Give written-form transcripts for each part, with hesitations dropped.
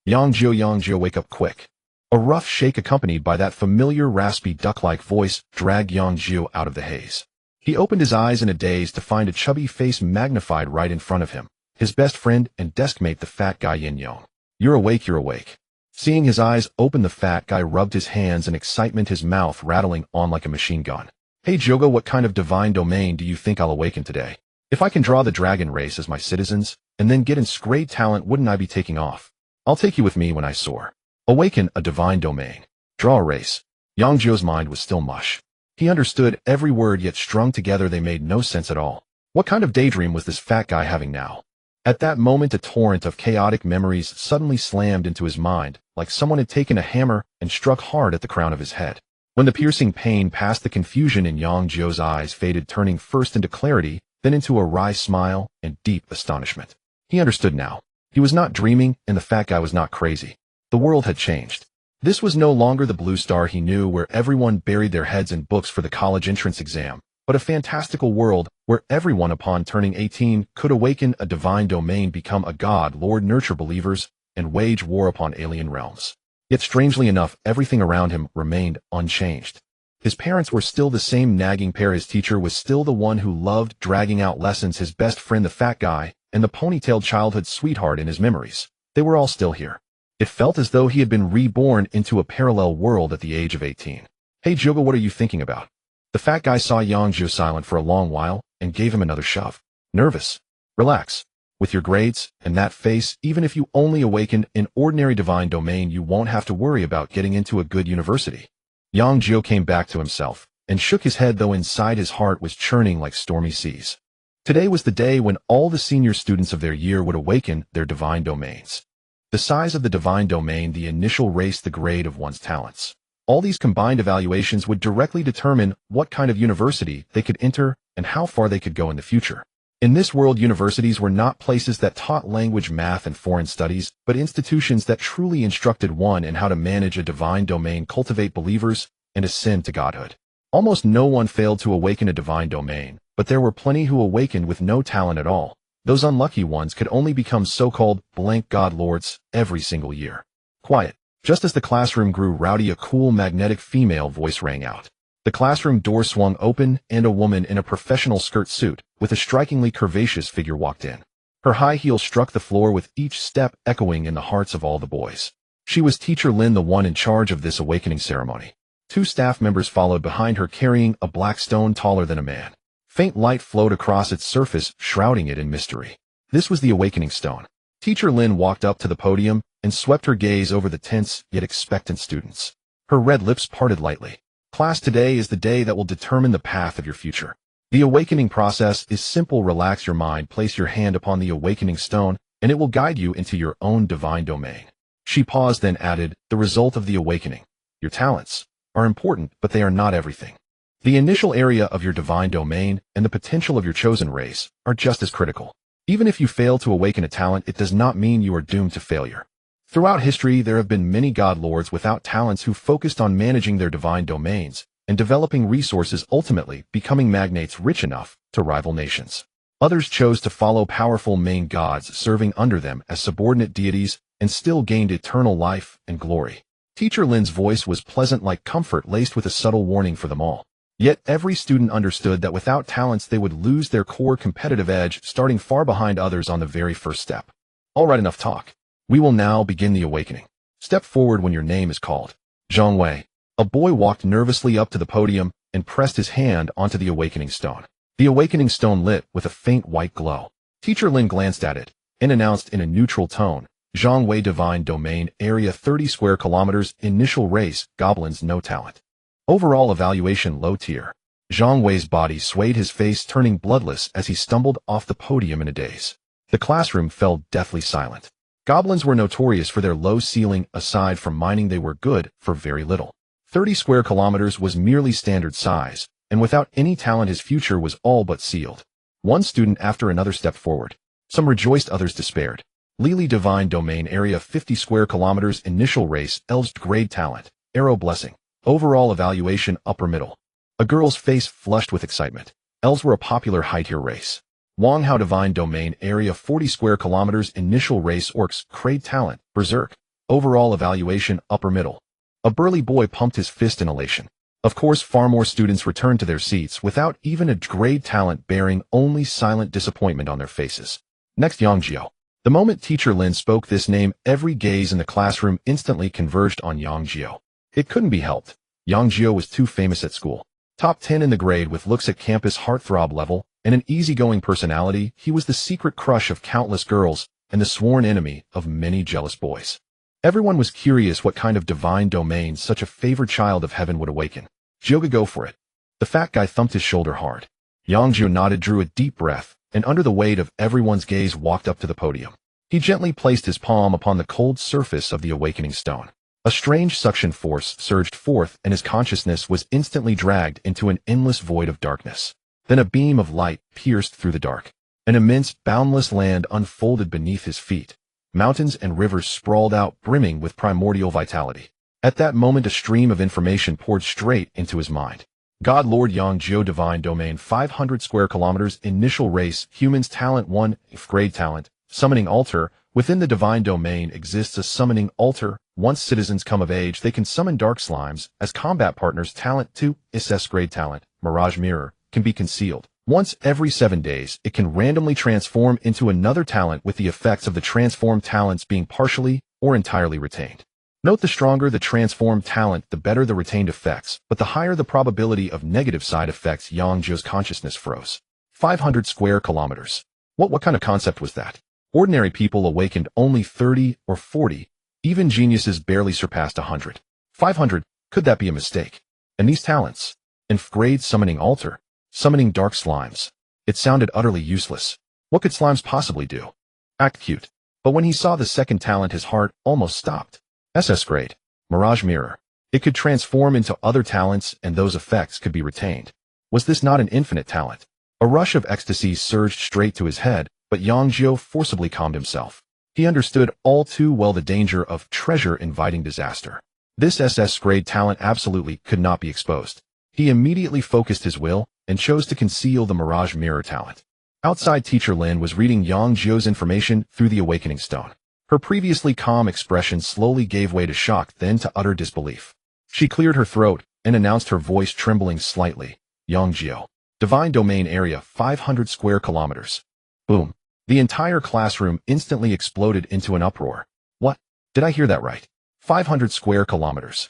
Yang Jiu, wake up quick. A rough shake accompanied by that familiar raspy duck-like voice dragged Yang Jiu out of the haze. He opened his eyes in a daze to find a chubby face magnified right in front of him, his best friend and deskmate, the fat guy Yin Yang. You're awake, you're awake. Seeing his eyes open, the fat guy rubbed his hands in excitement, his mouth rattling on like a machine gun. Hey Jogo, what kind of divine domain do you think I'll awaken today? If I can draw the dragon race as my citizens, and then get in great talent, wouldn't I be taking off? I'll take you with me when I soar. Awaken a divine domain. Draw a race. Yang Jiu's mind was still mush. He understood every word, yet strung together they made no sense at all. What kind of daydream was this fat guy having now? At that moment, a torrent of chaotic memories suddenly slammed into his mind, like someone had taken a hammer and struck hard at the crown of his head. When the piercing pain passed, the confusion in Yang Jiu's eyes faded, turning first into clarity, then into a wry smile and deep astonishment. He understood now. He was not dreaming, and the fat guy was not crazy. The world had changed. This was no longer the blue star he knew, where everyone buried their heads in books for the college entrance exam, but a fantastical world where everyone upon turning 18 could awaken a divine domain, become a god, lord, nurture believers, and wage war upon alien realms. Yet strangely enough, everything around him remained unchanged. His parents were still the same nagging pair, his teacher was still the one who loved dragging out lessons, his best friend the fat guy, and the ponytailed childhood sweetheart in his memories. They were all still here. It felt as though he had been reborn into a parallel world at the age of 18. Hey Jogo, what are you thinking about? The fat guy saw Yang Jiu silent for a long while and gave him another shove. Nervous? Relax. With your grades and that face, even if you only awaken an ordinary divine domain, you won't have to worry about getting into a good university. Yang Jiu came back to himself and shook his head, though inside his heart was churning like stormy seas. Today was the day when all the senior students of their year would awaken their divine domains. The size of the divine domain, the initial race, the grade of one's talents. All these combined evaluations would directly determine what kind of university they could enter and how far they could go in the future. In this world, universities were not places that taught language, math, and foreign studies, but institutions that truly instructed one in how to manage a divine domain, cultivate believers, and ascend to godhood. Almost no one failed to awaken a divine domain, but there were plenty who awakened with no talent at all. Those unlucky ones could only become so-called blank god lords every single year. Quiet. Just as the classroom grew rowdy, a cool, magnetic female voice rang out. The classroom door swung open, and a woman in a professional skirt suit, with a strikingly curvaceous figure, walked in. Her high heels struck the floor with each step, echoing in the hearts of all the boys. She was Teacher Lin, the one in charge of this awakening ceremony. Two staff members followed behind her, carrying a black stone taller than a man. Faint light flowed across its surface, shrouding it in mystery. This was the awakening stone. Teacher Lin walked up to the podium and swept her gaze over the tense yet expectant students. Her red lips parted lightly. Class, today is the day that will determine the path of your future. The awakening process is simple. Relax your mind, place your hand upon the awakening stone, and it will guide you into your own divine domain. She paused, then added, the result of the awakening. Your talents are important, but they are not everything. The initial area of your divine domain and the potential of your chosen race are just as critical. Even if you fail to awaken a talent, it does not mean you are doomed to failure. Throughout history, there have been many god lords without talents who focused on managing their divine domains and developing resources, ultimately becoming magnates rich enough to rival nations. Others chose to follow powerful main gods, serving under them as subordinate deities, and still gained eternal life and glory. Teacher Lin's voice was pleasant like comfort, laced with a subtle warning for them all. Yet every student understood that without talents they would lose their core competitive edge, starting far behind others on the very first step. All right, enough talk. We will now begin the awakening. Step forward when your name is called. Zhang Wei. A boy walked nervously up to the podium and pressed his hand onto the awakening stone. The awakening stone lit with a faint white glow. Teacher Lin glanced at it and announced in a neutral tone, Zhang Wei, divine domain, area 30 square kilometers, initial race, goblins, no talent. Overall evaluation, low tier. Zhang Wei's body swayed, his face turning bloodless as he stumbled off the podium in a daze. The classroom fell deathly silent. Goblins were notorious for their low ceiling. Aside from mining, they were good for very little. 30 square kilometers was merely standard size, and without any talent his future was all but sealed. One student after another stepped forward. Some rejoiced, others despaired. Lily, divine domain, area 50 square kilometers, initial race, elves, grade talent, arrow blessing. Overall evaluation, upper middle. A girl's face flushed with excitement. Elves were a popular high-tier race. Wang Hao, divine domain, area 40 square kilometers, initial race, orcs, grade talent, berserk. overall evaluation upper middle. A burly boy pumped his fist in elation. Of course, far more students returned to their seats without even a grade talent, bearing only silent disappointment on their faces. Next, Yang Jiu. The moment Teacher Lin spoke this name, every gaze in the classroom instantly converged on Yang Jiu. It couldn't be helped. Yang Jiu was too famous at school. Top 10 in the grade with looks at campus heartthrob level, and an easygoing personality, he was the secret crush of countless girls and the sworn enemy of many jealous boys. Everyone was curious what kind of divine domain such a favored child of heaven would awaken. Jiu, go for it. The fat guy thumped his shoulder hard. Yang Jiu nodded, drew a deep breath, and under the weight of everyone's gaze walked up to the podium. He gently placed his palm upon the cold surface of the awakening stone. A strange suction force surged forth, and his consciousness was instantly dragged into an endless void of darkness. Then a beam of light pierced through the dark. An immense, boundless land unfolded beneath his feet. Mountains and rivers sprawled out, brimming with primordial vitality. At that moment, a stream of information poured straight into his mind. God Lord Yang Jiu, Divine Domain, 500 square kilometers, initial race, humans, talent 1, grade talent, summoning altar. Within the Divine Domain exists a summoning altar. Once citizens come of age, they can summon dark slimes as combat partners. Talent 2, SS grade talent, Mirage Mirror, can be concealed. Once every 7 days, it can randomly transform into another talent, with the effects of the transformed talents being partially or entirely retained. Note, the stronger the transformed talent, the better the retained effects, but the higher the probability of negative side effects. Yang Jiu's consciousness froze. 500 square kilometers. What kind of concept was that? Ordinary people awakened only 30 or 40. Even geniuses barely surpassed 100. 500, could that be a mistake? And these talents? And grade summoning altar. Summoning dark slimes. It sounded utterly useless. What could slimes possibly do? Act cute. But when he saw the second talent, his heart almost stopped. SS grade. Mirage Mirror. It could transform into other talents, and those effects could be retained. Was this not an infinite talent? A rush of ecstasy surged straight to his head, but Yang Jiu forcibly calmed himself. He understood all too well the danger of treasure inviting disaster. This SS grade talent absolutely could not be exposed. He immediately focused his will and chose to conceal the Mirage Mirror talent. Outside, Teacher Lin was reading Yang Jiu's information through the awakening stone. Her previously calm expression slowly gave way to shock, then to utter disbelief. She cleared her throat and announced, her voice trembling slightly. Yang Jiu. Divine Domain area, 500 square kilometers. Boom. The entire classroom instantly exploded into an uproar. What? Did I hear that right? 500 square kilometers.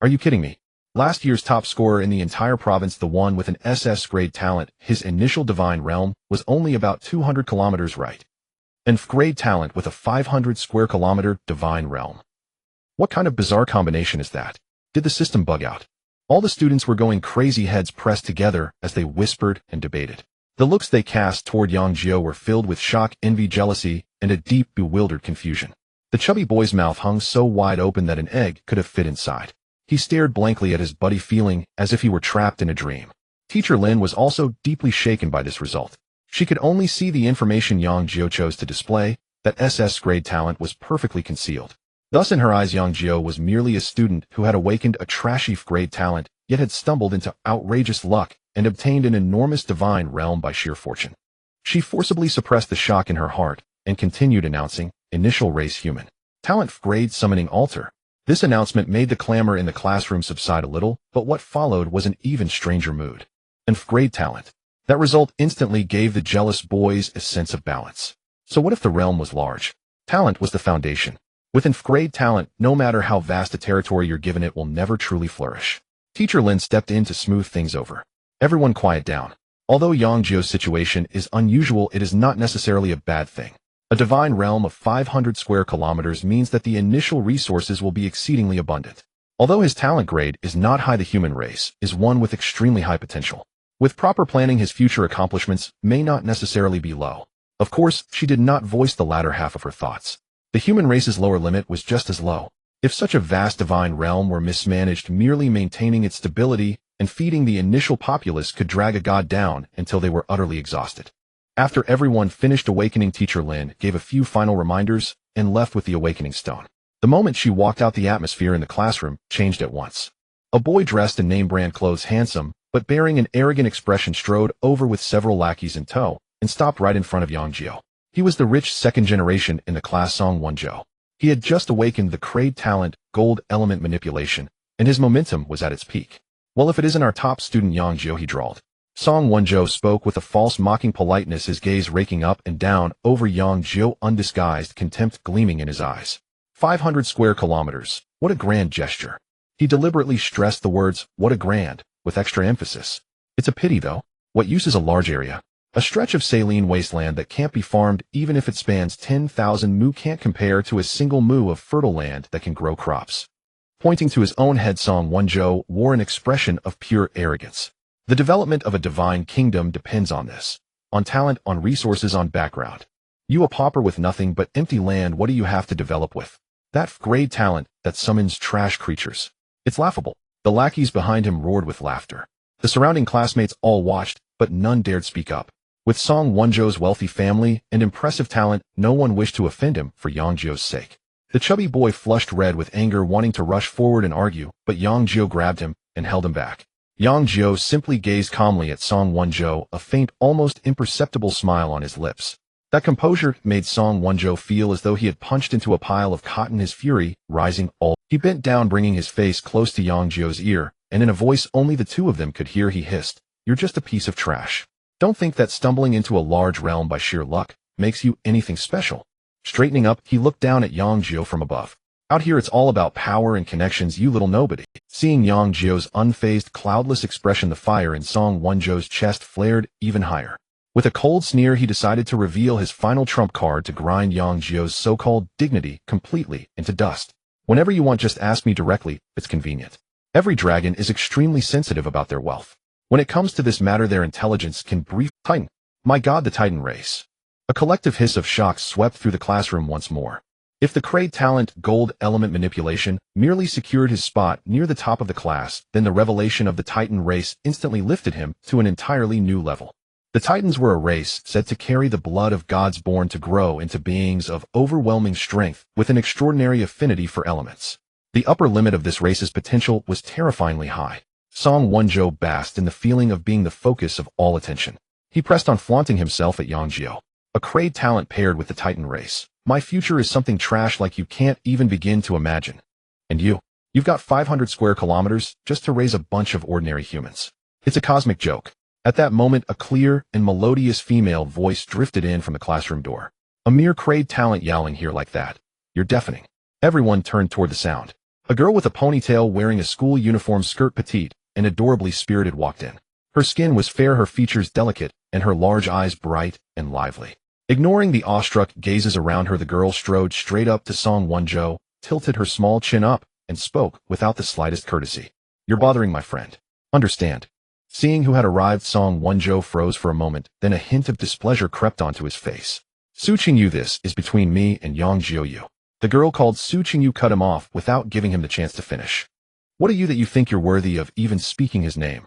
Are you kidding me? Last year's top scorer in the entire province, the one with an SS grade talent, his initial divine realm was only about 200 kilometers, right? And grade talent with a 500 square kilometer divine realm. What kind of bizarre combination is that? Did the system bug out? All the students were going crazy, heads pressed together as they whispered and debated. The looks they cast toward Yang Jiu were filled with shock, envy, jealousy, and a deep, bewildered confusion. The chubby boy's mouth hung so wide open that an egg could have fit inside. He stared blankly at his buddy, feeling as if he were trapped in a dream. Teacher Lin was also deeply shaken by this result. She could only see the information Yang Jiu chose to display, that SS grade talent was perfectly concealed. Thus, in her eyes, Yang Jiu was merely a student who had awakened a trashy grade talent, yet had stumbled into outrageous luck and obtained an enormous divine realm by sheer fortune. She forcibly suppressed the shock in her heart and continued, announcing, initial race human. Talent grade summoning altar. This announcement made the clamor in the classroom subside a little, but what followed was an even stranger mood. And grade talent. That result instantly gave the jealous boys a sense of balance. So what if the realm was large? Talent was the foundation. With grade talent, no matter how vast a territory you're given, it will never truly flourish. Teacher Lin stepped in to smooth things over. Everyone quiet down. Although Yang Jiu's situation is unusual, it is not necessarily a bad thing. A divine realm of 500 square kilometers means that the initial resources will be exceedingly abundant. Although his talent grade is not high, the human race is one with extremely high potential. With proper planning, his future accomplishments may not necessarily be low. Of course, she did not voice the latter half of her thoughts. The human race's lower limit was just as low. If such a vast divine realm were mismanaged, merely maintaining its stability and feeding the initial populace could drag a god down until they were utterly exhausted. After everyone finished awakening, Teacher Lin gave a few final reminders and left with the awakening stone. The moment she walked out, the atmosphere in the classroom changed at once. A boy dressed in name-brand clothes, handsome, but bearing an arrogant expression, strode over with several lackeys in tow and stopped right in front of Yang Jiu. He was the rich second generation in the class, Song Won-jo. He had just awakened the Kraid talent, Gold Element Manipulation, and his momentum was at its peak. Well, if it isn't our top student Yang Jiu, he drawled. Song Wonjo spoke with a false mocking politeness, his gaze raking up and down over Yang Jiu, undisguised contempt gleaming in his eyes. 500 square kilometers. What a grand gesture. He deliberately stressed the words, what a grand, with extra emphasis. It's a pity, though. What use is a large area? A stretch of saline wasteland that can't be farmed even if it spans 10,000 mu can't compare to a single mu of fertile land that can grow crops. Pointing to his own head, Song Wonjo wore an expression of pure arrogance. The development of a divine kingdom depends on this. On talent, on resources, on background. You a pauper with nothing but empty land, what do you have to develop with? That great talent that summons trash creatures. It's laughable. The lackeys behind him roared with laughter. The surrounding classmates all watched, but none dared speak up. With Song Wonjo's wealthy family and impressive talent, no one wished to offend him for Yang Jiu's sake. The chubby boy flushed red with anger, wanting to rush forward and argue, but Yang Jiu grabbed him and held him back. Yang Jiu simply gazed calmly at Song Wonjo, a faint, almost imperceptible smile on his lips. That composure made Song Wonjo feel as though he had punched into a pile of cotton, his fury rising all. He bent down, bringing his face close to Yang Jiu's ear, and in a voice only the two of them could hear, he hissed, "You're just a piece of trash. Don't think that stumbling into a large realm by sheer luck makes you anything special." Straightening up, he looked down at Yang Jiu from above. "Out here it's all about power and connections, you little nobody." Seeing Yang Jiu's unfazed, cloudless expression, the fire in Song Wonjo's chest flared even higher. With a cold sneer, he decided to reveal his final trump card to grind Yang Jiu's so-called dignity completely into dust. "Whenever you want, just ask me directly if it's convenient. Every dragon is extremely sensitive about their wealth. When it comes to this matter, their intelligence can brief Titan. My God, the Titan race." A collective hiss of shock swept through the classroom once more. If the Kraid talent, Gold Element Manipulation, merely secured his spot near the top of the class, then the revelation of the Titan race instantly lifted him to an entirely new level. The Titans were a race said to carry the blood of gods, born to grow into beings of overwhelming strength with an extraordinary affinity for elements. The upper limit of this race's potential was terrifyingly high. Song Wonjo basked in the feeling of being the focus of all attention. He pressed on, flaunting himself at Yang Jiu. A Kraid talent paired with the Titan race. My future is something trash like you can't even begin to imagine. And you've got 500 square kilometers just to raise a bunch of ordinary humans. It's a cosmic joke. At that moment, a clear and melodious female voice drifted in from the classroom door. A mere Kraid talent yowling here like that. You're deafening. Everyone turned toward the sound. A girl with a ponytail wearing a school uniform, skirt petite, and adorably spirited walked in. Her skin was fair, her features delicate, and her large eyes bright and lively. Ignoring the awestruck gazes around her, the girl strode straight up to Song Wonjo, tilted her small chin up, and spoke without the slightest courtesy. "You're bothering my friend. Understand." Seeing who had arrived, Song Wonjo froze for a moment, then a hint of displeasure crept onto his face. "Su Qingyu, this is between me and Yang Jiu." The girl called Su Qingyu cut him off without giving him the chance to finish. "What are you that you think you're worthy of even speaking his name?"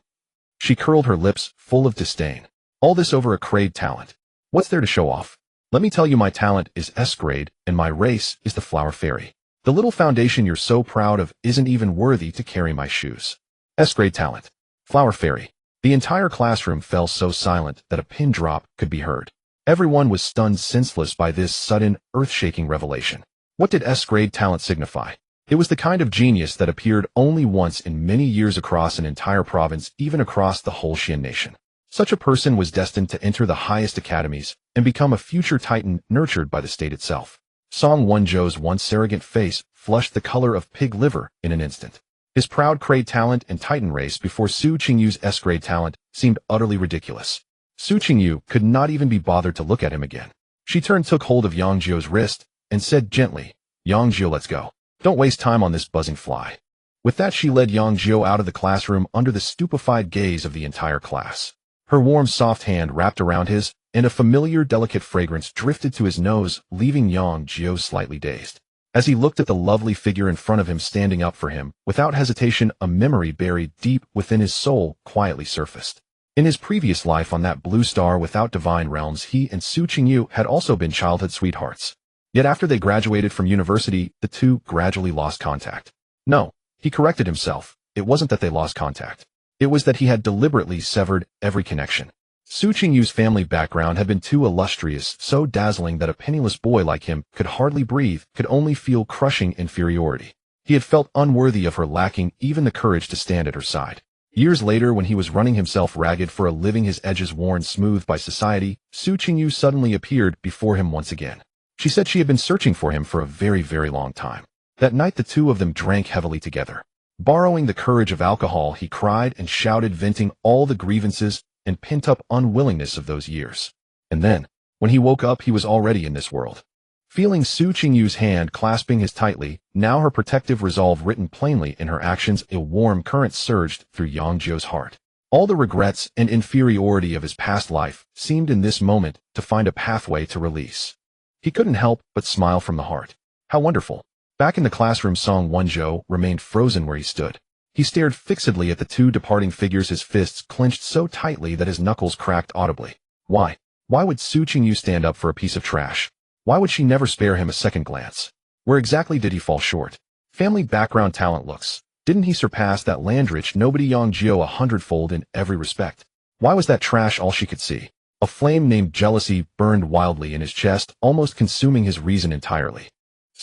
She curled her lips, full of disdain. "All this over a Kraid talent. What's there to show off? Let me tell you, my talent is S-grade, and my race is the Flower Fairy. The little foundation you're so proud of isn't even worthy to carry my shoes." S-grade talent. Flower Fairy. The entire classroom fell so silent that a pin drop could be heard. Everyone was stunned senseless by this sudden, earth-shaking revelation. What did S-grade talent signify? It was the kind of genius that appeared only once in many years across an entire province, even across the whole Xian nation. Such a person was destined to enter the highest academies and become a future Titan nurtured by the state itself. Song Wonjo's once arrogant face flushed the color of pig liver in an instant. His proud Kraid talent and Titan race before Su Qingyu's S-grade talent seemed utterly ridiculous. Su Qingyu could not even be bothered to look at him again. She turned, took hold of Yang Jiu's wrist, and said gently, "Yang Jiu, let's go. Don't waste time on this buzzing fly." With that, she led Yang Jiu out of the classroom under the stupefied gaze of the entire class. Her warm, soft hand wrapped around his, and a familiar, delicate fragrance drifted to his nose, leaving Yang Jiu slightly dazed. As he looked at the lovely figure in front of him standing up for him, without hesitation, a memory buried deep within his soul quietly surfaced. In his previous life on that blue star without divine realms, he and Su Qingyu had also been childhood sweethearts. Yet after they graduated from university, the two gradually lost contact. No, he corrected himself. It wasn't that they lost contact. It was that he had deliberately severed every connection. Su Qingyu's family background had been too illustrious, so dazzling that a penniless boy like him could hardly breathe, could only feel crushing inferiority. He had felt unworthy of her, lacking even the courage to stand at her side. Years later, when he was running himself ragged for a living, his edges worn smooth by society, Su Qingyu suddenly appeared before him once again. She said she had been searching for him for a very, very long time. That night the two of them drank heavily together. Borrowing the courage of alcohol, he cried and shouted, venting all the grievances and pent-up unwillingness of those years. And then, when he woke up, he was already in this world. Feeling Su Qingyu's hand clasping his tightly, now her protective resolve written plainly in her actions, a warm current surged through Yang Jiu's heart. All the regrets and inferiority of his past life seemed in this moment to find a pathway to release. He couldn't help but smile from the heart. How wonderful. Back in the classroom, Song Wenzhou remained frozen where he stood. He stared fixedly at the two departing figures, his fists clenched so tightly that his knuckles cracked audibly. Why? Why would Su Qingyu stand up for a piece of trash? Why would she never spare him a second glance? Where exactly did he fall short? Family background, talent, looks. Didn't he surpass that land-rich nobody Yang Jiu 100-fold in every respect? Why was that trash all she could see? A flame named jealousy burned wildly in his chest, almost consuming his reason entirely.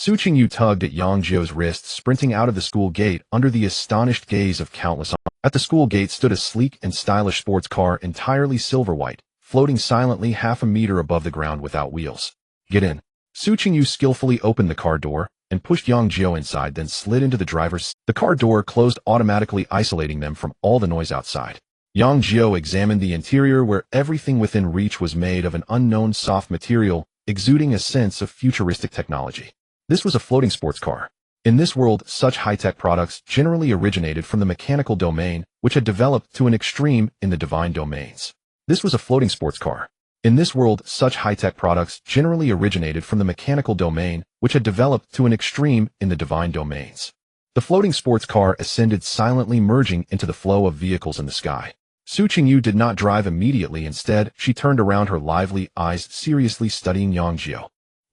Su Qingyu tugged at Yang Jiu's wrist, sprinting out of the school gate under the astonished gaze of countless eyes. At the school gate stood a sleek and stylish sports car, entirely silver-white, floating silently half a meter above the ground without wheels. Get in. Su Qingyu skillfully opened the car door and pushed Yang Jiu inside, then slid into the driver's seat. The car door closed automatically, isolating them from all the noise outside. Yang Jiu examined the interior, where everything within reach was made of an unknown soft material, exuding a sense of futuristic technology. This was a floating sports car. In this world, such high-tech products generally originated from the mechanical domain, which had developed to an extreme in the divine domains. This was a floating sports car. In this world, such high-tech products generally originated from the mechanical domain, which had developed to an extreme in the divine domains. The floating sports car ascended silently, merging into the flow of vehicles in the sky. Su Qingyu did not drive immediately. Instead, she turned around, her lively eyes seriously studying Yang Jiu.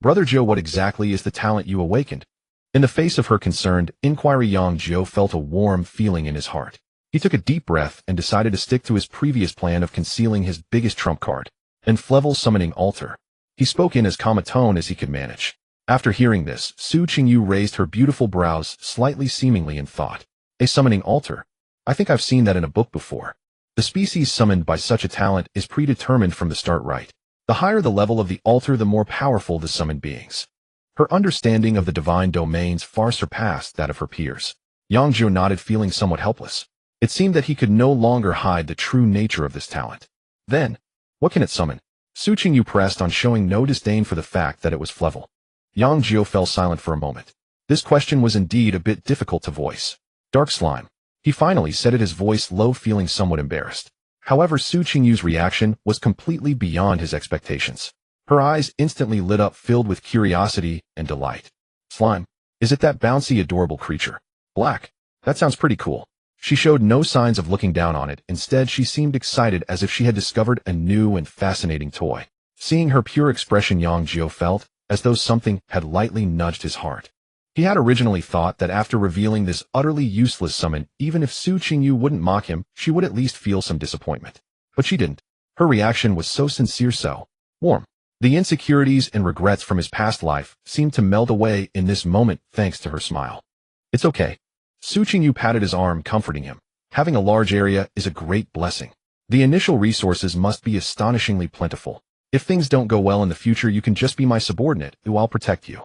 Brother Jiu, what exactly is the talent you awakened? In the face of her concerned inquiry, Yang Jiu felt a warm feeling in his heart. He took a deep breath and decided to stick to his previous plan of concealing his biggest trump card, an Flevel summoning altar. He spoke in as calm a tone as he could manage. After hearing this, Su Qingyu raised her beautiful brows slightly, seemingly in thought. A summoning altar? I think I've seen that in a book before. The species summoned by such a talent is predetermined from the start, right? The higher the level of the altar, the more powerful the summoned beings. Her understanding of the divine domains far surpassed that of her peers. Yang Jiu nodded, feeling somewhat helpless. It seemed that he could no longer hide the true nature of this talent. Then, what can it summon? Su Qingyu pressed on, showing no disdain for the fact that it was Flevel. Yang Jiu fell silent for a moment. This question was indeed a bit difficult to voice. Dark slime. He finally said it, his voice low, feeling somewhat embarrassed. However, Su Qingyu's reaction was completely beyond his expectations. Her eyes instantly lit up, filled with curiosity and delight. Slime. Is it that bouncy, adorable creature? Black. That sounds pretty cool. She showed no signs of looking down on it. Instead, she seemed excited, as if she had discovered a new and fascinating toy. Seeing her pure expression, Yang Jiu felt as though something had lightly nudged his heart. He had originally thought that after revealing this utterly useless summon, even if Su Qingyu wouldn't mock him, she would at least feel some disappointment. But she didn't. Her reaction was so sincere, so warm. The insecurities and regrets from his past life seemed to melt away in this moment thanks to her smile. It's okay. Su Qingyu patted his arm, comforting him. Having a large area is a great blessing. The initial resources must be astonishingly plentiful. If things don't go well in the future, you can just be my subordinate, who I'll protect you.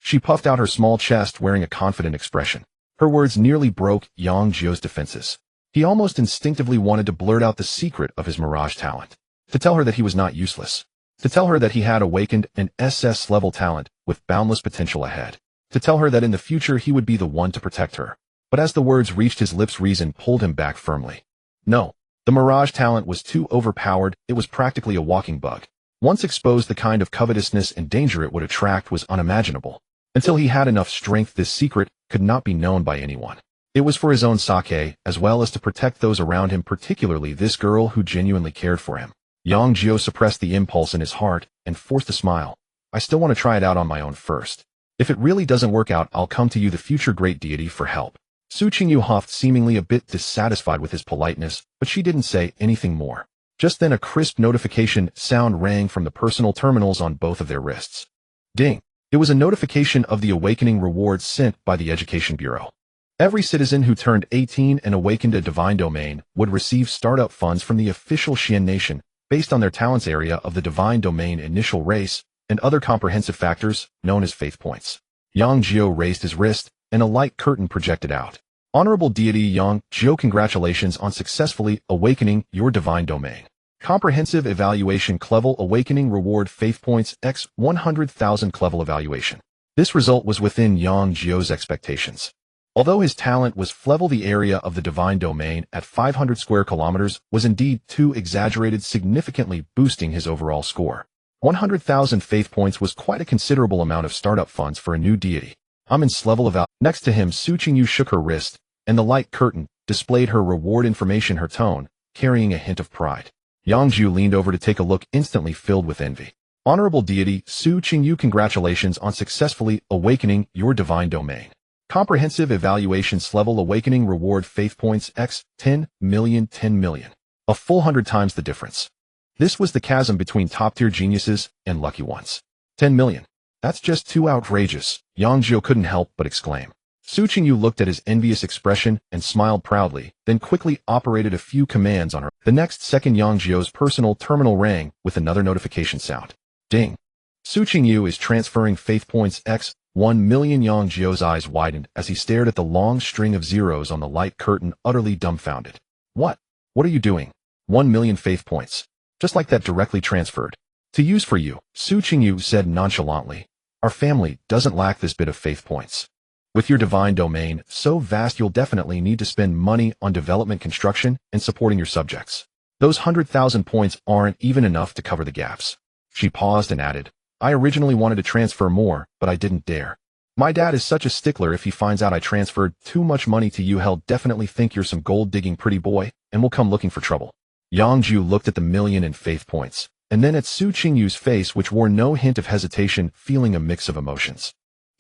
She puffed out her small chest, wearing a confident expression. Her words nearly broke Yang Jiu's defenses. He almost instinctively wanted to blurt out the secret of his Mirage talent. To tell her that he was not useless. To tell her that he had awakened an SS level talent with boundless potential ahead. To tell her that in the future he would be the one to protect her. But as the words reached his lips, reason pulled him back firmly. No. The Mirage talent was too overpowered. It was practically a walking bug. Once exposed, the kind of covetousness and danger it would attract was unimaginable. Until he had enough strength, this secret could not be known by anyone. It was for his own sake, as well as to protect those around him, particularly this girl who genuinely cared for him. Yang Jiu suppressed the impulse in his heart and forced a smile. I still want to try it out on my own first. If it really doesn't work out, I'll come to you, the future great deity, for help. Su Qingyu huffed, seemingly a bit dissatisfied with his politeness, but she didn't say anything more. Just then a crisp notification sound rang from the personal terminals on both of their wrists. Ding! It was a notification of the awakening rewards sent by the Education Bureau. Every citizen who turned 18 and awakened a divine domain would receive startup funds from the official Xian nation based on their talents area of the divine domain initial race and other comprehensive factors known as faith points. Yang Jiu raised his wrist, and a light curtain projected out. Honorable Deity Yang Jiu, congratulations on successfully awakening your divine domain. Comprehensive evaluation Clevel awakening reward faith points x 100,000 Clevel evaluation. This result was within Yang Jiu's expectations. Although his talent was Flevel, the area of the divine domain at 500 square kilometers was indeed too exaggerated, significantly boosting his overall score. 100,000 faith points was quite a considerable amount of startup funds for a new deity. Amon's level of next to him, Su Qingyu shook her wrist, and the light curtain displayed her reward information, her tone carrying a hint of pride. Yang Jiu leaned over to take a look, instantly filled with envy. Honorable Deity Su Qingyu, congratulations on successfully awakening your divine domain. Comprehensive evaluations level awakening reward faith points x 10 million. A full 100 times the difference. This was the chasm between top-tier geniuses and lucky ones. 10 million. That's just too outrageous, Yang Jiu couldn't help but exclaim. Su Qingyu looked at his envious expression and smiled proudly, then quickly operated a few commands on her. The next second, Yang Jiu's personal terminal rang with another notification sound. Ding. Su Qingyu is transferring faith points x 1 million. Yang Jiu's eyes widened as he stared at the long string of zeros on the light curtain, utterly dumbfounded. What? What are you doing? 1 million faith points. Just like that, directly transferred. To use for you, Su Qingyu said nonchalantly. Our family doesn't lack this bit of faith points. With your divine domain so vast, you'll definitely need to spend money on development, construction, and supporting your subjects. Those 100,000 points aren't even enough to cover the gaps. She paused and added, I originally wanted to transfer more, but I didn't dare. My dad is such a stickler. If he finds out I transferred too much money to you, he'll definitely think you're some gold-digging pretty boy, and will come looking for trouble. Yang Jiu looked at the million in faith points, and then at Su Qingyu's face, which wore no hint of hesitation, feeling a mix of emotions.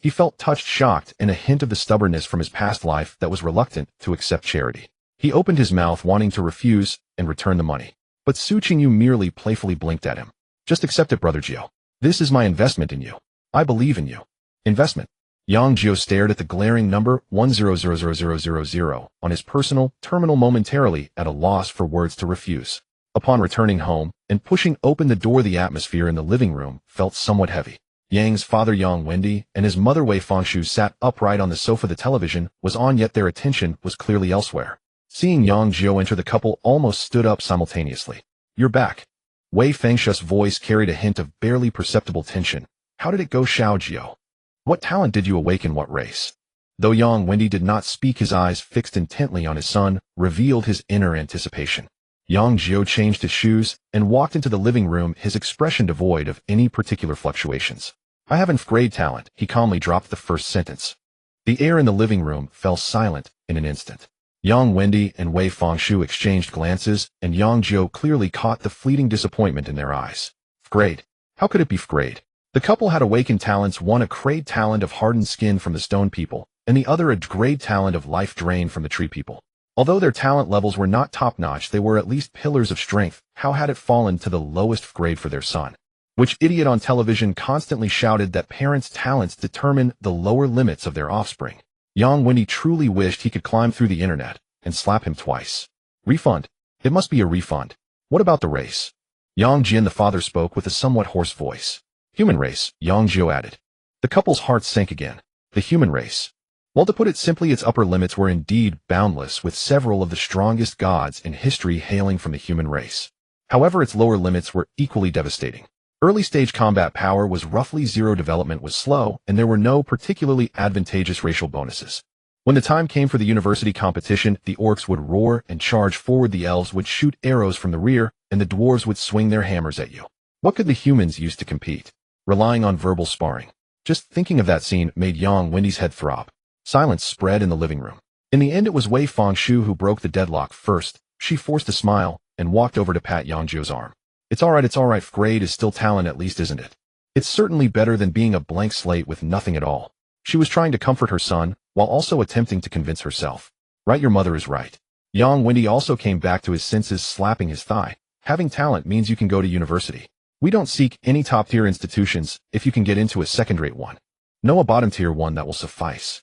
He felt touched, shocked, and a hint of the stubbornness from his past life that was reluctant to accept charity. He opened his mouth, wanting to refuse and return the money. But Su Qingyu merely playfully blinked at him. Just accept it, Brother Jiu. This is my investment in you. I believe in you. Investment. Yang Jiu stared at the glaring number 10000000 on his personal terminal, momentarily at a loss for words to refuse. Upon returning home and pushing open the door, the atmosphere in the living room felt somewhat heavy. Yang's father Yang Wendy and his mother Wei Fengshu sat upright on the sofa. The television was on, yet their attention was clearly elsewhere. Seeing Yang Jiu enter, the couple almost stood up simultaneously. You're back. Wei Fengshu's voice carried a hint of barely perceptible tension. How did it go, Xiao Jiu? What talent did you awaken? What race? Though Yang Wendy did not speak, his eyes fixed intently on his son revealed his inner anticipation. Yang Jiu changed his shoes and walked into the living room, his expression devoid of any particular fluctuations. I have 9th grade talent. He calmly dropped the first sentence. The air in the living room fell silent in an instant. Yang Wendy and Wei Fengshu exchanged glances, and Yang Jiu clearly caught the fleeting disappointment in their eyes. 5th grade? How could it be 5th grade? The couple had awakened talents, one a grade talent of hardened skin from the stone people, and the other a grade talent of life drain from the tree people. Although their talent levels were not top-notch, they were at least pillars of strength. How had it fallen to the lowest 5th grade for their son? Which idiot on television constantly shouted that parents' talents determine the lower limits of their offspring? Yang Wendy truly wished he could climb through the internet and slap him twice. Refund. It must be a refund. What about the race? Yang Jiu, the father, spoke with a somewhat hoarse voice. Human race, Yang Jiu added. The couple's hearts sank again. The human race. Well, to put it simply, its upper limits were indeed boundless, with several of the strongest gods in history hailing from the human race. However, its lower limits were equally devastating. Early-stage combat power was roughly zero, development was slow, and there were no particularly advantageous racial bonuses. When the time came for the university competition, the orcs would roar and charge forward, the elves would shoot arrows from the rear, and the dwarves would swing their hammers at you. What could the humans use to compete? Relying on verbal sparring. Just thinking of that scene made Yang Wendy's head throb. Silence spread in the living room. In the end, it was Wei Fengshu who broke the deadlock first. She forced a smile and walked over to pat Yang Jiu's arm. It's all right, 5th grade is still talent, at least, isn't it? It's certainly better than being a blank slate with nothing at all. She was trying to comfort her son, while also attempting to convince herself. Right, your mother is right. Yang Wendy also came back to his senses, slapping his thigh. Having talent means you can go to university. We don't seek any top-tier institutions if you can get into a second-rate one. No, a bottom-tier one that will suffice.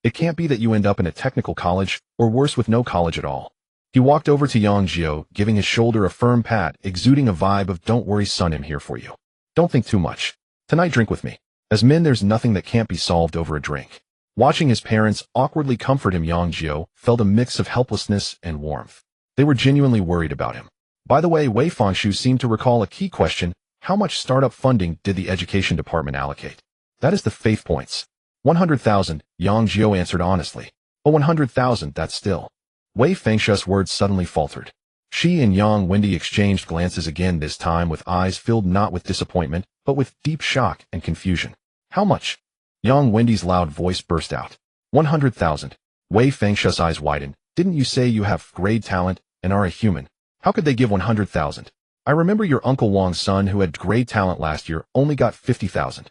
It can't be that you end up in a technical college, or worse with no college at all. He walked over to Yang Jiu, giving his shoulder a firm pat, exuding a vibe of "Don't worry son, I'm here for you. Don't think too much. Tonight drink with me. As men there's nothing that can't be solved over a drink." Watching his parents awkwardly comfort him, Yang Jiu felt a mix of helplessness and warmth. They were genuinely worried about him. By the way, Wei Fangshu seemed to recall a key question: how much startup funding did the education department allocate? That is the faith points. 100,000, Yang Jiu answered honestly. Oh, 100,000, that's still. Wei Fangshu's words suddenly faltered. She and Yang Wendy exchanged glances again, this time with eyes filled not with disappointment, but with deep shock and confusion. How much? Yang Wendy's loud voice burst out. 100,000. Wei Fangshu's eyes widened. Didn't you say you have great talent and are a human? How could they give 100,000? I remember your Uncle Wang's son who had great talent last year only got 50,000.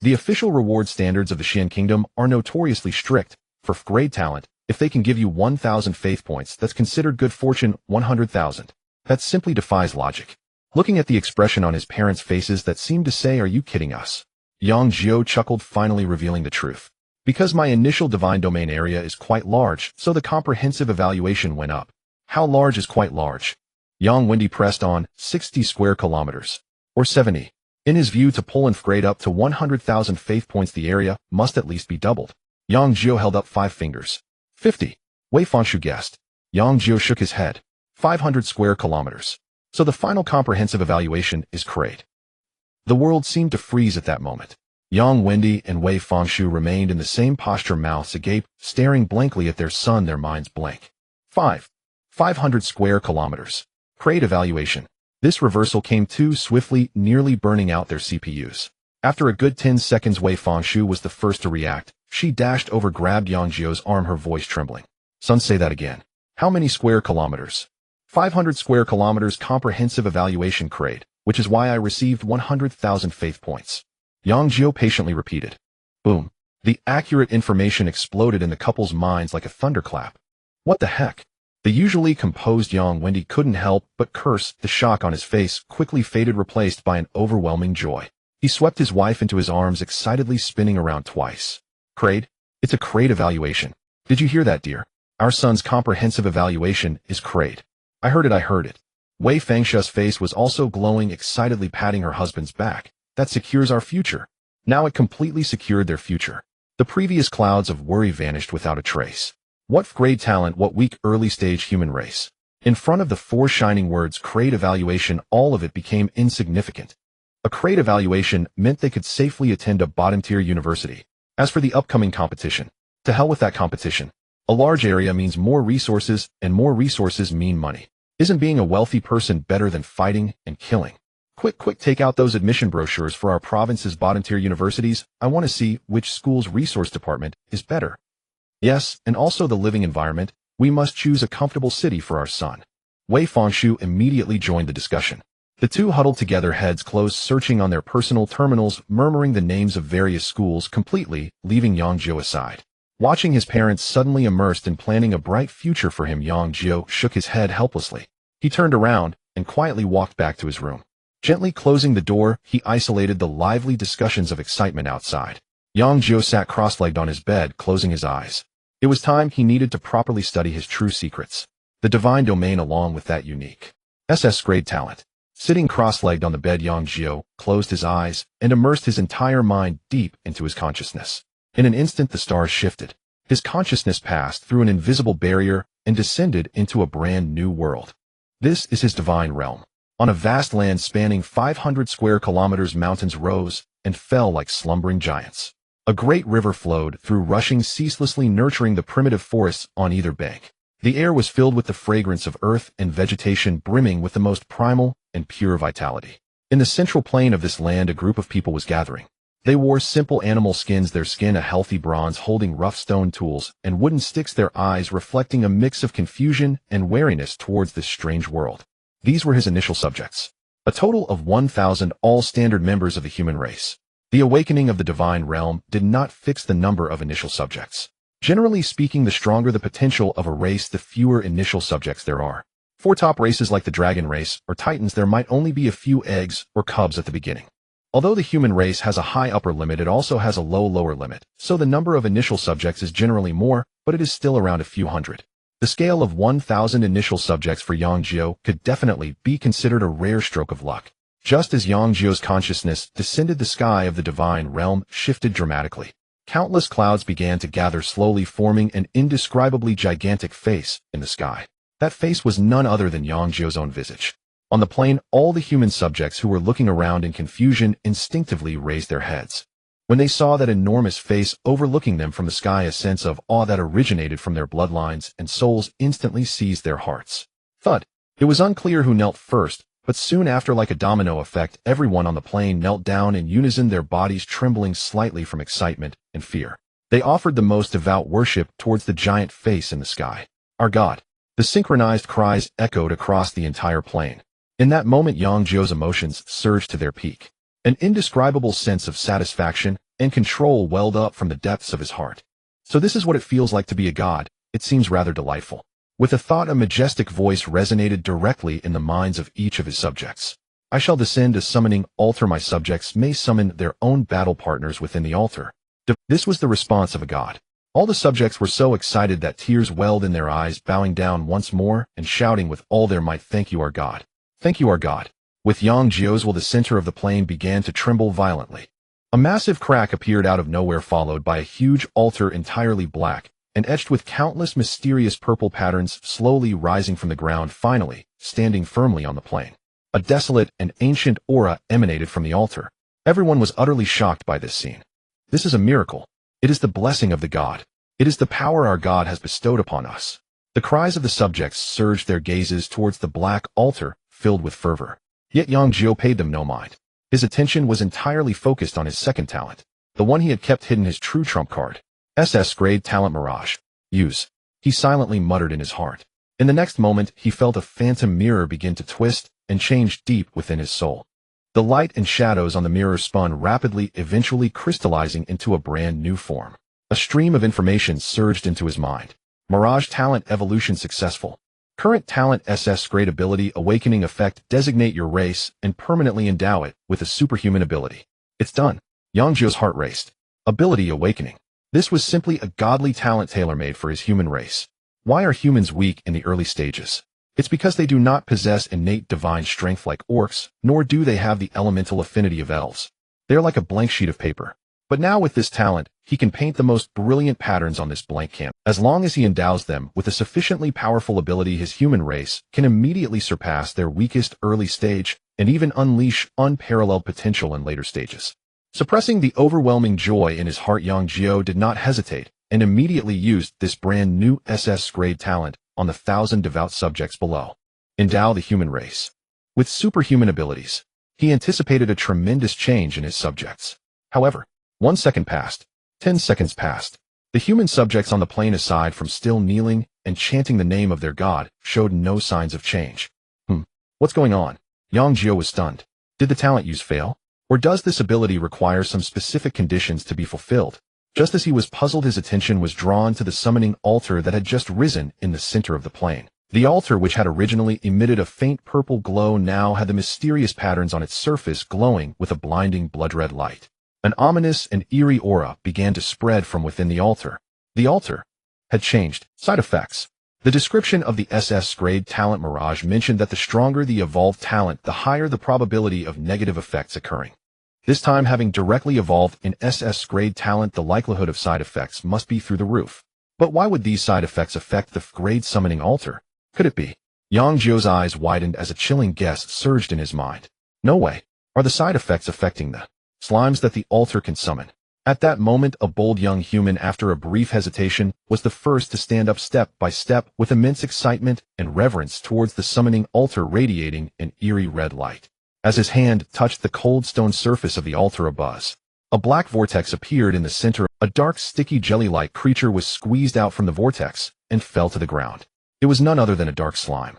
The official reward standards of the Xian Kingdom are notoriously strict. For great talent, if they can give you 1,000 faith points, that's considered good fortune. 100,000. That simply defies logic. Looking at the expression on his parents' faces that seemed to say, "Are you kidding us?" Yang Jiu chuckled, finally revealing the truth. Because my initial divine domain area is quite large, so the comprehensive evaluation went up. How large is quite large? Yang Wendy pressed on. 60 square kilometers. Or 70. In his view, to pull and grade up to 100,000 faith points, the area must at least be doubled. Yang Jiu held up 5 fingers. 50. Wei Fangshu guessed. Yang Jiu shook his head. 500 square kilometers. So the final comprehensive evaluation is grade. The world seemed to freeze at that moment. Yang Wendy and Wei Fangshu remained in the same posture, mouths agape, staring blankly at their son, their minds blank. 500 square kilometers. Grade evaluation. This reversal came too swiftly, nearly burning out their CPUs. After a good 10 seconds, Wei Fangshu was the first to react. She dashed over, grabbed Yang Jiu's arm, her voice trembling. "Son, say that again. How many square kilometers?" 500 square kilometers comprehensive evaluation grade, which is why I received 100,000 faith points. Yang Jiu patiently repeated. Boom. The accurate information exploded in the couple's minds like a thunderclap. What the heck? The usually composed Yang Wendy couldn't help but curse. The shock on his face quickly faded, replaced by an overwhelming joy. He swept his wife into his arms, excitedly spinning around twice. Grade? It's a grade evaluation. Did you hear that, dear? Our son's comprehensive evaluation is grade. I heard it. Wei Fangshu's face was also glowing, excitedly patting her husband's back. That secures our future. Now it completely secured their future. The previous clouds of worry vanished without a trace. What great talent, what weak early-stage human race. In front of the 4 shining words grade evaluation, all of it became insignificant. A grade evaluation meant they could safely attend a bottom-tier university. As for the upcoming competition, to hell with that competition. A large area means more resources, and more resources mean money. Isn't being a wealthy person better than fighting and killing? Quick, take out those admission brochures for our province's bottom-tier universities. I want to see which school's resource department is better. Yes, and also the living environment. We must choose a comfortable city for our son. Wei Fangshu immediately joined the discussion. The two huddled together, heads closed, searching on their personal terminals, murmuring the names of various schools, completely leaving Yang Jiu aside. Watching his parents suddenly immersed in planning a bright future for him, Yang Jiu shook his head helplessly. He turned around and quietly walked back to his room. Gently closing the door, he isolated the lively discussions of excitement outside. Yang Jiu sat cross-legged on his bed, closing his eyes. It was time. He needed to properly study his true secrets. The divine domain, along with that unique SS grade talent. Sitting cross-legged on the bed, Yang Jiu closed his eyes and immersed his entire mind deep into his consciousness. In an instant, the stars shifted. His consciousness passed through an invisible barrier and descended into a brand new world. This is his divine realm. On a vast land spanning 500 square kilometers, mountains rose and fell like slumbering giants. A great river flowed through, rushing ceaselessly, nurturing the primitive forests on either bank. The air was filled with the fragrance of earth and vegetation, brimming with the most primal and pure vitality. In the central plain of this land, a group of people was gathering. They wore simple animal skins, their skin a healthy bronze, holding rough stone tools and wooden sticks, their eyes reflecting a mix of confusion and wariness towards this strange world. These were his initial subjects. A total of 1,000, all standard members of the human race. The awakening of the divine realm did not fix the number of initial subjects. Generally speaking, the stronger the potential of a race, the fewer initial subjects there are. For top races like the Dragon race or Titans, there might only be a few eggs or cubs at the beginning. Although the human race has a high upper limit, it also has a low lower limit, so the number of initial subjects is generally more, but it is still around a few hundred. The scale of 1,000 initial subjects for Yang Jiu could definitely be considered a rare stroke of luck. Just as Yang Jiu's consciousness descended, the sky of the divine realm shifted dramatically. Countless clouds began to gather, slowly forming an indescribably gigantic face in the sky. That face was none other than Yang Jiu's own visage. On the plain, all the human subjects who were looking around in confusion instinctively raised their heads. When they saw that enormous face overlooking them from the sky, a sense of awe that originated from their bloodlines and souls instantly seized their hearts. Thud. It was unclear who knelt first, but soon after, like a domino effect, everyone on the plain knelt down in unison, their bodies trembling slightly from excitement and fear. They offered the most devout worship towards the giant face in the sky. Our God. The synchronized cries echoed across the entire plain. In that moment, Yang Jiu's emotions surged to their peak. An indescribable sense of satisfaction and control welled up from the depths of his heart. So this is what it feels like to be a god. It seems rather delightful. With a thought, a majestic voice resonated directly in the minds of each of his subjects. I shall descend a summoning altar. My subjects may summon their own battle partners within the altar. This was the response of a god. All the subjects were so excited that tears welled in their eyes, bowing down once more and shouting with all their might, "Thank you, our God. Thank you, our God." With Yang Jiu's will, the center of the plain began to tremble violently. A massive crack appeared out of nowhere, followed by a huge altar entirely black and etched with countless mysterious purple patterns slowly rising from the ground, finally standing firmly on the plain. A desolate and ancient aura emanated from the altar. Everyone was utterly shocked by this scene. This is a miracle. It is the blessing of the God. It is the power our God has bestowed upon us. The cries of the subjects surged, their gazes towards the black altar filled with fervor. Yet Yang Jiu paid them no mind. His attention was entirely focused on his second talent, the one he had kept hidden, his true trump card. SS grade talent Mirage. Use. He silently muttered in his heart. In the next moment, he felt a phantom mirror begin to twist and change deep within his soul. The light and shadows on the mirror spun rapidly, eventually crystallizing into a brand new form. A stream of information surged into his mind. Mirage talent evolution successful. Current talent SSS grade ability awakening effect. Designate your race and permanently endow it with a superhuman ability. It's done. Yang Jiu's heart raced. Ability awakening. This was simply a godly talent tailor-made for his human race. Why are humans weak in the early stages? It's because they do not possess innate divine strength like orcs, nor do they have the elemental affinity of elves. They are like a blank sheet of paper. But now with this talent, he can paint the most brilliant patterns on this blank canvas. As long as he endows them with a sufficiently powerful ability, his human race can immediately surpass their weakest early stage and even unleash unparalleled potential in later stages. Suppressing the overwhelming joy in his heart, Yang Jiu did not hesitate and immediately used this brand new SS grade talent on the 1,000 devout subjects below. Endow the human race. With superhuman abilities, he anticipated a tremendous change in his subjects. However, 1 second passed. 10 seconds passed. The human subjects on the plain, aside from still kneeling and chanting the name of their god, showed no signs of change. What's going on? Yang Jiu was stunned. Did the talent use fail? Or does this ability require some specific conditions to be fulfilled? Just as he was puzzled, his attention was drawn to the summoning altar that had just risen in the center of the plain. The altar, which had originally emitted a faint purple glow, now had the mysterious patterns on its surface glowing with a blinding blood-red light. An ominous and eerie aura began to spread from within the altar. The altar had changed. Side effects. The description of the SS grade talent Mirage mentioned that the stronger the evolved talent, the higher the probability of negative effects occurring. This time, having directly evolved in SS grade talent, the likelihood of side effects must be through the roof. But why would these side effects affect the grade summoning altar? Could it be? Yang Jiu's eyes widened as a chilling guess surged in his mind. No way. Are the side effects affecting the slimes that the altar can summon? At that moment, a bold young human, after a brief hesitation, was the first to stand up step by step with immense excitement and reverence towards the summoning altar, radiating an eerie red light. As his hand touched the cold stone surface of the altar, a black vortex appeared in the center. A dark, sticky, jelly-like creature was squeezed out from the vortex and fell to the ground. It was none other than a dark slime.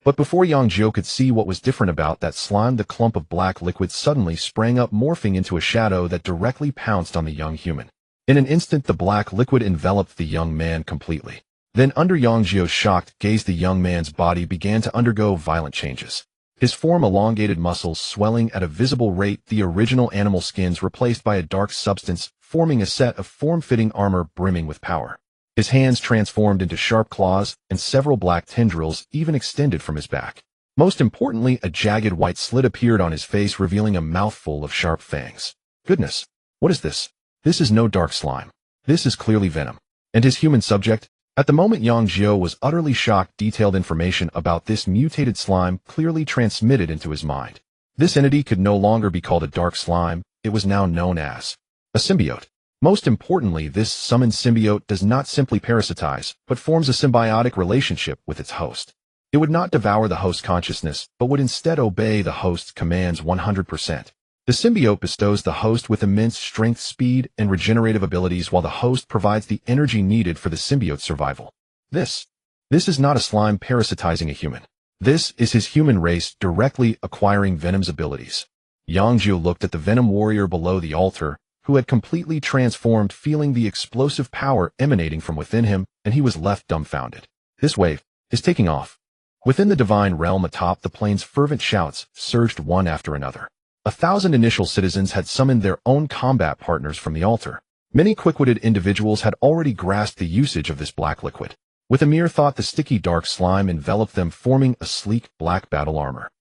But before Yang Jiu could see what was different about that slime, the clump of black liquid suddenly sprang up, morphing into a shadow that directly pounced on the young human. In an instant, the black liquid enveloped the young man completely. Then under Yang Jiu's shocked gaze, the young man's body began to undergo violent changes. His form elongated, muscles swelling at a visible rate, the original animal skins replaced by a dark substance, forming a set of form-fitting armor brimming with power. His hands transformed into sharp claws, and several black tendrils even extended from his back. Most importantly, a jagged white slit appeared on his face, revealing a mouthful of sharp fangs. Goodness! What is this? This is no dark slime. This is clearly Venom. And his human subject? At the moment, Yang Jiu was utterly shocked. Detailed information about this mutated slime clearly transmitted into his mind. This entity could no longer be called a dark slime. It was now known as a symbiote. Most importantly, this summoned symbiote does not simply parasitize, but forms a symbiotic relationship with its host. It would not devour the host's consciousness, but would instead obey the host's commands 100%. The symbiote bestows the host with immense strength, speed, and regenerative abilities, while the host provides the energy needed for the symbiote's survival. This is not a slime parasitizing a human. This is his human race directly acquiring Venom's abilities. Yang Jiu looked at the Venom warrior below the altar, who had completely transformed, feeling the explosive power emanating from within him, and he was left dumbfounded. This wave is taking off. Within the divine realm atop the plains, fervent shouts surged one after another. 1,000 initial citizens had summoned their own combat partners from the altar. Many quick-witted individuals had already grasped the usage of this black liquid. With a mere thought, the sticky dark slime enveloped them, forming a sleek black battle armor.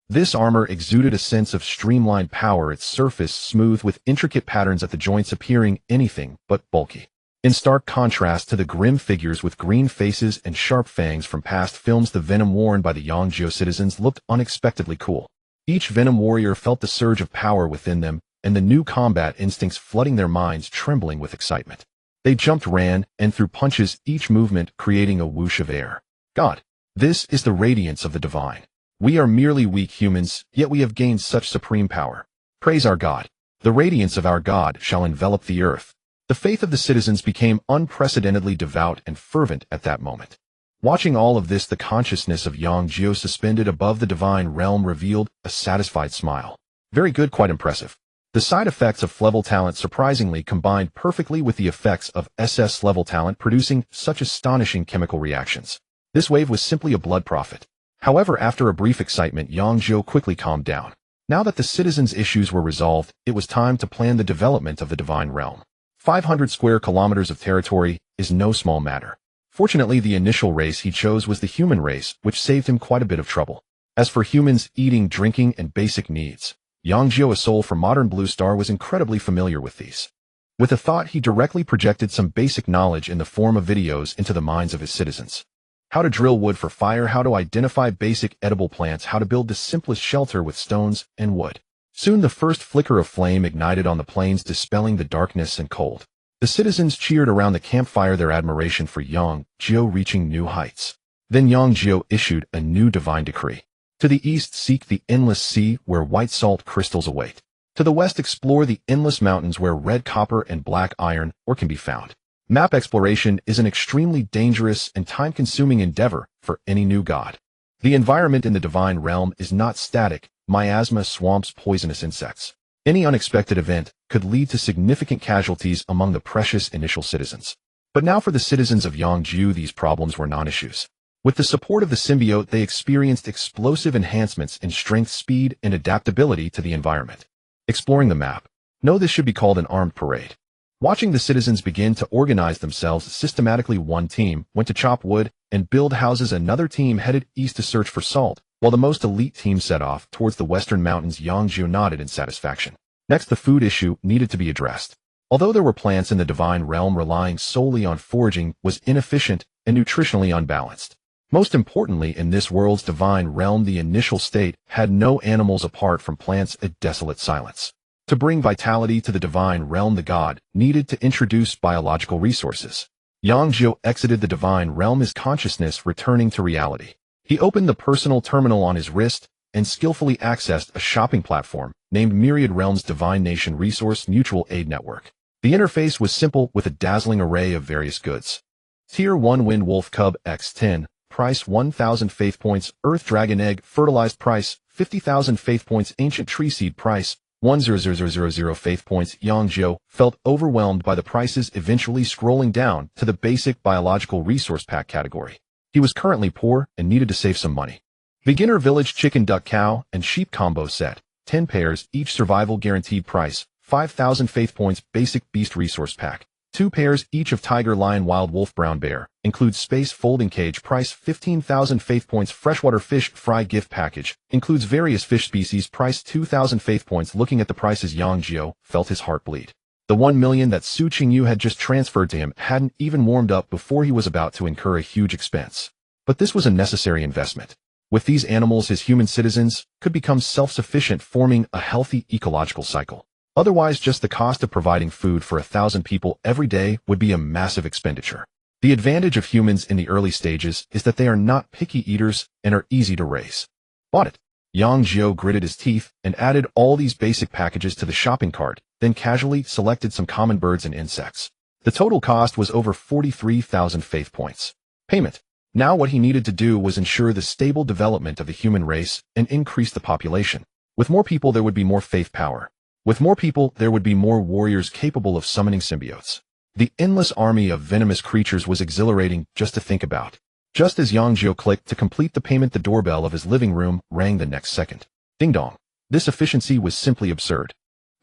This armor exuded a sense of streamlined power, its surface smooth with intricate patterns at the joints, appearing anything but bulky. In stark contrast to the grim figures with green faces and sharp fangs from past films, the Venom worn by the Yang Jiu citizens looked unexpectedly cool. Each Venom warrior felt the surge of power within them, and the new combat instincts flooding their minds, trembling with excitement. They jumped, ran, and threw punches, each movement creating a whoosh of air. God, this is the radiance of the divine. We are merely weak humans, yet we have gained such supreme power. Praise our God. The radiance of our God shall envelop the earth. The faith of the citizens became unprecedentedly devout and fervent at that moment. Watching all of this, the consciousness of Yang Jiu suspended above the divine realm revealed a satisfied smile. Very good, quite impressive. The side effects of level talent surprisingly combined perfectly with the effects of SS level talent, producing such astonishing chemical reactions. This wave was simply a blood profit. However, after a brief excitement, Yang Jiu quickly calmed down. Now that the citizens' issues were resolved, it was time to plan the development of the divine realm. 500 square kilometers of territory is no small matter. Fortunately, the initial race he chose was the human race, which saved him quite a bit of trouble. As for humans, eating, drinking, and basic needs, Yang Jiu, a soul from modern Blue Star, was incredibly familiar with these. With a thought, he directly projected some basic knowledge in the form of videos into the minds of his citizens. How to drill wood for fire, how to identify basic edible plants, how to build the simplest shelter with stones and wood. Soon the first flicker of flame ignited on the plains, dispelling the darkness and cold. The citizens cheered around the campfire, their admiration for Yang Jiu reaching new heights. Then Yang Jiu issued a new divine decree. To the east, seek the endless sea where white salt crystals await. To the west, explore the endless mountains where red copper and black iron ore can be found. Map exploration is an extremely dangerous and time-consuming endeavor for any new god. The environment in the divine realm is not static: miasma, swamps, poisonous insects. Any unexpected event could lead to significant casualties among the precious initial citizens. But now for the citizens of Yang Jiu, these problems were non-issues. With the support of the symbiote, they experienced explosive enhancements in strength, speed, and adaptability to the environment. Exploring the map. No, this should be called an armed parade. Watching the citizens begin to organize themselves systematically, one team went to chop wood and build houses, another team headed east to search for salt, while the most elite team set off towards the western mountains. Yang Jiu nodded in satisfaction. Next, the food issue needed to be addressed. Although there were plants in the divine realm, relying solely on foraging was inefficient and nutritionally unbalanced. Most importantly, in this world's divine realm, the initial state had no animals apart from plants, a desolate silence. To bring vitality to the divine realm, the god needed to introduce biological resources. Yang Jiu exited the divine realm, his consciousness returning to reality. He opened the personal terminal on his wrist and skillfully accessed a shopping platform named Myriad Realms Divine Nation Resource Mutual Aid Network. The interface was simple with a dazzling array of various goods. Tier 1 Wind Wolf Cub X10, price 1,000 faith points. Earth Dragon Egg, fertilized, price 50,000 faith points. Ancient Tree Seed, price 1,000,000 faith points. Yang Jiu felt overwhelmed by the prices, eventually scrolling down to the basic biological resource pack category. He was currently poor and needed to save some money. Beginner village chicken, duck, cow, and sheep combo set. 10 pairs, each survival guaranteed price. 5,000 faith points. Basic beast resource pack. 2 pairs, each of tiger, lion, wild wolf, brown bear. Includes space folding cage. Price 15,000 faith points. Freshwater fish fry gift package. Includes various fish species. Price 2,000 faith points. Looking at the prices, Yang Jiu felt his heart bleed. The 1 million that Su Qingyu had just transferred to him hadn't even warmed up before he was about to incur a huge expense. But this was a necessary investment. With these animals, his human citizens could become self-sufficient, forming a healthy ecological cycle. Otherwise, just the cost of providing food for 1,000 people every day would be a massive expenditure. The advantage of humans in the early stages is that they are not picky eaters and are easy to raise. Bought it. Yang Jiu gritted his teeth and added all these basic packages to the shopping cart, then casually selected some common birds and insects. The total cost was over 43,000 faith points. Payment. Now what he needed to do was ensure the stable development of the human race and increase the population. With more people, there would be more faith power. With more people, there would be more warriors capable of summoning symbiotes. The endless army of venomous creatures was exhilarating just to think about. Just as Yang Jiu clicked to complete the payment, the doorbell of his living room rang the next second. Ding dong. This efficiency was simply absurd.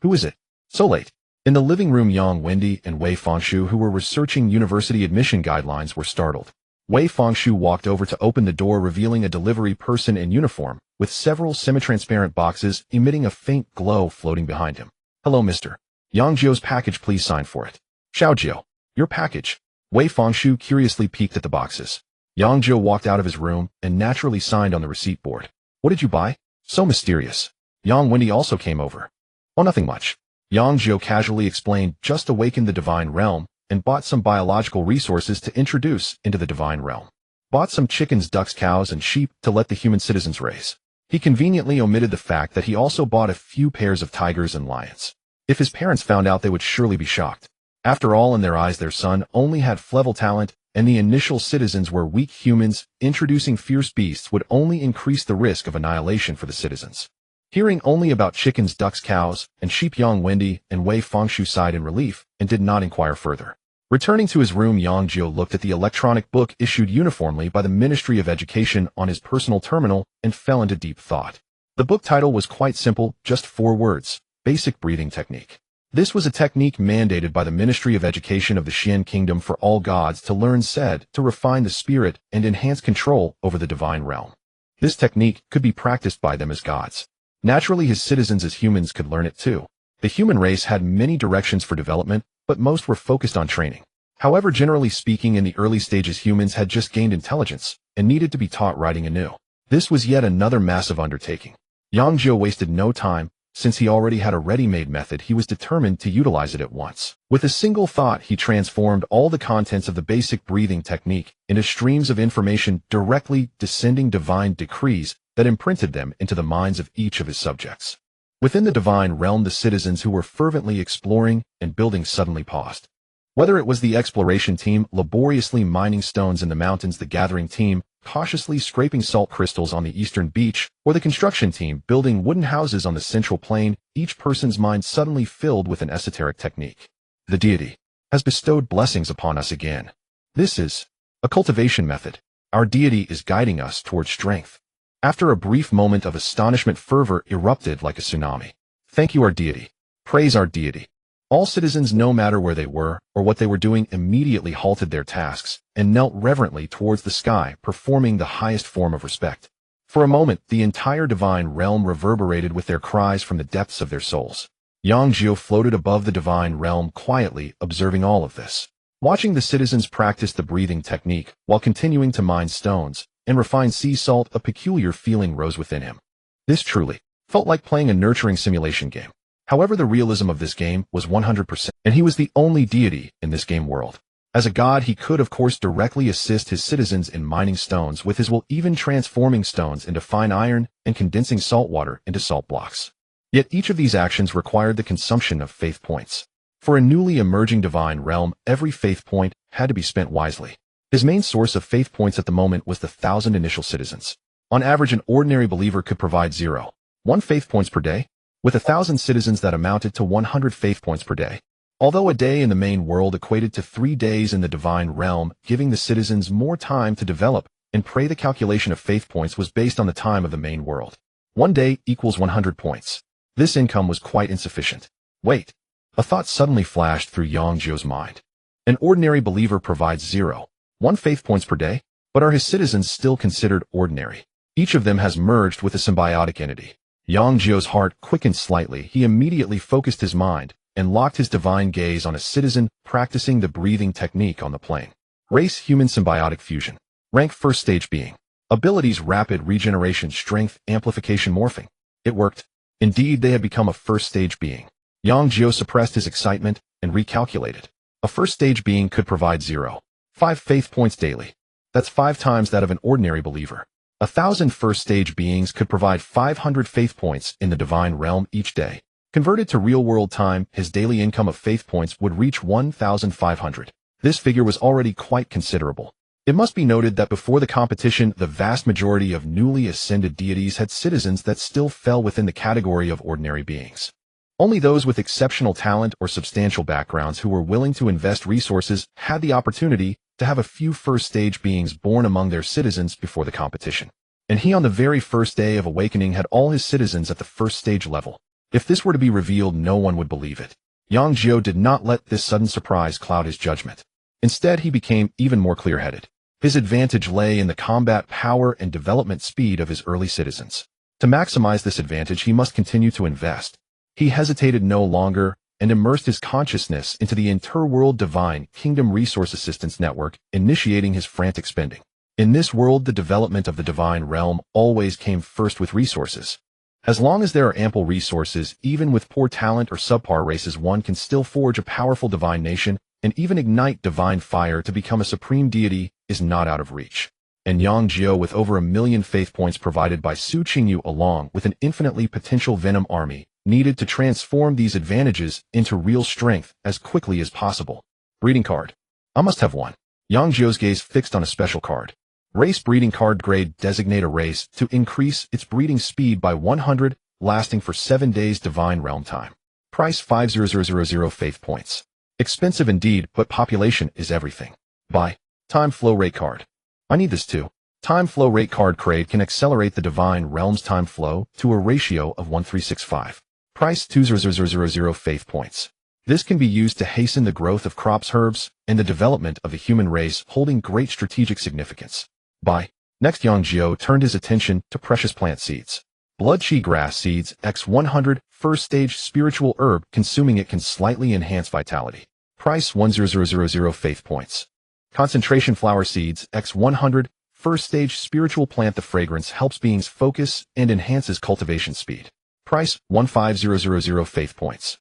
Who is it? So late. In the living room, Yang Wendy and Wei Fengshu, who were researching university admission guidelines, were startled. Wei Fengshu walked over to open the door, revealing a delivery person in uniform, with several semi-transparent boxes emitting a faint glow floating behind him. Hello, mister. Yang Jiu's package, please sign for it. Xiao Jiu. Your package. Wei Fengshu curiously peeked at the boxes. Yang Jiu walked out of his room and naturally signed on the receipt board. What did you buy? So mysterious. Yang Wendy also came over. Oh, nothing much. Yang Jiu casually explained, just awakened the divine realm and bought some biological resources to introduce into the divine realm. Bought some chickens, ducks, cows, and sheep to let the human citizens raise. He conveniently omitted the fact that he also bought a few pairs of tigers and lions. If his parents found out, they would surely be shocked. After all, in their eyes, their son only had level talent, and the initial citizens were weak humans. Introducing fierce beasts would only increase the risk of annihilation for the citizens. Hearing only about chickens, ducks, cows, and sheep, Yang Wendy and Wei Fengshu sighed in relief and did not inquire further. Returning to his room, Yang Jiu looked at the electronic book issued uniformly by the Ministry of Education on his personal terminal and fell into deep thought. The book title was quite simple, just 4 words: Basic Breathing Technique. This was a technique mandated by the Ministry of Education of the Xian Kingdom for all gods to learn, said to refine the spirit and enhance control over the divine realm. This technique could be practiced by them as gods. Naturally, his citizens as humans could learn it too. The human race had many directions for development, but most were focused on training. However, generally speaking, in the early stages, humans had just gained intelligence and needed to be taught writing anew. This was yet another massive undertaking. Yang Jiu wasted no time. Since he already had a ready-made method, he was determined to utilize it at once. With a single thought, he transformed all the contents of the basic breathing technique into streams of information, directly descending divine decrees that imprinted them into the minds of each of his subjects. Within the divine realm, the citizens who were fervently exploring and building suddenly paused. Whether it was the exploration team laboriously mining stones in the mountains, the gathering team cautiously scraping salt crystals on the eastern beach, or the construction team building wooden houses on the central plain, each person's mind suddenly filled with an esoteric technique. The deity has bestowed blessings upon us again. This is a cultivation method. Our deity is guiding us towards strength. After a brief moment of astonishment, fervor erupted like a tsunami. Thank you, our deity. Praise our deity. All citizens, no matter where they were or what they were doing, immediately halted their tasks and knelt reverently towards the sky, performing the highest form of respect. For a moment, the entire divine realm reverberated with their cries from the depths of their souls. Yang Jiu floated above the divine realm, quietly observing all of this. Watching the citizens practice the breathing technique while continuing to mine stones and refine sea salt, a peculiar feeling rose within him. This truly felt like playing a nurturing simulation game. However, the realism of this game was 100%, and he was the only deity in this game world. As a god, he could, of course, directly assist his citizens in mining stones with his will, even transforming stones into fine iron and condensing salt water into salt blocks. Yet each of these actions required the consumption of faith points. For a newly emerging divine realm, every faith point had to be spent wisely. His main source of faith points at the moment was the 1,000 initial citizens. On average, an ordinary believer could provide 0.1 faith points per day. with 1,000 citizens that amounted to 100 faith points per day. Although a day in the main world equated to 3 days in the divine realm, giving the citizens more time to develop and pray, the calculation of faith points was based on the time of the main world. 1 day equals 100 points. This income was quite insufficient. Wait. A thought suddenly flashed through Yang Jiu's mind. An ordinary believer provides 0.1 faith points per day, but are his citizens still considered ordinary? Each of them has merged with a symbiotic entity. Yang Jiu's heart quickened slightly. He immediately focused his mind and locked his divine gaze on a citizen practicing the breathing technique on the plane. Race: human symbiotic fusion. Rank: first stage being. Abilities: rapid regeneration, strength, amplification, morphing. It worked. Indeed, they had become a first stage being. Yang Jiu suppressed his excitement and recalculated. A first stage being could provide 0.5 faith points daily. That's 5 times that of an ordinary believer. 1,000 first stage beings could provide 500 faith points in the divine realm each day. Converted to real-world time, his daily income of faith points would reach 1,500. This figure was already quite considerable. It must be noted that before the competition, the vast majority of newly ascended deities had citizens that still fell within the category of ordinary beings. Only those with exceptional talent or substantial backgrounds who were willing to invest resources had the opportunity to have a few first-stage beings born among their citizens before the competition. And he, on the very first day of awakening, had all his citizens at the first-stage level. If this were to be revealed, no one would believe it. Yang Jiu did not let this sudden surprise cloud his judgment. Instead, he became even more clear-headed. His advantage lay in the combat power and development speed of his early citizens. To maximize this advantage, he must continue to invest. He hesitated no longer and immersed his consciousness into the interworld divine kingdom resource assistance network, initiating his frantic spending. In this world, the development of the divine realm always came first with resources. As long as there are ample resources, even with poor talent or subpar races, one can still forge a powerful divine nation and even ignite divine fire to become a supreme deity is not out of reach. And Yang Jiu, with over 1 million faith points provided by Su Qingyu along with an infinitely potential Venom army, needed to transform these advantages into real strength as quickly as possible. Breeding card. I must have one. Yang Jiu's gaze fixed on a special card. Race breeding card grade. Designate a race to increase its breeding speed by 100, lasting for 7 days divine realm time. Price 5,000 faith points. Expensive indeed, but population is everything. Buy. Time flow rate card. I need this too. Time flow rate card grade can accelerate the divine realm's time flow to a ratio of 1,365. Price 2,000 faith points. This can be used to hasten the growth of crops, herbs, and the development of the human race, holding great strategic significance. Buy. Next, Yang Jiu turned his attention to precious plant seeds. Blood chi grass seeds X100, first stage spiritual herb. Consuming it can slightly enhance vitality. Price 1,000 faith points. Concentration flower seeds X100, first stage spiritual plant. The fragrance helps beings focus and enhances cultivation speed. Price 1,500 faith points.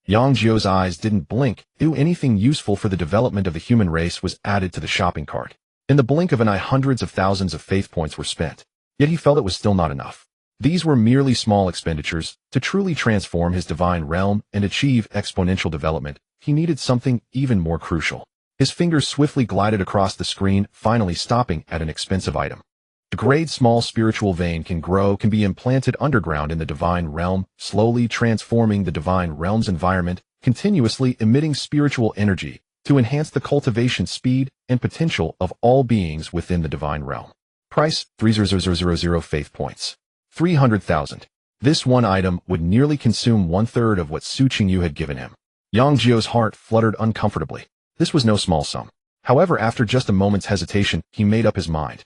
Yang Jiu's eyes didn't blink. Anything useful for the development of the human race was added to the shopping cart. In the blink of an eye, hundreds of thousands of faith points were spent. Yet he felt it was still not enough. These were merely small expenditures. To truly transform his divine realm and achieve exponential development, he needed something even more crucial. His fingers swiftly glided across the screen, finally stopping at an expensive item. A grade small spiritual vein can be implanted underground in the divine realm, slowly transforming the divine realm's environment, continuously emitting spiritual energy to enhance the cultivation speed and potential of all beings within the divine realm. Price 3,000 faith points. 300,000. This one item would nearly consume 1/3 of what Su Qingyu had given him. Yang Jiu's heart fluttered uncomfortably. This was no small sum. However, after just a moment's hesitation, he made up his mind.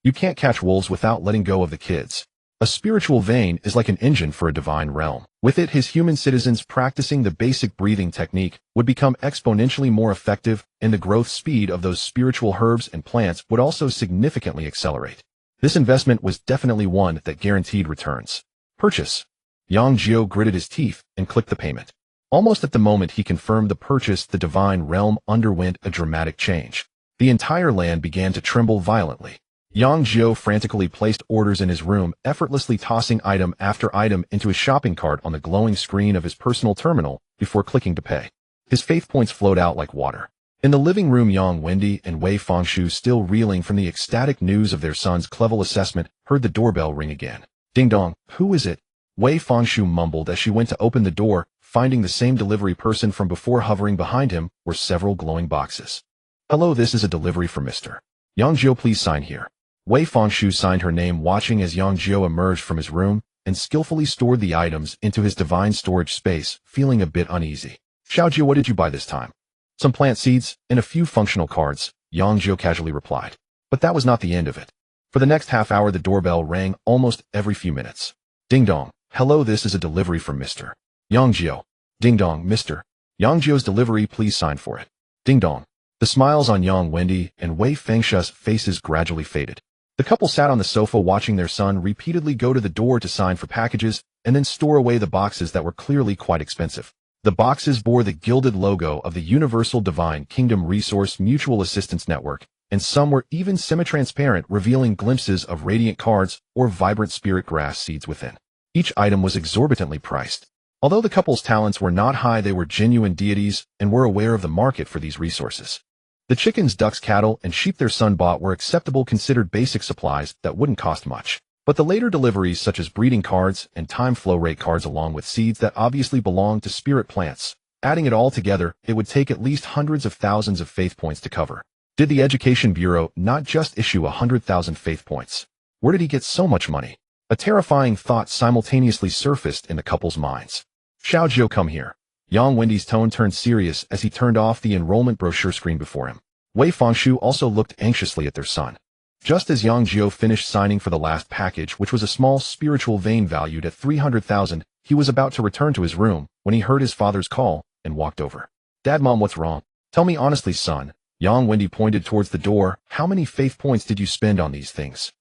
You can't catch wolves without letting go of the kids. A spiritual vein is like an engine for a divine realm. With it, his human citizens practicing the basic breathing technique would become exponentially more effective, and the growth speed of those spiritual herbs and plants would also significantly accelerate. This investment was definitely one that guaranteed returns. Purchase. Yang Jiu gritted his teeth and clicked the payment. Almost at the moment he confirmed the purchase, the divine realm underwent a dramatic change. The entire land began to tremble violently. Yang Jiu frantically placed orders in his room, effortlessly tossing item after item into his shopping cart on the glowing screen of his personal terminal before clicking to pay. His faith points flowed out like water. In the living room, Yang Wendy and Wei Fengshu, still reeling from the ecstatic news of their son's clever assessment, heard the doorbell ring again. Ding dong. Who is it? Wei Fengshu mumbled as she went to open the door, finding the same delivery person from before. Hovering behind him were several glowing boxes. Hello, this is a delivery for Mr. Yang Jiu, please sign here. Wei Fengshu signed her name, watching as Yang Jiu emerged from his room and skillfully stored the items into his divine storage space, feeling a bit uneasy. Xiao Jiu, what did you buy this time? Some plant seeds and a few functional cards, Yang Jiu casually replied. But that was not the end of it. For the next half hour, the doorbell rang almost every few minutes. Ding dong. Hello, this is a delivery from Mr. Yang Jiu. Ding dong, Mr. Yang Jiu's delivery, please sign for it. Ding dong. The smiles on Yang Wendy and Wei Fengshu's faces gradually faded. The couple sat on the sofa watching their son repeatedly go to the door to sign for packages and then store away the boxes that were clearly quite expensive. The boxes bore the gilded logo of the Universal Divine Kingdom Resource Mutual Assistance Network, and some were even semi-transparent, revealing glimpses of radiant cards or vibrant spirit grass seeds within. Each item was exorbitantly priced. Although the couple's talents were not high, they were genuine deities and were aware of the market for these resources. The chickens, ducks, cattle, and sheep their son bought were acceptable, considered basic supplies that wouldn't cost much. But the later deliveries, such as breeding cards and time flow rate cards, along with seeds that obviously belonged to spirit plants, adding it all together, it would take at least hundreds of thousands of faith points to cover. Did the Education Bureau not just issue 100,000 faith points? Where did he get so much money? A terrifying thought simultaneously surfaced in the couple's minds. Xiao Jiu, come here. Yang Wendy's tone turned serious as he turned off the enrollment brochure screen before him. Wei Fengshu also looked anxiously at their son. Just as Yang Jiu finished signing for the last package, which was a small spiritual vein valued at 300,000, he was about to return to his room when he heard his father's call and walked over. Dad, Mom, what's wrong? Tell me honestly, son. Yang Wendy pointed towards the door. How many faith points did you spend on these things?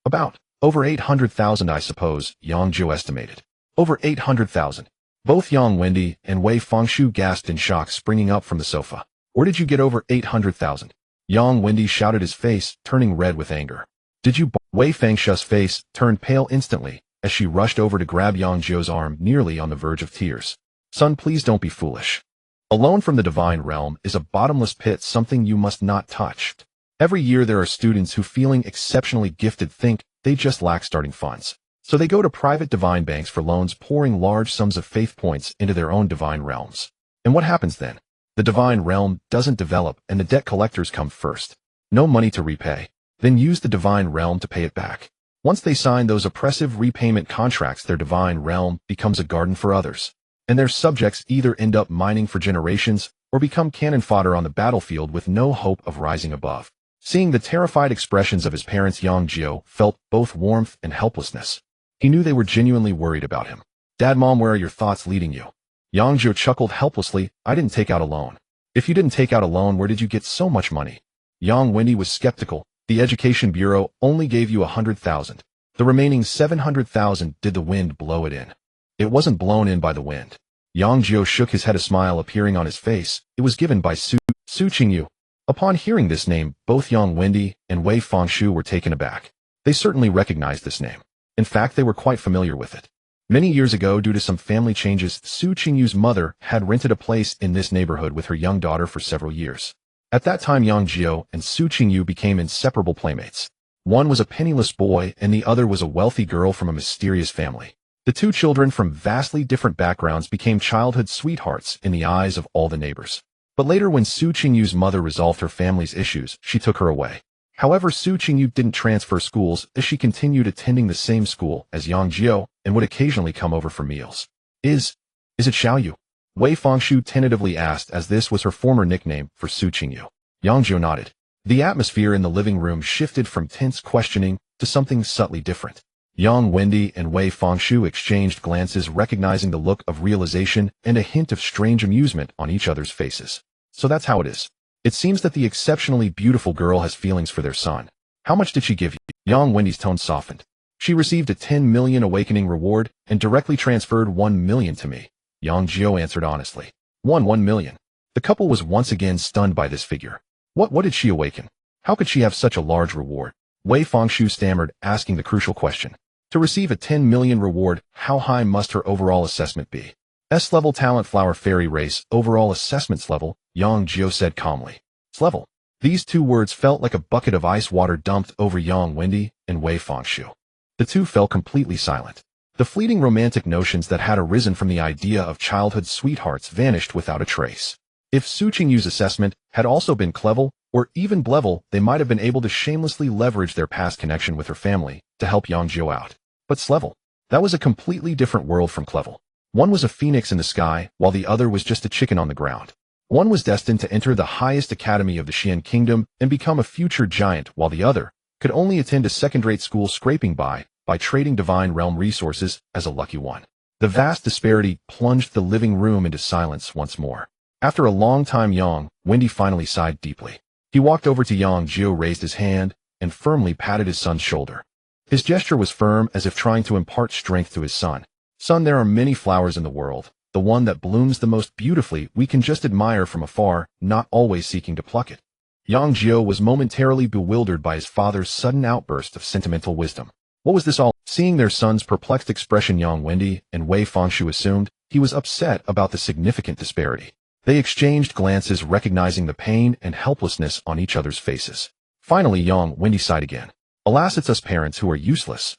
About over 800,000, I suppose, Yang Jiu estimated. Over 800,000. Both Yang Wendy and Wei Fengshu gasped in shock, springing up from the sofa. Where did you get over 800,000? Yang Wendy shouted, his face turning red with anger. Did you? Wei Fengshu's face turned pale instantly as she rushed over to grab Yang Jiu's arm, nearly on the verge of tears. Son, please don't be foolish. A loan from the divine realm is a bottomless pit, something you must not touch. Every year there are students who, feeling exceptionally gifted, think they just lack starting funds. So they go to private divine banks for loans, pouring large sums of faith points into their own divine realms. And what happens then? The divine realm doesn't develop and the debt collectors come first. No money to repay. Then use the divine realm to pay it back. Once they sign those oppressive repayment contracts, their divine realm becomes a garden for others. And their subjects either end up mining for generations or become cannon fodder on the battlefield with no hope of rising above. Seeing the terrified expressions of his parents, Yang Jiu felt both warmth and helplessness. He knew they were genuinely worried about him. Dad, Mom, where are your thoughts leading you? Yang Jiu chuckled helplessly. I didn't take out a loan. If you didn't take out a loan, where did you get so much money? Yang Wendy was skeptical. The Education Bureau only gave you 100,000. The remaining 700,000, did the wind blow it in? It wasn't blown in by the wind. Yang Jiu shook his head, a smile appearing on his face. It was given by Su Qingyu. Upon hearing this name, both Yang Wendy and Wei Fengshu were taken aback. They certainly recognized this name. In fact, they were quite familiar with it. Many years ago, due to some family changes, Su Qingyu's mother had rented a place in this neighborhood with her young daughter for several years. At that time, Yang Jiu and Su Qingyu became inseparable playmates. One was a penniless boy and the other was a wealthy girl from a mysterious family. The two children from vastly different backgrounds became childhood sweethearts in the eyes of all the neighbors. But later, when Su Qingyu's mother resolved her family's issues, she took her away. However, Su Qingyu didn't transfer schools as she continued attending the same school as Yang Jiu and would occasionally come over for meals. Is it Xiaoyu? Wei Fengshu tentatively asked, as this was her former nickname for Su Qingyu. Yang Jiu nodded. The atmosphere in the living room shifted from tense questioning to something subtly different. Yang Wendy and Wei Fengshu exchanged glances, recognizing the look of realization and a hint of strange amusement on each other's faces. So that's how it is. It seems that the exceptionally beautiful girl has feelings for their son. How much did she give you? Yang Wendy's tone softened. She received a 10 million awakening reward and directly transferred 1 million to me. Yang Jiu answered honestly. 1 million. The couple was once again stunned by this figure. What did she awaken? How could she have such a large reward? Wei Fengshu stammered, asking the crucial question. To receive a 10 million reward, how high must her overall assessment be? S-level talent, flower fairy race, overall assessments level, Yang Jiu said calmly. S-level. These two words felt like a bucket of ice water dumped over Yang Wendy and Wei Fengshu. The two fell completely silent. The fleeting romantic notions that had arisen from the idea of childhood sweethearts vanished without a trace. If Su Qingyu's assessment had also been clever, or even Blevel, they might have been able to shamelessly leverage their past connection with her family to help Yang Jiu out. But Slevel, that was a completely different world from Clevel. One was a phoenix in the sky, while the other was just a chicken on the ground. One was destined to enter the highest academy of the Xian Kingdom and become a future giant, while the other could only attend a second-rate school scraping by trading divine realm resources as a lucky one. The vast disparity plunged the living room into silence once more. After a long time, Wendy finally sighed deeply. He walked over to Yang Jiu, raised his hand, and firmly patted his son's shoulder. His gesture was firm, as if trying to impart strength to his son. Son, there are many flowers in the world. The one that blooms the most beautifully we can just admire from afar, not always seeking to pluck it. Yang Jiu was momentarily bewildered by his father's sudden outburst of sentimental wisdom. What was this all? Seeing their son's perplexed expression, Yang Wendy and Wei Fengshu assumed he was upset about the significant disparity. They exchanged glances, recognizing the pain and helplessness on each other's faces. Finally, Yang Wendy sighed again. Alas, it's us parents who are useless.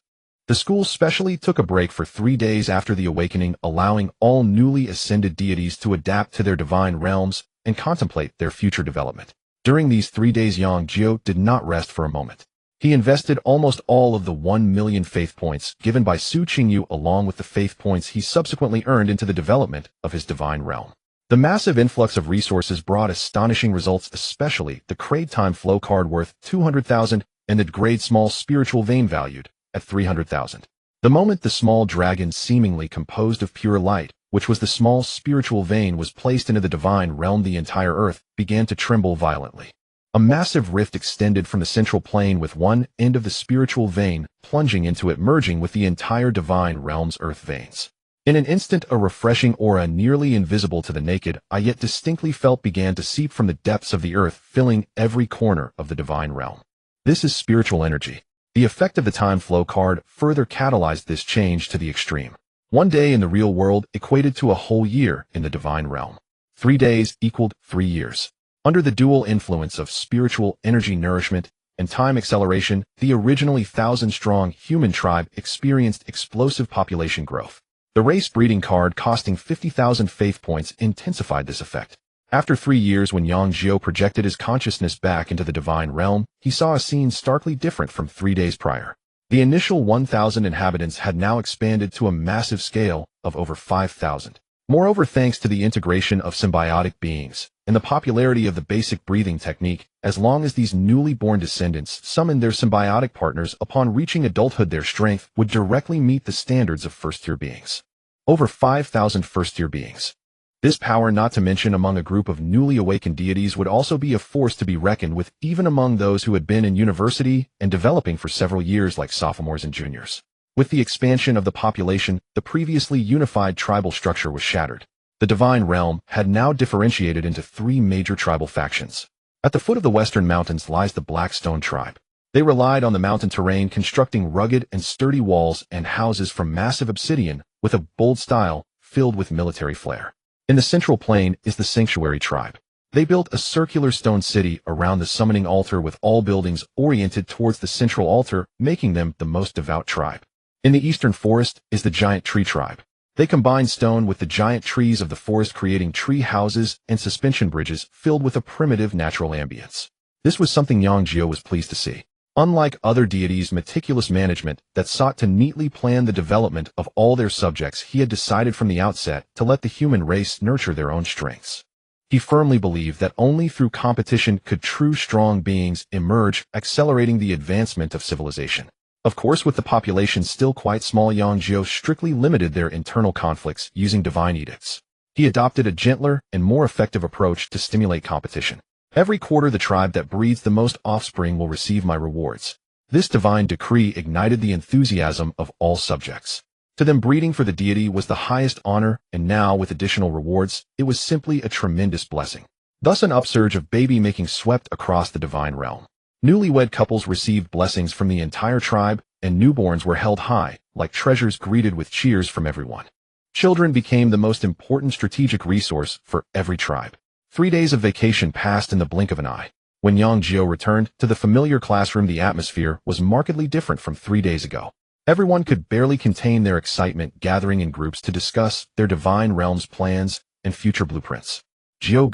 The school specially took a break for 3 days after the awakening, allowing all newly ascended deities to adapt to their divine realms and contemplate their future development. During these 3 days, Yang Jiu did not rest for a moment. He invested almost all of the 1 million faith points given by Su Qingyu, along with the faith points he subsequently earned, into the development of his divine realm. The massive influx of resources brought astonishing results, especially the Grade Time Flow card worth 200,000 and the Grade Small Spiritual Vein valued at 300,000. The moment the small dragon, seemingly composed of pure light, which was the small spiritual vein, was placed into the divine realm, the entire earth began to tremble violently. A massive rift extended from the central plane, with one end of the spiritual vein plunging into it, merging with the entire divine realm's earth veins. In an instant, a refreshing aura, nearly invisible to the naked eye yet distinctly felt, began to seep from the depths of the earth, filling every corner of the divine realm. This is spiritual energy. The effect of the time flow card further catalyzed this change to the extreme. 1 day in the real world equated to a whole year in the divine realm. 3 days equaled 3 years. Under the dual influence of spiritual energy nourishment and time acceleration, the originally 1,000-strong human tribe experienced explosive population growth. The race breeding card, costing 50,000 faith points, intensified this effect. After 3 years, when Yang Jiu projected his consciousness back into the divine realm, he saw a scene starkly different from 3 days prior. The initial 1,000 inhabitants had now expanded to a massive scale of over 5,000. Moreover, thanks to the integration of symbiotic beings and the popularity of the basic breathing technique, as long as these newly born descendants summoned their symbiotic partners upon reaching adulthood, their strength would directly meet the standards of first-tier beings. Over 5,000 first-tier beings. This power, not to mention among a group of newly awakened deities, would also be a force to be reckoned with, even among those who had been in university and developing for several years, like sophomores and juniors. With the expansion of the population, the previously unified tribal structure was shattered. The divine realm had now differentiated into 3 major tribal factions. At the foot of the western mountains lies the Blackstone tribe. They relied on the mountain terrain, constructing rugged and sturdy walls and houses from massive obsidian with a bold style filled with military flair. In the central plain is the Sanctuary tribe. They built a circular stone city around the summoning altar, with all buildings oriented towards the central altar, making them the most devout tribe. In the eastern forest is the Giant Tree tribe. They combined stone with the giant trees of the forest, creating tree houses and suspension bridges filled with a primitive natural ambience. This was something Yang Jiu was pleased to see. Unlike other deities' meticulous management that sought to neatly plan the development of all their subjects, he had decided from the outset to let the human race nurture their own strengths. He firmly believed that only through competition could true strong beings emerge, accelerating the advancement of civilization. Of course, with the population still quite small, Yang Jiu strictly limited their internal conflicts using divine edicts. He adopted a gentler and more effective approach to stimulate competition. Every quarter, the tribe that breeds the most offspring will receive my rewards. This divine decree ignited the enthusiasm of all subjects. To them, breeding for the deity was the highest honor, and now, with additional rewards, it was simply a tremendous blessing. Thus, an upsurge of baby-making swept across the divine realm. Newlywed couples received blessings from the entire tribe, and newborns were held high, like treasures, greeted with cheers from everyone. Children became the most important strategic resource for every tribe. 3 days of vacation passed in the blink of an eye. When Yang Jiu returned to the familiar classroom, the atmosphere was markedly different from 3 days ago. Everyone could barely contain their excitement, gathering in groups to discuss their divine realm's plans and future blueprints. Jiu,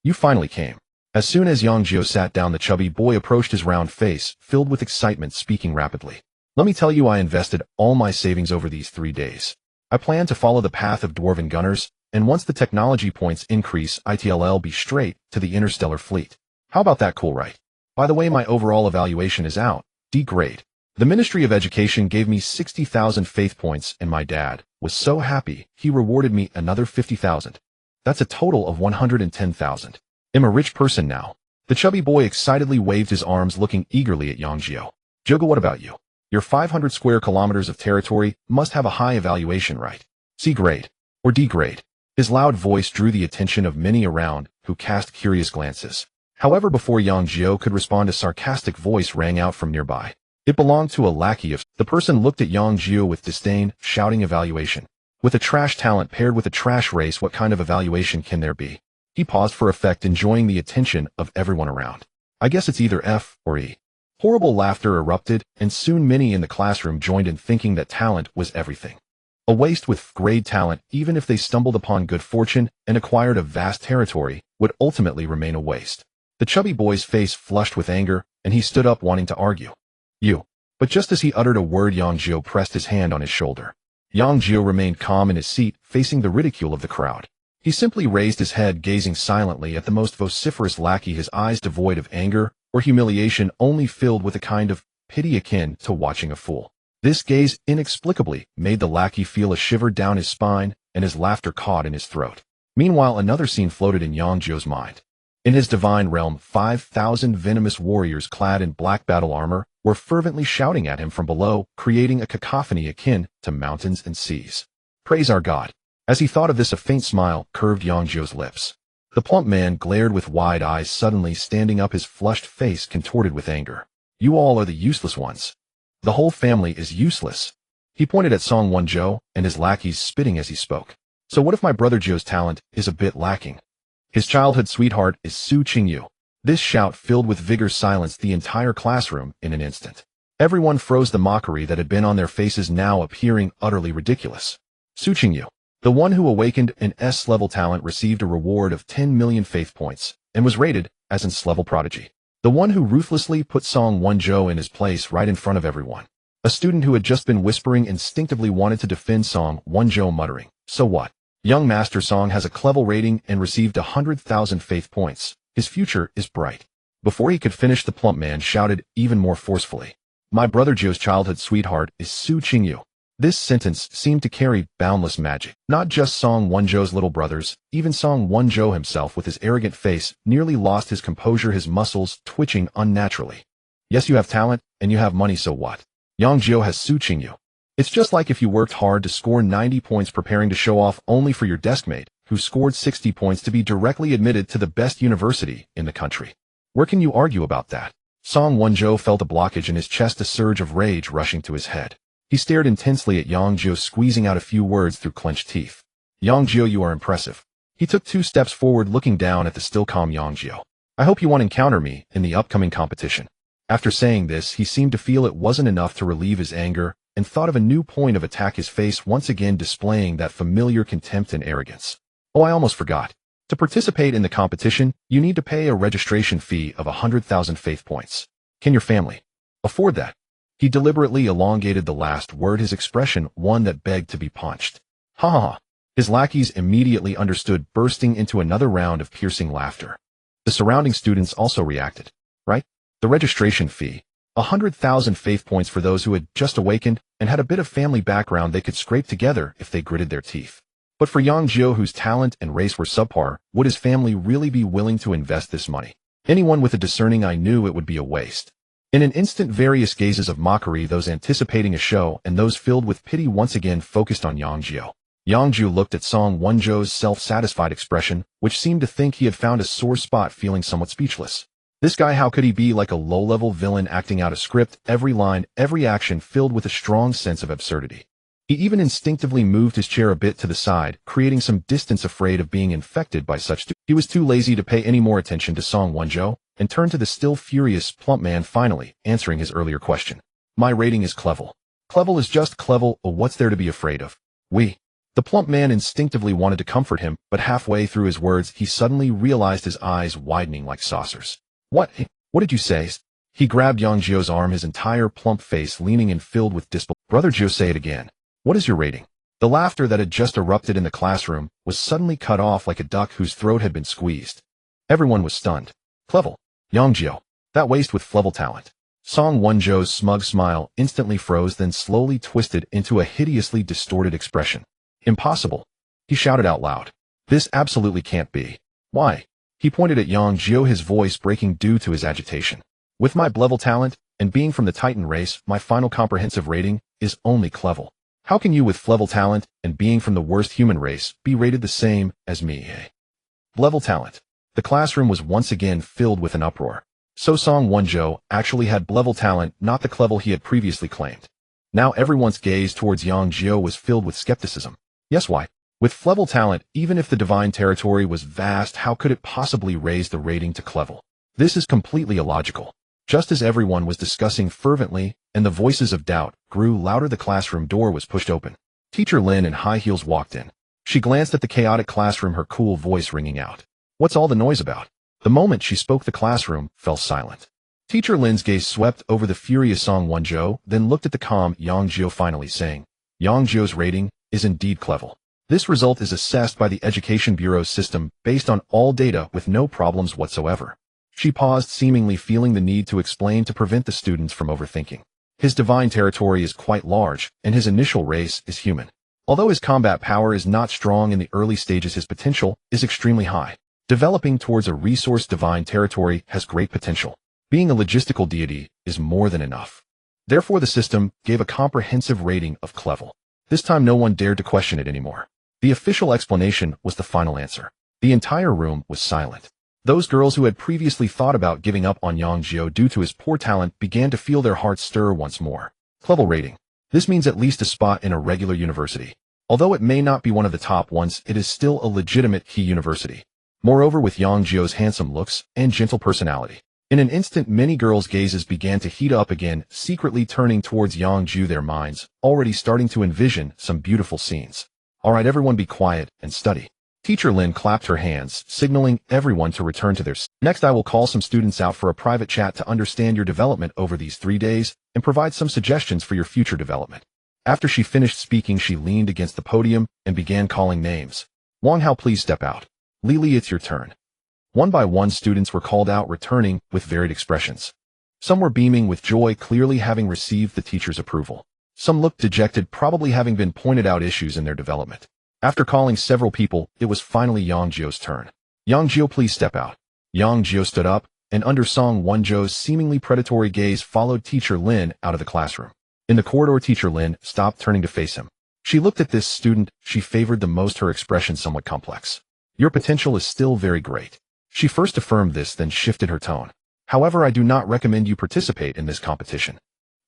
you finally came. As soon as Yang Jiu sat down, the chubby boy approached, his round face filled with excitement, speaking rapidly. Let me tell you, I invested all my savings over these 3 days. I plan to follow the path of dwarven gunners, and once the technology points increase, I'll be straight to the interstellar fleet. How about that, cool, right? By the way, my overall evaluation is out, D grade. The Ministry of Education gave me 60,000 faith points, and my dad was so happy he rewarded me another 50,000. That's a total of 110,000. I'm a rich person now. The chubby boy excitedly waved his arms, looking eagerly at Yang Jiu. Jogo, what about you? Your 500 square kilometers of territory must have a high evaluation, right? C grade. Or D grade. His loud voice drew the attention of many around, who cast curious glances. However, before Yang Jiu could respond, a sarcastic voice rang out from nearby. It belonged to a lackey of... The person looked at Yang Jiu with disdain, shouting, evaluation. With a trash talent paired with a trash race, what kind of evaluation can there be? He paused for effect, enjoying the attention of everyone around. I guess it's either F or E. Horrible laughter erupted, and soon many in the classroom joined in, thinking that talent was everything. A waste with grade talent, even if they stumbled upon good fortune and acquired a vast territory, would ultimately remain a waste. The chubby boy's face flushed with anger, and he stood up, wanting to argue. You. But just as he uttered a word, Yang Jiu pressed his hand on his shoulder. Yang Jiu remained calm in his seat, facing the ridicule of the crowd. He simply raised his head, gazing silently at the most vociferous lackey, his eyes devoid of anger or humiliation, only filled with a kind of pity akin to watching a fool. This gaze inexplicably made the lackey feel a shiver down his spine, and his laughter caught in his throat. Meanwhile, another scene floated in Yang Jiu's mind. In his divine realm, 5,000 venomous warriors clad in black battle armor were fervently shouting at him from below, creating a cacophony akin to mountains and seas. Praise our God. As he thought of this, a faint smile curved Yang Jiu's lips. The plump man glared with wide eyes, suddenly standing up, his flushed face contorted with anger. You all are the useless ones. The whole family is useless. He pointed at Song Wonzhou and his lackeys, spitting as he spoke. So what if my brother Jiu's talent is a bit lacking? His childhood sweetheart is Su Qingyu. This shout, filled with vigor, silenced the entire classroom in an instant. Everyone froze, the mockery that had been on their faces now appearing utterly ridiculous. Su Qingyu, the one who awakened an S-level talent, received a reward of 10 million faith points and was rated as an S-level prodigy. The one who ruthlessly put Song Wonzhou in his place right in front of everyone. A student who had just been whispering instinctively wanted to defend Song Wonzhou, muttering, so what? Young Master Song has a clever rating and received 100,000 faith points. His future is bright. Before he could finish, the plump man shouted even more forcefully. My brother Jiu's childhood sweetheart is Su Qingyu. This sentence seemed to carry boundless magic. Not just Song Wonzhou's little brothers, even Song Wonzhou himself, with his arrogant face, nearly lost his composure, his muscles twitching unnaturally. Yes, you have talent, and you have money, so what? Yang Jiu has Su Qingyu. It's just like if you worked hard to score 90 points preparing to show off only for your deskmate, who scored 60 points to be directly admitted to the best university in the country. Where can you argue about that? Song Wonzhou felt a blockage in his chest, a surge of rage rushing to his head. He stared intensely at Yang Jiu, squeezing out a few words through clenched teeth. Yang Jiu, you are impressive. He took 2 steps forward, looking down at the still calm Yang Jiu. I hope you won't encounter me in the upcoming competition. After saying this, he seemed to feel it wasn't enough to relieve his anger, and thought of a new point of attack, his face once again displaying that familiar contempt and arrogance. Oh, I almost forgot. To participate in the competition, you need to pay a registration fee of 100,000 faith points. Can your family afford that? He deliberately elongated the last word, his expression one that begged to be punched. Ha ha ha. His lackeys immediately understood, bursting into another round of piercing laughter. The surrounding students also reacted. Right? The registration fee. 100,000 faith points for those who had just awakened and had a bit of family background they could scrape together if they gritted their teeth. But for Yang Jiu, whose talent and race were subpar, would his family really be willing to invest this money? Anyone with a discerning eye knew it would be a waste. In an instant, various gazes of mockery, those anticipating a show and those filled with pity, once again focused on Yang Jiu. Yang Jiu looked at Song Wonzhou's self-satisfied expression, which seemed to think he had found a sore spot, feeling somewhat speechless. This guy, how could he be like a low-level villain acting out a script, every line, every action filled with a strong sense of absurdity? He even instinctively moved his chair a bit to the side, creating some distance, afraid of being infected by such. He was too lazy to pay any more attention to Song Wonzhou, and turned to the still furious plump man, finally answering his earlier question. My rating is clever. Clevel is just Clevel, what's there to be afraid of? The plump man instinctively wanted to comfort him, but halfway through his words he suddenly realized his eyes widening like saucers. What did you say? He grabbed Yang Jiu's arm, his entire plump face leaning and filled with disbelief. Brother Jiu, say it again. What is your rating? The laughter that had just erupted in the classroom was suddenly cut off like a duck whose throat had been squeezed. Everyone was stunned. Clevel. Yang Jiu. That waste with Flevel talent. Song Wonjo's smug smile instantly froze, then slowly twisted into a hideously distorted expression. Impossible. He shouted out loud. This absolutely can't be. Why? He pointed at Yang Jiu, his voice breaking due to his agitation. With my Blevel talent, and being from the Titan race, my final comprehensive rating is only Clevel. How can you with Flevel talent, and being from the worst human race, be rated the same as me? Blevel talent. The classroom was once again filled with an uproar. So Song Wonjo actually had Blevel talent, not the Clevel he had previously claimed. Now everyone's gaze towards Yang Jiu was filled with skepticism. Yes, why? With Flevel talent, even if the divine territory was vast, how could it possibly raise the rating to Clevel? This is completely illogical. Just as everyone was discussing fervently, and the voices of doubt grew louder, the classroom door was pushed open. Teacher Lin in high heels walked in. She glanced at the chaotic classroom, her cool voice ringing out. What's all the noise about? The moment she spoke, the classroom fell silent. Teacher Lin's gaze swept over the furious Song Wonjo, then looked at the calm Yang Jiu, finally saying, Yang Jiu's rating is indeed Clevel. This result is assessed by the Education Bureau's system based on all data with no problems whatsoever. She paused, seemingly feeling the need to explain to prevent the students from overthinking. His divine territory is quite large, and his initial race is human. Although his combat power is not strong in the early stages, his potential is extremely high. Developing towards a resource divine territory has great potential. Being a logistical deity is more than enough. Therefore, the system gave a comprehensive rating of Clevel. This time no one dared to question it anymore. The official explanation was the final answer. The entire room was silent. Those girls who had previously thought about giving up on Yang Jiu due to his poor talent began to feel their hearts stir once more. Clevel rating. This means at least a spot in a regular university. Although it may not be one of the top ones, it is still a legitimate key university. Moreover, with Yang Jiu's handsome looks and gentle personality. In an instant, many girls' gazes began to heat up again, secretly turning towards Yang Jiu, their minds already starting to envision some beautiful scenes. Alright, everyone be quiet and study. Teacher Lin clapped her hands, signaling everyone to return to their seats. Next, I will call some students out for a private chat to understand your development over these 3 days and provide some suggestions for your future development. After she finished speaking, she leaned against the podium and began calling names. Wang Hao, please step out. Lili, it's your turn. One by one, students were called out, returning with varied expressions. Some were beaming with joy, clearly having received the teacher's approval. Some looked dejected, probably having been pointed out issues in their development. After calling several people, it was finally Yang Jiu's turn. Yang Jiu, please step out. Yang Jiu stood up, and under Song Wonjo's seemingly predatory gaze followed Teacher Lin out of the classroom. In the corridor, Teacher Lin stopped, turning to face him. She looked at this student she favored the most, her expression somewhat complex. Your potential is still very great. She first affirmed this, then shifted her tone. However, I do not recommend you participate in this competition.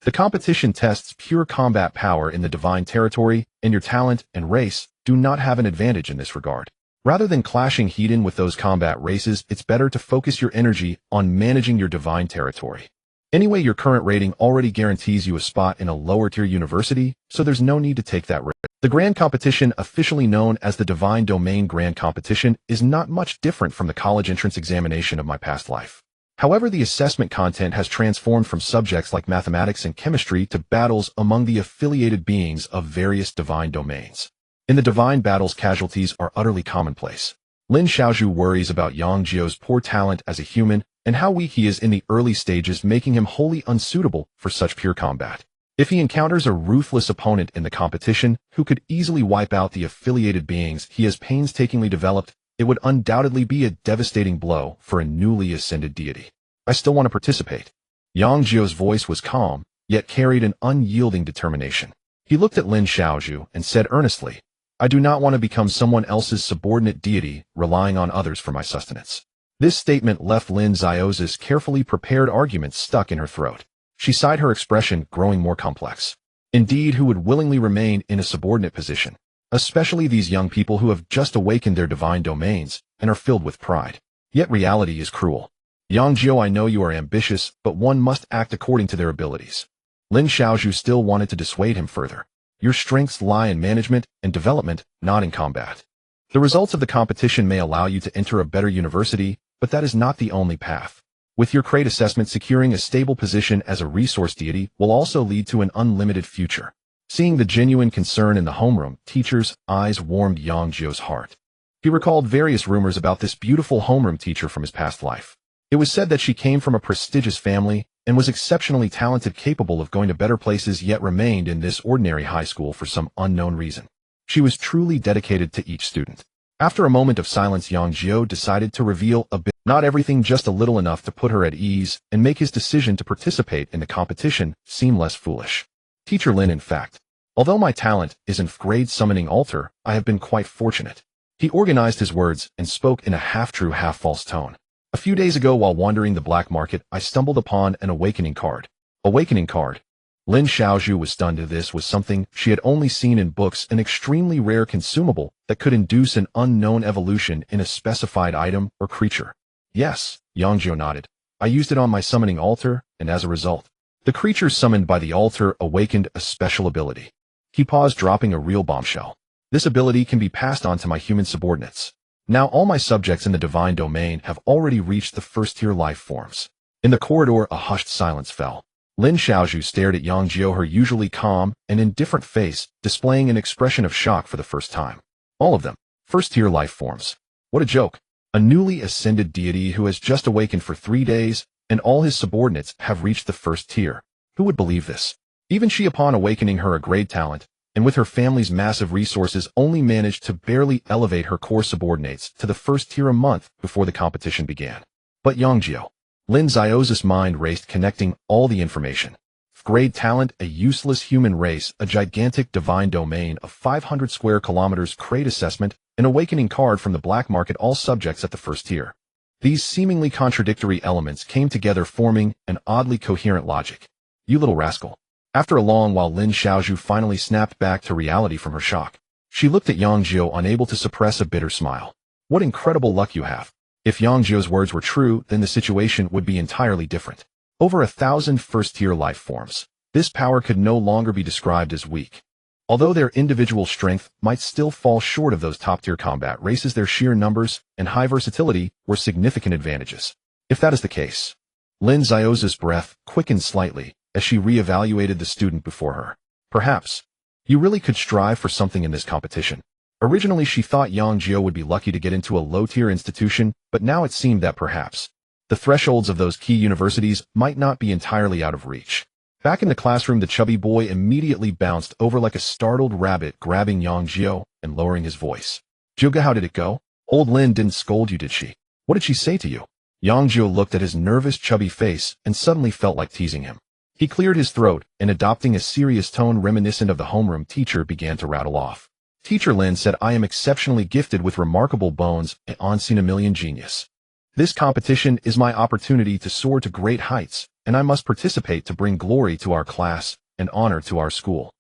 The competition tests pure combat power in the divine territory, and your talent and race do not have an advantage in this regard. Rather than clashing head-on with those combat races, it's better to focus your energy on managing your divine territory. Anyway, your current rating already guarantees you a spot in a lower-tier university, so there's no need to take that risk. The Grand Competition, officially known as the Divine Domain Grand Competition, is not much different from the college entrance examination of my past life. However, the assessment content has transformed from subjects like mathematics and chemistry to battles among the affiliated beings of various divine domains. In the divine battles, casualties are utterly commonplace. Lin Xiaozhu worries about Yang Jiu's poor talent as a human and how weak he is in the early stages, making him wholly unsuitable for such pure combat. If he encounters a ruthless opponent in the competition who could easily wipe out the affiliated beings he has painstakingly developed, it would undoubtedly be a devastating blow for a newly ascended deity. I still want to participate. Yang Jiu's voice was calm, yet carried an unyielding determination. He looked at Lin Xiaozhu and said earnestly, I do not want to become someone else's subordinate deity, relying on others for my sustenance. This statement left Lin Xiaozhu's carefully prepared arguments stuck in her throat. She sighed, her expression growing more complex. Indeed, who would willingly remain in a subordinate position? Especially these young people who have just awakened their divine domains and are filled with pride. Yet reality is cruel. Yang Jiu, I know you are ambitious, but one must act according to their abilities. Lin Xiaozhu still wanted to dissuade him further. Your strengths lie in management and development, not in combat. The results of the competition may allow you to enter a better university, but that is not the only path. With your crate assessment, securing a stable position as a resource deity will also lead to an unlimited future. Seeing the genuine concern in the homeroom teacher's eyes warmed Yang Jiu's heart. He recalled various rumors about this beautiful homeroom teacher from his past life. It was said that she came from a prestigious family and was exceptionally talented, capable of going to better places, yet remained in this ordinary high school for some unknown reason. She was truly dedicated to each student. After a moment of silence, Yang Jiu decided to reveal a bit, not everything, just a little enough to put her at ease and make his decision to participate in the competition seem less foolish. Teacher Lin, in fact, although my talent is in grade summoning altar, I have been quite fortunate. He organized his words and spoke in a half-true, half-false tone. A few days ago, while wandering the black market, I stumbled upon an awakening card. Awakening card. Lin Xiaozhu was stunned. This was something she had only seen in books, an extremely rare consumable that could induce an unknown evolution in a specified item or creature. Yes, Yang Jiu nodded. I used it on my summoning altar, and as a result, the creature summoned by the altar awakened a special ability. He paused, dropping a real bombshell. This ability can be passed on to my human subordinates. Now all my subjects in the divine domain have already reached the first-tier life forms. In the corridor, a hushed silence fell. Lin Xiaozhu stared at Yang Jiu, her usually calm and indifferent face displaying an expression of shock for the first time. All of them, first-tier life forms. What a joke. A newly ascended deity who has just awakened for 3 days, and all his subordinates have reached the first tier. Who would believe this? Even she, upon awakening her a great talent, and with her family's massive resources, only managed to barely elevate her core subordinates to the first tier a month before the competition began. But Yang Jiu. Lin Xiaozhu's mind raced, connecting all the information. Grade talent, a useless human race, a gigantic divine domain of 500 square kilometers, crate assessment, an awakening card from the black market, all subjects at the first tier. These seemingly contradictory elements came together, forming an oddly coherent logic. You little rascal. After a long while, Lin Xiaozhu finally snapped back to reality from her shock. She looked at Yang Jiu, unable to suppress a bitter smile. What incredible luck you have. If Yang Jiu's words were true, then the situation would be entirely different. Over 1,000 first-tier life forms. This power could no longer be described as weak. Although their individual strength might still fall short of those top-tier combat races, their sheer numbers and high versatility were significant advantages. If that is the case, Lin Xiaozhu's breath quickened slightly as she re-evaluated the student before her. Perhaps you really could strive for something in this competition. Originally, she thought Yang Jiu would be lucky to get into a low-tier institution, but now it seemed that perhaps the thresholds of those key universities might not be entirely out of reach. Back in the classroom, the chubby boy immediately bounced over like a startled rabbit, grabbing Yang Jiu and lowering his voice. Juga, how did it go? Old Lin didn't scold you, did she? What did she say to you? Yang Jiu looked at his nervous, chubby face and suddenly felt like teasing him. He cleared his throat and, adopting a serious tone reminiscent of the homeroom teacher, began to rattle off. Teacher Lin said, I am exceptionally gifted with remarkable bones and unseen a million genius. This competition is my opportunity to soar to great heights, and I must participate to bring glory to our class and honor to our school.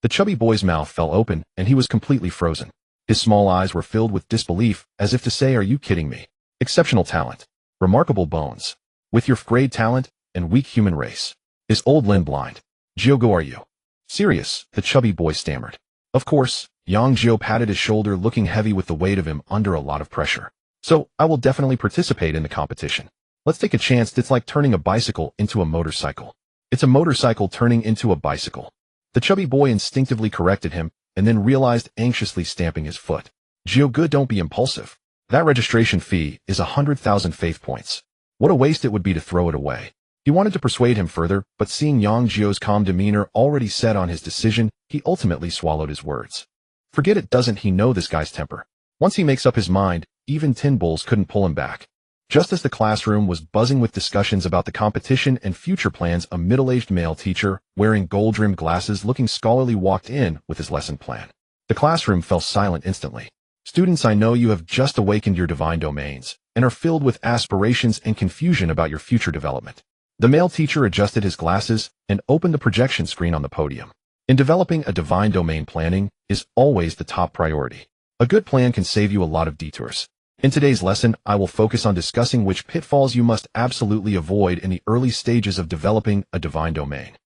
The chubby boy's mouth fell open, and he was completely frozen. His small eyes were filled with disbelief, as if to say, are you kidding me? Exceptional talent. Remarkable bones. With your grade talent and weak human race. Is old Lin blind? Jiu, are you serious? The chubby boy stammered. Of course. Yang Jiu patted his shoulder, looking heavy with the weight of him under a lot of pressure. So, I will definitely participate in the competition. Let's take a chance. It's like turning a bicycle into a motorcycle. It's a motorcycle turning into a bicycle. The chubby boy instinctively corrected him, and then realized, anxiously stamping his foot. Jiu, don't be impulsive. That registration fee is 100,000 faith points. What a waste it would be to throw it away. He wanted to persuade him further, but seeing Yang Jiu's calm demeanor already set on his decision, he ultimately swallowed his words. Forget it, doesn't he know this guy's temper? Once he makes up his mind, even tin bulls couldn't pull him back. Just as the classroom was buzzing with discussions about the competition and future plans, a middle-aged male teacher, wearing gold-rimmed glasses, looking scholarly, walked in with his lesson plan. The classroom fell silent instantly. Students, I know you have just awakened your divine domains and are filled with aspirations and confusion about your future development. The male teacher adjusted his glasses and opened the projection screen on the podium. In developing a divine domain, planning is always the top priority. A good plan can save you a lot of detours. In today's lesson, I will focus on discussing which pitfalls you must absolutely avoid in the early stages of developing a divine domain.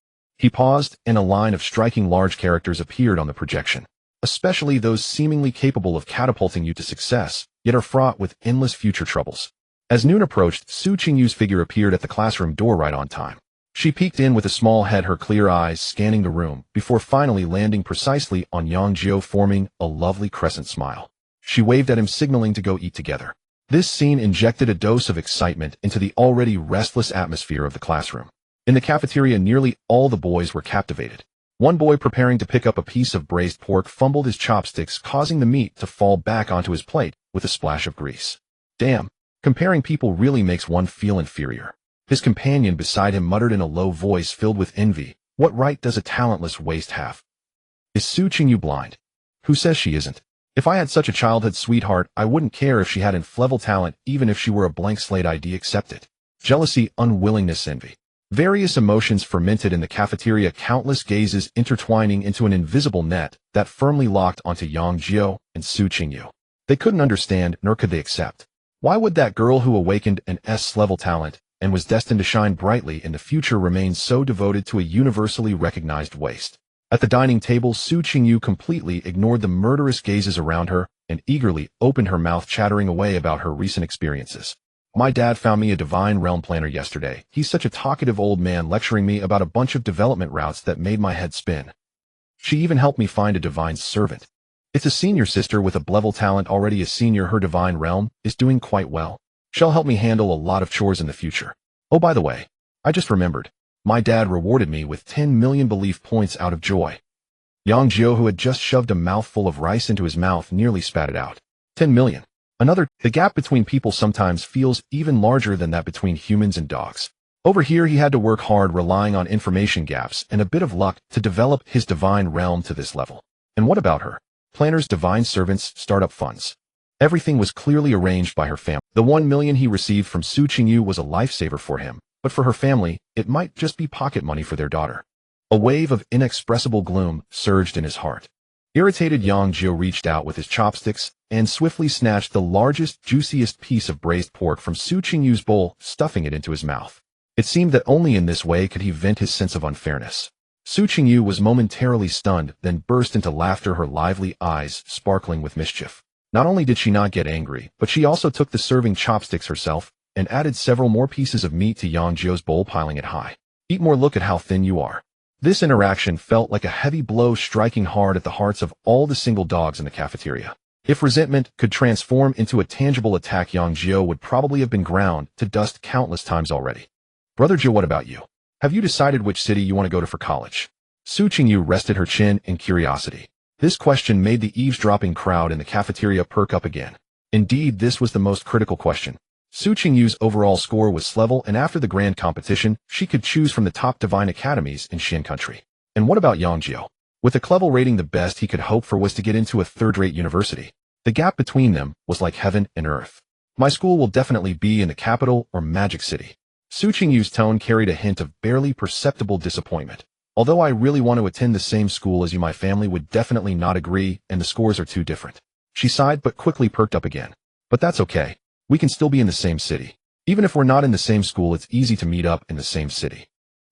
He paused, and a line of striking large characters appeared on the projection. Especially those seemingly capable of catapulting you to success, yet are fraught with endless future troubles. As noon approached, Su Qingyu's figure appeared at the classroom door right on time. She peeked in with a small head, her clear eyes scanning the room, before finally landing precisely on Yang Jiu, forming a lovely crescent smile. She waved at him, signaling to go eat together. This scene injected a dose of excitement into the already restless atmosphere of the classroom. In the cafeteria, nearly all the boys were captivated. One boy, preparing to pick up a piece of braised pork, fumbled his chopsticks, causing the meat to fall back onto his plate with a splash of grease. Damn, comparing people really makes one feel inferior. His companion beside him muttered in a low voice filled with envy, "What right does a talentless waste have? Is Su Qingyu blind? Who says she isn't? If I had such a childhood sweetheart, I wouldn't care if she had inflexible talent, even if she were a blank slate ID. Accept it." Jealousy, unwillingness, envy. Various emotions fermented in the cafeteria, countless gazes intertwining into an invisible net that firmly locked onto Yang Jiu and Su Qingyu. They couldn't understand, nor could they accept. Why would that girl who awakened an S-level talent and was destined to shine brightly in the future remain so devoted to a universally recognized waste? At the dining table, Su Qingyu completely ignored the murderous gazes around her and eagerly opened her mouth, chattering away about her recent experiences. "My dad found me a divine realm planner yesterday. He's such a talkative old man, lecturing me about a bunch of development routes that made my head spin. She even helped me find a divine servant. It's a senior sister with a level talent, already a senior. Her divine realm is doing quite well. She'll help me handle a lot of chores in the future. Oh, by the way, I just remembered. My dad rewarded me with 10 million belief points out of joy." Yang Jiu, who had just shoved a mouthful of rice into his mouth, nearly spat it out. 10 million. The gap between people sometimes feels even larger than that between humans and dogs. Over here, he had to work hard, relying on information gaps and a bit of luck to develop his divine realm to this level. And what about her? Planners, divine servants, startup funds. Everything was clearly arranged by her family. The 1 million he received from Su Qingyu was a lifesaver for him, but for her family, it might just be pocket money for their daughter. A wave of inexpressible gloom surged in his heart. Irritated, Yang Jiu reached out with his chopsticks and swiftly snatched the largest, juiciest piece of braised pork from Su Qingyu's bowl, stuffing it into his mouth. It seemed that only in this way could he vent his sense of unfairness. Su Qingyu was momentarily stunned, then burst into laughter, her lively eyes sparkling with mischief. Not only did she not get angry, but she also took the serving chopsticks herself and added several more pieces of meat to Yang Jiu's bowl, piling it high. "Eat more, look at how thin you are." This interaction felt like a heavy blow, striking hard at the hearts of all the single dogs in the cafeteria. If resentment could transform into a tangible attack, Yang Jiu would probably have been ground to dust countless times already. "Brother Jiu, what about you? Have you decided which city you want to go to for college?" Su Qingyu rested her chin in curiosity. This question made the eavesdropping crowd in the cafeteria perk up again. Indeed, this was the most critical question. Su Qingyu's overall score was level, and after the grand competition, she could choose from the top divine academies in Xian country. And what about Yang Jiu? With a clevel rating, the best he could hope for was to get into a third-rate university. The gap between them was like heaven and earth. "My school will definitely be in the capital or Magic City." Su Qingyu's tone carried a hint of barely perceptible disappointment. "Although I really want to attend the same school as you, my family would definitely not agree, and the scores are too different." She sighed, but quickly perked up again. "But that's okay. We can still be in the same city. Even if we're not in the same school, it's easy to meet up in the same city."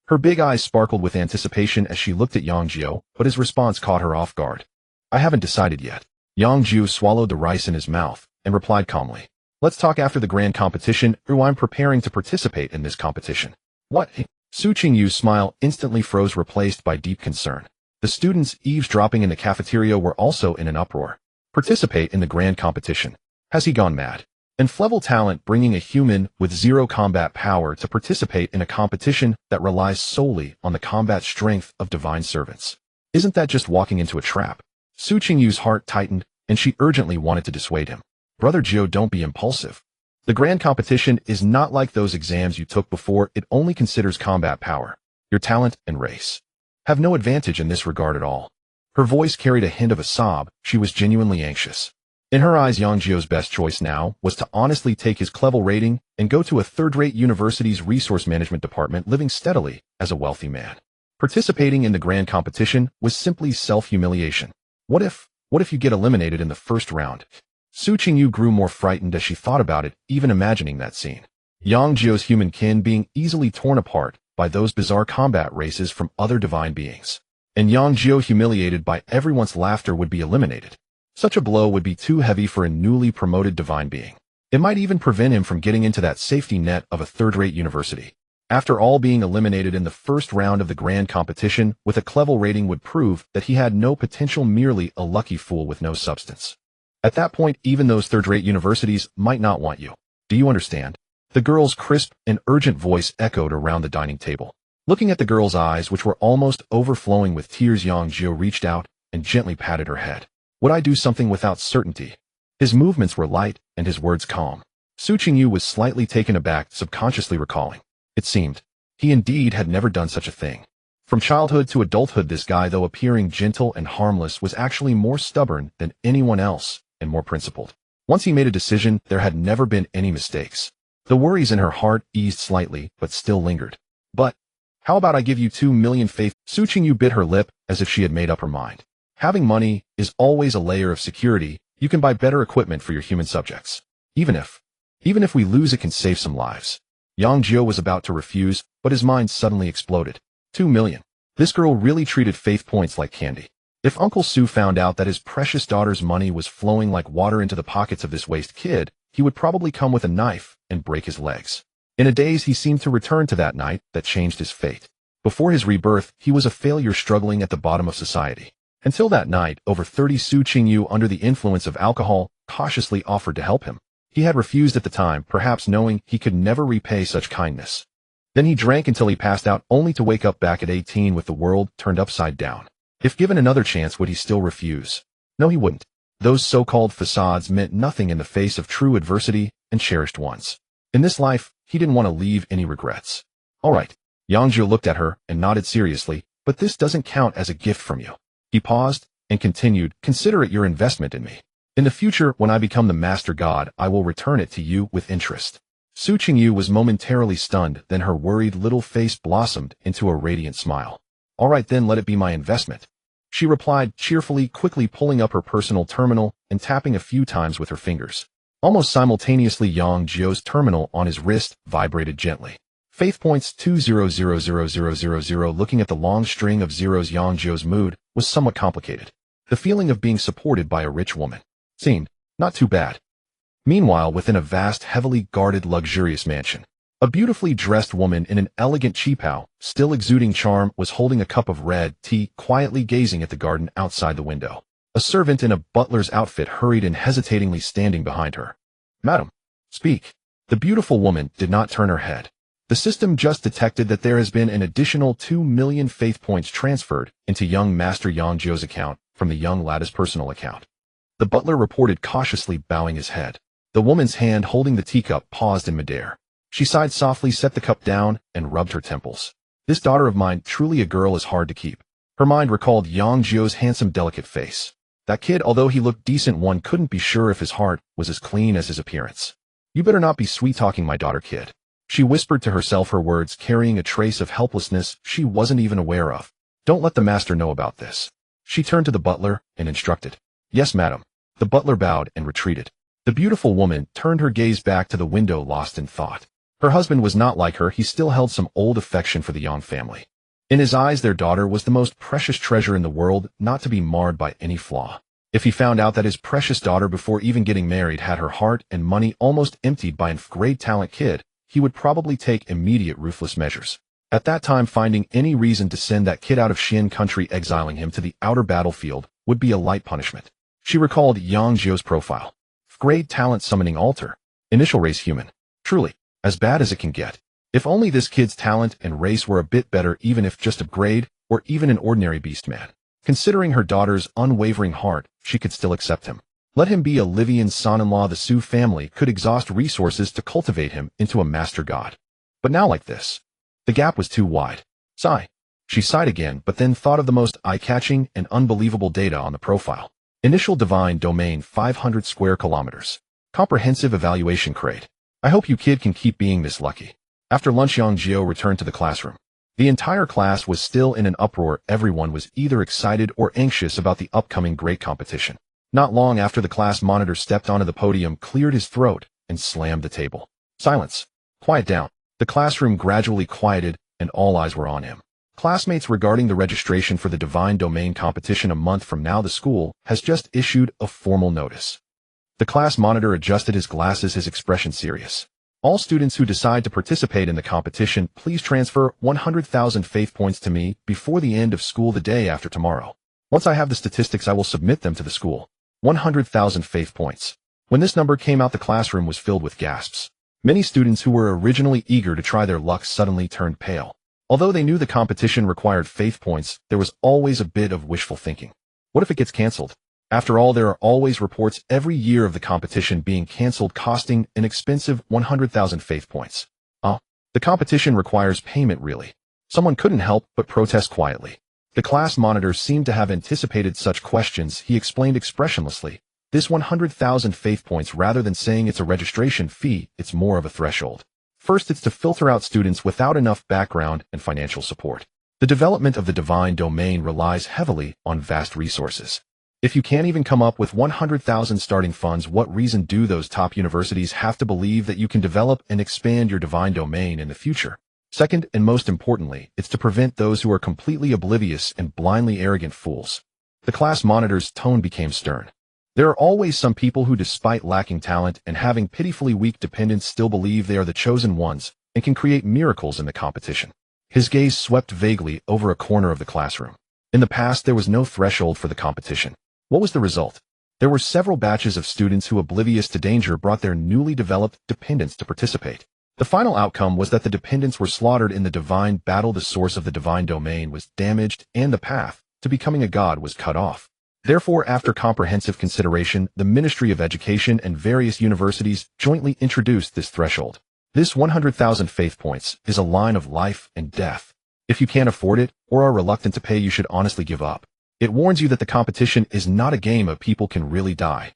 Her big eyes sparkled with anticipation as she looked at Yang Jiu, but his response caught her off guard. "I haven't decided yet." Yang Jiu swallowed the rice in his mouth and replied calmly, "Let's talk after the grand competition, or I'm preparing to participate in this competition." "What?" Su Qingyu's smile instantly froze, replaced by deep concern. The students eavesdropping in the cafeteria were also in an uproar. Participate in the grand competition? Has he gone mad? Inflexible talent, bringing a human with zero combat power to participate in a competition that relies solely on the combat strength of divine servants. Isn't that just walking into a trap? Su Qingyu's heart tightened, and she urgently wanted to dissuade him. "Brother Jiu, don't be impulsive. The grand competition is not like those exams you took before. It only considers combat power. Your talent and race have no advantage in this regard at all." Her voice carried a hint of a sob. She was genuinely anxious. In her eyes, Yang Jiu's best choice now was to honestly take his clevel rating and go to a third-rate university's resource management department, living steadily as a wealthy man. Participating in the grand competition was simply self-humiliation. What if you get eliminated in the first round? Su Qingyu grew more frightened as she thought about it, even imagining that scene. Yang Jiu's human kin being easily torn apart by those bizarre combat races from other divine beings. And Yang Jiu, humiliated by everyone's laughter, would be eliminated. Such a blow would be too heavy for a newly promoted divine being. It might even prevent him from getting into that safety net of a third-rate university. After all, being eliminated in the first round of the grand competition with a clever rating would prove that he had no potential, merely a lucky fool with no substance. At that point, even those third-rate universities might not want you. Do you understand? The girl's crisp and urgent voice echoed around the dining table. Looking at the girl's eyes, which were almost overflowing with tears, Yang Jiu reached out and gently patted her head. Would I do something without certainty? His movements were light and his words calm. Su Qingyu was slightly taken aback, subconsciously recalling. It seemed he indeed had never done such a thing. From childhood to adulthood, this guy, though appearing gentle and harmless, was actually more stubborn than anyone else and more principled. Once he made a decision, there had never been any mistakes. The worries in her heart eased slightly, but still lingered. But how about I give you 2 million faith? Su Qingyu bit her lip as if she had made up her mind. Having money is always a layer of security. You can buy better equipment for your human subjects. Even if we lose, it can save some lives. Yang Jiu was about to refuse, but his mind suddenly exploded. 2 million. This girl really treated faith points like candy. If Uncle Su found out that his precious daughter's money was flowing like water into the pockets of this waste kid, he would probably come with a knife and break his legs. In a daze, he seemed to return to that night that changed his fate. Before his rebirth, he was a failure struggling at the bottom of society. Until that night, over 30 Su Qingyu, under the influence of alcohol, cautiously offered to help him. He had refused at the time, perhaps knowing he could never repay such kindness. Then he drank until he passed out, only to wake up back at 18 with the world turned upside down. If given another chance, would he still refuse? No, he wouldn't. Those so-called facades meant nothing in the face of true adversity and cherished ones. In this life, he didn't want to leave any regrets. All right. Yang Jiu looked at her and nodded seriously, but this doesn't count as a gift from you. He paused and continued, consider it your investment in me. In the future, when I become the Master God, I will return it to you with interest. Su Qingyu was momentarily stunned, then her worried little face blossomed into a radiant smile. All right then, let it be my investment. She replied cheerfully, quickly pulling up her personal terminal and tapping a few times with her fingers. Almost simultaneously, Yang Jiu's terminal on his wrist vibrated gently. Faith points 2000000. Looking at the long string of zeros, Yang Jiu's mood was somewhat complicated. The feeling of being supported by a rich woman seemed not too bad. Meanwhile, within a vast, heavily guarded, luxurious mansion, a beautifully dressed woman in an elegant qipao, still exuding charm, was holding a cup of red tea, quietly gazing at the garden outside the window. A servant in a butler's outfit hurried in, hesitatingly standing behind her. Madam, speak. The beautiful woman did not turn her head. The system just detected that there has been an additional 2 million faith points transferred into young Master Yang Jiu's account from the young lad's personal account. The butler reported, cautiously bowing his head. The woman's hand holding the teacup paused in midair. She sighed softly, set the cup down, and rubbed her temples. This daughter of mine, truly a girl, is hard to keep. Her mind recalled Yang Jiu's handsome, delicate face. That kid, although he looked decent, one couldn't be sure if his heart was as clean as his appearance. You better not be sweet-talking my daughter, kid. She whispered to herself, her words carrying a trace of helplessness she wasn't even aware of. Don't let the master know about this. She turned to the butler and instructed. Yes, madam. The butler bowed and retreated. The beautiful woman turned her gaze back to the window, lost in thought. Her husband was not like her. He still held some old affection for the Yang family. In his eyes, their daughter was the most precious treasure in the world, not to be marred by any flaw. If he found out that his precious daughter, before even getting married, had her heart and money almost emptied by a great talent kid, he would probably take immediate ruthless measures. At that time, finding any reason to send that kid out of Xin country, exiling him to the outer battlefield, would be a light punishment. She recalled Yang Jiu's profile. Great talent, summoning altar. Initial race human. Truly, as bad as it can get. If only this kid's talent and race were a bit better, even if just a grade, or even an ordinary beast man. Considering her daughter's unwavering heart, she could still accept him. Let him be Olivian's son-in-law. The Su family could exhaust resources to cultivate him into a master god. But now like this, the gap was too wide. Sigh. She sighed again, but then thought of the most eye-catching and unbelievable data on the profile. Initial divine domain 500 square kilometers. Comprehensive evaluation crate. I hope you kid can keep being this lucky. After lunch, Yang Jiu returned to the classroom. The entire class was still in an uproar. Everyone was either excited or anxious about the upcoming great competition. Not long after, the class monitor stepped onto the podium, cleared his throat, and slammed the table. Silence. Quiet down. The classroom gradually quieted, and all eyes were on him. Classmates, regarding the registration for the Divine Domain competition a month from now, the school has just issued a formal notice. The class monitor adjusted his glasses, his expression serious. All students who decide to participate in the competition, please transfer 100,000 faith points to me before the end of school the day after tomorrow. Once I have the statistics, I will submit them to the school. 100,000 faith points. When this number came out, the classroom was filled with gasps. Many students who were originally eager to try their luck suddenly turned pale. Although they knew the competition required faith points, there was always a bit of wishful thinking. What if it gets canceled? After all, there are always reports every year of the competition being canceled, costing an expensive 100,000 faith points. The competition requires payment, really? Someone couldn't help but protest quietly. The class monitor seemed to have anticipated such questions. He explained expressionlessly, this 100,000 faith points, rather than saying it's a registration fee, it's more of a threshold. First, it's to filter out students without enough background and financial support. The development of the Divine Domain relies heavily on vast resources. If you can't even come up with 100,000 starting funds, what reason do those top universities have to believe that you can develop and expand your Divine Domain in the future? Second, and most importantly, it's to prevent those who are completely oblivious and blindly arrogant fools. The class monitor's tone became stern. There are always some people who, despite lacking talent and having pitifully weak dependents, still believe they are the chosen ones and can create miracles in the competition. His gaze swept vaguely over a corner of the classroom. In the past, there was no threshold for the competition. What was the result? There were several batches of students who, oblivious to danger, brought their newly developed dependents to participate. The final outcome was that the dependents were slaughtered in the divine battle. The source of the Divine Domain was damaged, and the path to becoming a god was cut off. Therefore, after comprehensive consideration, the Ministry of Education and various universities jointly introduced this threshold. This 100,000 faith points is a line of life and death. If you can't afford it or are reluctant to pay, you should honestly give up. It warns you that the competition is not a game of people can really die.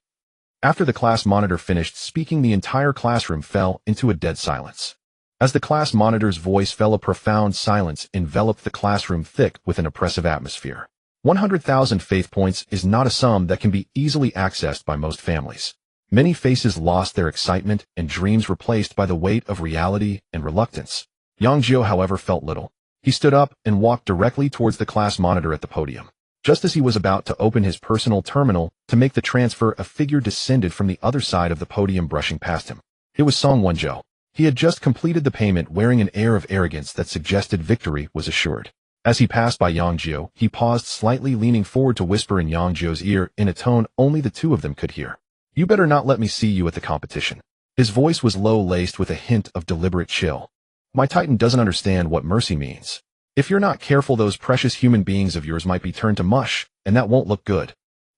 After the class monitor finished speaking, the entire classroom fell into a dead silence. As the class monitor's voice fell, a profound silence enveloped the classroom, thick with an oppressive atmosphere. 100,000 faith points is not a sum that can be easily accessed by most families. Many faces lost their excitement and dreams, replaced by the weight of reality and reluctance. Yang Jiu, however, felt little. He stood up and walked directly towards the class monitor at the podium. Just as he was about to open his personal terminal to make the transfer, a figure descended from the other side of the podium, brushing past him. It was Yang Jiu. He had just completed the payment, wearing an air of arrogance that suggested victory was assured. As he passed by Yang Jiu, he paused slightly, leaning forward to whisper in Yang Jiu's ear in a tone only the two of them could hear. You better not let me see you at the competition. His voice was low, laced with a hint of deliberate chill. My Titan doesn't understand what mercy means. If you're not careful, those precious human beings of yours might be turned to mush, and that won't look good.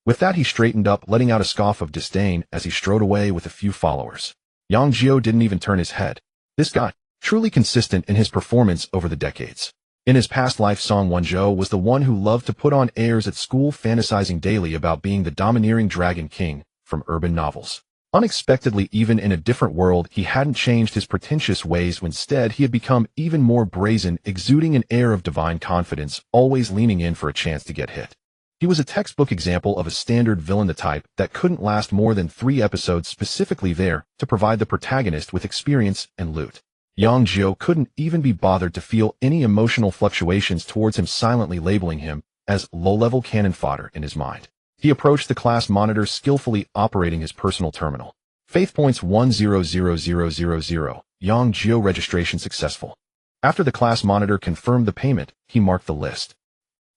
With that, he straightened up, letting out a scoff of disdain as he strode away with a few followers. Yang Jiu didn't even turn his head. This guy, truly consistent in his performance over the decades. In his past life, Yang Jiu was the one who loved to put on airs at school, fantasizing daily about being the domineering dragon king from urban novels. Unexpectedly, even in a different world, he hadn't changed his pretentious ways. Instead, he had become even more brazen, exuding an air of divine confidence, always leaning in for a chance to get hit. He was a textbook example of a standard villain, the type that couldn't last more than 3 episodes, specifically there to provide the protagonist with experience and loot. Yang Jiu couldn't even be bothered to feel any emotional fluctuations towards him, silently labeling him as low-level cannon fodder in his mind. He approached the class monitor, skillfully operating his personal terminal. Faith points 100,000. Yang Jiu registration successful. After the class monitor confirmed the payment, he marked the list.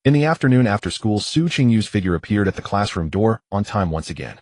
In the afternoon after school, Su Qingyu's figure appeared at the classroom door, on time once again.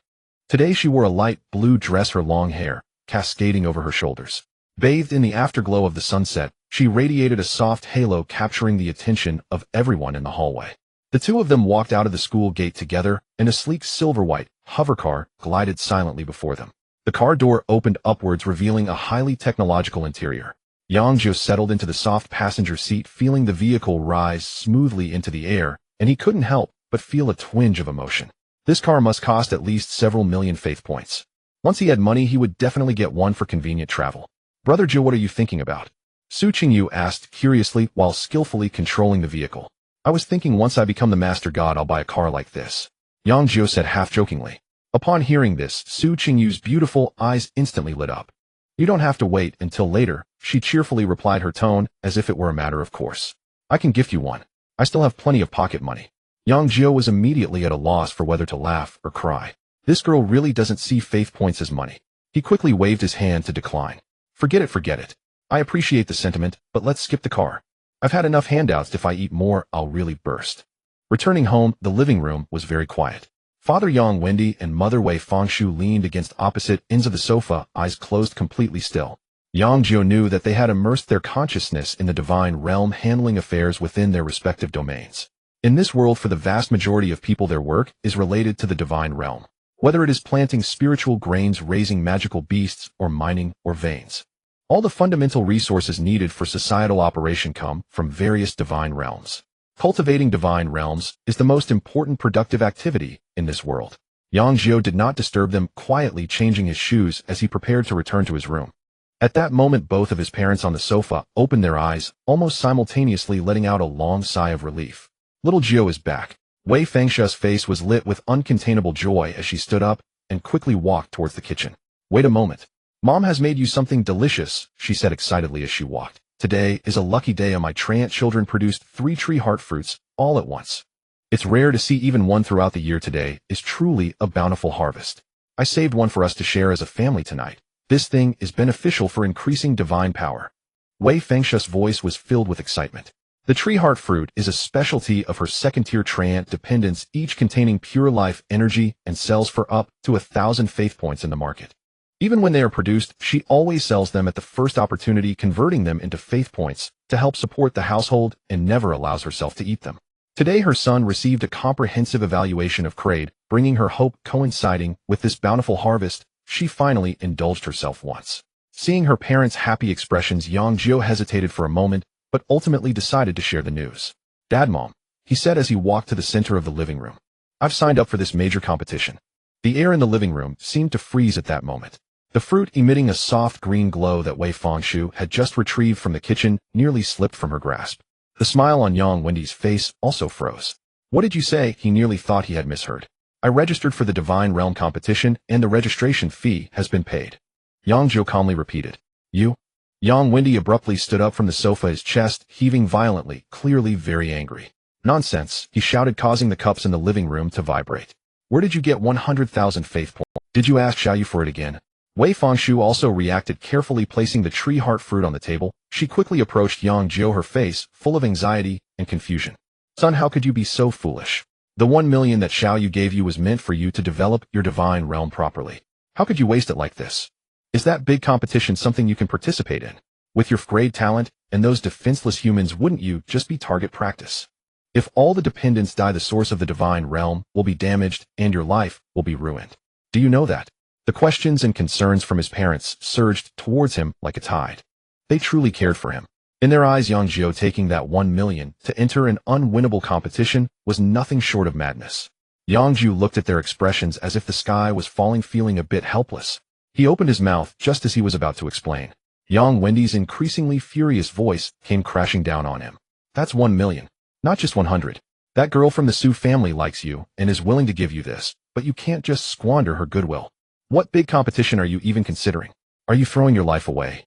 Today she wore a light blue dress, her long hair cascading over her shoulders. Bathed in the afterglow of the sunset, she radiated a soft halo, capturing the attention of everyone in the hallway. The two of them walked out of the school gate together, and a sleek silver-white hovercar glided silently before them. The car door opened upwards, revealing a highly technological interior. Yang Jiu settled into the soft passenger seat, feeling the vehicle rise smoothly into the air, and he couldn't help but feel a twinge of emotion. This car must cost at least several million faith points. Once he had money, he would definitely get one for convenient travel. Brother Jiu, what are you thinking about? Su Qingyu asked curiously while skillfully controlling the vehicle. I was thinking once I become the master god, I'll buy a car like this. Yang Jiu said half-jokingly. Upon hearing this, Su Qingyu's beautiful eyes instantly lit up. You don't have to wait until later, she cheerfully replied, her tone as if it were a matter of course. I can gift you one. I still have plenty of pocket money. Yang Jiu was immediately at a loss for whether to laugh or cry. This girl really doesn't see faith points as money. He quickly waved his hand to decline. Forget it. I appreciate the sentiment, but let's skip the car. I've had enough handouts. If I eat more, I'll really burst. Returning home, the living room was very quiet. Father Yang Wendy and Mother Wei Fengshu leaned against opposite ends of the sofa, eyes closed, completely still. Yang Jiu knew that they had immersed their consciousness in the divine realm, handling affairs within their respective domains. In this world, for the vast majority of people, their work is related to the divine realm. Whether it is planting spiritual grains, raising magical beasts, or mining or veins. All the fundamental resources needed for societal operation come from various divine realms. Cultivating divine realms is the most important productive activity in this world. Yang Jiu did not disturb them, quietly changing his shoes as he prepared to return to his room. At that moment, both of his parents on the sofa opened their eyes, almost simultaneously letting out a long sigh of relief. Little Jiu is back. Wei Fengshu's face was lit with uncontainable joy as she stood up and quickly walked towards the kitchen. Wait a moment. Mom has made you something delicious, she said excitedly as she walked. Today is a lucky day, and my Trant children produced 3 tree heart fruits all at once. It's rare to see even one throughout the year. Today is truly a bountiful harvest. I saved one for us to share as a family tonight. This thing is beneficial for increasing divine power. Wei Fengshu's voice was filled with excitement. The tree heart fruit is a specialty of her second-tier Trant dependents, each containing pure life energy and sells for up to 1,000 faith points in the market. Even when they are produced, she always sells them at the first opportunity, converting them into faith points to help support the household, and never allows herself to eat them. Today her son received a comprehensive evaluation of grade, bringing her hope. Coinciding with this bountiful harvest, she finally indulged herself once. Seeing her parents' happy expressions, Yang Jiu hesitated for a moment, but ultimately decided to share the news. Dad, Mom, he said as he walked to the center of the living room. I've signed up for this major competition. The air in the living room seemed to freeze at that moment. The fruit, emitting a soft green glow that Wei Fengshu had just retrieved from the kitchen, nearly slipped from her grasp. The smile on Yang Wendy's face also froze. What did you say? He nearly thought he had misheard. I registered for the Divine Realm competition, and the registration fee has been paid. Yang Jiu calmly repeated. You? Yang Wendy abruptly stood up from the sofa, his chest heaving violently, clearly very angry. Nonsense, he shouted, causing the cups in the living room to vibrate. Where did you get 100,000 faith points? Did you ask Xiaoyu for it again? Wei Fengshu also reacted, carefully placing the tree heart fruit on the table. She quickly approached Yang Jiu, her face full of anxiety and confusion. Son, how could you be so foolish? The 1 million that Xiaoyu gave you was meant for you to develop your divine realm properly. How could you waste it like this? Is that big competition something you can participate in? With your grade talent and those defenseless humans, wouldn't you just be target practice? If all the dependents die, the source of the divine realm will be damaged and your life will be ruined. Do you know that? The questions and concerns from his parents surged towards him like a tide. They truly cared for him. In their eyes, Yang Jiu taking that 1 million to enter an unwinnable competition was nothing short of madness. Yang Jiu looked at their expressions as if the sky was falling, feeling a bit helpless. He opened his mouth just as he was about to explain. Yang Wendy's increasingly furious voice came crashing down on him. That's 1 million, not just 100. That girl from the Su family likes you and is willing to give you this, but you can't just squander her goodwill. What big competition are you even considering? Are you throwing your life away?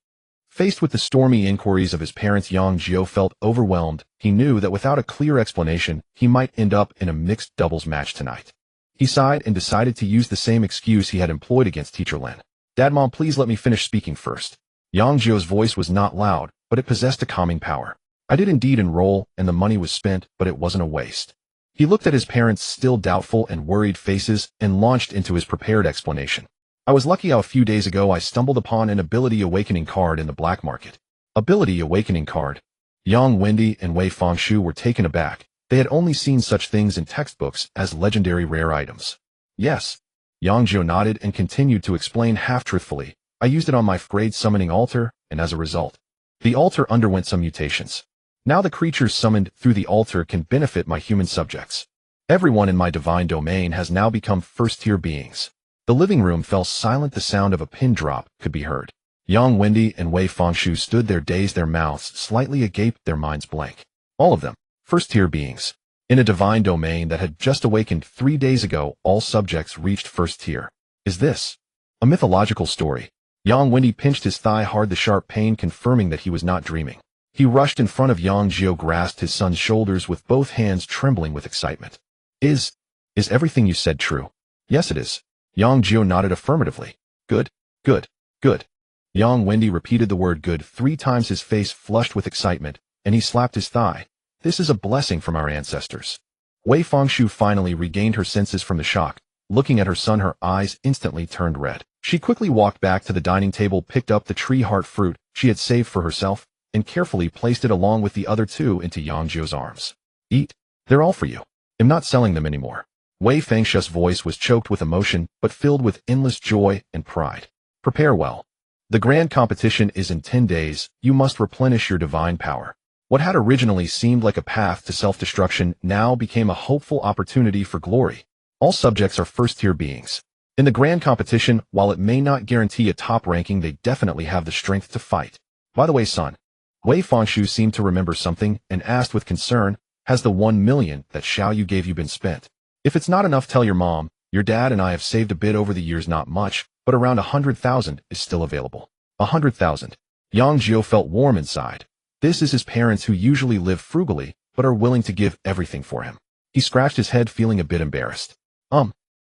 Faced with the stormy inquiries of his parents, Yang Jiu felt overwhelmed. He knew that without a clear explanation, he might end up in a mixed doubles match tonight. He sighed and decided to use the same excuse he had employed against Teacher Lin. Dad, Mom, please let me finish speaking first. Yang Jiu's voice was not loud, but it possessed a calming power. I did indeed enroll, and the money was spent, but it wasn't a waste. He looked at his parents' still doubtful and worried faces and launched into his prepared explanation. I was lucky how a few days ago I stumbled upon an Ability Awakening card in the black market. Ability Awakening card? Yang Wendy and Wei Fengshu were taken aback. They had only seen such things in textbooks as legendary rare items. Yes. Yang Jiu nodded and continued to explain half-truthfully. I used it on my grade summoning altar, and as a result, the altar underwent some mutations. Now the creatures summoned through the altar can benefit my human subjects. Everyone in my divine domain has now become first-tier beings. The living room fell silent. The sound of a pin drop could be heard. Yang Wendy and Wei Fengshu stood there, dazed, their mouths slightly agape, their minds blank. All of them, first-tier beings. In a divine domain that had just awakened 3 days ago, all subjects reached first tier. Is this a mythological story? Yang Wendy pinched his thigh hard, the sharp pain confirming that he was not dreaming. He rushed in front of Yang Jiu, grasped his son's shoulders with both hands, trembling with excitement. Is everything you said true? Yes, it is. Yang Jiu nodded affirmatively. Good, good, good. Yang Wendy repeated the word good 3 times, his face flushed with excitement, and he slapped his thigh. This is a blessing from our ancestors. Wei Fengshu finally regained her senses from the shock. Looking at her son, her eyes instantly turned red. She quickly walked back to the dining table, picked up the tree heart fruit she had saved for herself, and carefully placed it along with the other 2 into Yang Jiu's arms. Eat. They're all for you. I'm not selling them anymore. Wei Fengshu's voice was choked with emotion, but filled with endless joy and pride. Prepare well. The grand competition is in 10 days. You must replenish your divine power. What had originally seemed like a path to self-destruction now became a hopeful opportunity for glory. All subjects are first-tier beings. In the grand competition, while it may not guarantee a top ranking, they definitely have the strength to fight. By the way, son, Wei Fengshu seemed to remember something and asked with concern, has the 1 million that Xiao Yu gave you been spent? If it's not enough, tell your mom. Your dad and I have saved a bit over the years, not much, but around 100,000 is still available. 100,000. Yang Jiu felt warm inside. This is his parents, who usually live frugally, but are willing to give everything for him. He scratched his head, feeling a bit embarrassed.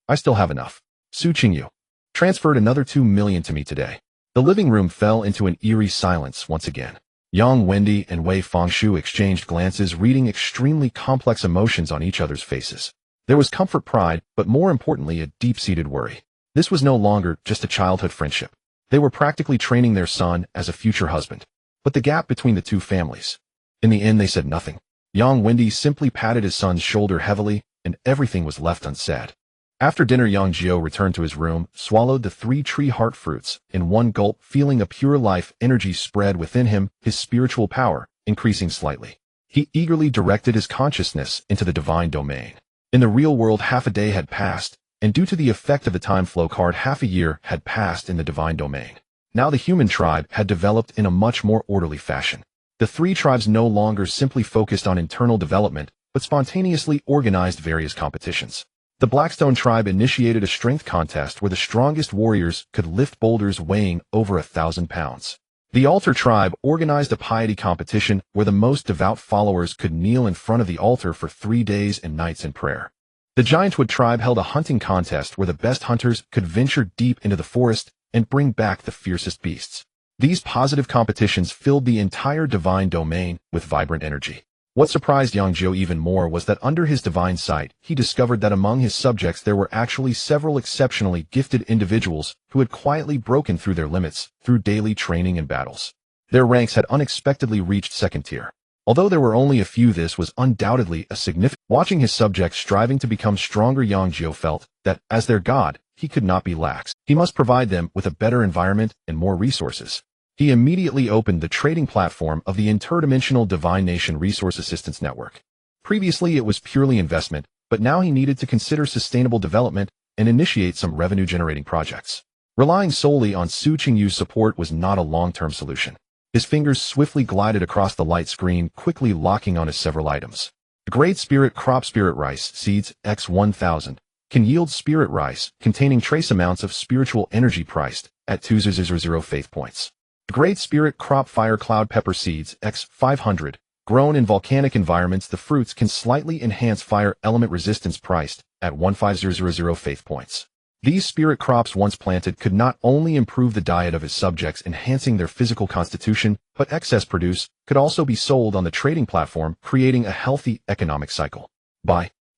I still have enough. Su Qingyu transferred another 2 million to me today. The living room fell into an eerie silence once again. Yang Wendy and Wei Fengshu exchanged glances, reading extremely complex emotions on each other's faces. There was comfort, pride, but more importantly, a deep-seated worry. This was no longer just a childhood friendship. They were practically training their son as a future husband. But the gap between the 2 families. In the end, they said nothing. Yang Wendy simply patted his son's shoulder heavily, and everything was left unsaid. After dinner, Yang Jiu returned to his room, swallowed the 3 tree heart fruits in one gulp, feeling a pure life energy spread within him, his spiritual power increasing slightly. He eagerly directed his consciousness into the divine domain. In the real world, half a day had passed, and due to the effect of the time flow card, half a year had passed in the divine domain. Now the human tribe had developed in a much more orderly fashion. The 3 tribes no longer simply focused on internal development, but spontaneously organized various competitions. The Blackstone tribe initiated a strength contest where the strongest warriors could lift boulders weighing over 1,000 pounds. The Altar tribe organized a piety competition where the most devout followers could kneel in front of the altar for 3 days and nights in prayer. The Giantwood tribe held a hunting contest where the best hunters could venture deep into the forest and bring back the fiercest beasts. These positive competitions filled the entire divine domain with vibrant energy. What surprised Yang Jiu even more was that under his divine sight, he discovered that among his subjects there were actually several exceptionally gifted individuals who had quietly broken through their limits through daily training and battles. Their ranks had unexpectedly reached 2nd tier. Although there were only a few, this was undoubtedly a significant. Watching his subjects striving to become stronger, Yang Jiu felt that, as their god, he could not be lax. He must provide them with a better environment and more resources. He immediately opened the trading platform of the interdimensional Divine Nation Resource Assistance Network. Previously, it was purely investment, but now he needed to consider sustainable development and initiate some revenue-generating projects. Relying solely on Su Qingyu's support was not a long-term solution. His fingers swiftly glided across the light screen, quickly locking onto several items. The Great Spirit Crop Spirit Rice Seeds X1000 can yield spirit rice containing trace amounts of spiritual energy priced at 2,000 faith points. The Great Spirit Crop Fire Cloud Pepper Seeds X500, grown in volcanic environments, the fruits can slightly enhance fire element resistance priced at 1,500 faith points. These spirit crops, once planted, could not only improve the diet of his subjects, enhancing their physical constitution, but excess produce could also be sold on the trading platform, creating a healthy economic cycle.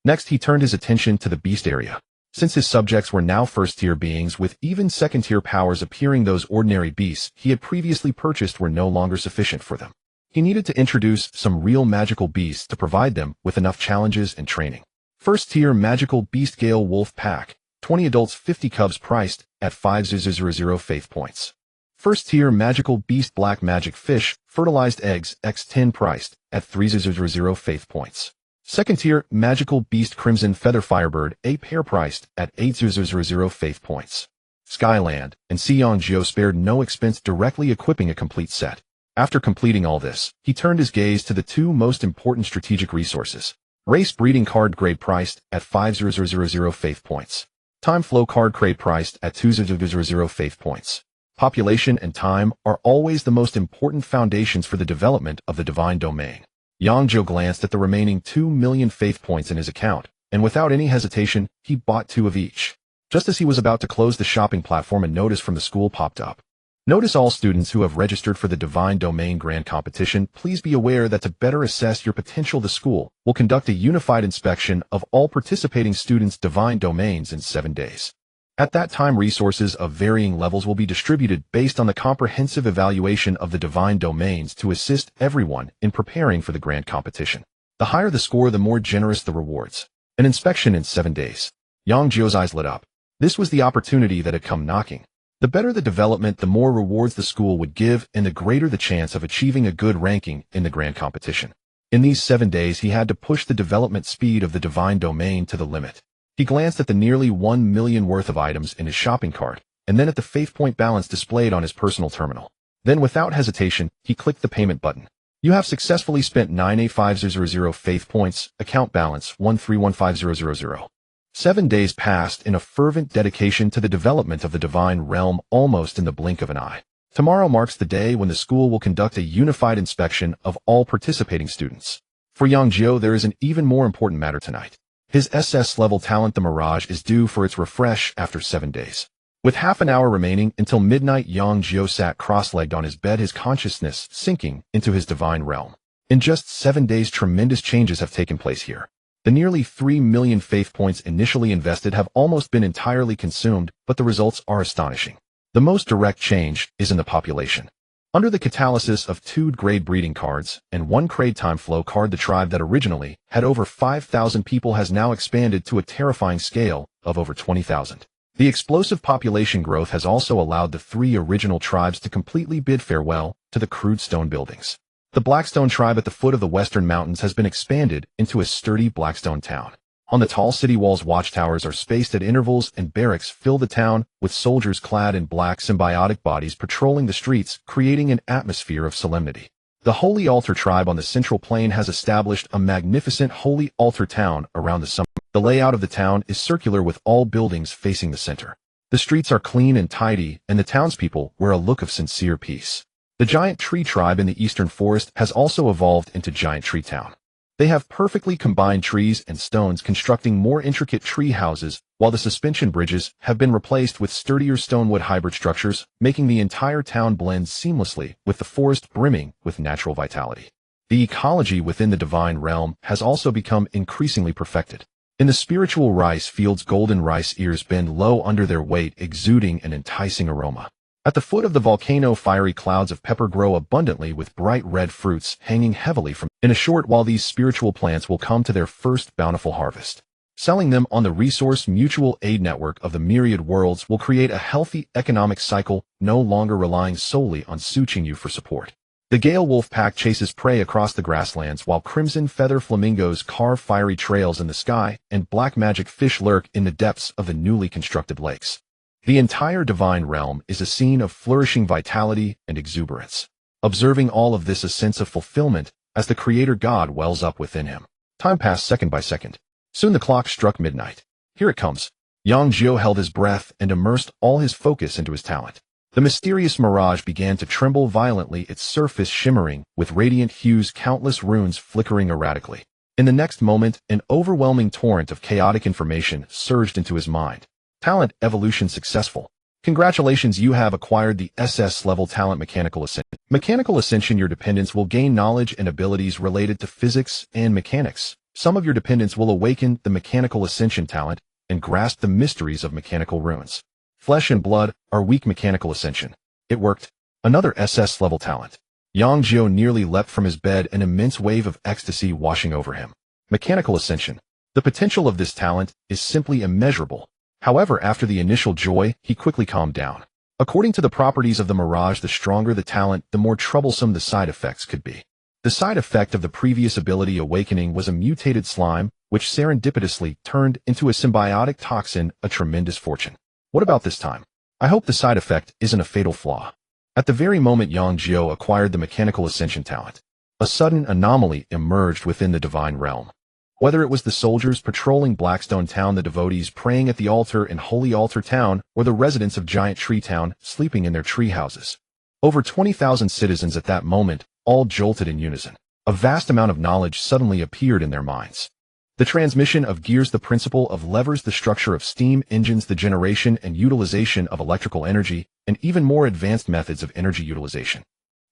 Next, he turned his attention to the beast area. Since his subjects were now first-tier beings with even second-tier powers appearing, those ordinary beasts he had previously purchased were no longer sufficient for them. He needed to introduce some real magical beasts to provide them with enough challenges and training. First-tier magical beast Gale Wolf Pack, 20 adults, 50 cubs, priced at 5,000 faith points. First-tier magical beast Black Magic Fish, fertilized eggs, X10, priced at 3,000 faith points. Second-tier magical beast Crimson Feather Firebird, a pair, priced at 8,000 faith points. Skyland and Yang Jiu spared no expense directly equipping a complete set. After completing all this, he turned his gaze to the 2 most important strategic resources. Race Breeding Card Grade, priced at 5,000 faith points. Time Flow Card Crate, priced at 2,000 faith points. Population and time are always the most important foundations for the development of the divine domain. Yang Jiu glanced at the remaining 2 million faith points in his account, and without any hesitation, he bought 2 of each. Just as he was about to close the shopping platform, a notice from the school popped up. Notice all students who have registered for the Divine Domain Grand Competition, please be aware that to better assess your potential, the school will conduct a unified inspection of all participating students' divine domains in 7 days. At that time, resources of varying levels will be distributed based on the comprehensive evaluation of the divine domains to assist everyone in preparing for the grand competition. The higher the score, the more generous the rewards. An inspection in 7 days. Yang Jiu's eyes lit up. This was the opportunity that had come knocking. The better the development, the more rewards the school would give, and the greater the chance of achieving a good ranking in the grand competition. In these 7 days, he had to push the development speed of the divine domain to the limit. He glanced at the nearly 1 million worth of items in his shopping cart, and then at the faith point balance displayed on his personal terminal. Then, without hesitation, he clicked the payment button. You have successfully spent 985000 faith points, account balance 1315000. 7 days passed in a fervent dedication to the development of the divine realm, almost in the blink of an eye. Tomorrow marks the day when the school will conduct a unified inspection of all participating students. For Yang Jiu, there is an even more important matter tonight. His SS level talent, the Mirage, is due for its refresh after 7 days. With half an hour remaining until midnight, Yang Jiu sat cross-legged on his bed, his consciousness sinking into his divine realm. In just 7 days, tremendous changes have taken place here. The nearly 3 million faith points initially invested have almost been entirely consumed, but the results are astonishing. The most direct change is in the population. Under the catalysis of 2 grade breeding cards and 1 grade time flow card, the tribe that originally had over 5,000 people has now expanded to a terrifying scale of over 20,000. The explosive population growth has also allowed the 3 original tribes to completely bid farewell to the crude stone buildings. The Blackstone tribe at the foot of the western mountains has been expanded into a sturdy Blackstone town. On the tall city walls, watchtowers are spaced at intervals, and barracks fill the town with soldiers clad in black symbiotic bodies patrolling the streets, creating an atmosphere of solemnity. The Holy Altar tribe on the central plain has established a magnificent Holy Altar town around the summit. The layout of the town is circular with all buildings facing the center. The streets are clean and tidy, and the townspeople wear a look of sincere peace. The Giant Tree tribe in the eastern forest has also evolved into Giant Tree Town. They have perfectly combined trees and stones, constructing more intricate tree houses, while the suspension bridges have been replaced with sturdier stonewood hybrid structures, making the entire town blend seamlessly with the forest, brimming with natural vitality. The ecology within the divine realm has also become increasingly perfected. In the spiritual rice fields, golden rice ears bend low under their weight, exuding an enticing aroma. At the foot of the volcano, fiery clouds of pepper grow abundantly with bright red fruits hanging heavily from. In a short while, these spiritual plants will come to their first bountiful harvest. Selling them on the resource mutual aid network of the myriad worlds will create a healthy economic cycle, no longer relying solely on suching you for support. The Gale Wolf Pack chases prey across the grasslands, while crimson feather flamingos carve fiery trails in the sky, and black magic fish lurk in the depths of the newly constructed lakes. The entire divine realm is a scene of flourishing vitality and exuberance. Observing all of this, a sense of fulfillment as the Creator God wells up within him. Time passed second by second. Soon the clock struck midnight. Here it comes. Yang Jiu held his breath and immersed all his focus into his talent. The mysterious mirage began to tremble violently, its surface shimmering with radiant hues, countless runes flickering erratically. In the next moment, an overwhelming torrent of chaotic information surged into his mind. Talent evolution successful. Congratulations, you have acquired the SS level talent Mechanical Ascension. Mechanical Ascension, your dependents will gain knowledge and abilities related to physics and mechanics. Some of your dependents will awaken the Mechanical Ascension talent and grasp the mysteries of mechanical runes. Flesh and blood are weak. Mechanical Ascension. It worked. Another SS level talent. Yang Jiu nearly leapt from his bed, an immense wave of ecstasy washing over him. Mechanical Ascension. The potential of this talent is simply immeasurable. However, after the initial joy, he quickly calmed down. According to the properties of the Mirage, the stronger the talent, the more troublesome the side effects could be. The side effect of the previous ability Awakening was a mutated slime, which serendipitously turned into a symbiotic toxin, a tremendous fortune. What about this time? I hope the side effect isn't a fatal flaw. At the very moment Yang Jiu acquired the Mechanical Ascension talent, a sudden anomaly emerged within the divine realm. Whether it was the soldiers patrolling Blackstone Town, the devotees praying at the altar in Holy Altar Town, or the residents of Giant Tree Town sleeping in their tree houses. Over 20,000 citizens at that moment, all jolted in unison. A vast amount of knowledge suddenly appeared in their minds. The transmission of gears, the principle of levers, the structure of steam engines, the generation and utilization of electrical energy, and even more advanced methods of energy utilization.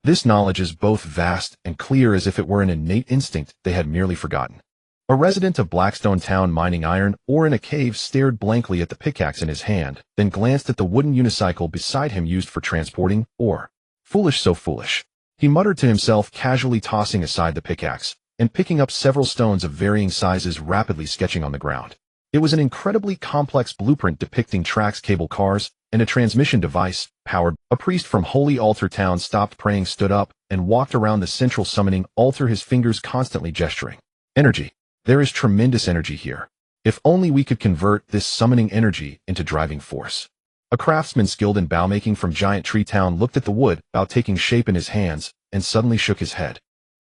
This knowledge is both vast and clear, as if it were an innate instinct they had merely forgotten. A resident of Blackstone Town mining iron ore in a cave stared blankly at the pickaxe in his hand, then glanced at the wooden unicycle beside him used for transporting ore. Foolish, so foolish. He muttered to himself, casually tossing aside the pickaxe and picking up several stones of varying sizes, rapidly sketching on the ground. It was an incredibly complex blueprint depicting tracks, cable cars, and a transmission device, powered. A priest from Holy Altar Town stopped praying, stood up, and walked around the central summoning altar, his fingers constantly gesturing. Energy. There is tremendous energy here. If only we could convert this summoning energy into driving force. A craftsman skilled in bowmaking from Giant Tree Town looked at the wood about taking shape in his hands and suddenly shook his head.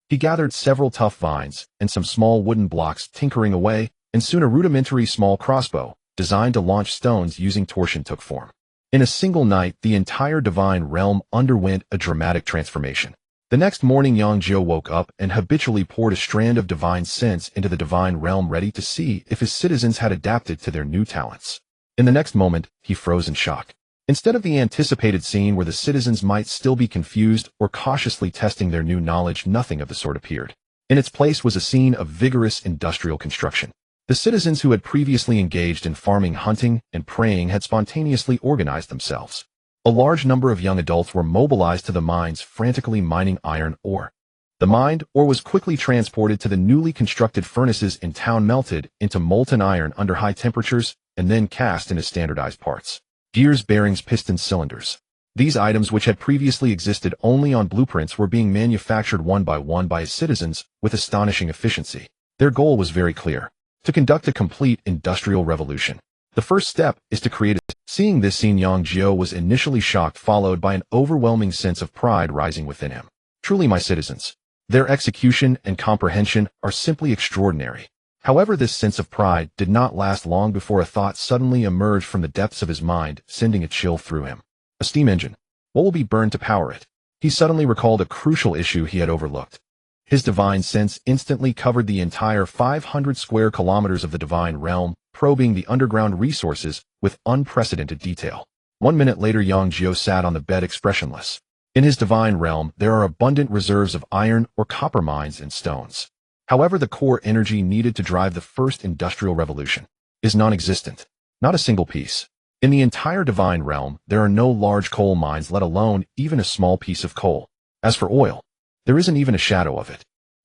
He gathered several tough vines and some small wooden blocks, tinkering away, and soon a rudimentary small crossbow, designed to launch stones using torsion, took form. In a single night, the entire divine realm underwent a dramatic transformation. The next morning, Yang Jiu woke up and habitually poured a strand of divine sense into the divine realm, ready to see if his citizens had adapted to their new talents. In the next moment, he froze in shock. Instead of the anticipated scene where the citizens might still be confused or cautiously testing their new knowledge, nothing of the sort appeared. In its place was a scene of vigorous industrial construction. The citizens who had previously engaged in farming, hunting, and praying had spontaneously organized themselves. A large number of young adults were mobilized to the mines, frantically mining iron ore. The mined ore was quickly transported to the newly constructed furnaces in town, melted into molten iron under high temperatures, and then cast into standardized parts. Gears, bearings, pistons, cylinders. These items, which had previously existed only on blueprints, were being manufactured one by his citizens with astonishing efficiency. Their goal was very clear: to conduct a complete industrial revolution. The first step is to create a... Seeing this scene, Yang Jiu was initially shocked, followed by an overwhelming sense of pride rising within him. Truly, my citizens. Their execution and comprehension are simply extraordinary. However, this sense of pride did not last long before a thought suddenly emerged from the depths of his mind, sending a chill through him. A steam engine. What will be burned to power it? He suddenly recalled a crucial issue he had overlooked. His divine sense instantly covered the entire 500 square kilometers of the divine realm, probing the underground resources with unprecedented detail. 1 minute later, Yang Jiu sat on the bed, expressionless. In his divine realm, there are abundant reserves of iron or copper mines and stones. However, the core energy needed to drive the first industrial revolution is non-existent. Not a single piece. In the entire divine realm, there are no large coal mines, let alone even a small piece of coal. As for oil, there isn't even a shadow of it.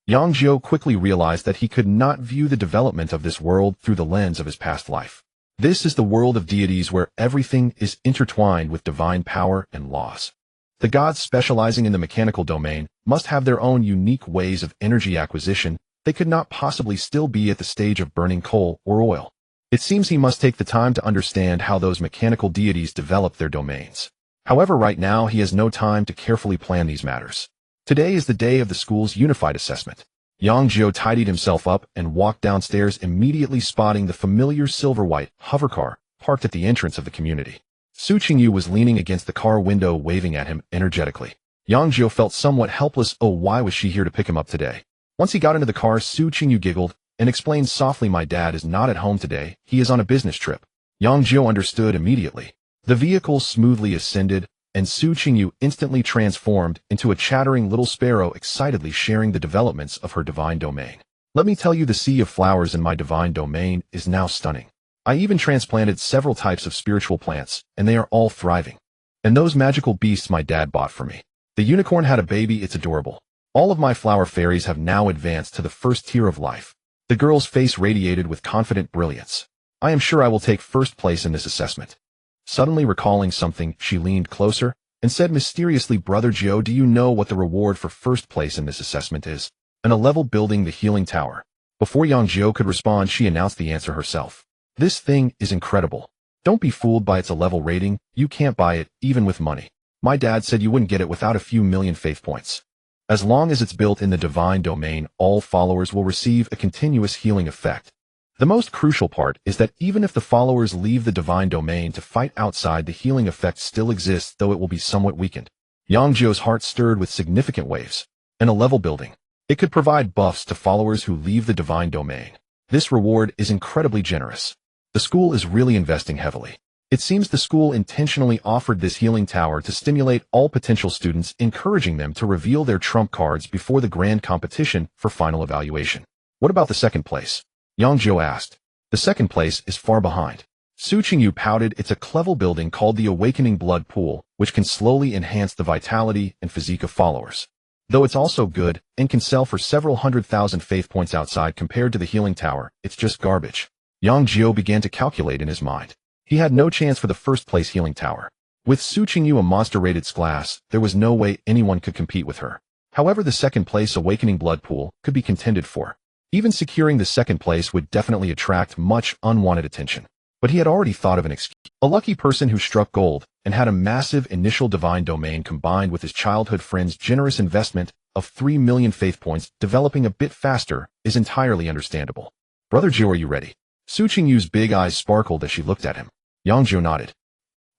Yang Jiu quickly realized that he could not view the development of this world through the lens of his past life. This is the world of deities, where everything is intertwined with divine power and laws. The gods, specializing in the mechanical domain, must have their own unique ways of energy acquisition. They could not possibly still be at the stage of burning coal or oil. It seems he must take the time to understand how those mechanical deities develop their domains. However, right now he has no time to carefully plan these matters. Today is the day of the school's unified assessment. Yang Jiu tidied himself up and walked downstairs, immediately spotting the familiar silver-white hovercar parked at the entrance of the community. Su Qingyu was leaning against the car window, waving at him energetically. Yang Jiu felt somewhat helpless. Oh, why was she here to pick him up today? Once he got into the car, Su Qingyu giggled and explained softly, "My dad is not at home today. He is on a business trip." Yang Jiu understood immediately. The vehicle smoothly ascended, and Su Qingyu instantly transformed into a chattering little sparrow, excitedly sharing the developments of her divine domain. "Let me tell you, the sea of flowers in my divine domain is now stunning. I even transplanted several types of spiritual plants, and they are all thriving. And those magical beasts my dad bought for me. The unicorn had a baby, it's adorable. All of my flower fairies have now advanced to the first tier of life." The girl's face radiated with confident brilliance. "I am sure I will take first place in this assessment." Suddenly recalling something, she leaned closer and said mysteriously, "Brother Jiu, do you know what the reward for first place in this assessment is?" "A level building the healing tower." Before Yang Jiu could respond, she announced the answer herself. "This thing is incredible. Don't be fooled by its level rating. You can't buy it, even with money. My dad said you wouldn't get it without a few million faith points." As long as it's built in the divine domain, all followers will receive a continuous healing effect. The most crucial part is that even if the followers leave the divine domain to fight outside, the healing effect still exists, though it will be somewhat weakened. Yang Jiu's heart stirred with significant waves. In a level building, it could provide buffs to followers who leave the divine domain. This reward is incredibly generous. The school is really investing heavily. It seems the school intentionally offered this healing tower to stimulate all potential students, encouraging them to reveal their trump cards before the grand competition for final evaluation. What about the second place? Yang Jiu asked. The second place is far behind. Su Qingyu pouted. It's a clever building called the Awakening Blood Pool, which can slowly enhance the vitality and physique of followers. Though it's also good and can sell for several 100,000 faith points outside compared to the healing tower, it's just garbage. Yang Jiu began to calculate in his mind. He had no chance for the first-place healing tower. With Su Qingyu a monster-rated class, there was no way anyone could compete with her. However, the second-place Awakening Blood Pool could be contended for. Even securing the second place would definitely attract much unwanted attention. But he had already thought of an excuse. A lucky person who struck gold and had a massive initial divine domain combined with his childhood friend's generous investment of 3 million faith points developing a bit faster is entirely understandable. Brother Jiu, are you ready? Su Qingyu's big eyes sparkled as she looked at him. Yang Jiu nodded.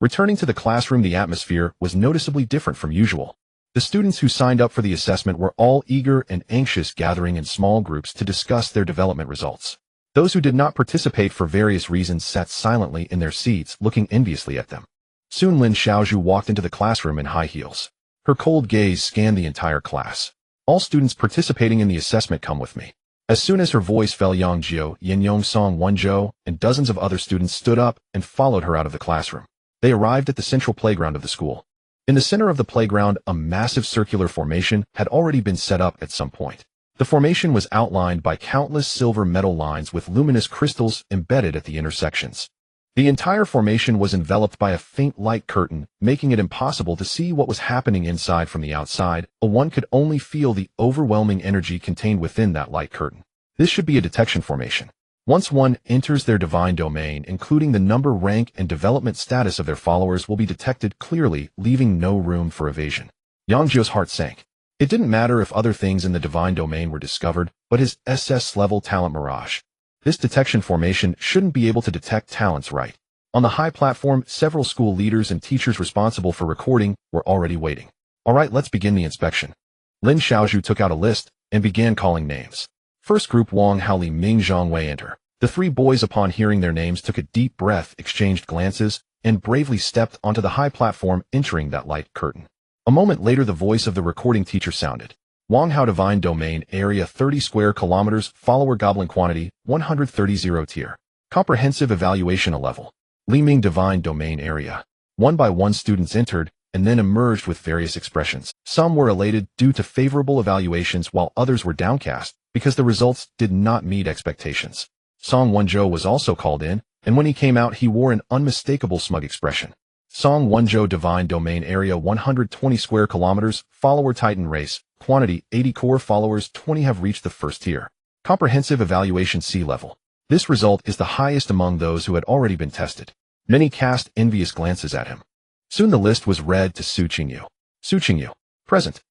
Returning to the classroom, the atmosphere was noticeably different from usual. The students who signed up for the assessment were all eager and anxious, gathering in small groups to discuss their development results. Those who did not participate for various reasons sat silently in their seats, looking enviously at them. Soon Lin Xiaozhu walked into the classroom in high heels. Her cold gaze scanned the entire class. All students participating in the assessment, come with me. As soon as her voice fell, Yang Jiu, Yin Yong Song Wenzhou, and dozens of other students stood up and followed her out of the classroom. They arrived at the central playground of the school. In the center of the playground, a massive circular formation had already been set up at some point. The formation was outlined by countless silver metal lines with luminous crystals embedded at the intersections. The entire formation was enveloped by a faint light curtain, making it impossible to see what was happening inside from the outside, but one could only feel the overwhelming energy contained within that light curtain. This should be a detection formation. Once one enters their divine domain, including the number, rank, and development status of their followers will be detected clearly, leaving no room for evasion. Yang Jiu's heart sank. It didn't matter if other things in the divine domain were discovered, but his SS level talent Mirage. This detection formation shouldn't be able to detect talents right. On the high platform, several school leaders and teachers responsible for recording were already waiting. Alright, let's begin the inspection. Lin Xiaozhu took out a list and began calling names. First group, Wang Haoli, Ming Zhongwei enter. The three boys, upon hearing their names, took a deep breath, exchanged glances, and bravely stepped onto the high platform, entering that light curtain. A moment later, the voice of the recording teacher sounded. Wang Hao, divine domain, area 30 square kilometers, follower goblin quantity 130, 0 tier. Comprehensive evaluation a level. Li Ming, divine domain area. One by one students entered and then emerged with various expressions. Some were elated due to favorable evaluations, while others were downcast because the results did not meet expectations. Song Wenzhou was also called in, and when he came out, he wore an unmistakable smug expression. Song Wenzhou, divine domain, area 120 square kilometers, follower Titan race, quantity 80, core followers 20 have reached the first tier. Comprehensive evaluation C level. This result is the highest among those who had already been tested. Many cast envious glances at him. Soon the list was read to Su Qingyu. Su Qingyu, present.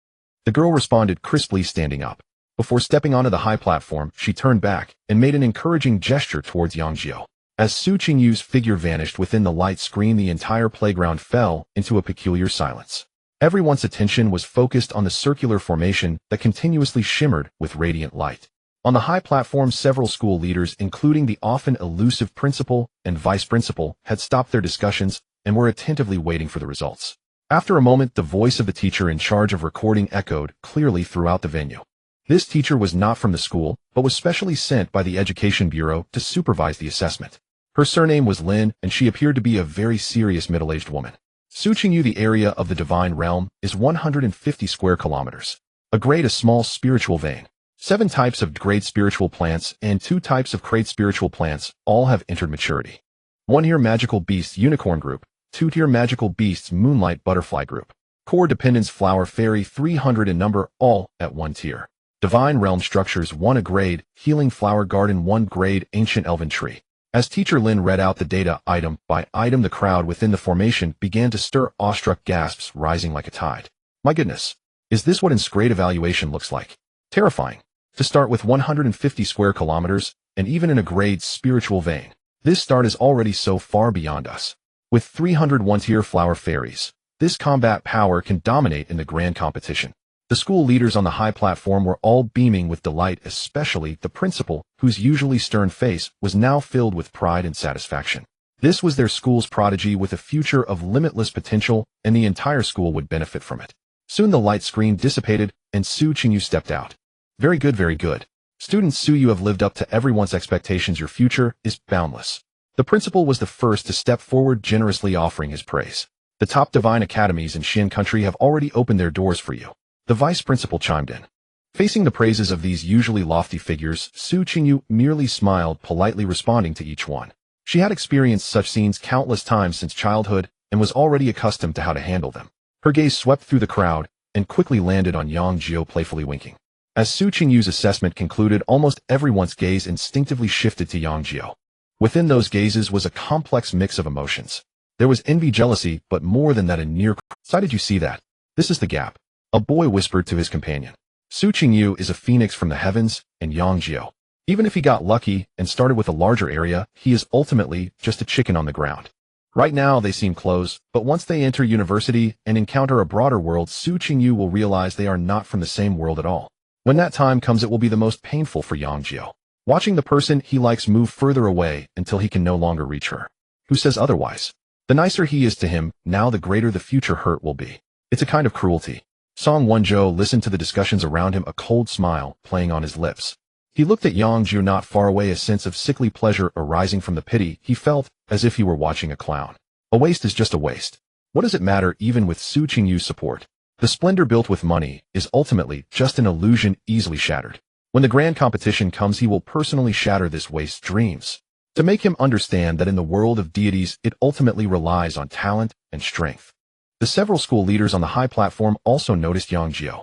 The girl responded crisply, standing up. Before stepping onto the high platform, she turned back and made an encouraging gesture towards Yang Jiu. As Su Qingyu's figure vanished within the light screen, the entire playground fell into a peculiar silence. Everyone's attention was focused on the circular formation that continuously shimmered with radiant light. On the high platform, several school leaders, including the often elusive principal and vice principal, had stopped their discussions and were attentively waiting for the results. After a moment, the voice of the teacher in charge of recording echoed clearly throughout the venue. This teacher was not from the school, but was specially sent by the Education Bureau to supervise the assessment. Her surname was Lin, and she appeared to be a very serious middle-aged woman. Su Qingyu, the area of the divine realm, is 150 square kilometers. A grade, a small spiritual vein. 7 types of grade spiritual plants and 2 types of grade spiritual plants all have entered maturity. 1 tier magical beasts unicorn group, 2 tier magical beasts moonlight butterfly group. Core dependence flower fairy 300 in number, all at 1 tier. Divine realm structures 1 a grade, healing flower garden 1 grade, ancient elven tree. As Teacher Lin read out the data item by item, the crowd within the formation began to stir, awestruck gasps rising like a tide. My goodness! Is this what grade evaluation looks like? Terrifying. To start with 150 square kilometers, and even in a grade spiritual vein. This start is already so far beyond us. With 301 tier flower fairies, this combat power can dominate in the grand competition. The school leaders on the high platform were all beaming with delight, especially the principal, whose usually stern face was now filled with pride and satisfaction. This was their school's prodigy with a future of limitless potential, and the entire school would benefit from it. Soon the light screen dissipated, and Su Qingyu stepped out. Very good, very good. Students Su, you have lived up to everyone's expectations. Your future is boundless. The principal was the first to step forward, generously offering his praise. The top divine academies in Xin country have already opened their doors for you. The vice principal chimed in. Facing the praises of these usually lofty figures, Su Qingyu merely smiled, politely responding to each one. She had experienced such scenes countless times since childhood and was already accustomed to how to handle them. Her gaze swept through the crowd and quickly landed on Yang Jiu, playfully winking. As Su Qingyu's assessment concluded, almost everyone's gaze instinctively shifted to Yang Jiu. Within those gazes was a complex mix of emotions. There was envy, jealousy, but more than that, a near... "How did you see that? This is the gap," a boy whispered to his companion. Su Qingyu is a phoenix from the heavens, and Yang Jiu. Even if he got lucky and started with a larger area, he is ultimately just a chicken on the ground. Right now they seem close, but once they enter university and encounter a broader world, Su Qingyu will realize they are not from the same world at all. When that time comes, it will be the most painful for Yang Jiu. Watching the person he likes move further away until he can no longer reach her. Who says otherwise? The nicer he is to him, now the greater the future hurt will be. It's a kind of cruelty. Song Wonzhou listened to the discussions around him, a cold smile playing on his lips. He looked at Yang Jiu not far away, a sense of sickly pleasure arising from the pity he felt, as if he were watching a clown. A waste is just a waste. What does it matter even with Su Qingyu's support? The splendor built with money is ultimately just an illusion, easily shattered. When the grand competition comes, he will personally shatter this waste's dreams. To make him understand that in the world of deities, it ultimately relies on talent and strength. The several school leaders on the high platform also noticed Yang Jiu.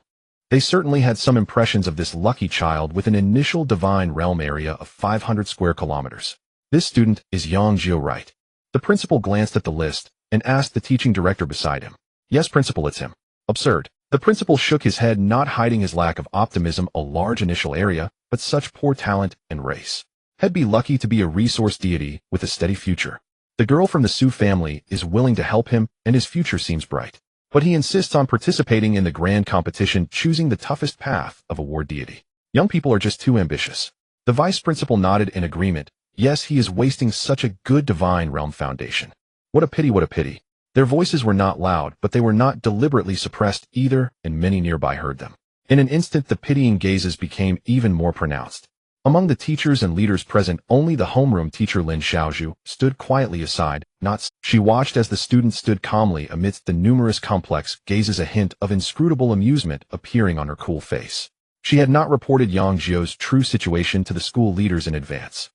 They certainly had some impressions of this lucky child with an initial divine realm area of 500 square kilometers. This student is Yang Jiu, right? The principal glanced at the list and asked the teaching director beside him. Yes, principal, it's him. Absurd. The principal shook his head, not hiding his lack of optimism. A large initial area, but such poor talent and race. He'd be lucky to be a resource deity with a steady future. The girl from the Su family is willing to help him, and his future seems bright. But he insists on participating in the grand competition, choosing the toughest path of a war deity. Young people are just too ambitious. The vice principal nodded in agreement. Yes, he is wasting such a good divine realm foundation. What a pity, what a pity. Their voices were not loud, but they were not deliberately suppressed either, and many nearby heard them. In an instant, the pitying gazes became even more pronounced. Among the teachers and leaders present, only the homeroom teacher Lin Xiaozhu stood quietly aside, She watched as the students stood calmly amidst the numerous complex gazes, a hint of inscrutable amusement appearing on her cool face. She had not reported Yang Jiu's true situation to the school leaders in advance,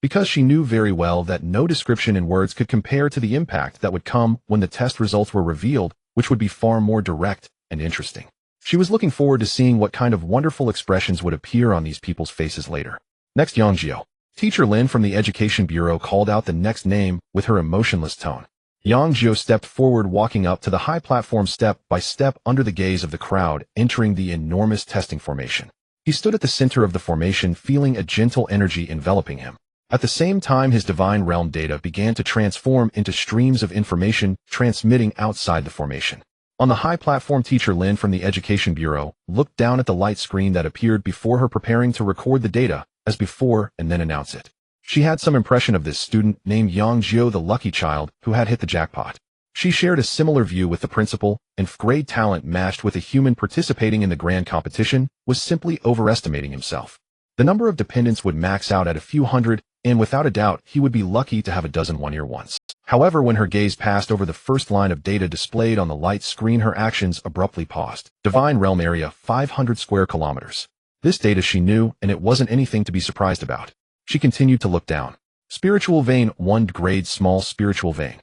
because she knew very well that no description in words could compare to the impact that would come when the test results were revealed, which would be far more direct and interesting. She was looking forward to seeing what kind of wonderful expressions would appear on these people's faces later. Next, Yang Jiu. Teacher Lin from the Education Bureau called out the next name with her emotionless tone. Yang Jiu stepped forward, walking up to the high platform step by step under the gaze of the crowd, entering the enormous testing formation. He stood at the center of the formation, feeling a gentle energy enveloping him. At the same time, his divine realm data began to transform into streams of information transmitting outside the formation. On the high platform, teacher Lin from the Education Bureau looked down at the light screen that appeared before her, preparing to record the data as before and then announce it. She had some impression of this student named Yang Jiu, the lucky child who had hit the jackpot. She shared a similar view with the principal, and grade talent matched with a human participating in the grand competition was simply overestimating himself. The number of dependents would max out at a few hundred, and without a doubt, he would be lucky to have a dozen one year once. However, when her gaze passed over the first line of data displayed on the light screen, her actions abruptly paused. Divine realm area, 500 square kilometers. This data she knew, and it wasn't anything to be surprised about. She continued to look down. Spiritual vein, 1 grade, small spiritual vein.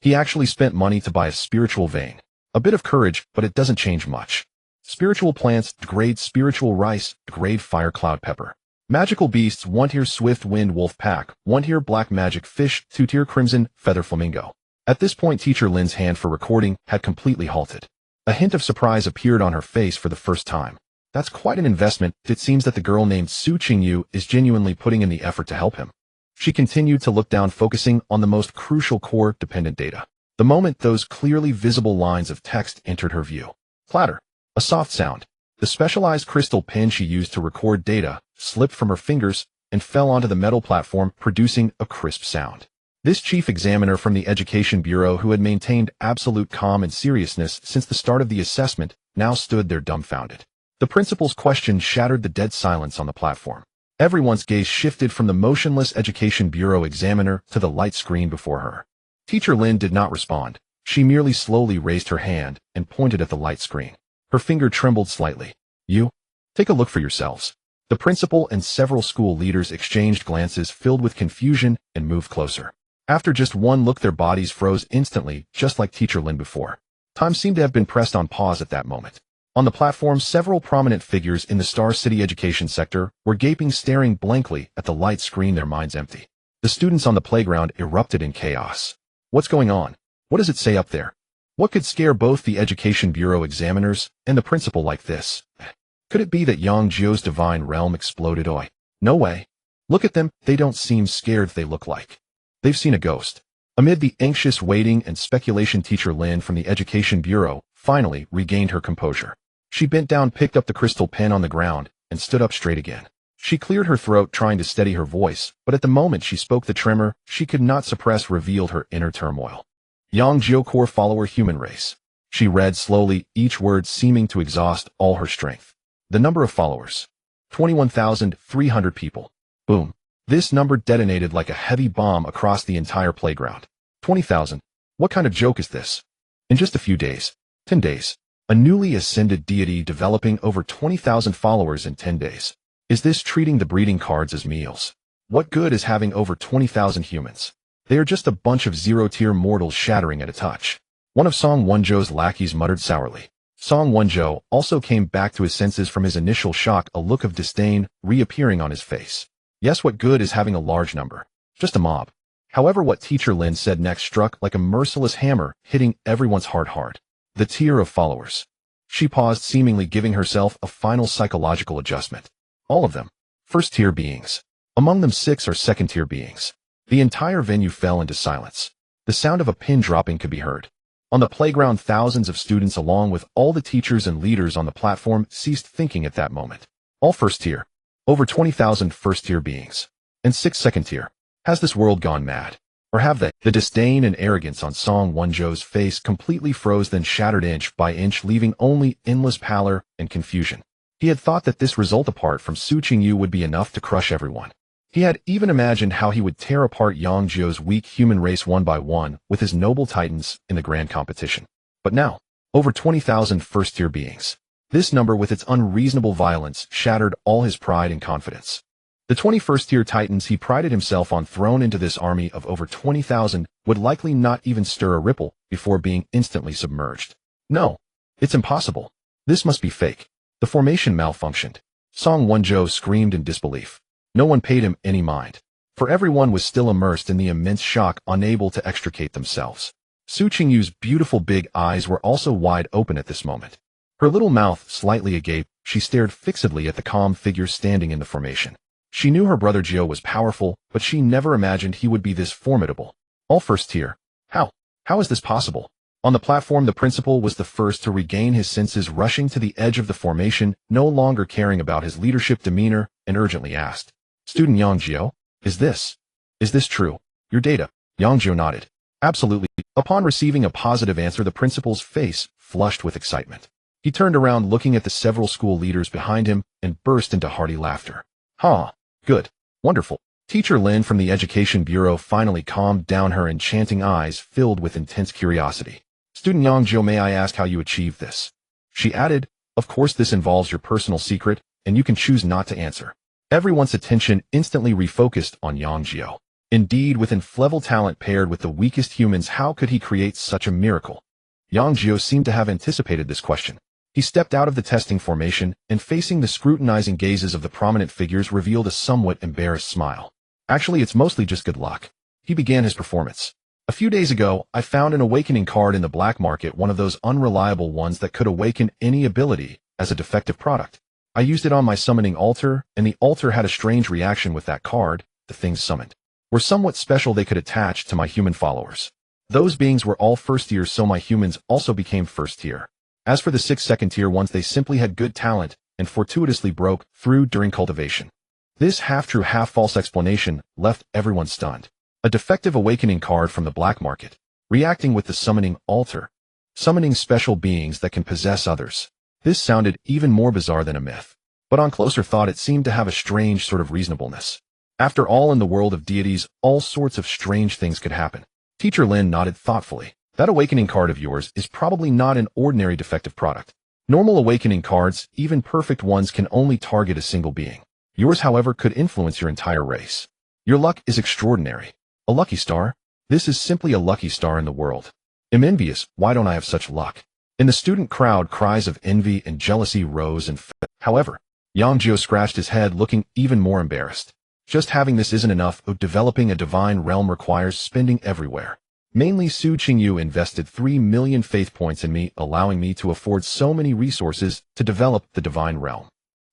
He actually spent money to buy a spiritual vein. A bit of courage, but it doesn't change much. Spiritual plants, grade spiritual rice, grade fire cloud pepper. Magical beasts, 1 tier swift wind wolf pack, 1 tier black magic fish, 2 tier crimson feather flamingo. At this point, teacher Lin's hand for recording had completely halted. A hint of surprise appeared on her face for the first time. That's quite an investment. It seems that the girl named Su Qingyu is genuinely putting in the effort to help him. She continued to look down, focusing on the most crucial core dependent data. The moment those clearly visible lines of text entered her view. Clatter. A soft sound. The specialized crystal pen she used to record data slipped from her fingers and fell onto the metal platform, producing a crisp sound. This chief examiner from the Education Bureau, who had maintained absolute calm and seriousness since the start of the assessment, now stood there dumbfounded. The principal's question shattered the dead silence on the platform. Everyone's gaze shifted from the motionless Education Bureau examiner to the light screen before her. Teacher Lin did not respond. She merely slowly raised her hand and pointed at the light screen. Her finger trembled slightly. You? Take a look for yourselves. The principal and several school leaders exchanged glances filled with confusion and moved closer. After just one look, their bodies froze instantly, just like Teacher Lin before. Time seemed to have been pressed on pause at that moment. On the platform, several prominent figures in the Star City education sector were gaping, staring blankly at the light screen, their minds empty. The students on the playground erupted in chaos. What's going on? What does it say up there? What could scare both the Education Bureau examiners and the principal like this? Could it be that Yang Jiu's divine realm exploded? Oi. No way. Look at them, they don't seem scared, they look like they've seen a ghost. Amid the anxious waiting and speculation, Teacher Lin from the Education Bureau finally regained her composure. She bent down, picked up the crystal pen on the ground, and stood up straight again. She cleared her throat, trying to steady her voice, but at the moment she spoke, the tremor she could not suppress revealed her inner turmoil. Yang Jiu, core follower, human race. She read slowly, each word seeming to exhaust all her strength. The number of followers. 21,300 people. Boom. This number detonated like a heavy bomb across the entire playground. 20,000. What kind of joke is this? In just a few days. 10 days. A newly ascended deity developing over 20,000 followers in 10 days. Is this treating the breeding cards as meals? What good is having over 20,000 humans? They are just a bunch of zero-tier mortals shattering at a touch. One of Song Wenzhou's lackeys muttered sourly. Song Wenzhou also came back to his senses from his initial shock, a look of disdain reappearing on his face. Yes, what good is having a large number? Just a mob. However, what Teacher Lin said next struck like a merciless hammer, hitting everyone's heart hard. The tier of followers. She paused, seemingly giving herself a final psychological adjustment. All of them. First-tier beings. Among them 6 are second-tier beings. The entire venue fell into silence. The sound of a pin dropping could be heard. On the playground, thousands of students, along with all the teachers and leaders on the platform, ceased thinking at that moment. All first-tier. Over 20,000 first-tier beings. And 6 second-tier. Has this world gone mad? Or have they? The disdain and arrogance on Song Wenzhou's face completely froze, then shattered inch by inch, leaving only endless pallor and confusion. He had thought that this result, apart from Su Qingyu, would be enough to crush everyone. He had even imagined how he would tear apart Yang Jiu's weak human race one by one with his noble titans in the grand competition. But now, over 20,000 first-tier beings. This number, with its unreasonable violence, shattered all his pride and confidence. The 21st-tier titans he prided himself on, thrown into this army of over 20,000, would likely not even stir a ripple before being instantly submerged. No, it's impossible. This must be fake. The formation malfunctioned. Song Wenzhou screamed in disbelief. No one paid him any mind, for everyone was still immersed in the immense shock, unable to extricate themselves. Su Qingyu's beautiful big eyes were also wide open at this moment. Her little mouth slightly agape, she stared fixedly at the calm figure standing in the formation. She knew her brother Jiu was powerful, but she never imagined he would be this formidable. All first tier. How is this possible? On the platform, the principal was the first to regain his senses, rushing to the edge of the formation, no longer caring about his leadership demeanor, and urgently asked, "Student Yang Jiu, is this true? Your data?" Yang Jiu nodded. Absolutely. Upon receiving a positive answer, the principal's face flushed with excitement. He turned around, looking at the several school leaders behind him, and burst into hearty laughter. Good. Wonderful. Teacher Lin from the Education Bureau finally calmed down, her enchanting eyes filled with intense curiosity. "Student Yang Jiu, may I ask how you achieved this?" She added, "Of course, this involves your personal secret, and you can choose not to answer." Everyone's attention instantly refocused on Yang Jiu. Indeed, with inflexible talent paired with the weakest humans, how could he create such a miracle? Yang Jiu seemed to have anticipated this question. He stepped out of the testing formation and, facing the scrutinizing gazes of the prominent figures, revealed a somewhat embarrassed smile. "Actually, it's mostly just good luck." He began his performance. A few days ago, I found an awakening card in the black market, one of those unreliable ones that could awaken any ability as a defective product. I used it on my summoning altar, and the altar had a strange reaction with that card. The things summoned were somewhat special. They could attach to my human followers. Those beings were all first tier, so my humans also became first tier. As for the 6 second tier ones, they simply had good talent and fortuitously broke through during cultivation. This half-true, half-false explanation left everyone stunned. A defective awakening card from the black market, reacting with the summoning altar, summoning special beings that can possess others. This sounded even more bizarre than a myth, but on closer thought it seemed to have a strange sort of reasonableness. After all, in the world of deities, all sorts of strange things could happen. Teacher Lin nodded thoughtfully. That awakening card of yours is probably not an ordinary defective product. Normal awakening cards, even perfect ones, can only target a single being. Yours, however, could influence your entire race. Your luck is extraordinary. A lucky star? This is simply a lucky star in the world. I'm envious. Why don't I have such luck? In the student crowd, cries of envy and jealousy rose and fell. However, Yang Jiu scratched his head, looking even more embarrassed. Just having this isn't enough. Developing a divine realm requires spending everywhere. Mainly Su Qingyu invested 3 million faith points in me, allowing me to afford so many resources to develop the divine realm.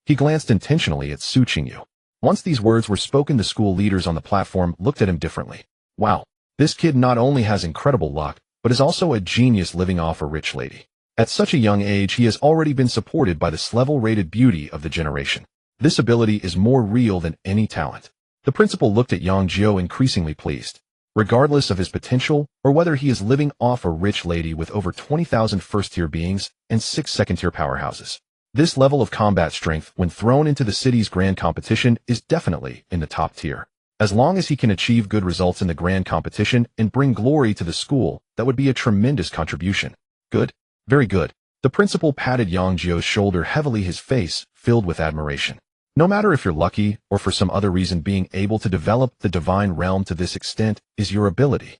He glanced intentionally at Su Qingyu. Once these words were spoken, the school leaders on the platform looked at him differently. Wow, this kid not only has incredible luck, but is also a genius living off a rich lady. At such a young age, he has already been supported by this level-rated beauty of the generation. This ability is more real than any talent. The principal looked at Yang Jiu, increasingly pleased. Regardless of his potential, or whether he is living off a rich lady with over 20,000 first-tier beings and 6 second-tier powerhouses. This level of combat strength, when thrown into the city's grand competition, is definitely in the top tier. As long as he can achieve good results in the grand competition and bring glory to the school, that would be a tremendous contribution. Good. Very good. The principal patted Yang Jiu's shoulder heavily, his face filled with admiration. No matter if you're lucky or for some other reason, being able to develop the divine realm to this extent is your ability.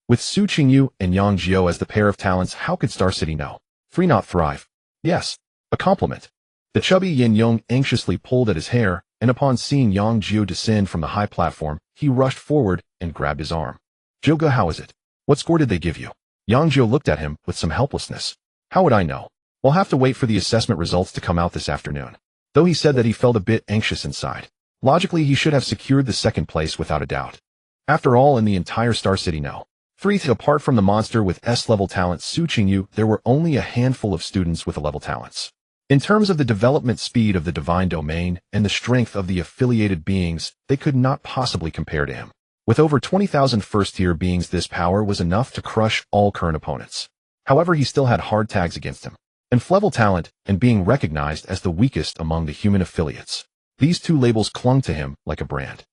With Su Qingyu and Yang Jiu as the pair of talents, how could Star City not thrive? Yes. A compliment. The chubby Yin Yong anxiously pulled at his hair, and upon seeing Yang Jiu descend from the high platform, he rushed forward and grabbed his arm. Joga, how is it? What score did they give you? Yang Jiu looked at him with some helplessness. How would I know? We'll have to wait for the assessment results to come out this afternoon. Though he said that he felt a bit anxious inside. Logically, he should have secured the second place without a doubt. After all, in the entire Star City, apart from the monster with S-level talent Su Qingyu, there were only a handful of students with A-level talents. In terms of the development speed of the divine domain and the strength of the affiliated beings, they could not possibly compare to him. With over 20,000 first-tier beings, this power was enough to crush all current opponents. However, he still had hard tags against him. F-level talent and being recognized as the weakest among the human affiliates. These two labels clung to him like a brand.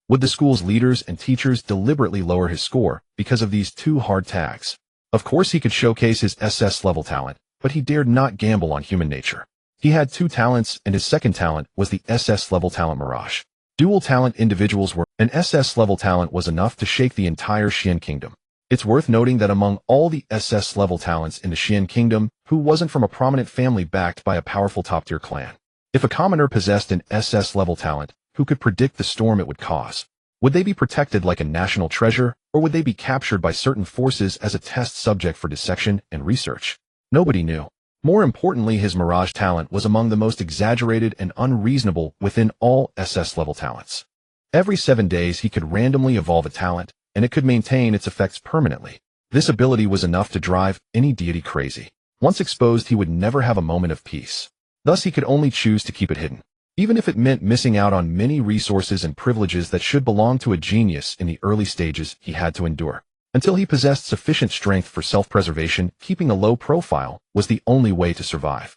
Would the school's leaders and teachers deliberately lower his score because of these two hard tags? Of course, he could showcase his SS-level talent, but he dared not gamble on human nature. He had 2 talents, and his second talent was the SS-level talent Mirage. Dual talent individuals were. An SS-level talent was enough to shake the entire Xian Kingdom. It's worth noting that among all the SS-level talents in the Xian Kingdom, who wasn't from a prominent family backed by a powerful top-tier clan? If a commoner possessed an SS-level talent, who could predict the storm it would cause? Would they be protected like a national treasure, or would they be captured by certain forces as a test subject for dissection and research? Nobody knew. More importantly, his Mirage talent was among the most exaggerated and unreasonable within all SS-level talents. Every 7 days he could randomly evolve a talent, and it could maintain its effects permanently. This ability was enough to drive any deity crazy. Once exposed, he would never have a moment of peace. Thus, he could only choose to keep it hidden, even if it meant missing out on many resources and privileges that should belong to a genius in the early stages. He had to endure. Until he possessed sufficient strength for self-preservation, keeping a low profile was the only way to survive.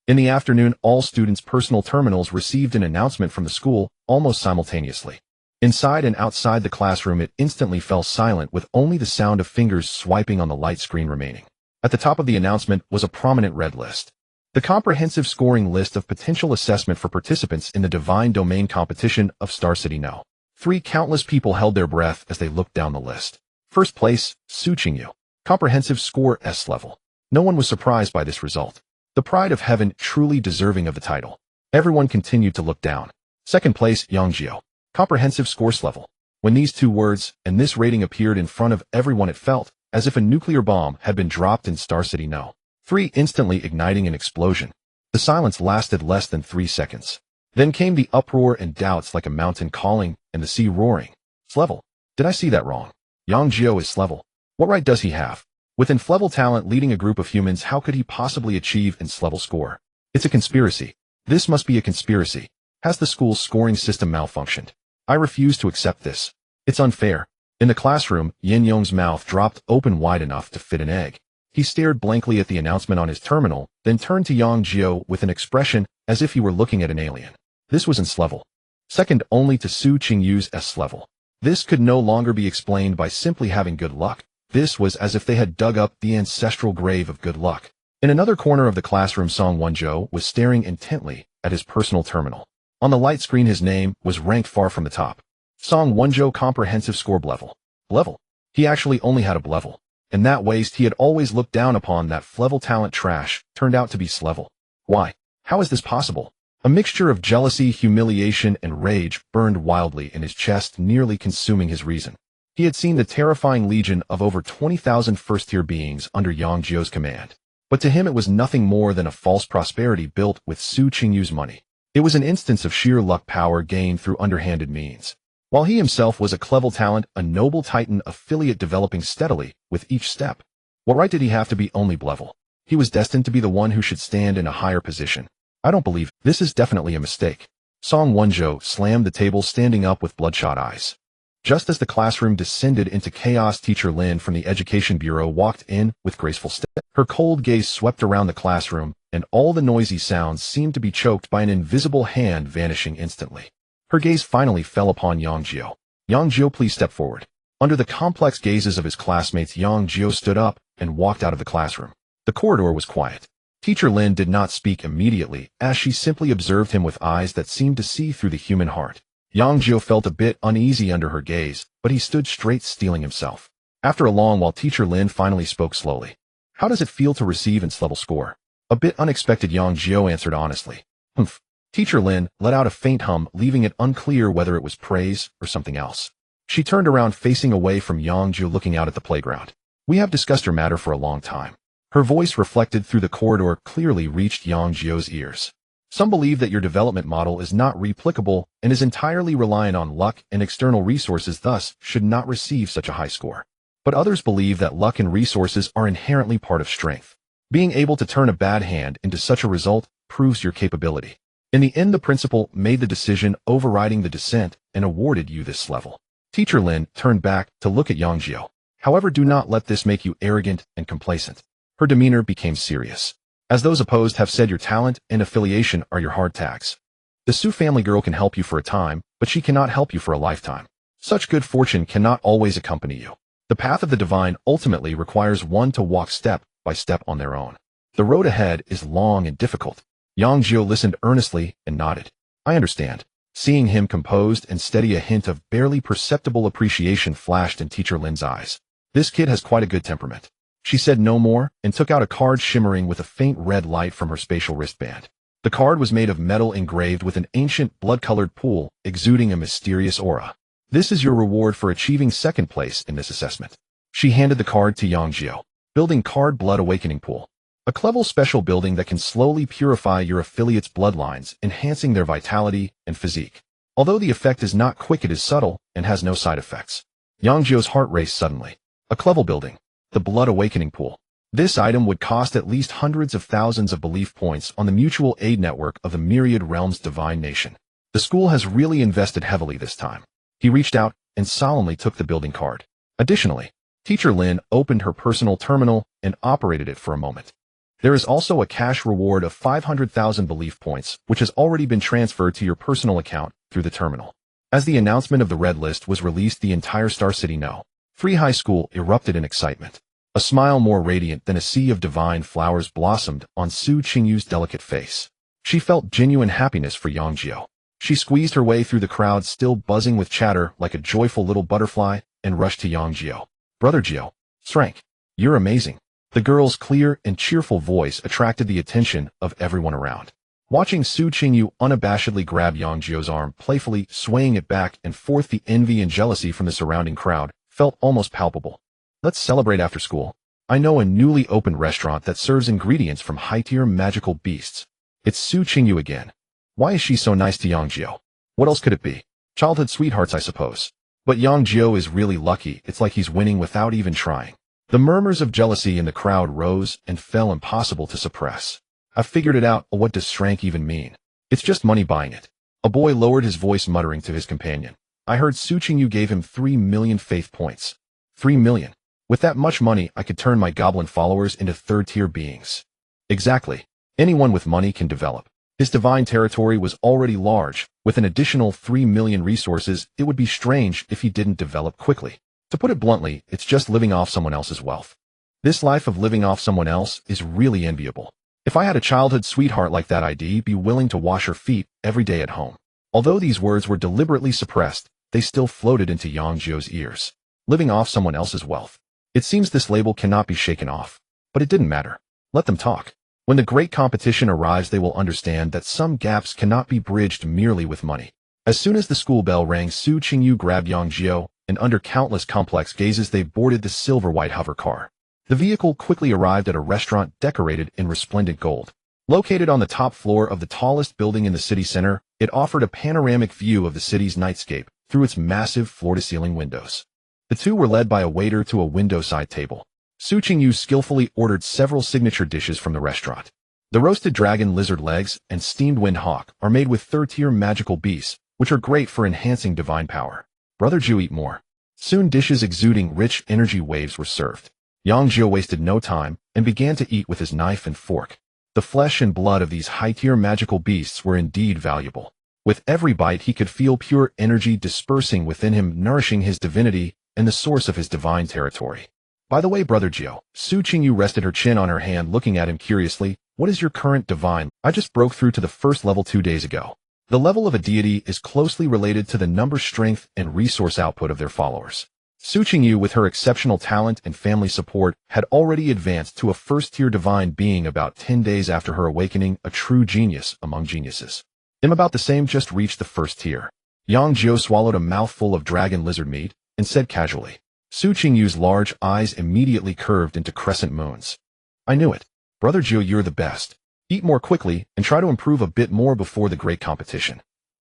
In the afternoon, all students' personal terminals received an announcement from the school almost simultaneously. Inside and outside the classroom, it instantly fell silent, with only the sound of fingers swiping on the light screen remaining. At the top of the announcement was a prominent red list. The comprehensive scoring list of potential assessment for participants in the Divine Domain competition of Star City No. 3. Countless people held their breath as they looked down the list. First place, Su Qingyu. Comprehensive score S level. No one was surprised by this result. The pride of heaven, truly deserving of the title. Everyone continued to look down. Second place, Yang Jiu. Comprehensive scores level. When these two words and this rating appeared in front of everyone, it felt as if a nuclear bomb had been dropped in Star City No. 3, instantly igniting an explosion. The silence lasted less than 3 seconds. Then came the uproar and doubts like a mountain calling and the sea roaring. S-level. Did I see that wrong? Yang Jiu is S-level. What right does he have? With S-level talent leading a group of humans, how could he possibly achieve S-level score? It's a conspiracy. This must be a conspiracy. Has the school's scoring system malfunctioned? I refuse to accept this. It's unfair. In the classroom, Yin Yong's mouth dropped open wide enough to fit an egg. He stared blankly at the announcement on his terminal, then turned to Yang Jiu with an expression as if he were looking at an alien. This was S-level. Second only to Su Qingyu's S-level. This could no longer be explained by simply having good luck. This was as if they had dug up the ancestral grave of good luck. In another corner of the classroom, Song Wonjo was staring intently at his personal terminal. On the light screen, his name was ranked far from the top. Song Wonjo comprehensive score level. Level. He actually only had a level. And that waste he had always looked down upon, that level talent trash, turned out to be S-level. Why? How is this possible? A mixture of jealousy, humiliation, and rage burned wildly in his chest, nearly consuming his reason. He had seen the terrifying legion of over 20,000 first-tier beings under Yang Jiu's command. But to him it was nothing more than a false prosperity built with Su Qingyu's money. It was an instance of sheer luck power gained through underhanded means. While he himself was a clever talent, a noble titan affiliate developing steadily with each step. What right did he have to be only level? He was destined to be the one who should stand in a higher position. I don't believe this is definitely a mistake. Song Wonjo slammed the table, standing up with bloodshot eyes. Just as the classroom descended into chaos, Teacher Lin from the Education Bureau walked in with graceful step. Her cold gaze swept around the classroom, and all the noisy sounds seemed to be choked by an invisible hand vanishing instantly. Her gaze finally fell upon Yang Jiu. Yang Jiu, please step forward. Under the complex gazes of his classmates, Yang Jiu stood up and walked out of the classroom. The corridor was quiet. Teacher Lin did not speak immediately, as she simply observed him with eyes that seemed to see through the human heart. Yang Jiu felt a bit uneasy under her gaze, but he stood straight, steeling himself. After a long while, Teacher Lin finally spoke slowly. How does it feel to receive S-level score? A bit unexpected, Yang Jiu answered honestly. Humph. Teacher Lin let out a faint hum, leaving it unclear whether it was praise or something else. She turned around, facing away from Yang Jiu, looking out at the playground. We have discussed your matter for a long time. Her voice, reflected through the corridor, clearly reached Yang Jiu's ears. Some believe that your development model is not replicable and is entirely reliant on luck and external resources, thus should not receive such a high score. But others believe that luck and resources are inherently part of strength. Being able to turn a bad hand into such a result proves your capability. In the end, the principal made the decision, overriding the dissent, and awarded you this level. Teacher Lin turned back to look at Yang Jiu. However, do not let this make you arrogant and complacent. Her demeanor became serious. As those opposed have said, your talent and affiliation are your hard tags. The Su family girl can help you for a time, but she cannot help you for a lifetime. Such good fortune cannot always accompany you. The path of the divine ultimately requires one to walk step by step on their own. The road ahead is long and difficult. Yang Jiu listened earnestly and nodded. I understand. Seeing him composed and steady, a hint of barely perceptible appreciation flashed in Teacher Lin's eyes. This kid has quite a good temperament. She said no more and took out a card shimmering with a faint red light from her spatial wristband. The card was made of metal engraved with an ancient blood-colored pool, exuding a mysterious aura. This is your reward for achieving second place in this assessment. She handed the card to Yang Jiu. Building card Blood Awakening Pool. A clever special building that can slowly purify your affiliates' bloodlines, enhancing their vitality and physique. Although the effect is not quick, it is subtle and has no side effects. Yang Jiu's heart raced suddenly. A clever building. The Blood Awakening Pool. This item would cost at least hundreds of thousands of belief points on the mutual aid network of the Myriad Realms Divine Nation. The school has really invested heavily this time. He reached out and solemnly took the building card. Additionally, Teacher Lin opened her personal terminal and operated it for a moment. There is also a cash reward of 500,000 belief points, which has already been transferred to your personal account through the terminal. As the announcement of the red list was released, the entire Star City No. 3 high school erupted in excitement. A smile more radiant than a sea of divine flowers blossomed on Su Qingyu's delicate face. She felt genuine happiness for Yang Jiu. She squeezed her way through the crowd, still buzzing with chatter like a joyful little butterfly, and rushed to Yang Jiu. Brother Jiu, Frank, you're amazing. The girl's clear and cheerful voice attracted the attention of everyone around. Watching Su Qingyu unabashedly grab Yang Jiu's arm, playfully swaying it back and forth, the envy and jealousy from the surrounding crowd felt almost palpable. Let's celebrate after school. I know a newly opened restaurant that serves ingredients from high-tier magical beasts. It's Su Qingyu again. Why is she so nice to Yang Jiu? What else could it be? Childhood sweethearts, I suppose. But Yang Jiu is really lucky. It's like he's winning without even trying. The murmurs of jealousy in the crowd rose and fell, impossible to suppress. I figured it out. What does Shrank even mean? It's just money buying it. A boy lowered his voice, muttering to his companion. I heard Su Qingyu gave him 3 million faith points. 3 million. With that much money, I could turn my goblin followers into third-tier beings. Exactly. Anyone with money can develop. His divine territory was already large. With an additional 3 million resources, it would be strange if he didn't develop quickly. To put it bluntly, it's just living off someone else's wealth. This life of living off someone else is really enviable. If I had a childhood sweetheart like that, I'd be willing to wash her feet every day at home. Although these words were deliberately suppressed, they still floated into Yang Jiu's ears. Living off someone else's wealth. It seems this label cannot be shaken off. But it didn't matter. Let them talk. When the great competition arrives, they will understand that some gaps cannot be bridged merely with money. As soon as the school bell rang, Su Qingyu grabbed Yang Jiu, and under countless complex gazes they boarded the silver-white hover car. The vehicle quickly arrived at a restaurant decorated in resplendent gold. Located on the top floor of the tallest building in the city center, it offered a panoramic view of the city's nightscape through its massive floor-to-ceiling windows. The two were led by a waiter to a window-side table. Su Qingyu skillfully ordered several signature dishes from the restaurant. The roasted dragon lizard legs and steamed wind hawk are made with third-tier magical beasts, which are great for enhancing divine power. Brother Jiu, eat more. Soon dishes exuding rich energy waves were served. Yang Jiu wasted no time and began to eat with his knife and fork. The flesh and blood of these high-tier magical beasts were indeed valuable. With every bite he could feel pure energy dispersing within him, nourishing his divinity and the source of his divine territory. By the way, Brother Jiu, Su Qingyu rested her chin on her hand, looking at him curiously. What is your current divine? I just broke through to the first level 2 days ago. The level of a deity is closely related to the number, strength, and resource output of their followers. Su Qingyu, with her exceptional talent and family support, had already advanced to a first-tier divine being about 10 days after her awakening, a true genius among geniuses. I'm about the same, just reached the first tier. Yang Jiu swallowed a mouthful of dragon lizard meat and said casually. Su Qingyu's large eyes immediately curved into crescent moons. I knew it. Brother Jiu, you're the best. Eat more quickly and try to improve a bit more before the great competition.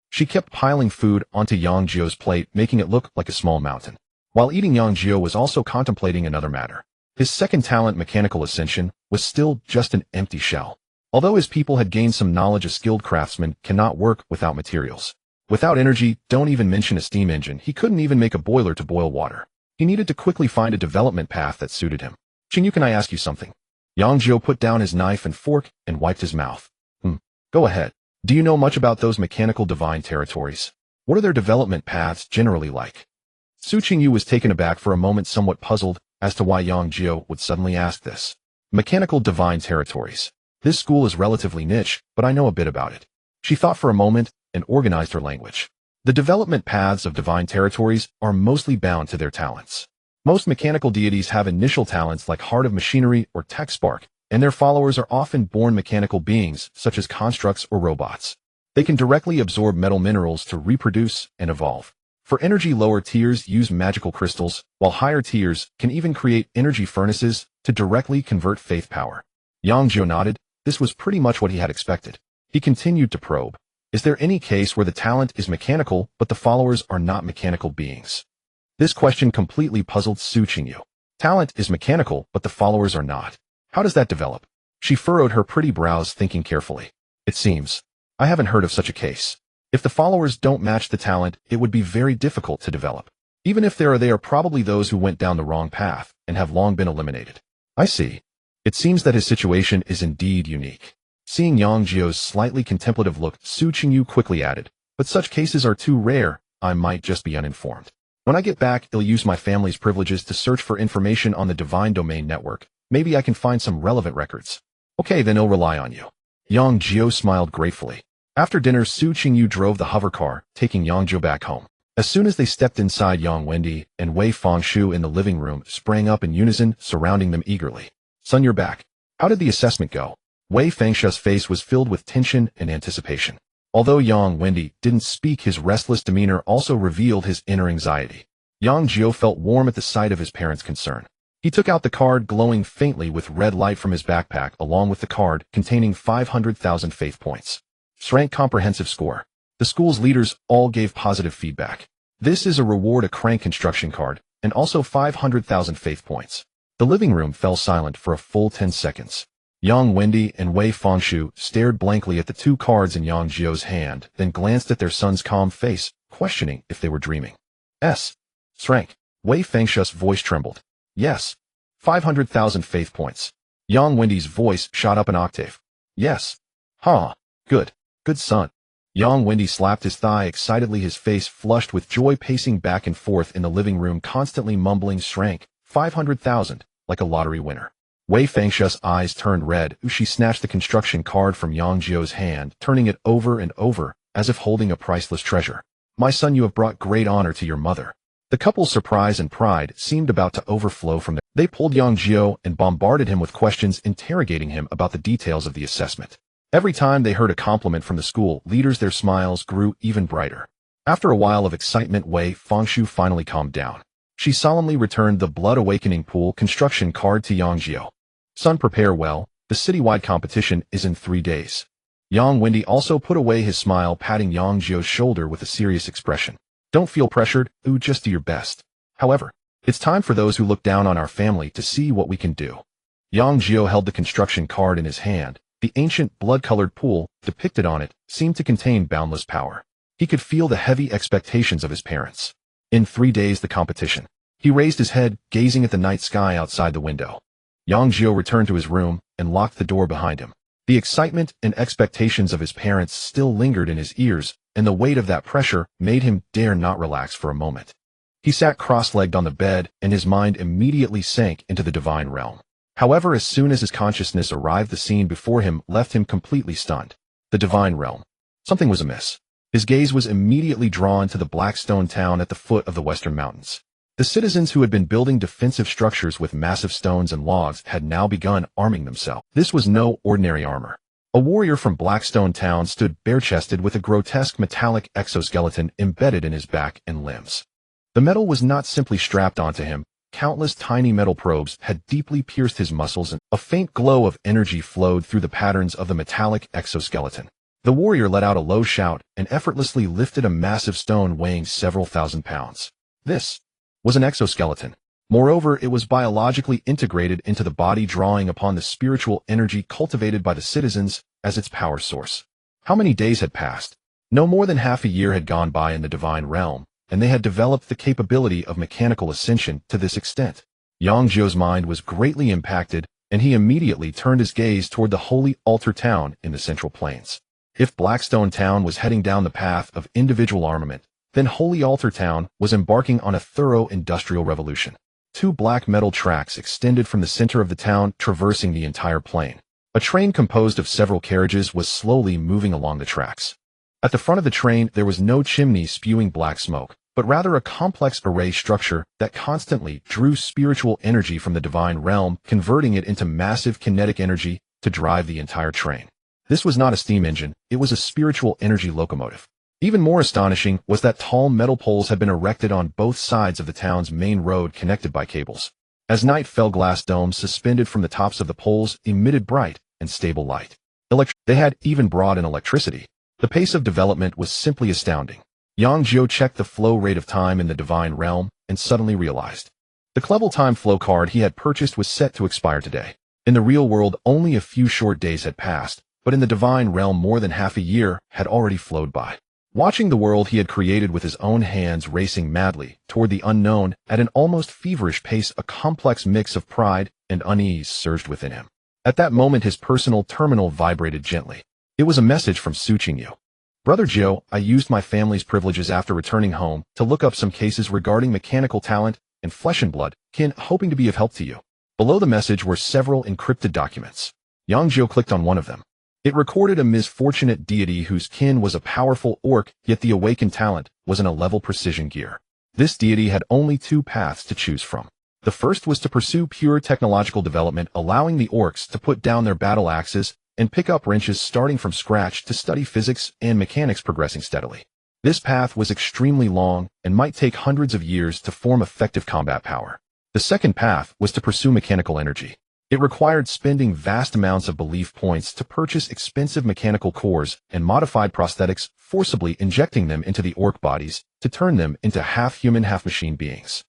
She kept piling food onto Yang Jiu's plate, making it look like a small mountain. While eating, Yang Jiu was also contemplating another matter. His second talent, mechanical ascension, was still just an empty shell. Although his people had gained some knowledge, a skilled craftsman cannot work without materials. Without energy, don't even mention a steam engine, he couldn't even make a boiler to boil water. He needed to quickly find a development path that suited him. Qingyu, can I ask you something? Yang Jiu put down his knife and fork and wiped his mouth. Go ahead. Do you know much about those mechanical divine territories? What are their development paths generally like? Su Qingyu was taken aback for a moment, somewhat puzzled as to why Yang Jiu would suddenly ask this. Mechanical divine territories. This school is relatively niche, but I know a bit about it. She thought for a moment and organized her language. The development paths of divine territories are mostly bound to their talents. Most mechanical deities have initial talents like Heart of Machinery or Tech Spark, and their followers are often born mechanical beings, such as constructs or robots. They can directly absorb metal minerals to reproduce and evolve. For energy, lower tiers use magical crystals, while higher tiers can even create energy furnaces to directly convert faith power. Yang Jiu nodded. This was pretty much what he had expected. He continued to probe. Is there any case where the talent is mechanical, but the followers are not mechanical beings? This question completely puzzled Su Qingyu. Talent is mechanical, but the followers are not. How does that develop? She furrowed her pretty brows, thinking carefully. It seems. I haven't heard of such a case. If the followers don't match the talent, it would be very difficult to develop. Even if they are probably those who went down the wrong path and have long been eliminated. I see. It seems that his situation is indeed unique. Seeing Yang Jiu's slightly contemplative look, Su Qingyu quickly added, but such cases are too rare, I might just be uninformed. When I get back, I'll use my family's privileges to search for information on the Divine Domain Network. Maybe I can find some relevant records. Okay, then I'll rely on you. Yang Jiu smiled gratefully. After dinner, Su Qingyu drove the hover car, taking Yang Jiu back home. As soon as they stepped inside, Yang Wendy and Wei Fengshu in the living room sprang up in unison, surrounding them eagerly. Son, you're back. How did the assessment go? Wei Fengshu's face was filled with tension and anticipation. Although Yang Wendy didn't speak, his restless demeanor also revealed his inner anxiety. Yang Jiu felt warm at the sight of his parents' concern. He took out the card glowing faintly with red light from his backpack along with the card containing 500,000 faith points. Rank comprehensive score. The school's leaders all gave positive feedback. This is a reward, a crank construction card, and also 500,000 faith points. The living room fell silent for a full 10 seconds. Yang Wendy and Wei Fengshu stared blankly at the two cards in Yang Jiu's hand, then glanced at their son's calm face, questioning if they were dreaming. Rank. Wei Fengshu's voice trembled. Yes. 500,000 faith points. Yang Wendy's voice shot up an octave. Yes. Good. Good son. Yang Wendy slapped his thigh excitedly, his face flushed with joy, pacing back and forth in the living room, constantly mumbling "Rank 500,000, like a lottery winner. Wei Fengshu's eyes turned red. She snatched the construction card from Yang Jiu's hand, turning it over and over, as if holding a priceless treasure. My son, you have brought great honor to your mother. The couple's surprise and pride seemed about to overflow from them. They pulled Yang Jiu and bombarded him with questions, interrogating him about the details of the assessment. Every time they heard a compliment from the school leaders, their smiles grew even brighter. After a while of excitement, Wei Fengshu finally calmed down. She solemnly returned the Blood Awakening Pool construction card to Yang Jiu. Son, prepare well. The citywide competition is in 3 days. Yang Wendy also put away his smile, patting Yang Jiu's shoulder with a serious expression. Don't feel pressured, just do your best. However, it's time for those who look down on our family to see what we can do. Yang Jiu held the construction card in his hand. The ancient blood-colored pool depicted on it seemed to contain boundless power. He could feel the heavy expectations of his parents. In 3 days, the competition. He raised his head, gazing at the night sky outside the window. Yang Jiu returned to his room and locked the door behind him. The excitement and expectations of his parents still lingered in his ears, and the weight of that pressure made him dare not relax for a moment. He sat cross-legged on the bed, and his mind immediately sank into the divine realm. However, as soon as his consciousness arrived, the scene before him left him completely stunned. The divine realm. Something was amiss. His gaze was immediately drawn to the black stone town at the foot of the western mountains. The citizens who had been building defensive structures with massive stones and logs had now begun arming themselves. This was no ordinary armor. A warrior from Blackstone Town stood bare-chested with a grotesque metallic exoskeleton embedded in his back and limbs. The metal was not simply strapped onto him. Countless tiny metal probes had deeply pierced his muscles, and a faint glow of energy flowed through the patterns of the metallic exoskeleton. The warrior let out a low shout and effortlessly lifted a massive stone weighing several thousand pounds. This was an exoskeleton. Moreover, it was biologically integrated into the body, drawing upon the spiritual energy cultivated by the citizens as its power source. How many days had passed? No more than half a year had gone by in the divine realm, and they had developed the capability of mechanical ascension to this extent. Yang Jiu's mind was greatly impacted, and he immediately turned his gaze toward the holy altar town in the Central Plains. If Blackstone Town was heading down the path of individual armament, then Holy Altar Town was embarking on a thorough industrial revolution. 2 black metal tracks extended from the center of the town, traversing the entire plain. A train composed of several carriages was slowly moving along the tracks. At the front of the train, there was no chimney spewing black smoke, but rather a complex array structure that constantly drew spiritual energy from the divine realm, converting it into massive kinetic energy to drive the entire train. This was not a steam engine, it was a spiritual energy locomotive. Even more astonishing was that tall metal poles had been erected on both sides of the town's main road, connected by cables. As night fell, glass domes suspended from the tops of the poles emitted bright and stable light. They had even brought in electricity. The pace of development was simply astounding. Yang Jiu checked the flow rate of time in the divine realm and suddenly realized. The Clevel Time Flow card he had purchased was set to expire today. In the real world, only a few short days had passed, but in the divine realm more than half a year had already flowed by. Watching the world he had created with his own hands racing madly toward the unknown at an almost feverish pace, a complex mix of pride and unease surged within him. At that moment, his personal terminal vibrated gently. It was a message from Su Qingyu. Brother Jiu, I used my family's privileges after returning home to look up some cases regarding mechanical talent and flesh and blood kin, hoping to be of help to you. Below the message were several encrypted documents. Yang Jiu clicked on one of them. It recorded a misfortunate deity whose kin was a powerful orc, yet the awakened talent was in a level precision gear. This deity had only 2 paths to choose from. The first was to pursue pure technological development, allowing the orcs to put down their battle axes and pick up wrenches starting from scratch to study physics and mechanics progressing steadily. This path was extremely long and might take hundreds of years to form effective combat power. The second path was to pursue mechanical energy. It required spending vast amounts of belief points to purchase expensive mechanical cores and modified prosthetics, forcibly injecting them into the orc bodies to turn them into half-human, half-machine beings.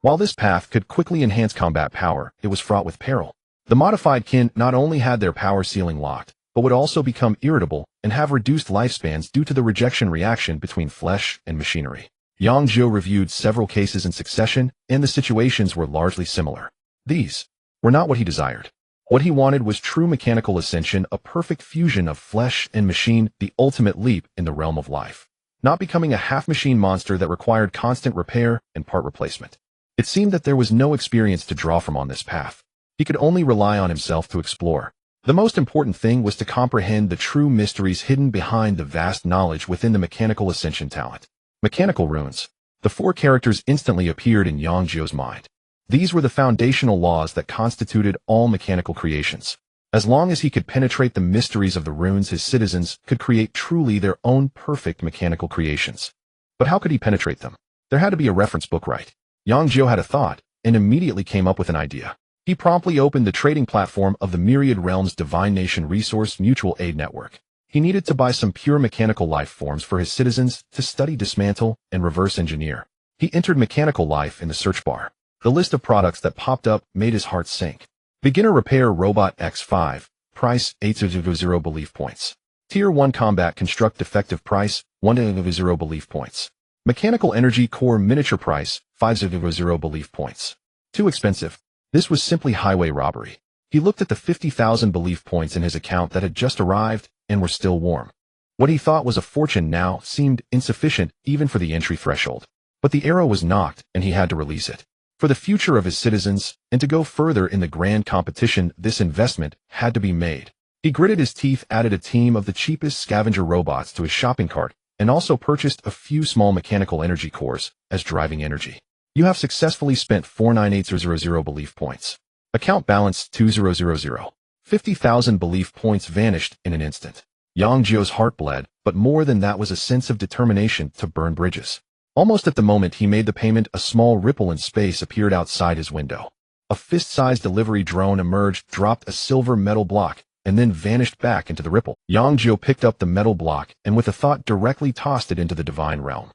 While this path could quickly enhance combat power, it was fraught with peril. The modified kin not only had their power ceiling locked, but would also become irritable and have reduced lifespans due to the rejection reaction between flesh and machinery. Yang Jiu reviewed several cases in succession, and the situations were largely similar. These were not what he desired. What he wanted was true mechanical ascension, a perfect fusion of flesh and machine, the ultimate leap in the realm of life. Not becoming a half-machine monster that required constant repair and part replacement. It seemed that there was no experience to draw from on this path. He could only rely on himself to explore. The most important thing was to comprehend the true mysteries hidden behind the vast knowledge within the mechanical ascension talent. Mechanical runes. The four characters instantly appeared in Yang Jiu's mind. These were the foundational laws that constituted all mechanical creations. As long as he could penetrate the mysteries of the runes, his citizens could create truly their own perfect mechanical creations. But how could he penetrate them? There had to be a reference book, right? Yang Jiu had a thought, and immediately came up with an idea. He promptly opened the trading platform of the Myriad Realms Divine Nation Resource Mutual Aid Network. He needed to buy some pure mechanical life forms for his citizens to study, dismantle, and reverse engineer. He entered mechanical life in the search bar. The list of products that popped up made his heart sink. Beginner Repair Robot X5, price 800 belief points. Tier 1 Combat Construct Defective, price 100 belief points. Mechanical Energy Core Miniature, price 500 belief points. Too expensive. This was simply highway robbery. He looked at the 50,000 belief points in his account that had just arrived and were still warm. What he thought was a fortune now seemed insufficient even for the entry threshold. But the arrow was knocked and he had to release it. For the future of his citizens, and to go further in the grand competition, this investment had to be made. He gritted his teeth, added a team of the cheapest scavenger robots to his shopping cart, and also purchased a few small mechanical energy cores as driving energy. You have successfully spent 49800 belief points. Account balance 2000. 50,000 belief points vanished in an instant. Yang Jiu's heart bled, but more than that was a sense of determination to burn bridges. Almost at the moment he made the payment, a small ripple in space appeared outside his window. A fist-sized delivery drone emerged, dropped a silver metal block, and then vanished back into the ripple. Yang Jiu picked up the metal block and with a thought directly tossed it into the divine realm.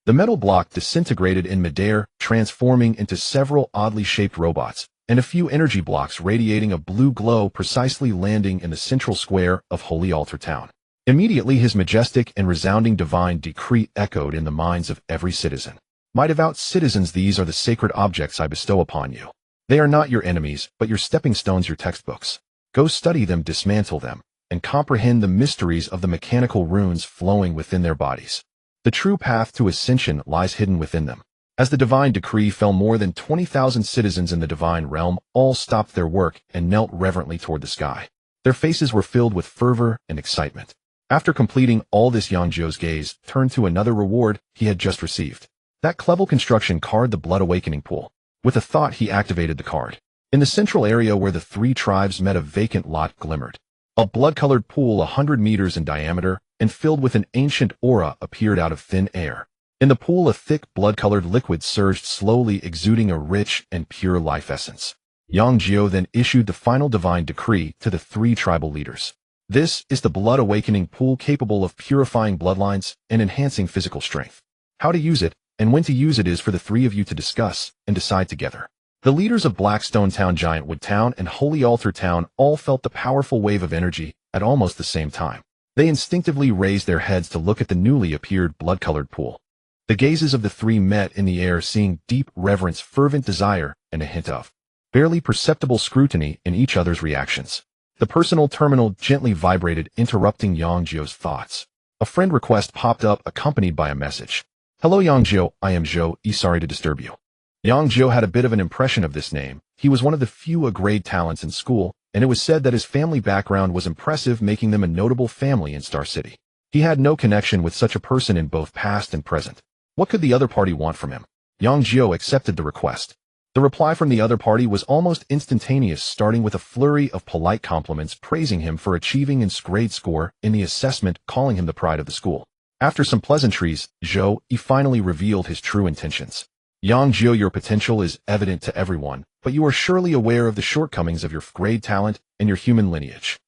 The metal block disintegrated in midair, transforming into several oddly shaped robots, and a few energy blocks radiating a blue glow, precisely landing in the central square of Holy Altar Town. Immediately his majestic and resounding divine decree echoed in the minds of every citizen. My devout citizens, these are the sacred objects I bestow upon you. They are not your enemies, but your stepping stones, your textbooks. Go study them, dismantle them, and comprehend the mysteries of the mechanical runes flowing within their bodies. The true path to ascension lies hidden within them. As the divine decree fell, more than 20,000 citizens in the divine realm all stopped their work and knelt reverently toward the sky. Their faces were filled with fervor and excitement. After completing all this, Yang Jiu's gaze turned to another reward he had just received. That clever construction card, the Blood Awakening Pool. With a thought, he activated the card. In the central area where the three tribes met, a vacant lot glimmered. A blood-colored pool 100 meters in diameter and filled with an ancient aura appeared out of thin air. In the pool, a thick blood-colored liquid surged slowly, exuding a rich and pure life essence. Yang Jiu then issued the final divine decree to the three tribal leaders. This is the Blood Awakening Pool, capable of purifying bloodlines and enhancing physical strength. How to use it and when to use it is for the three of you to discuss and decide together. The leaders of Blackstone Town, Giantwood Town, and Holy Altar Town all felt the powerful wave of energy at almost the same time. They instinctively raised their heads to look at the newly appeared blood-colored pool. The gazes of the three met in the air, seeing deep reverence, fervent desire, and a hint of barely perceptible scrutiny in each other's reactions. The personal terminal gently vibrated, interrupting Yang Jiu's thoughts. A friend request popped up, accompanied by a message. Hello Yang Jiu, I am Zhou, sorry to disturb you. Yang Jiu had a bit of an impression of this name. He was one of the few A-grade talents in school, and it was said that his family background was impressive, making them a notable family in Star City. He had no connection with such a person in both past and present. What could the other party want from him? Yang Jiu accepted the request. The reply from the other party was almost instantaneous, starting with a flurry of polite compliments praising him for achieving a grade score in the assessment, calling him the pride of the school. After some pleasantries, Jiu finally revealed his true intentions. Yang Jiu, your potential is evident to everyone, but you are surely aware of the shortcomings of your grade talent and your human lineage.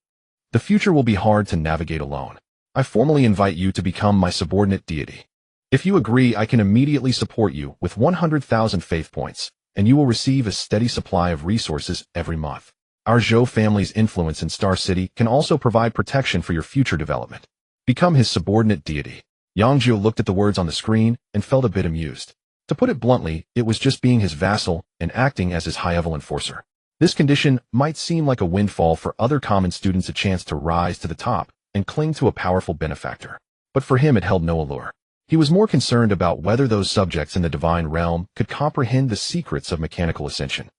The future will be hard to navigate alone. I formally invite you to become my subordinate deity. If you agree, I can immediately support you with 100,000 faith points, and you will receive a steady supply of resources every month. Our Zhou family's influence in Star City can also provide protection for your future development. Become his subordinate deity. Yang Jiu looked at the words on the screen and felt a bit amused. To put it bluntly, it was just being his vassal and acting as his high-level enforcer. This condition might seem like a windfall for other common students, a chance to rise to the top and cling to a powerful benefactor. But for him it held no allure. He was more concerned about whether those subjects in the divine realm could comprehend the secrets of mechanical ascension.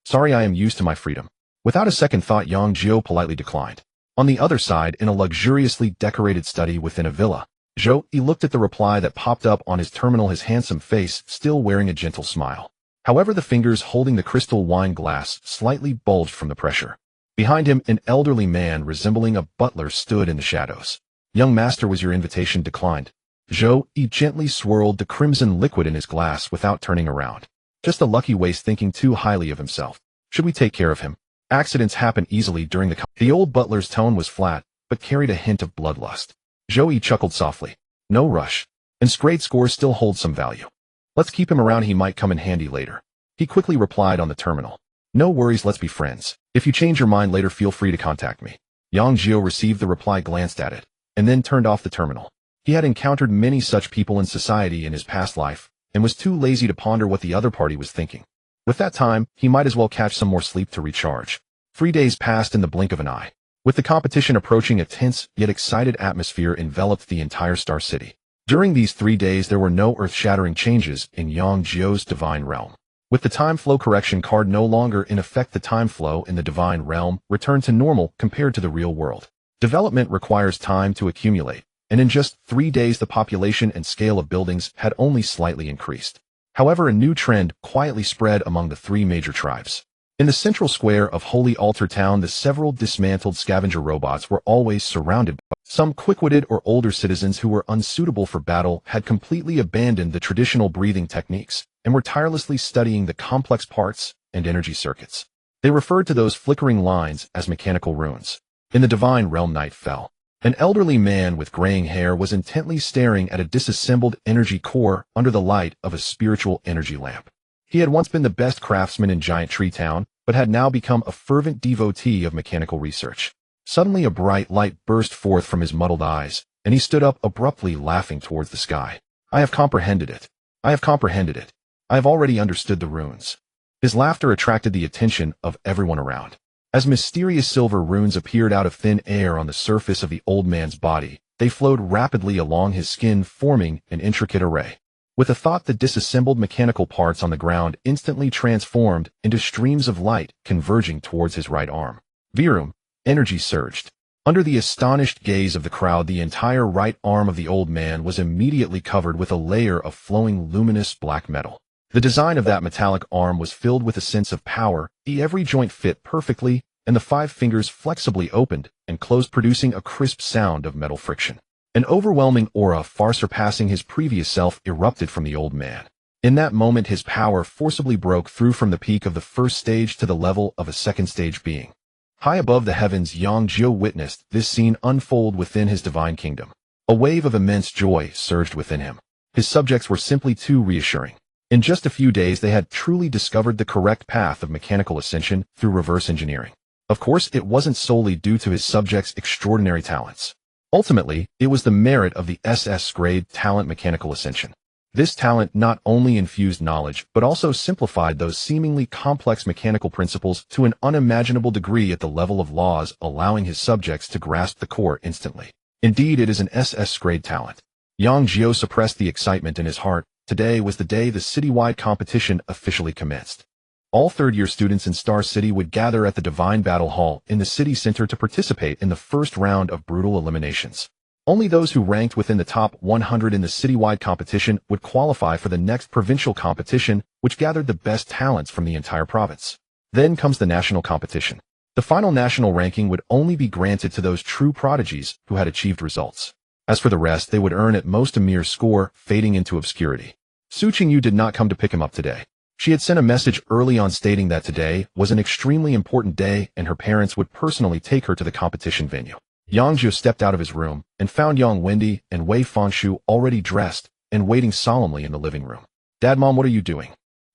Sorry, I am used to my freedom. Without a second thought, Yang Jiu politely declined. On the other side, in a luxuriously decorated study within a villa, Jiu looked at the reply that popped up on his terminal, his handsome face still wearing a gentle smile. However, the fingers holding the crystal wine glass slightly bulged from the pressure. Behind him, an elderly man resembling a butler stood in the shadows. Young master, was your invitation declined? Jiu gently swirled the crimson liquid in his glass without turning around. Just a lucky waste, thinking too highly of himself. Should we take care of him? Accidents happen easily during the old butler's tone was flat, but carried a hint of bloodlust. Jiu chuckled softly. No rush. And grade scores still hold some value. Let's keep him around, he might come in handy later. He quickly replied on the terminal. No worries, let's be friends. If you change your mind later, feel free to contact me. Yang Jiu received the reply, glanced at it, and then turned off the terminal. He had encountered many such people in society in his past life, and was too lazy to ponder what the other party was thinking. With that time, he might as well catch some more sleep to recharge. 3 days passed in the blink of an eye. With the competition approaching, a tense yet excited atmosphere enveloped the entire Star City. During these 3 days, there were no earth-shattering changes in Yang Jiu's divine realm. With the time flow correction card no longer in effect, the time flow in the divine realm returned to normal compared to the real world. Development requires time to accumulate, and in just 3 days the population and scale of buildings had only slightly increased. However, a new trend quietly spread among the 3 major tribes. In the central square of Holy Altar Town, the several dismantled scavenger robots were always surrounded by some quick-witted or older citizens who were unsuitable for battle, had completely abandoned the traditional breathing techniques, and were tirelessly studying the complex parts and energy circuits. They referred to those flickering lines as mechanical runes. In the divine realm, night fell. An elderly man with graying hair was intently staring at a disassembled energy core under the light of a spiritual energy lamp. He had once been the best craftsman in Giant Tree Town, but had now become a fervent devotee of mechanical research. Suddenly a bright light burst forth from his muddled eyes, and he stood up abruptly, laughing towards the sky. I have comprehended it. I have comprehended it. I have already understood the runes. His laughter attracted the attention of everyone around. As mysterious silver runes appeared out of thin air on the surface of the old man's body, they flowed rapidly along his skin, forming an intricate array. With a thought, the disassembled mechanical parts on the ground instantly transformed into streams of light converging towards his right arm. Venom, energy surged. Under the astonished gaze of the crowd, the entire right arm of the old man was immediately covered with a layer of flowing luminous black metal. The design of that metallic arm was filled with a sense of power. Every joint fit perfectly, and the 5 fingers flexibly opened and closed, producing a crisp sound of metal friction. An overwhelming aura, far surpassing his previous self, erupted from the old man. In that moment, his power forcibly broke through from the peak of the first stage to the level of a second stage being. High above the heavens, Yang Jiu witnessed this scene unfold within his divine kingdom. A wave of immense joy surged within him. His subjects were simply too reassuring. In just a few days, they had truly discovered the correct path of mechanical ascension through reverse engineering. Of course, it wasn't solely due to his subjects' extraordinary talents. Ultimately, it was the merit of the SS grade talent mechanical ascension. This talent not only infused knowledge, but also simplified those seemingly complex mechanical principles to an unimaginable degree at the level of laws, allowing his subjects to grasp the core instantly. Indeed, it is an SS grade talent. Yang Jiu suppressed the excitement in his heart. Today was the day the citywide competition officially commenced. All third-year students in Star City would gather at the Divine Battle Hall in the city center to participate in the first round of brutal eliminations. Only those who ranked within the top 100 in the citywide competition would qualify for the next provincial competition, which gathered the best talents from the entire province. Then comes the national competition. The final national ranking would only be granted to those true prodigies who had achieved results. As for the rest, they would earn at most a mere score, fading into obscurity. Su Qingyu did not come to pick him up today. She had sent a message early on stating that today was an extremely important day and her parents would personally take her to the competition venue. Yang Jiu stepped out of his room and found Yang Wendy and Wei Fengshu already dressed and waiting solemnly in the living room. "Dad, Mom, what are you doing?"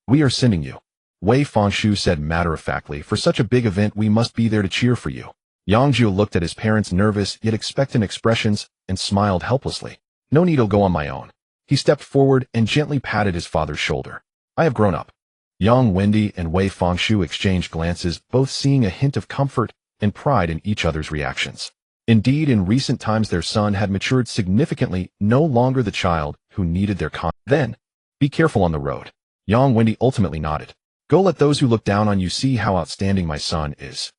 "We are sending you," Wei Fengshu said matter-of-factly. "For such a big event, we must be there to cheer for you." Yang Jiu looked at his parents' nervous yet expectant expressions and smiled helplessly. "No need, I'll go on my own." He stepped forward and gently patted his father's shoulder. "I have grown up." Yang Wendy and Wei Fengshu exchanged glances, both seeing a hint of comfort and pride in each other's reactions. Indeed, in recent times their son had matured significantly, no longer the child who needed their Then, "Be careful on the road." Yang Wendy ultimately nodded. "Go, let those who look down on you see how outstanding my son is."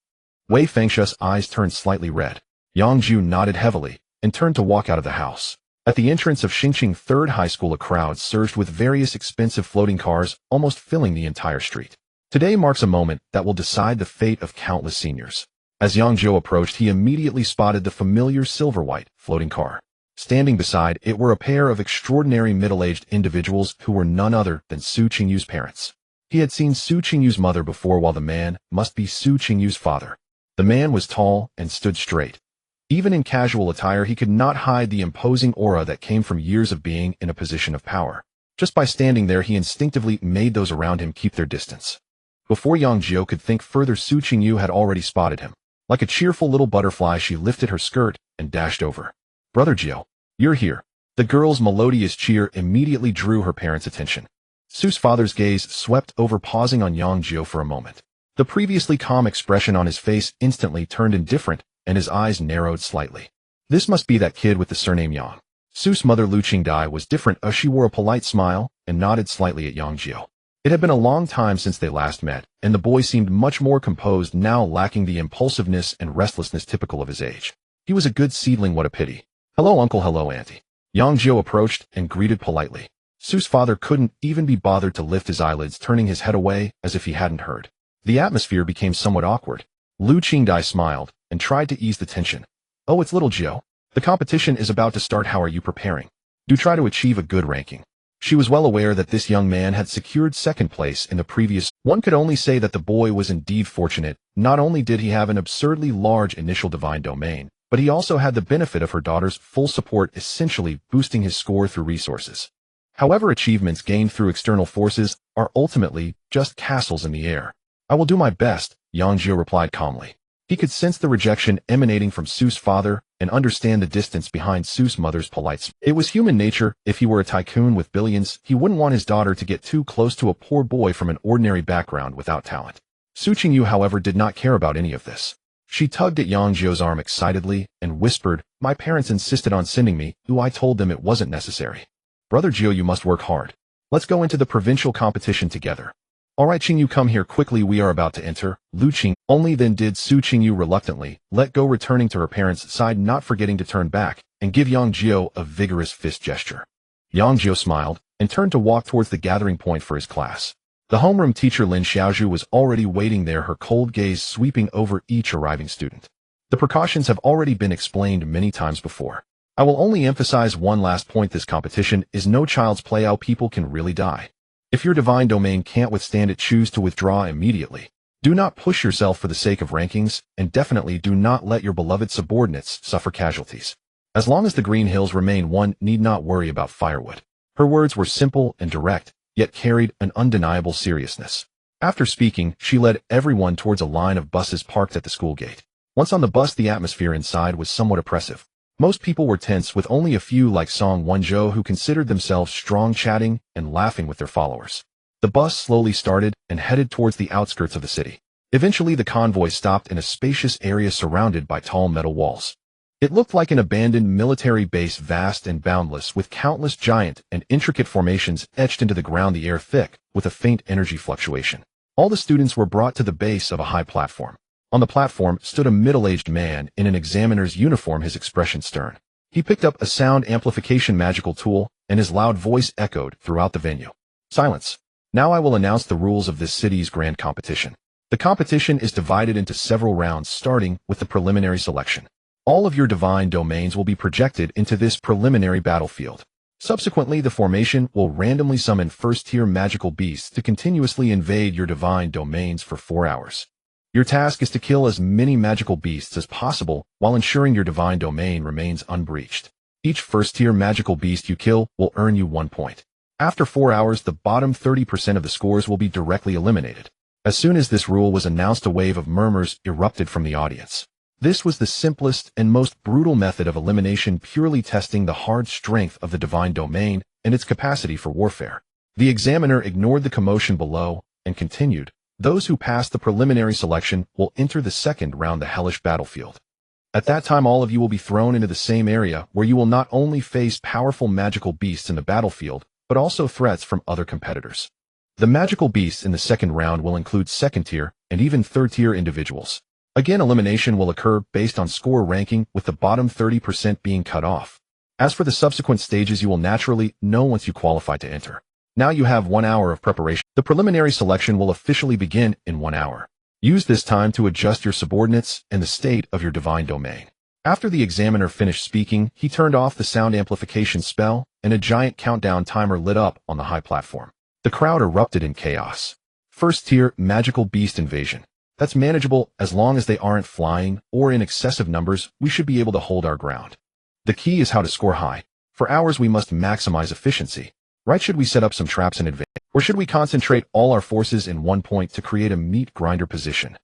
Wei Fengshu's eyes turned slightly red. Yang Jiu nodded heavily and turned to walk out of the house. At the entrance of Xingqing Third High School, a crowd surged with various expensive floating cars, almost filling the entire street. Today marks a moment that will decide the fate of countless seniors. As Yang Jiu approached, he immediately spotted the familiar silver-white floating car. Standing beside it were a pair of extraordinary middle-aged individuals who were none other than Su Qingyu's parents. He had seen Su Qingyu's mother before, while the man must be Su Qingyu's father. The man was tall and stood straight. Even in casual attire, he could not hide the imposing aura that came from years of being in a position of power. Just by standing there, he instinctively made those around him keep their distance. Before Yang Jiu could think further, Su Qingyu had already spotted him. Like a cheerful little butterfly, she lifted her skirt and dashed over. "Brother Jiu, you're here." The girl's melodious cheer immediately drew her parents' attention. Su's father's gaze swept over, pausing on Yang Jiu for a moment. The previously calm expression on his face instantly turned indifferent, and his eyes narrowed slightly. This must be that kid with the surname Yang. Su's mother Lu Qingdai was different, as she wore a polite smile and nodded slightly at Yang Jiu. It had been a long time since they last met, and the boy seemed much more composed now, lacking the impulsiveness and restlessness typical of his age. He was a good seedling, what a pity. "Hello, uncle, hello, auntie." Yang Jiu approached and greeted politely. Su's father couldn't even be bothered to lift his eyelids, turning his head away as if he hadn't heard. The atmosphere became somewhat awkward. Lu Qingdai smiled and tried to ease the tension. "Oh, it's little Jiu. The competition is about to start. How are you preparing? Do try to achieve a good ranking." She was well aware that this young man had secured second place in the previous. One could only say that the boy was indeed fortunate. Not only did he have an absurdly large initial divine domain, but he also had the benefit of her daughter's full support, essentially boosting his score through resources. However, achievements gained through external forces are ultimately just castles in the air. "I will do my best," Yang Jiu replied calmly. He could sense the rejection emanating from Su's father and understand the distance behind Su's mother's polite. It was human nature. If he were a tycoon with billions, he wouldn't want his daughter to get too close to a poor boy from an ordinary background without talent. Su Qingyu, however, did not care about any of this. She tugged at Yang Jiu's arm excitedly and whispered, "My parents insisted on sending me, I told them it wasn't necessary." "Brother Jiu, you must work hard. Let's go into the provincial competition together." "All right, Qingyu, come here quickly, we are about to enter." Lu Qing. Only then did Su Qingyu reluctantly let go, returning to her parents' side, not forgetting to turn back and give Yang Jiu a vigorous fist gesture. Yang Jiu smiled and turned to walk towards the gathering point for his class. The homeroom teacher Lin Xiaozhu was already waiting there, her cold gaze sweeping over each arriving student. The precautions have already been explained many times before. I will only emphasize one last point: this competition is no child's play. How people can really die. If your divine domain can't withstand it, choose to withdraw immediately. Do not push yourself for the sake of rankings, and definitely do not let your beloved subordinates suffer casualties. As long as the Green Hills remain, one need not worry about firewood. Her words were simple and direct, yet carried an undeniable seriousness. After speaking, she led everyone towards a line of buses parked at the school gate. Once on the bus, the atmosphere inside was somewhat oppressive. Most people were tense, with only a few like Song Wenzhou who considered themselves strong, chatting and laughing with their followers. The bus slowly started and headed towards the outskirts of the city. Eventually, the convoy stopped in a spacious area surrounded by tall metal walls. It looked like an abandoned military base, vast and boundless, with countless giant and intricate formations etched into the ground, the air thick with a faint energy fluctuation. All the students were brought to the base of a high platform. On the platform stood a middle-aged man in an examiner's uniform, his expression stern. He picked up a sound amplification magical tool, and his loud voice echoed throughout the venue. Silence. Now I will announce the rules of this city's grand competition. The competition is divided into several rounds, starting with the preliminary selection. All of your divine domains will be projected into this preliminary battlefield. Subsequently, the formation will randomly summon first-tier magical beasts to continuously invade your divine domains for 4 hours. Your task is to kill as many magical beasts as possible while ensuring your divine domain remains unbreached. Each first-tier magical beast you kill will earn you 1 point. After 4 hours, the bottom 30% of the scores will be directly eliminated. As soon as this rule was announced, a wave of murmurs erupted from the audience. This was the simplest and most brutal method of elimination, purely testing the hard strength of the divine domain and its capacity for warfare. The examiner ignored the commotion below and continued. Those who pass the preliminary selection will enter the second round, the hellish battlefield. At that time, all of you will be thrown into the same area where you will not only face powerful magical beasts in the battlefield, but also threats from other competitors. The magical beasts in the second round will include second-tier and even third-tier individuals. Again, elimination will occur based on score ranking, with the bottom 30% being cut off. As for the subsequent stages, you will naturally know once you qualify to enter. Now you have 1 hour of preparation. The preliminary selection will officially begin in 1 hour. Use this time to adjust your subordinates and the state of your divine domain. After the examiner finished speaking, he turned off the sound amplification spell, and a giant countdown timer lit up on the high platform. The crowd erupted in chaos. First-tier magical beast invasion. That's manageable as long as they aren't flying or in excessive numbers. We should be able to hold our ground. The key is how to score high. For ours, we must maximize efficiency. Right? Should we set up some traps in advance? Or should we concentrate all our forces in one point to create a meat grinder position?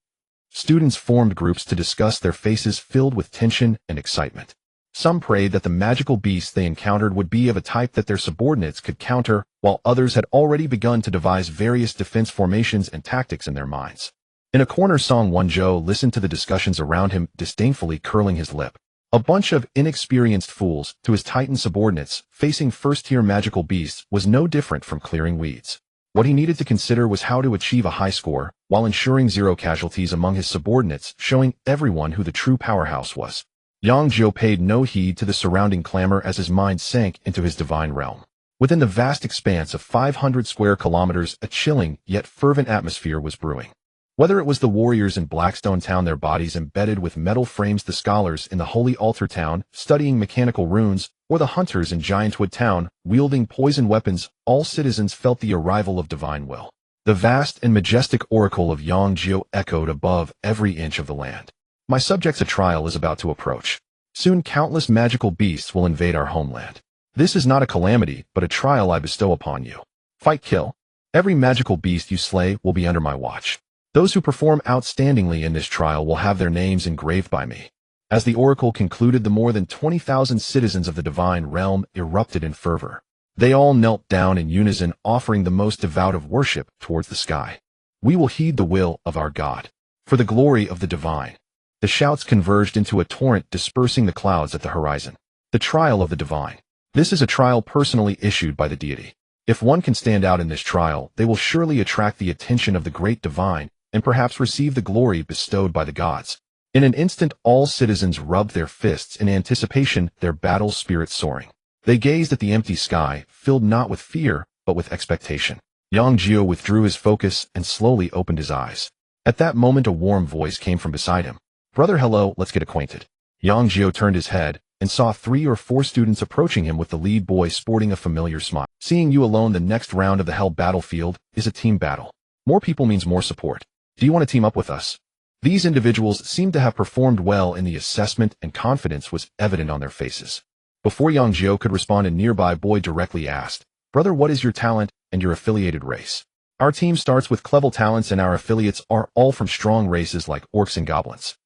Students formed groups to discuss, their faces filled with tension and excitement. Some prayed that the magical beasts they encountered would be of a type that their subordinates could counter, while others had already begun to devise various defense formations and tactics in their minds. In a corner, Yang Jiu listened to the discussions around him, disdainfully curling his lip. A bunch of inexperienced fools to his Titan subordinates facing first-tier magical beasts was no different from clearing weeds. What he needed to consider was how to achieve a high score while ensuring 0 casualties among his subordinates, showing everyone who the true powerhouse was. Yang Jiu paid no heed to the surrounding clamor as his mind sank into his divine realm. Within the vast expanse of 500 square kilometers, a chilling yet fervent atmosphere was brewing. Whether it was the warriors in Blackstone Town, their bodies embedded with metal frames, the scholars in the Holy Altar Town studying mechanical runes, or the hunters in Giantwood Town wielding poison weapons, all citizens felt the arrival of divine will. The vast and majestic oracle of Yang Jiu echoed above every inch of the land. My subjects, a trial is about to approach. Soon countless magical beasts will invade our homeland. This is not a calamity, but a trial I bestow upon you. Fight, kill. Every magical beast you slay will be under my watch. Those who perform outstandingly in this trial will have their names engraved by me. As the oracle concluded, the more than 20,000 citizens of the divine realm erupted in fervor. They all knelt down in unison, offering the most devout of worship towards the sky. We will heed the will of our God. For the glory of the divine. The shouts converged into a torrent, dispersing the clouds at the horizon. The trial of the divine. This is a trial personally issued by the deity. If one can stand out in this trial, they will surely attract the attention of the great divine, and perhaps receive the glory bestowed by the gods. In an instant, all citizens rubbed their fists in anticipation, their battle spirits soaring. They gazed at the empty sky, filled not with fear, but with expectation. Yang Jiu withdrew his focus and slowly opened his eyes. At that moment, a warm voice came from beside him. Brother, hello, let's get acquainted. Yang Jiu turned his head and saw 3 or 4 students approaching him, with the lead boy sporting a familiar smile. Seeing you alone, the next round of the hell battlefield is a team battle. More people means more support. Do you want to team up with us? These individuals seemed to have performed well in the assessment, and confidence was evident on their faces. Before Yang Jiu could respond, a nearby boy directly asked, Brother, what is your talent and your affiliated race? Our team starts with clever talents, and our affiliates are all from strong races like orcs and goblins.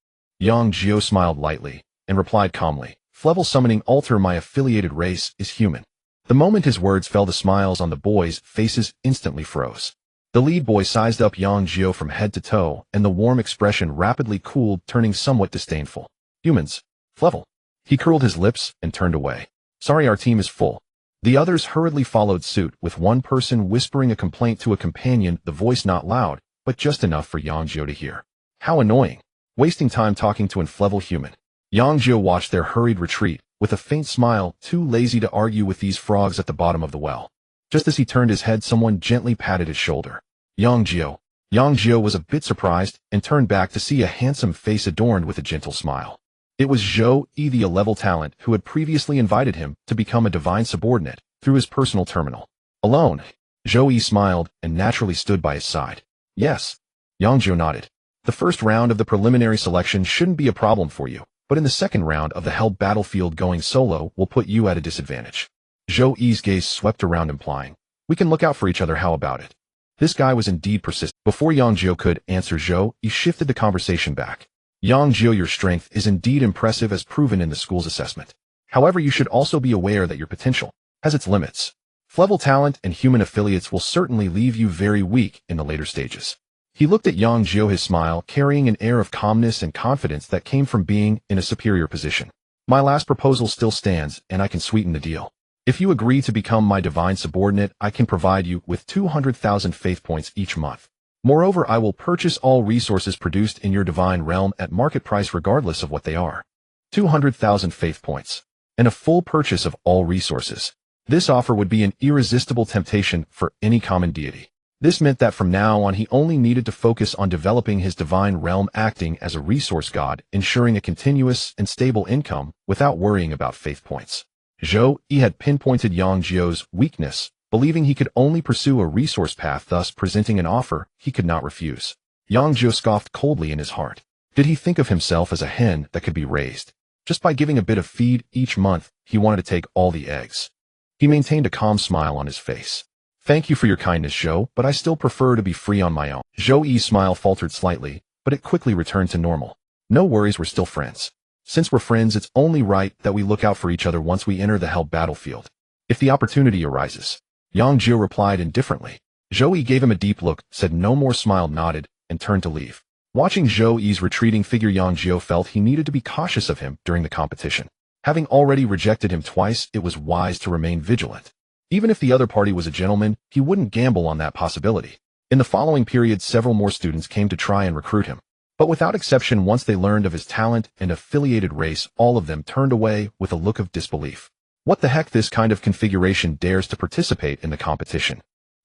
Yang Jiu smiled lightly and replied calmly, Flevel summoning altar, my affiliated race is human. The moment his words fell, the smiles on the boys' faces instantly froze. The lead boy sized up Yang Jiu from head to toe, and the warm expression rapidly cooled, turning somewhat disdainful. Humans. Flevel. He curled his lips and turned away. Sorry, our team is full. The others hurriedly followed suit, with one person whispering a complaint to a companion, the voice not loud, but just enough for Yang Jiu to hear. How annoying. Wasting time talking to an Flevel human. Yang Jiu watched their hurried retreat with a faint smile, too lazy to argue with these frogs at the bottom of the well. Just as he turned his head, someone gently patted his shoulder. Yang Jiu. Yang Jiu was a bit surprised and turned back to see a handsome face adorned with a gentle smile. It was Zhou Yi, the A-level talent who had previously invited him to become a divine subordinate through his personal terminal. Alone, Zhou Yi smiled and naturally stood by his side. Yes. Yang Jiu nodded. The first round of the preliminary selection shouldn't be a problem for you, but in the second round of the hell battlefield, going solo will put you at a disadvantage. Zhou Yi's gaze swept around, implying, we can look out for each other, how about it? This guy was indeed persistent. Before Yang Jiu could answer, Zhou Yi shifted the conversation back. Yang Jiu, your strength is indeed impressive as proven in the school's assessment. However, you should also be aware that your potential has its limits. Level talent and human affiliates will certainly leave you very weak in the later stages. He looked at Yang Jiu, his smile carrying an air of calmness and confidence that came from being in a superior position. My last proposal still stands, and I can sweeten the deal. If you agree to become my divine subordinate, I can provide you with 200,000 faith points each month. Moreover, I will purchase all resources produced in your divine realm at market price regardless of what they are. 200,000 faith points. And a full purchase of all resources. This offer would be an irresistible temptation for any common deity. This meant that from now on he only needed to focus on developing his divine realm, acting as a resource god, ensuring a continuous and stable income without worrying about faith points. Zhou Yi had pinpointed Yang Jiu's weakness, believing he could only pursue a resource path, thus presenting an offer he could not refuse. Yang Jiu scoffed coldly in his heart. Did he think of himself as a hen that could be raised? Just by giving a bit of feed each month, he wanted to take all the eggs. He maintained a calm smile on his face. Thank you for your kindness, Zhou, but I still prefer to be free on my own. Zhou Yi's smile faltered slightly, but it quickly returned to normal. No worries, we're still friends. Since we're friends, it's only right that we look out for each other once we enter the hell battlefield. If the opportunity arises. Yang Jiu replied indifferently. Zhou Yi gave him a deep look, said no more, smiled, nodded, and turned to leave. Watching Zhou Yi's retreating figure, Yang Jiu felt he needed to be cautious of him during the competition. Having already rejected him twice, it was wise to remain vigilant. Even if the other party was a gentleman, he wouldn't gamble on that possibility. In the following period, several more students came to try and recruit him. But without exception, once they learned of his talent and affiliated race, all of them turned away with a look of disbelief. What the heck, this kind of configuration dares to participate in the competition?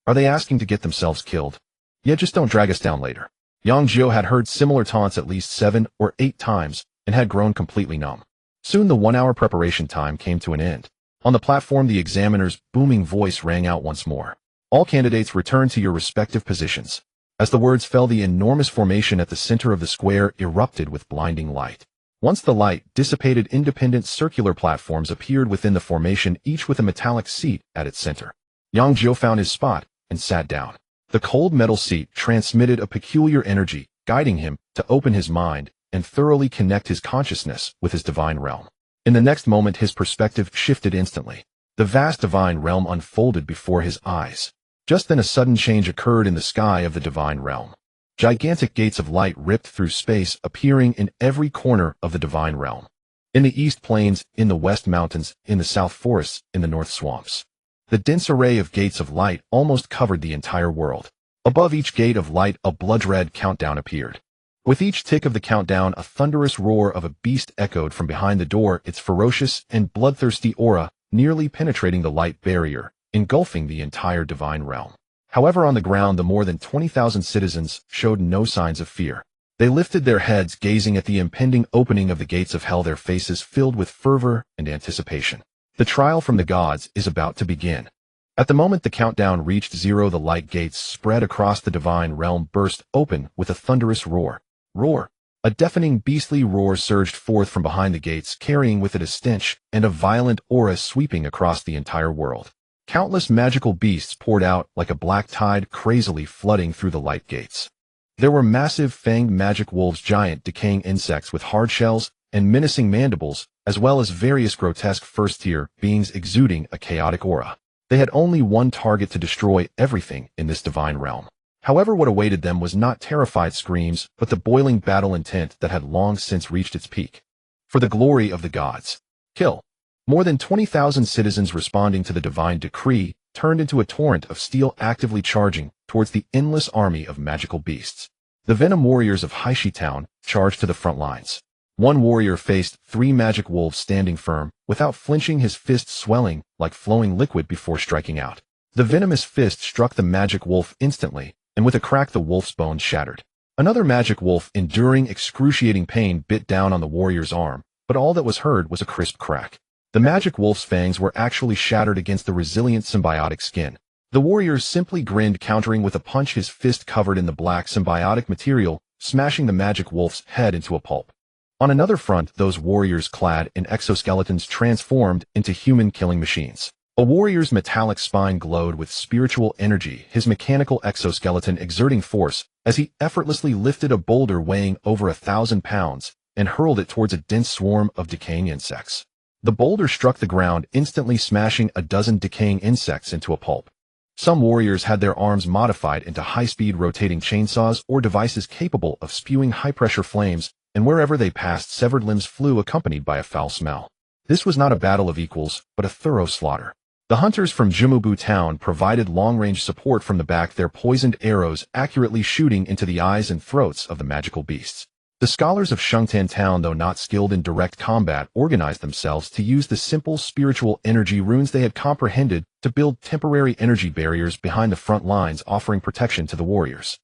Are they asking to get themselves killed? Yeah, just don't drag us down later. Yang Jiu had heard similar taunts at least 7 or 8 times and had grown completely numb. Soon the 1-hour preparation time came to an end. On the platform, the examiner's booming voice rang out once more. All candidates return to your respective positions. As the words fell, the enormous formation at the center of the square erupted with blinding light. Once the light dissipated, independent circular platforms appeared within the formation, each with a metallic seat at its center. Yang Jiu found his spot and sat down. The cold metal seat transmitted a peculiar energy, guiding him to open his mind and thoroughly connect his consciousness with his divine realm. In the next moment, his perspective shifted instantly. The vast divine realm unfolded before his eyes. Just then a sudden change occurred in the sky of the divine realm. Gigantic gates of light ripped through space, appearing in every corner of the divine realm. In the east plains, in the west mountains, in the south forests, in the north swamps. The dense array of gates of light almost covered the entire world. Above each gate of light, a blood-red countdown appeared. With each tick of the countdown, a thunderous roar of a beast echoed from behind the door, its ferocious and bloodthirsty aura nearly penetrating the light barrier, engulfing the entire divine realm. However, on the ground, the more than 20,000 citizens showed no signs of fear. They lifted their heads, gazing at the impending opening of the gates of hell, their faces filled with fervor and anticipation. The trial from the gods is about to begin. At the moment the countdown reached 0, the light gates spread across the divine realm burst open with a thunderous roar. Roar! A deafening beastly roar surged forth from behind the gates, carrying with it a stench and a violent aura sweeping across the entire world. Countless magical beasts poured out like a black tide, crazily flooding through the light gates. There were massive fanged magic wolves, giant decaying insects with hard shells and menacing mandibles, as well as various grotesque first-tier beings exuding a chaotic aura. They had only one target: to destroy everything in this divine realm. However, what awaited them was not terrified screams, but the boiling battle intent that had long since reached its peak. For the glory of the gods. Kill. More than 20,000 citizens, responding to the divine decree, turned into a torrent of steel, actively charging towards the endless army of magical beasts. The Venom warriors of Haishi Town charged to the front lines. One warrior faced 3 magic wolves standing firm, without flinching, his fist swelling like flowing liquid before striking out. The venomous fist struck the magic wolf instantly, and with a crack the wolf's bones shattered. Another magic wolf, enduring excruciating pain, bit down on the warrior's arm, but all that was heard was a crisp crack. The magic wolf's fangs were actually shattered against the resilient symbiotic skin. The warrior simply grinned, countering with a punch, his fist covered in the black symbiotic material, smashing the magic wolf's head into a pulp. On another front, those warriors clad in exoskeletons transformed into human-killing machines. A warrior's metallic spine glowed with spiritual energy, his mechanical exoskeleton exerting force as he effortlessly lifted a boulder weighing over 1,000 pounds and hurled it towards a dense swarm of decaying insects. The boulder struck the ground, instantly smashing a dozen decaying insects into a pulp. Some warriors had their arms modified into high-speed rotating chainsaws or devices capable of spewing high-pressure flames, and wherever they passed, severed limbs flew, accompanied by a foul smell. This was not a battle of equals, but a thorough slaughter. The hunters from Jimubu town provided long-range support from the back, their poisoned arrows accurately shooting into the eyes and throats of the magical beasts. The scholars of Shungtan town, though not skilled in direct combat, organized themselves to use the simple spiritual energy runes they had comprehended to build temporary energy barriers behind the front lines, offering protection to the warriors.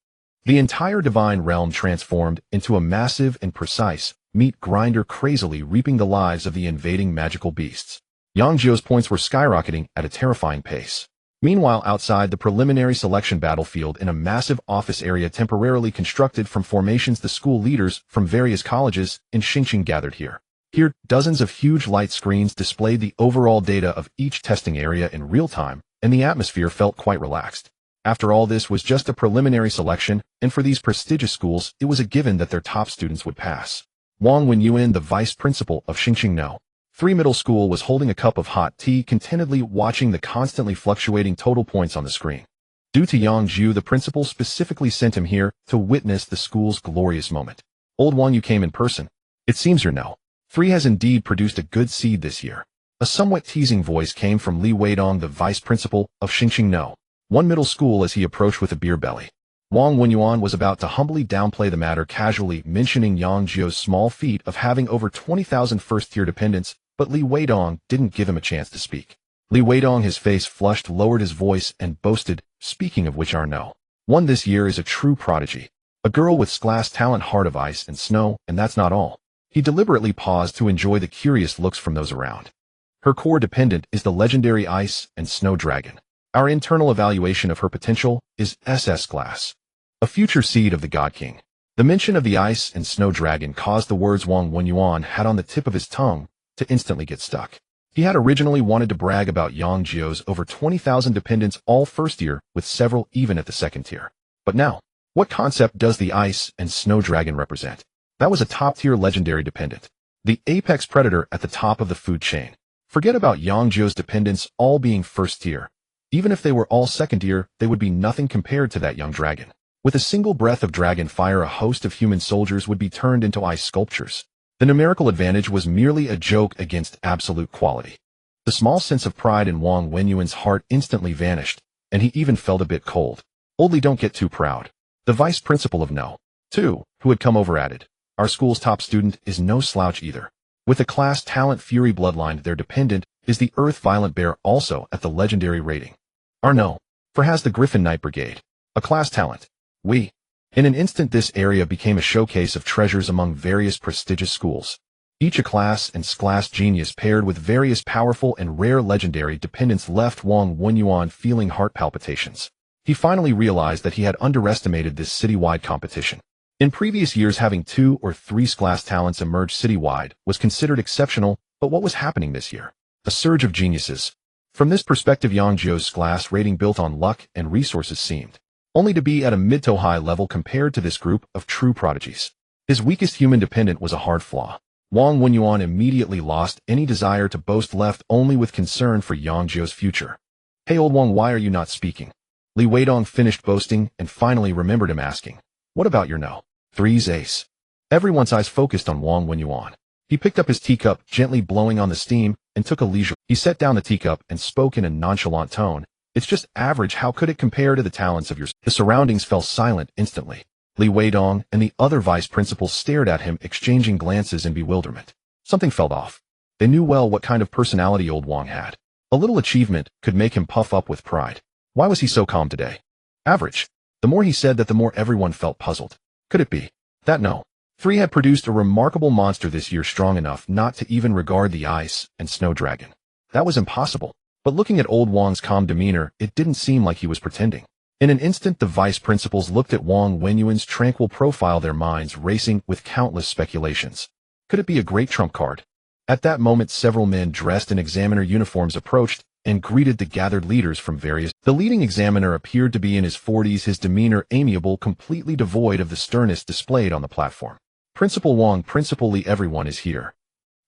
The entire divine realm transformed into a massive and precise meat grinder, crazily reaping the lives of the invading magical beasts. Yang Jiu's points were skyrocketing at a terrifying pace. Meanwhile, outside the preliminary selection battlefield, in a massive office area temporarily constructed from formations, the school leaders from various colleges in Xingqing gathered here. Here, dozens of huge light screens displayed the overall data of each testing area in real time, and the atmosphere felt quite relaxed. After all, this was just a preliminary selection, and for these prestigious schools, it was a given that their top students would pass. Wang Wenyuan, the vice principal of Xingqing No. 3 Middle School, was holding a cup of hot tea, contentedly watching the constantly fluctuating total points on the screen. Due to Yang Jiu, the principal specifically sent him here to witness the school's glorious moment. Old Wang, you came in person. It seems your No. 3 has indeed produced a good seed this year. A somewhat teasing voice came from Li Weidong, the vice principal of Xingqing No. 1 Middle School, as he approached with a beer belly. Wang Wenyuan was about to humbly downplay the matter, casually mentioning Yang Jiu's small feat of having over 20,000 first-tier dependents, but Li Weidong didn't give him a chance to speak. Li Weidong, his face flushed, lowered his voice and boasted, "Speaking of which, our No. 1 this year is a true prodigy. A girl with class talent, heart of ice and snow, and that's not all." He deliberately paused to enjoy the curious looks from those around. "Her core dependent is the legendary Ice and Snow Dragon. Our internal evaluation of her potential is SS class. A future seed of the God King." The mention of the Ice and Snow Dragon caused the words Wang Wenyuan had on the tip of his tongue to instantly get stuck. He had originally wanted to brag about Yang Jiu's over 20,000 dependents, all first year, with several even at the second tier. But now, what concept does the Ice and Snow Dragon represent? That was a top-tier legendary dependent. The apex predator at the top of the food chain. Forget about Yang Jiu's dependents all being first tier. Even if they were all second tier, they would be nothing compared to that young dragon. With a single breath of dragon fire, a host of human soldiers would be turned into ice sculptures. The numerical advantage was merely a joke against absolute quality. The small sense of pride in Wang Wenyuan's heart instantly vanished, and he even felt a bit cold. "Oldly, don't get too proud." The vice principal of No. 2, who had come over, added, "Our school's top student is no slouch either. With a class talent Fury bloodline, their dependent is the Earth Violent Bear, also at the legendary rating. Our No. 4 has the Griffin Knight Brigade, a class talent. We." In an instant, this area became a showcase of treasures among various prestigious schools. Each a class and class genius paired with various powerful and rare legendary dependents left Wang Wenyuan feeling heart palpitations. He finally realized that he had underestimated this citywide competition. In previous years, having 2 or 3 class talents emerge citywide was considered exceptional, but what was happening this year? A surge of geniuses. From this perspective, Yang Jiu's class rating, built on luck and resources, seemed only to be at a mid to high level compared to this group of true prodigies. His weakest human dependent was a hard flaw. Wang Wenyuan immediately lost any desire to boast, left only with concern for Yang Jiu's future. "Hey, old Wang, why are you not speaking?" Li Weidong finished boasting and finally remembered him, asking, "What about your No. 3's ace?" Everyone's eyes focused on Wang Wenyuan. He picked up his teacup, gently blowing on the steam, and took a leisure. He set down the teacup and spoke in a nonchalant tone. "It's just average. How could it compare to the talents of yours?" The surroundings fell silent instantly. Li Weidong and the other vice principals stared at him, exchanging glances in bewilderment. Something felt off. They knew well what kind of personality old Wang had. A little achievement could make him puff up with pride. Why was he so calm today? Average. The more he said that, the more everyone felt puzzled. Could it be that no? 3 had produced a remarkable monster this year, strong enough not to even regard the ice and snow dragon. That was impossible. But looking at old Wang's calm demeanor, it didn't seem like he was pretending. In an instant, the vice principals looked at Wang Wenyuan's tranquil profile, their minds racing with countless speculations. Could it be a great trump card? At that moment, several men dressed in examiner uniforms approached and greeted the gathered leaders from various. The leading examiner appeared to be in his 40s, his demeanor amiable, completely devoid of the sternness displayed on the platform. Principal Wang, Principal Li, everyone is here.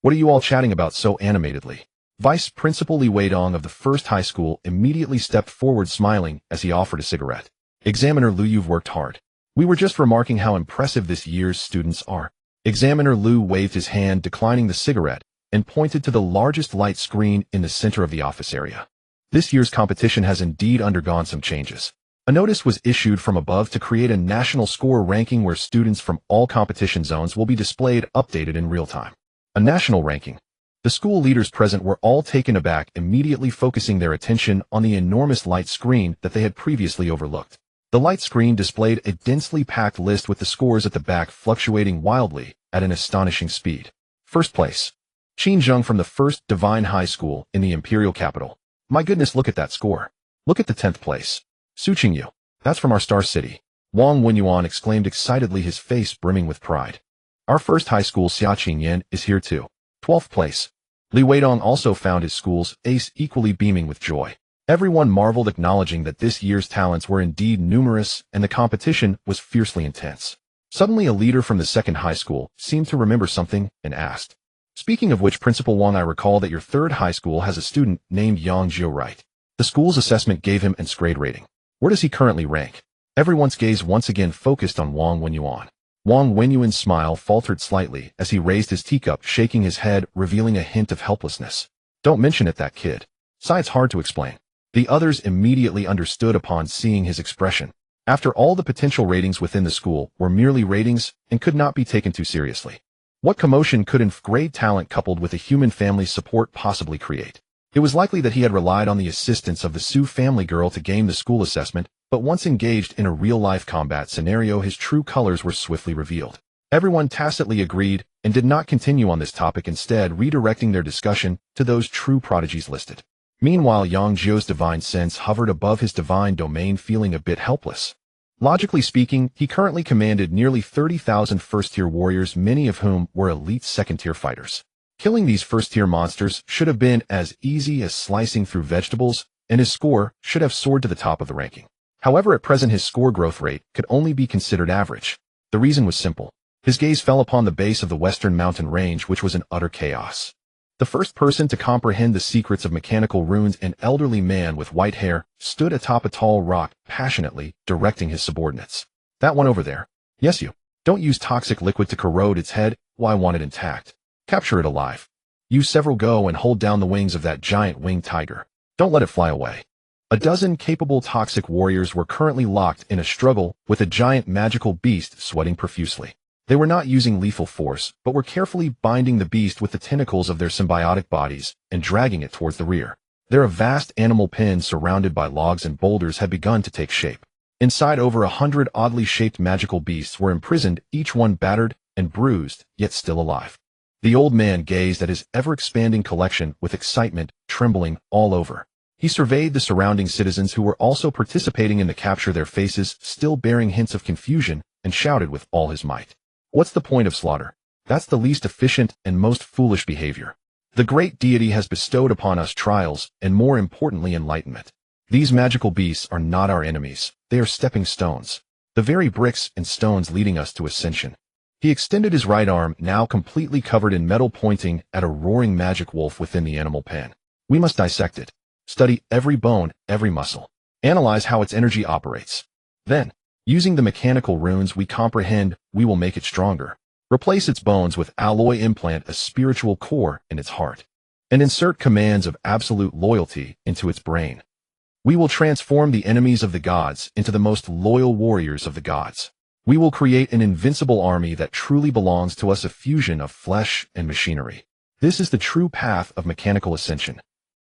What are you all chatting about so animatedly? Vice Principal Li Weidong of the first high school immediately stepped forward, smiling as he offered a cigarette. Examiner Lu, you've worked hard. We were just remarking how impressive this year's students are. Examiner Lu waved his hand, declining the cigarette, and pointed to the largest light screen in the center of the office area. This year's competition has indeed undergone some changes. A notice was issued from above to create a national score ranking where students from all competition zones will be displayed, updated in real time. A national ranking. The school leaders present were all taken aback, immediately focusing their attention on the enormous light screen that they had previously overlooked. The light screen displayed a densely packed list with the scores at the back fluctuating wildly at an astonishing speed. First place. Qin Zheng from the First Divine High School in the Imperial Capital. My goodness, look at that score. Look at the 10th place. Su Qingyu. That's from our star city. Wang Wenyuan exclaimed excitedly, his face brimming with pride. Our first high school, Xia Qingyan, is here too. 12th place. Li Weidong also found his school's ace, equally beaming with joy. Everyone marveled, acknowledging that this year's talents were indeed numerous and the competition was fiercely intense. Suddenly, a leader from the second high school seemed to remember something and asked. Speaking of which, Principal Wang, I recall that your third high school has a student named Yang Jiu, right? The school's assessment gave him an grade rating. Where does he currently rank? Everyone's gaze once again focused on Wang Wenyuan. Wang Wenyuan's smile faltered slightly as he raised his teacup, shaking his head, revealing a hint of helplessness. Don't mention it, that kid. It's hard to explain. The others immediately understood upon seeing his expression. After all, the potential ratings within the school were merely ratings and could not be taken too seriously. What commotion could grade talent coupled with a human family's support possibly create? It was likely that he had relied on the assistance of the Su family girl to game the school assessment, but once engaged in a real-life combat scenario, his true colors were swiftly revealed. Everyone tacitly agreed and did not continue on this topic, instead redirecting their discussion to those true prodigies listed. Meanwhile, Yang Jiu's divine sense hovered above his divine domain, feeling a bit helpless. Logically speaking, he currently commanded nearly 30,000 first-tier warriors, many of whom were elite second-tier fighters. Killing these first-tier monsters should have been as easy as slicing through vegetables, and his score should have soared to the top of the ranking. However, at present his score growth rate could only be considered average. The reason was simple. His gaze fell upon the base of the western mountain range, which was in utter chaos. The first person to comprehend the secrets of mechanical runes, an elderly man with white hair, stood atop a tall rock, passionately directing his subordinates. That one over there. Yes, you. Don't use toxic liquid to corrode its head. Why, I want it intact. Capture it alive. You several go and hold down the wings of that giant winged tiger. Don't let it fly away. A dozen capable toxic warriors were currently locked in a struggle with a giant magical beast, sweating profusely. They were not using lethal force, but were carefully binding the beast with the tentacles of their symbiotic bodies and dragging it towards the rear. There, a vast animal pen surrounded by logs and boulders had begun to take shape. Inside, over 100 oddly shaped magical beasts were imprisoned, each one battered and bruised, yet still alive. The old man gazed at his ever-expanding collection with excitement trembling all over. He surveyed the surrounding citizens who were also participating in the capture, their faces still bearing hints of confusion, and shouted with all his might. What's the point of slaughter? That's the least efficient and most foolish behavior. The great deity has bestowed upon us trials, and more importantly, enlightenment. These magical beasts are not our enemies. They are stepping stones. The very bricks and stones leading us to ascension. He extended his right arm, now completely covered in metal, pointing at a roaring magic wolf within the animal pen. We must dissect it. Study every bone, every muscle. Analyze how its energy operates. Then, using the mechanical runes we comprehend, we will make it stronger. Replace its bones with alloy, implant a spiritual core in its heart, and insert commands of absolute loyalty into its brain. We will transform the enemies of the gods into the most loyal warriors of the gods. We will create an invincible army that truly belongs to us, a fusion of flesh and machinery. This is the true path of mechanical ascension.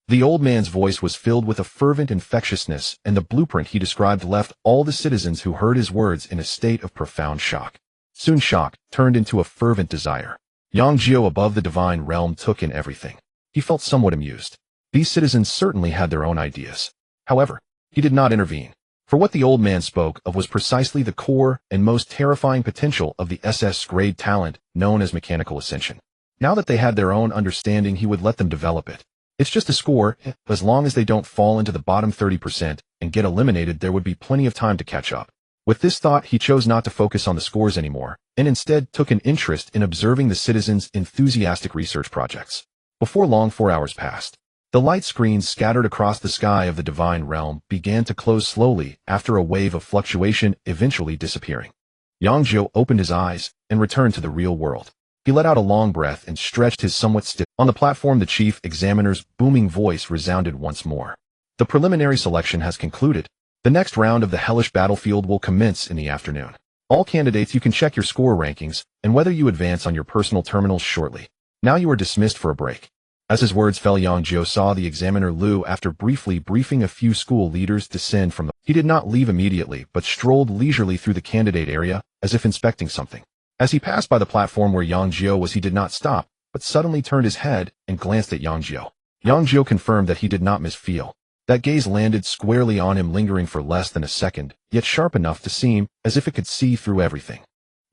The old man's voice was filled with a fervent infectiousness, and the blueprint he described left all the citizens who heard his words in a state of profound shock. Soon shock turned into a fervent desire. Yang Jiu above the divine realm took in everything. He felt somewhat amused. These citizens certainly had their own ideas. However, he did not intervene, for what the old man spoke of was precisely the core and most terrifying potential of the SS grade talent known as mechanical ascension. Now that they had their own understanding, he would let them develop it. It's just a score. As long as they don't fall into the bottom 30% and get eliminated, there would be plenty of time to catch up. With this thought, he chose not to focus on the scores anymore, and instead took an interest in observing the citizens' enthusiastic research projects. Before long, 4 hours passed. The light screens scattered across the sky of the divine realm began to close slowly after a wave of fluctuation, eventually disappearing. Yang Jiu opened his eyes and returned to the real world. He let out a long breath and stretched his somewhat stiff. On the platform, the chief examiner's booming voice resounded once more. The preliminary selection has concluded. The next round of the hellish battlefield will commence in the afternoon. All candidates, you can check your score rankings and whether you advance on your personal terminals shortly. Now you are dismissed for a break. As his words fell, Yang Jiu saw the examiner Liu, after briefly briefing a few school leaders, descend from the... He did not leave immediately, but strolled leisurely through the candidate area, as if inspecting something. As he passed by the platform where Yang Jiu was, he did not stop, but suddenly turned his head and glanced at Yang Jiu. Yang Jiu confirmed that he did not misfeel. That gaze landed squarely on him, lingering for less than a second, yet sharp enough to seem as if it could see through everything.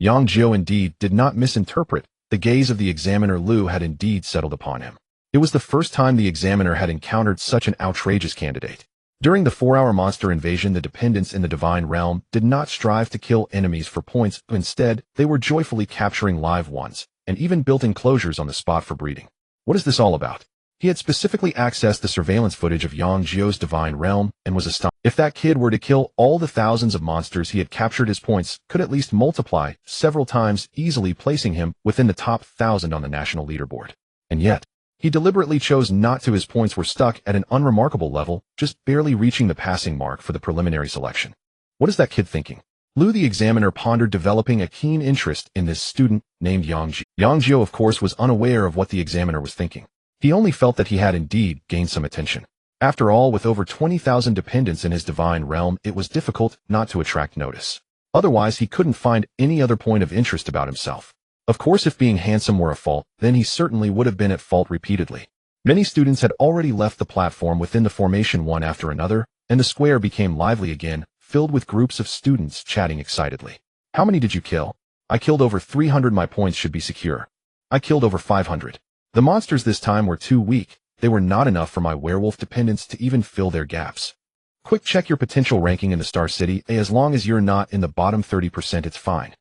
Yang Jiu indeed did not misinterpret. The gaze of the examiner Liu had indeed settled upon him. It was the first time the examiner had encountered such an outrageous candidate. During the 4-hour monster invasion, the dependents in the divine realm did not strive to kill enemies for points. Instead, they were joyfully capturing live ones, and even built enclosures on the spot for breeding. What is this all about? He had specifically accessed the surveillance footage of Yang Jiu's divine realm and was astonished. If that kid were to kill all the thousands of monsters he had captured, his points could at least multiply several times, easily placing him within the top 1,000 on the national leaderboard. And yet, he deliberately chose not to. His points were stuck at an unremarkable level, just barely reaching the passing mark for the preliminary selection. What is that kid thinking? Liu the examiner pondered, developing a keen interest in this student named Yang Jiu. Yang Jiu, of course, was unaware of what the examiner was thinking. He only felt that he had indeed gained some attention. After all, with over 20,000 dependents in his divine realm, it was difficult not to attract notice. Otherwise, he couldn't find any other point of interest about himself. Of course, if being handsome were a fault, then he certainly would have been at fault repeatedly. Many students had already left the platform within the formation one after another, and the square became lively again, filled with groups of students chatting excitedly. How many did you kill? I killed over 300. My points should be secure. I killed over 500. The monsters this time were too weak. They were not enough for my werewolf dependents to even fill their gaps. Quick, check your potential ranking in the Star City. As long as you're not in the bottom 30%, it's fine.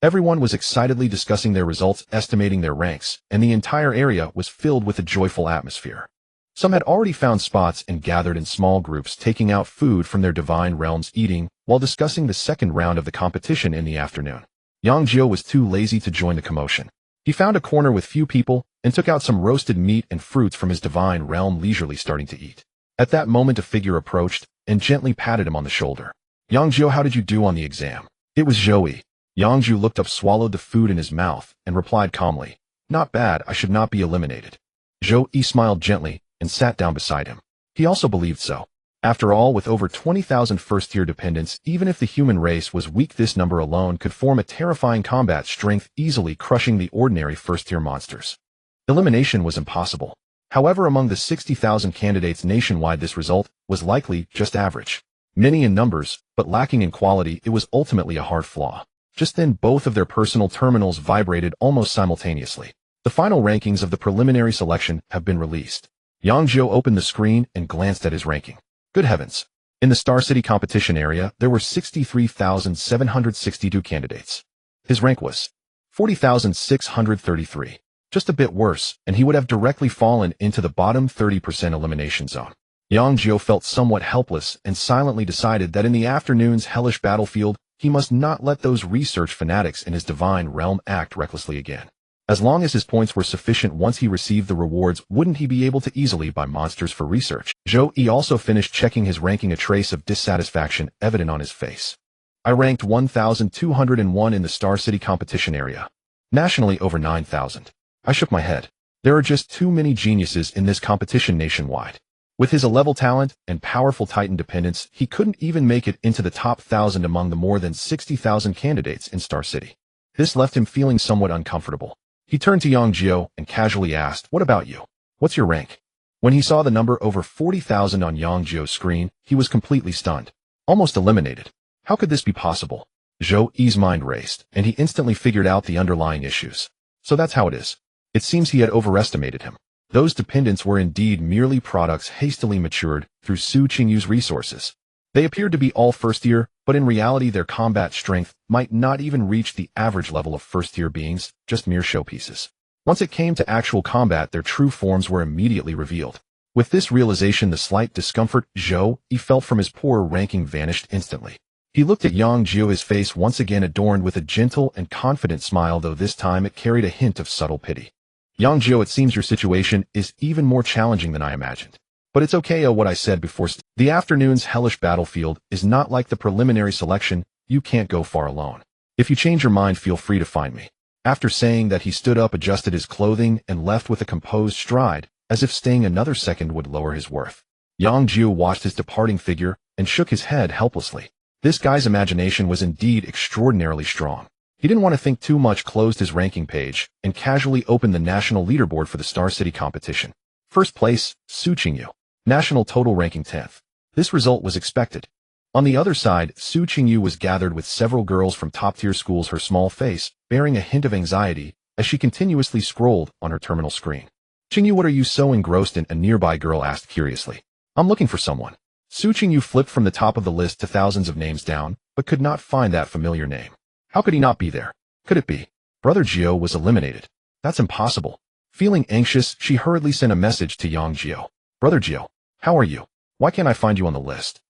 Everyone was excitedly discussing their results, estimating their ranks, and the entire area was filled with a joyful atmosphere. Some had already found spots and gathered in small groups, taking out food from their divine realms, eating, while discussing the second round of the competition in the afternoon. Yang Jiu was too lazy to join the commotion. He found a corner with few people and took out some roasted meat and fruits from his divine realm, leisurely starting to eat. At that moment, a figure approached and gently patted him on the shoulder. Yang Jiu, how did you do on the exam? It was Joey. Yang Jiu looked up, swallowed the food in his mouth, and replied calmly, not bad. I should not be eliminated. Joey smiled gently and sat down beside him. He also believed so. After all, with over 20,000 first-tier dependents, even if the human race was weak, this number alone could form a terrifying combat strength, easily crushing the ordinary first-tier monsters. Elimination was impossible. However, among the 60,000 candidates nationwide, this result was likely just average. Many in numbers, but lacking in quality, it was ultimately a hard flaw. Just then, both of their personal terminals vibrated almost simultaneously. The final rankings of the preliminary selection have been released. Yang Jiu opened the screen and glanced at his ranking. Good heavens. In the Star City competition area, there were 63,762 candidates. His rank was 40,633. Just a bit worse, and he would have directly fallen into the bottom 30% elimination zone. Yang Jiu felt somewhat helpless and silently decided that in the afternoon's hellish battlefield, he must not let those research fanatics in his divine realm act recklessly again. As long as his points were sufficient, once he received the rewards, wouldn't he be able to easily buy monsters for research? Joey also finished checking his ranking, a trace of dissatisfaction evident on his face. I ranked 1,201 in the Star City competition area. Nationally over 9,000. I shook my head. There are just too many geniuses in this competition nationwide. With his A-level talent and powerful Titan dependence, he couldn't even make it into the top 1,000 among the more than 60,000 candidates in Star City. This left him feeling somewhat uncomfortable. He turned to Yang Jiu and casually asked, "What about you? What's your rank?" When he saw the number over 40,000 on Yang Jiu's screen, he was completely stunned. Almost eliminated. How could this be possible? Zhou's mind raced, and he instantly figured out the underlying issues. So that's how it is. It seems he had overestimated him. Those dependents were indeed merely products hastily matured through Su Qingyu's resources. They appeared to be all first-tier, but in reality their combat strength might not even reach the average level of first-tier beings, just mere showpieces. Once it came to actual combat, their true forms were immediately revealed. With this realization, the slight discomfort Zhou felt from his poorer ranking vanished instantly. He looked at Yang Jiu, his face once again adorned with a gentle and confident smile, though this time it carried a hint of subtle pity. "Yang Jiu, it seems your situation is even more challenging than I imagined. But it's okay, what I said before. The afternoon's hellish battlefield is not like the preliminary selection. You can't go far alone. If you change your mind, feel free to find me." After saying that, he stood up, adjusted his clothing, and left with a composed stride, as if staying another second would lower his worth. Yang Jiu watched his departing figure and shook his head helplessly. This guy's imagination was indeed extraordinarily strong. He didn't want to think too much, closed his ranking page, and casually opened the national leaderboard for the Star City competition. First place, Su Qingyu. National total ranking 10th. This result was expected. On the other side, Su Qingyu was gathered with several girls from top-tier schools, her small face bearing a hint of anxiety as she continuously scrolled on her terminal screen. "Qingyu, what are you so engrossed in?" a nearby girl asked curiously. "I'm looking for someone." Su Qingyu flipped from the top of the list to thousands of names down, but could not find that familiar name. How could he not be there? Could it be? Brother Jiu was eliminated. That's impossible. Feeling anxious, she hurriedly sent a message to Yang Jiu. "Brother Jiu, how are you? Why can't I find you on the list?"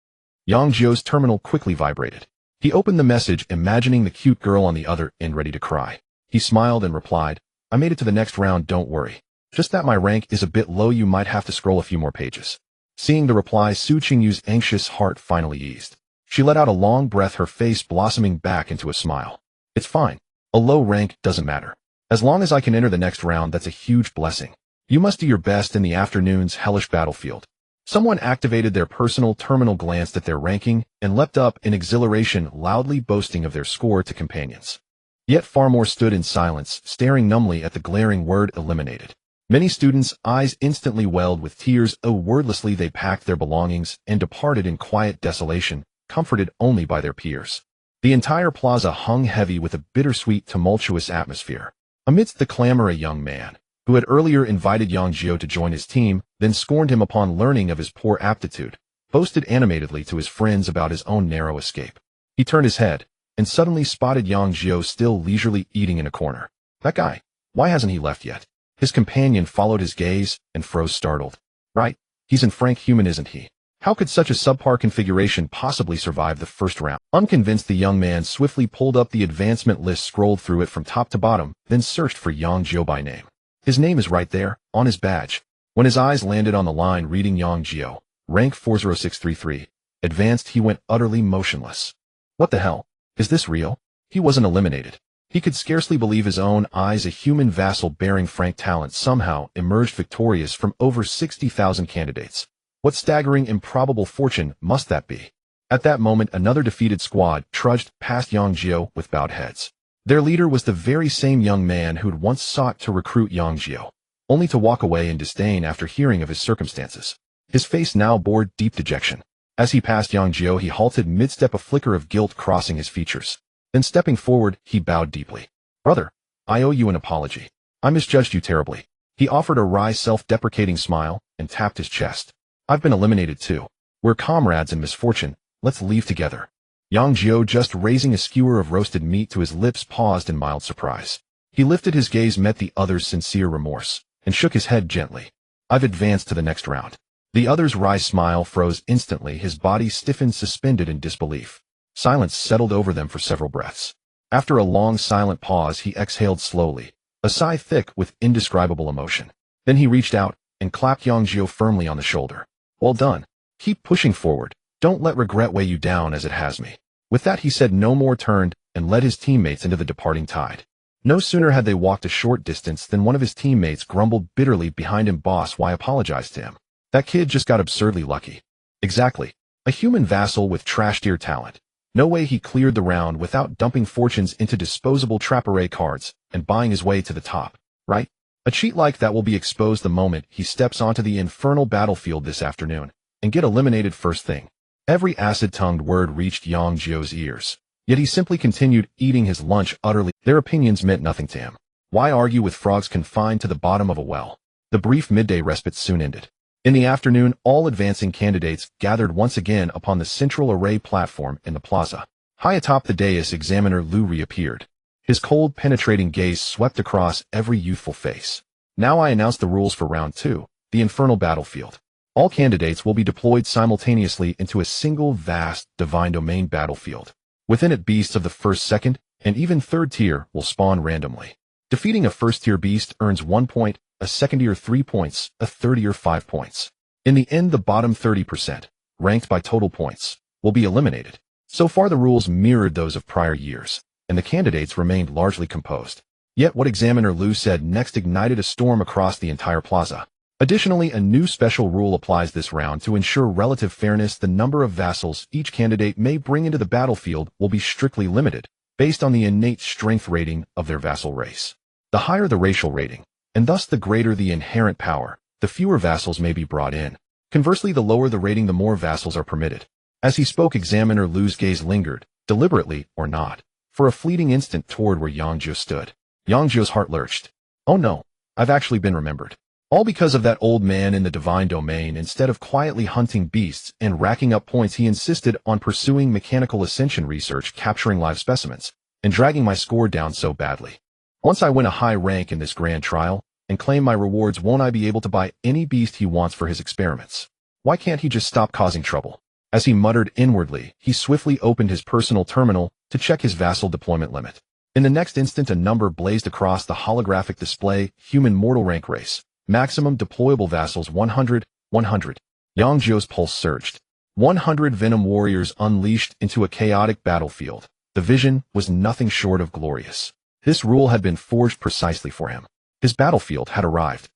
Yang Jiu's terminal quickly vibrated. He opened the message, imagining the cute girl on the other end ready to cry. He smiled and replied, "I made it to the next round, don't worry. Just that my rank is a bit low, you might have to scroll a few more pages." Seeing the reply, Su Qingyu's anxious heart finally eased. She let out a long breath, her face blossoming back into a smile. "It's fine. A low rank doesn't matter. As long as I can enter the next round, that's a huge blessing. You must do your best in the afternoon's hellish battlefield." Someone activated their personal terminal, glanced at their ranking, and leapt up in exhilaration, loudly boasting of their score to companions. Yet far more stood in silence, staring numbly at the glaring word "eliminated." Many students' eyes instantly welled with tears. Wordlessly they packed their belongings and departed in quiet desolation, comforted only by their peers. The entire plaza hung heavy with a bittersweet, tumultuous atmosphere. Amidst the clamor, a young man, who had earlier invited Yang Jiu to join his team, then scorned him upon learning of his poor aptitude, boasted animatedly to his friends about his own narrow escape. He turned his head, and suddenly spotted Yang Jiu still leisurely eating in a corner. That guy, why hasn't he left yet? His companion followed his gaze and froze, startled. Right, he's in frank human, isn't he? How could such a subpar configuration possibly survive the first round? Unconvinced, the young man swiftly pulled up the advancement list, scrolled through it from top to bottom, then searched for Yang Jiu by name. His name is right there, on his badge. When his eyes landed on the line reading Yang Jiu, rank 40633, advanced, he went utterly motionless. What the hell? Is this real? He wasn't eliminated. He could scarcely believe his own eyes. A human vassal bearing frank talent somehow emerged victorious from over 60,000 candidates. What staggering, improbable fortune must that be? At that moment, another defeated squad trudged past Yang Jiu with bowed heads. Their leader was the very same young man who'd once sought to recruit Yang Jiu, only to walk away in disdain after hearing of his circumstances. His face now bore deep dejection. As he passed Yang Jiu, he halted mid-step, a flicker of guilt crossing his features. Then stepping forward, he bowed deeply. "Brother, I owe you an apology. I misjudged you terribly." He offered a wry, self-deprecating smile and tapped his chest. "I've been eliminated too. We're comrades in misfortune. Let's leave together." Yang Jiu, just raising a skewer of roasted meat to his lips, paused in mild surprise. He lifted his gaze, met the other's sincere remorse, and shook his head gently. "I've advanced to the next round." The other's wry smile froze instantly, his body stiffened, suspended in disbelief. Silence settled over them for several breaths. After a long silent pause, he exhaled slowly, a sigh thick with indescribable emotion. Then he reached out and clapped Yang Jiu firmly on the shoulder. "Well done. Keep pushing forward. Don't let regret weigh you down as it has me." With that he said no more, turned and led his teammates into the departing tide. No sooner had they walked a short distance than one of his teammates grumbled bitterly behind him. Boss, why apologize to him? That kid just got absurdly lucky. Exactly. A human vassal with trash-tier talent. No way he cleared the round without dumping fortunes into disposable trap array cards and buying his way to the top, right? A cheat like that will be exposed the moment he steps onto the infernal battlefield this afternoon and get eliminated first thing. Every acid-tongued word reached Yang Jiu's ears. Yet he simply continued eating his lunch utterly. Their opinions meant nothing to him. Why argue with frogs confined to the bottom of a well? The brief midday respite soon ended. In the afternoon, all advancing candidates gathered once again upon the central array platform in the plaza. High atop the dais, Examiner Liu reappeared. His cold, penetrating gaze swept across every youthful face. Now I announce the rules for round 2, the infernal battlefield. All candidates will be deployed simultaneously into a single vast, divine domain battlefield. Within it, beasts of the first, second, and even third tier will spawn randomly. Defeating a first-tier beast earns 1 point, a second-tier 3 points, a third-tier 5 points. In the end, the bottom 30%, ranked by total points, will be eliminated. So far the rules mirrored those of prior years, and the candidates remained largely composed. Yet what Examiner Liu said next ignited a storm across the entire plaza. Additionally, a new special rule applies this round to ensure relative fairness. The number of vassals each candidate may bring into the battlefield will be strictly limited, based on the innate strength rating of their vassal race. The higher the racial rating, and thus the greater the inherent power, the fewer vassals may be brought in. Conversely, the lower the rating, the more vassals are permitted. As he spoke, Examiner Liu's gaze lingered, deliberately or not, for a fleeting instant toward where Yang Jiu stood. Yang Jiu's heart lurched. Oh no, I've actually been remembered. All because of that old man in the divine domain. Instead of quietly hunting beasts and racking up points, he insisted on pursuing mechanical ascension research, capturing live specimens, and dragging my score down so badly. Once I win a high rank in this grand trial and claim my rewards, won't I be able to buy any beast he wants for his experiments? Why can't he just stop causing trouble? As he muttered inwardly, he swiftly opened his personal terminal to check his vassal deployment limit. In the next instant, a number blazed across the holographic display: human mortal rank race. Maximum deployable vassals 100, 100. Yang Jiu's pulse surged. 100 Venom warriors unleashed into a chaotic battlefield. The vision was nothing short of glorious. This rule had been forged precisely for him. His battlefield had arrived.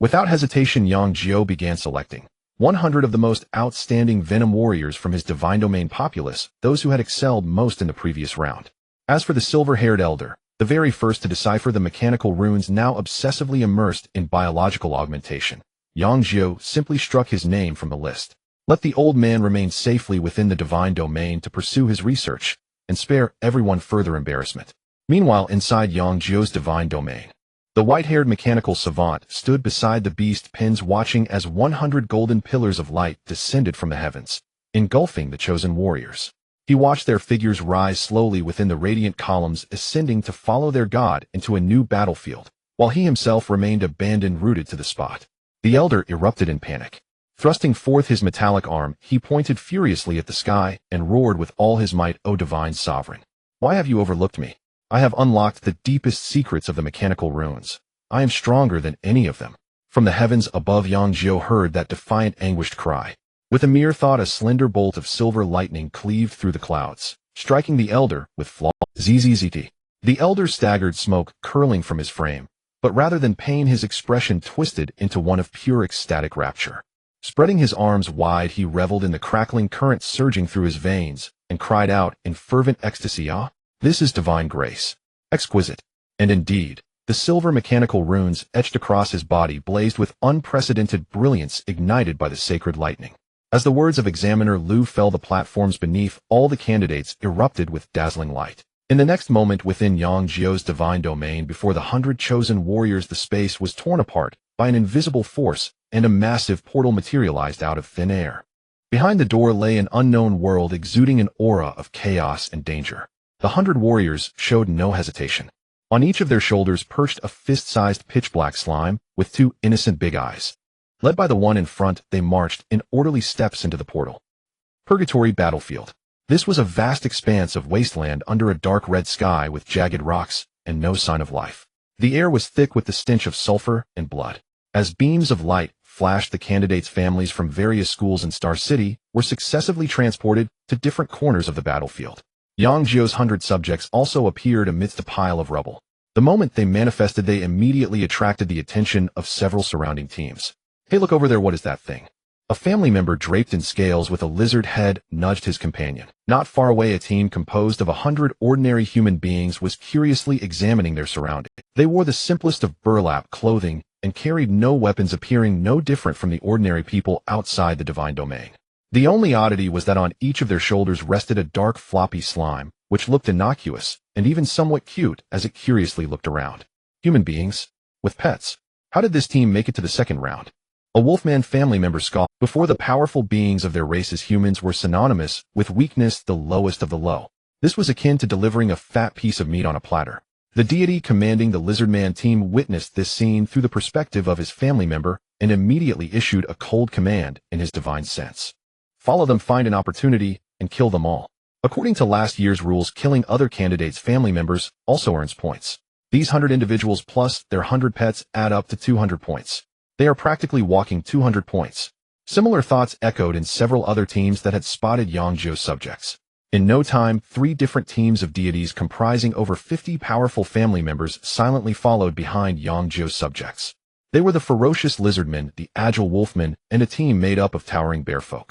Without hesitation, Yang Jiu began selecting 100 of the most outstanding Venom warriors from his divine domain populace, those who had excelled most in the previous round. As for the silver-haired elder, the very first to decipher the mechanical runes, now obsessively immersed in biological augmentation, Yang Jiu simply struck his name from the list. Let the old man remain safely within the divine domain to pursue his research, and spare everyone further embarrassment. Meanwhile, inside Yang Jiu's divine domain, the white-haired mechanical savant stood beside the beast pens, watching as 100 golden pillars of light descended from the heavens, engulfing the chosen warriors. He watched their figures rise slowly within the radiant columns, ascending to follow their god into a new battlefield, while he himself remained abandoned, rooted to the spot. The elder erupted in panic. Thrusting forth his metallic arm, he pointed furiously at the sky and roared with all his might, "O divine sovereign! Why have you overlooked me? I have unlocked the deepest secrets of the mechanical runes. I am stronger than any of them." From the heavens above, Yang Jiu heard that defiant, anguished cry. With a mere thought, a slender bolt of silver lightning cleaved through the clouds, striking the elder with flawless zzzt. The elder staggered, smoke curling from his frame, but rather than pain, his expression twisted into one of pure ecstatic rapture. Spreading his arms wide, he reveled in the crackling current surging through his veins and cried out in fervent ecstasy, "Ah, this is divine grace. Exquisite." And indeed, the silver mechanical runes etched across his body blazed with unprecedented brilliance, ignited by the sacred lightning. As the words of Examiner Liu fell, the platforms beneath all the candidates erupted with dazzling light. In the next moment, within Yang Jiu's divine domain, before the 100 chosen warriors, the space was torn apart by an invisible force, and a massive portal materialized out of thin air. Behind the door lay an unknown world, exuding an aura of chaos and danger. The 100 warriors showed no hesitation. On each of their shoulders perched a fist-sized pitch-black slime with 2 innocent big eyes. Led by the one in front, they marched in orderly steps into the portal. Purgatory battlefield. This was a vast expanse of wasteland under a dark red sky with jagged rocks and no sign of life. The air was thick with the stench of sulfur and blood. As beams of light flashed, the candidates' families from various schools in Star City were successively transported to different corners of the battlefield. Yang Jiu's 100 subjects also appeared amidst a pile of rubble. The moment they manifested, they immediately attracted the attention of several surrounding teams. Hey, look over there, what is that thing? A family member draped in scales with a lizard head nudged his companion. Not far away, a team composed of 100 ordinary human beings was curiously examining their surroundings. They wore the simplest of burlap clothing and carried no weapons, appearing no different from the ordinary people outside the divine domain. The only oddity was that on each of their shoulders rested a dark floppy slime, which looked innocuous and even somewhat cute as it curiously looked around. Human beings? With pets? How did this team make it to the second round? A Wolfman family member scoffed. Before, the powerful beings of their races, humans were synonymous with weakness, the lowest of the low. This was akin to delivering a fat piece of meat on a platter. The deity commanding the Lizardman team witnessed this scene through the perspective of his family member and immediately issued a cold command in his divine sense. Follow them, find an opportunity, and kill them all. According to last year's rules, killing other candidates' family members also earns points. These 100 individuals plus their 100 pets add up to 200 points. They are practically walking 200 points. Similar thoughts echoed in several other teams that had spotted Yang Jiu's subjects. In no time, 3 different teams of deities comprising over 50 powerful family members silently followed behind Yang Jiu's subjects. They were the ferocious lizardmen, the agile wolfmen, and a team made up of towering bearfolk.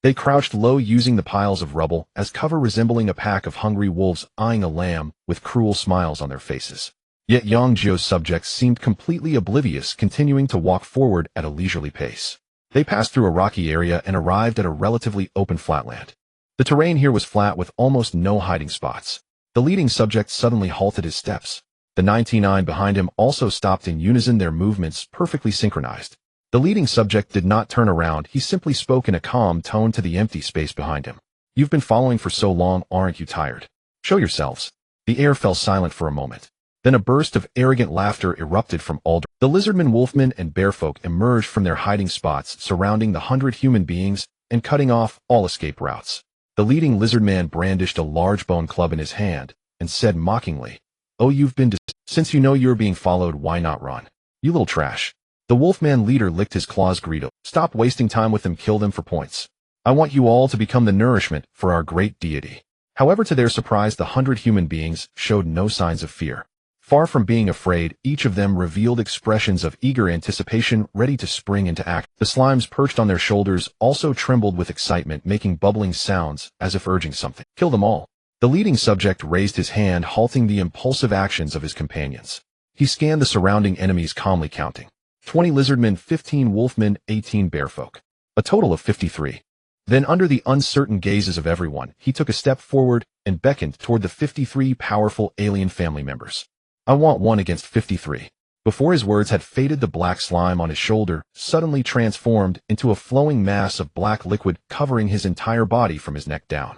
They crouched low, using the piles of rubble as cover, resembling a pack of hungry wolves eyeing a lamb with cruel smiles on their faces. Yet Yang Jiu's subjects seemed completely oblivious, continuing to walk forward at a leisurely pace. They passed through a rocky area and arrived at a relatively open flatland. The terrain here was flat with almost no hiding spots. The leading subject suddenly halted his steps. The 99 behind him also stopped in unison, their movements perfectly synchronized. The leading subject did not turn around, he simply spoke in a calm tone to the empty space behind him. You've been following for so long, aren't you tired? Show yourselves. The air fell silent for a moment. Then a burst of arrogant laughter erupted from all directions. The lizardmen, wolfmen, and bearfolk emerged from their hiding spots surrounding the 100 human beings and cutting off all escape routes. The leading lizardman brandished a large bone club in his hand and said mockingly, "Oh, you've been since you know you're being followed, why not run? You little trash." The wolfman leader licked his claws greedily. "Stop wasting time with them, kill them for points. I want you all to become the nourishment for our great deity." However, to their surprise, the 100 human beings showed no signs of fear. Far from being afraid, each of them revealed expressions of eager anticipation, ready to spring into action. The slimes perched on their shoulders also trembled with excitement, making bubbling sounds as if urging something. "Kill them all." The leading subject raised his hand, halting the impulsive actions of his companions. He scanned the surrounding enemies, calmly counting. 20 lizardmen, 15 wolfmen, 18 bearfolk. A total of 53. Then, under the uncertain gazes of everyone, he took a step forward and beckoned toward the 53 powerful alien family members. "I want one against 53. Before his words had faded, the black slime on his shoulder suddenly transformed into a flowing mass of black liquid covering his entire body from his neck down.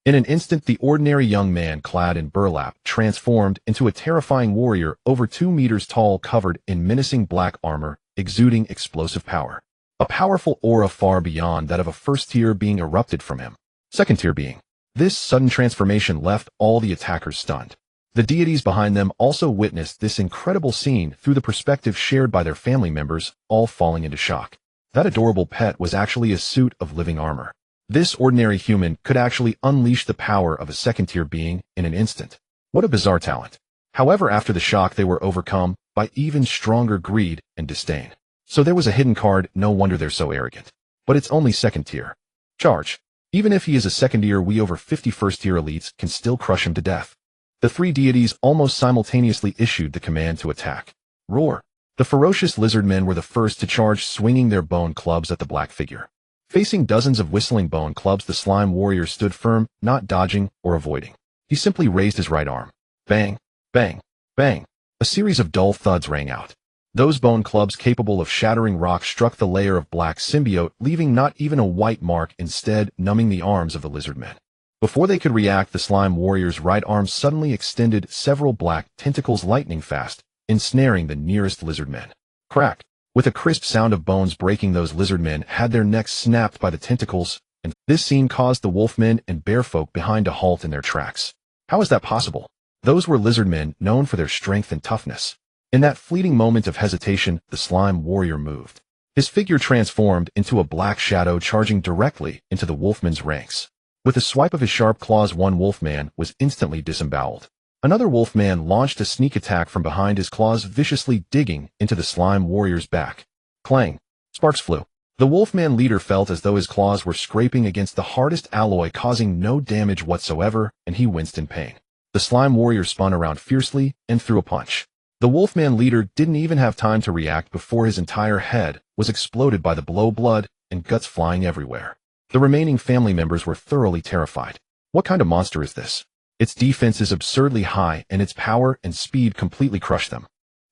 In an instant, the ordinary young man clad in burlap transformed into a terrifying warrior over 2 meters tall, covered in menacing black armor, exuding explosive power. A powerful aura far beyond that of a first-tier being erupted from him. Second-tier being. This sudden transformation left all the attackers stunned. The deities behind them also witnessed this incredible scene through the perspective shared by their family members, all falling into shock. That adorable pet was actually a suit of living armor. This ordinary human could actually unleash the power of a second-tier being in an instant. What a bizarre talent. However, after the shock, they were overcome by even stronger greed and disdain. So there was a hidden card, no wonder they're so arrogant. But it's only second tier. Charge. Even if he is a second tier, we over 50 first-tier elites can still crush him to death. The 3 deities almost simultaneously issued the command to attack. Roar. The ferocious lizardmen were the first to charge, swinging their bone clubs at the black figure. Facing dozens of whistling bone clubs, the slime warrior stood firm, not dodging or avoiding. He simply raised his right arm. Bang, bang, bang. A series of dull thuds rang out. Those bone clubs, capable of shattering rock, struck the layer of black symbiote, leaving not even a white mark, instead numbing the arms of the lizardmen. Before they could react, the slime warrior's right arm suddenly extended, several black tentacles lightning fast, ensnaring the nearest lizardmen. Crack. With a crisp sound of bones breaking, those lizardmen had their necks snapped by the tentacles, and this scene caused the wolfmen and bearfolk behind to halt in their tracks. How is that possible? Those were lizardmen known for their strength and toughness. In that fleeting moment of hesitation, the slime warrior moved. His figure transformed into a black shadow, charging directly into the wolfmen's ranks. With a swipe of his sharp claws, one wolfman was instantly disemboweled. Another wolfman launched a sneak attack from behind, his claws viciously digging into the slime warrior's back. Clang! Sparks flew. The wolfman leader felt as though his claws were scraping against the hardest alloy, causing no damage whatsoever, and he winced in pain. The slime warrior spun around fiercely and threw a punch. The wolfman leader didn't even have time to react before his entire head was exploded by the blow, blood and guts flying everywhere. The remaining family members were thoroughly terrified. What kind of monster is this? Its defense is absurdly high, and its power and speed completely crush them.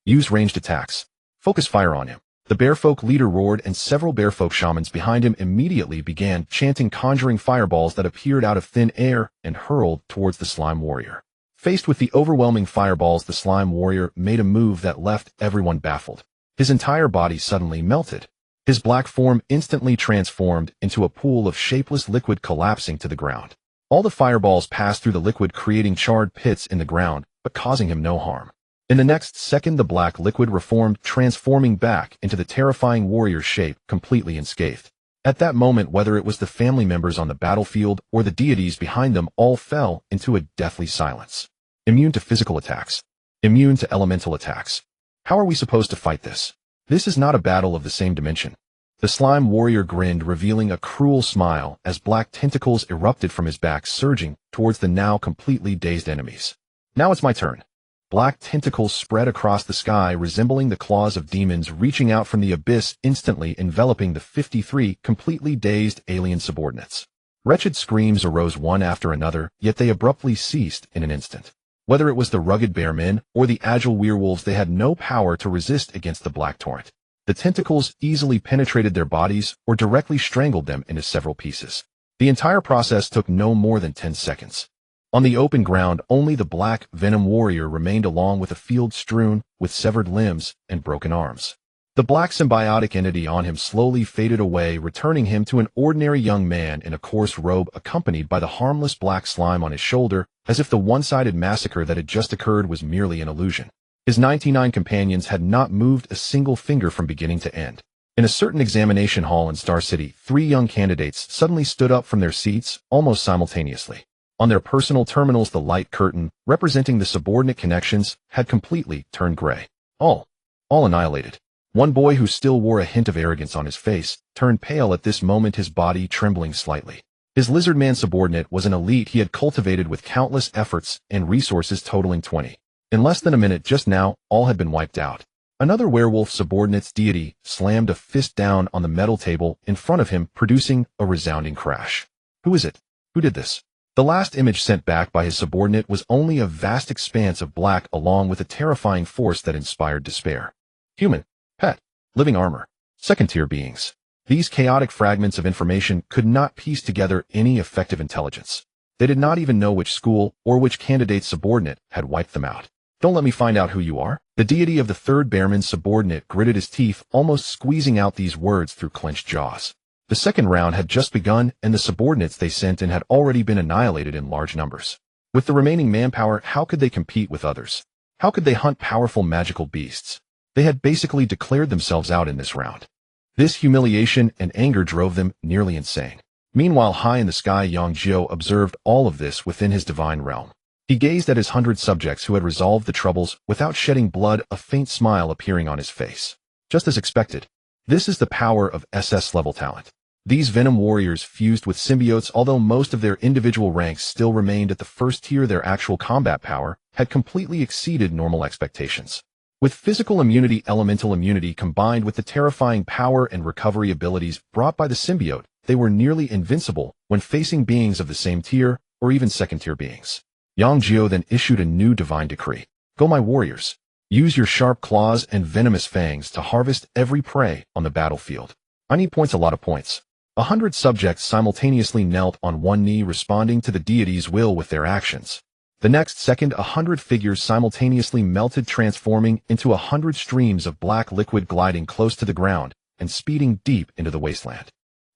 Use ranged attacks. Focus fire on him. The bearfolk leader roared, and several bearfolk shamans behind him immediately began chanting, conjuring fireballs that appeared out of thin air and hurled towards the slime warrior. Faced with the overwhelming fireballs, the slime warrior made a move that left everyone baffled. His entire body suddenly melted. His black form instantly transformed into a pool of shapeless liquid, collapsing to the ground. All the fireballs passed through the liquid, creating charred pits in the ground, but causing him no harm. In the next second, the black liquid reformed, transforming back into the terrifying warrior's shape, completely unscathed. At that moment, whether it was the family members on the battlefield or the deities behind them, all fell into a deathly silence. Immune to physical attacks. Immune to elemental attacks. How are we supposed to fight this? This is not a battle of the same dimension. The slime warrior grinned, revealing a cruel smile as black tentacles erupted from his back, surging towards the now completely dazed enemies. Now it's my turn. Black tentacles spread across the sky, resembling the claws of demons reaching out from the abyss, instantly enveloping the 53 completely dazed alien subordinates. Wretched screams arose one after another, yet they abruptly ceased in an instant. Whether it was the rugged bear men or the agile werewolves, they had no power to resist against the black torrent. The tentacles easily penetrated their bodies or directly strangled them into several pieces. The entire process took no more than 10 seconds. On the open ground, only the black Venom warrior remained, along with a field strewn with severed limbs and broken arms. The black symbiotic entity on him slowly faded away, returning him to an ordinary young man in a coarse robe, accompanied by the harmless black slime on his shoulder, as if the one-sided massacre that had just occurred was merely an illusion. His 99 companions had not moved a single finger from beginning to end. In a certain examination hall in Star City, 3 young candidates suddenly stood up from their seats almost simultaneously. On their personal terminals, the light curtain, representing the subordinate connections, had completely turned gray. All annihilated. One boy, who still wore a hint of arrogance on his face, turned pale at this moment, his body trembling slightly. His lizardman subordinate was an elite he had cultivated with countless efforts and resources totaling 20. In less than a minute just now, all had been wiped out. Another werewolf subordinate's deity slammed a fist down on the metal table in front of him, producing a resounding crash. Who is it? Who did this? The last image sent back by his subordinate was only a vast expanse of black, along with a terrifying force that inspired despair. Human, pet, living armor, second-tier beings. These chaotic fragments of information could not piece together any effective intelligence. They did not even know which school or which candidate's subordinate had wiped them out. Don't let me find out who you are. The deity of the third Bearman's subordinate gritted his teeth, almost squeezing out these words through clenched jaws. The second round had just begun, and the subordinates they sent in had already been annihilated in large numbers. With the remaining manpower, how could they compete with others? How could they hunt powerful magical beasts? They had basically declared themselves out in this round. This humiliation and anger drove them nearly insane. Meanwhile, high in the sky, Yang Jiu observed all of this within his divine realm. He gazed at his 100 subjects who had resolved the troubles without shedding blood, a faint smile appearing on his face. Just as expected. This is the power of SS-level talent. These Venom warriors fused with symbiotes. Although most of their individual ranks still remained at the first tier, their actual combat power had completely exceeded normal expectations. With physical immunity, elemental immunity combined with the terrifying power and recovery abilities brought by the symbiote, they were nearly invincible when facing beings of the same tier or even second-tier beings. Yang Jiu then issued a new divine decree. Go, my warriors. Use your sharp claws and venomous fangs to harvest every prey on the battlefield. I need points, a lot of points. 100 subjects simultaneously knelt on one knee, responding to the deity's will with their actions. The next second, 100 figures simultaneously melted, transforming into 100 streams of black liquid, gliding close to the ground and speeding deep into the wasteland.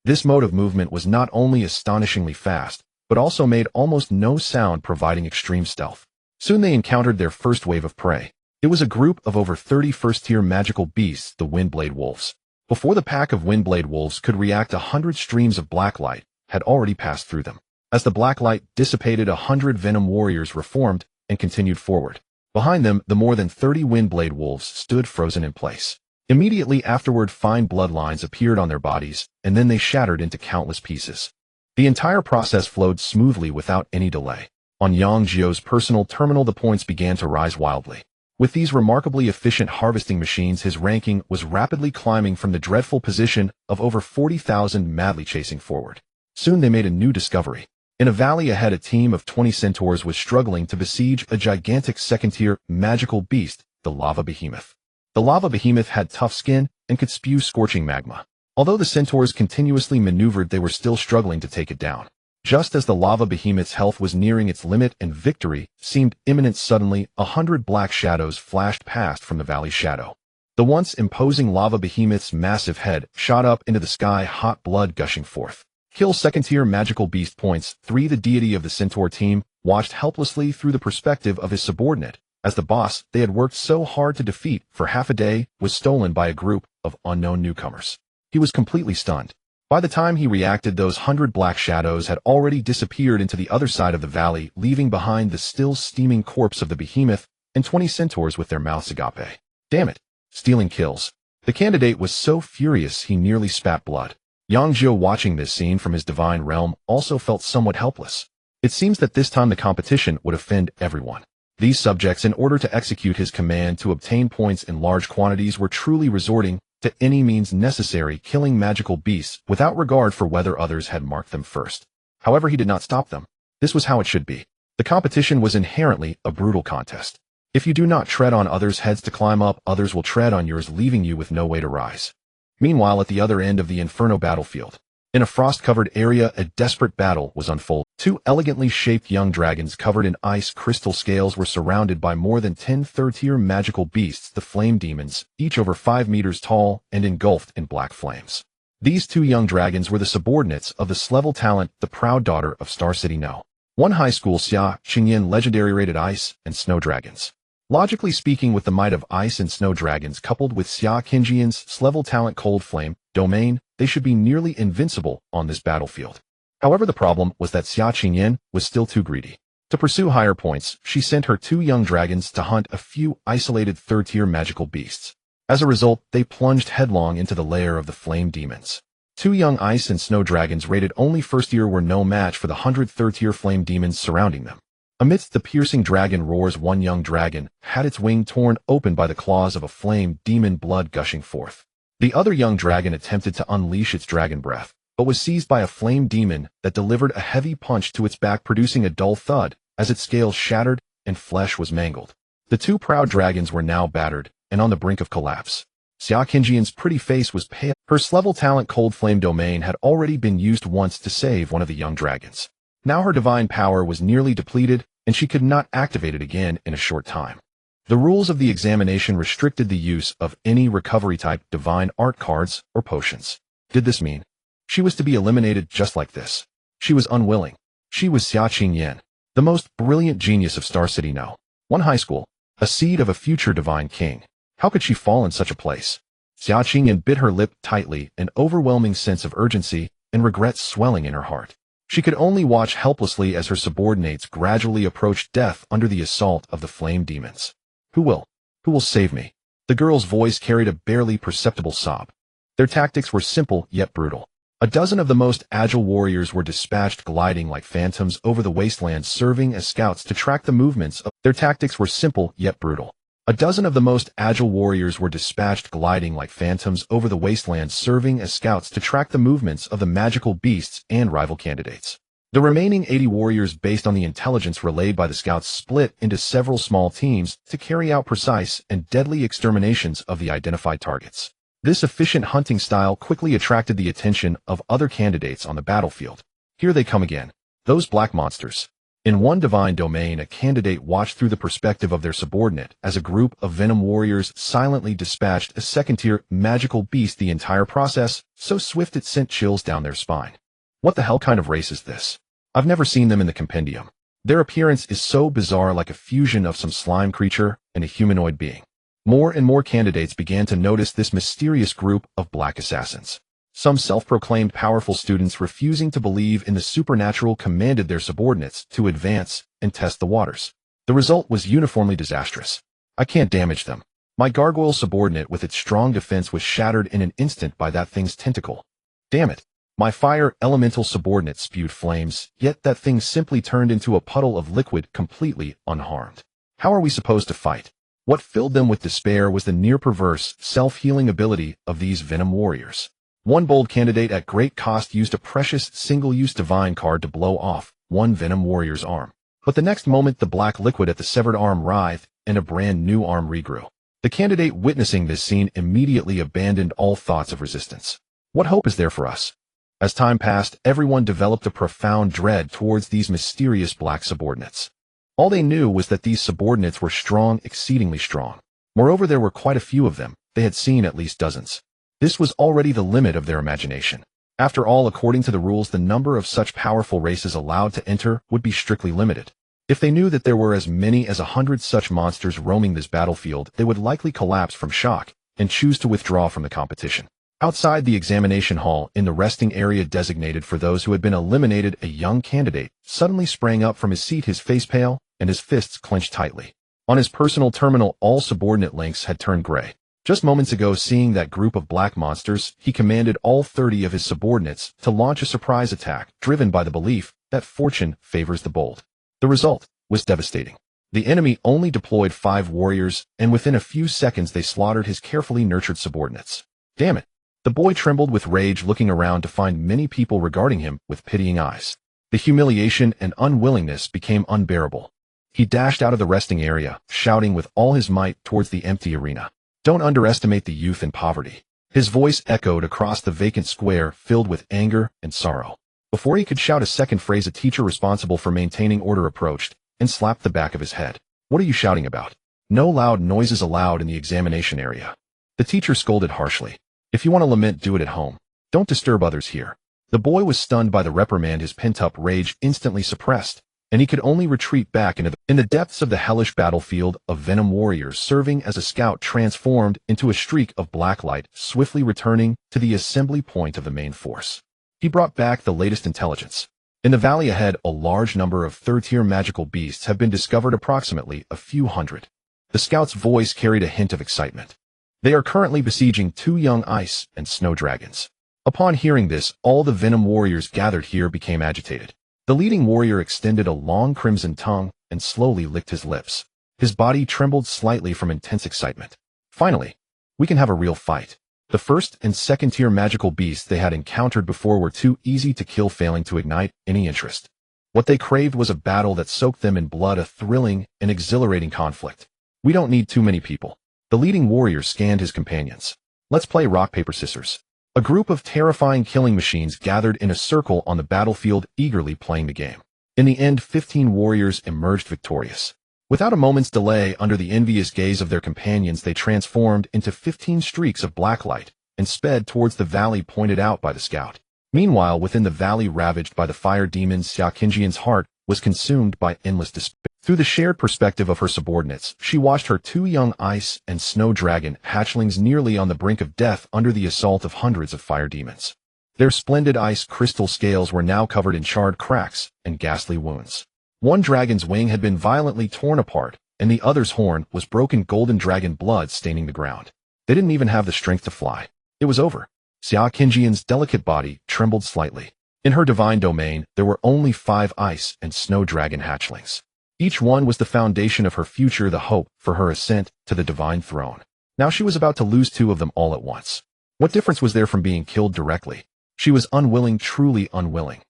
This mode of movement was not only astonishingly fast, but also made almost no sound, providing extreme stealth. Soon they encountered their first wave of prey. It was a group of over 30 first-tier magical beasts, the Windblade Wolves. Before the pack of Windblade Wolves could react, 100 streams of black light had already passed through them. As the black light dissipated, 100 Venom warriors reformed and continued forward. Behind them, the more than 30 Windblade wolves stood frozen in place. Immediately afterward, fine bloodlines appeared on their bodies, and then they shattered into countless pieces. The entire process flowed smoothly without any delay. On Yang Jiu's personal terminal, the points began to rise wildly. With these remarkably efficient harvesting machines, his ranking was rapidly climbing from the dreadful position of over 40,000 madly chasing forward. Soon they made a new discovery. In a valley ahead, a team of 20 centaurs was struggling to besiege a gigantic second-tier magical beast, the lava behemoth. The lava behemoth had tough skin and could spew scorching magma. Although the centaurs continuously maneuvered, they were still struggling to take it down. Just as the lava behemoth's health was nearing its limit and victory seemed imminent, suddenly 100 black shadows flashed past from the valley's shadow. The once imposing lava behemoth's massive head shot up into the sky, hot blood gushing forth. Kill second-tier magical beast points 3. The deity of the centaur team watched helplessly through the perspective of his subordinate, as the boss they had worked so hard to defeat for half a day was stolen by a group of unknown newcomers. He was completely stunned. By the time he reacted, those 100 black shadows had already disappeared into the other side of the valley, leaving behind the still steaming corpse of the behemoth and 20 centaurs with their mouths agape. Damn it! Stealing kills. The candidate was so furious he nearly spat blood. Yang Jiu, watching this scene from his divine realm, also felt somewhat helpless. It seems that this time the competition would offend everyone. These subjects, in order to execute his command to obtain points in large quantities, were truly resorting to any means necessary, killing magical beasts without regard for whether others had marked them first. However, he did not stop them. This was how it should be. The competition was inherently a brutal contest. If you do not tread on others' heads to climb up, others will tread on yours, leaving you with no way to rise. Meanwhile, at the other end of the Inferno battlefield, in a frost-covered area, a desperate battle was unfolding. 2 elegantly shaped young dragons covered in ice crystal scales were surrounded by more than 10 third-tier magical beasts, the flame demons, each over 5 meters tall and engulfed in black flames. These 2 young dragons were the subordinates of the Slevel talent, the proud daughter of Star City No. 1 High School, Xia Qingyan legendary rated ice and snow dragons. Logically speaking, with the might of ice and snow dragons coupled with Xia Qingyan's Slevel talent cold flame domain, they should be nearly invincible on this battlefield. However, the problem was that Xia Qingyan was still too greedy. To pursue higher points, she sent her 2 young dragons to hunt a few isolated third-tier magical beasts. As a result, they plunged headlong into the lair of the flame demons. 2 young ice and snow dragons rated only first-tier were no match for the 100 third-tier flame demons surrounding them. Amidst the piercing dragon roars, 1 young dragon had its wing torn open by the claws of a flame demon, blood gushing forth. The other young dragon attempted to unleash its dragon breath, but was seized by a flame demon that delivered a heavy punch to its back, producing a dull thud as its scales shattered and flesh was mangled. The 2 proud dragons were now battered and on the brink of collapse. Xia Qingyan's pretty face was pale. Her Slevel talent cold flame domain had already been used once to save one of the young dragons. Now her divine power was nearly depleted, and she could not activate it again in a short time. The rules of the examination restricted the use of any recovery-type divine art cards or potions. Did this mean she was to be eliminated just like this? She was unwilling. She was Xia Qingyan, the most brilliant genius of Star City No. 1 High School, a seed of a future divine king. How could she fall in such a place? Xia Qingyan bit her lip tightly, an overwhelming sense of urgency and regret swelling in her heart. She could only watch helplessly as her subordinates gradually approached death under the assault of the flame demons. Who will save me? The girl's voice carried a barely perceptible sob. Their tactics were simple yet brutal. A dozen of the most agile warriors were dispatched gliding like phantoms over the wasteland, serving as scouts to track the movements of their tactics were simple yet brutal. A dozen of the most agile warriors were dispatched gliding like phantoms over the wasteland, serving as scouts to track the movements of the magical beasts and rival candidates. The remaining 80 warriors, based on the intelligence relayed by the scouts, split into several small teams to carry out precise and deadly exterminations of the identified targets. This efficient hunting style quickly attracted the attention of other candidates on the battlefield. Here they come again. Those black monsters. In 1 divine domain, a candidate watched through the perspective of their subordinate as a group of Venom warriors silently dispatched a second-tier magical beast. The entire process, so swift it sent chills down their spine. What the hell kind of race is this? I've never seen them in the compendium. Their appearance is so bizarre, like a fusion of some slime creature and a humanoid being. More and more candidates began to notice this mysterious group of black assassins. Some self-proclaimed powerful students refusing to believe in the supernatural commanded their subordinates to advance and test the waters. The result was uniformly disastrous. I can't damage them. My gargoyle subordinate with its strong defense was shattered in an instant by that thing's tentacle. Damn it. My fire elemental subordinate spewed flames, yet that thing simply turned into a puddle of liquid completely unharmed. How are we supposed to fight? What filled them with despair was the near-perverse, self-healing ability of these Venom warriors. One bold candidate at great cost used a precious single-use divine card to blow off one Venom warrior's arm. But the next moment the black liquid at the severed arm writhed, and a brand new arm regrew. The candidate witnessing this scene immediately abandoned all thoughts of resistance. What hope is there for us? As time passed, everyone developed a profound dread towards these mysterious black subordinates. All they knew was that these subordinates were strong, exceedingly strong. Moreover, there were quite a few of them. They had seen at least dozens. This was already the limit of their imagination. After all, according to the rules, the number of such powerful races allowed to enter would be strictly limited. If they knew that there were as many as 100 such monsters roaming this battlefield, they would likely collapse from shock and choose to withdraw from the competition. Outside the examination hall, in the resting area designated for those who had been eliminated, a young candidate suddenly sprang up from his seat, his face pale and his fists clenched tightly. On his personal terminal, all subordinate links had turned gray. Just moments ago, seeing that group of black monsters, he commanded all 30 of his subordinates to launch a surprise attack, driven by the belief that fortune favors the bold. The result was devastating. The enemy only deployed 5 warriors, and within a few seconds they slaughtered his carefully nurtured subordinates. Damn it! The boy trembled with rage, looking around to find many people regarding him with pitying eyes. The humiliation and unwillingness became unbearable. He dashed out of the resting area, shouting with all his might towards the empty arena. Don't underestimate the youth in poverty. His voice echoed across the vacant square, filled with anger and sorrow. Before he could shout a second phrase, a teacher responsible for maintaining order approached and slapped the back of his head. What are you shouting about? No loud noises allowed in the examination area. The teacher scolded harshly. If you want to lament, do it at home. Don't disturb others here. The boy was stunned by the reprimand, his pent-up rage instantly suppressed, and he could only retreat back into the depths of the hellish battlefield of Venom warriors, serving as a scout transformed into a streak of black light, swiftly returning to the assembly point of the main force. He brought back the latest intelligence. In the valley ahead, a large number of third-tier magical beasts have been discovered, approximately a few hundred. The scout's voice carried a hint of excitement. They are currently besieging 2 young ice and snow dragons. Upon hearing this, all the Venom warriors gathered here became agitated. The leading warrior extended a long crimson tongue and slowly licked his lips. His body trembled slightly from intense excitement. Finally, we can have a real fight. The first and second tier magical beasts they had encountered before were too easy to kill, failing to ignite any interest. What they craved was a battle that soaked them in blood, a thrilling and exhilarating conflict. We don't need too many people. The leading warrior scanned his companions. Let's play rock, paper, scissors. A group of terrifying killing machines gathered in a circle on the battlefield, eagerly playing the game. In the end, 15 warriors emerged victorious. Without a moment's delay, under the envious gaze of their companions, they transformed into 15 streaks of black light and sped towards the valley pointed out by the scout. Meanwhile, within the valley ravaged by the fire demons, Xiaoqingjian's heart was consumed by endless despair. Through the shared perspective of her subordinates, she watched her 2 young ice and snow dragon hatchlings nearly on the brink of death under the assault of hundreds of fire demons. Their splendid ice crystal scales were now covered in charred cracks and ghastly wounds. One dragon's wing had been violently torn apart, and the other's horn was broken, golden dragon blood staining the ground. They didn't even have the strength to fly. It was over. Xiaoqingjian's delicate body trembled slightly. In her divine domain, there were only 5 ice and snow dragon hatchlings. Each one was the foundation of her future, the hope for her ascent to the divine throne. Now she was about to lose 2 of them all at once. What difference was there from being killed directly? She was unwilling, truly unwilling.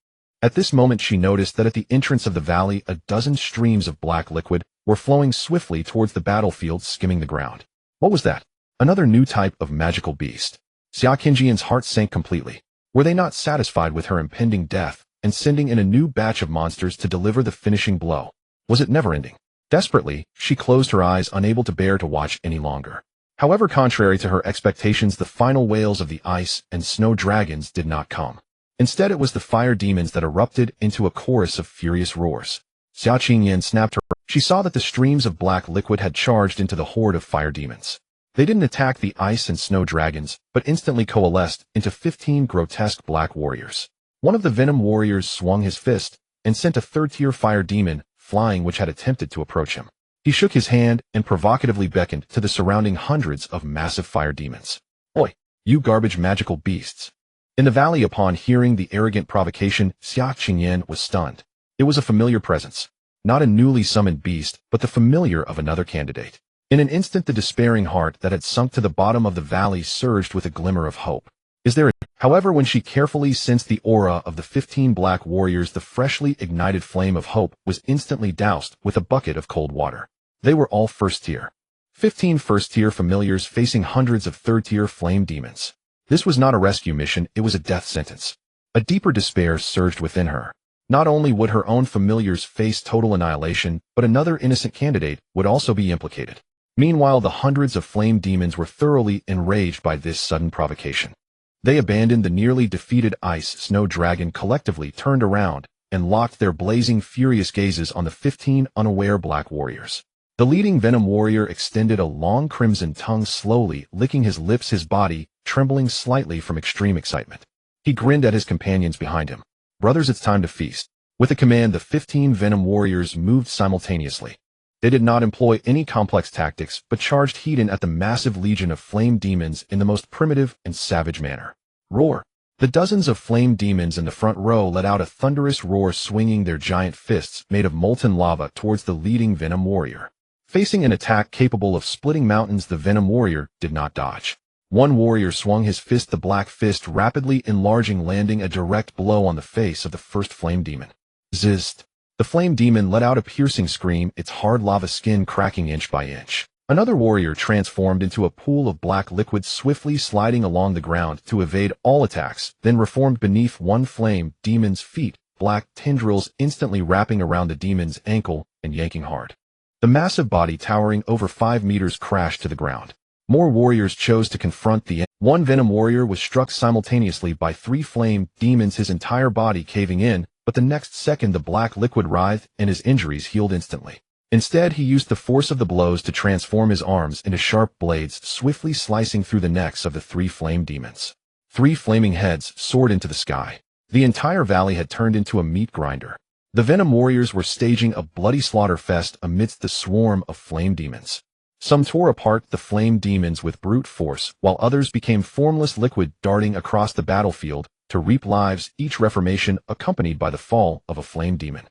At this moment she noticed that at the entrance of the valley, a dozen streams of black liquid were flowing swiftly towards the battlefield, skimming the ground. What was that? Another new type of magical beast. Xiaoqingjian's heart sank completely. Were they not satisfied with her impending death and sending in a new batch of monsters to deliver the finishing blow? Was it never-ending? Desperately, she closed her eyes, unable to bear to watch any longer. However, contrary to her expectations, the final wails of the ice and snow dragons did not come. Instead, it was the fire demons that erupted into a chorus of furious roars. Xiaoqingjian snapped her. She saw that the streams of black liquid had charged into the horde of fire demons. They didn't attack the ice and snow dragons, but instantly coalesced into 15 grotesque black warriors. One of the Venom warriors swung his fist and sent a third-tier fire demon flying which had attempted to approach him. He shook his hand and provocatively beckoned to the surrounding hundreds of massive fire demons. "Oi, you garbage magical beasts." In the valley, upon hearing the arrogant provocation, Xia Qingyan was stunned. It was a familiar presence. Not a newly summoned beast, but the familiar of another candidate. In an instant, the despairing heart that had sunk to the bottom of the valley surged with a glimmer of hope. However, when she carefully sensed the aura of the 15 black warriors, the freshly ignited flame of hope was instantly doused with a bucket of cold water. They were all first-tier. 15 first-tier familiars facing hundreds of third-tier flame demons. This was not a rescue mission, it was a death sentence. A deeper despair surged within her. Not only would her own familiars face total annihilation, but another innocent candidate would also be implicated. Meanwhile, the hundreds of flame demons were thoroughly enraged by this sudden provocation. They abandoned the nearly defeated ice snow dragon, collectively turned around and locked their blazing, furious gazes on the 15 unaware black warriors. The leading Venom warrior extended a long crimson tongue, slowly licking his lips, his body trembling slightly from extreme excitement. He grinned at his companions behind him. "Brothers, it's time to feast." With a command, the 15 Venom warriors moved simultaneously. They did not employ any complex tactics, but charged heat-in at the massive legion of flame demons in the most primitive and savage manner. Roar! The dozens of flame demons in the front row let out a thunderous roar, swinging their giant fists made of molten lava towards the leading Venom warrior. Facing an attack capable of splitting mountains, the Venom warrior did not dodge. One warrior swung his fist, the black fist rapidly enlarging, landing a direct blow on the face of the first flame demon. Zzzzt! The flame demon let out a piercing scream, its hard lava skin cracking inch by inch. Another warrior transformed into a pool of black liquid, swiftly sliding along the ground to evade all attacks, then reformed beneath one flame demon's feet, black tendrils instantly wrapping around the demon's ankle and yanking hard. The massive body, towering over 5 meters, crashed to the ground. More warriors chose to confront the one Venom warrior was struck simultaneously by 3 flame demons, his entire body caving in, but the next second the black liquid writhed and his injuries healed instantly. Instead, he used the force of the blows to transform his arms into sharp blades, swiftly slicing through the necks of the 3 flame demons. 3 flaming heads soared into the sky. The entire valley had turned into a meat grinder. The Venom warriors were staging a bloody slaughter fest amidst the swarm of flame demons. Some tore apart the flame demons with brute force, while others became formless liquid, darting across the battlefield to reap lives, each reformation accompanied by the fall of a flame demon.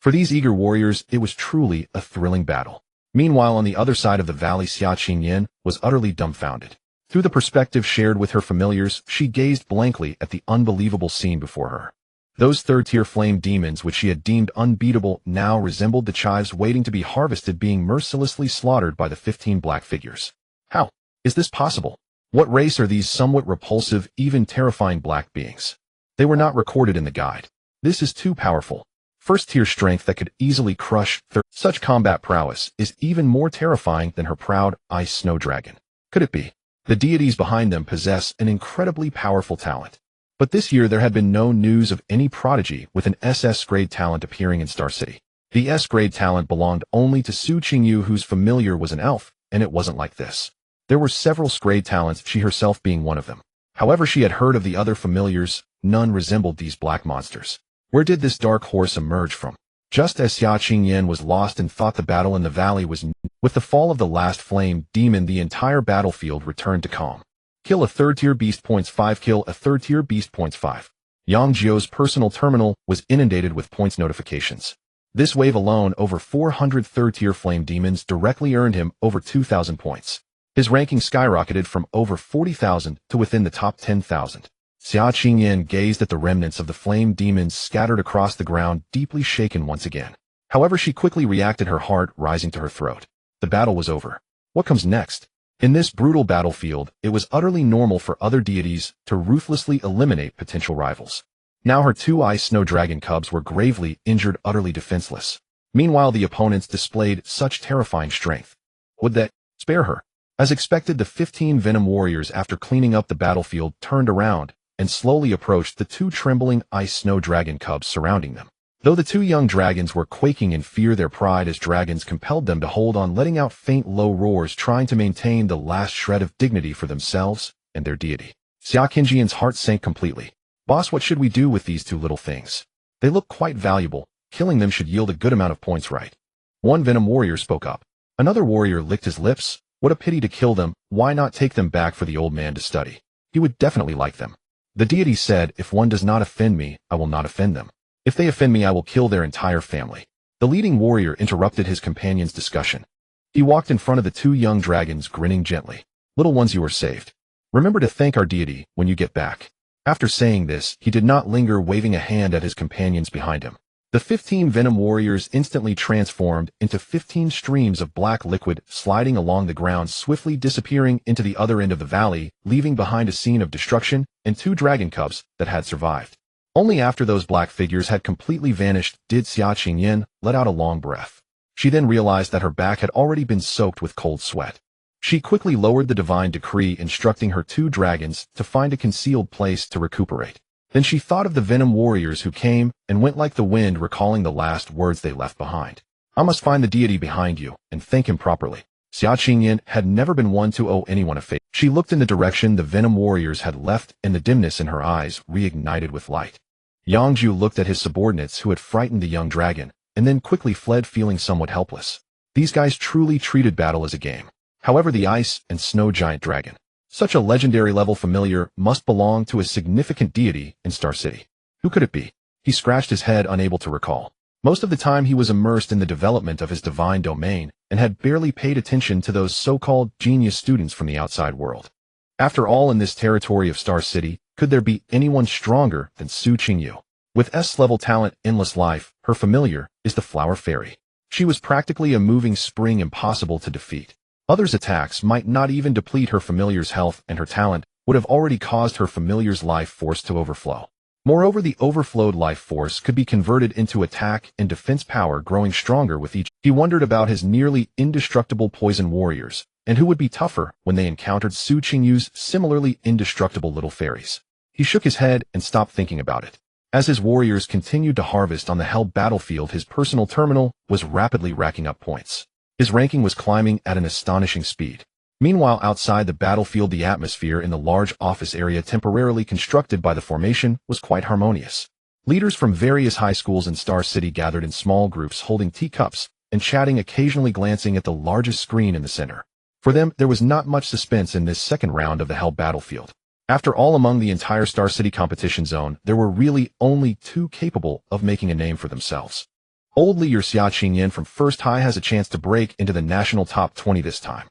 For these eager warriors, it was truly a thrilling battle. Meanwhile, on the other side of the valley, Xia Qingyan was utterly dumbfounded. Through the perspective shared with her familiars, she gazed blankly at the unbelievable scene before her. Those third-tier flame demons, which she had deemed unbeatable, now resembled the chives waiting to be harvested, being mercilessly slaughtered by the 15 black figures. How is this possible? What race are these somewhat repulsive, even terrifying black beings? They were not recorded in the guide. This is too powerful. First-tier strength that could easily crush such combat prowess is even more terrifying than her proud ice snow dragon. Could it be? The deities behind them possess an incredibly powerful talent. But this year there had been no news of any prodigy with an SS-grade talent appearing in Star City. The S-grade talent belonged only to Su Qingyu, whose familiar was an elf, and it wasn't like this. There were several S-grade talents, she herself being one of them. However, she had heard of the other familiars, none resembled these black monsters. Where did this dark horse emerge from? Just as Xia Qingyan was lost and thought the battle in the valley was with the fall of the last flame demon, the entire battlefield returned to calm. Kill a third-tier beast points 5. Kill a third-tier beast points 5. Yang Jiu's personal terminal was inundated with points notifications. This wave alone, over 400 third-tier flame demons, directly earned him over 2,000 points. His ranking skyrocketed from over 40,000 to within the top 10,000. Xia Qingyan gazed at the remnants of the flame demons scattered across the ground, deeply shaken once again. However, she quickly reacted, her heart rising to her throat. The battle was over. What comes next? In this brutal battlefield, it was utterly normal for other deities to ruthlessly eliminate potential rivals. Now her 2 ice snow dragon cubs were gravely injured, utterly defenseless. Meanwhile, the opponents displayed such terrifying strength. Would that spare her? As expected, the 15 Venom warriors, after cleaning up the battlefield, turned around and slowly approached the 2 trembling ice snow dragon cubs surrounding them. Though the two young dragons were quaking in fear, their pride as dragons compelled them to hold on, letting out faint low roars, trying to maintain the last shred of dignity for themselves and their deity. Xia Qingjian's heart sank completely. Boss, what should we do with these two little things? They look quite valuable. Killing them should yield a good amount of points, right? One Venom warrior spoke up. Another warrior licked his lips. What a pity to kill them. Why not take them back for the old man to study? He would definitely like them. The deity said, if one does not offend me, I will not offend them. If they offend me, I will kill their entire family. The leading warrior interrupted his companion's discussion. He walked in front of the two young dragons, grinning gently. Little ones, you are saved. Remember to thank our deity when you get back. After saying this, he did not linger, waving a hand at his companions behind him. The 15 Venom warriors instantly transformed into 15 streams of black liquid, sliding along the ground, swiftly disappearing into the other end of the valley, leaving behind a scene of destruction and two dragon cubs that had survived. Only after those black figures had completely vanished did Xia Qingyan let out a long breath. She then realized that her back had already been soaked with cold sweat. She quickly lowered the divine decree, instructing her two dragons to find a concealed place to recuperate. Then she thought of the Venom warriors who came and went like the wind, recalling the last words they left behind. I must find the deity behind you and thank him properly. Xia Qingyan had never been one to owe anyone a favor. She looked in the direction the Venom warriors had left, and the dimness in her eyes reignited with light. Yang Jiu looked at his subordinates who had frightened the young dragon, and then quickly fled, feeling somewhat helpless. These guys truly treated battle as a game. However, the ice and snow giant dragon, such a legendary level familiar, must belong to a significant deity in Star City. Who could it be? He scratched his head, unable to recall. Most of the time he was immersed in the development of his divine domain and had barely paid attention to those so-called genius students from the outside world. After all, in this territory of Star City, could there be anyone stronger than Su Qingyu? With S-level talent, endless life, her familiar is the Flower Fairy. She was practically a moving spring, impossible to defeat. Others' attacks might not even deplete her familiar's health, and her talent would have already caused her familiar's life force to overflow. Moreover, the overflowed life force could be converted into attack and defense power, growing stronger with each. He wondered about his nearly indestructible poison warriors, and who would be tougher when they encountered Su Qingyu's similarly indestructible little fairies. He shook his head and stopped thinking about it. As his warriors continued to harvest on the hell battlefield, his personal terminal was rapidly racking up points. His ranking was climbing at an astonishing speed. Meanwhile, outside the battlefield, the atmosphere in the large office area temporarily constructed by the formation was quite harmonious. Leaders from various high schools in Star City gathered in small groups, holding teacups and chatting, occasionally glancing at the largest screen in the center. For them, there was not much suspense in this second round of the hell battlefield. After all, among the entire Star City competition zone, there were really only two capable of making a name for themselves. Old leader Xia Qingyan from First High has a chance to break into the national top 20 this time.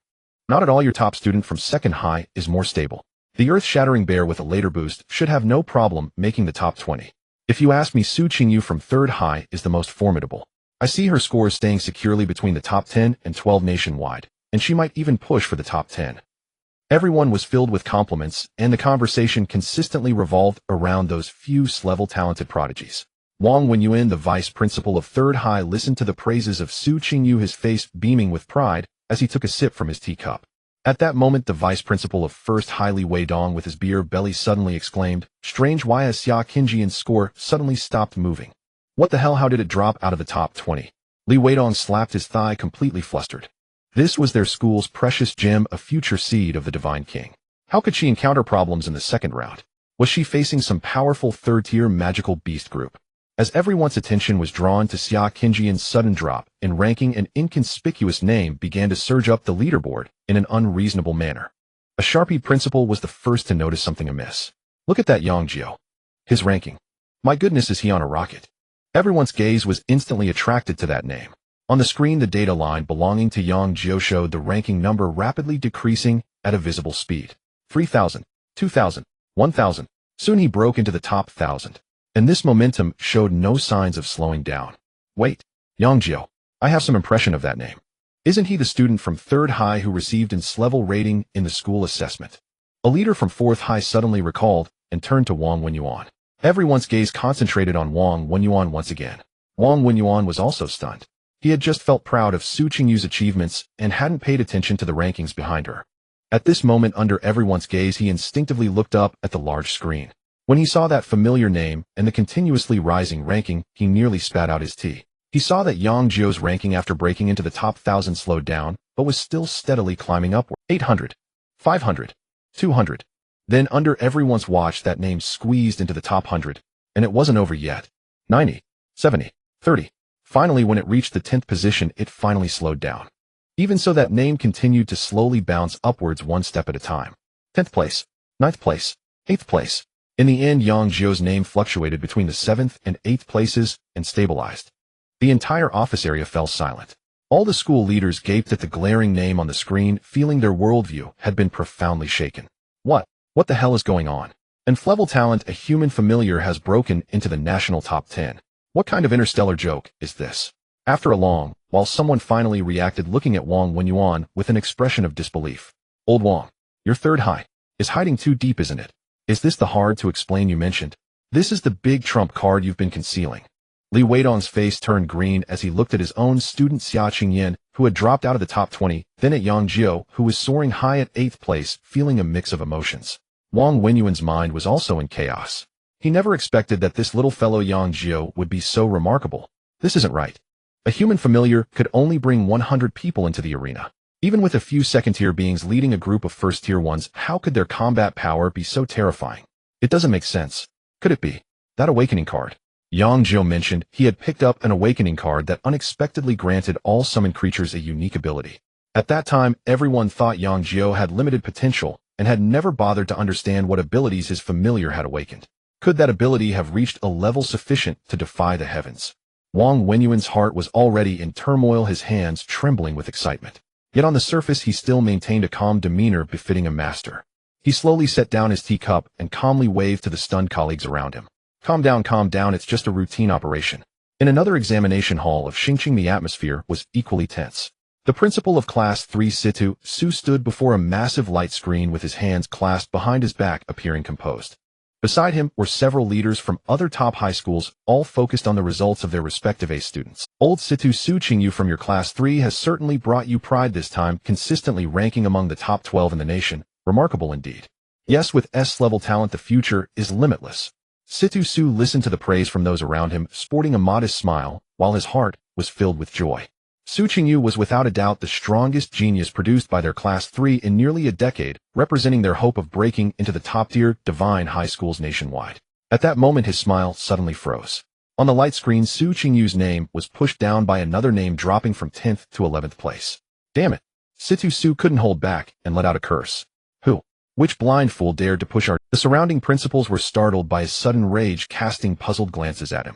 Not at all. Your top student from Second High is more stable. The earth-shattering bear with a later boost should have no problem making the top 20. If you ask me, Su Qingyu from Third High is the most formidable. I see her scores staying securely between the top 10 and 12 nationwide, and she might even push for the top 10. Everyone was filled with compliments, and the conversation consistently revolved around those few S-level talented prodigies. Wang Wenyuan, the vice principal of Third High, listened to the praises of Su Qingyu, his face beaming with pride as he took a sip from his teacup. At that moment, the vice principal of First High, Li Weidong, with his beer belly, suddenly exclaimed, "Strange, why has Xia Qingjian's score suddenly stopped moving? What the hell, how did it drop out of the top 20? Li Weidong slapped his thigh, completely flustered. This was their school's precious gem, a future seed of the Divine King. How could she encounter problems in the second round? Was she facing some powerful third-tier magical beast group? As everyone's attention was drawn to Xia Qingjian's sudden drop in ranking, an inconspicuous name began to surge up the leaderboard in an unreasonable manner. A Sharpie principal was the first to notice something amiss. Look at that Yang Jiu. His ranking. My goodness, is he on a rocket? Everyone's gaze was instantly attracted to that name. On the screen, the data line belonging to Yang Jiu showed the ranking number rapidly decreasing at a visible speed. 3,000, 2,000, 1,000. Soon he broke into the top 1,000. And this momentum showed no signs of slowing down. Wait, Yang Jiu. I have some impression of that name. Isn't he the student from Third High who received an S-level rating in the school assessment? A leader from Fourth High suddenly recalled and turned to Wang Wenyuan. Everyone's gaze concentrated on Wang Wenyuan once again. Wang Wenyuan was also stunned. He had just felt proud of Su Qingyu's achievements and hadn't paid attention to the rankings behind her. At this moment, under everyone's gaze, he instinctively looked up at the large screen. When he saw that familiar name and the continuously rising ranking, he nearly spat out his tea. He saw that Yang Jiu's ranking after breaking into the top 1,000 slowed down, but was still steadily climbing upward. 800, 500, 200. Then under everyone's watch that name squeezed into the top 100, and it wasn't over yet. 90, 70, 30. Finally, when it reached the 10th position, it finally slowed down. Even so, that name continued to slowly bounce upwards one step at a time. 10th place, 9th place, 8th place. In the end, Yang Jiu's name fluctuated between the 7th and 8th places and stabilized. The entire office area fell silent. All the school leaders gaped at the glaring name on the screen, feeling their worldview had been profoundly shaken. What the hell is going on? And level talent, a human familiar, has broken into the national top 10. What kind of interstellar joke is this? After a long, while someone finally reacted, looking at Wang Wenyuan with an expression of disbelief. Old Wang, your third high is hiding too deep, isn't it? Is this the hard to explain you mentioned? This is the big trump card you've been concealing. Li Weidong's face turned green as he looked at his own student Xia Qingyan, who had dropped out of the top 20, then at Yang Jiu, who was soaring high at 8th place, feeling a mix of emotions. Wang Wenyuan's mind was also in chaos. He never expected that this little fellow Yang Jiu would be so remarkable. This isn't right. A human familiar could only bring 100 people into the arena. Even with a few second-tier beings leading a group of first-tier ones, how could their combat power be so terrifying? It doesn't make sense. Could it be that awakening card Yang Jiu mentioned? He had picked up an awakening card that unexpectedly granted all summoned creatures a unique ability. At that time, everyone thought Yang Jiu had limited potential and had never bothered to understand what abilities his familiar had awakened. Could that ability have reached a level sufficient to defy the heavens? Wang Wenyuan's heart was already in turmoil, his hands trembling with excitement. Yet on the surface he still maintained a calm demeanor befitting a master. He slowly set down his teacup and calmly waved to the stunned colleagues around him. Calm down, it's just a routine operation. In another examination hall of Xingqing, the atmosphere was equally tense. The principal of Class 3 Situ Su stood before a massive light screen with his hands clasped behind his back, appearing composed. Beside him were several leaders from other top high schools, all focused on the results of their respective A students. Old Situ Su Qingyu from your Class 3 has certainly brought you pride this time, consistently ranking among the top 12 in the nation. Remarkable indeed. Yes, with S-level talent the future is limitless. Situ Su listened to the praise from those around him, sporting a modest smile, while his heart was filled with joy. Su Qingyu was without a doubt the strongest genius produced by their Class 3 in nearly a decade, representing their hope of breaking into the top-tier divine high schools nationwide. At that moment his smile suddenly froze. On the light screen, Su Qingyu's name was pushed down by another name, dropping from 10th to 11th place. Damn it! Situ Su couldn't hold back and let out a curse. Who? Which blind fool dared to push our— The surrounding principals were startled by his sudden rage, casting puzzled glances at him.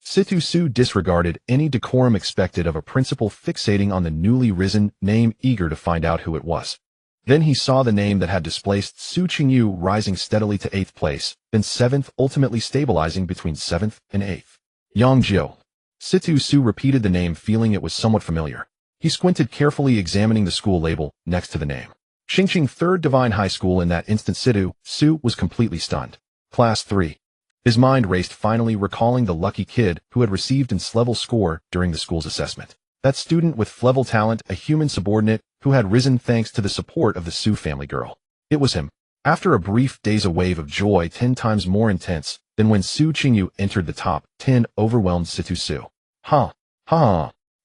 Situ Su disregarded any decorum expected of a principal, fixating on the newly risen name, eager to find out who it was. Then he saw the name that had displaced Su Qingyu rising steadily to 8th place, then 7th, ultimately stabilizing between 7th and 8th. Yang Jiu. Situ Su repeated the name, feeling it was somewhat familiar. He squinted, carefully examining the school label next to the name. Xingqing 3rd Divine High School. In that instant, Situ Su was completely stunned. Class 3. His mind raced, finally recalling the lucky kid who had received an S-level score during the school's assessment. That student with F-level talent, a human subordinate who had risen thanks to the support of the Su family girl. It was him. After a brief daze, a wave of joy 10 times more intense than when Su Qingyu entered the top 10 overwhelmed Situ Su. Ha!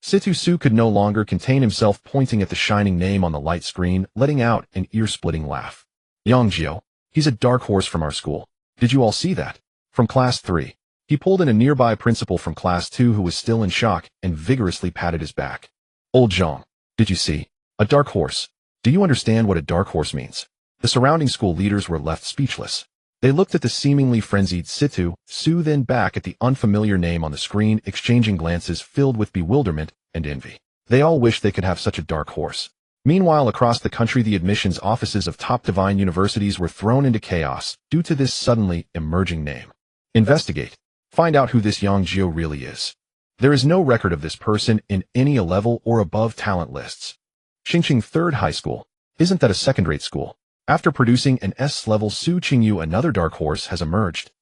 Situ Su could no longer contain himself, pointing at the shining name on the light screen, letting out an ear-splitting laugh. Yang Jiu. He's a dark horse from our school. Did you all see that? From Class 3. He pulled in a nearby principal from Class 2 who was still in shock and vigorously patted his back. Old Zhang, did you see? A dark horse. Do you understand what a dark horse means? The surrounding school leaders were left speechless. They looked at the seemingly frenzied Situ Su, then back at the unfamiliar name on the screen, exchanging glances filled with bewilderment and envy. They all wished they could have such a dark horse. Meanwhile, across the country, the admissions offices of top divine universities were thrown into chaos due to this suddenly emerging name. Investigate. Find out who this Yang Jiu really is. There is no record of this person in any A level or above talent lists. Xingqing 3rd High School. Isn't that a second-rate school? After producing an S-level Su Qingyu, another dark horse has emerged.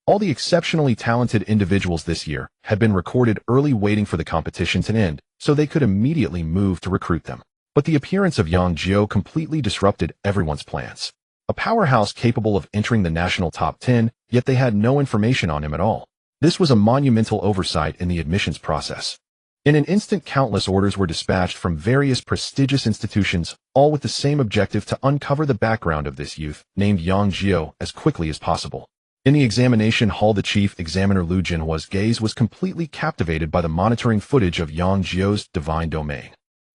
All the exceptionally talented individuals this year had been recorded early, waiting for the competition to end so they could immediately move to recruit them. But the appearance of Yang Jiu completely disrupted everyone's plans. A powerhouse capable of entering the national top 10 yet they had no information on him at all. This was a monumental oversight in the admissions process. In an instant, countless orders were dispatched from various prestigious institutions, all with the same objective: to uncover the background of this youth, named Yang Jiu, as quickly as possible. In the examination hall, the chief examiner Lu Jinhua's gaze was completely captivated by the monitoring footage of Yang Jiu's divine domain.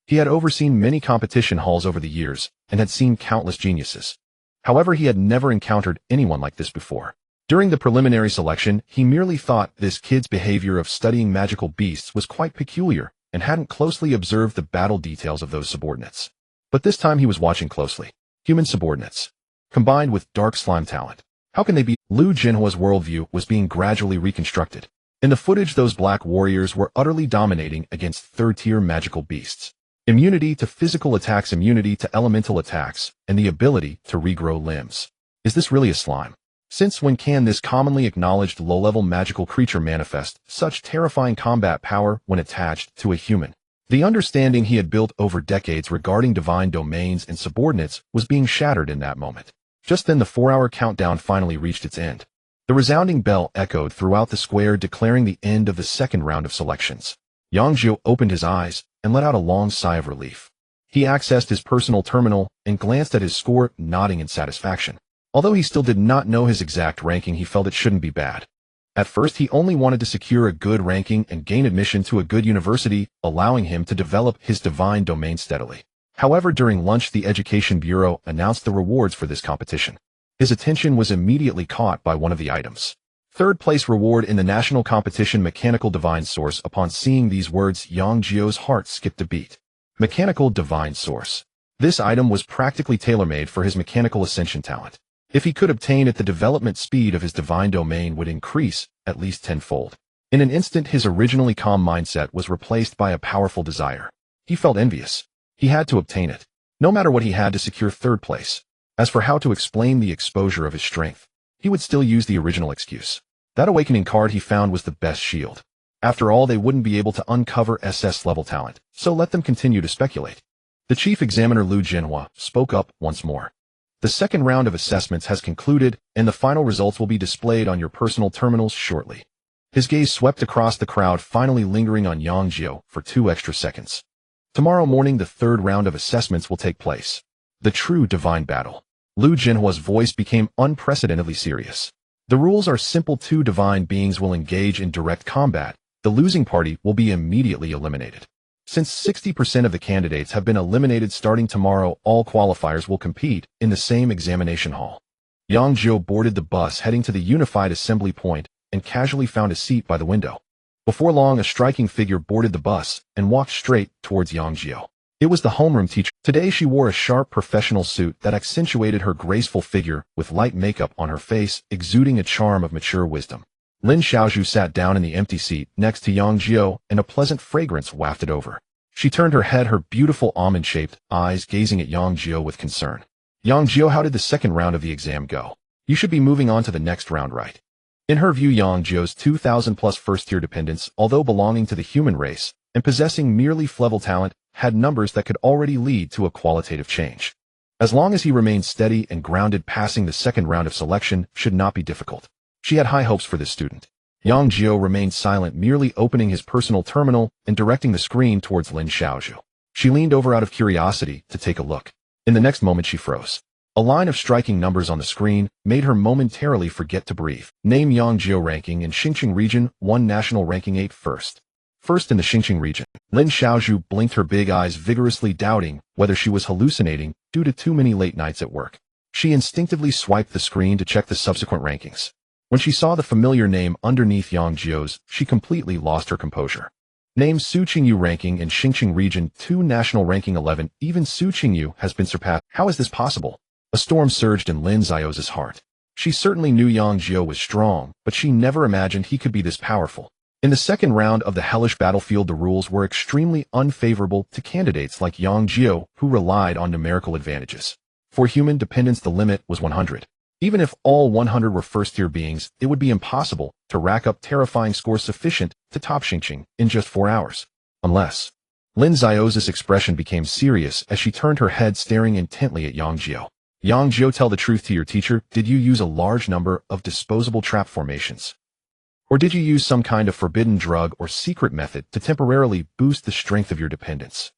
He had overseen many competition halls over the years, and had seen countless geniuses. However, he had never encountered anyone like this before. During the preliminary selection, he merely thought this kid's behavior of studying magical beasts was quite peculiar, and hadn't closely observed the battle details of those subordinates. But this time he was watching closely. Human subordinates, combined with dark slime talent. How can they be? Lu Jinhua's worldview was being gradually reconstructed. In the footage, those black warriors were utterly dominating against third-tier magical beasts. Immunity to physical attacks, immunity to elemental attacks, and the ability to regrow limbs. Is this really a slime? Since when can this commonly acknowledged low-level magical creature manifest such terrifying combat power when attached to a human? The understanding he had built over decades regarding divine domains and subordinates was being shattered in that moment. Just then the 4-hour countdown finally reached its end. The resounding bell echoed throughout the square, declaring the end of the second round of selections. Yang Jiu opened his eyes and let out a long sigh of relief. He accessed his personal terminal and glanced at his score, nodding in satisfaction. Although he still did not know his exact ranking, he felt it shouldn't be bad. At first, he only wanted to secure a good ranking and gain admission to a good university, allowing him to develop his divine domain steadily. However, during lunch, the Education Bureau announced the rewards for this competition. His attention was immediately caught by one of the items. Third place reward in the national competition, Mechanical Divine Source. Upon seeing these words, Yang Jiu's heart skipped a beat. Mechanical Divine Source. This item was practically tailor-made for his mechanical ascension talent. If he could obtain it, the development speed of his divine domain would increase at least tenfold. In an instant, his originally calm mindset was replaced by a powerful desire. He felt envious. He had to obtain it. No matter what, he had to secure third place. As for how to explain the exposure of his strength, he would still use the original excuse. That awakening card he found was the best shield. After all, they wouldn't be able to uncover SS level talent, so let them continue to speculate. The chief examiner Lu Jinhua spoke up once more. The second round of assessments has concluded, and the final results will be displayed on your personal terminals shortly. His gaze swept across the crowd, finally lingering on Yang Jiu for 2 extra seconds. Tomorrow morning, the third round of assessments will take place. The true divine battle. Lu Jinhua's voice became unprecedentedly serious. The rules are simple. 2 divine beings will engage in direct combat. The losing party will be immediately eliminated. Since 60% of the candidates have been eliminated, starting tomorrow, all qualifiers will compete in the same examination hall. Yang Jiu boarded the bus heading to the Unified Assembly Point and casually found a seat by the window. Before long, a striking figure boarded the bus and walked straight towards Yang Jiu. It was the homeroom teacher. Today she wore a sharp professional suit that accentuated her graceful figure, with light makeup on her face, exuding a charm of mature wisdom. Lin Xiaozhu sat down in the empty seat next to Yang Jiu, and a pleasant fragrance wafted over. She turned her head, her beautiful almond-shaped eyes gazing at Yang Jiu with concern. Yang Jiu, how did the second round of the exam go? You should be moving on to the next round, right? In her view, Yang Jiu's 2,000-plus first-tier dependents, although belonging to the human race and possessing merely level talent, had numbers that could already lead to a qualitative change. As long as he remained steady and grounded, passing the second round of selection should not be difficult. She had high hopes for this student. Yang Jiu remained silent, merely opening his personal terminal and directing the screen towards Lin Xiaozhu. She leaned over out of curiosity to take a look. In the next moment, she froze. A line of striking numbers on the screen made her momentarily forget to breathe. Name: Yang Jiu. Ranking in Xinjiang region 1, national ranking 8, first. First in the Xinjiang region. Lin Xiaozhu blinked her big eyes vigorously, doubting whether she was hallucinating due to too many late nights at work. She instinctively swiped the screen to check the subsequent rankings. When she saw the familiar name underneath Yang Jiu's, she completely lost her composure. Name: Su Qingyu. Ranking in Xinjiang region 2, national ranking 11. Even Su Qingyu has been surpassed. How is this possible? A storm surged in Lin Xiaozhu's heart. She certainly knew Yang Jiu was strong, but she never imagined he could be this powerful. In the second round of the hellish battlefield, the rules were extremely unfavorable to candidates like Yang Jiu, who relied on numerical advantages. For human dependence, the limit was 100. Even if all 100 were first-tier beings, it would be impossible to rack up terrifying scores sufficient to top Xinjiang in just 4 hours. Unless... Lin Xiaozhu's expression became serious as she turned her head, staring intently at Yang Jiu. Yang Jiu, tell the truth to your teacher. Did you use a large number of disposable trap formations? Or did you use some kind of forbidden drug or secret method to temporarily boost the strength of your dependents?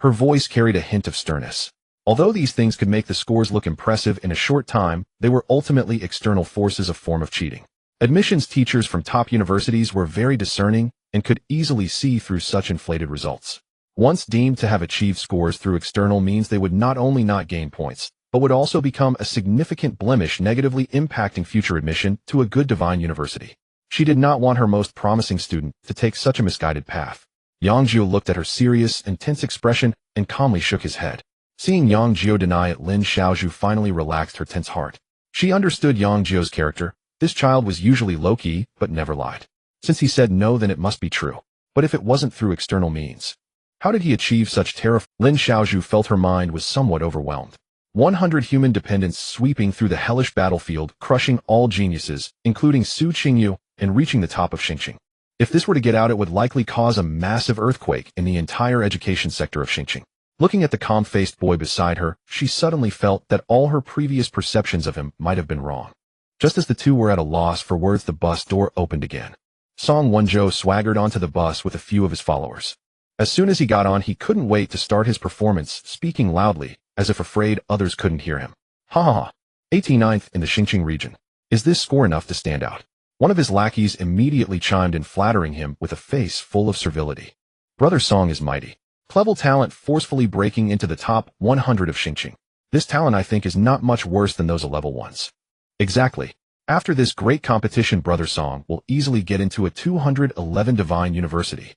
Her voice carried a hint of sternness. Although these things could make the scores look impressive in a short time, they were ultimately external forces, a form of cheating. Admissions teachers from top universities were very discerning and could easily see through such inflated results. Once deemed to have achieved scores through external means, they would not only not gain points, but would also become a significant blemish, negatively impacting future admission to a good divine university. She did not want her most promising student to take such a misguided path. Yang Jiu looked at her serious and tense expression and calmly shook his head. Seeing Yang Jiu deny it, Lin Xiaozhu finally relaxed her tense heart. She understood Yang Jiu's character. This child was usually low-key, but never lied. Since he said no, then it must be true. But if it wasn't through external means, how did he achieve such terror? Lin Xiaozhu felt her mind was somewhat overwhelmed. 100 human dependents sweeping through the hellish battlefield, crushing all geniuses, including Su Qingyu, and reaching the top of Xingqing. If this were to get out, it would likely cause a massive earthquake in the entire education sector of Xingqing. Looking at the calm-faced boy beside her, she suddenly felt that all her previous perceptions of him might have been wrong. Just as the two were at a loss for words, the bus door opened again. Song Wenzhou swaggered onto the bus with a few of his followers. As soon as he got on, he couldn't wait to start his performance, speaking loudly, as if afraid others couldn't hear him. Ha ha ha. 89th in the Xingqing region. Is this score enough to stand out? One of his lackeys immediately chimed in, flattering him with a face full of servility. Brother Song is mighty. Clever talent forcefully breaking into the top 100 of Xingqing. This talent, I think, is not much worse than those level ones. Exactly. After this great competition, Brother Song will easily get into a 211 divine university.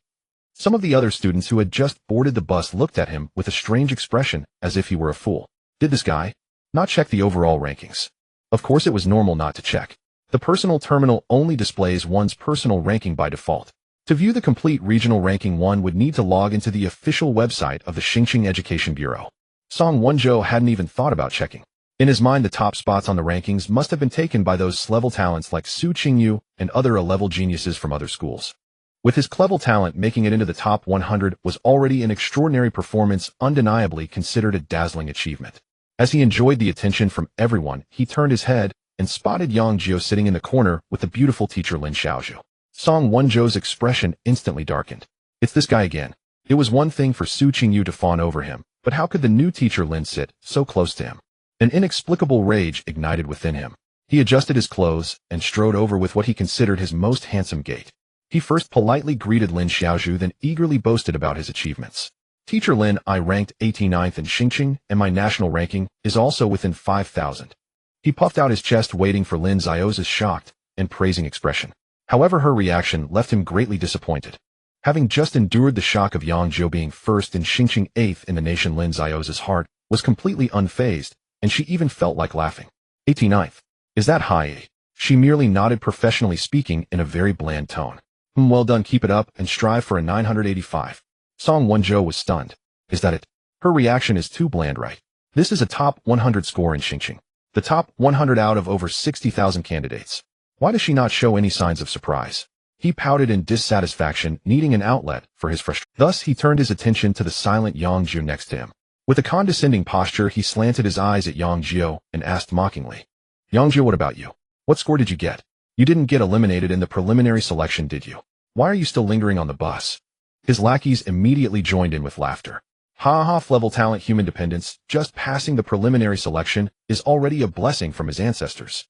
Some of the other students who had just boarded the bus looked at him with a strange expression, as if he were a fool. Did this guy not check the overall rankings? Of course it was normal not to check. The personal terminal only displays one's personal ranking by default. To view the complete regional ranking, one would need to log into the official website of the Xingqing Education Bureau. Song Wenzhou hadn't even thought about checking. In his mind, the top spots on the rankings must have been taken by those level talents like Su Qingyu and other A-level geniuses from other schools. With his clever talent, making it into the top 100 was already an extraordinary performance, undeniably considered a dazzling achievement. As he enjoyed the attention from everyone, he turned his head and spotted Yang Jiu sitting in the corner with the beautiful teacher Lin Xiaozhu. Song Wenzhou's expression instantly darkened. It's this guy again. It was one thing for Su Qingyu to fawn over him, but how could the new teacher Lin sit so close to him? An inexplicable rage ignited within him. He adjusted his clothes and strode over with what he considered his most handsome gait. He first politely greeted Lin Xiaozhu, then eagerly boasted about his achievements. Teacher Lin, I ranked 89th in Xingqing, and my national ranking is also within 5,000. He puffed out his chest, waiting for Lin Xiaozhu's shocked and praising expression. However, her reaction left him greatly disappointed. Having just endured the shock of Yang Jiu being first in Xingqing, 8th in the nation, Lin Xiaozhu's heart was completely unfazed, and she even felt like laughing. 89th. Is that high? She merely nodded, professionally speaking, in a very bland tone. Well done, keep it up, and strive for a 985. Song Wenzhou was stunned. Is that it? Her reaction is too bland, right? This is a top 100 score in Xingqing. The top 100 out of over 60,000 candidates. Why does she not show any signs of surprise? He pouted in dissatisfaction, needing an outlet for his frustration. Thus, he turned his attention to the silent Yang Jiu next to him. With a condescending posture, he slanted his eyes at Yang Jiu and asked mockingly, Yang Jiu, what about you? What score did you get? You didn't get eliminated in the preliminary selection, did you? Why are you still lingering on the bus? His lackeys immediately joined in with laughter. Ha ha, level talent, human dependence, just passing the preliminary selection is already a blessing from his ancestors.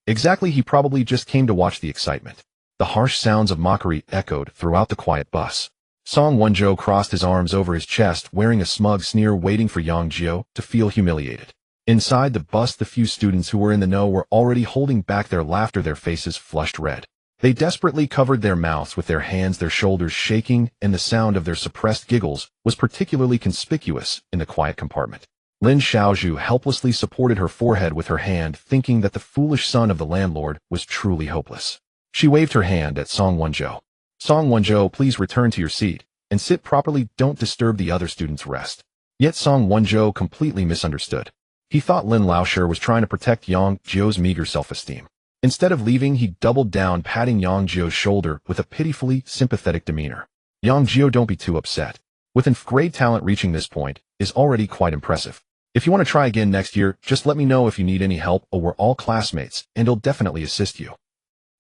Exactly, he probably just came to watch the excitement. The harsh sounds of mockery echoed throughout the quiet bus. Song Wenzhou crossed his arms over his chest, wearing a smug sneer, waiting for Yang Jiu to feel humiliated. Inside the bus, the few students who were in the know were already holding back their laughter, their faces flushed red. They desperately covered their mouths with their hands, their shoulders shaking, and the sound of their suppressed giggles was particularly conspicuous in the quiet compartment. Lin Xiaozhu helplessly supported her forehead with her hand, thinking that the foolish son of the landlord was truly hopeless. She waved her hand at Song Wenzhou. Song Wenzhou, please return to your seat and sit properly. Don't disturb the other students' rest. Yet Song Wenzhou completely misunderstood. He thought Lin Laoshi was trying to protect Yang Jiu's meager self-esteem. Instead of leaving, he doubled down, patting Yang Jiu's shoulder with a pitifully sympathetic demeanor. Yang Jiu, don't be too upset. With great talent, reaching this point is already quite impressive. If you want to try again next year, just let me know if you need any help, or we're all classmates, and I'll definitely assist you.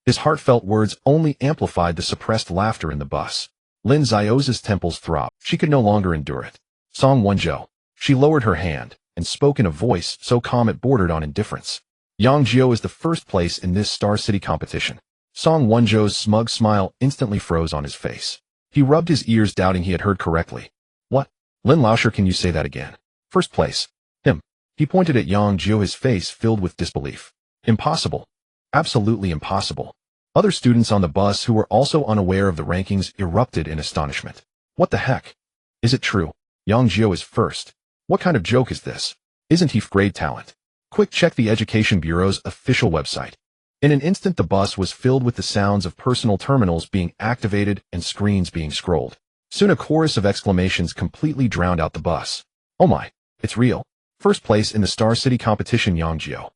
His heartfelt words only amplified the suppressed laughter in the bus. Lin Xiao's temples throbbed. She could no longer endure it. Song Wenzhou. She lowered her hand and spoke in a voice so calm it bordered on indifference. Yang Jiu is the first place in this Star City competition. Song Wenzhou's smug smile instantly froze on his face. He rubbed his ears, doubting he had heard correctly. What? Lin Laosher, can you say that again? First place. Him. He pointed at Yang Jiu, his face filled with disbelief. Impossible. Absolutely impossible. Other students on the bus who were also unaware of the rankings erupted in astonishment. What the heck? Is it true? Yang Jiu is first. What kind of joke is this? Isn't he grade talent? Quick, check the Education Bureau's official website. In an instant, the bus was filled with the sounds of personal terminals being activated and screens being scrolled. Soon a chorus of exclamations completely drowned out the bus. Oh my, it's real. First place in the Star City competition, Yang Jiu.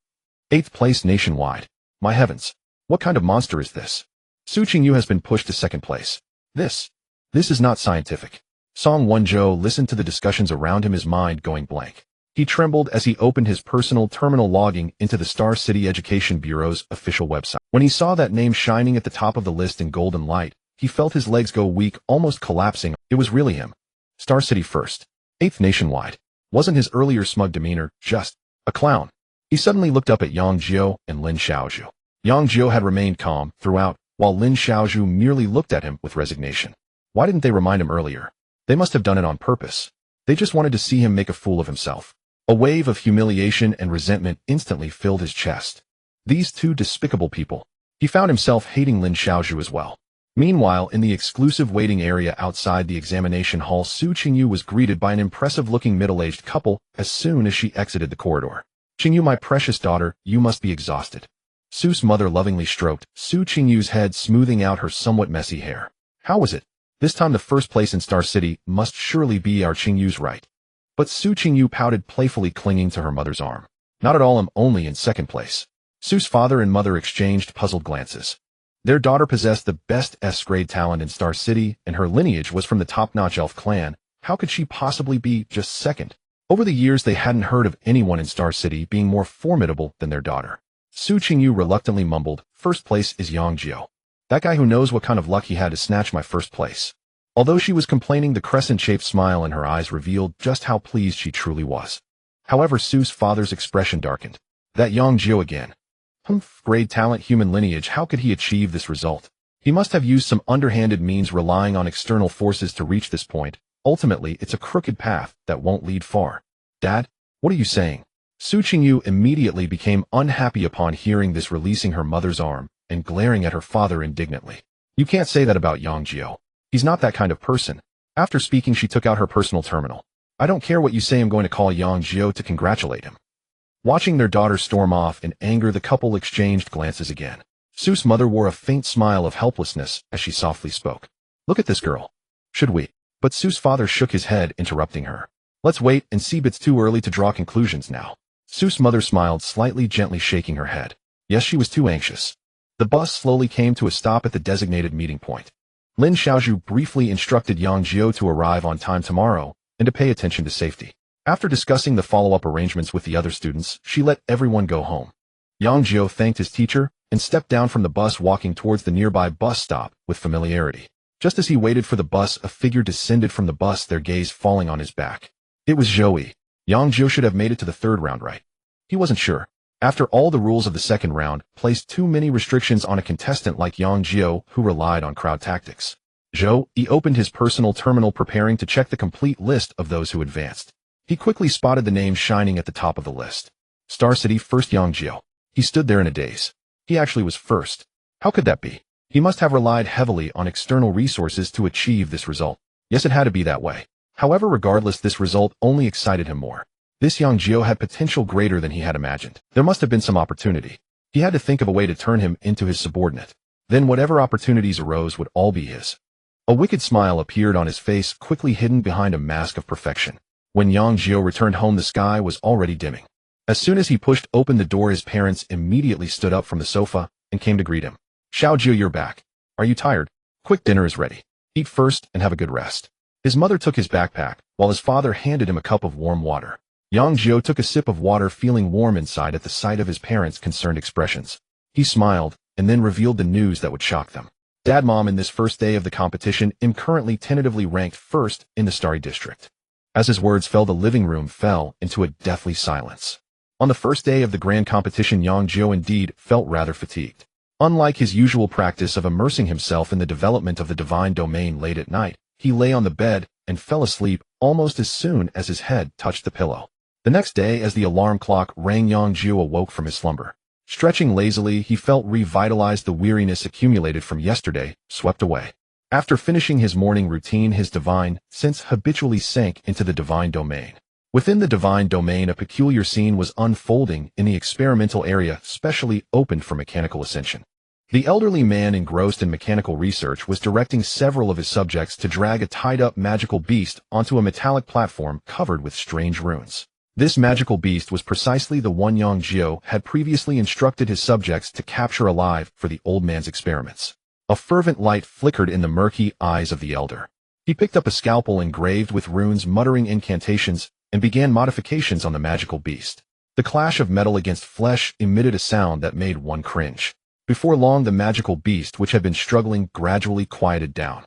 8th place nationwide. My heavens. What kind of monster is this? Su Qingyu has been pushed to 2nd place. This is not scientific. Song Wenzhou listened to the discussions around him, his mind going blank. He trembled as he opened his personal terminal, logging into the Star City Education Bureau's official website. When he saw that name shining at the top of the list in golden light, he felt his legs go weak, almost collapsing. It was really him. Star City first. 8th nationwide. Wasn't his earlier smug demeanor just a clown? He suddenly looked up at Yang Jiu and Lin Xiaozhu. Yang Jiu had remained calm throughout, while Lin Xiaozhu merely looked at him with resignation. Why didn't they remind him earlier? They must have done it on purpose. They just wanted to see him make a fool of himself. A wave of humiliation and resentment instantly filled his chest. These two despicable people. He found himself hating Lin Xiaozhu as well. Meanwhile, in the exclusive waiting area outside the examination hall, Su Qingyu was greeted by an impressive-looking middle-aged couple as soon as she exited the corridor. Qingyu, my precious daughter, you must be exhausted. Su's mother lovingly stroked Su Qingyu's head, smoothing out her somewhat messy hair. How was it? This time the first place in Star City must surely be our Qingyu's, right? But Su Qingyu pouted, playfully clinging to her mother's arm. Not at all, I'm only in 2nd place. Su's father and mother exchanged puzzled glances. Their daughter possessed the best S-grade talent in Star City, and her lineage was from the top-notch elf clan. How could she possibly be just 2nd? Over the years, they hadn't heard of anyone in Star City being more formidable than their daughter. Su Qingyu reluctantly mumbled, first place is Yang Jiu. That guy who knows what kind of luck he had to snatch my first place. Although she was complaining, the crescent-shaped smile in her eyes revealed just how pleased she truly was. However, Su's father's expression darkened. That Yang Jiu again. Grade talent, human lineage, how could he achieve this result? He must have used some underhanded means, relying on external forces to reach this point. Ultimately, it's a crooked path that won't lead far. Dad, what are you saying? Su Qingyu immediately became unhappy upon hearing this, releasing her mother's arm and glaring at her father indignantly. You can't say that about Yang Jiu. He's not that kind of person. After speaking, she took out her personal terminal. I don't care what you say, I'm going to call Yang Jiu to congratulate him. Watching their daughter storm off in anger, the couple exchanged glances again. Su's mother wore a faint smile of helplessness as she softly spoke. Look at this girl. Should we? But Su's father shook his head, interrupting her. Let's wait and see, it's too early to draw conclusions now. Su's mother smiled slightly, gently shaking her head. Yes, she was too anxious. The bus slowly came to a stop at the designated meeting point. Lin Xiaozhu briefly instructed Yang Jiu to arrive on time tomorrow and to pay attention to safety. After discussing the follow-up arrangements with the other students, she let everyone go home. Yang Jiu thanked his teacher and stepped down from the bus, walking towards the nearby bus stop with familiarity. Just as he waited for the bus, a figure descended from the bus, their gaze falling on his back. It was Zoe. Yang Jiu should have made it to the 3rd round, right? He wasn't sure. After all, the rules of the 2nd round placed too many restrictions on a contestant like Yang Jiu, who relied on crowd tactics. He opened his personal terminal, preparing to check the complete list of those who advanced. He quickly spotted the name shining at the top of the list. Star City first, Yang Jiu. He stood there in a daze. He actually was first. How could that be? He must have relied heavily on external resources to achieve this result. Yes, it had to be that way. However, regardless, this result only excited him more. This Yang Jiu had potential greater than he had imagined. There must have been some opportunity. He had to think of a way to turn him into his subordinate. Then whatever opportunities arose would all be his. A wicked smile appeared on his face, quickly hidden behind a mask of perfection. When Yang Jiu returned home, the sky was already dimming. As soon as he pushed open the door, his parents immediately stood up from the sofa and came to greet him. Xiao Jiu, you're back. Are you tired? Quick, dinner is ready. Eat first and have a good rest. His mother took his backpack, while his father handed him a cup of warm water. Yang Jiu took a sip of water, feeling warm inside at the sight of his parents' concerned expressions. He smiled, and then revealed the news that would shock them. Dad, Mom, in this first day of the competition, am currently tentatively ranked first in the Starry District. As his words fell, the living room fell into a deathly silence. On the first day of the grand competition, Yang Jiu indeed felt rather fatigued. Unlike his usual practice of immersing himself in the development of the divine domain late at night, he lay on the bed and fell asleep almost as soon as his head touched the pillow. The next day, as the alarm clock rang, Yang Jiu awoke from his slumber. Stretching lazily, he felt revitalized. The weariness accumulated from yesterday swept away. After finishing his morning routine, his divine sense habitually sank into the divine domain. Within the divine domain, a peculiar scene was unfolding in the experimental area specially opened for mechanical ascension. The elderly man engrossed in mechanical research was directing several of his subjects to drag a tied-up magical beast onto a metallic platform covered with strange runes. This magical beast was precisely the one Yang Jiu had previously instructed his subjects to capture alive for the old man's experiments. A fervent light flickered in the murky eyes of the elder. He picked up a scalpel engraved with runes, muttering incantations, and began modifications on the magical beast. The clash of metal against flesh emitted a sound that made one cringe. Before long, the magical beast, which had been struggling, gradually quieted down.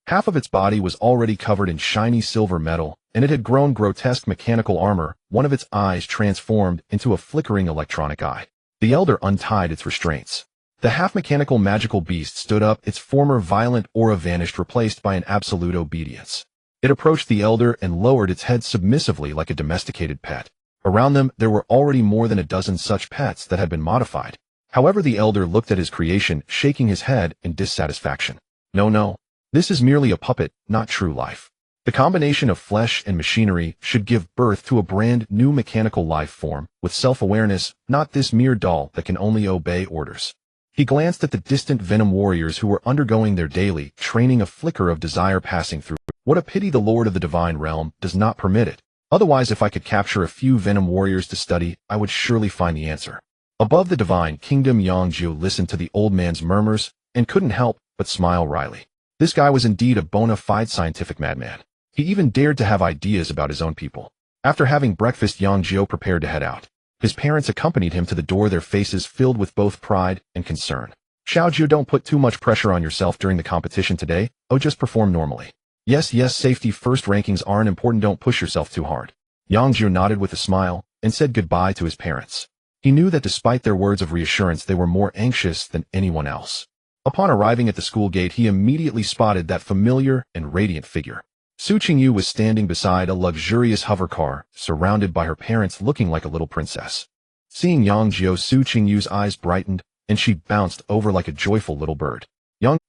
Half of its body was already covered in shiny silver metal, and it had grown grotesque mechanical armor. One of its eyes transformed into a flickering electronic eye. The elder untied its restraints. The half-mechanical magical beast stood up, its former violent aura vanished, replaced by an absolute obedience. It approached the elder and lowered its head submissively like a domesticated pet. Around them, there were already more than a dozen such pets that had been modified. However, the elder looked at his creation, shaking his head in dissatisfaction. No. This is merely a puppet, not true life. The combination of flesh and machinery should give birth to a brand new mechanical life form, with self-awareness, not this mere doll that can only obey orders. He glanced at the distant Venom warriors who were undergoing their daily training, a flicker of desire passing through. What a pity the Lord of the Divine Realm does not permit it. Otherwise, if I could capture a few Venom warriors to study, I would surely find the answer. Above the Divine Kingdom, Yang Jiu listened to the old man's murmurs and couldn't help but smile wryly. This guy was indeed a bona fide scientific madman. He even dared to have ideas about his own people. After having breakfast, Yang Jiu prepared to head out. His parents accompanied him to the door, their faces filled with both pride and concern. Xiao Jiu, don't put too much pressure on yourself during the competition today. Just perform normally. Yes, safety first, rankings aren't important, don't push yourself too hard. Yang Jiu nodded with a smile and said goodbye to his parents. He knew that despite their words of reassurance, they were more anxious than anyone else. Upon arriving at the school gate, he immediately spotted that familiar and radiant figure. Su Qingyu was standing beside a luxurious hover car, surrounded by her parents, looking like a little princess. Seeing Yang Jiu, Su Qingyu's eyes brightened, and she bounced over like a joyful little bird.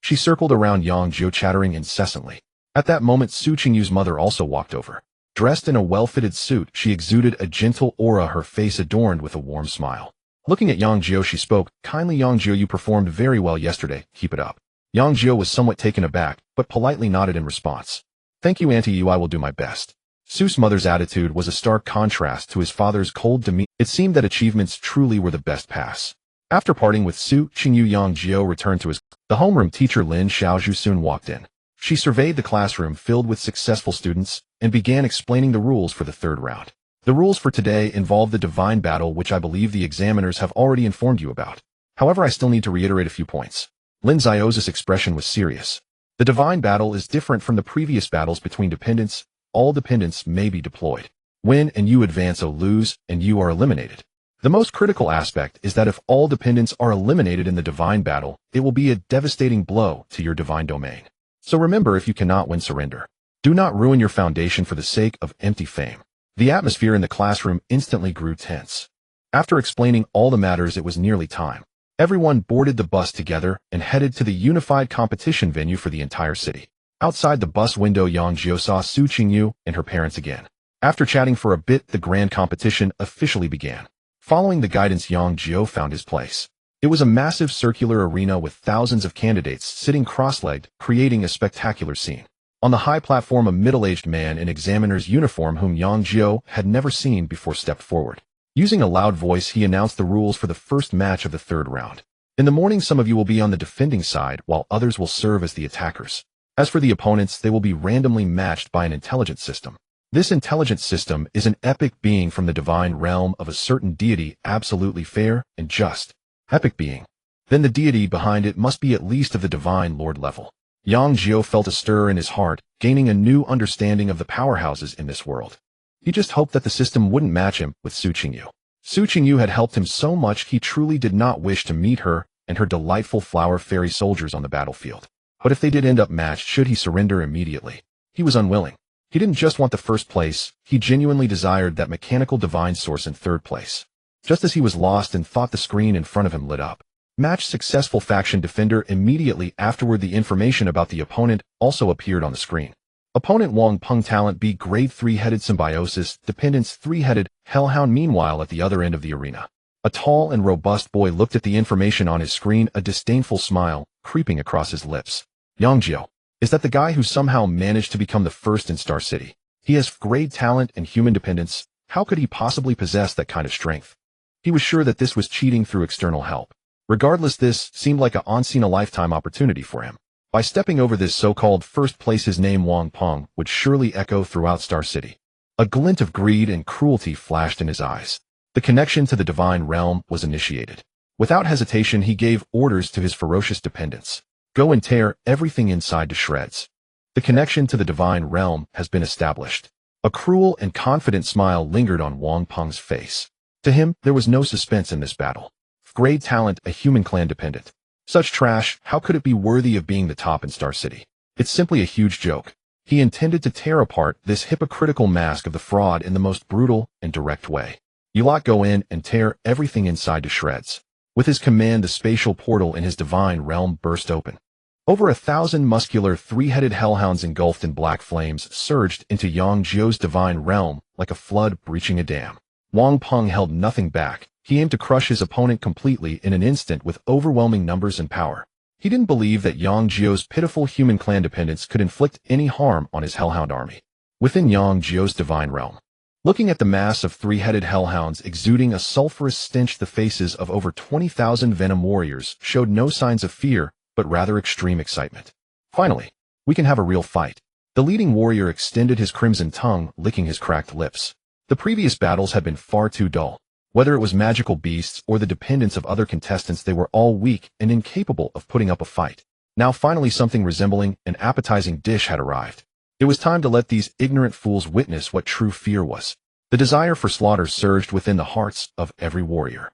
She circled around Yang Jiu, chattering incessantly. At that moment, Su Qingyu's mother also walked over. Dressed in a well-fitted suit, she exuded a gentle aura, her face adorned with a warm smile. Looking at Yang Jiu, she spoke kindly. Yang Jiu, you performed very well yesterday. Keep it up. Yang Jiu was somewhat taken aback, but politely nodded in response. Thank you, Auntie Yu, I will do my best. Su's mother's attitude was a stark contrast to his father's cold demeanor. It seemed that achievements truly were the best pass. After parting with Su Qingyu, Yang Jiu returned to his. The homeroom teacher Lin Xiaozhu soon walked in. She surveyed the classroom filled with successful students and began explaining the rules for the third round. The rules for today involve the divine battle, which I believe the examiners have already informed you about. However, I still need to reiterate a few points. Lin Xiaozhu's expression was serious. The divine battle is different from the previous battles between dependents. All dependents may be deployed. Win and you advance, or lose and you are eliminated. The most critical aspect is that if all dependents are eliminated in the divine battle, it will be a devastating blow to your divine domain. So remember, if you cannot win, surrender. Do not ruin your foundation for the sake of empty fame. The atmosphere in the classroom instantly grew tense. After explaining all the matters, it was nearly time. Everyone boarded the bus together and headed to the unified competition venue for the entire city. Outside the bus window, Yang Jiu saw Su Qingyu and her parents again. After chatting for a bit, the grand competition officially began. Following the guidance, Yang Jiu found his place. It was a massive circular arena with thousands of candidates sitting cross-legged, creating a spectacular scene. On the high platform, a middle-aged man in examiner's uniform whom Yang Jiu had never seen before stepped forward. Using a loud voice, he announced the rules for the first match of the third round. In the morning, some of you will be on the defending side, while others will serve as the attackers. As for the opponents, they will be randomly matched by an intelligence system. This intelligent system is an epic being from the divine realm of a certain deity, absolutely fair and just. Epic being. Then the deity behind it must be at least of the divine lord level. Yang Jiu felt a stir in his heart, gaining a new understanding of the powerhouses in this world. He just hoped that the system wouldn't match him with Su Qingyu. Su Qingyu had helped him so much he truly did not wish to meet her and her delightful flower fairy soldiers on the battlefield. But if they did end up matched, should he surrender immediately? He was unwilling. He didn't just want the first place, he genuinely desired that mechanical divine source in third place. Just as he was lost and thought, the screen in front of him lit up. Match successful faction defender. Immediately afterward, the information about the opponent also appeared on the screen. Opponent Wang Peng, talent B, grade 3-headed symbiosis, dependence 3-headed, hellhound. Meanwhile, at the other end of the arena, a tall and robust boy looked at the information on his screen, a disdainful smile creeping across his lips. Yang Jiu. Is that the guy who somehow managed to become the first in Star City? He has great talent and human dependence. How could he possibly possess that kind of strength? He was sure that this was cheating through external help. Regardless, this seemed like a once-in-a-lifetime opportunity for him. By stepping over this so-called first place, his name Wang Peng would surely echo throughout Star City. A glint of greed and cruelty flashed in his eyes. The connection to the divine realm was initiated. Without hesitation, he gave orders to his ferocious dependents. Go and tear everything inside to shreds. The connection to the divine realm has been established. A cruel and confident smile lingered on Wang Peng's face. To him, there was no suspense in this battle. Grade talent, a human clan dependent. Such trash, how could it be worthy of being the top in Star City? It's simply a huge joke. He intended to tear apart this hypocritical mask of the fraud in the most brutal and direct way. You lot go in and tear everything inside to shreds. With his command, the spatial portal in his divine realm burst open. Over 1,000 muscular 3-headed hellhounds engulfed in black flames surged into Yang Jiu's divine realm like a flood breaching a dam. Wang Peng held nothing back. He aimed to crush his opponent completely in an instant with overwhelming numbers and power. He didn't believe that Yang Jiu's pitiful human clan dependents could inflict any harm on his hellhound army. Within Yang Jiu's divine realm, looking at the mass of 3-headed hellhounds exuding a sulphurous stench, the faces of over 20,000 Venom warriors showed no signs of fear, but rather extreme excitement. Finally, we can have a real fight. The leading warrior extended his crimson tongue, licking his cracked lips. The previous battles had been far too dull. Whether it was magical beasts or the dependence of other contestants, they were all weak and incapable of putting up a fight. Now finally something resembling an appetizing dish had arrived. It was time to let these ignorant fools witness what true fear was. The desire for slaughter surged within the hearts of every warrior.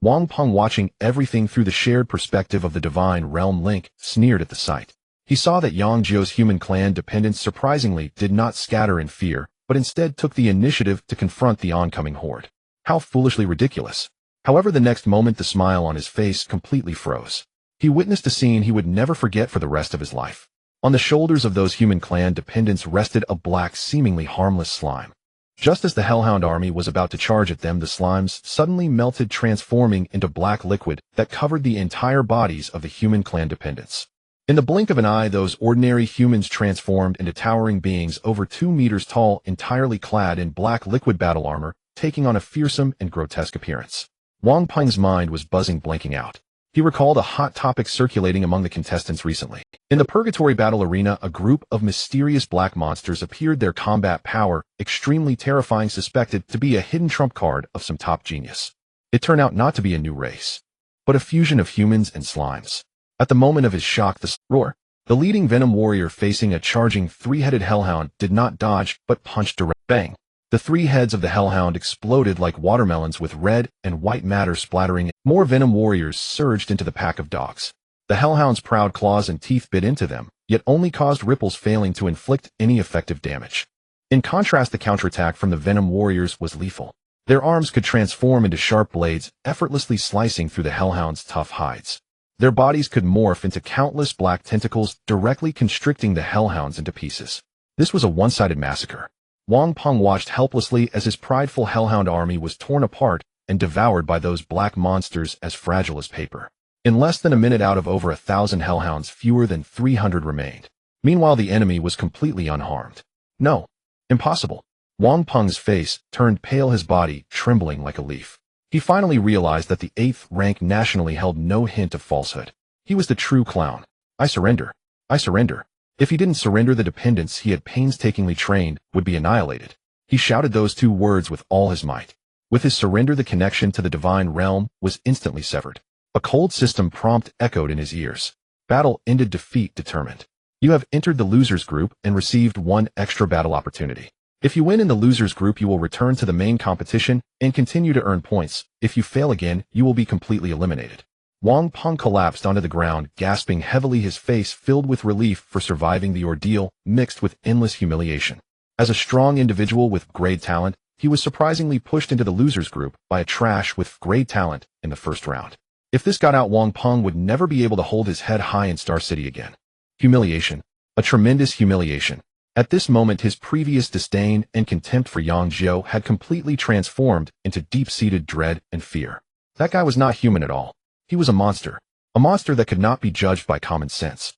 Wang Peng, watching everything through the shared perspective of the divine realm link, sneered at the sight. He saw that Yang Jiu's human clan dependents surprisingly did not scatter in fear, but instead took the initiative to confront the oncoming horde. How foolishly ridiculous. However, the next moment the smile on his face completely froze. He witnessed a scene he would never forget for the rest of his life. On the shoulders of those human clan dependents rested a black, seemingly harmless slime. Just as the Hellhound army was about to charge at them, the slimes suddenly melted, transforming into black liquid that covered the entire bodies of the human clan dependents. In the blink of an eye, those ordinary humans transformed into towering beings over 2 meters tall, entirely clad in black liquid battle armor, taking on a fearsome and grotesque appearance. Wang Peng's mind was buzzing, blanking out. He recalled a hot topic circulating among the contestants recently. In the Purgatory Battle Arena, a group of mysterious black monsters appeared, their combat power extremely terrifying, suspected to be a hidden trump card of some top genius. It turned out not to be a new race, but a fusion of humans and slimes. At the moment of his shock, the roar, the leading Venom warrior facing a charging 3-headed hellhound did not dodge, but punched direct. Bang! The 3 heads of the hellhound exploded like watermelons, with red and white matter splattering. More Venom warriors surged into the pack of dogs. The hellhound's proud claws and teeth bit into them, yet only caused ripples, failing to inflict any effective damage. In contrast, the counterattack from the Venom warriors was lethal. Their arms could transform into sharp blades, effortlessly slicing through the hellhound's tough hides. Their bodies could morph into countless black tentacles, directly constricting the hellhounds into pieces. This was a one-sided massacre. Wang Peng watched helplessly as his prideful hellhound army was torn apart and devoured by those black monsters as fragile as paper. In less than a minute, out of over 1,000 hellhounds, fewer than 300 remained. Meanwhile, the enemy was completely unharmed. No. Impossible. Wang Peng's face turned pale, his body trembling like a leaf. He finally realized that the 8th rank nationally held no hint of falsehood. He was the true clown. I surrender. I surrender. If he didn't surrender, the dependents he had painstakingly trained would be annihilated. He shouted those two words with all his might. With his surrender, the connection to the divine realm was instantly severed. A cold system prompt echoed in his ears. Battle ended, defeat determined. You have entered the losers group and received one extra battle opportunity. If you win in the losers group, you will return to the main competition and continue to earn points. If you fail again, you will be completely eliminated. Wang Peng collapsed onto the ground, gasping heavily, his face filled with relief for surviving the ordeal, mixed with endless humiliation. As a strong individual with great talent, he was surprisingly pushed into the losers group by a trash with great talent in the first round. If this got out, Wang Peng would never be able to hold his head high in Star City again. Humiliation. A tremendous humiliation. At this moment, his previous disdain and contempt for Yang Jiu had completely transformed into deep-seated dread and fear. That guy was not human at all. He was a monster that could not be judged by common sense.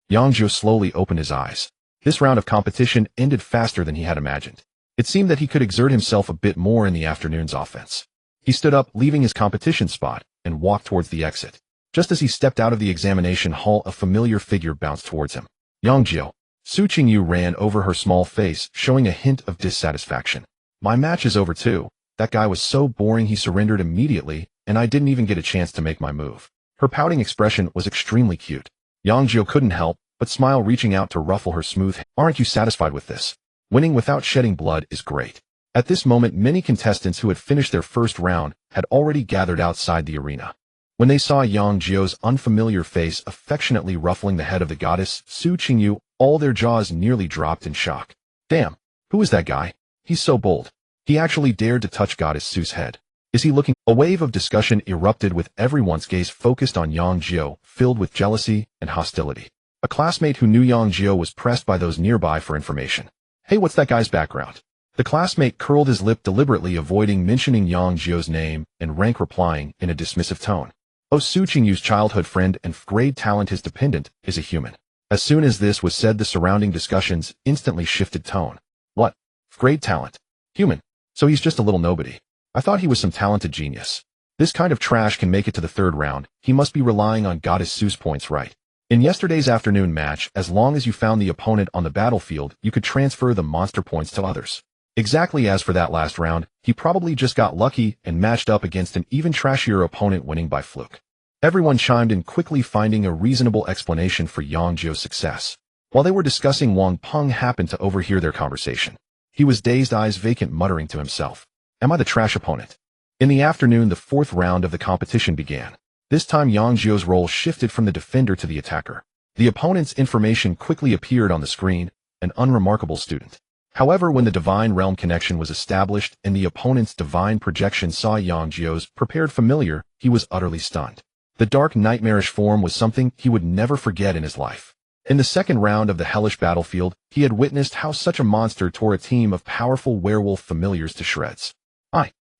Yang Jiu slowly opened his eyes. This round of competition ended faster than he had imagined. It seemed that he could exert himself a bit more in the afternoon's offense. He stood up, leaving his competition spot, and walked towards the exit. Just as he stepped out of the examination hall, a familiar figure bounced towards him. Yang Jiu. Su Qingyu ran over her small face, showing a hint of dissatisfaction. My match is over too. That guy was so boring, he surrendered immediately, and I didn't even get a chance to make my move. Her pouting expression was extremely cute. Yang Jiu couldn't help but smile, reaching out to ruffle her smooth hair. Aren't you satisfied with this? Winning without shedding blood is great. At this moment, many contestants who had finished their first round had already gathered outside the arena. When they saw Yang Jiu's unfamiliar face affectionately ruffling the head of the goddess Su Qingyu, all their jaws nearly dropped in shock. Damn, who is that guy? He's so bold. He actually dared to touch goddess Su's head. Is he looking? A wave of discussion erupted, with everyone's gaze focused on Yang Jiu, filled with jealousy and hostility. A classmate who knew Yang Jiu was pressed by those nearby for information. Hey, what's that guy's background? The classmate curled his lip, deliberately avoiding mentioning Yang Jiu's name, and rank, replying in a dismissive tone. Oh, Su Qingyu's childhood friend and grade talent, his dependent, is a human. As soon as this was said, the surrounding discussions instantly shifted tone. What? Grade talent? Human? So he's just a little nobody. I thought he was some talented genius. This kind of trash can make it to the third round. He must be relying on goddess Su's points, right? In yesterday's afternoon match, as long as you found the opponent on the battlefield, you could transfer the monster points to others. Exactly as for that last round, he probably just got lucky and matched up against an even trashier opponent, winning by fluke. Everyone chimed in quickly, finding a reasonable explanation for Yang Jiu's success. While they were discussing, Wang Peng happened to overhear their conversation. He was dazed, eyes vacant, muttering to himself. Am I the trash opponent? In the afternoon, the fourth round of the competition began. This time, Yang Jiu's role shifted from the defender to the attacker. The opponent's information quickly appeared on the screen: an unremarkable student. However, when the divine realm connection was established and the opponent's divine projection saw Yang Jiu's prepared familiar, he was utterly stunned. The dark, nightmarish form was something he would never forget in his life. In the second round of the hellish battlefield, he had witnessed how such a monster tore a team of powerful werewolf familiars to shreds.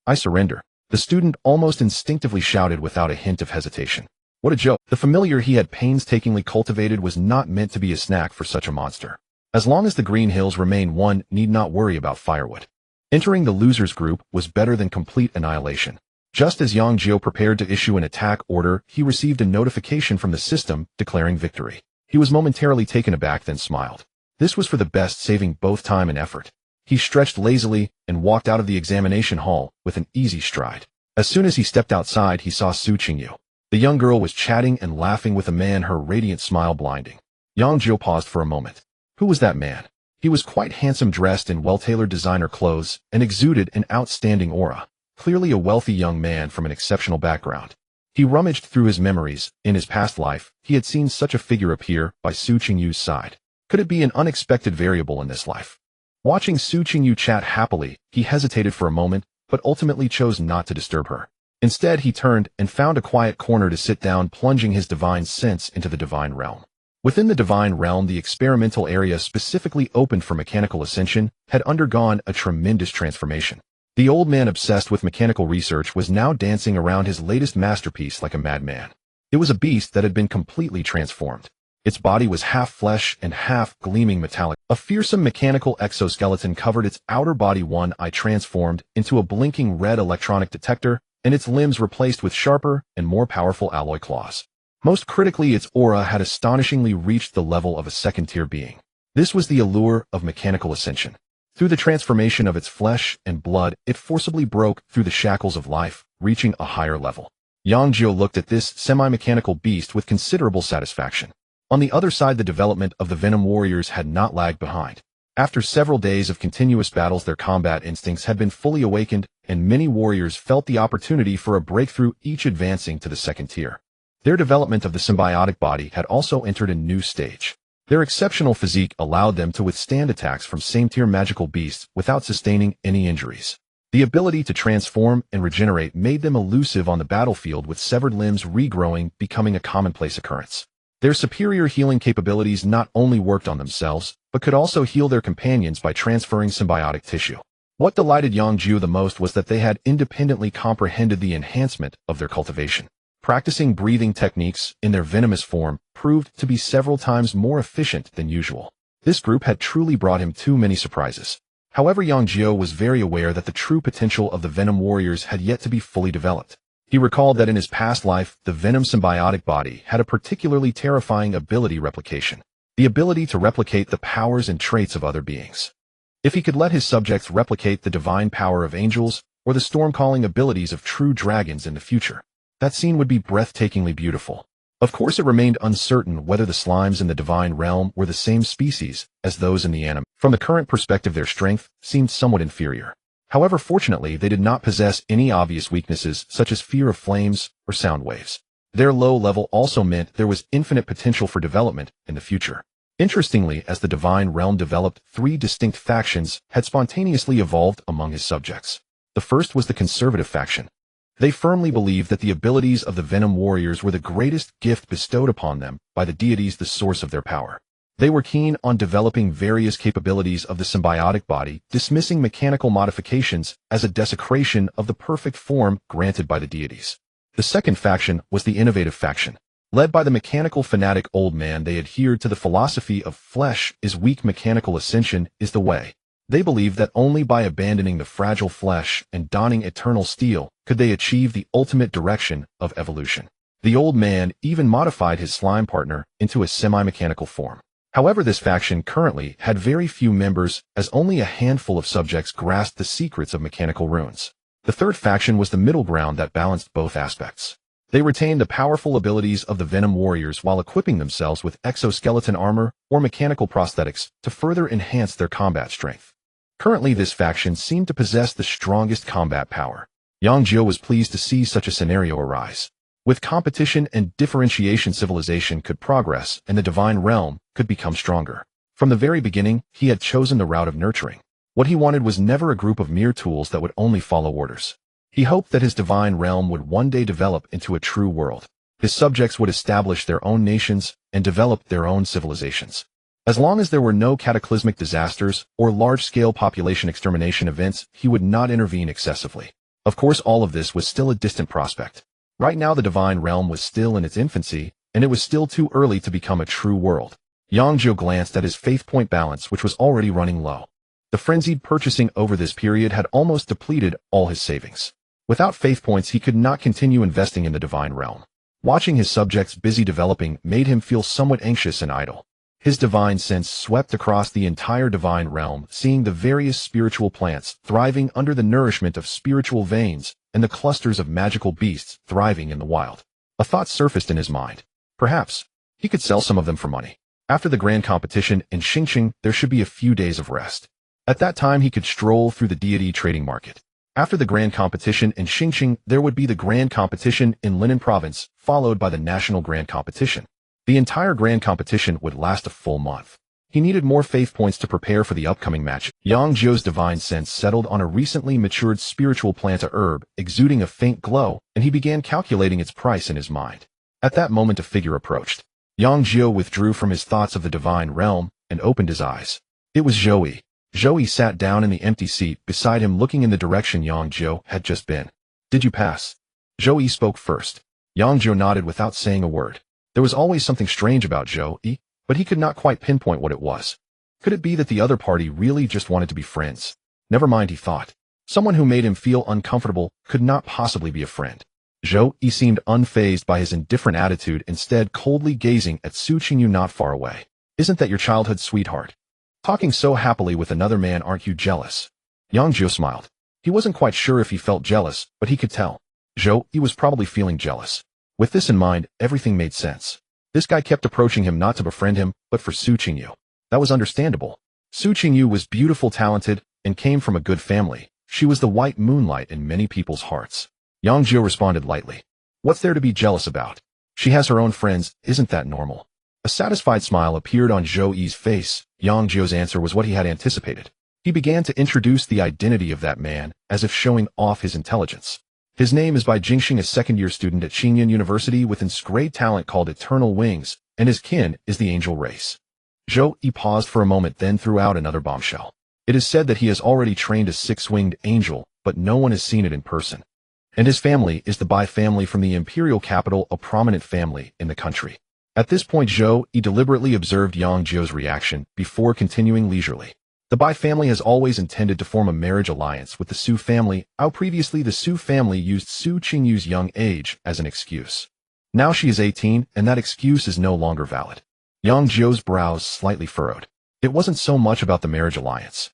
I surrender. The student almost instinctively shouted without a hint of hesitation. What a joke. The familiar he had painstakingly cultivated was not meant to be a snack for such a monster. As long as the Green Hills remain, one need not worry about firewood. Entering the losers group was better than complete annihilation. Just as Yang Jiu prepared to issue an attack order, he received a notification from the system declaring victory. He was momentarily taken aback, then smiled. This was for the best, saving both time and effort. He stretched lazily and walked out of the examination hall with an easy stride. As soon as he stepped outside, he saw Su Qingyu. The young girl was chatting and laughing with a man, her radiant smile blinding. Yang Jiu paused for a moment. Who was that man? He was quite handsome, dressed in well-tailored designer clothes, and exuded an outstanding aura. Clearly a wealthy young man from an exceptional background. He rummaged through his memories. In his past life, he had seen such a figure appear by Su Qingyu's side. Could it be an unexpected variable in this life? Watching Su Qingyu chat happily, he hesitated for a moment, but ultimately chose not to disturb her. Instead, he turned and found a quiet corner to sit down, plunging his divine sense into the divine realm. Within the divine realm, the experimental area specifically opened for mechanical ascension had undergone a tremendous transformation. The old man obsessed with mechanical research was now dancing around his latest masterpiece like a madman. It was a beast that had been completely transformed. Its body was half flesh and half gleaming metallic. A fearsome mechanical exoskeleton covered its outer body, one eye transformed into a blinking red electronic detector, and its limbs replaced with sharper and more powerful alloy claws. Most critically, its aura had astonishingly reached the level of a second-tier being. This was the allure of mechanical ascension. Through the transformation of its flesh and blood, it forcibly broke through the shackles of life, reaching a higher level. Yang Jiu looked at this semi-mechanical beast with considerable satisfaction. On the other side, the development of the Venom warriors had not lagged behind. After several days of continuous battles, their combat instincts had been fully awakened, and many warriors felt the opportunity for a breakthrough, each advancing to the second tier. Their development of the symbiotic body had also entered a new stage. Their exceptional physique allowed them to withstand attacks from same-tier magical beasts without sustaining any injuries. The ability to transform and regenerate made them elusive on the battlefield, with severed limbs regrowing becoming a commonplace occurrence. Their superior healing capabilities not only worked on themselves, but could also heal their companions by transferring symbiotic tissue. What delighted Yang Jiu the most was that they had independently comprehended the enhancement of their cultivation. Practicing breathing techniques in their venomous form proved to be several times more efficient than usual. This group had truly brought him too many surprises. However, Yang Jiu was very aware that the true potential of the Venom warriors had yet to be fully developed. He recalled that in his past life, the Venom symbiotic body had a particularly terrifying ability: replication. The ability to replicate the powers and traits of other beings. If he could let his subjects replicate the divine power of angels or the storm-calling abilities of true dragons in the future, that scene would be breathtakingly beautiful. Of course, it remained uncertain whether the slimes in the divine realm were the same species as those in the anime. From the current perspective, their strength seemed somewhat inferior. However, fortunately, they did not possess any obvious weaknesses such as fear of flames or sound waves. Their low level also meant there was infinite potential for development in the future. Interestingly, as the divine realm developed, 3 distinct factions had spontaneously evolved among his subjects. The first was the conservative faction. They firmly believed that the abilities of the Venom warriors were the greatest gift bestowed upon them by the deities, the source of their power. They were keen on developing various capabilities of the symbiotic body, dismissing mechanical modifications as a desecration of the perfect form granted by the deities. The second faction was the innovative faction. Led by the mechanical fanatic old man, they adhered to the philosophy of flesh is weak, mechanical ascension is the way. They believed that only by abandoning the fragile flesh and donning eternal steel could they achieve the ultimate direction of evolution. The old man even modified his slime partner into a semi-mechanical form. However, this faction currently had very few members, as only a handful of subjects grasped the secrets of mechanical runes. The third faction was the middle ground that balanced both aspects. They retained the powerful abilities of the Venom warriors while equipping themselves with exoskeleton armor or mechanical prosthetics to further enhance their combat strength. Currently, this faction seemed to possess the strongest combat power. Yang Jiu was pleased to see such a scenario arise. With competition and differentiation, civilization could progress and the divine realm could become stronger. From the very beginning, he had chosen the route of nurturing. What he wanted was never a group of mere tools that would only follow orders. He hoped that his divine realm would one day develop into a true world. His subjects would establish their own nations and develop their own civilizations. As long as there were no cataclysmic disasters or large-scale population extermination events, he would not intervene excessively. Of course, all of this was still a distant prospect. Right now, the divine realm was still in its infancy, and it was still too early to become a true world. Yang Jiu glanced at his faith point balance, which was already running low. The frenzied purchasing over this period had almost depleted all his savings. Without faith points, he could not continue investing in the divine realm. Watching his subjects busy developing made him feel somewhat anxious and idle. His divine sense swept across the entire divine realm, seeing the various spiritual plants thriving under the nourishment of spiritual veins and the clusters of magical beasts thriving in the wild. A thought surfaced in his mind. Perhaps he could sell some of them for money. After the grand competition in Xingqing, there should be a few days of rest. At that time, he could stroll through the deity trading market. After the grand competition in Xingqing, there would be the grand competition in Linan province, followed by the national grand competition. The entire grand competition would last a full month. He needed more faith points to prepare for the upcoming match. Yang Jiu's divine sense settled on a recently matured spiritual plant herb, exuding a faint glow, and he began calculating its price in his mind. At that moment, a figure approached. Yang Jiu withdrew from his thoughts of the divine realm and opened his eyes. It was Zhou. Zhou sat down in the empty seat beside him, looking in the direction Yang Jiu had just been. "Did you pass?" Zhou spoke first. Yang Jiu nodded without saying a word. There was always something strange about Zhou, but he could not quite pinpoint what it was. Could it be that the other party really just wanted to be friends? Never mind, he thought. Someone who made him feel uncomfortable could not possibly be a friend. Zhou seemed unfazed by his indifferent attitude, instead coldly gazing at Su Qingyu not far away. "Isn't that your childhood sweetheart?" Talking so happily with another man, aren't you jealous? Yang Jiu smiled. He wasn't quite sure if he felt jealous, but he could tell. He was probably feeling jealous. With this in mind, everything made sense. This guy kept approaching him not to befriend him, but for Su Qingyu. That was understandable. Su Qingyu was beautiful, talented, and came from a good family. She was the white moonlight in many people's hearts. Yang Jiu responded lightly. What's there to be jealous about? She has her own friends, isn't that normal? A satisfied smile appeared on Zhou Yi's face. Yang Jiu's answer was what he had anticipated. He began to introduce the identity of that man, as if showing off his intelligence. His name is Bai Jingxing, a second-year student at Qingyan University with great talent called Eternal Wings, and his kin is the angel race. Zhou Yi paused for a moment, then threw out another bombshell. It is said that he has already trained a six-winged angel, but no one has seen it in person. And his family is the Bai family from the imperial capital, a prominent family in the country. At this point, Zhou Yi deliberately observed Yang Jiu's reaction before continuing leisurely. The Bai family has always intended to form a marriage alliance with the Su family. Previously, the Su family used Su Qingyu's young age as an excuse. Now she is 18, and that excuse is no longer valid. Yang Jiu's brows slightly furrowed. It wasn't so much about the marriage alliance.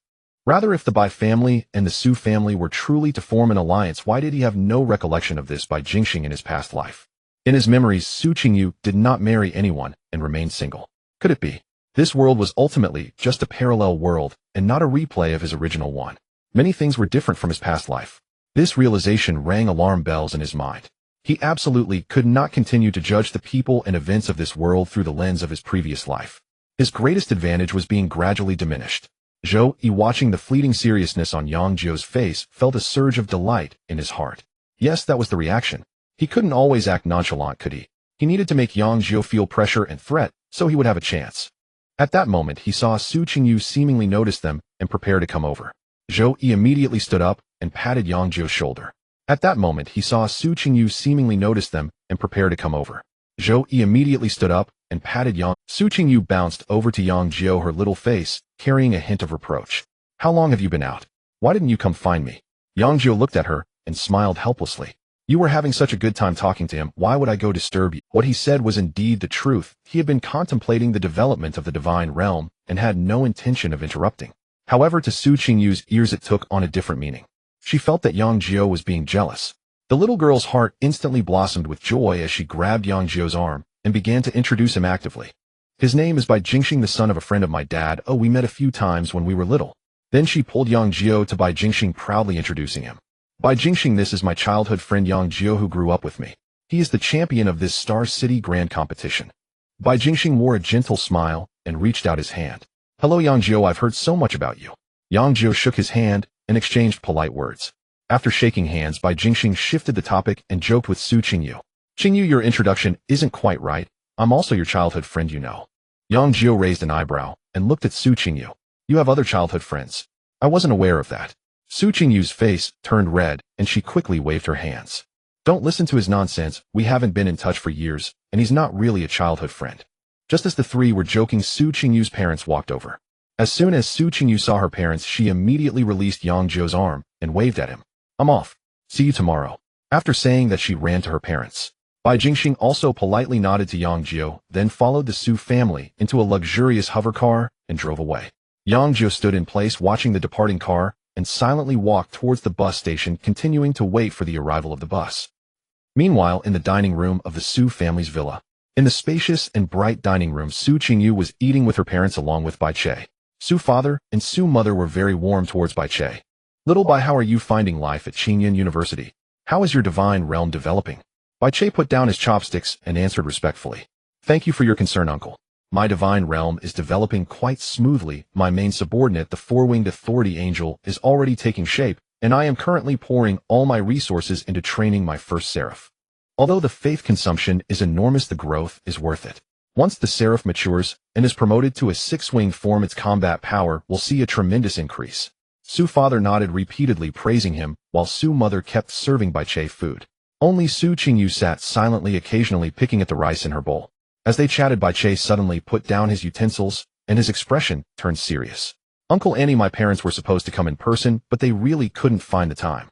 Rather, if the Bai family and the Su family were truly to form an alliance, why did he have no recollection of this Bai Jingxing in his past life? In his memories, Su Qingyu did not marry anyone and remained single. Could it be? This world was ultimately just a parallel world and not a replay of his original one. Many things were different from his past life. This realization rang alarm bells in his mind. He absolutely could not continue to judge the people and events of this world through the lens of his previous life. His greatest advantage was being gradually diminished. Zhou Yi, watching the fleeting seriousness on Yang Jiu's face, felt a surge of delight in his heart. Yes, that was the reaction. He couldn't always act nonchalant, could he? He needed to make Yang Jiu feel pressure and threat, so he would have a chance. At that moment, he saw Su Qingyu seemingly notice them and prepare to come over. Zhou Yi immediately stood up and patted Yang Jiu's shoulder. At that moment, he saw Su Qingyu seemingly notice them and prepare to come over. Zhou Yi immediately stood up and patted Yang. Su Qingyu bounced over to Yang Jiu, her little face carrying a hint of reproach. How long have you been out? Why didn't you come find me? Yang Jiu looked at her and smiled helplessly. You were having such a good time talking to him, why would I go disturb you? What he said was indeed the truth. He had been contemplating the development of the divine realm and had no intention of interrupting. However, to Su Qingyu's ears it took on a different meaning. She felt that Yang Jiu was being jealous. The little girl's heart instantly blossomed with joy as she grabbed Yang Jiu's arm and began to introduce him actively. His name is Bai Jingxing, the son of a friend of my dad. Oh, we met a few times when we were little. Then she pulled Yang Jiu to Bai Jingxing, proudly introducing him. Bai Jingxing, this is my childhood friend Yang Jiu who grew up with me. He is the champion of this Star City Grand Competition. Bai Jingxing wore a gentle smile and reached out his hand. Hello Yang Jiu, I've heard so much about you. Yang Jiu shook his hand and exchanged polite words. After shaking hands, Bai Jingxing shifted the topic and joked with Su Qingyu. Qingyu, your introduction isn't quite right. I'm also your childhood friend, you know. Yang Jiu raised an eyebrow and looked at Su Qingyu. You have other childhood friends. I wasn't aware of that. Su Qingyu's face turned red, and she quickly waved her hands. Don't listen to his nonsense, we haven't been in touch for years, and he's not really a childhood friend. Just as the three were joking, Su Qingyu's parents walked over. As soon as Su Qingyu saw her parents, she immediately released Yang Jiu's arm and waved at him. I'm off. See you tomorrow. After saying that, she ran to her parents. Bai Jingxing also politely nodded to Yang Jiu, then followed the Su family into a luxurious hover car and drove away. Yang Jiu stood in place watching the departing car and silently walked towards the bus station, continuing to wait for the arrival of the bus. Meanwhile, in the dining room of the Su family's villa. In the spacious and bright dining room, Su Qingyu was eating with her parents along with Bai Che. Su father and Su mother were very warm towards Bai Che. Little Bai, how are you finding life at Qingyan University? How is your divine realm developing? Bai Che put down his chopsticks and answered respectfully. Thank you for your concern, uncle. My divine realm is developing quite smoothly. My main subordinate, the four-winged authority angel, is already taking shape, and I am currently pouring all my resources into training my first seraph. Although the faith consumption is enormous, the growth is worth it. Once the seraph matures and is promoted to a six-winged form, its combat power will see a tremendous increase. Su father nodded repeatedly, praising him, while Su mother kept serving Bai Che food. Only Su Qingyu sat silently, occasionally picking at the rice in her bowl. As they chatted, Bai Che suddenly put down his utensils, and his expression turned serious. Uncle Annie, my parents were supposed to come in person, but they really couldn't find the time.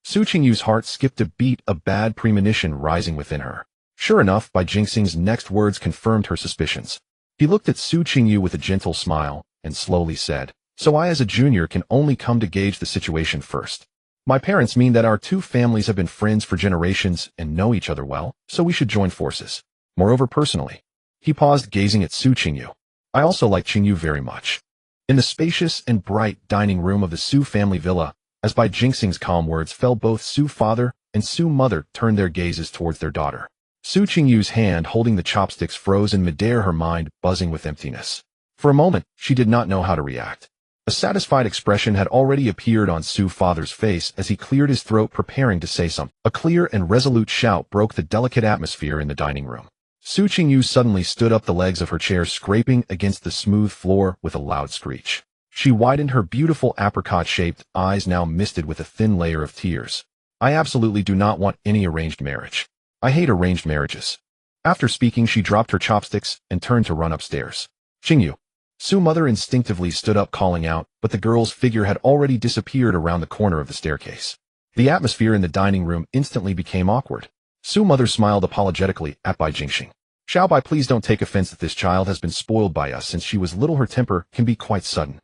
Su Qingyu's heart skipped a beat, a bad premonition rising within her. Sure enough, Bai Jingxing's next words confirmed her suspicions. He looked at Su Qingyu with a gentle smile and slowly said, "So I as a junior can only come to gauge the situation first. My parents mean that our two families have been friends for generations and know each other well, so we should join forces. Moreover, personally." He paused, gazing at Su Qingyu. "I also like Qingyu very much." In the spacious and bright dining room of the Su family villa, as by Jingxing's calm words fell, both Su father and Su mother turned their gazes towards their daughter. Su Qingyu's hand holding the chopsticks froze in midair, her mind buzzing with emptiness. For a moment, she did not know how to react. A satisfied expression had already appeared on Su father's face as he cleared his throat, preparing to say something. A clear and resolute shout broke the delicate atmosphere in the dining room. Su Qingyu suddenly stood up, the legs of her chair scraping against the smooth floor with a loud screech. She widened her beautiful apricot-shaped eyes, now misted with a thin layer of tears. "I absolutely do not want any arranged marriage. I hate arranged marriages." After speaking, she dropped her chopsticks and turned to run upstairs. "Qingyu." Su mother instinctively stood up, calling out, but the girl's figure had already disappeared around the corner of the staircase. The atmosphere in the dining room instantly became awkward. Su mother smiled apologetically at Bai Jingxing. "Xiaobai, please don't take offense that this child has been spoiled by us since she was little. Her temper can be quite sudden."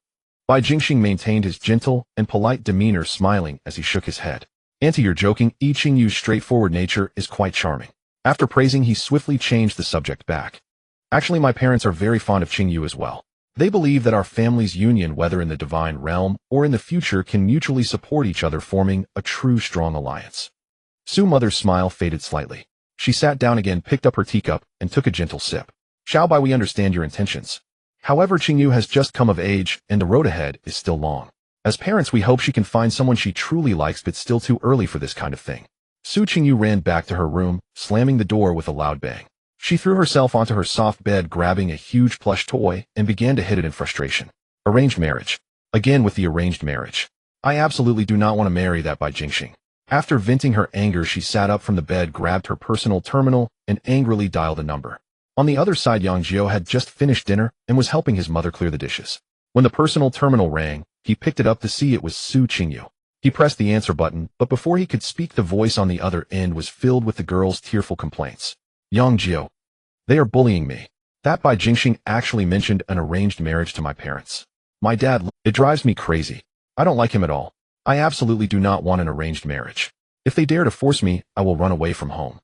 Bai Jingxing maintained his gentle and polite demeanor, smiling as he shook his head. "Auntie, you're joking. Qingyu's straightforward nature is quite charming." After praising, he swiftly changed the subject back. "Actually, my parents are very fond of Qingyu as well. They believe that our family's union, whether in the divine realm or in the future, can mutually support each other, forming a true strong alliance." Su mother's smile faded slightly. She sat down again, picked up her teacup, and took a gentle sip. "Xiaobai, we understand your intentions. However, Qingyu has just come of age, and the road ahead is still long. As parents, we hope she can find someone she truly likes, but still too early for this kind of thing." Su Qingyu ran back to her room, slamming the door with a loud bang. She threw herself onto her soft bed, grabbing a huge plush toy, and began to hit it in frustration. "Arranged marriage. Again with the arranged marriage. I absolutely do not want to marry that Bai Jingxing." After venting her anger, she sat up from the bed, grabbed her personal terminal, and angrily dialed a number. On the other side, Yang Jiu had just finished dinner and was helping his mother clear the dishes. When the personal terminal rang, he picked it up to see it was Su Qingyu. He pressed the answer button, but before he could speak, the voice on the other end was filled with the girl's tearful complaints. "Yang Jiu. They are bullying me. That Bai Jingxing actually mentioned an arranged marriage to my parents. My dad, it drives me crazy. I don't like him at all. I absolutely do not want an arranged marriage. If they dare to force me, I will run away from home."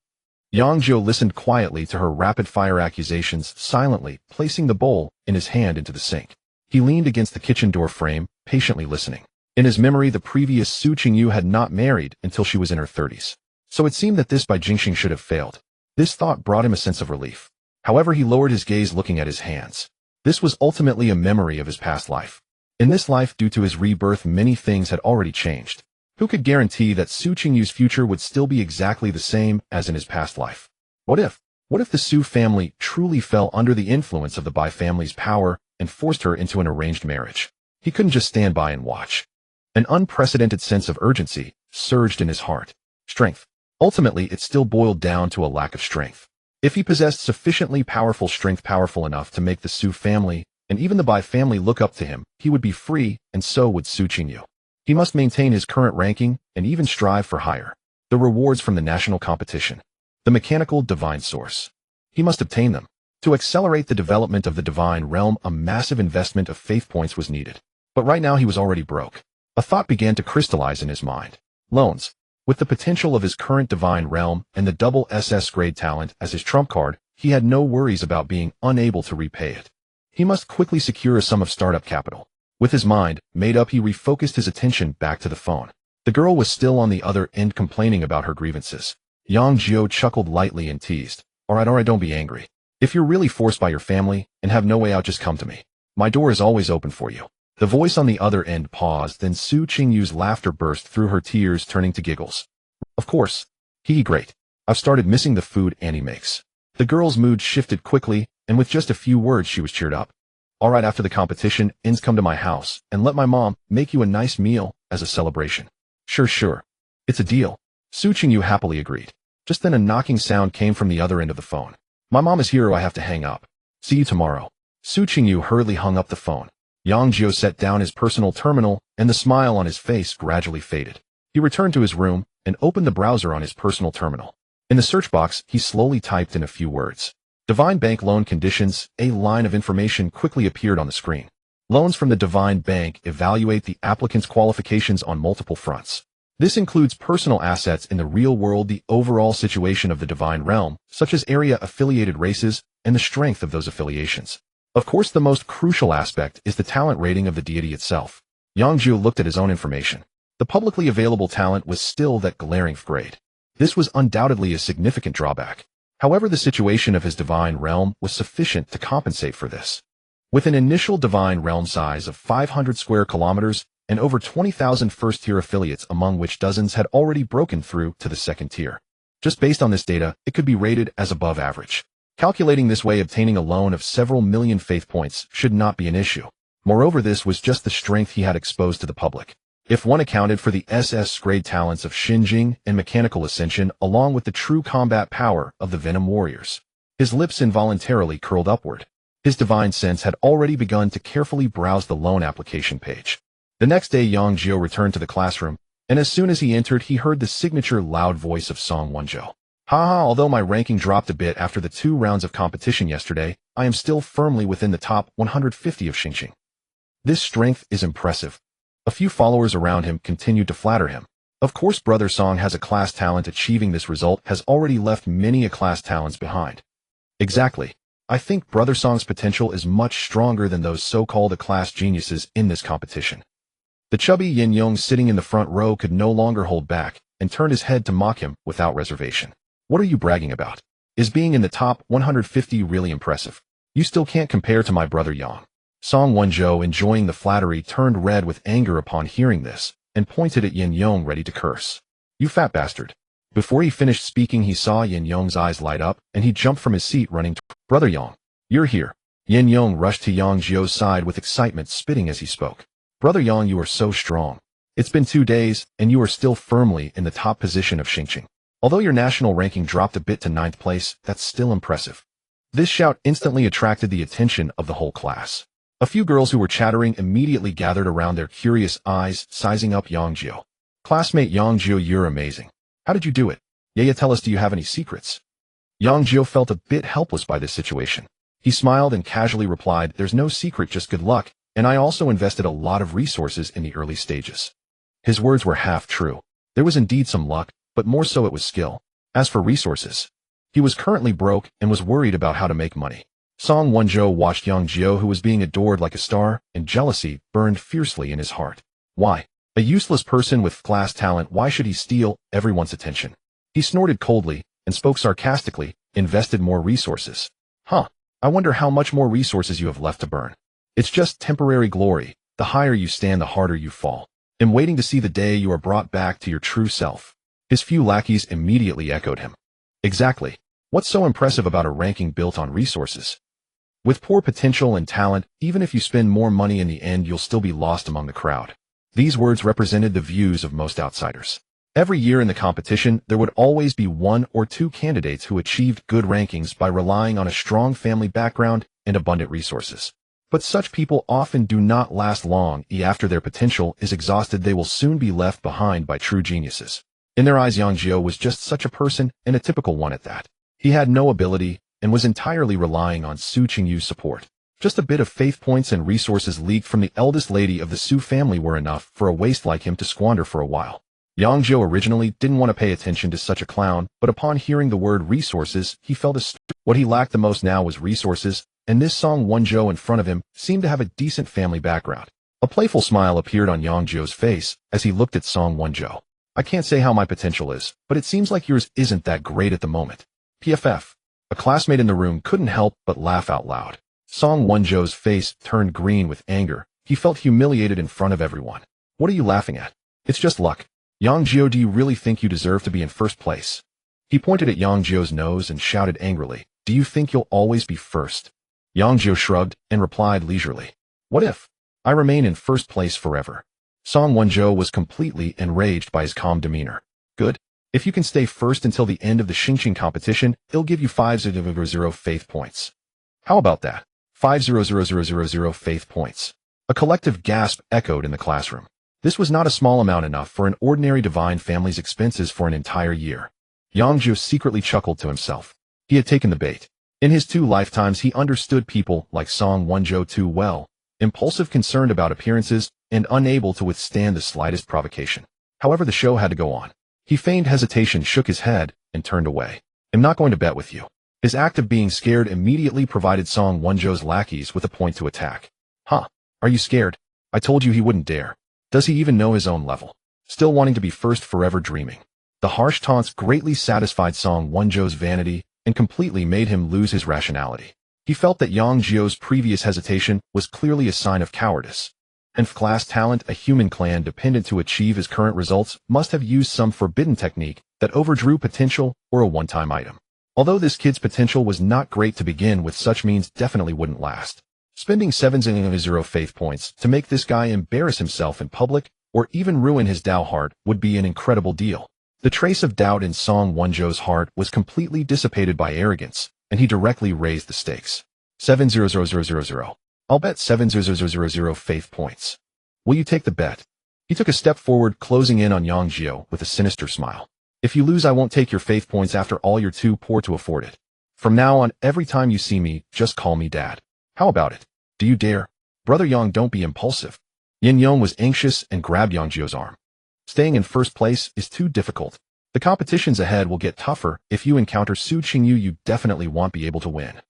Yang Jiu listened quietly to her rapid-fire accusations, silently placing the bowl in his hand into the sink. He leaned against the kitchen door frame, patiently listening. In his memory, the previous Su Qingyu had not married until she was in her 30s. So it seemed that this Bai Jingxing should have failed. This thought brought him a sense of relief. However, he lowered his gaze, looking at his hands. This was ultimately a memory of his past life. In this life, due to his rebirth, many things had already changed. Who could guarantee that Su Qingyu's future would still be exactly the same as in his past life? What if the Su family truly fell under the influence of the Bai family's power and forced her into an arranged marriage? He couldn't just stand by and watch. An unprecedented sense of urgency surged in his heart. Strength. Ultimately, it still boiled down to a lack of strength. If he possessed sufficiently powerful strength, powerful enough to make the Su family and even the Bai family look up to him, he would be free, and so would Su Qingyu. He must maintain his current ranking and even strive for higher. The rewards from the national competition. The mechanical divine source. He must obtain them. To accelerate the development of the divine realm, a massive investment of faith points was needed. But right now he was already broke. A thought began to crystallize in his mind. Loans. With the potential of his current divine realm and the double SS grade talent as his trump card, he had no worries about being unable to repay it. He must quickly secure a sum of startup capital. With his mind made up, he refocused his attention back to the phone. The girl was still on the other end, complaining about her grievances. Yang Jiu chuckled lightly and teased. All right, don't be angry. If you're really forced by your family and have no way out, just come to me. My door is always open for you." The voice on the other end paused, then Su Qingyu's laughter burst through her tears, turning to giggles. "Of course. Great. I've started missing the food Annie makes." The girl's mood shifted quickly, and with just a few words she was cheered up. "All right, after the competition ends, come to my house and let my mom make you a nice meal as a celebration." Sure. It's a deal." Su Qingyu happily agreed. Just then a knocking sound came from the other end of the phone. "My mom is here, or I have to hang up. See you tomorrow." Su Qingyu hurriedly hung up the phone. Yang Jiu set down his personal terminal, and the smile on his face gradually faded. He returned to his room and opened the browser on his personal terminal. In the search box, he slowly typed in a few words. Divine Bank Loan Conditions. A line of information quickly appeared on the screen. Loans from the Divine Bank evaluate the applicant's qualifications on multiple fronts. This includes personal assets in the real world, the overall situation of the divine realm, such as area-affiliated races, and the strength of those affiliations. Of course, the most crucial aspect is the talent rating of the deity itself. Yang Jiu looked at his own information. The publicly available talent was still that glaring grade. This was undoubtedly a significant drawback. However, the situation of his divine realm was sufficient to compensate for this. With an initial divine realm size of 500 square kilometers and over 20,000 first-tier affiliates, among which dozens had already broken through to the second tier. Just based on this data, it could be rated as above average. Calculating this way, obtaining a loan of several million faith points should not be an issue. Moreover, this was just the strength he had exposed to the public. If one accounted for the SS grade talents of Xinjing and mechanical ascension along with the true combat power of the Venom warriors. His lips involuntarily curled upward. His divine sense had already begun to carefully browse the loan application page. The next day, Yang Jiu returned to the classroom, and as soon as he entered, he heard the signature loud voice of Song Wonzhou. Haha, although my ranking dropped a bit after the 2 rounds of competition yesterday, I am still firmly within the top 150 of Xinjiang. This strength is impressive. A few followers around him continued to flatter him. Of course, Brother Song has a class talent. Achieving this result has already left many a class talents behind. Exactly. I think Brother Song's potential is much stronger than those so-called class geniuses in this competition. The chubby Yin Yong sitting in the front row could no longer hold back and turned his head to mock him without reservation. What are you bragging about? Is being in the top 150 really impressive? You still can't compare to my brother Yang. Song Wonzhou, enjoying the flattery, turned red with anger upon hearing this and pointed at Yin Yong, ready to curse. You fat bastard. Before he finished speaking, he saw Yin Yong's eyes light up and he jumped from his seat, running to Brother Yang. You're here. Yin Yong rushed to Yang Jiu's side with excitement, spitting as he spoke. Brother Yang, you are so strong. It's been 2 days, and you are still firmly in the top position of Xinjiang. Although your national ranking dropped a bit to 9th place, that's still impressive. This shout instantly attracted the attention of the whole class. A few girls who were chattering immediately gathered around, their curious eyes sizing up Yang Jiu. Classmate Yang Jiu, you're amazing. How did you do it? Yeah, tell us, do you have any secrets? Yang Jiu felt a bit helpless by this situation. He smiled and casually replied, there's no secret, just good luck. And I also invested a lot of resources in the early stages. His words were half true. There was indeed some luck, but more so it was skill. As for resources, he was currently broke and was worried about how to make money. Song Wonzhou watched Yang Jiu, who was being adored like a star, and jealousy burned fiercely in his heart. Why? A useless person with class talent, why should he steal everyone's attention? He snorted coldly and spoke sarcastically, invested more resources. Huh, I wonder how much more resources you have left to burn. It's just temporary glory. The higher you stand, the harder you fall. I'm waiting to see the day you are brought back to your true self. His few lackeys immediately echoed him. Exactly. What's so impressive about a ranking built on resources? With poor potential and talent, even if you spend more money, in the end you'll still be lost among the crowd. These words represented the views of most outsiders. Every year in the competition, there would always be 1 or 2 candidates who achieved good rankings by relying on a strong family background and abundant resources. But such people often do not last long. After their potential is exhausted, they will soon be left behind by true geniuses. In their eyes, Yang Jiu was just such a person, and a typical one at that. He had no ability and was entirely relying on Su Qingyu's support. Just a bit of faith points and resources leaked from the eldest lady of the Su family were enough for a waste like him to squander for a while. Yang Jiu originally didn't want to pay attention to such a clown, but upon hearing the word resources, he felt what he lacked the most now was resources, and this Song Wonzhou in front of him seemed to have a decent family background. A playful smile appeared on Yang Jiu's face as he looked at Song Wonzhou. I can't say how my potential is, but it seems like yours isn't that great at the moment. PFF. A classmate in the room couldn't help but laugh out loud. Song Wonzhou's face turned green with anger. He felt humiliated in front of everyone. What are you laughing at? It's just luck. Yang Jiu, do you really think you deserve to be in first place? He pointed at Yang Jiu's nose and shouted angrily, do you think you'll always be first? Yang Jiu shrugged and replied leisurely, what if I remain in first place forever? Song Wonzhou was completely enraged by his calm demeanor. Good. If you can stay first until the end of the Xinjiang competition, it'll give you 5,000 faith points. How about that? 5,000 faith points. A collective gasp echoed in the classroom. This was not a small amount, enough for an ordinary divine family's expenses for an entire year. Yang Jiu secretly chuckled to himself. He had taken the bait. In his 2 lifetimes, he understood people like Song Wonzhou too well, impulsive, concerned about appearances, and unable to withstand the slightest provocation. However, the show had to go on. He feigned hesitation, shook his head, and turned away. "I'm not going to bet with you." His act of being scared immediately provided Song Wonjo's lackeys with a point to attack. "Huh? Are you scared? I told you he wouldn't dare. Does he even know his own level? Still wanting to be first, forever dreaming." The harsh taunts greatly satisfied Song Wonjo's vanity and completely made him lose his rationality. He felt that Yang Jiu's previous hesitation was clearly a sign of cowardice. And class talent, a human clan dependent to achieve his current results, must have used some forbidden technique that overdrew potential or a one-time item. Although this kid's potential was not great to begin with, such means definitely wouldn't last. Spending 700 faith points to make this guy embarrass himself in public or even ruin his Dao heart would be an incredible deal. The trace of doubt in Song Wonjo's heart was completely dissipated by arrogance, and he directly raised the stakes. 700,000. I'll bet 700,000 faith points. Will you take the bet? He took a step forward, closing in on Yang Jiu with a sinister smile. "If you lose, I won't take your faith points. After all, you're too poor to afford it. From now on, every time you see me, just call me Dad. How about it? Do you dare?" "Brother Yang, don't be impulsive." Yin Yong was anxious and grabbed Yang Jiu's arm. "Staying in first place is too difficult. The competitions ahead will get tougher. If you encounter Su Qingyu, you definitely won't be able to win.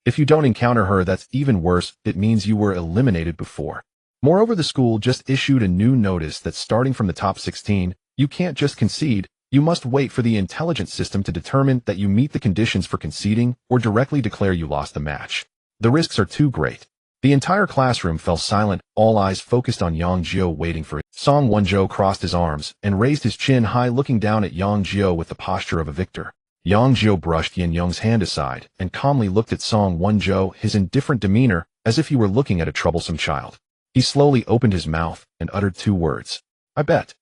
If you don't encounter her, that's even worse. It means you were eliminated before. Moreover, the school just issued a new notice that starting from the top 16, you can't just concede. You must wait for the intelligence system to determine that you meet the conditions for conceding or directly declare you lost the match. The risks are too great." The entire classroom fell silent, all eyes focused on Yang Jiu, waiting for it. Song Wonjo crossed his arms and raised his chin high, looking down at Yang Jiu with the posture of a victor. Yang Jiu brushed Yin Yong's hand aside and calmly looked at Song Wonjo, his indifferent demeanor as if he were looking at a troublesome child. He slowly opened his mouth and uttered two words. "I bet."